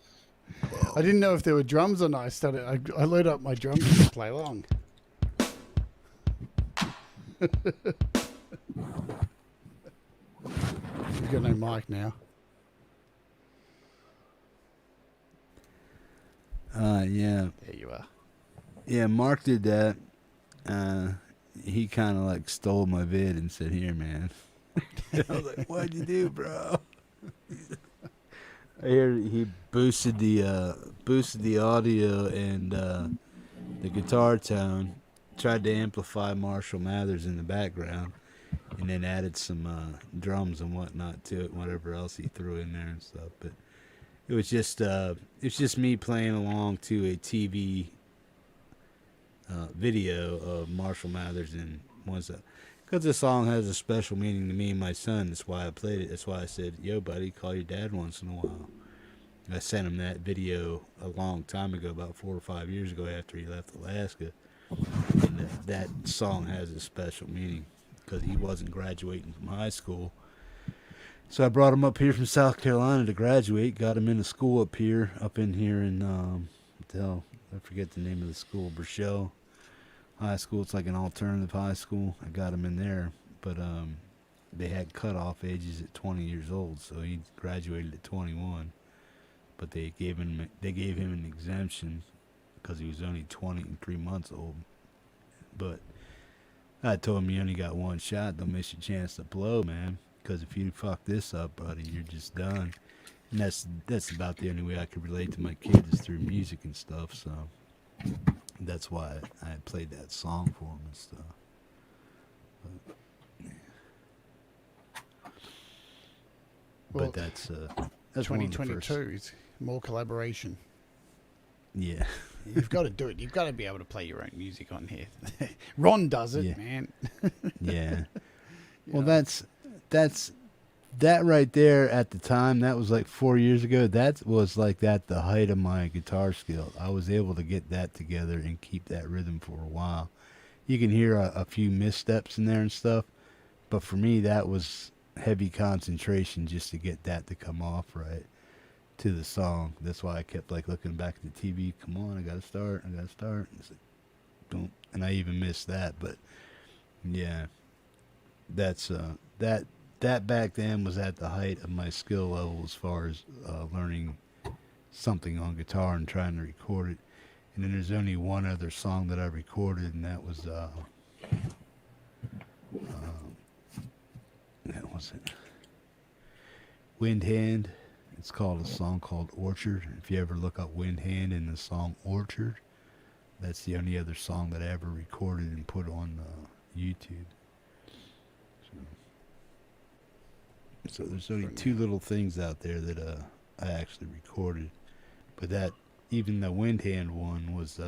I didn't know if there were drums or not. I loaded up my drums to play along. We've got no mic now. Yeah. There you are. Yeah, Mark did that. He kind of like stole my vid and said, "Here, man." I was like, "What'd you do, bro?" I hear he boosted the audio and the guitar tone. Tried to amplify Marshall Mathers in the background, and then added some drums and whatnot to it, whatever else he threw in there and stuff. But it was just me playing along to a TV video of Marshall Mathers and because this song has a special meaning to me and my son. That's why I played it. That's why I said, "Yo, buddy, call your dad once in a while." I sent him that video a long time ago, about 4 or 5 years ago after he left Alaska. And that song has a special meaning because he wasn't graduating from high school. So I brought him up here from South Carolina to graduate, got him into school up in here in, I forget the name of the school, Burchell High School. It's like an alternative high school. I got him in there, but they had cutoff ages at 20 years old, so he graduated at 21. But they gave him an exemption because he was only 23 months old. But I told him, you only got one shot. Don't miss your chance to blow, man. Because if you fuck this up, buddy, you're just done. And that's about the only way I could relate to my kids is through music and stuff. So that's why I played that song for him and stuff. But that's 2022 is more collaboration. Yeah. You've got to do it. You've got to be able to play your own music on here. Ron does it, man. Yeah. Well, that's that right there at the time. That was like 4 years ago. That was like the height of my guitar skill. I was able to get that together and keep that rhythm for a while. You can hear a few missteps in there and stuff, but for me, that was heavy concentration just to get that to come off right to the song. That's why I kept like looking back at the TV. Come on, I gotta start. And it's like, boom. And I even missed that, but yeah, that's that back then was at the height of my skill level as far as learning something on guitar and trying to record it. And then there's only one other song that I recorded, and that was Wind Hand. It's called a song called Orchard. If you ever look up Wind Hand in the song Orchard, that's the only other song that I ever recorded and put on YouTube. So there's only two little things out there that I actually recorded. But that, even the Wind Hand one was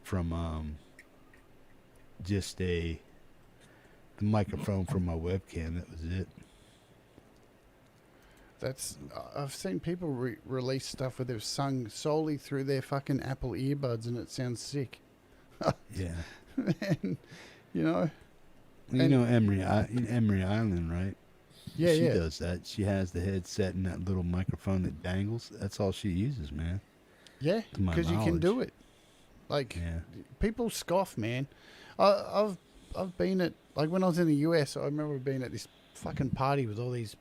from just the microphone from my webcam. That was it. I've seen people release stuff where they've sung solely through their fucking Apple earbuds and it sounds sick. Yeah. And, you know. Well, you know Emery Island, right? Yeah, she does that. She has the headset and that little microphone that dangles. That's all she uses, man. Yeah, because you can do it. Like, people scoff, man. I've been at, like, when I was in the US, I remember being at this fucking party with all these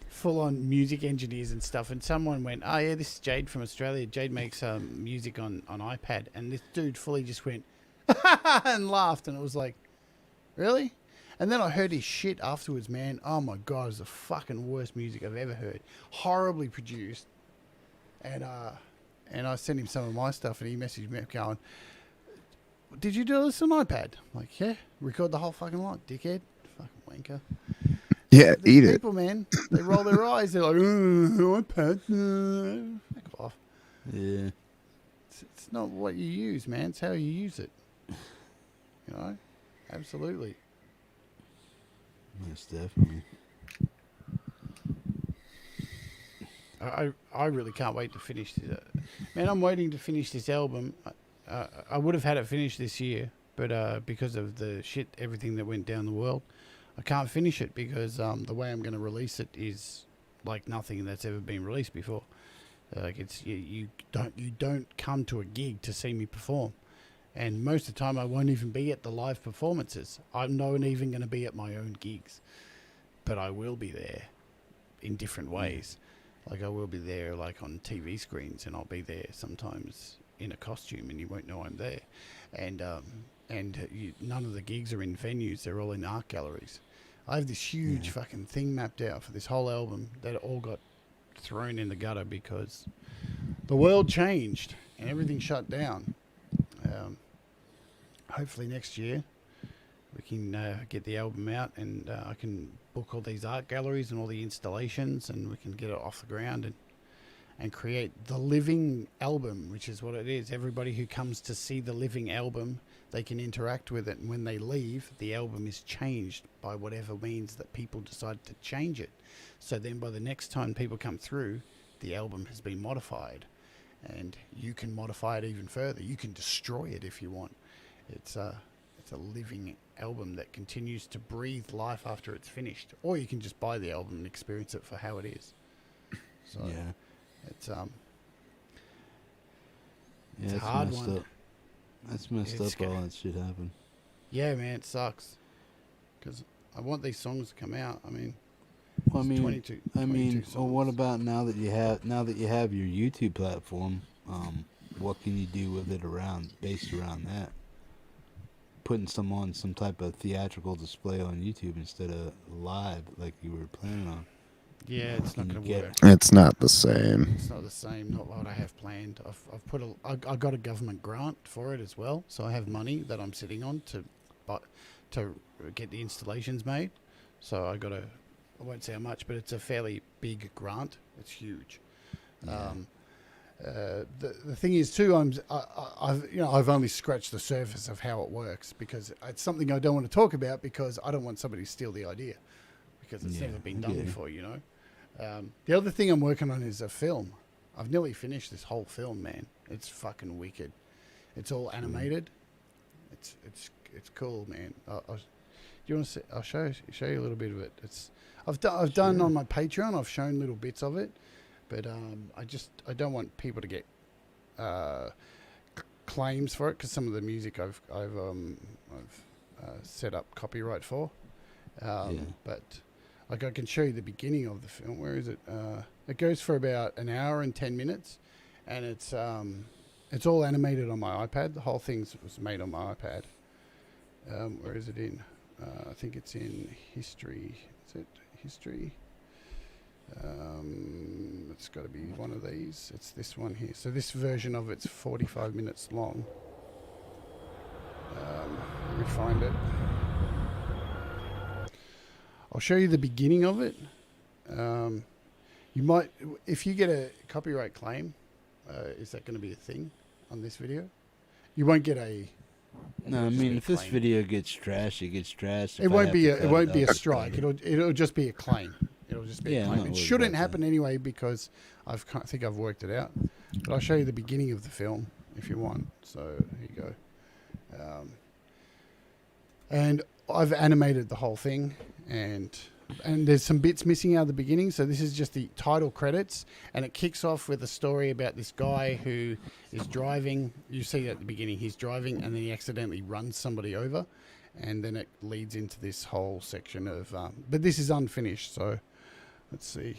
full-on music engineers and stuff, and someone went, oh yeah, this is Jade from Australia. Jade makes music on iPad, and this dude fully just went and laughed, and it was like, really? And then I heard his shit afterwards, man. Oh my god, it was the fucking worst music I've ever heard. Horribly produced. And I sent him some of my stuff, and he messaged me going, did you do this on iPad? I'm like, yeah, record the whole fucking lot, dickhead. Fucking wanker. Yeah, eat it. People, man, they roll their eyes. They're like, iPad. Fuck off. Yeah. It's not what you use, man. It's how you use it. You know? Absolutely. Yes, definitely. I really can't wait to finish this. Man, I'm waiting to finish this album. I would have had it finished this year, but because of the shit, everything that went down the world, I can't finish it because the way I'm going to release it is like nothing that's ever been released before. Like it's you don't come to a gig to see me perform, and most of the time I won't even be at the live performances. I'm not even going to be at my own gigs, but I will be there in different ways. Like I will be there like on TV screens, and I'll be there sometimes in a costume, and you won't know I'm there. And none of the gigs are in venues; they're all in art galleries. I have this huge fucking thing mapped out for this whole album that all got thrown in the gutter because the world changed and everything shut down. Hopefully next year we can get the album out, and I can book all these art galleries and all the installations, and we can get it off the ground and create the living album, which is what it is. Everybody who comes to see the living album, they can interact with it, and when they leave, the album is changed by whatever means that people decide to change it. So then by the next time people come through, the album has been modified, and you can modify it even further. You can destroy it if you want. It's a living album that continues to breathe life after it's finished, or you can just buy the album and experience it for how it is. So Yeah. it's Yeah, it's a it's hard messed one. up. That's messed It's up. All that shit happened. Yeah, man, it sucks because I want these songs to come out. I mean, Well, I it's mean, 22 well, what about now that you have your YouTube platform? What can you do with it based around that? Putting some on some type of theatrical display on YouTube instead of live like you were planning on. Yeah, it's not going to work. It's not the same. It's not the same. Not what I have planned. I got a government grant for it as well, so I have money that I'm sitting on to get the installations made. So I won't say how much, but it's a fairly big grant. It's huge. Yeah. The thing is too, I've only scratched the surface of how it works, because it's something I don't want to talk about because I don't want somebody to steal the idea, because it's never been done before, you know. The other thing I'm working on is a film. I've nearly finished this whole film, man. It's fucking wicked. It's all animated. It's cool, man. Do you want to see? I'll show you a little bit of it. I've done on my Patreon. I've shown little bits of it. But I don't want people to get claims for it, because some of the music I've set up copyright for. But like, I can show you the beginning of the film. Where is it? It goes for about an hour and 10 minutes, and it's all animated on my iPad. The whole thing was made on my iPad. Where is it in? I think it's in history. Is it history? It's got to be one of these. It's this one here. So this version of it's 45 minutes long. Let me find it. I'll show you the beginning of it. You might, if you get a copyright claim, is that going to be a thing on this video? You won't get a. No, I mean, if this video gets trashed, it gets trashed. It won't be a strike. It'll just be a claim. It'll just be a claim. It shouldn't happen anyway, because I think I've worked it out. But I'll show you the beginning of the film if you want. So here you go. And I've animated the whole thing, and there's some bits missing out of the beginning. So this is just the title credits, and it kicks off with a story about this guy who is driving. You see at the beginning, he's driving, and then he accidentally runs somebody over, and then it leads into this whole section of. But this is unfinished, so let's see.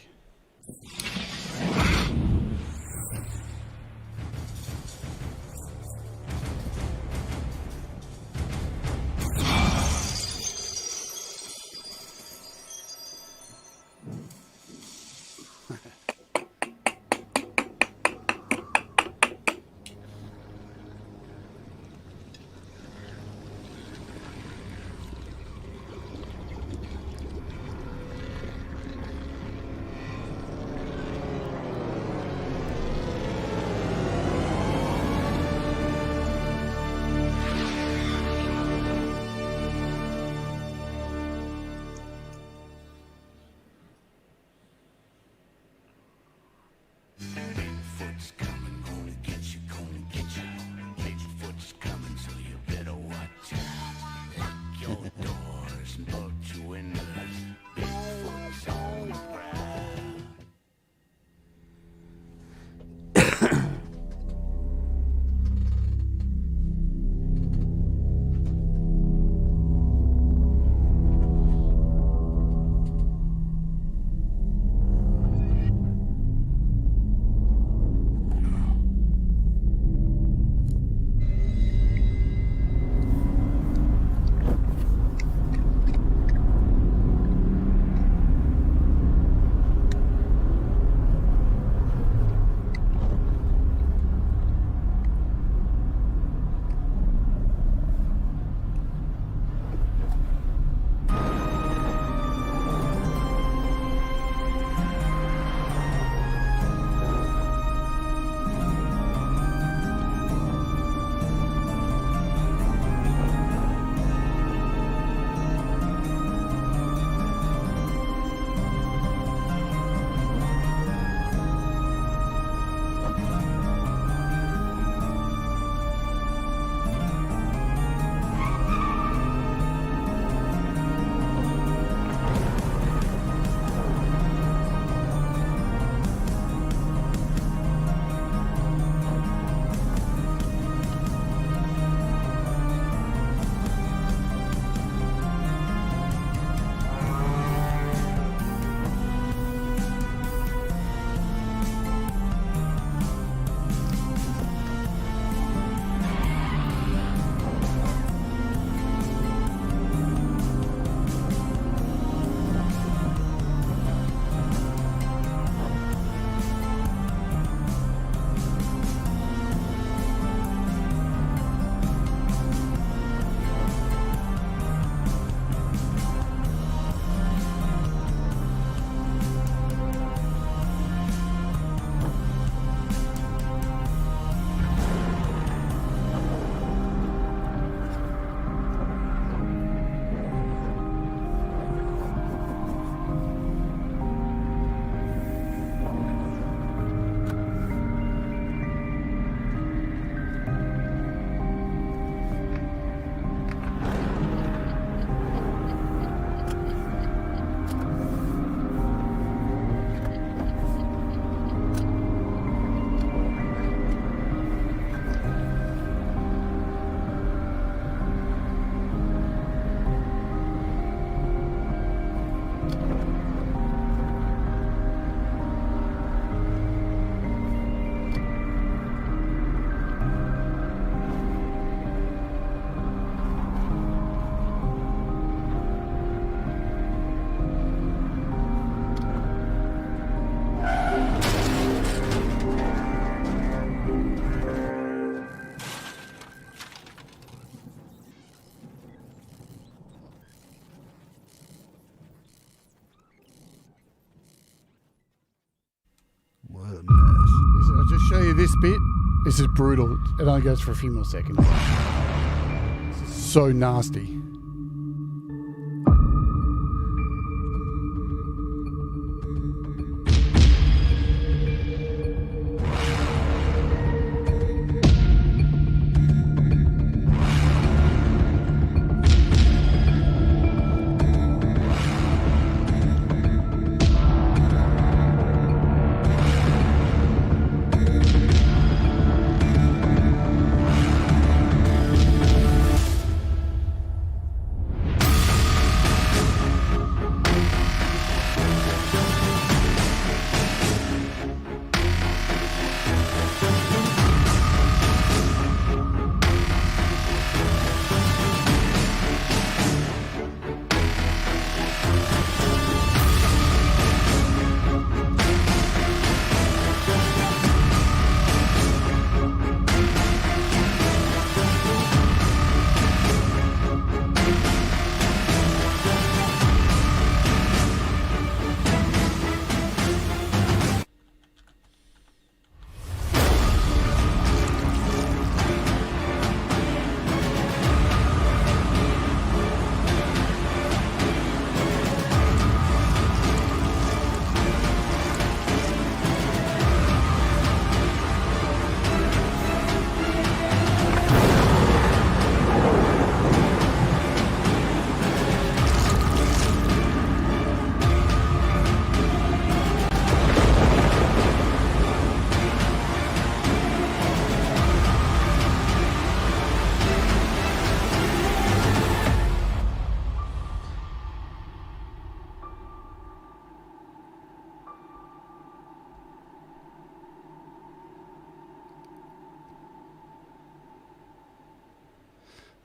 This bit, this is brutal. It only goes for a few more seconds. This is so nasty.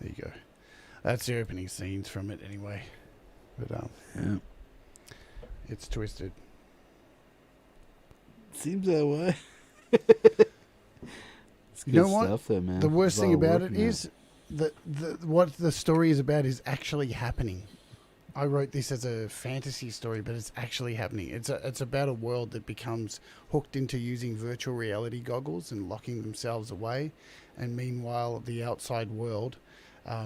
There you go. That's the opening scenes from it anyway. But yeah. It's twisted. Seems that way. It's You know good what? stuff though, man. The worst It's thing all about it working out. is that what the story is about is actually happening. I wrote this as a fantasy story, but it's actually happening. It's about a world that becomes hooked into using virtual reality goggles and locking themselves away, and meanwhile the outside world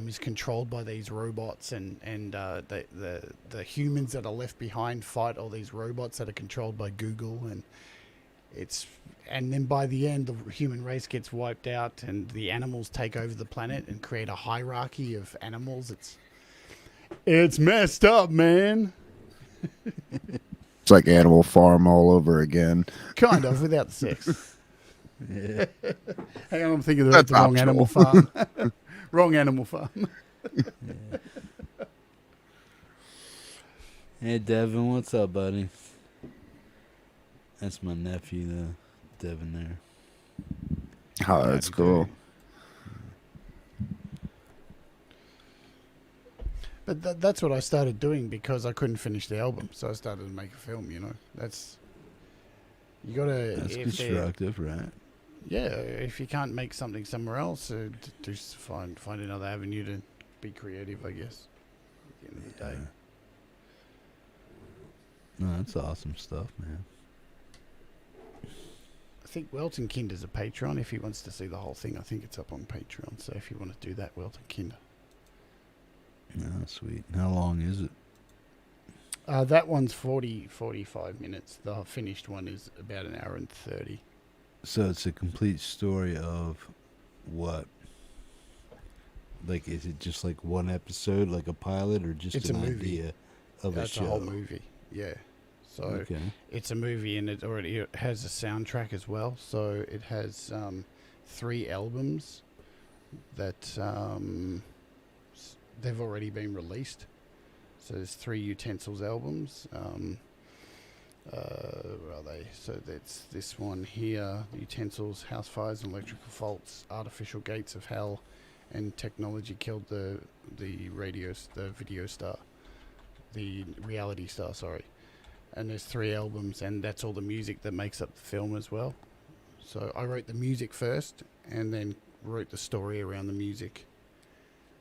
is controlled by these robots, and the humans that are left behind fight all these robots that are controlled by Google, and then by the end the human race gets wiped out and the animals take over the planet and create a hierarchy of animals. It's messed up, man. It's like Animal Farm all over again. Kind of, without the sex. Yeah. Hang on, I'm thinking of That's the wrong optional. Animal Farm. Wrong Animal Farm. Yeah. Hey Devin, what's up, buddy? That's my nephew, Devin there. Oh, that's cool. But that's what I started doing because I couldn't finish the album, so I started to make a film. You know, you gotta. That's constructive, right? Yeah, if you can't make something somewhere else, just find another avenue to be creative, I guess. At the end of the day. No, that's awesome stuff, man. I think Weltenkinder's a Patreon. If he wants to see the whole thing, I think it's up on Patreon. So if you want to do that, Weltenkinder. No, sweet. How long is it? That one's 45 minutes. The finished one is about an hour and 30. So it's a complete story of what? Like, is it just like one episode, like a pilot, or just It's an a movie. idea of That's a show? a whole movie, yeah. So Okay. it's a movie, and it already has a soundtrack as well. So it has 3 albums that they've already been released. So there's 3 Utensils albums. Where are they? So that's this one here: Utensils, House Fires and Electrical Faults, Artificial Gates of Hell, and Technology Killed the video star, the reality star. Sorry. And there's 3 albums, and that's all the music that makes up the film as well. So I wrote the music first, and then wrote the story around the music,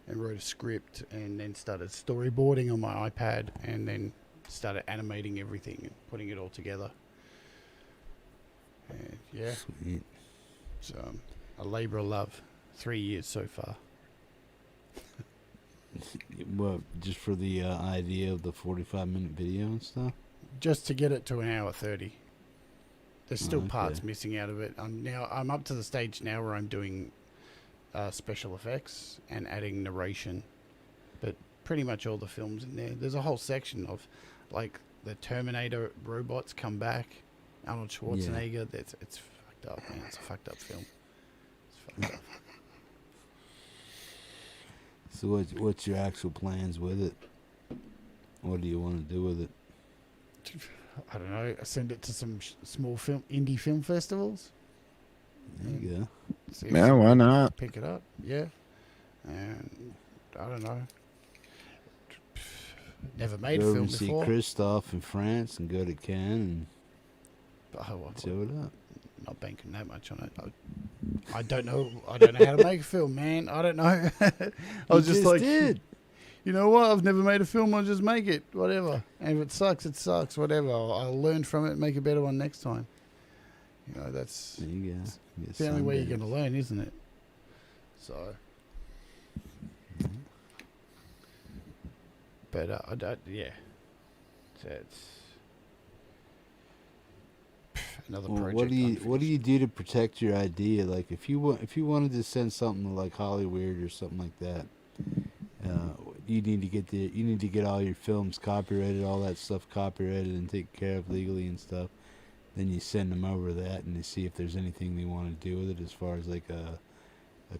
and wrote a script, and then started storyboarding on my iPad, and then started animating everything and putting it all together. And yeah. Sweet. It's a labour of love. 3 years so far. What, just for the idea of the 45-minute video and stuff? Just to get it to 1:30. There's still Okay. parts missing out of it. I'm up to the stage now where I'm doing special effects and adding narration, but pretty much all the films in there. There's a whole section of like the Terminator robots come back, Arnold Schwarzenegger. It's fucked up, man. It's a fucked up film. It's fucked up. So what's your actual plans with it? What do you want to do with it? I don't know. I send it to some small indie film festivals. There you go. See if Yeah, somebody why not? Pick it up, yeah. And I don't know. Never made Go a over film and see before. Christophe in France and go to Cannes Oh, and show it up. Not banking that much on it. I don't know. I don't know how to make a film, man. I don't know. I was You just just like, did. you know what? I've never made a film. I'll just make it. Whatever. And if it sucks, it sucks. Whatever. I'll learn from it and make a better one next time. You know, that's There you go. it's the only way you're going to learn, isn't it? So. But yeah. So it's another Well, project. what do you do to protect your idea? Like if you wanted to send something to like Hollywood or something like that, you need to get all your films copyrighted, all that stuff copyrighted and taken care of legally and stuff. Then you send them over that and they see if there's anything they want to do with it, as far as like a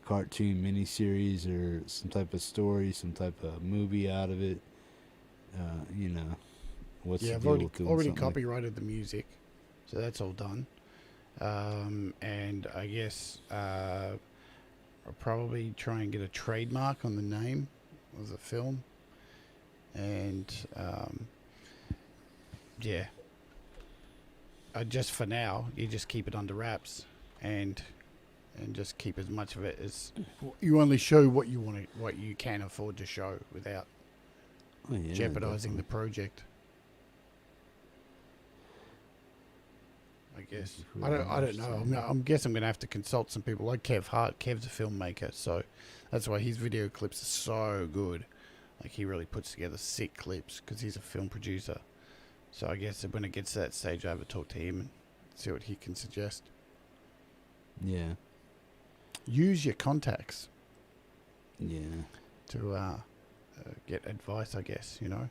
cartoon miniseries or some type of story, some type of movie out of it. You know, what's the I've deal already with doing already something like- copyrighted the music, so that's all done. And I guess I'll probably try and get a trademark on the name of the film. And yeah, just for now, you just keep it under wraps and just keep as much of it as you only show what you want to, what you can afford to show without Oh, yeah, jeopardizing definitely. the project. I guess I don't know. I guess I'm gonna have to consult some people like Kev Hart. Kev's a filmmaker, so that's why his video clips are so good. Like he really puts together sick clips because he's a film producer. So I guess when it gets to that stage, I have to talk to him and see what he can suggest. Yeah. Use your contacts. Yeah. To get advice, I guess, you know.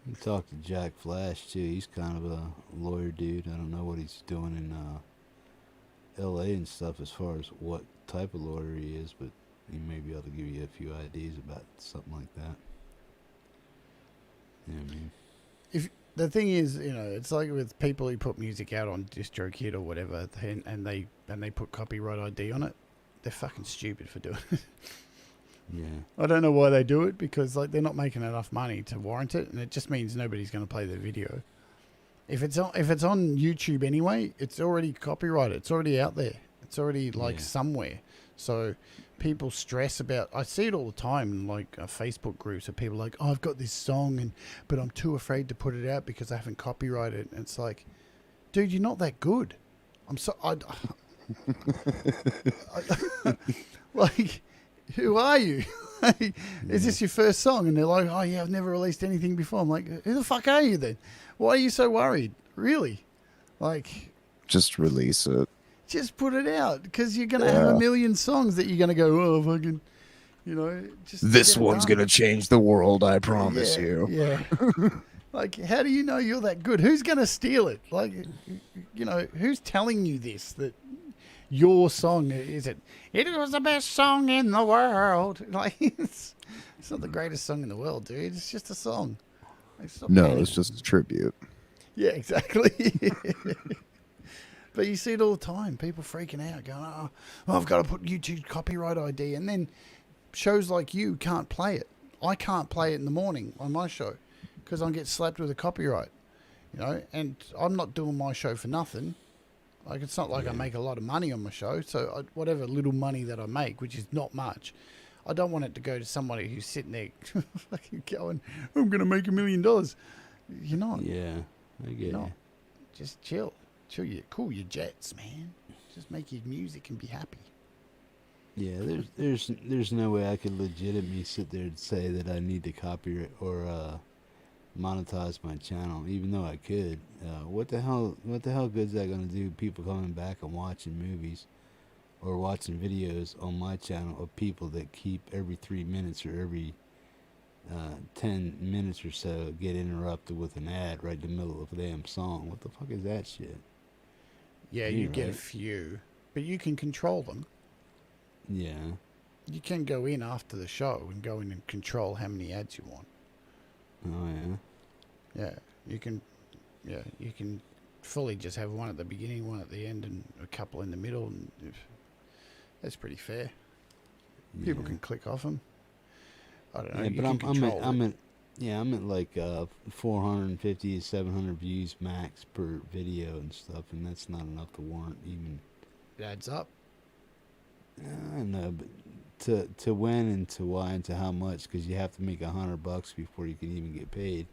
You talk to Jack Flash too. He's kind of a lawyer dude. I don't know what he's doing in L.A. and stuff as far as what type of lawyer he is, but he may be able to give you a few ideas about something like that. You know what I mean? If the thing is, you know, it's like with people who put music out on DistroKid or whatever, and they put copyright ID on it, they're fucking stupid for doing it. Yeah. I don't know why they do it, because like they're not making enough money to warrant it, and it just means nobody's going to play their video. If it's on YouTube anyway, it's already copyrighted. It's already out there. It's already like somewhere. So people stress about. I see it all the time in like Facebook groups of people like, oh, I've got this song, but I'm too afraid to put it out because I haven't copyrighted it. And it's like, dude, you're not that good. I'm so like. Who are you? Is this your first song? And they're like, oh yeah, I've never released anything before. I'm like, who the fuck are you then? Why are you so worried? Really? Like, Just release it. just put it out, because you're going to have a million songs that you're going to go, oh, fucking, you know. Just This get it one's done. gonna change the world, I promise you. Yeah. Like, how do you know you're that good? Who's going to steal it? Like, you know, who's telling you this, that your song is it? It was the best song in the world. Like, it's not the greatest song in the world, dude. It's just a song. Like, stop No, panicking. it's just a tribute. Yeah, exactly. But you see it all the time. People freaking out, going, oh, I've got to put YouTube copyright ID. And then shows like you can't play it. I can't play it in the morning on my show because I get slapped with a copyright. You know, and I'm not doing my show for nothing. Like, it's not like I make a lot of money on my show. So whatever little money that I make, which is not much, I don't want it to go to somebody who's sitting there fucking going, I'm going to make $1 million. You're not. Yeah, I get You're not. it. Just chill. Cool your jets, man. Just make your music and be happy. Yeah, there's no way I could legitimately sit there and say that I need to copyright or monetize my channel, even though I could. What the hell good is that gonna do? People coming back and watching movies or watching videos on my channel of people that keep every 3 minutes or every 10 minutes or so get interrupted with an ad right in the middle of a damn song. What the fuck is that shit? Yeah, you get a few, but you can control them. Yeah. You can go in after the show and go in and control how many ads you want. Oh yeah. Yeah, you can. Yeah, you can fully just have one at the beginning, one at the end, and a couple in the middle, and that's pretty fair. People can click off them. I don't know. Yeah, you but can control it. I'm at like 450 to 700 views max per video and stuff, and that's not enough to warrant even. It adds up. I know, but to when and to why and to how much, because you have to make $100 before you can even get paid.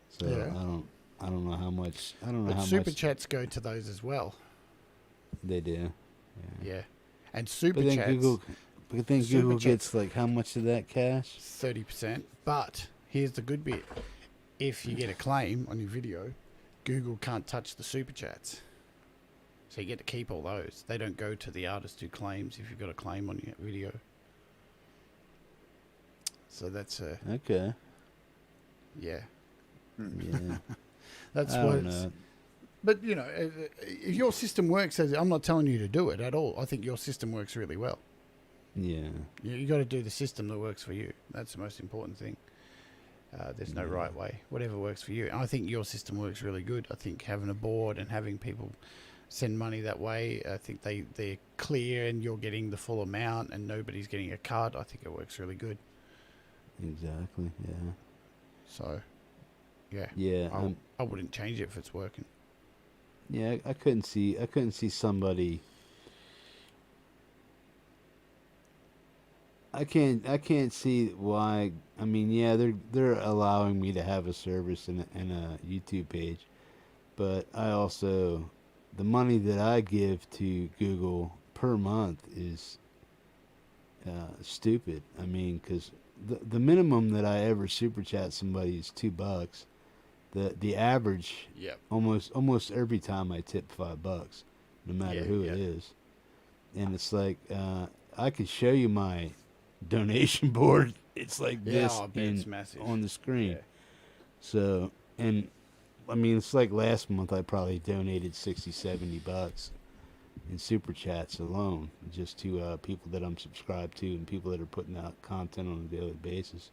So Yeah. I don't know how much. I don't know But how super much chats go to those as well. they do. Yeah, and super But then chats. Google Super gets like how much of that cash? 30%. But here's the good bit: if you get a claim on your video, Google can't touch the super chats. So you get to keep all those. They don't go to the artist who claims if you've got a claim on your video. So that's okay. Yeah. Yeah. That's I what don't it's. know. But you know, if your system works, I'm not telling you to do it at all. I think your system works really well. Yeah. You got to do the system that works for you. That's the most important thing. There's no right way. Whatever works for you. And I think your system works really good. I think having a board and having people send money that way, I think they're clear and you're getting the full amount and nobody's getting a cut. I think it works really good. Exactly. Yeah. So, yeah. Yeah. I wouldn't change it if it's working. Yeah, I couldn't see somebody. I can't see why. I mean, yeah, they're allowing me to have a service and a YouTube page, but I also, the money that I give to Google per month is stupid. I mean, because the minimum that I ever super chat somebody is $2. The average, Yep. almost every time I tip $5, no matter who it is, and it's like I could show you my donation board. It's like this I bet it's massive. on the screen. Yeah. So, and I mean, it's like last month I probably donated $60-70 in super chats alone, just to people that I'm subscribed to and people that are putting out content on a daily basis,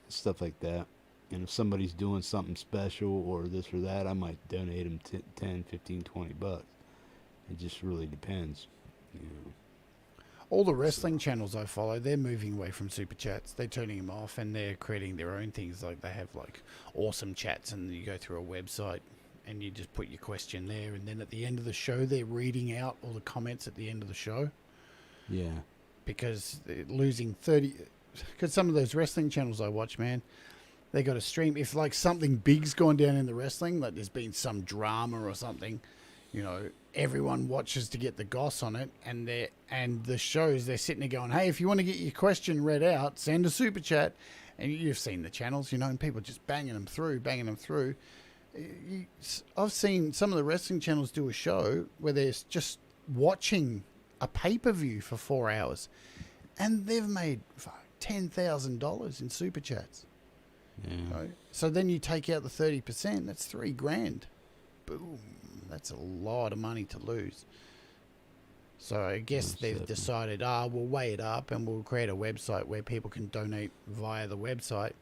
stuff like that. And if somebody's doing something special or this or that, I might donate them 10, 15, $20. It just really depends. You know. All the wrestling channels I follow, they're moving away from super chats. They're turning them off and they're creating their own things. Like they have like awesome chats and you go through a website and you just put your question there. And then at the end of the show, they're reading out all the comments at the end of the show. Yeah. Because they're losing 30... Because some of those wrestling channels I watch, man, they got a stream. If like something big's gone down in the wrestling, like there's been some drama or something, you know, everyone watches to get the goss on it, and the shows, they're sitting there going, hey, if you want to get your question read out, send a super chat. And you've seen the channels, you know, and people just banging them through. I've seen some of the wrestling channels do a show where they're just watching a pay-per-view for 4 hours, and they've made $10,000 in super chats. Yeah. Right? So then you take out the 30%, that's $3,000. Boom. That's a lot of money to lose. So I guess they've decided, we'll weigh it up and we'll create a website where people can donate via the website,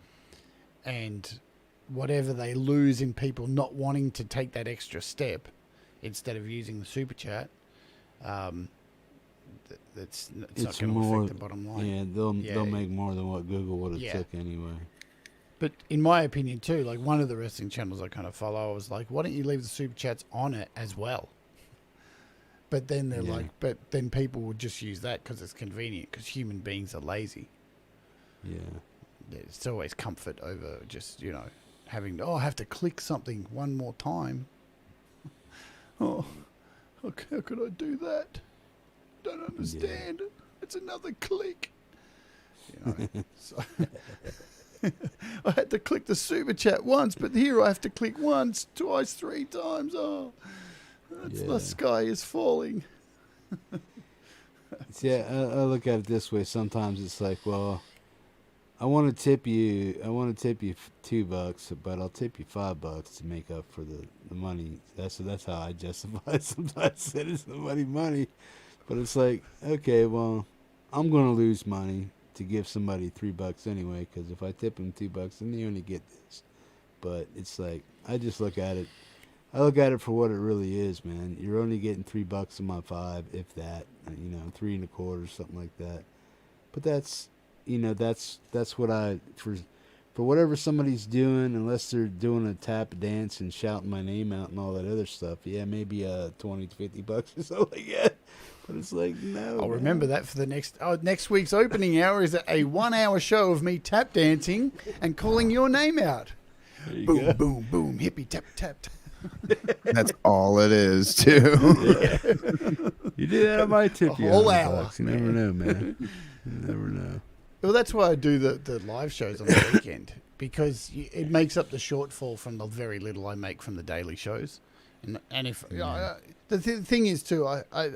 and whatever they lose in people not wanting to take that extra step instead of using the super chat, it's not going to affect the bottom line. Yeah, they'll make more than what Google would have Yeah. took anyway. But in my opinion too, like one of the wrestling channels I kind of follow, I was like, why don't you leave the super chats on it as well? But then they're but then people would just use that because it's convenient, because human beings are lazy. Yeah. It's always comfort over just, you know, having I have to click something one more time. Oh, How could I do that? Don't understand. It's another click. You know, so I had to click the super chat once, but here I have to click once, twice, 3 times. Oh, the sky is falling. Yeah, I look at it this way. Sometimes it's like, well, I want to tip you $2, but I'll tip you $5 to make up for the money. That's how I justify it. Sometimes it is the money, but it's like, okay, well, I'm gonna lose money to give somebody $3 anyway, because if I tip them $2, then they only get this. But it's like, I just look at it. I look at it for what it really is, man. You're only getting $3 on my 5, if that. 3 1/4, something like that. But that's, that's what I for whatever somebody's doing, unless they're doing a tap dance and shouting my name out and all that other stuff. Yeah, maybe $20 to $50 or something like that. But it's like, no. I'll remember that for the next week's opening hour is a 1-hour show of me tap dancing and calling your name out. Boom, go. boom, boom, hippie tap tap. That's all it is, too. Yeah. You do that, I might tip you a whole $100. hour. You never know, man. You never know. Well, that's why I do the live shows on the weekend, because it makes up the shortfall from the very little I make from the daily shows. And if the thing is too, I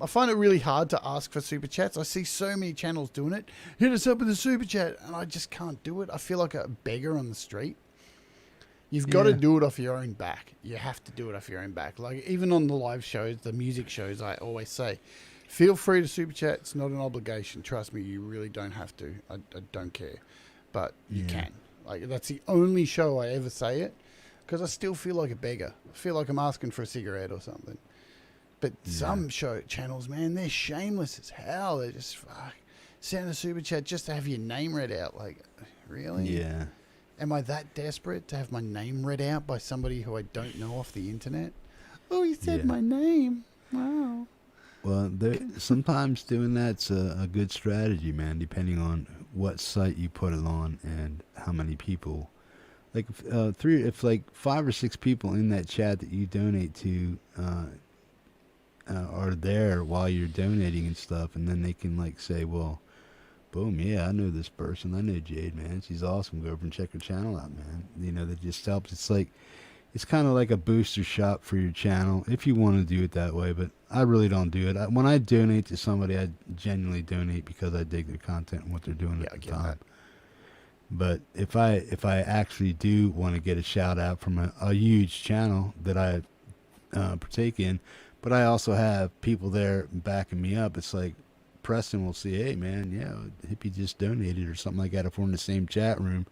find it really hard to ask for super chats. I see so many channels doing it. Hit us up with a super chat, and I just can't do it. I feel like a beggar on the street. You've got to do it off your own back. You have to do it off your own back. Like, even on the live shows, the music shows, I always say, feel free to super chat. It's not an obligation. Trust me, you really don't have to. I don't care. But you can. Like, that's the only show I ever say it, because I still feel like a beggar. I feel like I'm asking for a cigarette or something. But some channels, man, they're shameless as hell. They just send a super chat just to have your name read out. Like, really? Yeah. Am I that desperate to have my name read out by somebody who I don't know off the internet? Oh, he said my name. Wow. Well, sometimes doing that's a good strategy, man, depending on what site you put it on and how many people. Like, if like 5 or 6 people in that chat that you donate to are there while you're donating and stuff, and then they can, like, say, well, boom, yeah, I know this person. I know Jade, man. She's awesome. Go over and check her channel out, man. That just helps. It's like, it's kind of like a booster shot for your channel if you want to do it that way, but I really don't do it. When I donate to somebody, I genuinely donate because I dig their content and what they're doing at the time. But if I actually do want to get a shout out from a huge channel that I partake in, but I also have people there backing me up, it's like, Preston will see, hey, man, Hippie just donated or something like that. If we're in the same chat room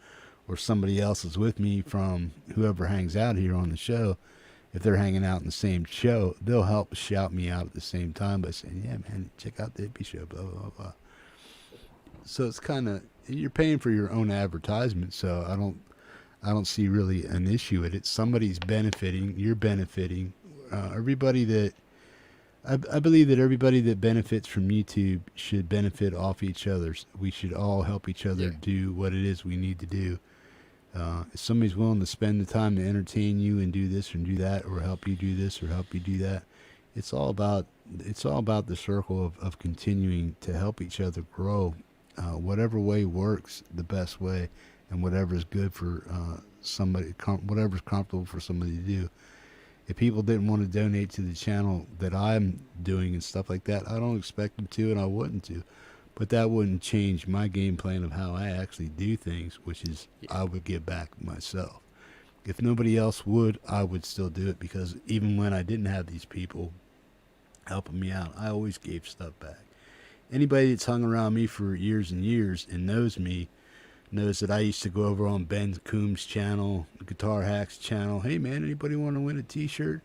or somebody else is with me from whoever hangs out here on the show, if they're hanging out in the same show, they'll help shout me out at the same time by saying, yeah, man, check out the Hippie show, blah, blah, blah. So it's kind of, you're paying for your own advertisement, so I don't see really an issue with it. Somebody's benefiting, you're benefiting. Everybody that I believe that everybody that benefits from YouTube should benefit off each other's. We should all help each other do what it is we need to do. If somebody's willing to spend the time to entertain you and do this and do that, or help you do this or help you do that, it's all about the circle of continuing to help each other grow. Whatever way works the best way, and whatever is good for somebody, whatever's comfortable for somebody to do. If people didn't want to donate to the channel that I'm doing and stuff like that, I don't expect them to, and I wouldn't to. But that wouldn't change my game plan of how I actually do things, which is I would give back myself. If nobody else would, I would still do it, because even when I didn't have these people helping me out, I always gave stuff back. Anybody that's hung around me for years and years and knows me knows that I used to go over on Ben Coombs' channel, Guitar Hack's channel. Hey, man, anybody want to win a T-shirt?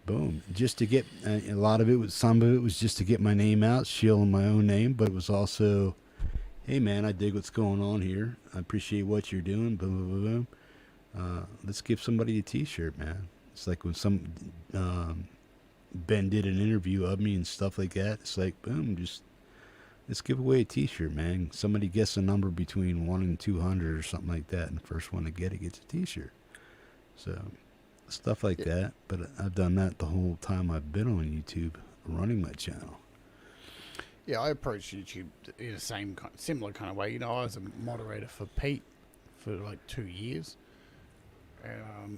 Boom. Just to get, some of it was just to get my name out, shielding my own name, but it was also, hey, man, I dig what's going on here. I appreciate what you're doing. Boom, boom, boom, boom. Let's give somebody a T-shirt, man. It's like when Ben did an interview of me and stuff like that. It's like, boom, just let's give away a T-shirt, man. Somebody gets a number between 1 and 200 or something like that, and the first one to get it gets a T-shirt. So stuff like that. But I've done that the whole time I've been on YouTube, running my channel. Yeah, I approached YouTube in the similar kind of way. You know, I was a moderator for Pete for like 2 years.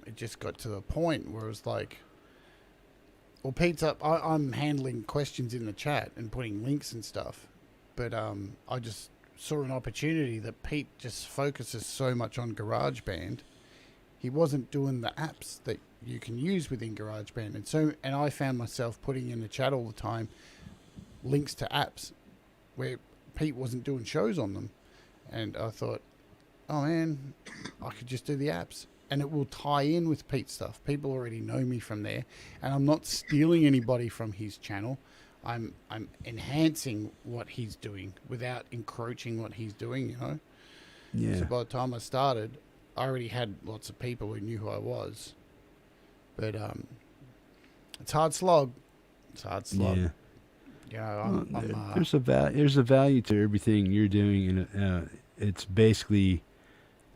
It just got to the point where it was like, well, Pete's up. I'm handling questions in the chat and putting links and stuff. But I just saw an opportunity that Pete just focuses so much on GarageBand. He wasn't doing the apps that you can use within GarageBand. And I found myself putting in the chat all the time links to apps where Pete wasn't doing shows on them. And I thought, oh man, I could just do the apps. And it will tie in with Pete's stuff. People already know me from there. And I'm not stealing anybody from his channel. I'm enhancing what he's doing without encroaching what he's doing, you know? Yeah. So by the time I started, I already had lots of people who knew who I was. But it's hard slog. It's a hard slog. Yeah. You know, there's a value to everything you're doing, and it's basically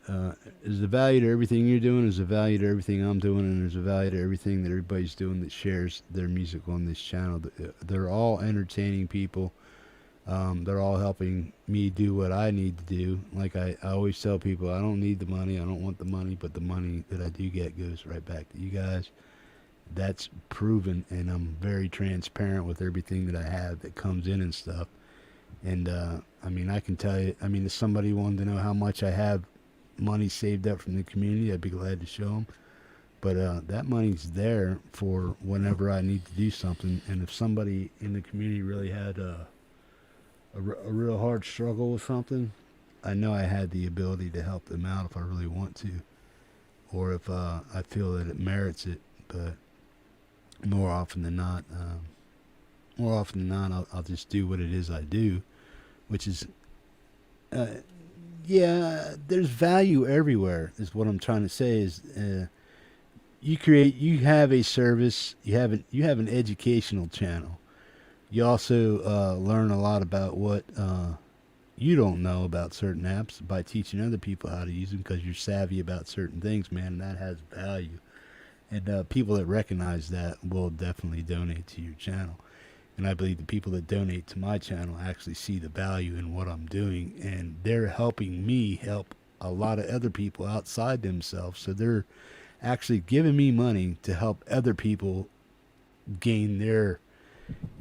there's a value to everything you're doing, there's a value to everything I'm doing, and there's a value to everything that everybody's doing that shares their music on this channel. They're all entertaining people. They're all helping me do what I need to do. Like I always tell people, I don't need the money, I don't want the money, but the money that I do get goes right back to you guys. That's proven, and I'm very transparent with everything that I have that comes in and stuff. And I mean, I can tell you, I mean, if somebody wanted to know how much I have money saved up from the community, I'd be glad to show them. But that money's there for whenever I need to do something. And if somebody in the community really had a real hard struggle with something, I know I had the ability to help them out if I really want to, or if I feel that it merits it. But more often than not, I'll just do what it is I do, which is, yeah, there's value everywhere, is what I'm trying to say. Is you have a service, you have an educational channel. You also learn a lot about what you don't know about certain apps by teaching other people how to use them, because you're savvy about certain things, man, and that has value. And people that recognize that will definitely donate to your channel. And I believe the people that donate to my channel actually see the value in what I'm doing, and they're helping me help a lot of other people outside themselves. So they're actually giving me money to help other people gain their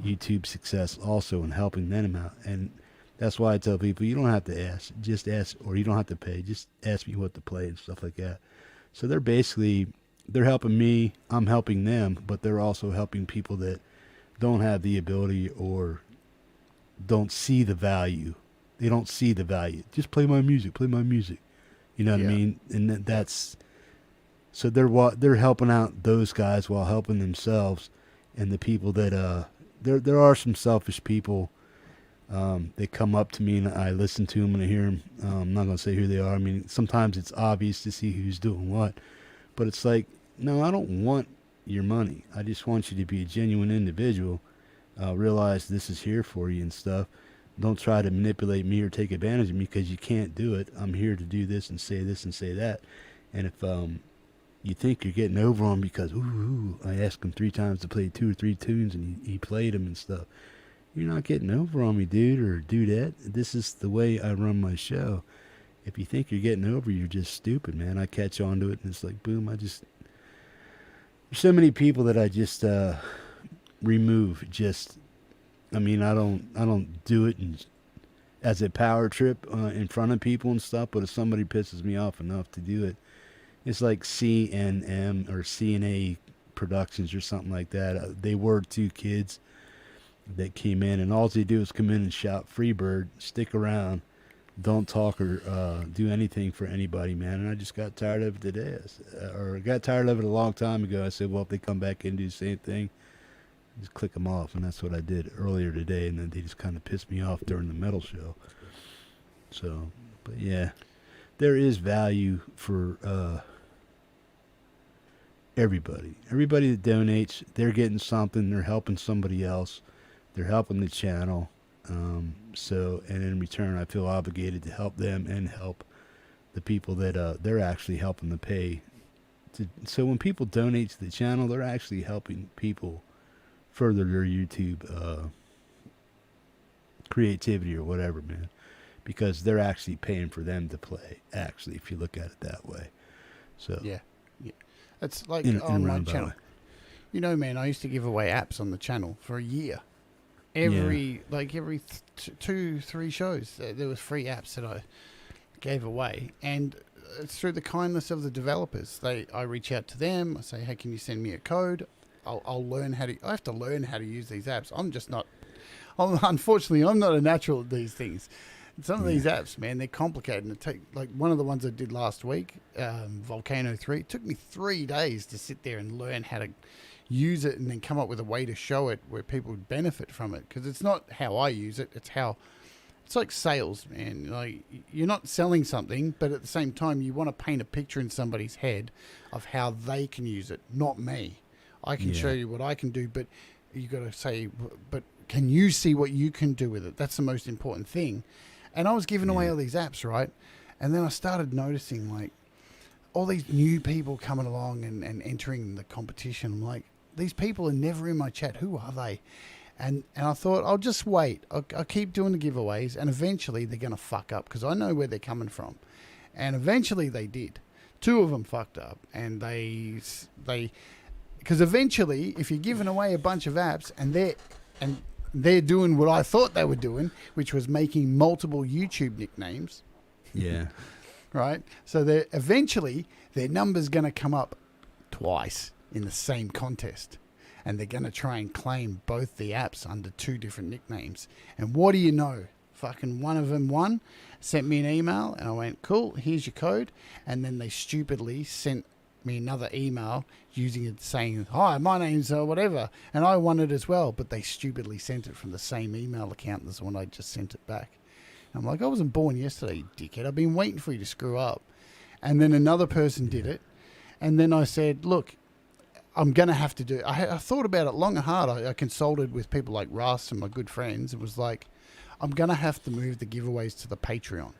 YouTube success also, and helping them out. And that's why I tell people, you don't have to ask, just ask, or you don't have to pay, just ask me what to play and stuff like that. So they're helping me, I'm helping them, but they're also helping people that don't have the ability or don't see the value. They don't see the value. Just play my music. You know what I mean? And that's, so they're helping out those guys while helping themselves. And the people that, there are some selfish people that come up to me, and I listen to them and I hear them. I'm not going to say who they are. I mean, sometimes it's obvious to see who's doing what, but it's like, no, I don't want your money. I just want you to be a genuine individual. Realize this is here for you and stuff. Don't try to manipulate me or take advantage of me, because you can't do it. I'm here to do this and say that. And if you think you're getting over on because I asked him 3 times to play 2 or 3 tunes and he played them and stuff, you're not getting over on me, dude or dudette. This is the way I run my show. If you think you're getting over, you're just stupid, man. I catch on to it, and it's like, boom, there's so many people that I just remove. I don't do it as a power trip in front of people and stuff, but if somebody pisses me off enough to do it, it's like CNM or CNA Productions or something like that. They were 2 kids that came in, and all they do is come in and shout "Freebird," stick around, don't talk or do anything for anybody, man. And I just got tired of it today, or got tired of it a long time ago. I said, well, if they come back and do the same thing, just click them off. And that's what I did earlier today, and then they just kind of pissed me off during the metal show. So, but yeah, there is value for everybody. Everybody that donates, they're getting something. They're helping somebody else. They're helping the channel. So, and in return, I feel obligated to help them and help the people that they're actually helping to pay So when people donate to the channel, they're actually helping people further their YouTube creativity or whatever, man. Because they're actually paying for them to play. Actually, if you look at it that way. So yeah. It's like in on a my roundabout channel. way. You know, man, I used to give away apps on the channel for a year. Every 2-3 shows, there was free apps that I gave away, and it's through the kindness of the developers. I reach out to them. I say, hey, can you send me a code? I'll learn how to. I have to learn how to use these apps. I'm just not. Unfortunately, I'm not a natural at these things. Some of these apps, man, they're complicated. And it take like one of the ones I did last week, Volcano 3. It took me 3 days to sit there and learn how to use it and then come up with a way to show it where people would benefit from it. Because it's not how I use it. It's like sales, man. Like you're not selling something, but at the same time, you want to paint a picture in somebody's head of how they can use it, not me. I can show you what I can do, but you got to say, but can you see what you can do with it? That's the most important thing. And I was giving away all these apps, right? And then I started noticing like all these new people coming along and entering the competition. I'm like, these people are never in my chat. Who are they? And I thought, I'll just wait. I'll keep doing the giveaways, and eventually they're going to fuck up because I know where they're coming from. And eventually they did. 2 of them fucked up, and because eventually, if you're giving away a bunch of apps and they're doing what I thought they were doing, which was making multiple YouTube nicknames. Yeah. Right? So eventually their number's going to come up twice in the same contest. And they're going to try and claim both the apps under 2 different nicknames. And what do you know? Fucking one of them won, sent me an email, and I went, cool, here's your code. And then they stupidly sent me another email using it saying, hi, my name's whatever, and I won it as well, but they stupidly sent it from the same email account as the one I just sent it back. And I'm like, I wasn't born yesterday, you dickhead. I've been waiting for you to screw up. And then another person did it, and then I said, look, I'm going to have to do it. I thought about it long and hard. I consulted with people like Russ and my good friends. It was like, I'm going to have to move the giveaways to the Patreon,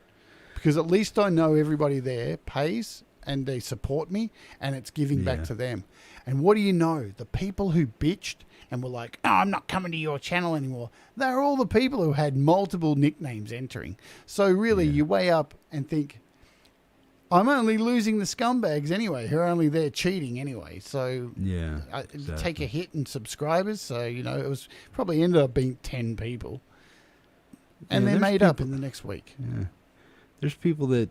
because at least I know everybody there pays and they support me, and it's giving back to them. And what do you know? The people who bitched and were like, oh, I'm not coming to your channel anymore, they're all the people who had multiple nicknames entering. So really, you weigh up and think, I'm only losing the scumbags anyway, who are only there cheating anyway. So I take a hit in subscribers. So, you know, it was probably ended up being 10 people. And they're made up in the next week. Yeah. There's people that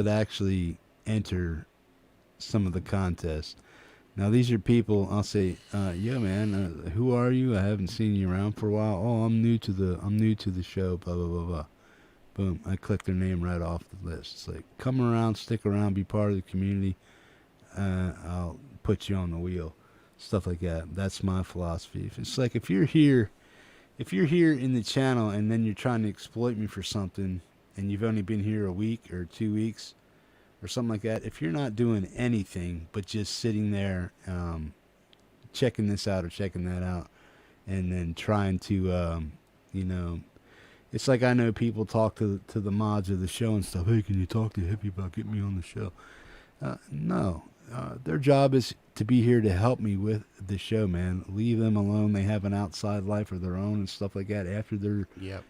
actually enter some of the contests. Now these are people I'll say, yo man, who are you? I haven't seen you around for a while. Oh, I'm new to the show, blah blah blah blah. Boom, I click their name right off the list. It's like, come around, stick around, be part of the community. I'll put you on the wheel. Stuff like that. That's my philosophy. It's like if you're here in the channel and then you're trying to exploit me for something and you've only been here a week or 2 weeks or something like that, if you're not doing anything but just sitting there checking this out or checking that out and then trying to, you know, it's like I know people talk to the mods of the show and stuff. Hey, can you talk to Hippie about getting me on the show? No. Their job is to be here to help me with the show, man. Leave them alone. They have an outside life of their own and stuff like that.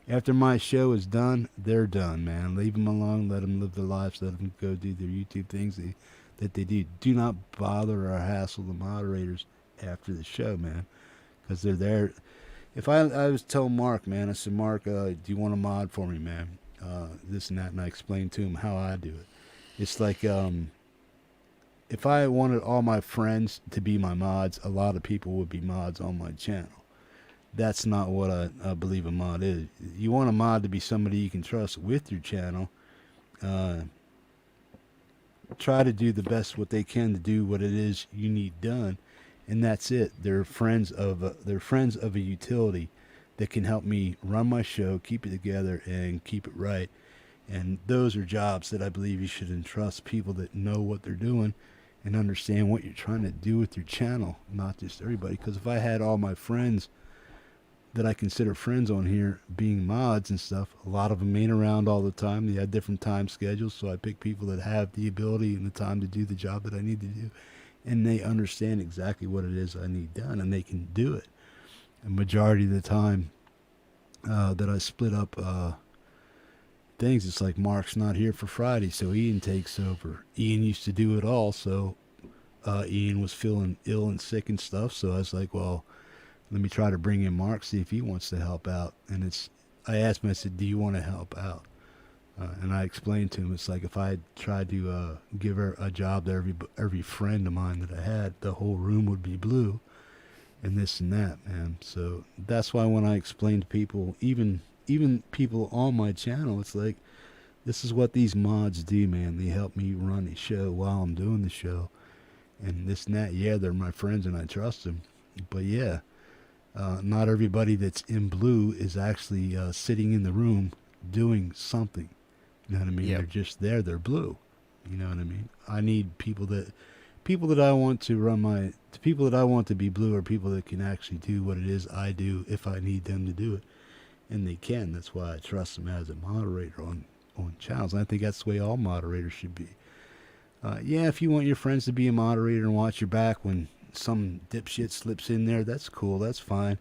After my show is done, they're done, man. Leave them alone. Let them live their lives. Let them go do their YouTube things that they do. Do not bother or hassle the moderators after the show, man, because they're there. If I was telling Mark, man, I said, Mark, do you want a mod for me, man? This and that, and I explained to him how I do it. It's like, if I wanted all my friends to be my mods, a lot of people would be mods on my channel. That's not what I believe a mod is. You want a mod to be somebody you can trust with your channel. Try to do the best what they can to do what it is you need done, and that's it. They're friends of a utility that can help me run my show, keep it together, and keep it right. And those are jobs that I believe you should entrust people that know what they're doing and understand what you're trying to do with your channel, not just everybody. Because if I had all my friends that I consider friends on here being mods and stuff, a lot of them ain't around all the time. They have different time schedules, so I pick people that have the ability and the time to do the job that I need to do, and they understand exactly what it is I need done, and they can do it. A majority of the time that I split up things, it's like Mark's not here for Friday, so Ian takes over. Ian used to do it all, so Ian was feeling ill and sick and stuff, so I was like, well, let me try to bring in Mark, see if he wants to help out. And I asked him, I said, do you want to help out? And I explained to him, it's like if I had tried to give her a job to every friend of mine that I had, the whole room would be blue and this and that, man. So that's why when I explain to people, even people on my channel, it's like, this is what these mods do, man. They help me run a show while I'm doing the show. And this and that, yeah, they're my friends and I trust them. But yeah, not everybody that's in blue is actually sitting in the room doing something. You know what I mean? Yep. They're just there. They're blue. You know what I mean? I need people that I want to run the people that I want to be blue are people that can actually do what it is I do if I need them to do it. And they can. That's why I trust them as a moderator on channels. And I think that's the way all moderators should be. Yeah, if you want your friends to be a moderator and watch your back when some dipshit slips in there, that's cool. That's fine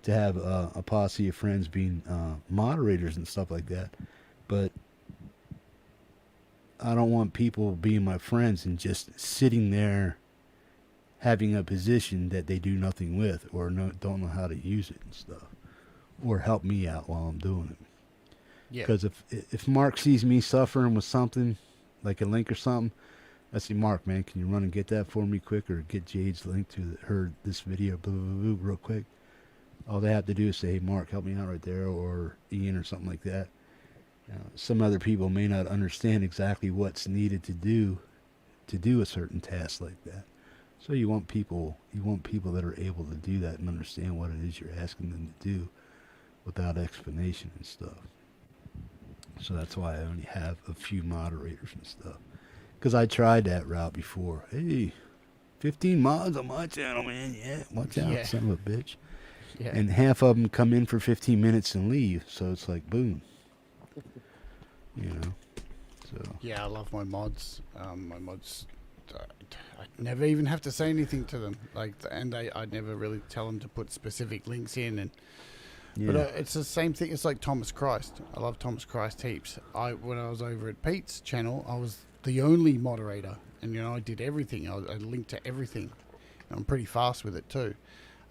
to have a posse of friends being moderators and stuff like that. But I don't want people being my friends and just sitting there having a position that they do nothing with or don't know how to use it and stuff, or help me out while I'm doing it. Yeah. Because if Mark sees me suffering with something, like a link or something, I say, Mark, man, can you run and get that for me quick, or get Jade's link to this video, blah, blah, blah, real quick. All they have to do is say, hey, Mark, help me out right there, or Ian or something like that. Some other people may not understand exactly what's needed to do a certain task like that. So you want people that are able to do that and understand what it is you're asking them to do without explanation and stuff. So that's why I only have a few moderators and stuff. Because I tried that route before. Hey, 15 mods on my channel, man. Yeah, watch out, Yeah. son of a bitch. Yeah. And half of them come in for 15 minutes and leave. So it's like, boom. You know. So. Yeah, I love my mods. My mods, I never even have to say anything to them. I never really tell them to put specific links in. And But it's the same thing. It's like Thomas Christ. I love Thomas Christ heaps. When I was over at Pete's channel, I was the only moderator, and I did everything. I linked to everything. I'm pretty fast with it too.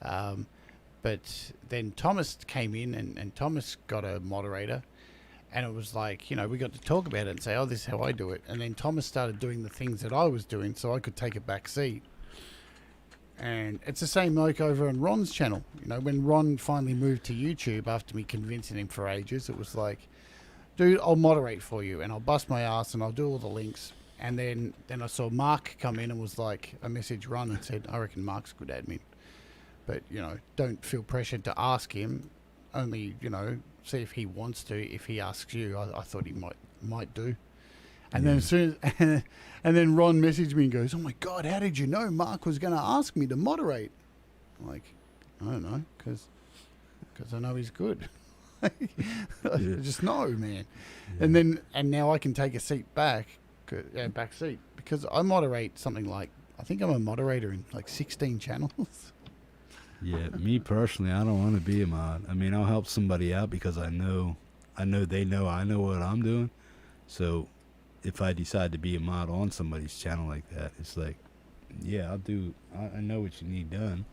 But then Thomas came in, and Thomas got a moderator, and it was like, we got to talk about it and say, oh, this is how I do it. And then Thomas started doing the things that I was doing, so I could take a back seat. And it's the same like over on Ron's channel. When Ron finally moved to YouTube after me convincing him for ages, it was like, dude, I'll moderate for you, and I'll bust my ass, and I'll do all the links. And then I saw Mark come in and was like, a message Ron and said, I reckon Mark's a good admin. But, don't feel pressured to ask him. Only, see if he wants to. If he asks you, I thought he might do. And then as soon as, and then Ron messaged me and goes, oh my God, how did you know Mark was going to ask me to moderate? I'm like, I don't know, because I know he's good. I just know, man. Yeah. And now I can take a seat back seat, because I moderate something like, I think I'm a moderator in like 16 channels. Yeah, me personally, I don't want to be a mod. I mean, I'll help somebody out because I know they know I know what I'm doing. So if I decide to be a mod on somebody's channel like that, it's like, yeah, I'll do. I know what you need done,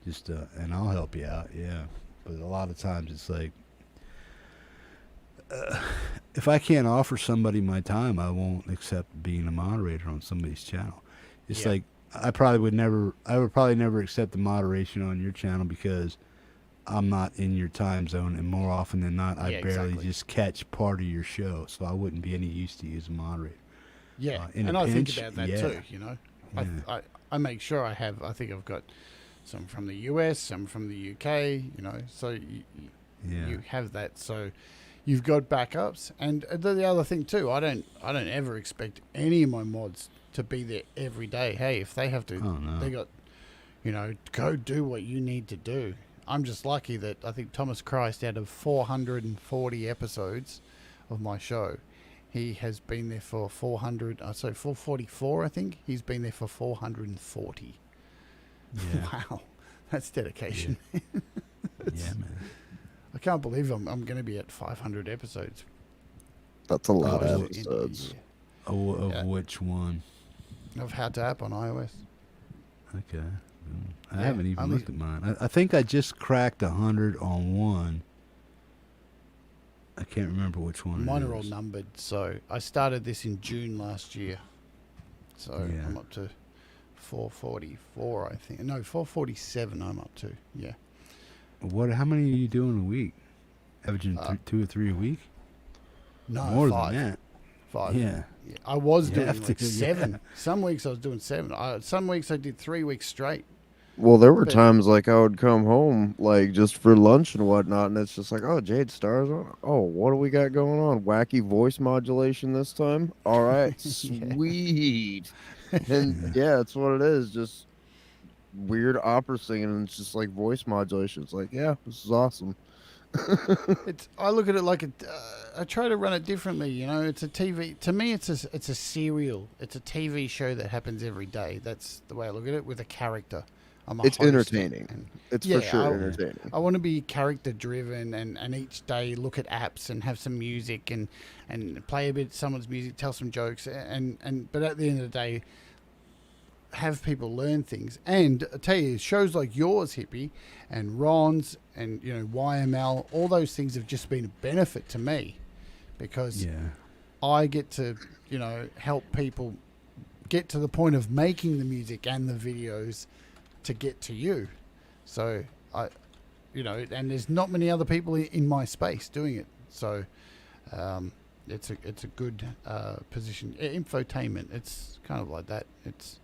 just and I'll help you out. Yeah, but a lot of times it's like, if I can't offer somebody my time, I won't accept being a moderator on somebody's channel. It's like I would probably never accept the moderation on your channel because I'm not in your time zone, and more often than not, I barely just catch part of your show, so I wouldn't be any use to you as a moderator. Yeah, and I think about that too. Yeah. I make sure I think I've got some from the US, some from the UK. So you have that. So you've got backups, and the other thing too, I don't ever expect any of my mods to be there every day. Hey, if they have to, they got, go do what you need to do. I'm just lucky that I think Thomas Christ, out of 440 episodes of my show, he has been there for 444, I think. He's been there for 440. Yeah. Wow. That's dedication. Yeah, man. I can't believe I'm going to be at 500 episodes. That's a lot Oh, of yeah. episodes. Of which one? Of How to App on iOS. Okay. I Yeah, haven't even only- looked at mine. I think I just cracked 100 on one. I can't remember which one. Mine it are all is. numbered. So I started this in June last year. So Yeah. I'm up to 444, I think. No, 447 I'm up to. Yeah. What? How many are you doing a week? Averaging 2 or 3 a week? No, More 5. than that. 5. Yeah. I was You doing have like to, 7. yeah. Some weeks I was doing 7. Some weeks I did 3 weeks straight. Well, there were But- times like I would come home like just for lunch and whatnot, and it's just like, oh, Jade Stars on. Oh, what do we got going on? Wacky voice modulation this time. All right, sweet. And yeah, it's what it is. Just weird opera singing, and it's just like voice modulation. It's like, yeah, this is awesome. I look at it like I try to run it differently. You know, it's a TV. To me, it's a serial. It's a TV show that happens every day. That's the way I look at it, with a character. I'm a It's host, entertaining. and- It's yeah, for sure I- entertaining. I want to be character driven, and each day look at apps and have some music and play a bit of someone's music, tell some jokes, and but at the end of the day, have people learn things. And I tell you, shows like yours, Hippie, and Ron's, and YML, all those things have just been a benefit to me, because I get to help people get to the point of making the music and the videos to get to you. So and there's not many other people in my space doing it. So it's a good position. Infotainment, it's kind of like that. It's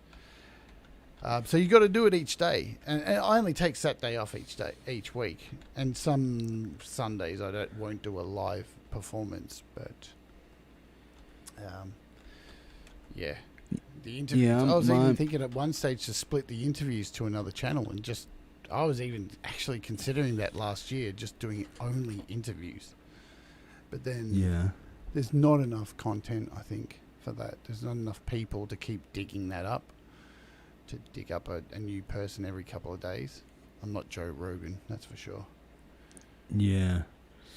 so you got to do it each day, and I only take Saturday off each week, and some Sundays I won't do a live performance, but yeah. The interviews. Yeah, I was even mine- thinking at one stage to split the interviews to another channel, and I was even actually considering that last year, just doing only interviews. But then there's not enough content, I think, for that. There's not enough people to keep digging that up, to dig up a new person every couple of days. I'm not Joe Rogan, that's for sure. Yeah.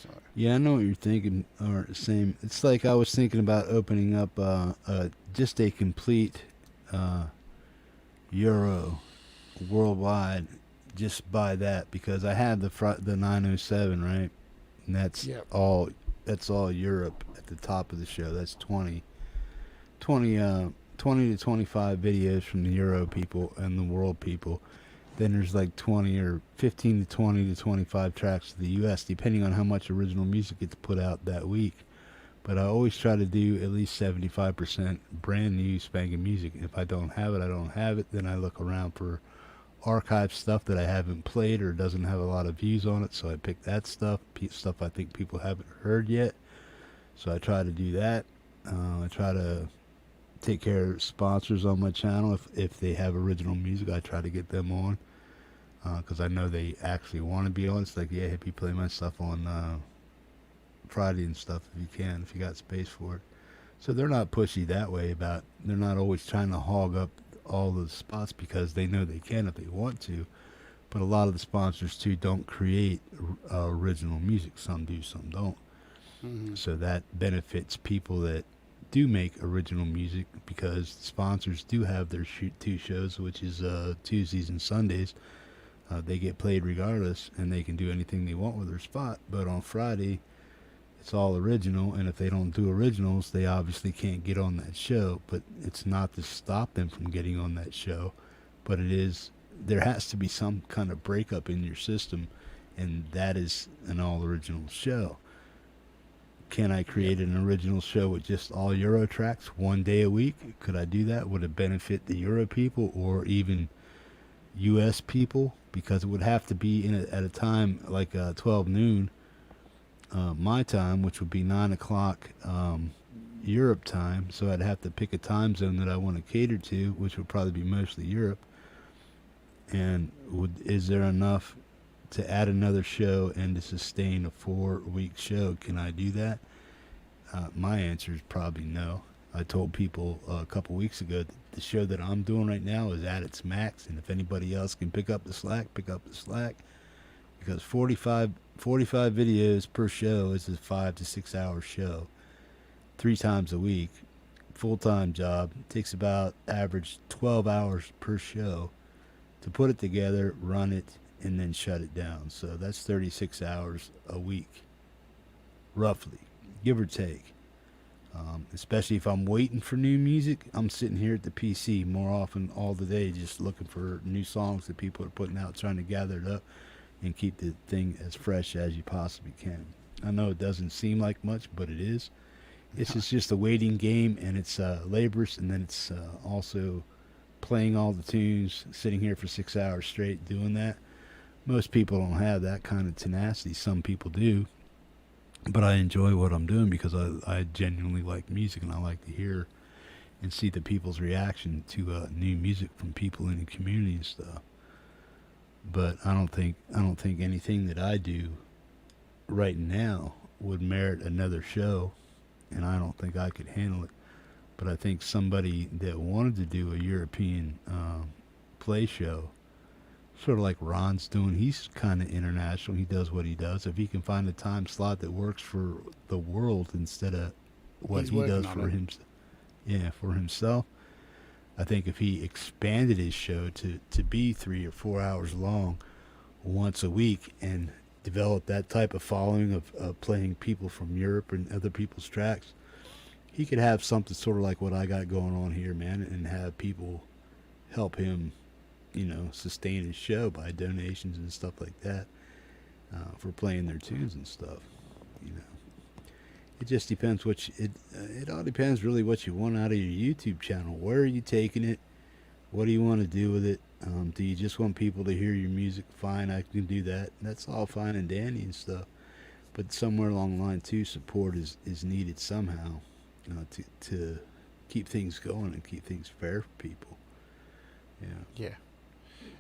So. Yeah, I know what you're thinking. Or same. It's like I was thinking about opening up just a complete Euro worldwide, just by that, because I have the 907, right, and that's all. That's all Europe at the top of the show. That's 20 to 25 videos from the Euro people and the world people. Then there's like 20 or 15 to 20 to 25 tracks to the U.S., depending on how much original music gets put out that week. But I always try to do at least 75% brand new spanking music. If I don't have it, I don't have it. Then I look around for archive stuff that I haven't played or doesn't have a lot of views on it. So I pick that stuff I think people haven't heard yet. So I try to do that. I try to take care of sponsors on my channel. If they have original music, I try to get them on, because I know they actually want to be on. It's like, yeah, Hippie, play my stuff on Friday and stuff if you can, if you got space for it. So they're not pushy that way about, they're not always trying to hog up all the spots, because they know they can if they want to. But a lot of the sponsors too don't create original music. Some do, some don't. So that benefits people that do make original music, because sponsors do have their two shows, which is Tuesdays and Sundays. They get played regardless, and they can do anything they want with their spot. But on Friday, it's all original, and if they don't do originals, they obviously can't get on that show. But it's not to stop them from getting on that show, but it is, there has to be some kind of breakup in your system, and that is an all original show. Can I create an original show with just all Euro tracks one day a week? Could I do that? Would it benefit the Euro people or even US people? Because it would have to be at a time like 12 noon my time, which would be 9 o'clock Europe time. So I'd have to pick a time zone that I want to cater to, which would probably be mostly Europe. And is there enough to add another show and to sustain a 4-week show. Can I do that? My answer is probably no. I told people a couple weeks ago that the show that I'm doing right now is at its max, and if anybody else can pick up the slack, pick up the slack, because 45 videos per show is a 5 to 6 hour show, 3 times a week, full-time job. It takes about average 12 hours per show to put it together, run it, and then shut it down. So that's 36 hours a week, roughly, give or take. Especially if I'm waiting for new music, I'm sitting here at the PC more often all the day just looking for new songs that people are putting out, trying to gather it up and keep the thing as fresh as you possibly can. I know it doesn't seem like much, but it is. It's just a waiting game, and it's laborious, and then it's also playing all the tunes, sitting here for 6 hours straight doing that. Most people don't have that kind of tenacity. Some people do. But I enjoy what I'm doing because I genuinely like music, and I like to hear and see the people's reaction to new music from people in the community and stuff. But I don't think anything that I do right now would merit another show, and I don't think I could handle it. But I think somebody that wanted to do a European play show, sort of like Ron's doing, he's kind of international. He does what he does. If he can find a time slot that works for the world instead of what he does for himself, I think if he expanded his show to be 3 or 4 hours long once a week and developed that type of following of playing people from Europe and other people's tracks, he could have something sort of like what I got going on here, man, and have people help him, sustain his show by donations and stuff like that, for playing their tunes and stuff. It just depends it all depends really what you want out of your YouTube channel. Where are you taking it? What do you want to do with it? Do you just want people to hear your music? Fine, I can do that. That's all fine and dandy and stuff. But somewhere along the line too, support is needed somehow, to keep things going and keep things fair for people. Yeah.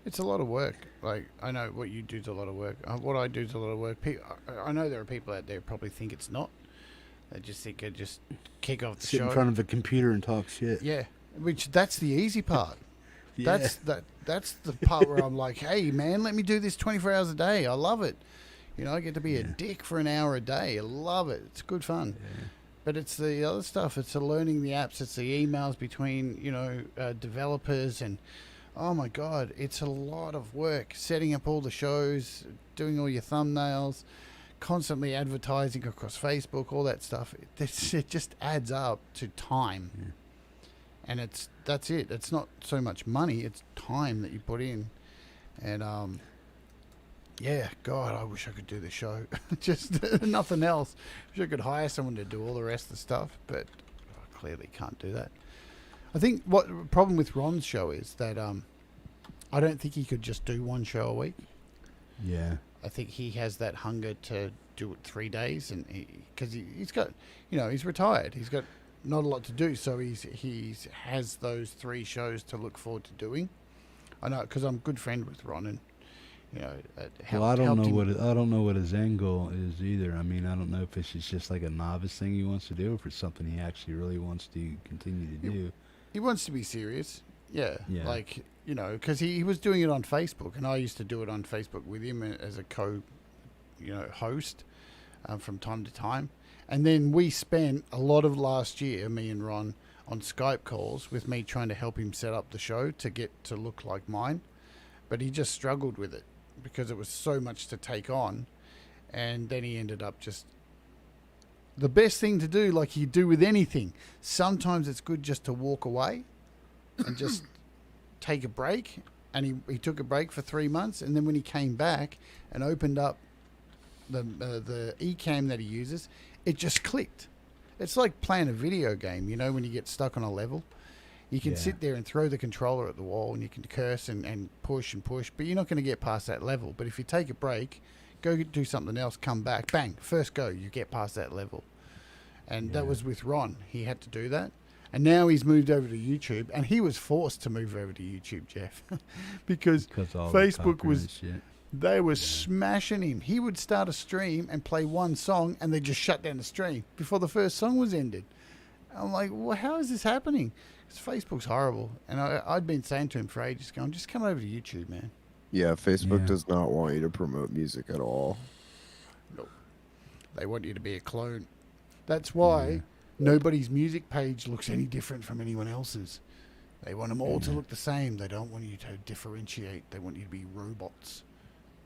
It's a lot of work. Like, I know what you do is a lot of work. What I do is a lot of work. I know there are people out there who probably think it's not. They just think I just kick off the show. Sit in front of a computer and talk shit. Yeah, that's the easy part. Yeah. That's the part where I'm like, hey, man, let me do this 24 hours a day. I love it. I get to be a dick for an hour a day. I love it. It's good fun. Yeah. But it's the other stuff. It's the learning the apps. It's the emails between, developers and... Oh my God, it's a lot of work. Setting up all the shows, doing all your thumbnails, constantly advertising across Facebook, all that stuff. It just adds up to time. Yeah. And that's it. It's not so much money, it's time that you put in. And yeah, God, I wish I could do the show. Just nothing else. Wish I could hire someone to do all the rest of the stuff, but I clearly can't do that. I think what the problem with Ron's show is that I don't think he could just do one show a week. Yeah. I think he has that hunger to do it 3 days, and because he's got, he's retired. He's got not a lot to do, so he has those 3 shows to look forward to doing. I know because I'm a good friend with Ron, and well, I don't know what his end goal is either. I mean, I don't know if it's just like a novice thing he wants to do, or if it's something he actually really wants to continue to do. He wants to be serious. Yeah. Like, because he was doing it on Facebook, and I used to do it on Facebook with him as a host from time to time. And then we spent a lot of last year, me and Ron, on Skype calls with me trying to help him set up the show to get to look like mine. But he just struggled with it because it was so much to take on. And then he ended up just... The best thing to do, like you do with anything, sometimes it's good just to walk away and just take a break. And he took a break for 3 months, and then when he came back and opened up the eCam that he uses, it just clicked. It's like playing a video game, when you get stuck on a level. You can sit there and throw the controller at the wall, and you can curse and push, but you're not going to get past that level. But if you take a break, go do something else, come back, bang, first go, you get past that level. And that was with Ron. He had to do that. And now he's moved over to YouTube, and he was forced to move over to YouTube, Jeff, because Facebook was... They were smashing him. He would start a stream and play one song, and they just shut down the stream before the first song was ended. I'm like, well, how is this happening? Because Facebook's horrible. And I'd been saying to him for ages, going, just come over to YouTube, man. Yeah, Facebook does not want you to promote music at all. No. They want you to be a clone. That's why nobody's music page looks any different from anyone else's. They want them all to look the same. They don't want you to differentiate. They want you to be robots.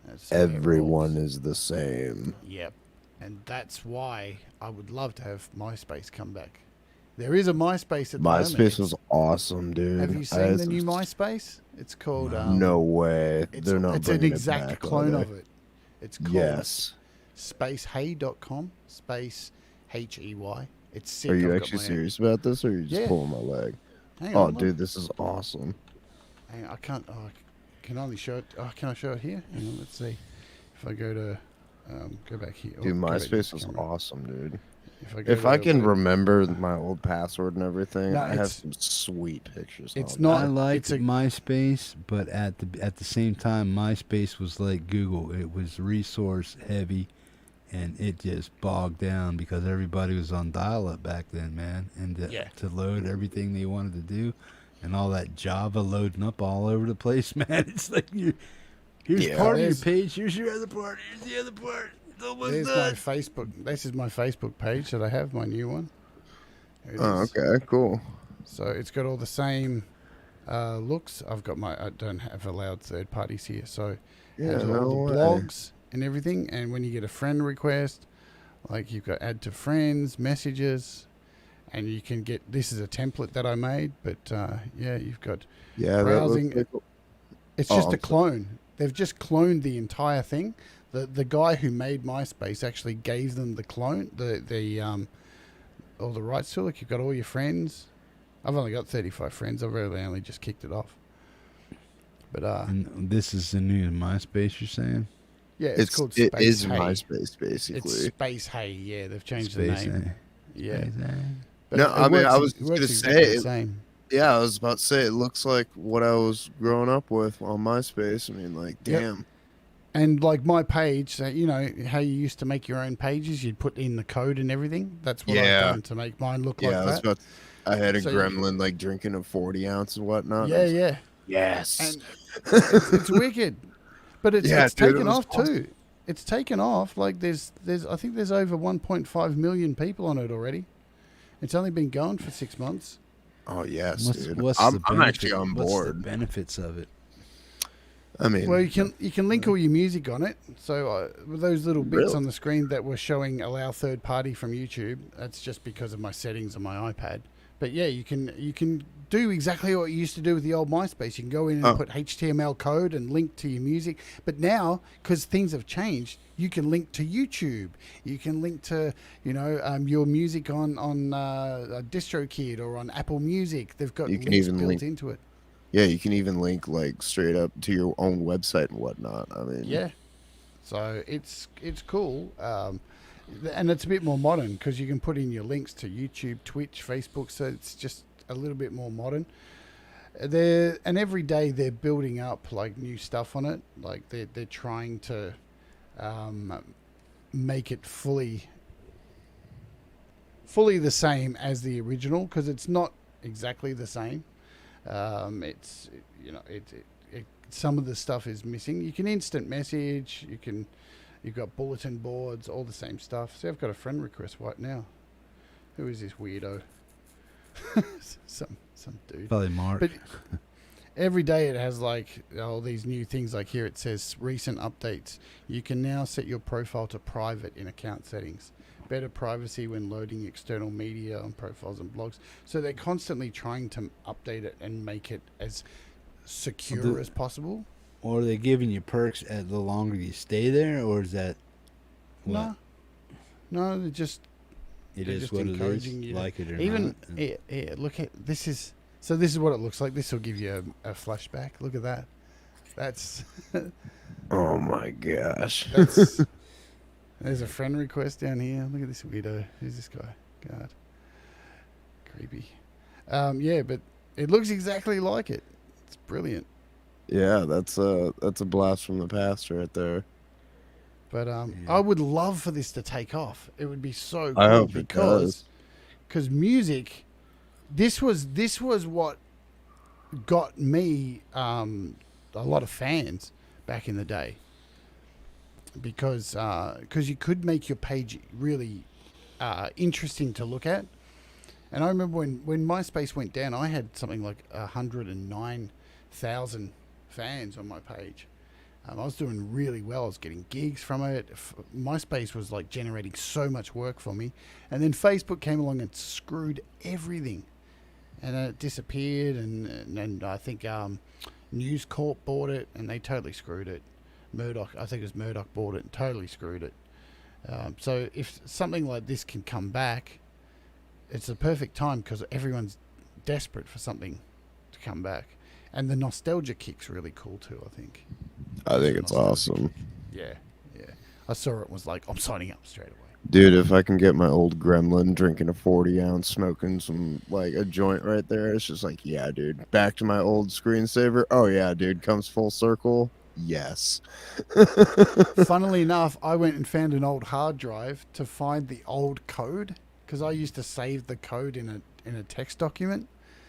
That's Everyone is the same. Yep. And that's why I would love to have MySpace come back. There is a MySpace at the moment. MySpace was awesome, dude. Have you seen the new MySpace? It's called... no way. They're not It's an bringing it exact back, clone are they? of it. It's called spacehey.com. Space H-E-Y. It's sick. Are you I've got actually my- serious about this, or are you just Yeah. pulling my leg? Hang Oh, on, dude, look. this is awesome. Hang on, I can't... Oh, I can only show it... Oh, can I show it here? Hang on, let's see. If I go to... go back here. Oh, Dude, go back to MySpace the was camera. awesome, dude. If I go to can the- remember my old password and everything, No, I have it's- some sweet pictures. it's on not- I there. liked MySpace, but at the same time, MySpace was like Google. It was resource heavy, and it just bogged down because everybody was on dial-up back then, man. And to load everything they wanted to do, and all that Java loading up all over the place, man. It's like here's part of your page, here's your other part, here's the other part. It's almost There's done. my Facebook. This is my Facebook page that I have, my new one. Here it Oh, is. okay, cool. So it's got all the same looks. I don't have allowed third parties here. So it has Yeah, all the no way. blogs and everything. And when you get a friend request, like you've got add to friends, messages, and you can get, this is a template that I made, but you've got browsing. That looks like, It's Oh, just a I'm sorry. clone. They've just cloned the entire thing. The guy who made MySpace actually gave them the clone, all the rights to it. Like, you've got all your friends. I've only got 35 friends. I've really only just kicked it off. But And this is the new MySpace, you're saying? yeah, it's called it Space is Hey. MySpace, basically. It's Space Hey. Yeah, they've changed Space the name. Hey. Yeah. Space Hey. But No, it I mean, I works- was it going works to exactly say, the same. yeah, I was about to say, it looks like what I was growing up with on MySpace. I mean, like, Yep. damn. And like my page, so you know how you used to make your own pages, you'd put in the code and everything. That's what I've done to make mine look like I was that. about. I had a So gremlin like drinking a 40 ounce and whatnot. Yeah, yeah. Yes. And it's wicked, but it's Yeah, it's dude, it taken was off too. It's taken off. Like there's I think there's over 1.5 million people on it already. It's only been going for 6 months. Oh yes, dude. What's I'm, the I'm actually benefit- on What's the board. benefits of it? I mean, Well, you can link all your music on it. So with those little bits Really? on the screen that were showing allow third party from YouTube, that's just because of my settings on my iPad. But yeah, you can do exactly what you used to do with the old MySpace. You can go in and put HTML code and link to your music. But now, because things have changed, you can link to YouTube. You can link to your music on DistroKid or on Apple Music. They've got You can links even built link- into it. yeah, you can even link like straight up to your own website and whatnot. I mean, Yeah, so it's cool, and it's a bit more modern because you can put in your links to YouTube, Twitch, Facebook. So it's just a little bit more modern. And every day they're building up like new stuff on it. Like they're trying to make it fully the same as the original because it's not exactly the same. It's some of the stuff is missing. You can instant message. You've got bulletin boards, all the same stuff. See, I've got a friend request right now. Who is this weirdo? some dude. Probably Mark. But every day it has like all these new things. Like here it says recent updates. You can now set your profile to private in account settings. Better privacy when loading external media on profiles and blogs. So they're constantly trying to update it and make it as secure as possible. Or are they giving you perks the longer you stay there, or is that what? No, they're just It they're is just what it is, encouraging you to- like it or even not. yeah, look at this is so this is what it looks like. This will give you a flashback. Look at that. That's oh my gosh. that's there's a friend request down here. Look at this weirdo. Who's this guy? God. Creepy. Yeah, but it looks exactly like it. It's brilliant. Yeah, that's a blast from the past right there. But I would love for this to take off. It would be so I cool hope it does. because music, this was what got me a lot of fans back in the day. Because you could make your page really interesting to look at. And I remember when MySpace went down, I had something like 109,000 fans on my page. I was doing really well. I was getting gigs from it. MySpace was like generating so much work for me. And then Facebook came along and screwed everything. And then it disappeared. And I think News Corp bought it and they totally screwed it. Murdoch, I think it was Murdoch bought it and totally screwed it. So if something like this can come back, it's the perfect time because everyone's desperate for something to come back. And the nostalgia kick's really cool too, I think. I think it's awesome. Yeah. I saw it and was like, I'm signing up straight away. Dude, if I can get my old gremlin drinking a 40-ounce, smoking some, like, a joint right there, it's just like, yeah, dude. Back to my old screensaver. Oh, yeah, dude. Comes full circle. Yes. Funnily enough, I went and found an old hard drive to find the old code because I used to save the code in a text document.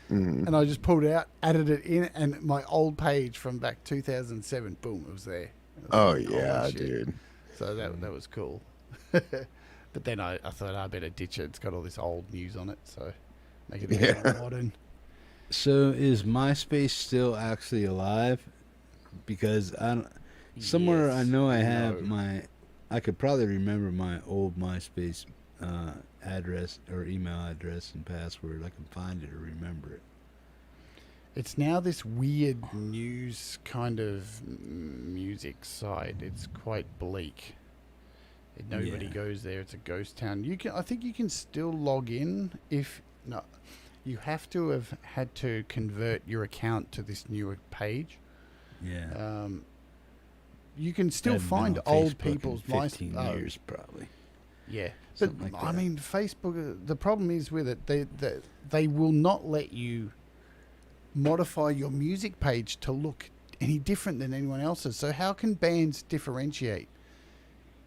And I just pulled it out, added it in, and my old page from back 2007, boom, it was there. It was like, yeah, holy shit. dude. So that was cool. But then I thought I better ditch it. It's got all this old news on it, so make it a bit more modern. So is MySpace still actually alive? Because somewhere I know I have I could probably remember my old MySpace address or email address and password. I can find it or remember it. It's now this weird news kind of music site. It's quite bleak. Nobody goes there. It's a ghost town. I think you can still log in you have to have had to convert your account to this newer page. Yeah. You can still find old people's MySpace. Years probably. Yeah, but like I mean, Facebook. The problem is with it, they will not let you modify your music page to look any different than anyone else's. So how can bands differentiate?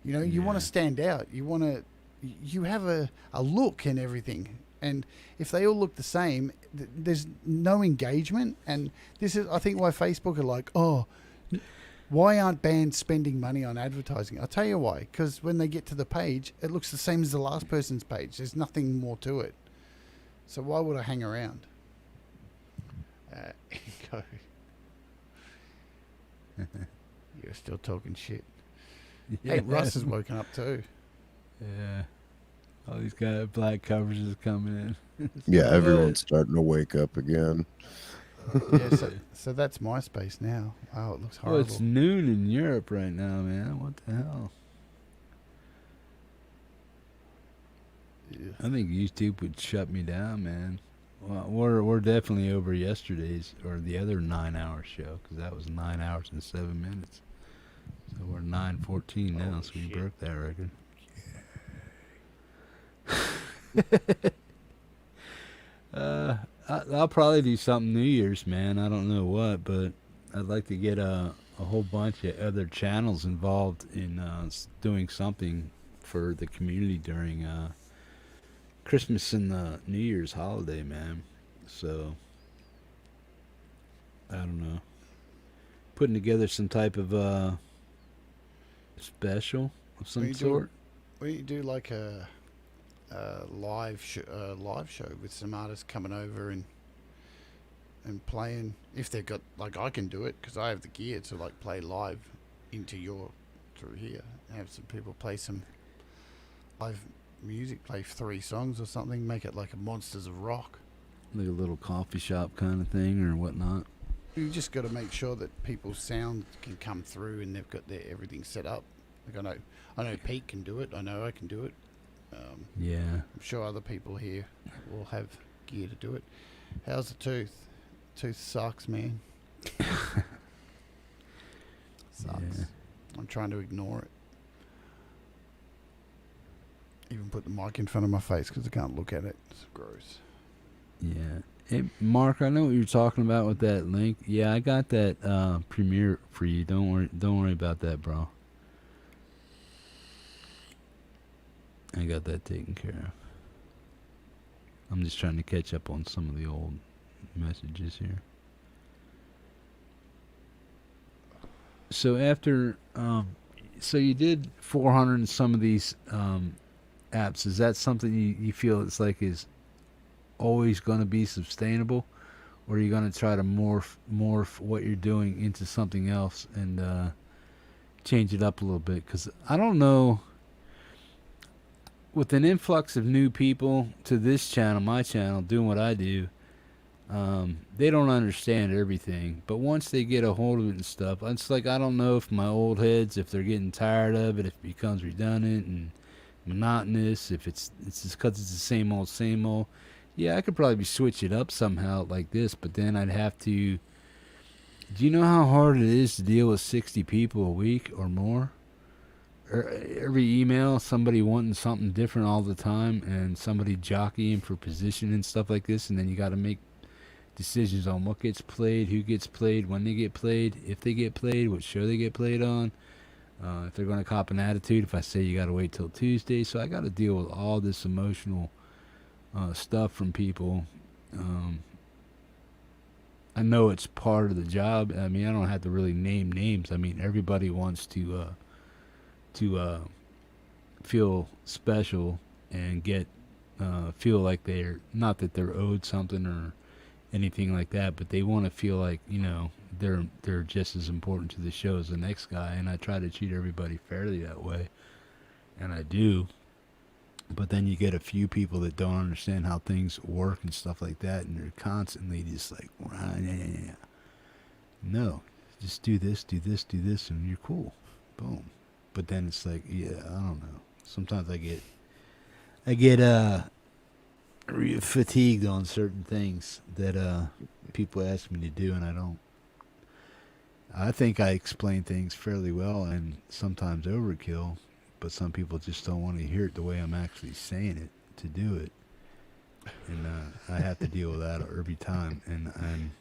You know, you want to stand out. You have a look and everything. And if they all look the same, there's no engagement. And this is, I think, why Facebook are like, oh, why aren't bands spending money on advertising? I'll tell you why. Because when they get to the page, it looks the same as the last person's page. There's nothing more to it. So why would I hang around? You're still talking shit. Yeah. Hey, Russ has woken up too. Yeah. All these kind of black covers is coming in. Yeah, everyone's starting to wake up again. Yeah, so that's MySpace now. Wow, it looks horrible. Well, it's noon in Europe right now, man. What the hell? Yeah. I think YouTube would shut me down, man. Well, we're definitely over yesterday's or the other 9-hour show because that was 9 hours and 7 minutes. So we're 9:14 now, so we broke that record. I'll probably do something New Year's, man. I don't know what, but I'd like to get a whole bunch of other channels involved in doing something for the community during Christmas and the New Year's holiday, man. So I don't know, putting together some type of special of some sort. We do like a live show with some artists coming over and playing. If they've got, like, I can do it because I have the gear to like play live through here. Have some people play some live music, play 3 songs or something. Make it like a Monsters of Rock, Like a little coffee shop kind of thing or whatnot. You just got to make sure that people's sound can come through and they've got everything set up. Like I know Pete can do it. I know I can do it. Yeah. I'm sure other people here will have gear to do it. How's the tooth? Tooth sucks, man. Sucks. Yeah. I'm trying to ignore it. Even put the mic in front of my face because I can't look at it. It's gross. Yeah. Hey, Mark, I know what you're talking about with that link. Yeah, I got that premiere for you. Don't worry about that, bro. I got that taken care of. I'm just trying to catch up on some of the old messages here. So after, so you did 400 in some of these apps. Is that something you feel it's like is always going to be sustainable, or are you going to try to morph what you're doing into something else and change it up a little bit? Because I don't know, with an influx of new people to this channel, my channel, doing what I do, they don't understand everything. But once they get a hold of it and stuff, it's like, I don't know if my old heads, if they're getting tired of it, if it becomes redundant and monotonous, if it's just because it's the same old. Yeah, I could probably switch it up somehow like this, but then I'd have to. Do you know how hard it is to deal with 60 people a week or more? Every email, somebody wanting something different all the time, and somebody jockeying for position and stuff like this, and then you got to make decisions on what gets played, who gets played, when they get played, if they get played, what show they get played on, if they're going to cop an attitude, if I say you got to wait till Tuesday. So I got to deal with all this emotional stuff from people. I know it's part of the job. I mean, I don't have to really name names. I mean, everybody wants to feel special and get feel like they're, not that they're owed something or anything like that, but they want to feel like, you know, they're just as important to the show as the next guy. And I try to treat everybody fairly that way, and I do. But then you get a few people that don't understand how things work and stuff like that, and they're constantly just like, no, just do this, and you're cool. Boom. But then it's like, yeah, I don't know. Sometimes I get fatigued on certain things that people ask me to do, and I don't. I think I explain things fairly well, and sometimes overkill. But some people just don't want to hear it the way I'm actually saying it to do it. And I have to deal with that every time. And I'm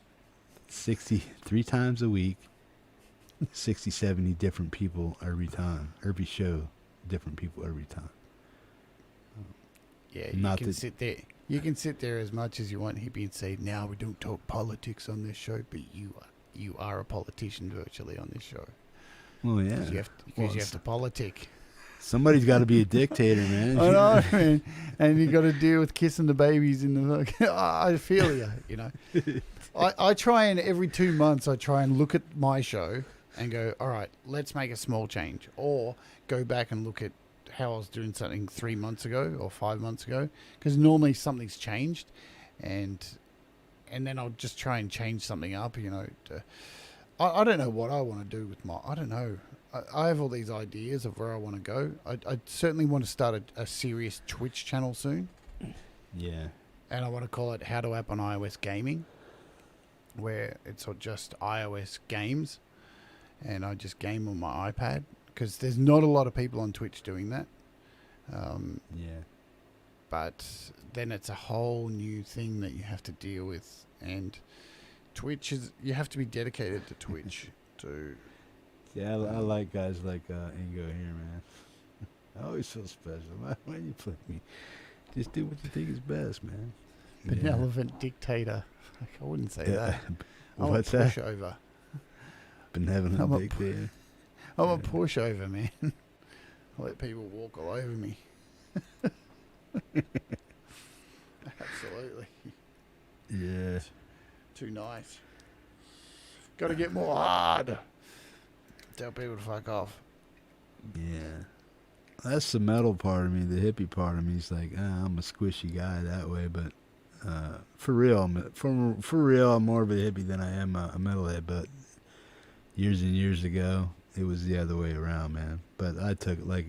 63 times a week, 60, 70 different people every time. Every show, different people every time. Yeah, you can sit there. You can sit there as much as you want, Hippie, and say, "Now we don't talk politics on this show," but you are a politician virtually on this show. Well, yeah. Because you have to politic. Somebody's got to be a dictator, man. I know, man. And you got to deal with kissing the babies in the. I feel you know. I try and every 2 months I try and look at my show and go, all right, let's make a small change, or go back and look at how I was doing something 3 months ago or 5 months ago, because normally something's changed, and then I'll just try and change something up. You know, I don't know what I want to do with my. I don't know. I have all these ideas of where I want to go. I certainly want to start a serious Twitch channel soon. Yeah. And I want to call it How to App on iOS Gaming, where it's just iOS games, and I just game on my iPad, because there's not a lot of people on Twitch doing that. Yeah. But then it's a whole new thing that you have to deal with, and Twitch is, you have to be dedicated to Twitch to. Yeah, I like guys like Ingo here, man. I always feel special. When you play me, just do what you think is best, man. Benevolent dictator. I wouldn't say that. What's I'm a that? pushover. Benevolent dictator. I'm a pushover, man. I let people walk all over me. Absolutely. Yeah. Too nice. Got to get more hard. Tell people to fuck off. Yeah. That's the metal part of me. The hippie part of me is like, I'm a squishy guy that way, but for real, I'm more of a hippie than I am a metalhead. But years and years ago, it was the other way around, man. But I took it like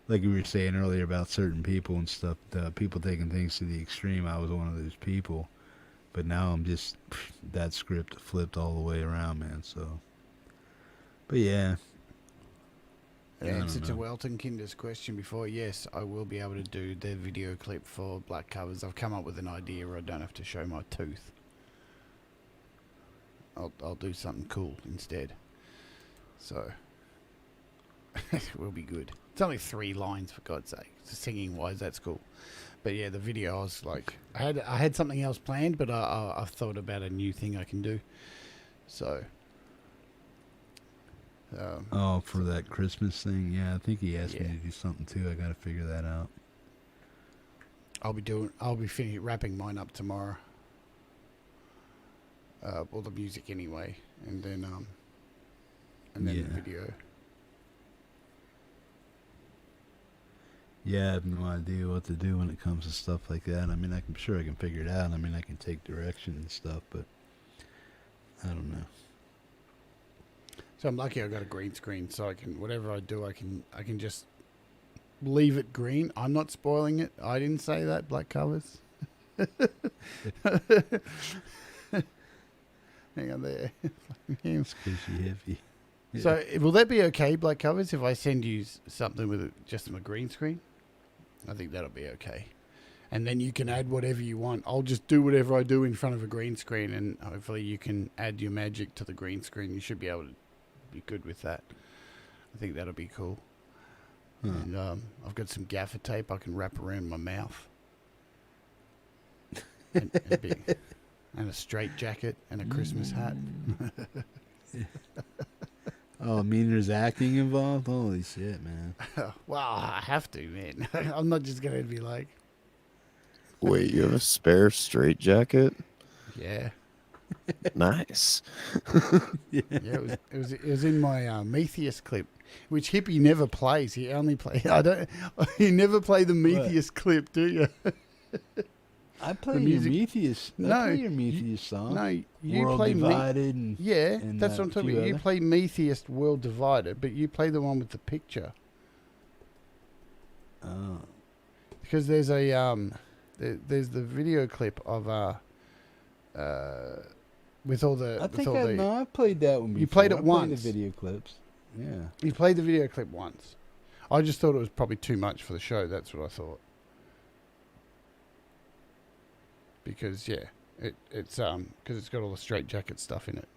you were saying earlier about certain people and stuff, people taking things to the extreme. I was one of those people. But now I'm just that script flipped all the way around, man. So, but yeah. Answer to Weltenkinder's question before, yes, I will be able to do the video clip for Black Covers. I've come up with an idea where I don't have to show my tooth. I'll do something cool instead. So, it will be good. It's only 3 lines, for God's sake. Singing wise, that's cool. But yeah, the video, I was like, I had something else planned, but I thought about a new thing I can do. So. For that Christmas thing, yeah, I think he asked me to do something too. I got to figure that out. I'll be wrapping mine up tomorrow. Well, the music anyway, and then the video. Yeah, I have no idea what to do when it comes to stuff like that. I mean, I'm sure I can figure it out. I mean, I can take direction and stuff, but I don't know. So I'm lucky I got a green screen, so I can, whatever I do, I can just leave it green. I'm not spoiling it. I didn't say that, Black Covers. Hang on there. Squishy heavy. Yeah. So will that be okay, Black Covers, if I send you something with just a green screen? I think that'll be okay. And then you can add whatever you want. I'll just do whatever I do in front of a green screen, and hopefully you can add your magic to the green screen. You should be able to be good with that. I think that'll be cool. And I've got some gaffer tape I can wrap around my mouth. and a straight jacket and a Christmas hat. Oh, I mean, there's acting involved? Holy shit, man. Well, I have to, man. I'm not just going to be like... Wait, you have a spare straight jacket? Yeah. Nice. Yeah, it was in my Metheus clip, which Hippie never plays. He only play. You never play the Metheus clip, do you? I play your Metheus. I play your Metheus song. No, you World play Divided. and that's what I'm talking about. You play Metheus World Divided, but you play the one with the picture. Oh. Because there's there's the video clip of with all the. I think I played that one before. You played it I once. Played the video clips. Yeah. You played the video clip once. I just thought it was probably too much for the show. That's what I thought. Because it's because it's got all the straight jacket stuff in it.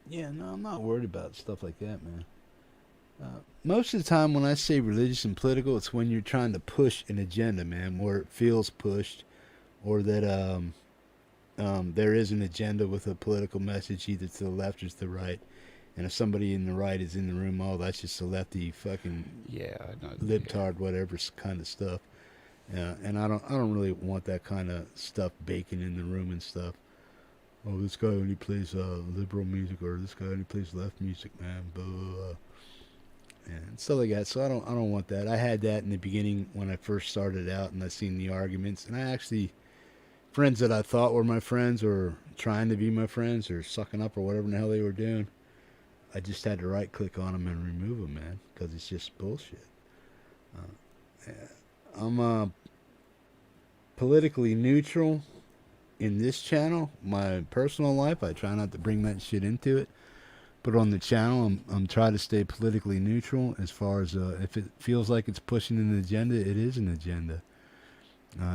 Yeah, no, I'm not worried about stuff like that, man. Most of the time when I say religious and political, it's when you're trying to push an agenda, man, where it feels pushed, or that there is an agenda with a political message either to the left or to the right. And if somebody in the right is in the room, oh, that's just a lefty fucking I know, libtard, whatever kind of stuff. And I don't really want that kind of stuff baking in the room and stuff. Oh, this guy only plays liberal music, or this guy only plays left music, man. Blah, blah, blah. And stuff like that. So I don't want that. I had that in the beginning when I first started out, and I seen the arguments, and I actually friends that I thought were my friends or trying to be my friends or sucking up or whatever the hell they were doing, I just had to right click on them and remove them, man, because it's just bullshit. I'm politically neutral in this channel. My personal life, I try not to bring that shit into it. But on the channel, I'm trying to stay politically neutral as far as if it feels like it's pushing an agenda, it is an agenda.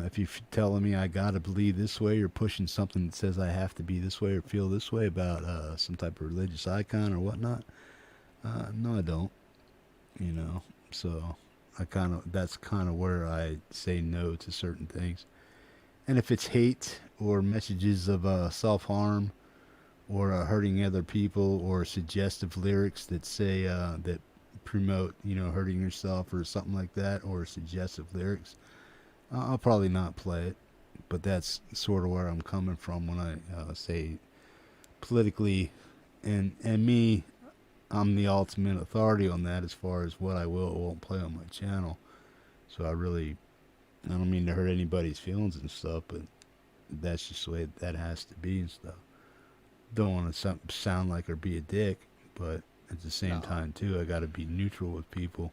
If you're telling me I gotta believe this way, or pushing something that says I have to be this way or feel this way about some type of religious icon or whatnot, no, I don't. You know, so that's kind of where I say no to certain things. And if it's hate or messages of self-harm or hurting other people or suggestive lyrics that say that promote, hurting yourself or something like that, or suggestive lyrics, I'll probably not play it. But that's sort of where I'm coming from when I say politically, and me, I'm the ultimate authority on that as far as what I will or won't play on my channel. So I don't mean to hurt anybody's feelings and stuff, but that's just the way that has to be and stuff. Don't want to sound like or be a dick, but at the same time too, I got to be neutral with people.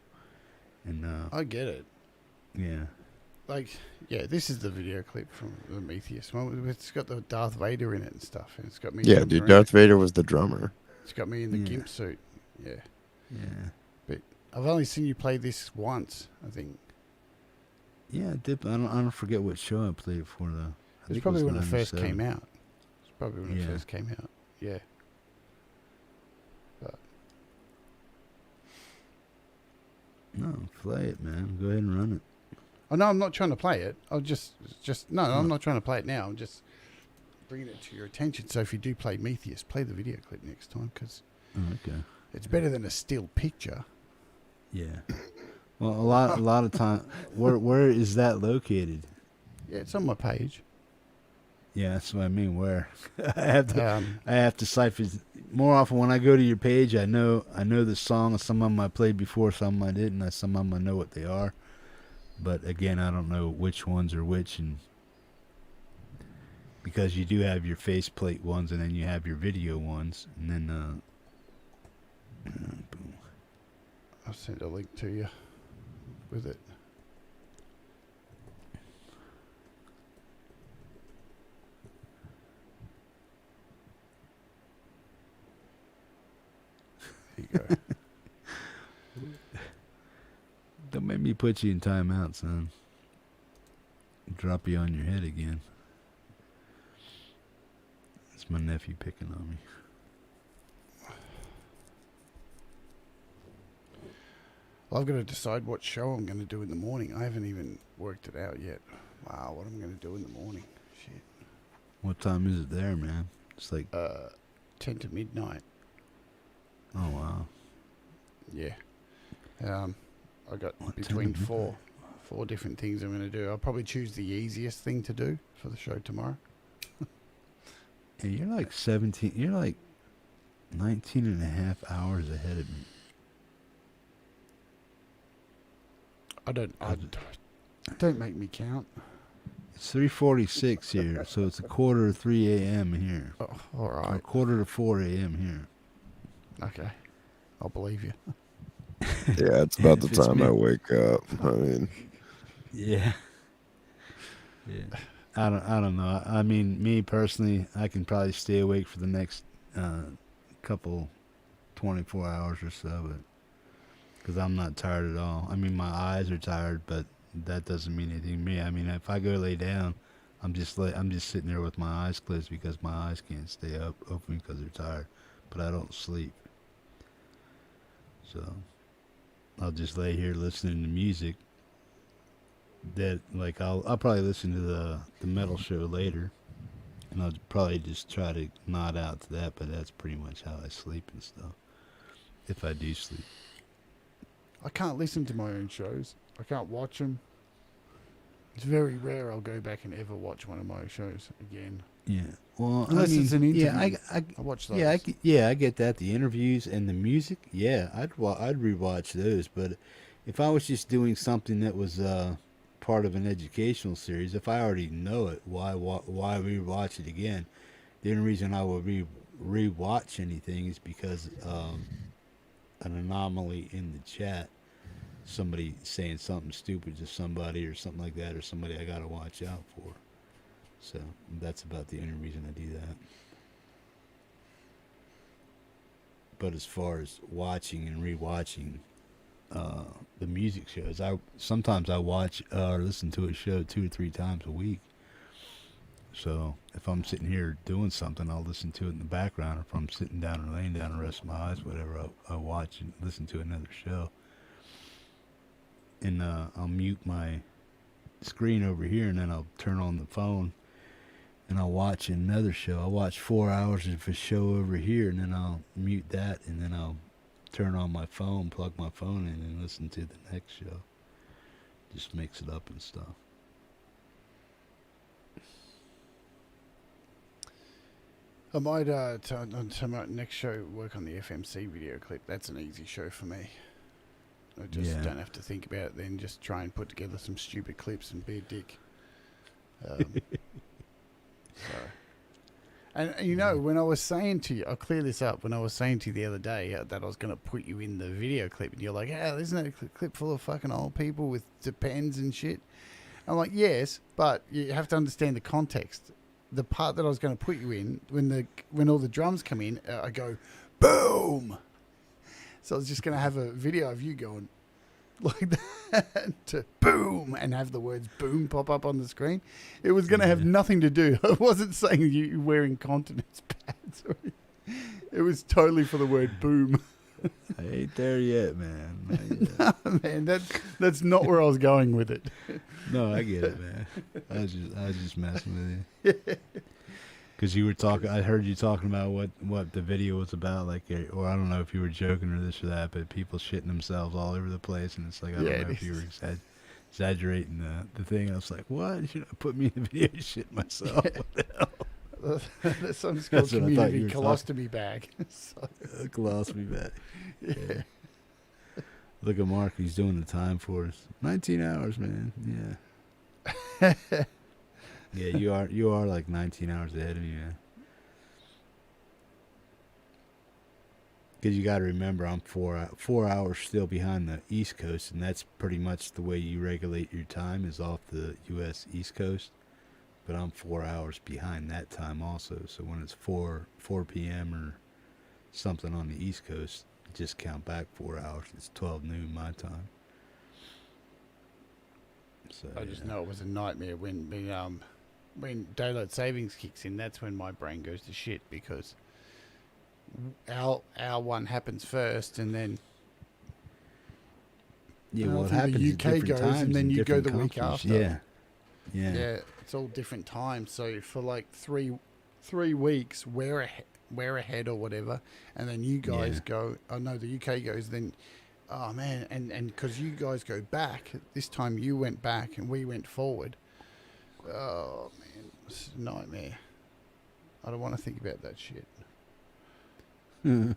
And I get it. Yeah. This is the video clip from the Metheus one. It's got the Darth Vader in it and stuff. And it's got me. Yeah, dude, Darth Vader was the drummer. It's got me in the gimp suit. Yeah. Yeah. But I've only seen you play this once, I think. Yeah, I did. I don't forget what show I played it for though. It's probably when it first came out. It's probably when it Yeah. first came out. Yeah. But No, play it, man. Go ahead and run it. oh no, I'm not trying to play it. I'm I'm not trying to play it now. I'm just bringing it to your attention. So if you do play Metheus, play the video clip next time because Okay. it's better than a still picture. Yeah. Well, a lot of time. Where is that located? Yeah, it's on my page. Yeah, that's what I mean. Where I have to cipher more often when I go to your page. I know the song. Some of them I played before, some I didn't. Some of them I know what they are, but again, I don't know which ones are which, and because you do have your faceplate ones, and then you have your video ones, and then boom. I'll send a link to you with it. There you go. Don't make me put you in timeout, son. Drop you on your head again. It's my nephew picking on me. Well, I've got to decide what show I'm going to do in the morning. I haven't even worked it out yet. Wow, what am I going to do in the morning? Shit. What time is it there, man? It's like 10 to midnight. Oh wow. Yeah. I got between four different things I'm going to do. I'll probably choose the easiest thing to do for the show tomorrow. And you're like 17. You're like 19 and a half hours ahead of me. Don't make me count. It's 3:46 here, so it's a quarter to 3 a.m. here. Oh, all right. Or a quarter to 4 a.m. here. Okay, I'll believe you. Yeah, it's about the If it's time me. I wake up. I mean, Yeah. Yeah. I don't know. I mean, me personally, I can probably stay awake for the next couple 24 hours or so, but because I'm not tired at all. I mean, my eyes are tired, but that doesn't mean anything to me. I mean, if I go lay down, I'm just sitting there with my eyes closed because my eyes can't stay open because they're tired, but I don't sleep. So I'll just lay here listening to music. That like I'll probably listen to the metal show later, and I'll probably just try to nod out to that. But that's pretty much how I sleep and stuff. If I do sleep. I can't listen to my own shows. I can't watch them. It's very rare I'll go back and ever watch one of my shows again. Yeah. Well, Unless I mean, it's an interview. yeah, I watch those. Yeah, I get that. The interviews and the music, yeah, I'd rewatch those. But if I was just doing something that was part of an educational series, if I already know it, why rewatch it again? The only reason I would rewatch anything is because an anomaly in the chat, somebody saying something stupid to somebody or something like that, or somebody I gotta watch out for. So that's about the only reason I do that. But as far as watching and rewatching the music shows, sometimes I watch or listen to a show 2 or 3 times a week. So if I'm sitting here doing something, I'll listen to it in the background. If I'm sitting down or laying down and rest my eyes, whatever, I'll watch and listen to another show. And I'll mute my screen over here, and then I'll turn on the phone, and I'll watch another show. I'll watch 4 hours of a show over here, and then I'll mute that, and then I'll turn on my phone, plug my phone in, and listen to the next show. Just mix it up and stuff. I might, on my next show, work on the FMC video clip. That's an easy show for me. I just don't have to think about it then. Just try and put together some stupid clips and be a dick. And you know, when I was saying to you, I'll clear this up. When I was saying to you the other day that I was going to put you in the video clip, and you're like, "Yeah, isn't that a clip full of fucking old people with depends and shit?" I'm like, "Yes, but you have to understand the context." The part that I was going to put you in, when all the drums come in, I go, boom. So I was just going to have a video of you going like that to boom and have the words boom pop up on the screen. It was going to have nothing to do. I wasn't saying you wearing continence pads. It was totally for the word boom. I ain't there yet, man. No, man, that's not where I was going with it. No, I get it, man. I was just messing with you. Because you were talking, I heard you talking about what the video was about, like, or I don't know if you were joking or this or that, but people shitting themselves all over the place, and it's like, I don't know if you were exaggerating the thing. I was like, what? You know, put me in the video, shit myself. What the hell? That song's called Community Colostomy Bag. So. Colostomy Bag. Yeah. Look at Mark, he's doing the time for us. 19 hours, man. Yeah. Yeah, you are like 19 hours ahead of me, man. Because you got to remember, I'm 4 hours still behind the East Coast, and that's pretty much the way you regulate your time is off the U.S. East Coast. But I'm 4 hours behind that time also. So when it's 4 p.m. or something on the East Coast, just count back 4 hours. It's 12 noon my time. So I just know it was a nightmare when daylight savings kicks in. That's when my brain goes to shit, because our one happens first, and then well, it happens the at UK different goes, times and then in you go the different week countries. after. Yeah. It's all different times. So for like three weeks, we're ahead or whatever, and then you guys go. Oh no, the UK goes. Then, oh man, and because you guys go back this time, you went back and we went forward. Oh man, it's a nightmare. I don't want to think about that shit. Yeah.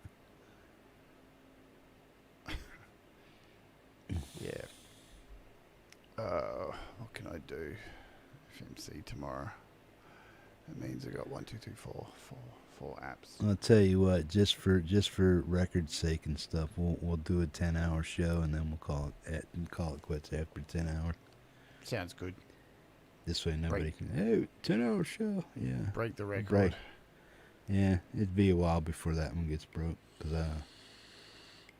What can I do? FMC tomorrow. That means I got 1, 2, 3, 4 apps. I'll tell you what, just for record's sake and stuff, we'll do a 10-hour show, and then we'll call it quits after 10 hours. Sounds good. This way nobody can. Hey, 10-hour show. Yeah. Break the record. Yeah, it'd be a while before that one gets broke, because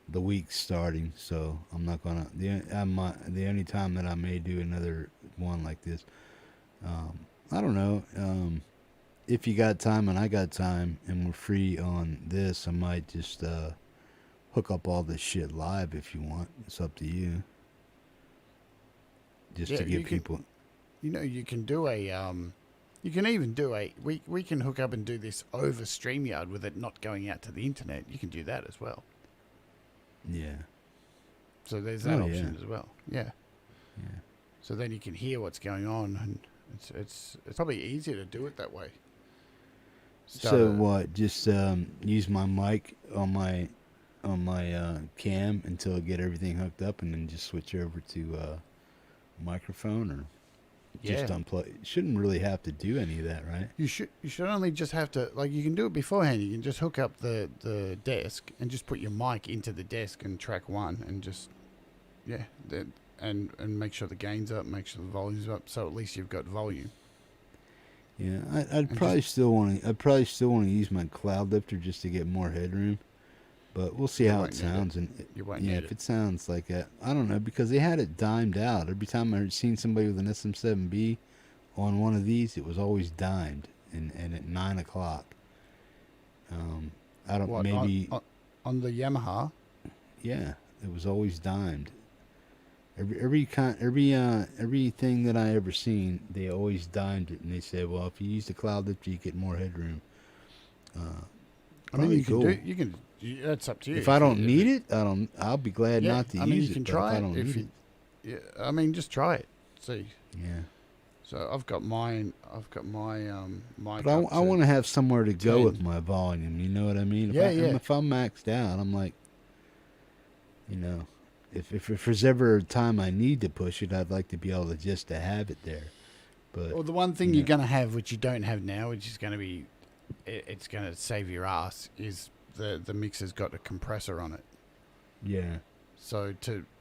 the week's starting, so I'm not gonna. The only time that I may do another one like this, I don't know. If you got time and I got time and we're free on this, I might just hook up all this shit live if you want. It's up to you. Just to give people. You can do a. You can even do a. We can hook up and do this over StreamYard with it not going out to the internet. You can do that as well. Yeah. So there's that option as well. Yeah. Yeah. So then you can hear what's going on, and it's probably easier to do it that way. So what? Just use my mic on my cam until I get everything hooked up, and then just switch over to microphone, or just unplug. Shouldn't really have to do any of that, right? You should only just have to, like, you can do it beforehand. You can just hook up the desk and just put your mic into the desk and track one, and just and make sure the gain's up, make sure the volume's up, so at least you've got volume. Yeah, I'd probably still want to use my cloud lifter just to get more headroom, but we'll see how it sounds. And if it sounds like that, I don't know, because they had it dimed out. Every time I seen somebody with an SM7B on one of these, it was always dimed, and at 9 o'clock. I don't maybe on the Yamaha. Yeah, it was always dimed. Everything that I ever seen, they always dimed it, and they said, well, if you use the cloud lifter, you get more headroom. I mean, you can. That's up to you. If I don't need it, I'll be glad not to use it. You can try it. I mean, just try it. See. Yeah. So I've got mine. I've got my mic. But I want to have somewhere to go with my volume. You know what I mean? If I'm maxed out, I'm like, if there's ever a time I need to push it, I'd like to be able to just to have it there. But well, the one thing you're going to have, which you don't have now, which is going to be, it's going to save your ass, is the mixer's got a compressor on it. Yeah. So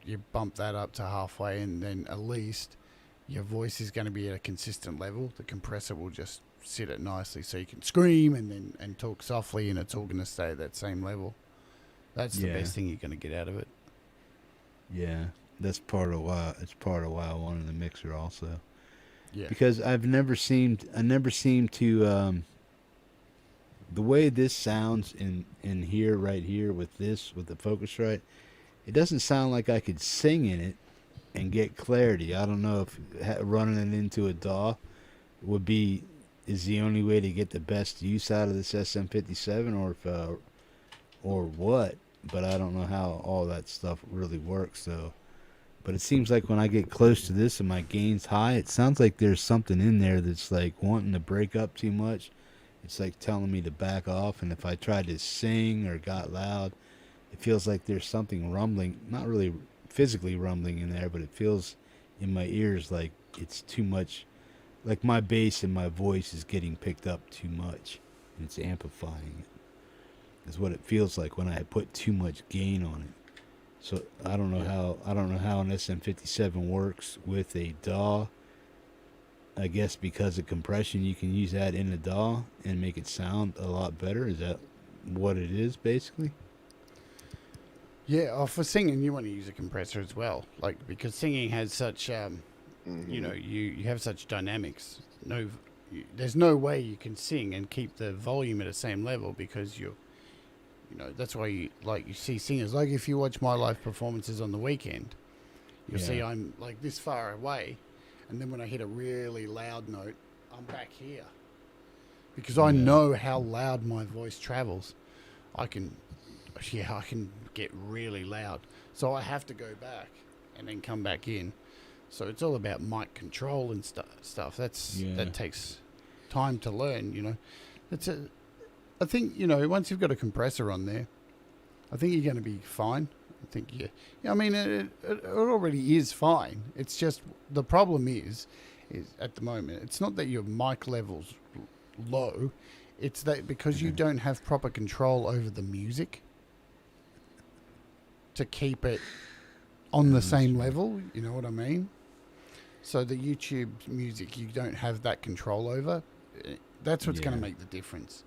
you bump that up to halfway, and then at least your voice is going to be at a consistent level. The compressor will just sit it nicely, so you can scream and talk softly, and it's all going to stay at that same level. That's the best thing you're going to get out of it. Yeah, that's part of why. It's part of why I wanted the mixer also. Yeah. Because I never seemed to the way this sounds in here, right here with the Focusrite, it doesn't sound like I could sing in it and get clarity. I don't know if running it into a DAW is the only way to get the best use out of this SM57 or what, but I don't know how all that stuff really works. So, but it seems like when I get close to this and my gain's high, it sounds like there's something in there that's like wanting to break up too much. It's like telling me to back off, and if I try to sing or got loud, it feels like there's something rumbling, not really physically rumbling in there, but it feels in my ears like it's too much, like my bass and my voice is getting picked up too much, and it's amplifying it. Is what it feels like when I put too much gain on it. So I don't know how an SM57 works with a DAW. I guess because of compression, you can use that in a DAW and make it sound a lot better. Is that what it is, basically? Yeah, for singing, you want to use a compressor as well, like because singing has such, you know, you have such dynamics. There's no way you can sing and keep the volume at the same level because you know, that's why you see singers. Like if you watch my live performances on the weekend, you'll see I'm like this far away, and then when I hit a really loud note, I'm back here because I know how loud my voice travels. I can get really loud, so I have to go back and then come back in. So it's all about mic control and stuff. That takes time to learn. You know, I think, you know, once you've got a compressor on there, I think you're going to be fine. I think I mean, it already is fine. It's just the problem is at the moment, it's not that your mic level's low. It's that because you don't have proper control over the music to keep it on the same level. You know what I mean? So the YouTube music, you don't have that control over. That's what's going to make the difference.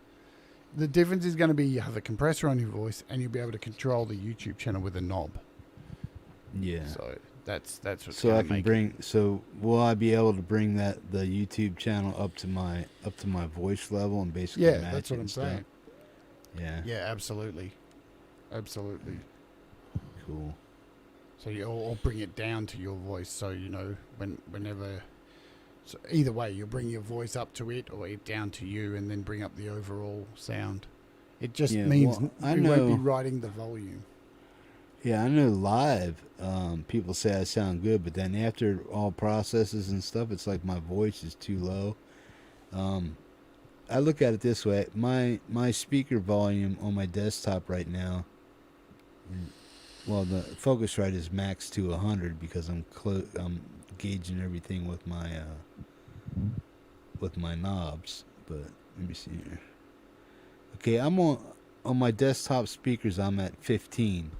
The difference is going to be you have a compressor on your voice and you'll be able to control the YouTube channel with a knob. Yeah. So that's what's so going I to can make bring. So will I be able to bring the YouTube channel up to my voice level and basically match that's it what I'm and stuff? saying. Yeah. Yeah, absolutely. Cool. So you'll bring it down to your voice, so you know whenever. So either way, you'll bring your voice up to it or it down to you, and then bring up the overall sound. It just means you won't be writing the volume. Yeah, I know live, people say I sound good, but then after all processes and stuff, it's like my voice is too low. I look at it this way: my speaker volume on my desktop right now. Well, the Focusrite is maxed to 100 because I'm gauging everything with my knobs. But let me see here. Okay, I'm on my desktop speakers. I'm at 15.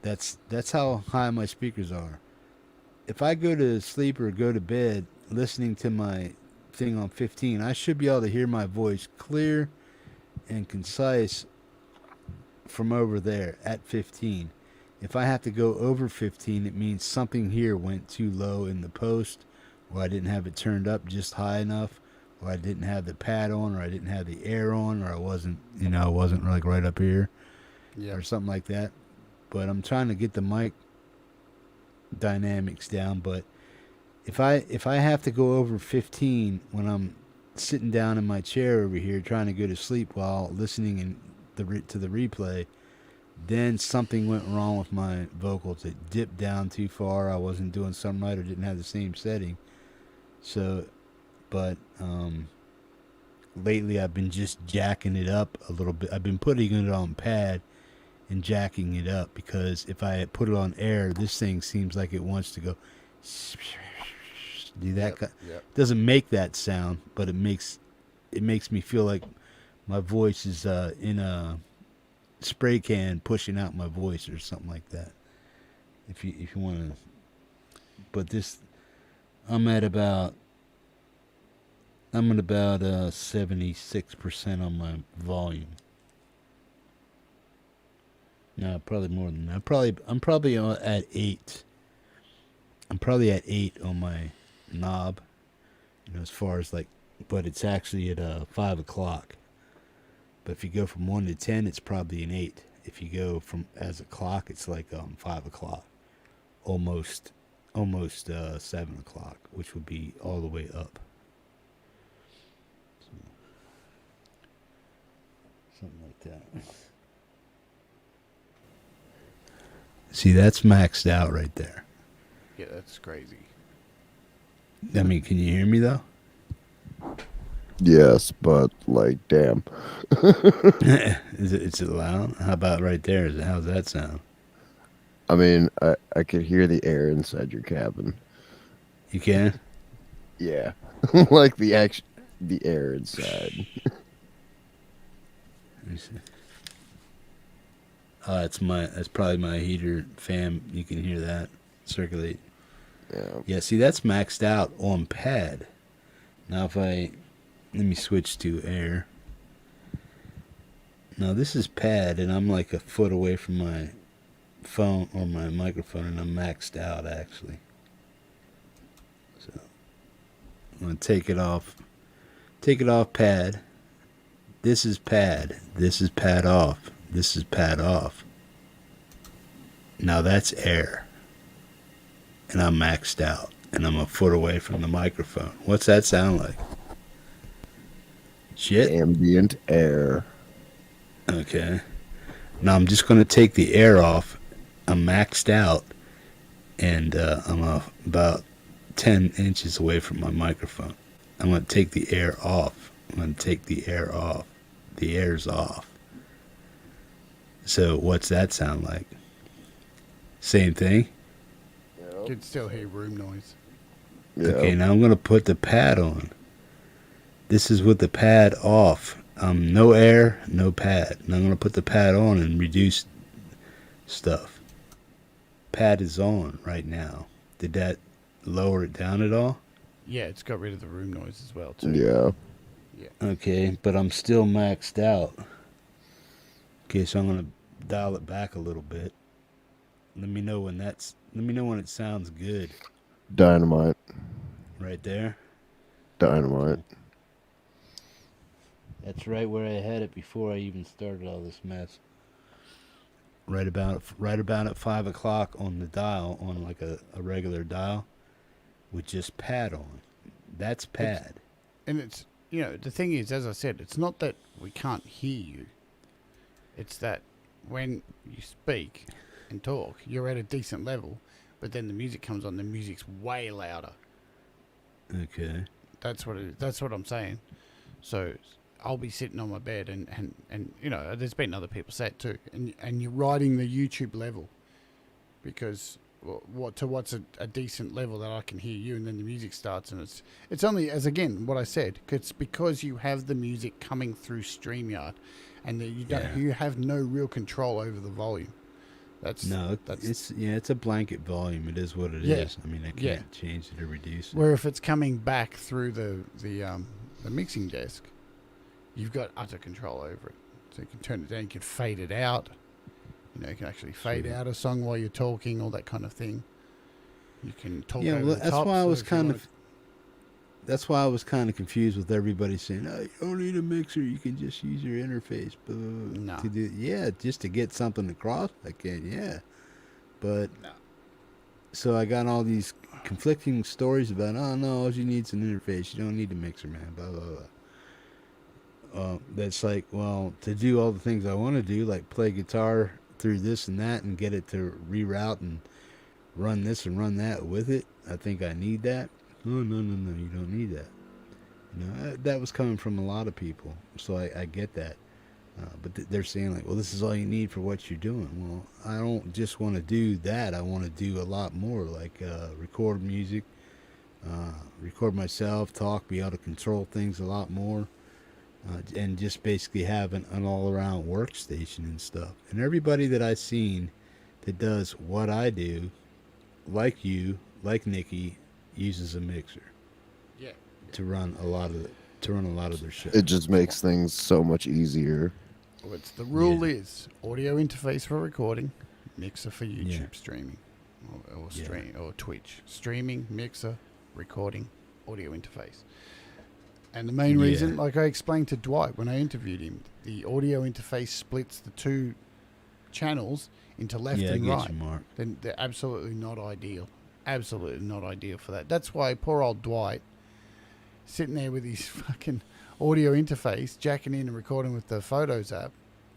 That's how high my speakers are. If I go to sleep or go to bed listening to my thing on 15, I should be able to hear my voice clear and concise from over there at 15. If I have to go over 15, it means something here went too low in the post, or I didn't have it turned up just high enough, or I didn't have the pad on, or I didn't have the air on, or I wasn't like right up here, or something like that. But I'm trying to get the mic dynamics down. But if I have to go over 15 when I'm sitting down in my chair over here trying to go to sleep while listening to the replay, then something went wrong with my vocals. It dipped down too far. I wasn't doing something right or didn't have the same setting. So, but lately I've been just jacking it up a little bit. I've been putting it on pad and jacking it up because if I put it on air, this thing seems like it wants to go do that. It doesn't make that sound, but it makes me feel like my voice is in a spray can pushing out my voice or something like that. If you want to, but this, I'm at about 76% on my volume. No, probably more than that. I'm probably at 8. I'm probably at 8 on my knob. As far as like, but it's actually at 5 o'clock. But if you go from 1 to 10, it's probably an 8. If you go from as a clock, it's like 5 o'clock, almost 7 o'clock, which would be all the way up. So, something like that. See, that's maxed out right there. Yeah, that's crazy. I mean, can you hear me though? Yes, but like, damn. Is it loud? How about right there? How's that sound? I mean, I could hear the air inside your cabin. You can? Yeah, like the air inside. Let me see. That's probably my heater fan. You can hear that circulate. Yeah. See, that's maxed out on pad. Now let me switch to air. Now this is pad, and I'm like a foot away from my phone or my microphone, and I'm maxed out actually. So I'm gonna take it off pad. This is pad. This is pad off. This is pad off. Now that's air. And I'm maxed out. And I'm a foot away from the microphone. What's that sound like? Shit? Ambient air. Okay. Now I'm just going to take the air off. I'm maxed out. And I'm about 10 inches away from my microphone. I'm going to take the air off. I'm going to take the air off. The air's off. So what's that sound like? Same thing? You can still hear room noise. Okay, now I'm going to put the pad on. This is with the pad off. No air, no pad. Now I'm going to put the pad on and reduce stuff. Pad is on right now. Did that lower it down at all? Yeah, it's got rid of the room noise as well, too. Yeah. Okay, but I'm still maxed out. Okay, so I'm going to dial it back a little bit. Let me know when it sounds good. Dynamite. Right there? Dynamite. That's right where I had it before I even started all this mess. Right about at 5 o'clock on the dial, on like a regular dial, with just pad on. That's pad. It's the thing is, as I said, it's not that we can't hear you. It's that when you speak and talk, you're at a decent level, but then the music comes on, the music's way louder. Okay. That's what I'm saying. So I'll be sitting on my bed and there's been other people say it too, and you're riding the YouTube level, because what's a decent level that I can hear you, and then the music starts, and it's only, as again what I said, it's because you have the music coming through StreamYard, and you have no real control over the volume. It's a blanket volume. It is what it is. I mean, I can't change it or reduce it. Where if it's coming back through the mixing desk, you've got utter control over it. So you can turn it down, you can fade it out. You can actually fade out a song while you're talking, all that kind of thing. You can talk over the top. That's why I was kind of confused with everybody saying, "Oh, you don't need a mixer. You can just use your interface." Just to get something across, I can, But so I got all these conflicting stories about, oh no, all you need is an interface. You don't need a mixer, man. Blah blah blah. That's like, well, to do all the things I want to do, like play guitar through this and that, and get it to reroute and run this and run that with it. I think I need that. Oh, no, you don't need that. That was coming from a lot of people, so I get that. But they're saying like, well, this is all you need for what you're doing. Well, I don't just want to do that. I want to do a lot more, like record music, record myself, talk, be able to control things a lot more. And just basically have an all-around workstation and stuff. And everybody that I've seen that does what I do, like you, like Nikki, uses a mixer. To run a lot of their shit. It just makes things so much easier. The rule is audio interface for recording, mixer for YouTube streaming, or Twitch streaming, mixer, recording, audio interface. And the main reason, like I explained to Dwight when I interviewed him, the audio interface splits the two channels into left and right. You, Mark. Then they're absolutely not ideal. Absolutely not ideal for that. That's why poor old Dwight, sitting there with his fucking audio interface, jacking in and recording with the Photos app,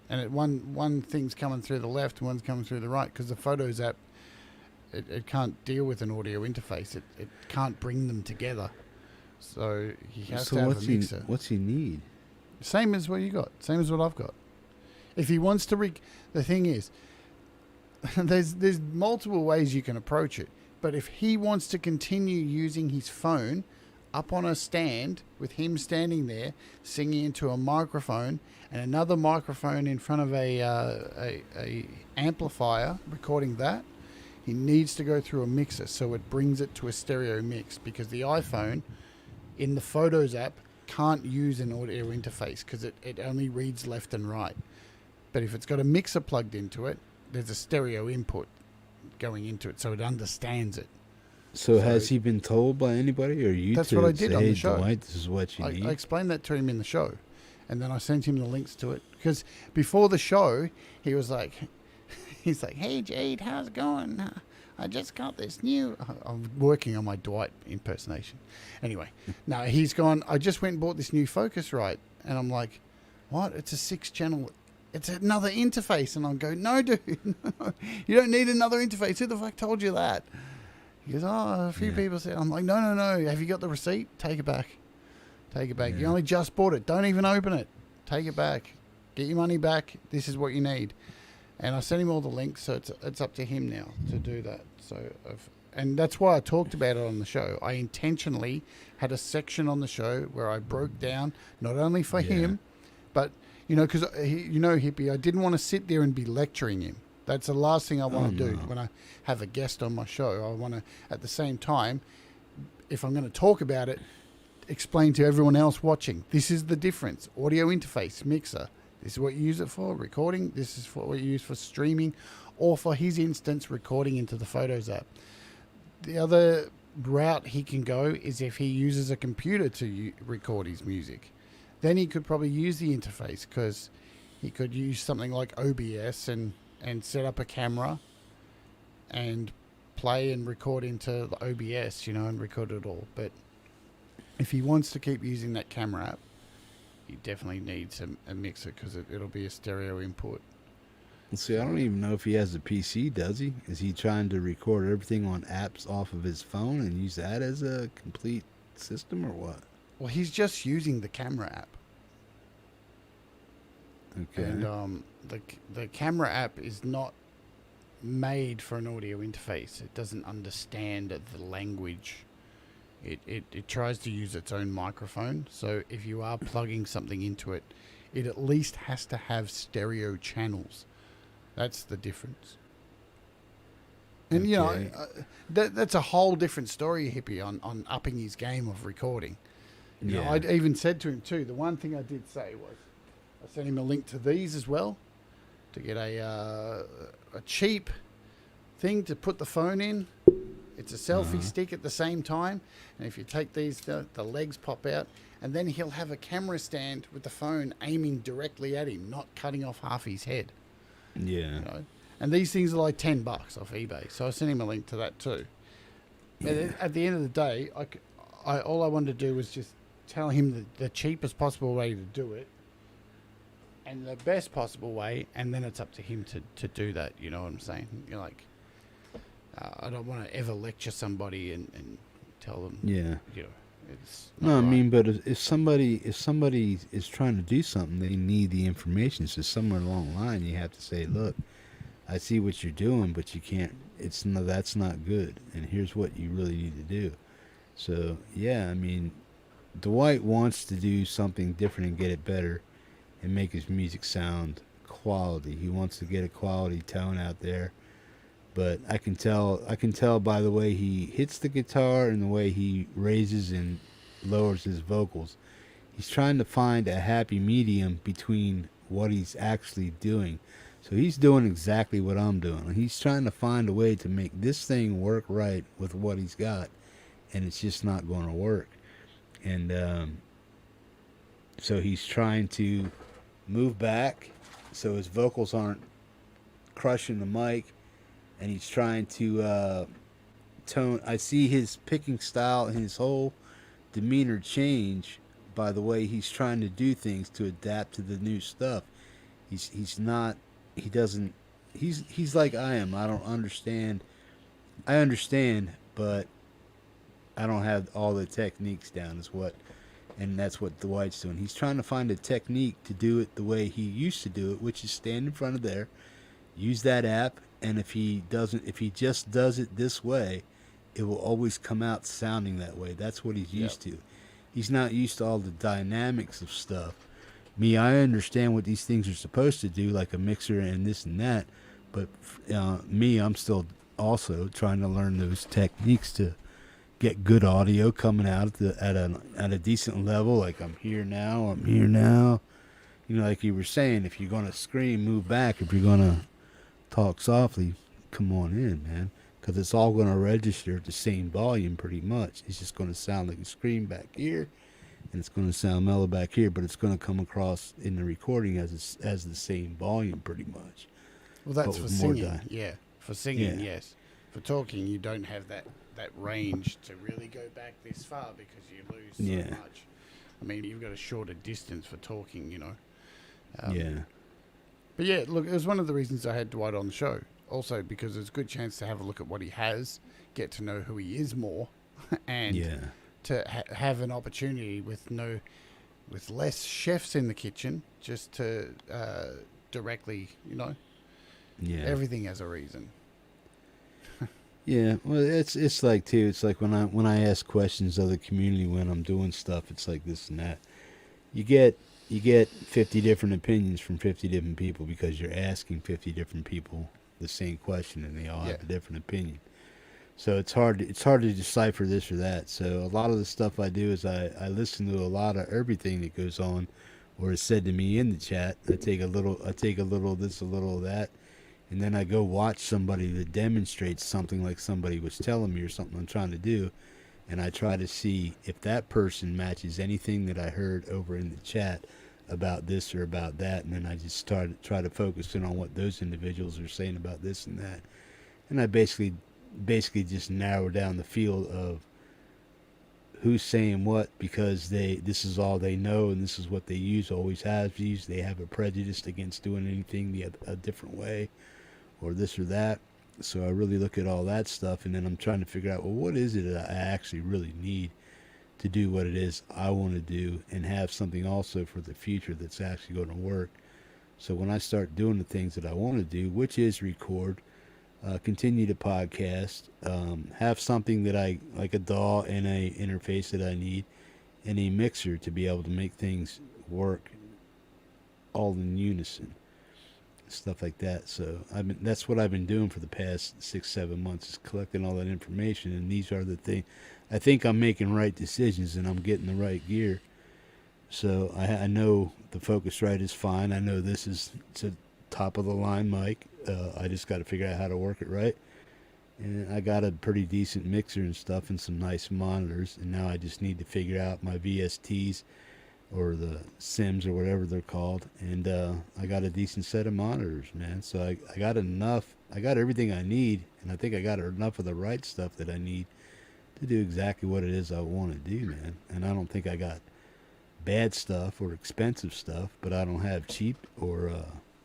and one thing's coming through the left and one's coming through the right, because the Photos app, it can't deal with an audio interface. It can't bring them together. So he has to have a mixer. What's he need? Same as what you got. Same as what I've got. If he wants to... the thing is, there's multiple ways you can approach it. But if he wants to continue using his phone up on a stand with him standing there singing into a microphone and another microphone in front of a amplifier recording that, he needs to go through a mixer so it brings it to a stereo mix, because the iPhone in the Photos app can't use an audio interface because it only reads left and right. But if it's got a mixer plugged into it, there's a stereo input going into it, so it understands it. So has he been told by anybody, or you? That's what I did on the show. Dwight, this is what you need. I explained that to him in the show, and then I sent him the links to it, because before the show, he was like, "Hey Jade, how's it going? I just got this new..." I'm working on my Dwight impersonation. Anyway, no, he's gone, "I just went and bought this new Focusrite," and I'm like, "What? It's a 6-channel. It's another interface." And I'm going, "No, dude, no, you don't need another interface. Who the fuck told you that?" He goes, "Oh, a few people said." I'm like, No. Have you got the receipt? Take it back. Take it back. You only just bought it. Don't even open it. Take it back. Get your money back. This is what you need. And I sent him all the links, so it's up to him now to do that. And that's why I talked about it on the show. I intentionally had a section on the show where I broke down, not only for him, but, because, Hippie, I didn't want to sit there and be lecturing him. That's the last thing I want to do when I have a guest on my show. I want to, at the same time, if I'm going to talk about it, explain to everyone else watching, this is the difference. Audio interface, mixer. This is what you use it for, recording. This is what you use for streaming, or for his instance, recording into the Photos app. The other route he can go is if he uses a computer to record his music. Then he could probably use the interface, because he could use something like OBS and set up a camera and play and record into the OBS, and record it all. But if he wants to keep using that camera app, he definitely needs a mixer, because it'll be a stereo input. See, I don't even know if he has a PC, does he? Is he trying to record everything on apps off of his phone and use that as a complete system, or what? Well, he's just using the camera app. Okay. And the camera app is not made for an audio interface. It doesn't understand the language. It tries to use its own microphone. So if you are plugging something into it, it at least has to have stereo channels. That's the difference. And, that's a whole different story, Hippie, on upping his game of recording. I even said to him, too, the one thing I did say was, I sent him a link to these as well, to get a cheap thing to put the phone in. It's a selfie stick at the same time, and if you take these, the legs pop out, and then he'll have a camera stand with the phone aiming directly at him, not cutting off half his head. Yeah. And these things are like $10 off eBay, so I sent him a link to that too. And at the end of the day, all I wanted to do was just tell him the cheapest possible way to do it, and the best possible way, and then it's up to him to do that. You know what I'm saying? I don't want to ever lecture somebody and tell them. Yeah. It's no, I mean, but if somebody is trying to do something, they need the information. So somewhere along the line, you have to say, "Look, I see what you're doing, but you can't. That's not good. And here's what you really need to do." So yeah, I mean, Dwight wants to do something different and get it better, and make his music sound quality. He wants to get a quality tone out there. But I can tell by the way he hits the guitar and the way he raises and lowers his vocals. He's trying to find a happy medium between what he's actually doing. So he's doing exactly what I'm doing. He's trying to find a way to make this thing work right with what he's got, and it's just not going to work. And so he's trying to move back so his vocals aren't crushing the mic, and he's trying to tone. I see his picking style and his whole demeanor change by the way he's trying to do things to adapt to the new stuff. He's not. He doesn't. He's like I am. I don't understand. I understand, but I don't have all the techniques down. Is what, and that's what Dwight's doing. He's trying to find a technique to do it the way he used to do it, which is stand in front of there, use that app, and if he just does it this way, it will always come out sounding that way. That's what he's used to. He's not used to all the dynamics of stuff. Me, I understand what these things are supposed to do, like a mixer and this and that, but me, I'm still also trying to learn those techniques to get good audio coming out at a decent level. Like I'm here now. You know, like you were saying, if you're gonna scream, move back. If you're gonna talk softly, come on in, man, because it's all gonna register at the same volume pretty much. It's just gonna sound like a scream back here, and it's gonna sound mellow back here, but it's gonna come across in the recording as the same volume pretty much. Well, that's for singing. Yeah, for singing, Yeah. yes. For talking, you don't have that range to really go back this far because you lose so much. I mean, you've got a shorter distance for talking, you know. Yeah. But yeah, look, it was one of the reasons I had Dwight on the show. Also, because there's a good chance to have a look at what he has, get to know who he is more, and to have an opportunity with less chefs in the kitchen, just to directly, you know. Yeah. Everything has a reason. Yeah, well, it's like too. It's like when I ask questions of the community when I'm doing stuff. It's like this and that. You get 50 different opinions from 50 different people because you're asking 50 different people the same question and they all have a different opinion. So it's hard to decipher this or that. So a lot of the stuff I do is I listen to a lot of everything that goes on or is said to me in the chat. I take a little of this, a little of that. And then I go watch somebody that demonstrates something like somebody was telling me or something I'm trying to do. And I try to see if that person matches anything that I heard over in the chat about this or about that. And then I just try to focus in on what those individuals are saying about this and that. And I basically just narrow down the field of who's saying what because this is all they know and this is what they always have used. They have a prejudice against doing anything a different way, or this or that. So I really look at all that stuff, and then I'm trying to figure out, well, what is it that I actually really need to do what it is I want to do and have something also for the future that's actually going to work. So when I start doing the things that I want to do, which is record, continue to podcast, have something that I, like a DAW and a interface that I need, and a mixer to be able to make things work all in unison. Stuff like that. So that's what I've been doing for the past 6-7 months, is collecting all that information, and these are the things. I think I'm making right decisions and I'm getting the right gear. So I know the Focusrite is fine. I know this is a top of the line mic. I just got to figure out how to work it right. And I got a pretty decent mixer and stuff and some nice monitors, and now I just need to figure out my VSTs or the Sims or whatever they're called, and I got a decent set of monitors, man. So I got enough. I got everything I need, and I think I got enough of the right stuff that I need to do exactly what it is I want to do, man. And I don't think I got bad stuff or expensive stuff, but I don't have cheap or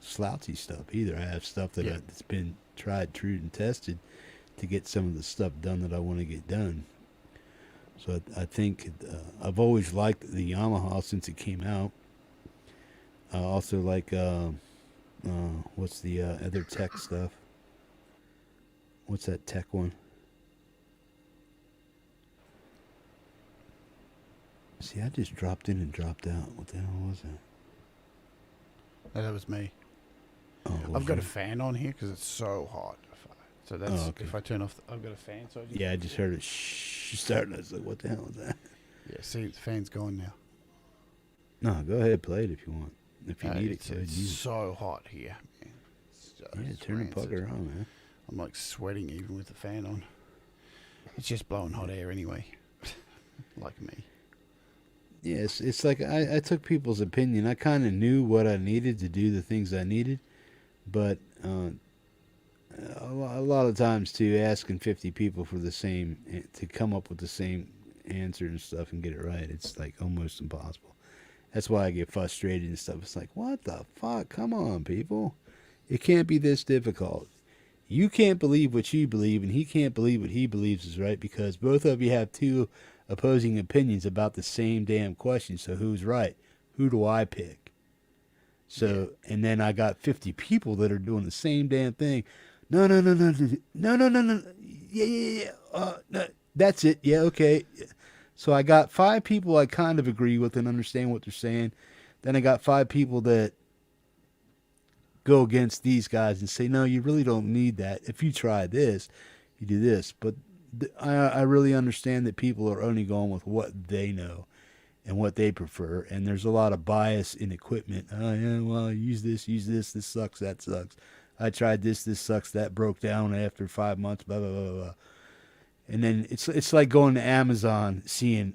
slouchy stuff either. I have stuff that's been tried, true, and tested to get some of the stuff done that I want to get done. So I think I've always liked the Yamaha since it came out. I also like what's the other tech stuff? What's that tech one? See, I just dropped in and dropped out. What the hell was that? That was me. Oh, I've got a fan on here because it's so hot. So that's if I turn off. I've got a fan. So I just heard it starting. I was like, "What the hell is that?" Yeah, see, the fan's gone now. No, go ahead, play it if you want. if you need it. It's, Go ahead and it's use it. so hot here. Man. Yeah, turn the pucker on, man. I'm like sweating even with the fan on. It's just blowing hot air anyway. Like me. Yes, it's like I took people's opinion. I kind of knew what I needed to do the things I needed, but a lot of times too, asking 50 people for the same to come up with the same answer and stuff and get it right, it's like almost impossible. That's why I get frustrated and stuff. It's like, what the fuck? Come on, people. It can't be this difficult. You can't believe what you believe, and he can't believe what he believes is right, because both of you have two opposing opinions about the same damn question. So who's right? Who do I pick? So, and then I got 50 people that are doing the same damn thing. No. Yeah. No, that's it. Yeah, okay. So I got 5 people I kind of agree with and understand what they're saying. Then I got 5 people that go against these guys and say, no, you really don't need that. If you try this, you do this. But I really understand that people are only going with what they know and what they prefer. And there's a lot of bias in equipment. Oh, yeah, well, use this. This sucks, that sucks. I tried this sucks, that broke down after 5 months, blah, blah, blah, blah. And then it's like going to Amazon, seeing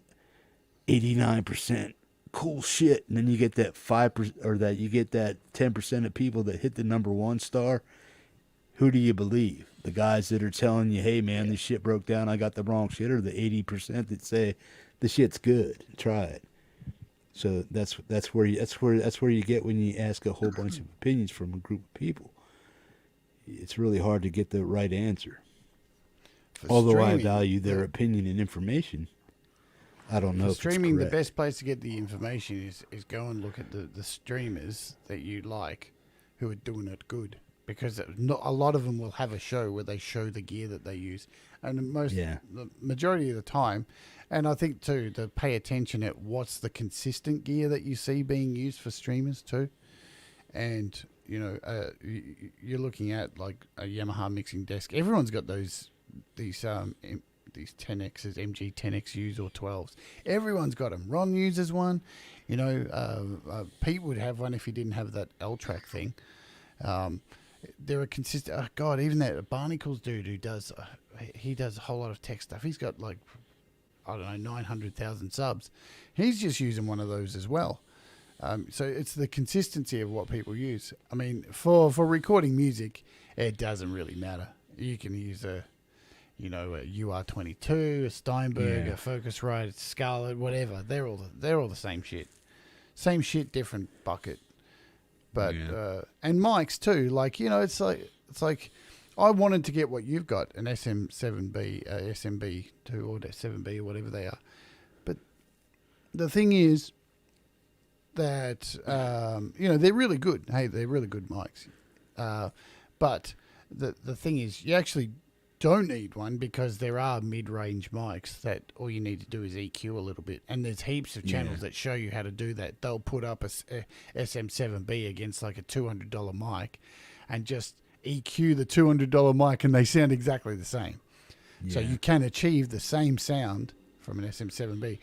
89% cool shit, and then you get that 5%, or that you get that 10% of people that hit the number 1 star. Who do you believe? The guys that are telling you, "Hey man, this shit broke down, I got the wrong shit," or the 80% that say the shit's good, try it. So that's where you get when you ask a whole bunch of opinions from a group of people. It's really hard to get the right answer. Although I value their opinion and information, I don't know if streaming, it's the best place to get the information is go and look at the streamers that you like who are doing it good, because not a lot of them will have a show where they show the gear that they use, and the majority of the time, and I think too, to pay attention at what's the consistent gear that you see being used for streamers too. And you're looking at like a Yamaha mixing desk. Everyone's got these 10Xs, MG 10XUs or 12s. Everyone's got them. Ron uses one. Pete would have one if he didn't have that L-track thing. They're a consistent. God, even that Barnacles dude who does, he does a whole lot of tech stuff. He's got like, I don't know, 900,000 subs. He's just using one of those as well. So it's the consistency of what people use. I mean, for recording music, it doesn't really matter. You can use a UR22, a Steinberg, a Focusrite, a Scarlett, whatever. They're all the same shit. Same shit, different bucket. But and mics too. Like, it's like I wanted to get what you've got, an SM7B, SMB2 or 7B or whatever they are. But the thing is that they're really good. Hey, they're really good mics. But the thing is, you actually don't need one, because there are mid-range mics that all you need to do is EQ a little bit, and there's heaps of channels that show you how to do that. They'll put up a SM7B against like a $200 mic and just EQ the $200 mic, and they sound exactly the same. So you can achieve the same sound from an SM7B.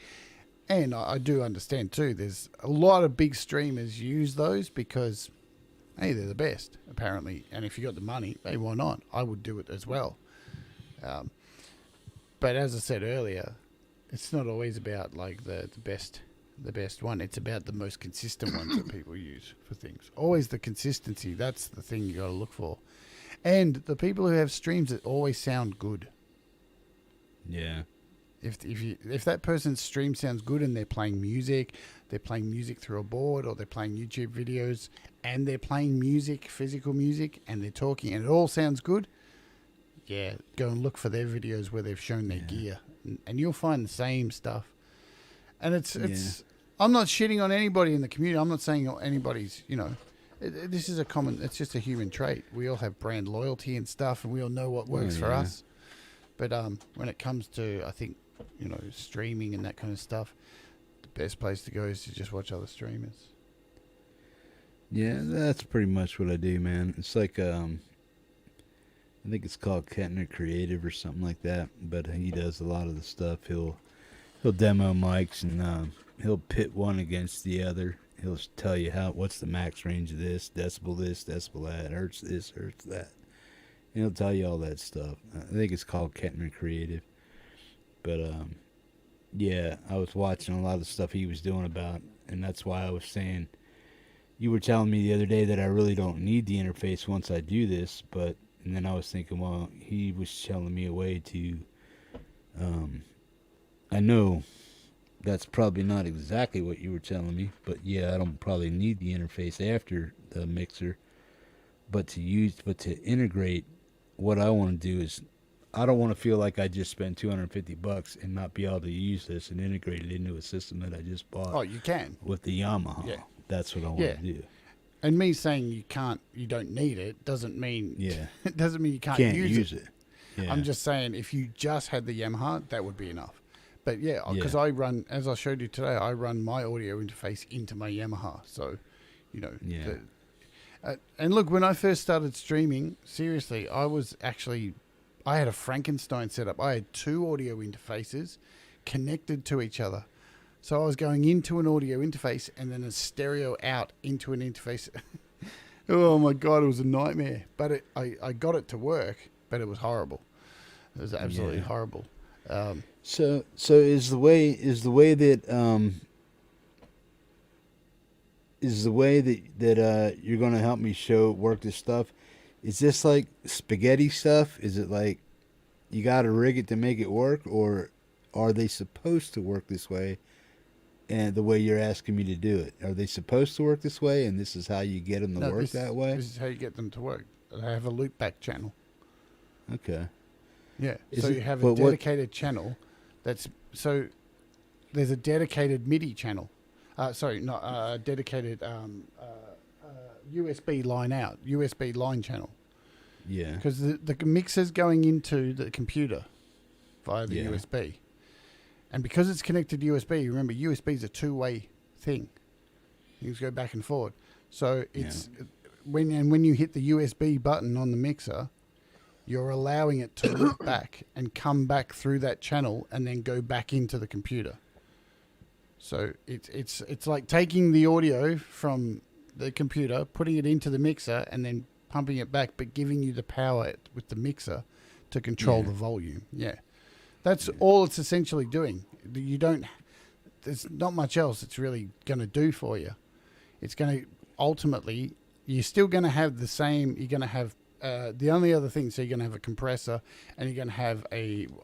And I do understand too, there's a lot of big streamers use those because, hey, they're the best apparently, and if you got the money, hey, why not? I would do it as well. But as I said earlier, it's not always about like the best one. It's about the most consistent ones that people use for things. Always the consistency. That's the thing you got to look for. And the people who have streams that always sound good. Yeah. If that person's stream sounds good and they're playing music through a board, or they're playing YouTube videos and they're playing music, physical music, and they're talking and it all sounds good, go and look for their videos where they've shown their gear, and you'll find the same stuff. And it's I'm not shitting on anybody in the community. I'm not saying anybody's, this is it's just a human trait. We all have brand loyalty and stuff, and we all know what works for us. But when it comes to, I think, streaming and that kind of stuff, the best place to go is to just watch other streamers. Yeah, that's pretty much what I do, man. It's like, I think it's called Kettner Creative or something like that, but he does a lot of the stuff. He'll demo mics, and he'll pit one against the other, He'll tell you what's the max range of this, decibel that, hertz this, hertz that. He'll tell you all that stuff. I think it's called Kettner Creative. But yeah, I was watching a lot of the stuff he was doing about, and that's why I was saying, you were telling me the other day that I really don't need the interface once I do this, but and then I was thinking, well, he was telling me a way to. I know that's probably not exactly what you were telling me, but yeah, I don't probably need the interface after the mixer, but to integrate, what I want to do is, I don't want to feel like I just spent $250 and not be able to use this and integrate it into a system that I just bought. Oh, you can with the Yamaha. Yeah. That's what I want to do. And me saying you don't need it doesn't mean it doesn't mean you can't use it. Yeah. I'm just saying if you just had the Yamaha, that would be enough. But yeah, because I run, as I showed you today, I run my audio interface into my Yamaha. So, you know. Yeah. And look, when I first started streaming, seriously, I had a Frankenstein setup. I had 2 audio interfaces connected to each other. So I was going into an audio interface and then a stereo out into an interface. Oh my God, it was a nightmare. But I got it to work, but it was horrible. It was absolutely horrible. So is the way that you're going to help me work this stuff? Is this like spaghetti stuff? Is it like you got to rig it to make it work, or are they supposed to work this way? And the way you're asking me to do it, are they supposed to work this way? And this is how you get them to work that way? This is how you get them to work. They have a loopback channel. Okay. Yeah. You have a dedicated channel. There's a dedicated MIDI channel. Dedicated USB line out, USB line channel. Yeah. Because the mixer's going into the computer via the USB. And because it's connected to USB, remember, USB is a two-way thing. Things go back and forward. So it's when you hit the USB button on the mixer, you're allowing it to loop back and come back through that channel and then go back into the computer. So it's like taking the audio from the computer, putting it into the mixer, and then pumping it back, but giving you the power with the mixer to control the volume. Yeah. That's all it's essentially doing. There's not much else it's really going to do for you. It's going to ultimately, you're still going to have the same, you're going to have, the only other thing, so you're going to have a compressor, and you're going to have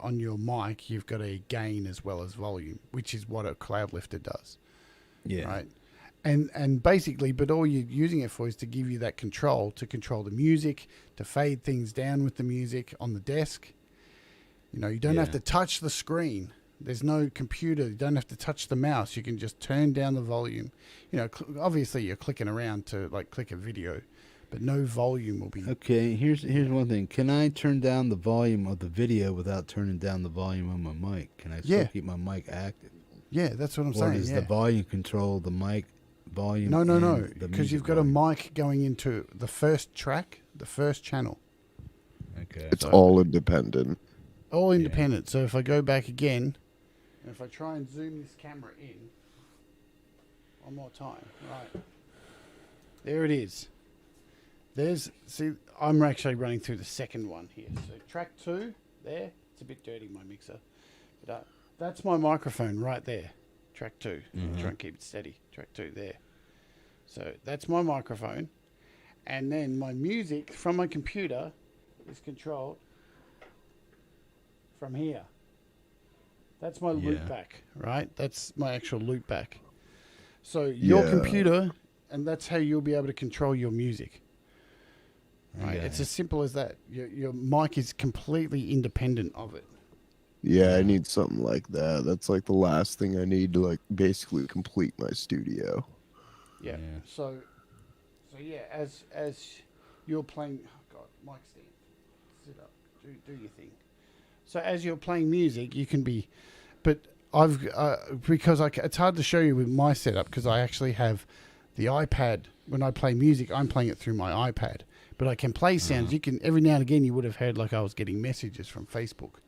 on your mic, you've got a gain as well as volume, which is what a cloud lifter does. Yeah. Right. And basically, but all you're using it for is to give you that control, to control the music, to fade things down with the music on the desk. You know, you don't have to touch the screen. There's no computer. You don't have to touch the mouse. You can just turn down the volume. You know, obviously you're clicking around to like click a video, but no volume will be. Okay, here's one thing. Can I turn down the volume of the video without turning down the volume on my mic? Can I still keep my mic active? Yeah, that's what I'm saying. Or does the volume control the mic volume? No, because you've got a mic going into the first track, the first channel. Okay. It's all independent. All independent. So if I go back again, and if I try and zoom this camera in one more time, right. There it is. See, I'm actually running through the second one here. So track 2, there. It's a bit dirty, my mixer. But that's my microphone right there. Track 2. Mm-hmm. Try and keep it steady. Track 2 there. So that's my microphone. And then my music from my computer is controlled from here. That's my loop back, right? That's my actual loop back. So your computer, and that's how you'll be able to control your music. Right? It's as simple as that. Your mic is completely independent of it. Yeah, I need something like that. That's like the last thing I need to like basically complete my studio. Yeah. So yeah, as you're playing, oh God, mic stand, sit up, do your thing. So as you're playing music, you can be, but I've because it's hard to show you with my setup because I actually have the iPad. When I play music, I'm playing it through my iPad, but I can play sounds. You can every now and again you would have heard like I was getting messages from Facebook,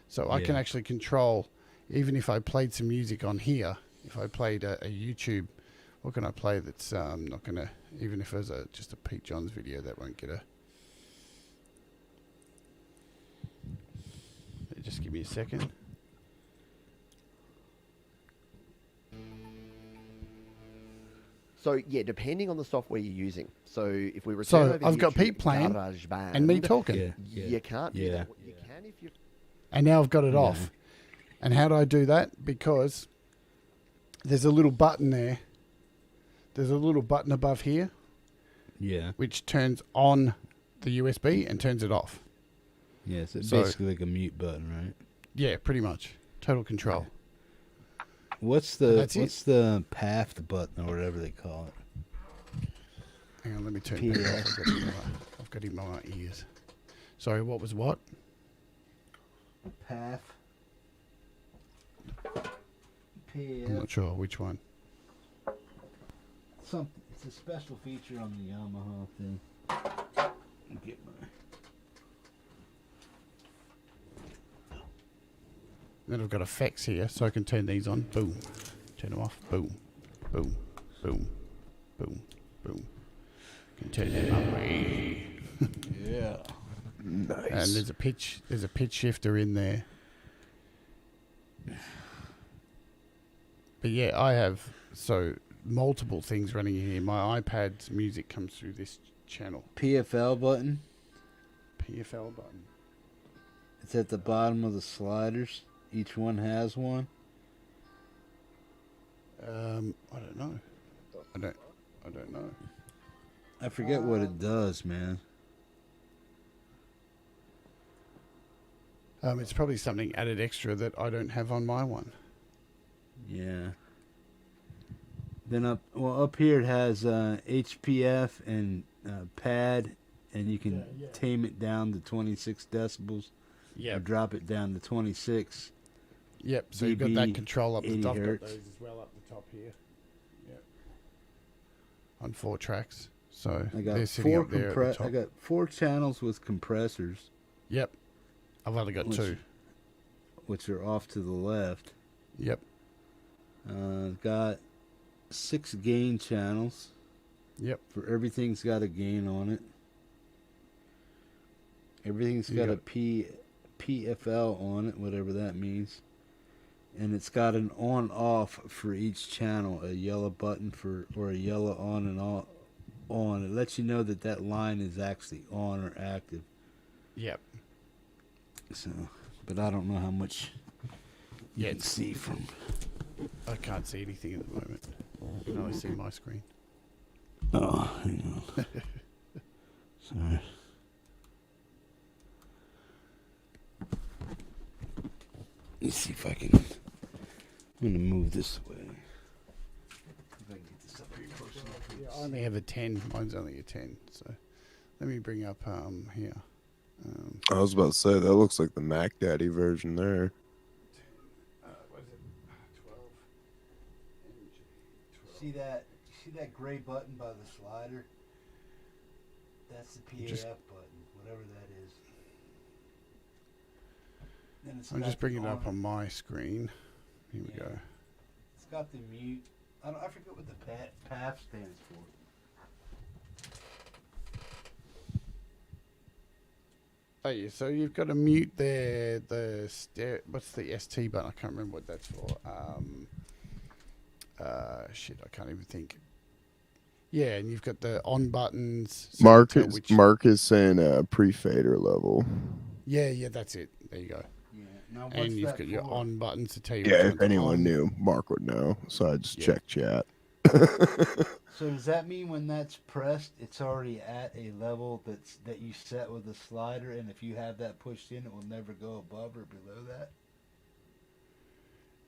so I can actually control even if I played some music on here. If I played a YouTube What can I play that's not gonna, even if it's just a Pete Johns video, that won't get a. Just give me a second. So yeah, depending on the software you're using. So if we return So over I've here got to Pete playing GarageBand, and me talking. You can't do that. You can if you. And now I've got it off. And how do I do that? Because there's a little button there. There's a little button above here. Yeah. Which turns on the USB and turns it off. Yeah, so it's So- basically like a mute button, right? Yeah, pretty much. Total control. What's And the that's the path button or whatever they call it? Hang on, let me turn PS. it off. I've got him on my ears. Sorry, what was what? Path. I'm not sure which one. Something. It's a special feature on the Yamaha thing. Get my. Then I've got effects here, so I can turn these on. Boom. Turn them off. Boom. Boom. Boom. Boom. Boom. Can turn them up. Yeah. Nice. And there's a pitch shifter in there. But yeah, I have multiple things running in here. My iPad's music comes through this channel. PFL button. PFL button. It's at the bottom of the sliders. Each one has one. I don't know. I don't know. I forget what it does, man. It's probably something added extra that I don't have on my one. Yeah. Then up here it has HPF and pad, and you can tame it down to 26 decibels. Yep. Or drop it down to 26. Yep. So you've got that dB, control up the 80 top. Got hertz. those as well up the top here. Yep. On 4 tracks. So I got they're sitting four up there at the top. I got 4 channels with compressors. Yep. I've only got 2. Which are off to the left. Yep. Got 6 gain channels. Yep. For everything's got a gain on it. Everything's got a PFL on it, whatever that means. And it's got an on-off for each channel, a yellow button or a yellow on and off. On. It lets you know that line is actually on or active. Yep. So, but I don't know how much you can see from. I can't see anything at the moment. I can only see my screen. Oh, hang on. Sorry. Let me see if I can. I'm gonna move this way. If I can get this up here close enough. Yeah, I only have a 10. Mine's only a 10. So let me bring up here. I was about to say that looks like the Mac Daddy version there. What is it? 12. See that gray button by the slider? That's the PAF button, whatever that is. Then it's I'm got just bringing it the up on my screen. Here we go. It's got the mute. I forget what the PAF stands for. Oh yeah, so you've got to mute there. What's the ST button? I can't remember what that's for. Shit, I can't even think. Yeah, and you've got the on buttons. So Mark is saying pre-fader level. Yeah, that's it. There you go. Yeah. Now And you've got your on buttons to tell you. Yeah, which if one's anyone on. knew, Mark would know. So I just checked chat. So does that mean when that's pressed, it's already at a level that you set with the slider, and if you have that pushed in, it will never go above or below that?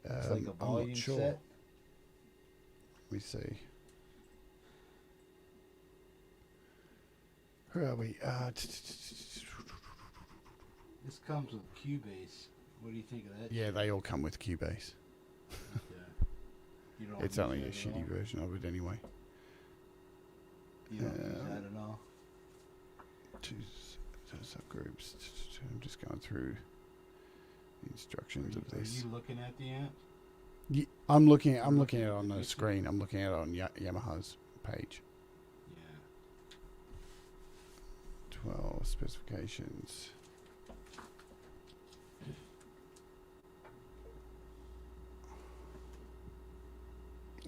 It's like a I'm volume not sure. set. Let me see. Where are we? This comes with Cubase. What do you think of that? Yeah, they all come with Cubase. You don't It's use only a that at shitty all? version of it anyway. You don't use that at all? Two subgroups. I'm just going through the instructions of Are this. you looking at the amp? I'm looking at it on the screen. I'm looking at it on Yamaha's page. 12 specifications.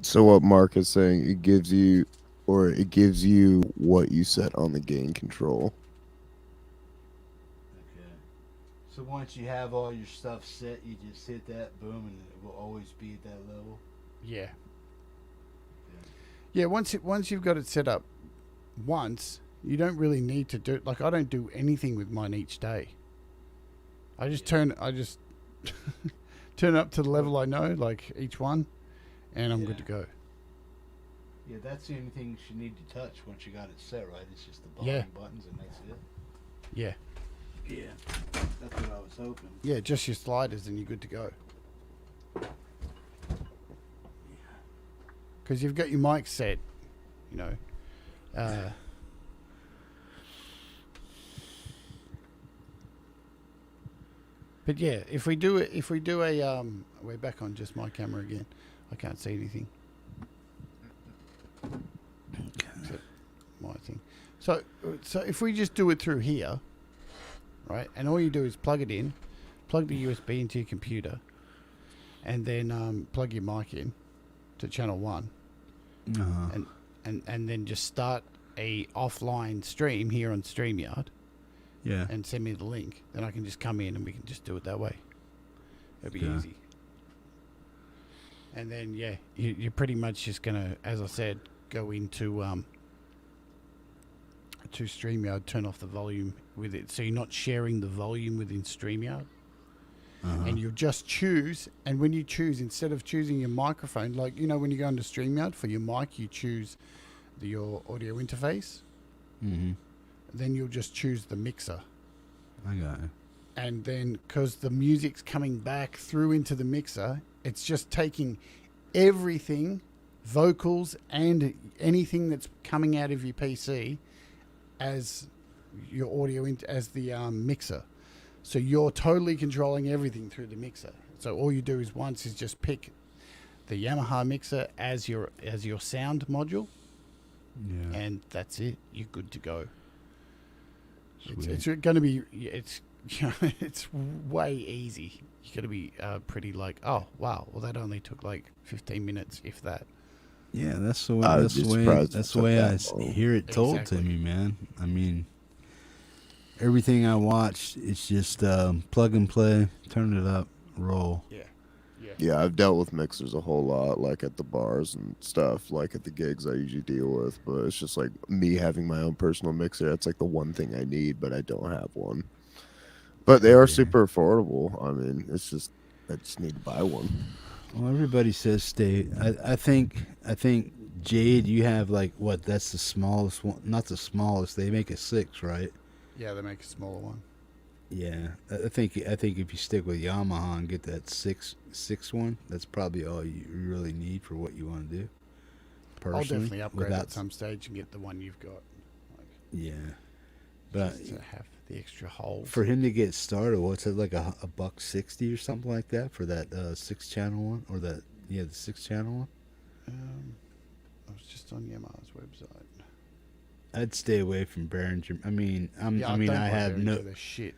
So what Mark is saying, it gives you what you set on the gain control. Okay. So once you have all your stuff set, you just hit that, boom, and it will always be at that level. Yeah. Yeah. Once you've got it set up, you don't really need to do. Like, I don't do anything with mine each day. I just turn up to the level I know, like each one, and I'm good to go. Yeah, that's the only thing you need to touch once you got it set, right? It's just the volume buttons, and that's it. Yeah. Yeah, that's what I was hoping. Yeah, just your sliders, and you're good to go. Because you've got your mic set, you know. But yeah, if we do a we're back on just my camera again. I can't see anything. Except my thing. So if we just do it through here, right? And all you do is plug it in, plug the USB into your computer, and then plug your mic in to channel 1, and then just start a offline stream here on StreamYard. Yeah. And send me the link. Then I can just come in and we can just do it that way. It'll be easy. And then you're pretty much just gonna, as I said, go into to StreamYard, turn off the volume with it, so you're not sharing the volume within StreamYard. And you'll just choose. And when you choose, instead of choosing your microphone, like when you go into StreamYard for your mic, you choose your audio interface. Mm-hmm. Then you'll just choose the mixer. I got it. And then, because the music's coming back through into the mixer, it's just taking everything, vocals and anything that's coming out of your PC as your audio, as the mixer. So you're totally controlling everything through the mixer. So all you do is just pick the Yamaha mixer as your sound module. Yeah. And that's it. You're good to go. It's going to be it's way easy. You're going to be pretty like, oh wow, well that only took like 15 minutes, if that. Yeah, that's the way I hear it told to me, man. I mean, everything I watched, it's just plug and play, turn it up, roll. Yeah, I've dealt with mixers a whole lot, like at the bars and stuff, like at the gigs I usually deal with, but it's just like me having my own personal mixer. That's like the one thing I need, but I don't have one. But they are super affordable. I mean, it's just, I just need to buy one. Well, everybody says stay. I think Jade, you have like what? That's the smallest one. Not the smallest. They make a 6, right? Yeah, they make a smaller one. Yeah, I think if you stick with Yamaha and get that 6 one, that's probably all you really need for what you want to do. Personally, I'll definitely upgrade at some stage and get the one you've got. Yeah, but just to have the extra holes. For him to get started, what's it like a $160 or something like that for that 6-channel one, or the 6-channel one? I was just on Yamaha's website. I'd stay away from Behringer. I mean, I have no shit.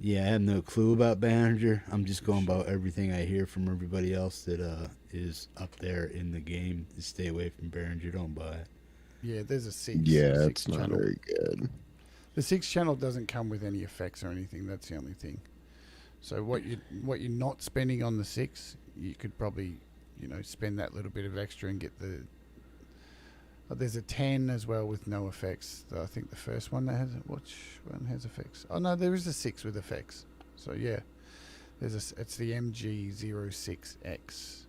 Yeah, I have no clue about Behringer. I'm just going about everything I hear from everybody else that is up there in the game. To stay away from Behringer. Don't buy it. Yeah, there's a 6. Yeah, it's not very good. The 6-channel doesn't come with any effects or anything. That's the only thing. So what you're not spending on the 6, you could probably spend that little bit of extra and get the. There's a 10 as well with no effects. I think the first one that has which one has effects? Oh no, there is a 6 with effects. So yeah, it's the MG06X,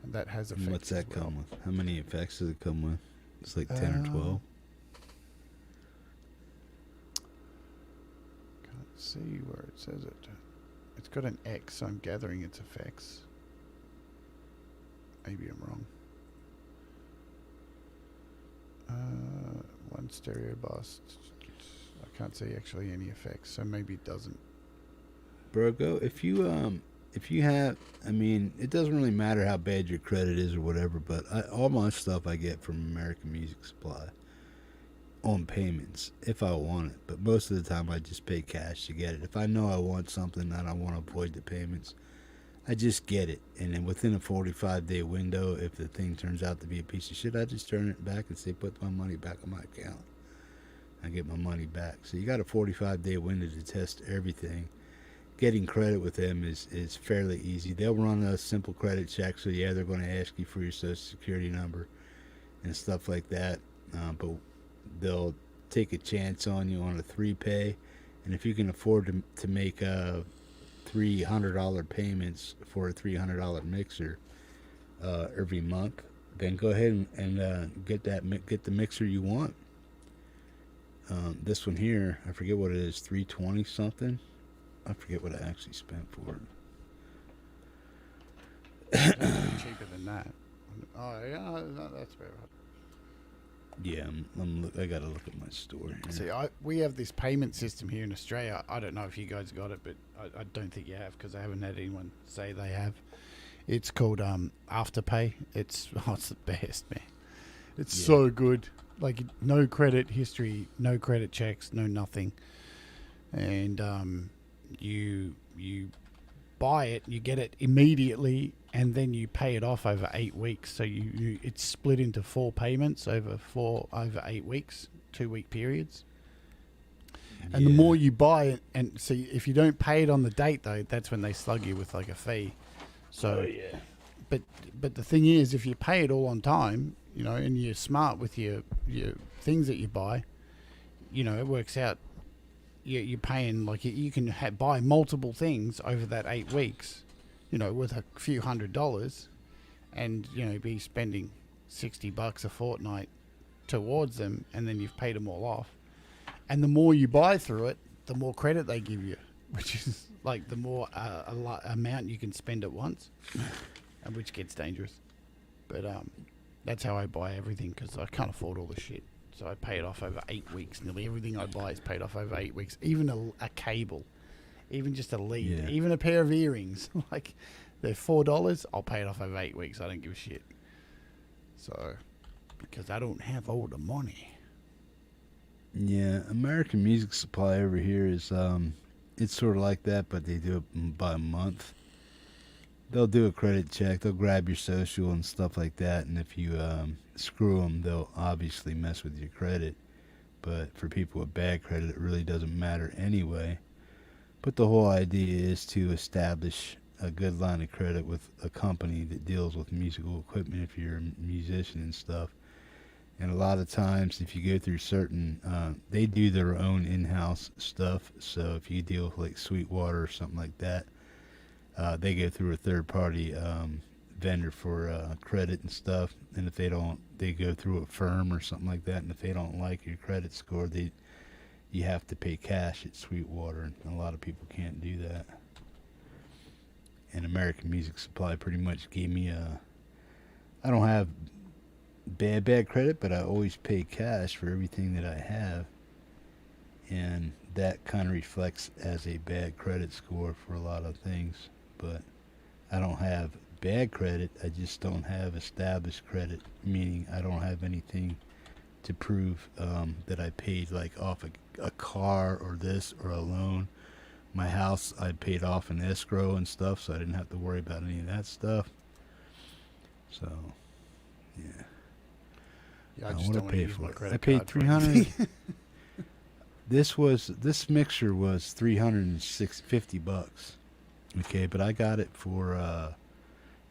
and that has effects. What's that come with? How many effects does it come with? It's like 10 or 12. Can't see where it says it. It's got an X, so I'm gathering it's effects. Maybe I'm wrong. One stereo bus. I can't see actually any effects, so maybe it doesn't. Brogo, if you if you have, I mean, it doesn't really matter how bad your credit is or whatever, but all my stuff I get from American Music Supply on payments if I want it. But most of the time I just pay cash to get it. If I know I want something and I want to avoid the payments, I just get it. And then within a 45-day window, if the thing turns out to be a piece of shit, I just turn it back and say, put my money back on my account. I get my money back. So you got a 45-day window to test everything. Getting credit with them is fairly easy. They'll run a simple credit check. So yeah, they're going to ask you for your social security number and stuff like that. But they'll take a chance on you on a 3-pay. And if you can afford to make $300 payments for a $300 mixer every month, then go ahead and get the mixer you want. This one here, I forget what it is, $320 something. I forget what I actually spent for it. Cheaper than that. Oh yeah, that's fair. Yeah, I gotta look at my store here. See, we have this payment system here in Australia. I don't know if you guys got it, but I don't think you have because I haven't had anyone say they have. It's called Afterpay. It's the best, man. It's so good. Like no credit history, no credit checks, no nothing, and you buy it, you get it immediately, and then you pay it off over 8 weeks. So it's split into 4 payments over 8 weeks, 2-week periods. And the more you buy it, and see if you don't pay it on the date though, that's when they slug you with like a fee. So, but the thing is, if you pay it all on time, you know, and you're smart with your things that you buy, you know, it works out. You're paying like you can buy multiple things over that 8 weeks, you know, with a few $100s, and you know be spending $60 a fortnight towards them, and then you've paid them all off. And the more you buy through it, the more credit they give you, which is like the more amount you can spend at once, and which gets dangerous. But that's how I buy everything because I can't afford all the shit. So I pay it off over 8 weeks. Nearly everything I buy is paid off over 8 weeks. Even a cable, even just a lead, even a pair of earrings. Like they're $4. I'll pay it off over 8 weeks. I don't give a shit. So because I don't have all the money. Yeah, American Music Supply over here is it's sort of like that, but they do it by a month. They'll do a credit check. They'll grab your social and stuff like that. And if you screw them, they'll obviously mess with your credit. But for people with bad credit, it really doesn't matter anyway. But the whole idea is to establish a good line of credit with a company that deals with musical equipment if you're a musician and stuff. And a lot of times, if you go through certain, they do their own in-house stuff. So if you deal with like Sweetwater or something like that, they go through a third-party vendor for credit and stuff. And if they don't, they go through a firm or something like that. And if they don't like your credit score, you have to pay cash at Sweetwater. And a lot of people can't do that. And American Music Supply pretty much gave me I don't have bad credit, but I always pay cash for everything that I have. And that kind of reflects as a bad credit score for a lot of things. But I don't have bad credit, I just don't have established credit, meaning I don't have anything to prove that I paid like off a car or this or a loan. My house I paid off in escrow and stuff, so I didn't have to worry about any of that stuff. So yeah, I just don't want to use my credit I paid card $300. This mixer was $350. Okay, but I got it for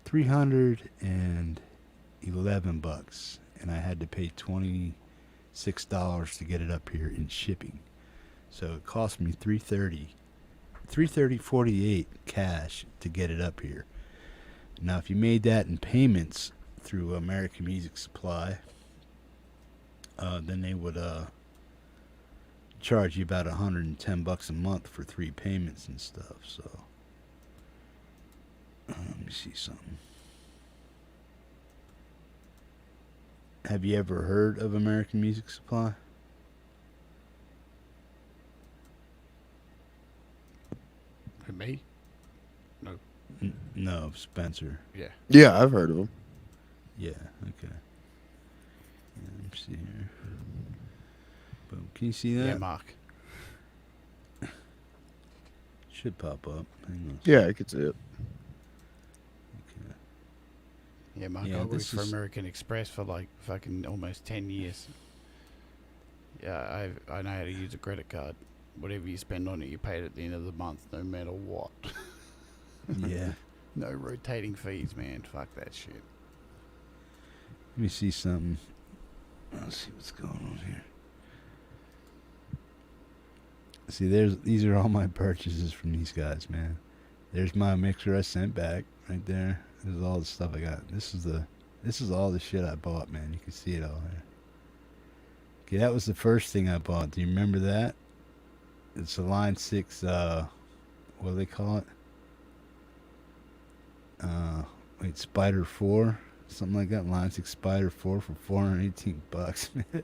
$311, and I had to pay $26 to get it up here in shipping. So it cost me $330.48 cash to get it up here. Now, if you made that in payments through American Music Supply, then they would charge you about $110 a month for 3 payments and stuff. So let me see something. Have you ever heard of American Music Supply? Me? No. No, Spencer. Yeah. Yeah, I've heard of him. Yeah. Okay. Yeah, let me see here. Boom. Can you see that? Yeah, Mark. Should pop up. Hang on. Yeah, I could see it. Okay. Yeah, Mark, Yeah, I worked this for is- American Express for like fucking almost 10 years. Yeah, I know how to use a credit card. Whatever you spend on it, you pay it at the end of the month, no matter what. Yeah. No rotating fees, man. Fuck that shit. Let me see something. Let's see what's going on here. See, these are all my purchases from these guys, man. There's my mixer I sent back right there. This is all the stuff I got. This is all the shit I bought, man. You can see it all there. Okay, that was the first thing I bought. Do you remember that? It's a Line 6, what do they call it? Wait, Spider 4? Something like that. Line 6 Spider 4 for $418, man.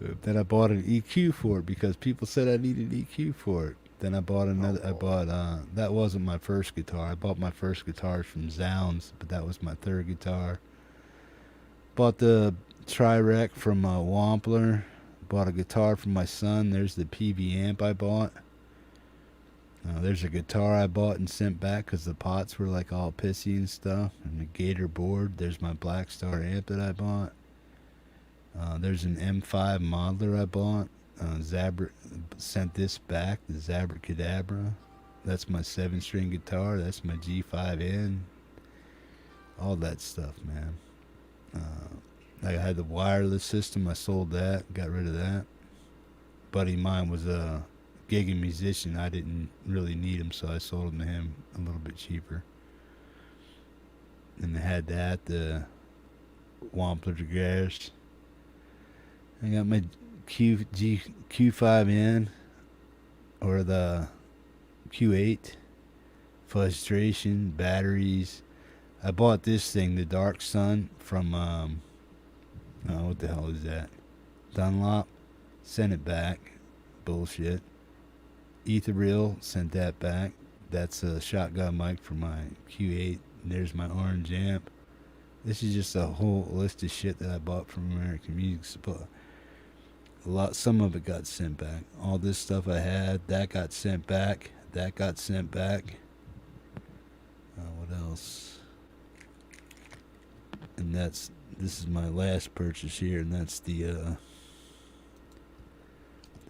So then I bought an EQ for it because people said I needed EQ for it. Then I bought another. That wasn't my first guitar. I bought my first guitars from Zounds, but that was my third guitar. Bought the Tri-Rec from Wampler. Bought a guitar from my son. There's the PV amp I bought. There's a guitar I bought and sent back because the pots were like all pissy and stuff. And the Gator board. There's my Black Star amp that I bought. There's an M5 modeler I bought. Zabra sent this back, the Zabra Cadabra. That's my 7-string guitar. That's my G5N. All that stuff, man. I had the wireless system. I sold that. Got rid of that. Buddy of mine was a gigging musician. I didn't really need him, so I sold him to him a little bit cheaper. And I had that, the Wampler Gas. I got my Q5N or the Q8, frustration, batteries. I bought this thing, the Dark Sun, from what the hell is that? Dunlop. Sent it back. Bullshit. Ethereal, sent that back. That's a shotgun mic for my Q8. There's my orange amp. This is just a whole list of shit that I bought from American Music Supply. Some of it got sent back. All this stuff I had, that got sent back. That got sent back. What else? And this is my last purchase here, and that's the hell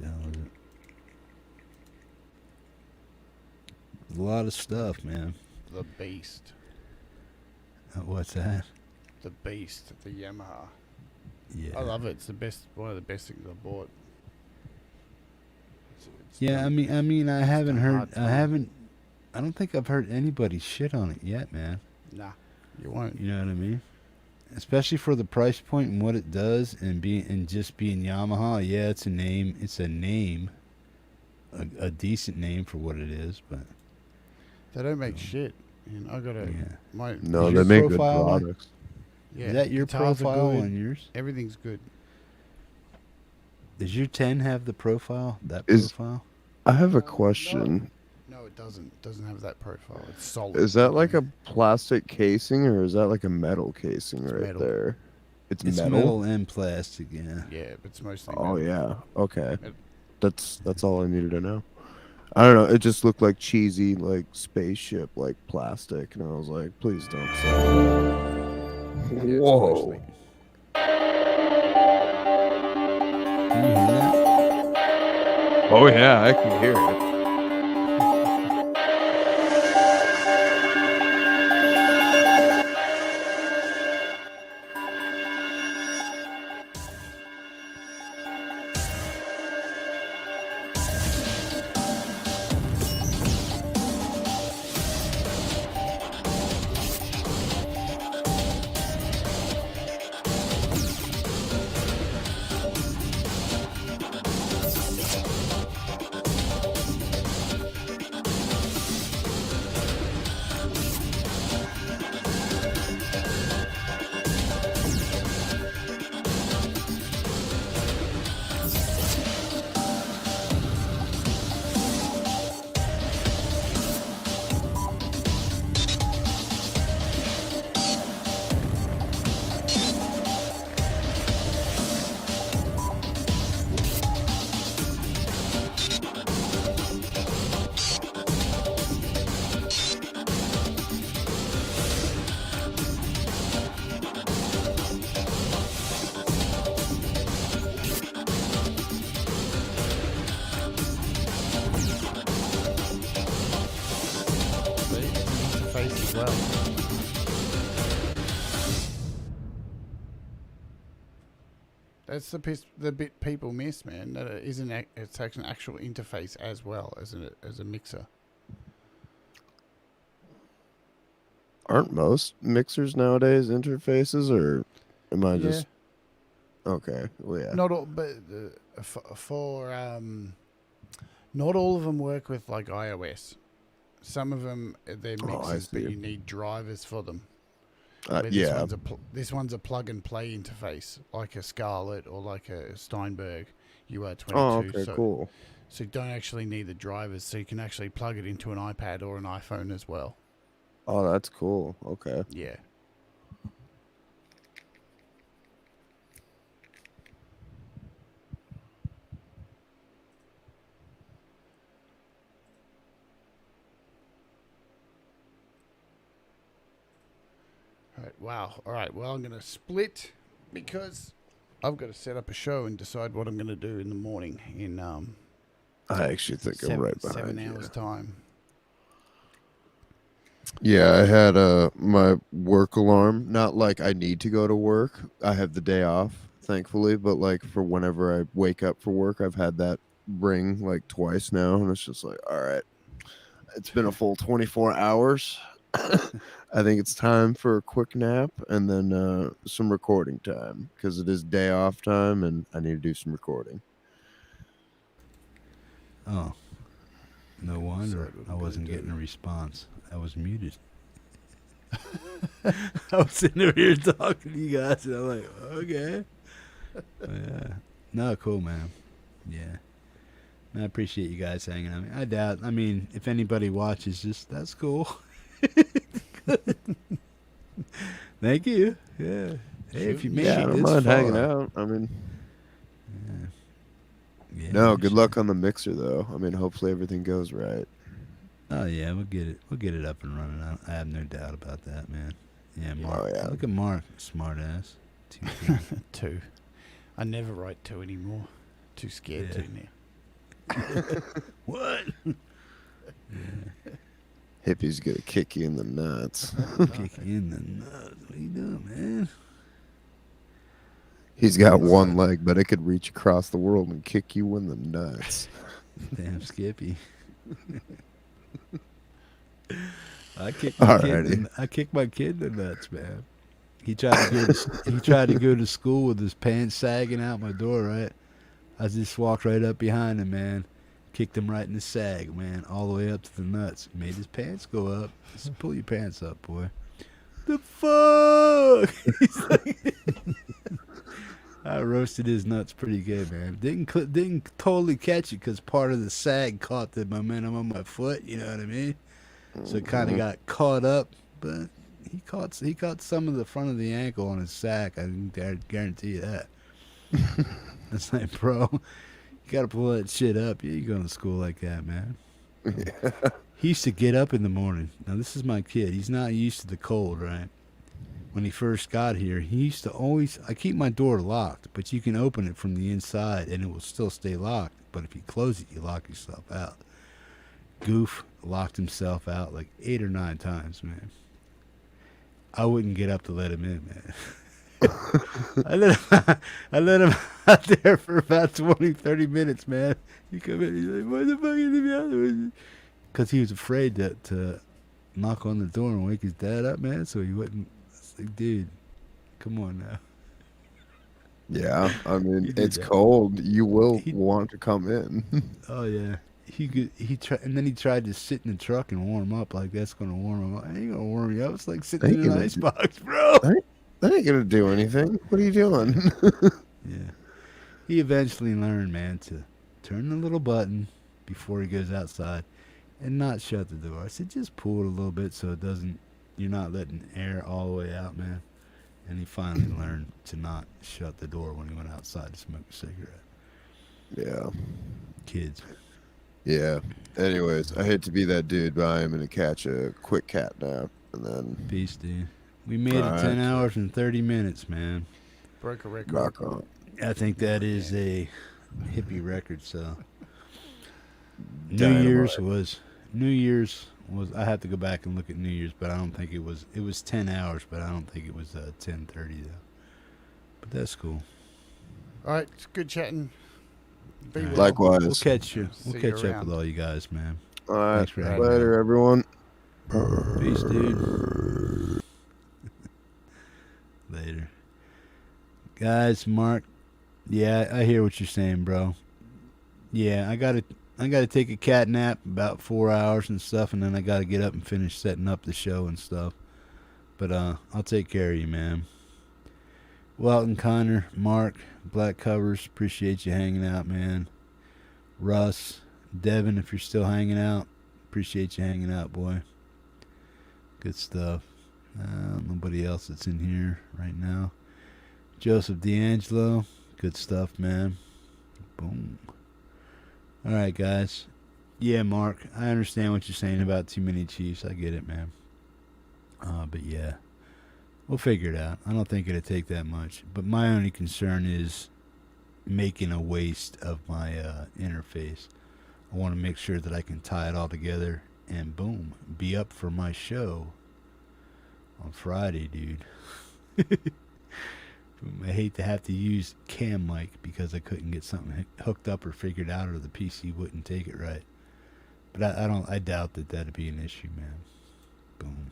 is it? A lot of stuff, man. The Beast. What's that? The Beast, the Yamaha. Yeah. I love it. It's the best, one of the best things I bought. Yeah, I mean, I haven't heard. I don't think I've heard anybody shit on it yet, man. Nah, you won't. You know what I mean? Especially for the price point and what it does, and just being Yamaha. Yeah, it's a name. It's a name. A decent name for what it is, but they don't make shit. And I got a No, they make good profile products. Yeah, Is that your guitars are profile good. on yours? Everything's good. Does your 10 have the profile? That Is- profile? I have a question. No, it doesn't. It doesn't have that profile. It's solid. Is that like a plastic casing or is that like a metal casing right metal. there? It's metal. metal. And plastic, yeah. Yeah, but it's mostly Oh metal. yeah. Okay. That's all I needed to know. I don't know. It just looked like cheesy, like spaceship, like plastic, and I was like, please don't say that. Whoa. Can you hear that? Oh yeah, I can hear it. That's the bit people miss, man. That it isn't. It's an actual interface as well as a mixer. Aren't most mixers nowadays interfaces, or am I just okay? Well, yeah. Not all, but not all of them work with like iOS. Some of them they're mixers, but you need drivers for them. Yeah. This one's a plug and play interface, like a Scarlett or like a Steinberg UR22. Oh, okay, cool. So you don't actually need the drivers, so you can actually plug it into an iPad or an iPhone as well. Oh, that's cool. Okay. Yeah. All right. Wow. All right. Well, I'm going to split because I've got to set up a show and decide what I'm going to do in the morning in I actually think I'm right behind 7 you. hours time. Yeah, I had my work alarm. Not like I need to go to work. I have the day off, thankfully. But like for whenever I wake up for work, I've had that ring like twice now, and it's just like, all right, it's been a full 24 hours. I think it's time for a quick nap and then some recording time because it is day off time, and I need to do some recording. Oh, no wonder I wasn't getting a response. I was muted. I was sitting over here talking to you guys, and I'm like, okay. Yeah. No, cool, man. Yeah. I appreciate you guys hanging out. I doubt. I mean, if anybody watches this, that's cool. Thank you. Yeah. Hey, if you made I it don't this mind far. hanging out. I mean, Yeah, no, good luck on the mixer, though. I mean, hopefully everything goes right. Oh yeah, we'll get it up and running. I have no doubt about that, man. Yeah, Mark. Oh, yeah. Look at Mark, smart ass. Two. I never write two anymore. Too scared to now. What? Hippie's gonna kick you in the nuts. Kick you in the nuts. What are you doing, man? He's got one leg, but it could reach across the world and kick you in the nuts. Damn Skippy. I kicked my kid in the nuts, man. He tried to go to school with his pants sagging out my door, right? I just walked right up behind him, man. Kicked him right in the sag, man, all the way up to the nuts. Made his pants go up. I said, pull your pants up, boy. The fuck? He's like, I roasted his nuts pretty good, man. Didn't totally catch it because part of the sag caught the momentum on my foot. You know what I mean? So it kind of got caught up, but he caught some of the front of the ankle on his sack. I can guarantee you that. It's like, bro, you gotta pull that shit up. Yeah, you going to school like that, man. Yeah. He used to get up in the morning. Now this is my kid. He's not used to the cold, right? When he first got here, he used to always. I keep my door locked, but you can open it from the inside and it will still stay locked. But if you close it, you lock yourself out. Goof locked himself out like 8 or 9 times, man. I wouldn't get up to let him in, man. I let him out there for about 20, 30 minutes, man. He come in, he's like, "What the fuck is the other one?" Because he was afraid to knock on the door and wake his dad up, man. So he wouldn't. It's like, dude, come on now. Yeah, I mean, it's cold. You will want to come in. Oh yeah. He tried to sit in the truck and warm up like that's gonna warm him up. I ain't gonna warm you up. It's like sitting in an icebox, bro. That ain't gonna do anything. What are you doing? Yeah. He eventually learned, man, to turn the little button before he goes outside and not shut the door. I said, just pull it a little bit so it doesn't. You're not letting air all the way out, man. And he finally learned to not shut the door when he went outside to smoke a cigarette. Yeah. Kids. Yeah. Anyways, I hate to be that dude, but I am gonna catch a quick cat nap and then. Peace, dude. We made it 10 hours and 30 minutes, man. Broke a record. Rock on. I think that is a hippie record, so. New Dynamite. Year's was I have to go back and look at New Year's, but I don't think it was 10 hours, but I don't think it was 10:30 though. But that's cool. All right, it's good chatting. Be well. Likewise. We'll catch you. See We'll you catch up around. with all you guys, man. All right. Thanks for hanging Later, everyone. out. Peace, dude. Later. Guys, Mark. Yeah, I hear what you're saying, bro. Yeah, I gotta take a cat nap about 4 hours and stuff, and then I gotta get up and finish setting up the show and stuff. But I'll take care of you, man. Weltenkinder, Mark, Black Covers, appreciate you hanging out, man. Russ, Devin, if you're still hanging out, appreciate you hanging out, boy. Good stuff. Nobody else that's in here right now. Joseph D'Angelo, good stuff, man. Boom. All right, guys. Yeah, Mark, I understand what you're saying about too many Chiefs. I get it, man. But yeah, we'll figure it out. I don't think it'll take that much. But my only concern is making a waste of my interface. I want to make sure that I can tie it all together and boom, be up for my show on Friday, dude. I hate to have to use cam mic because I couldn't get something hooked up or figured out, or the PC wouldn't take it right. But I doubt that that'd be an issue, man. Boom.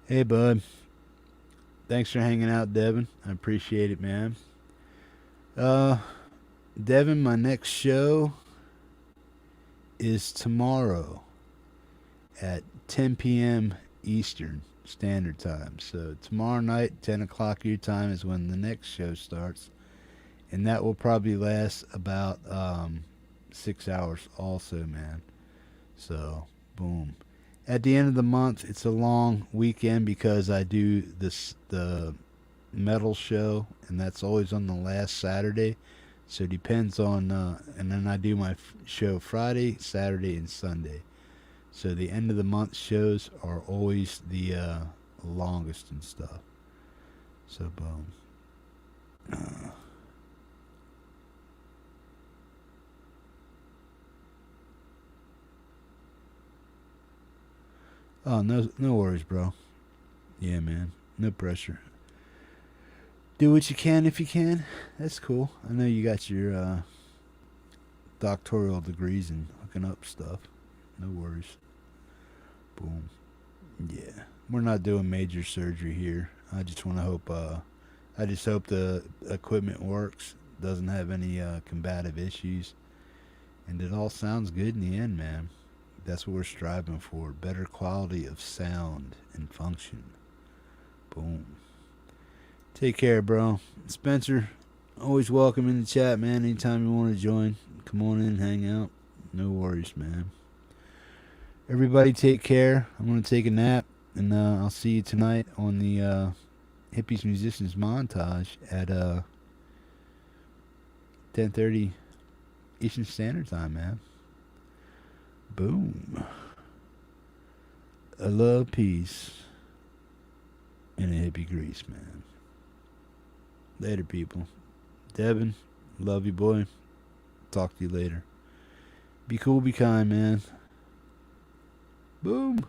Hey, bud. Thanks for hanging out, Devin. I appreciate it, man. Devin, my next show is tomorrow at 10 p.m. Eastern Standard Time. So tomorrow night, 10 o'clock your time is when the next show starts. And that will probably last about 6 hours also, man. So, boom. At the end of the month, it's a long weekend because I do the metal show, and that's always on the last Saturday. So it depends on, and then I do my show Friday, Saturday, and Sunday. So the end of the month shows are always the longest and stuff. So boom. Oh, no worries, bro. Yeah, man. No pressure. Do what you can if you can. That's cool. I know you got your doctoral degrees in hooking up stuff. No worries. Boom. Yeah. We're not doing major surgery here. I just want to hope, I just hope the equipment works, doesn't have any combative issues, and it all sounds good in the end, man. That's what we're striving for. Better quality of sound and function. Boom. Take care, bro. Spencer, always welcome in the chat, man. Anytime you want to join, come on in, hang out. No worries, man. Everybody take care. I'm going to take a nap, and I'll see you tonight on the Hippies Musicians Montage at 10:30 Eastern Standard Time, man. Boom. I love peace in a hippie grease, man. Later, people. Devin, love you, boy. Talk to you later. Be cool, be kind, man. Boom.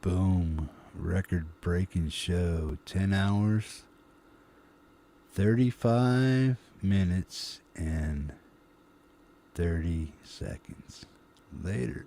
Boom. Record-breaking show. 10 hours, 35 minutes, and 30 seconds. Later.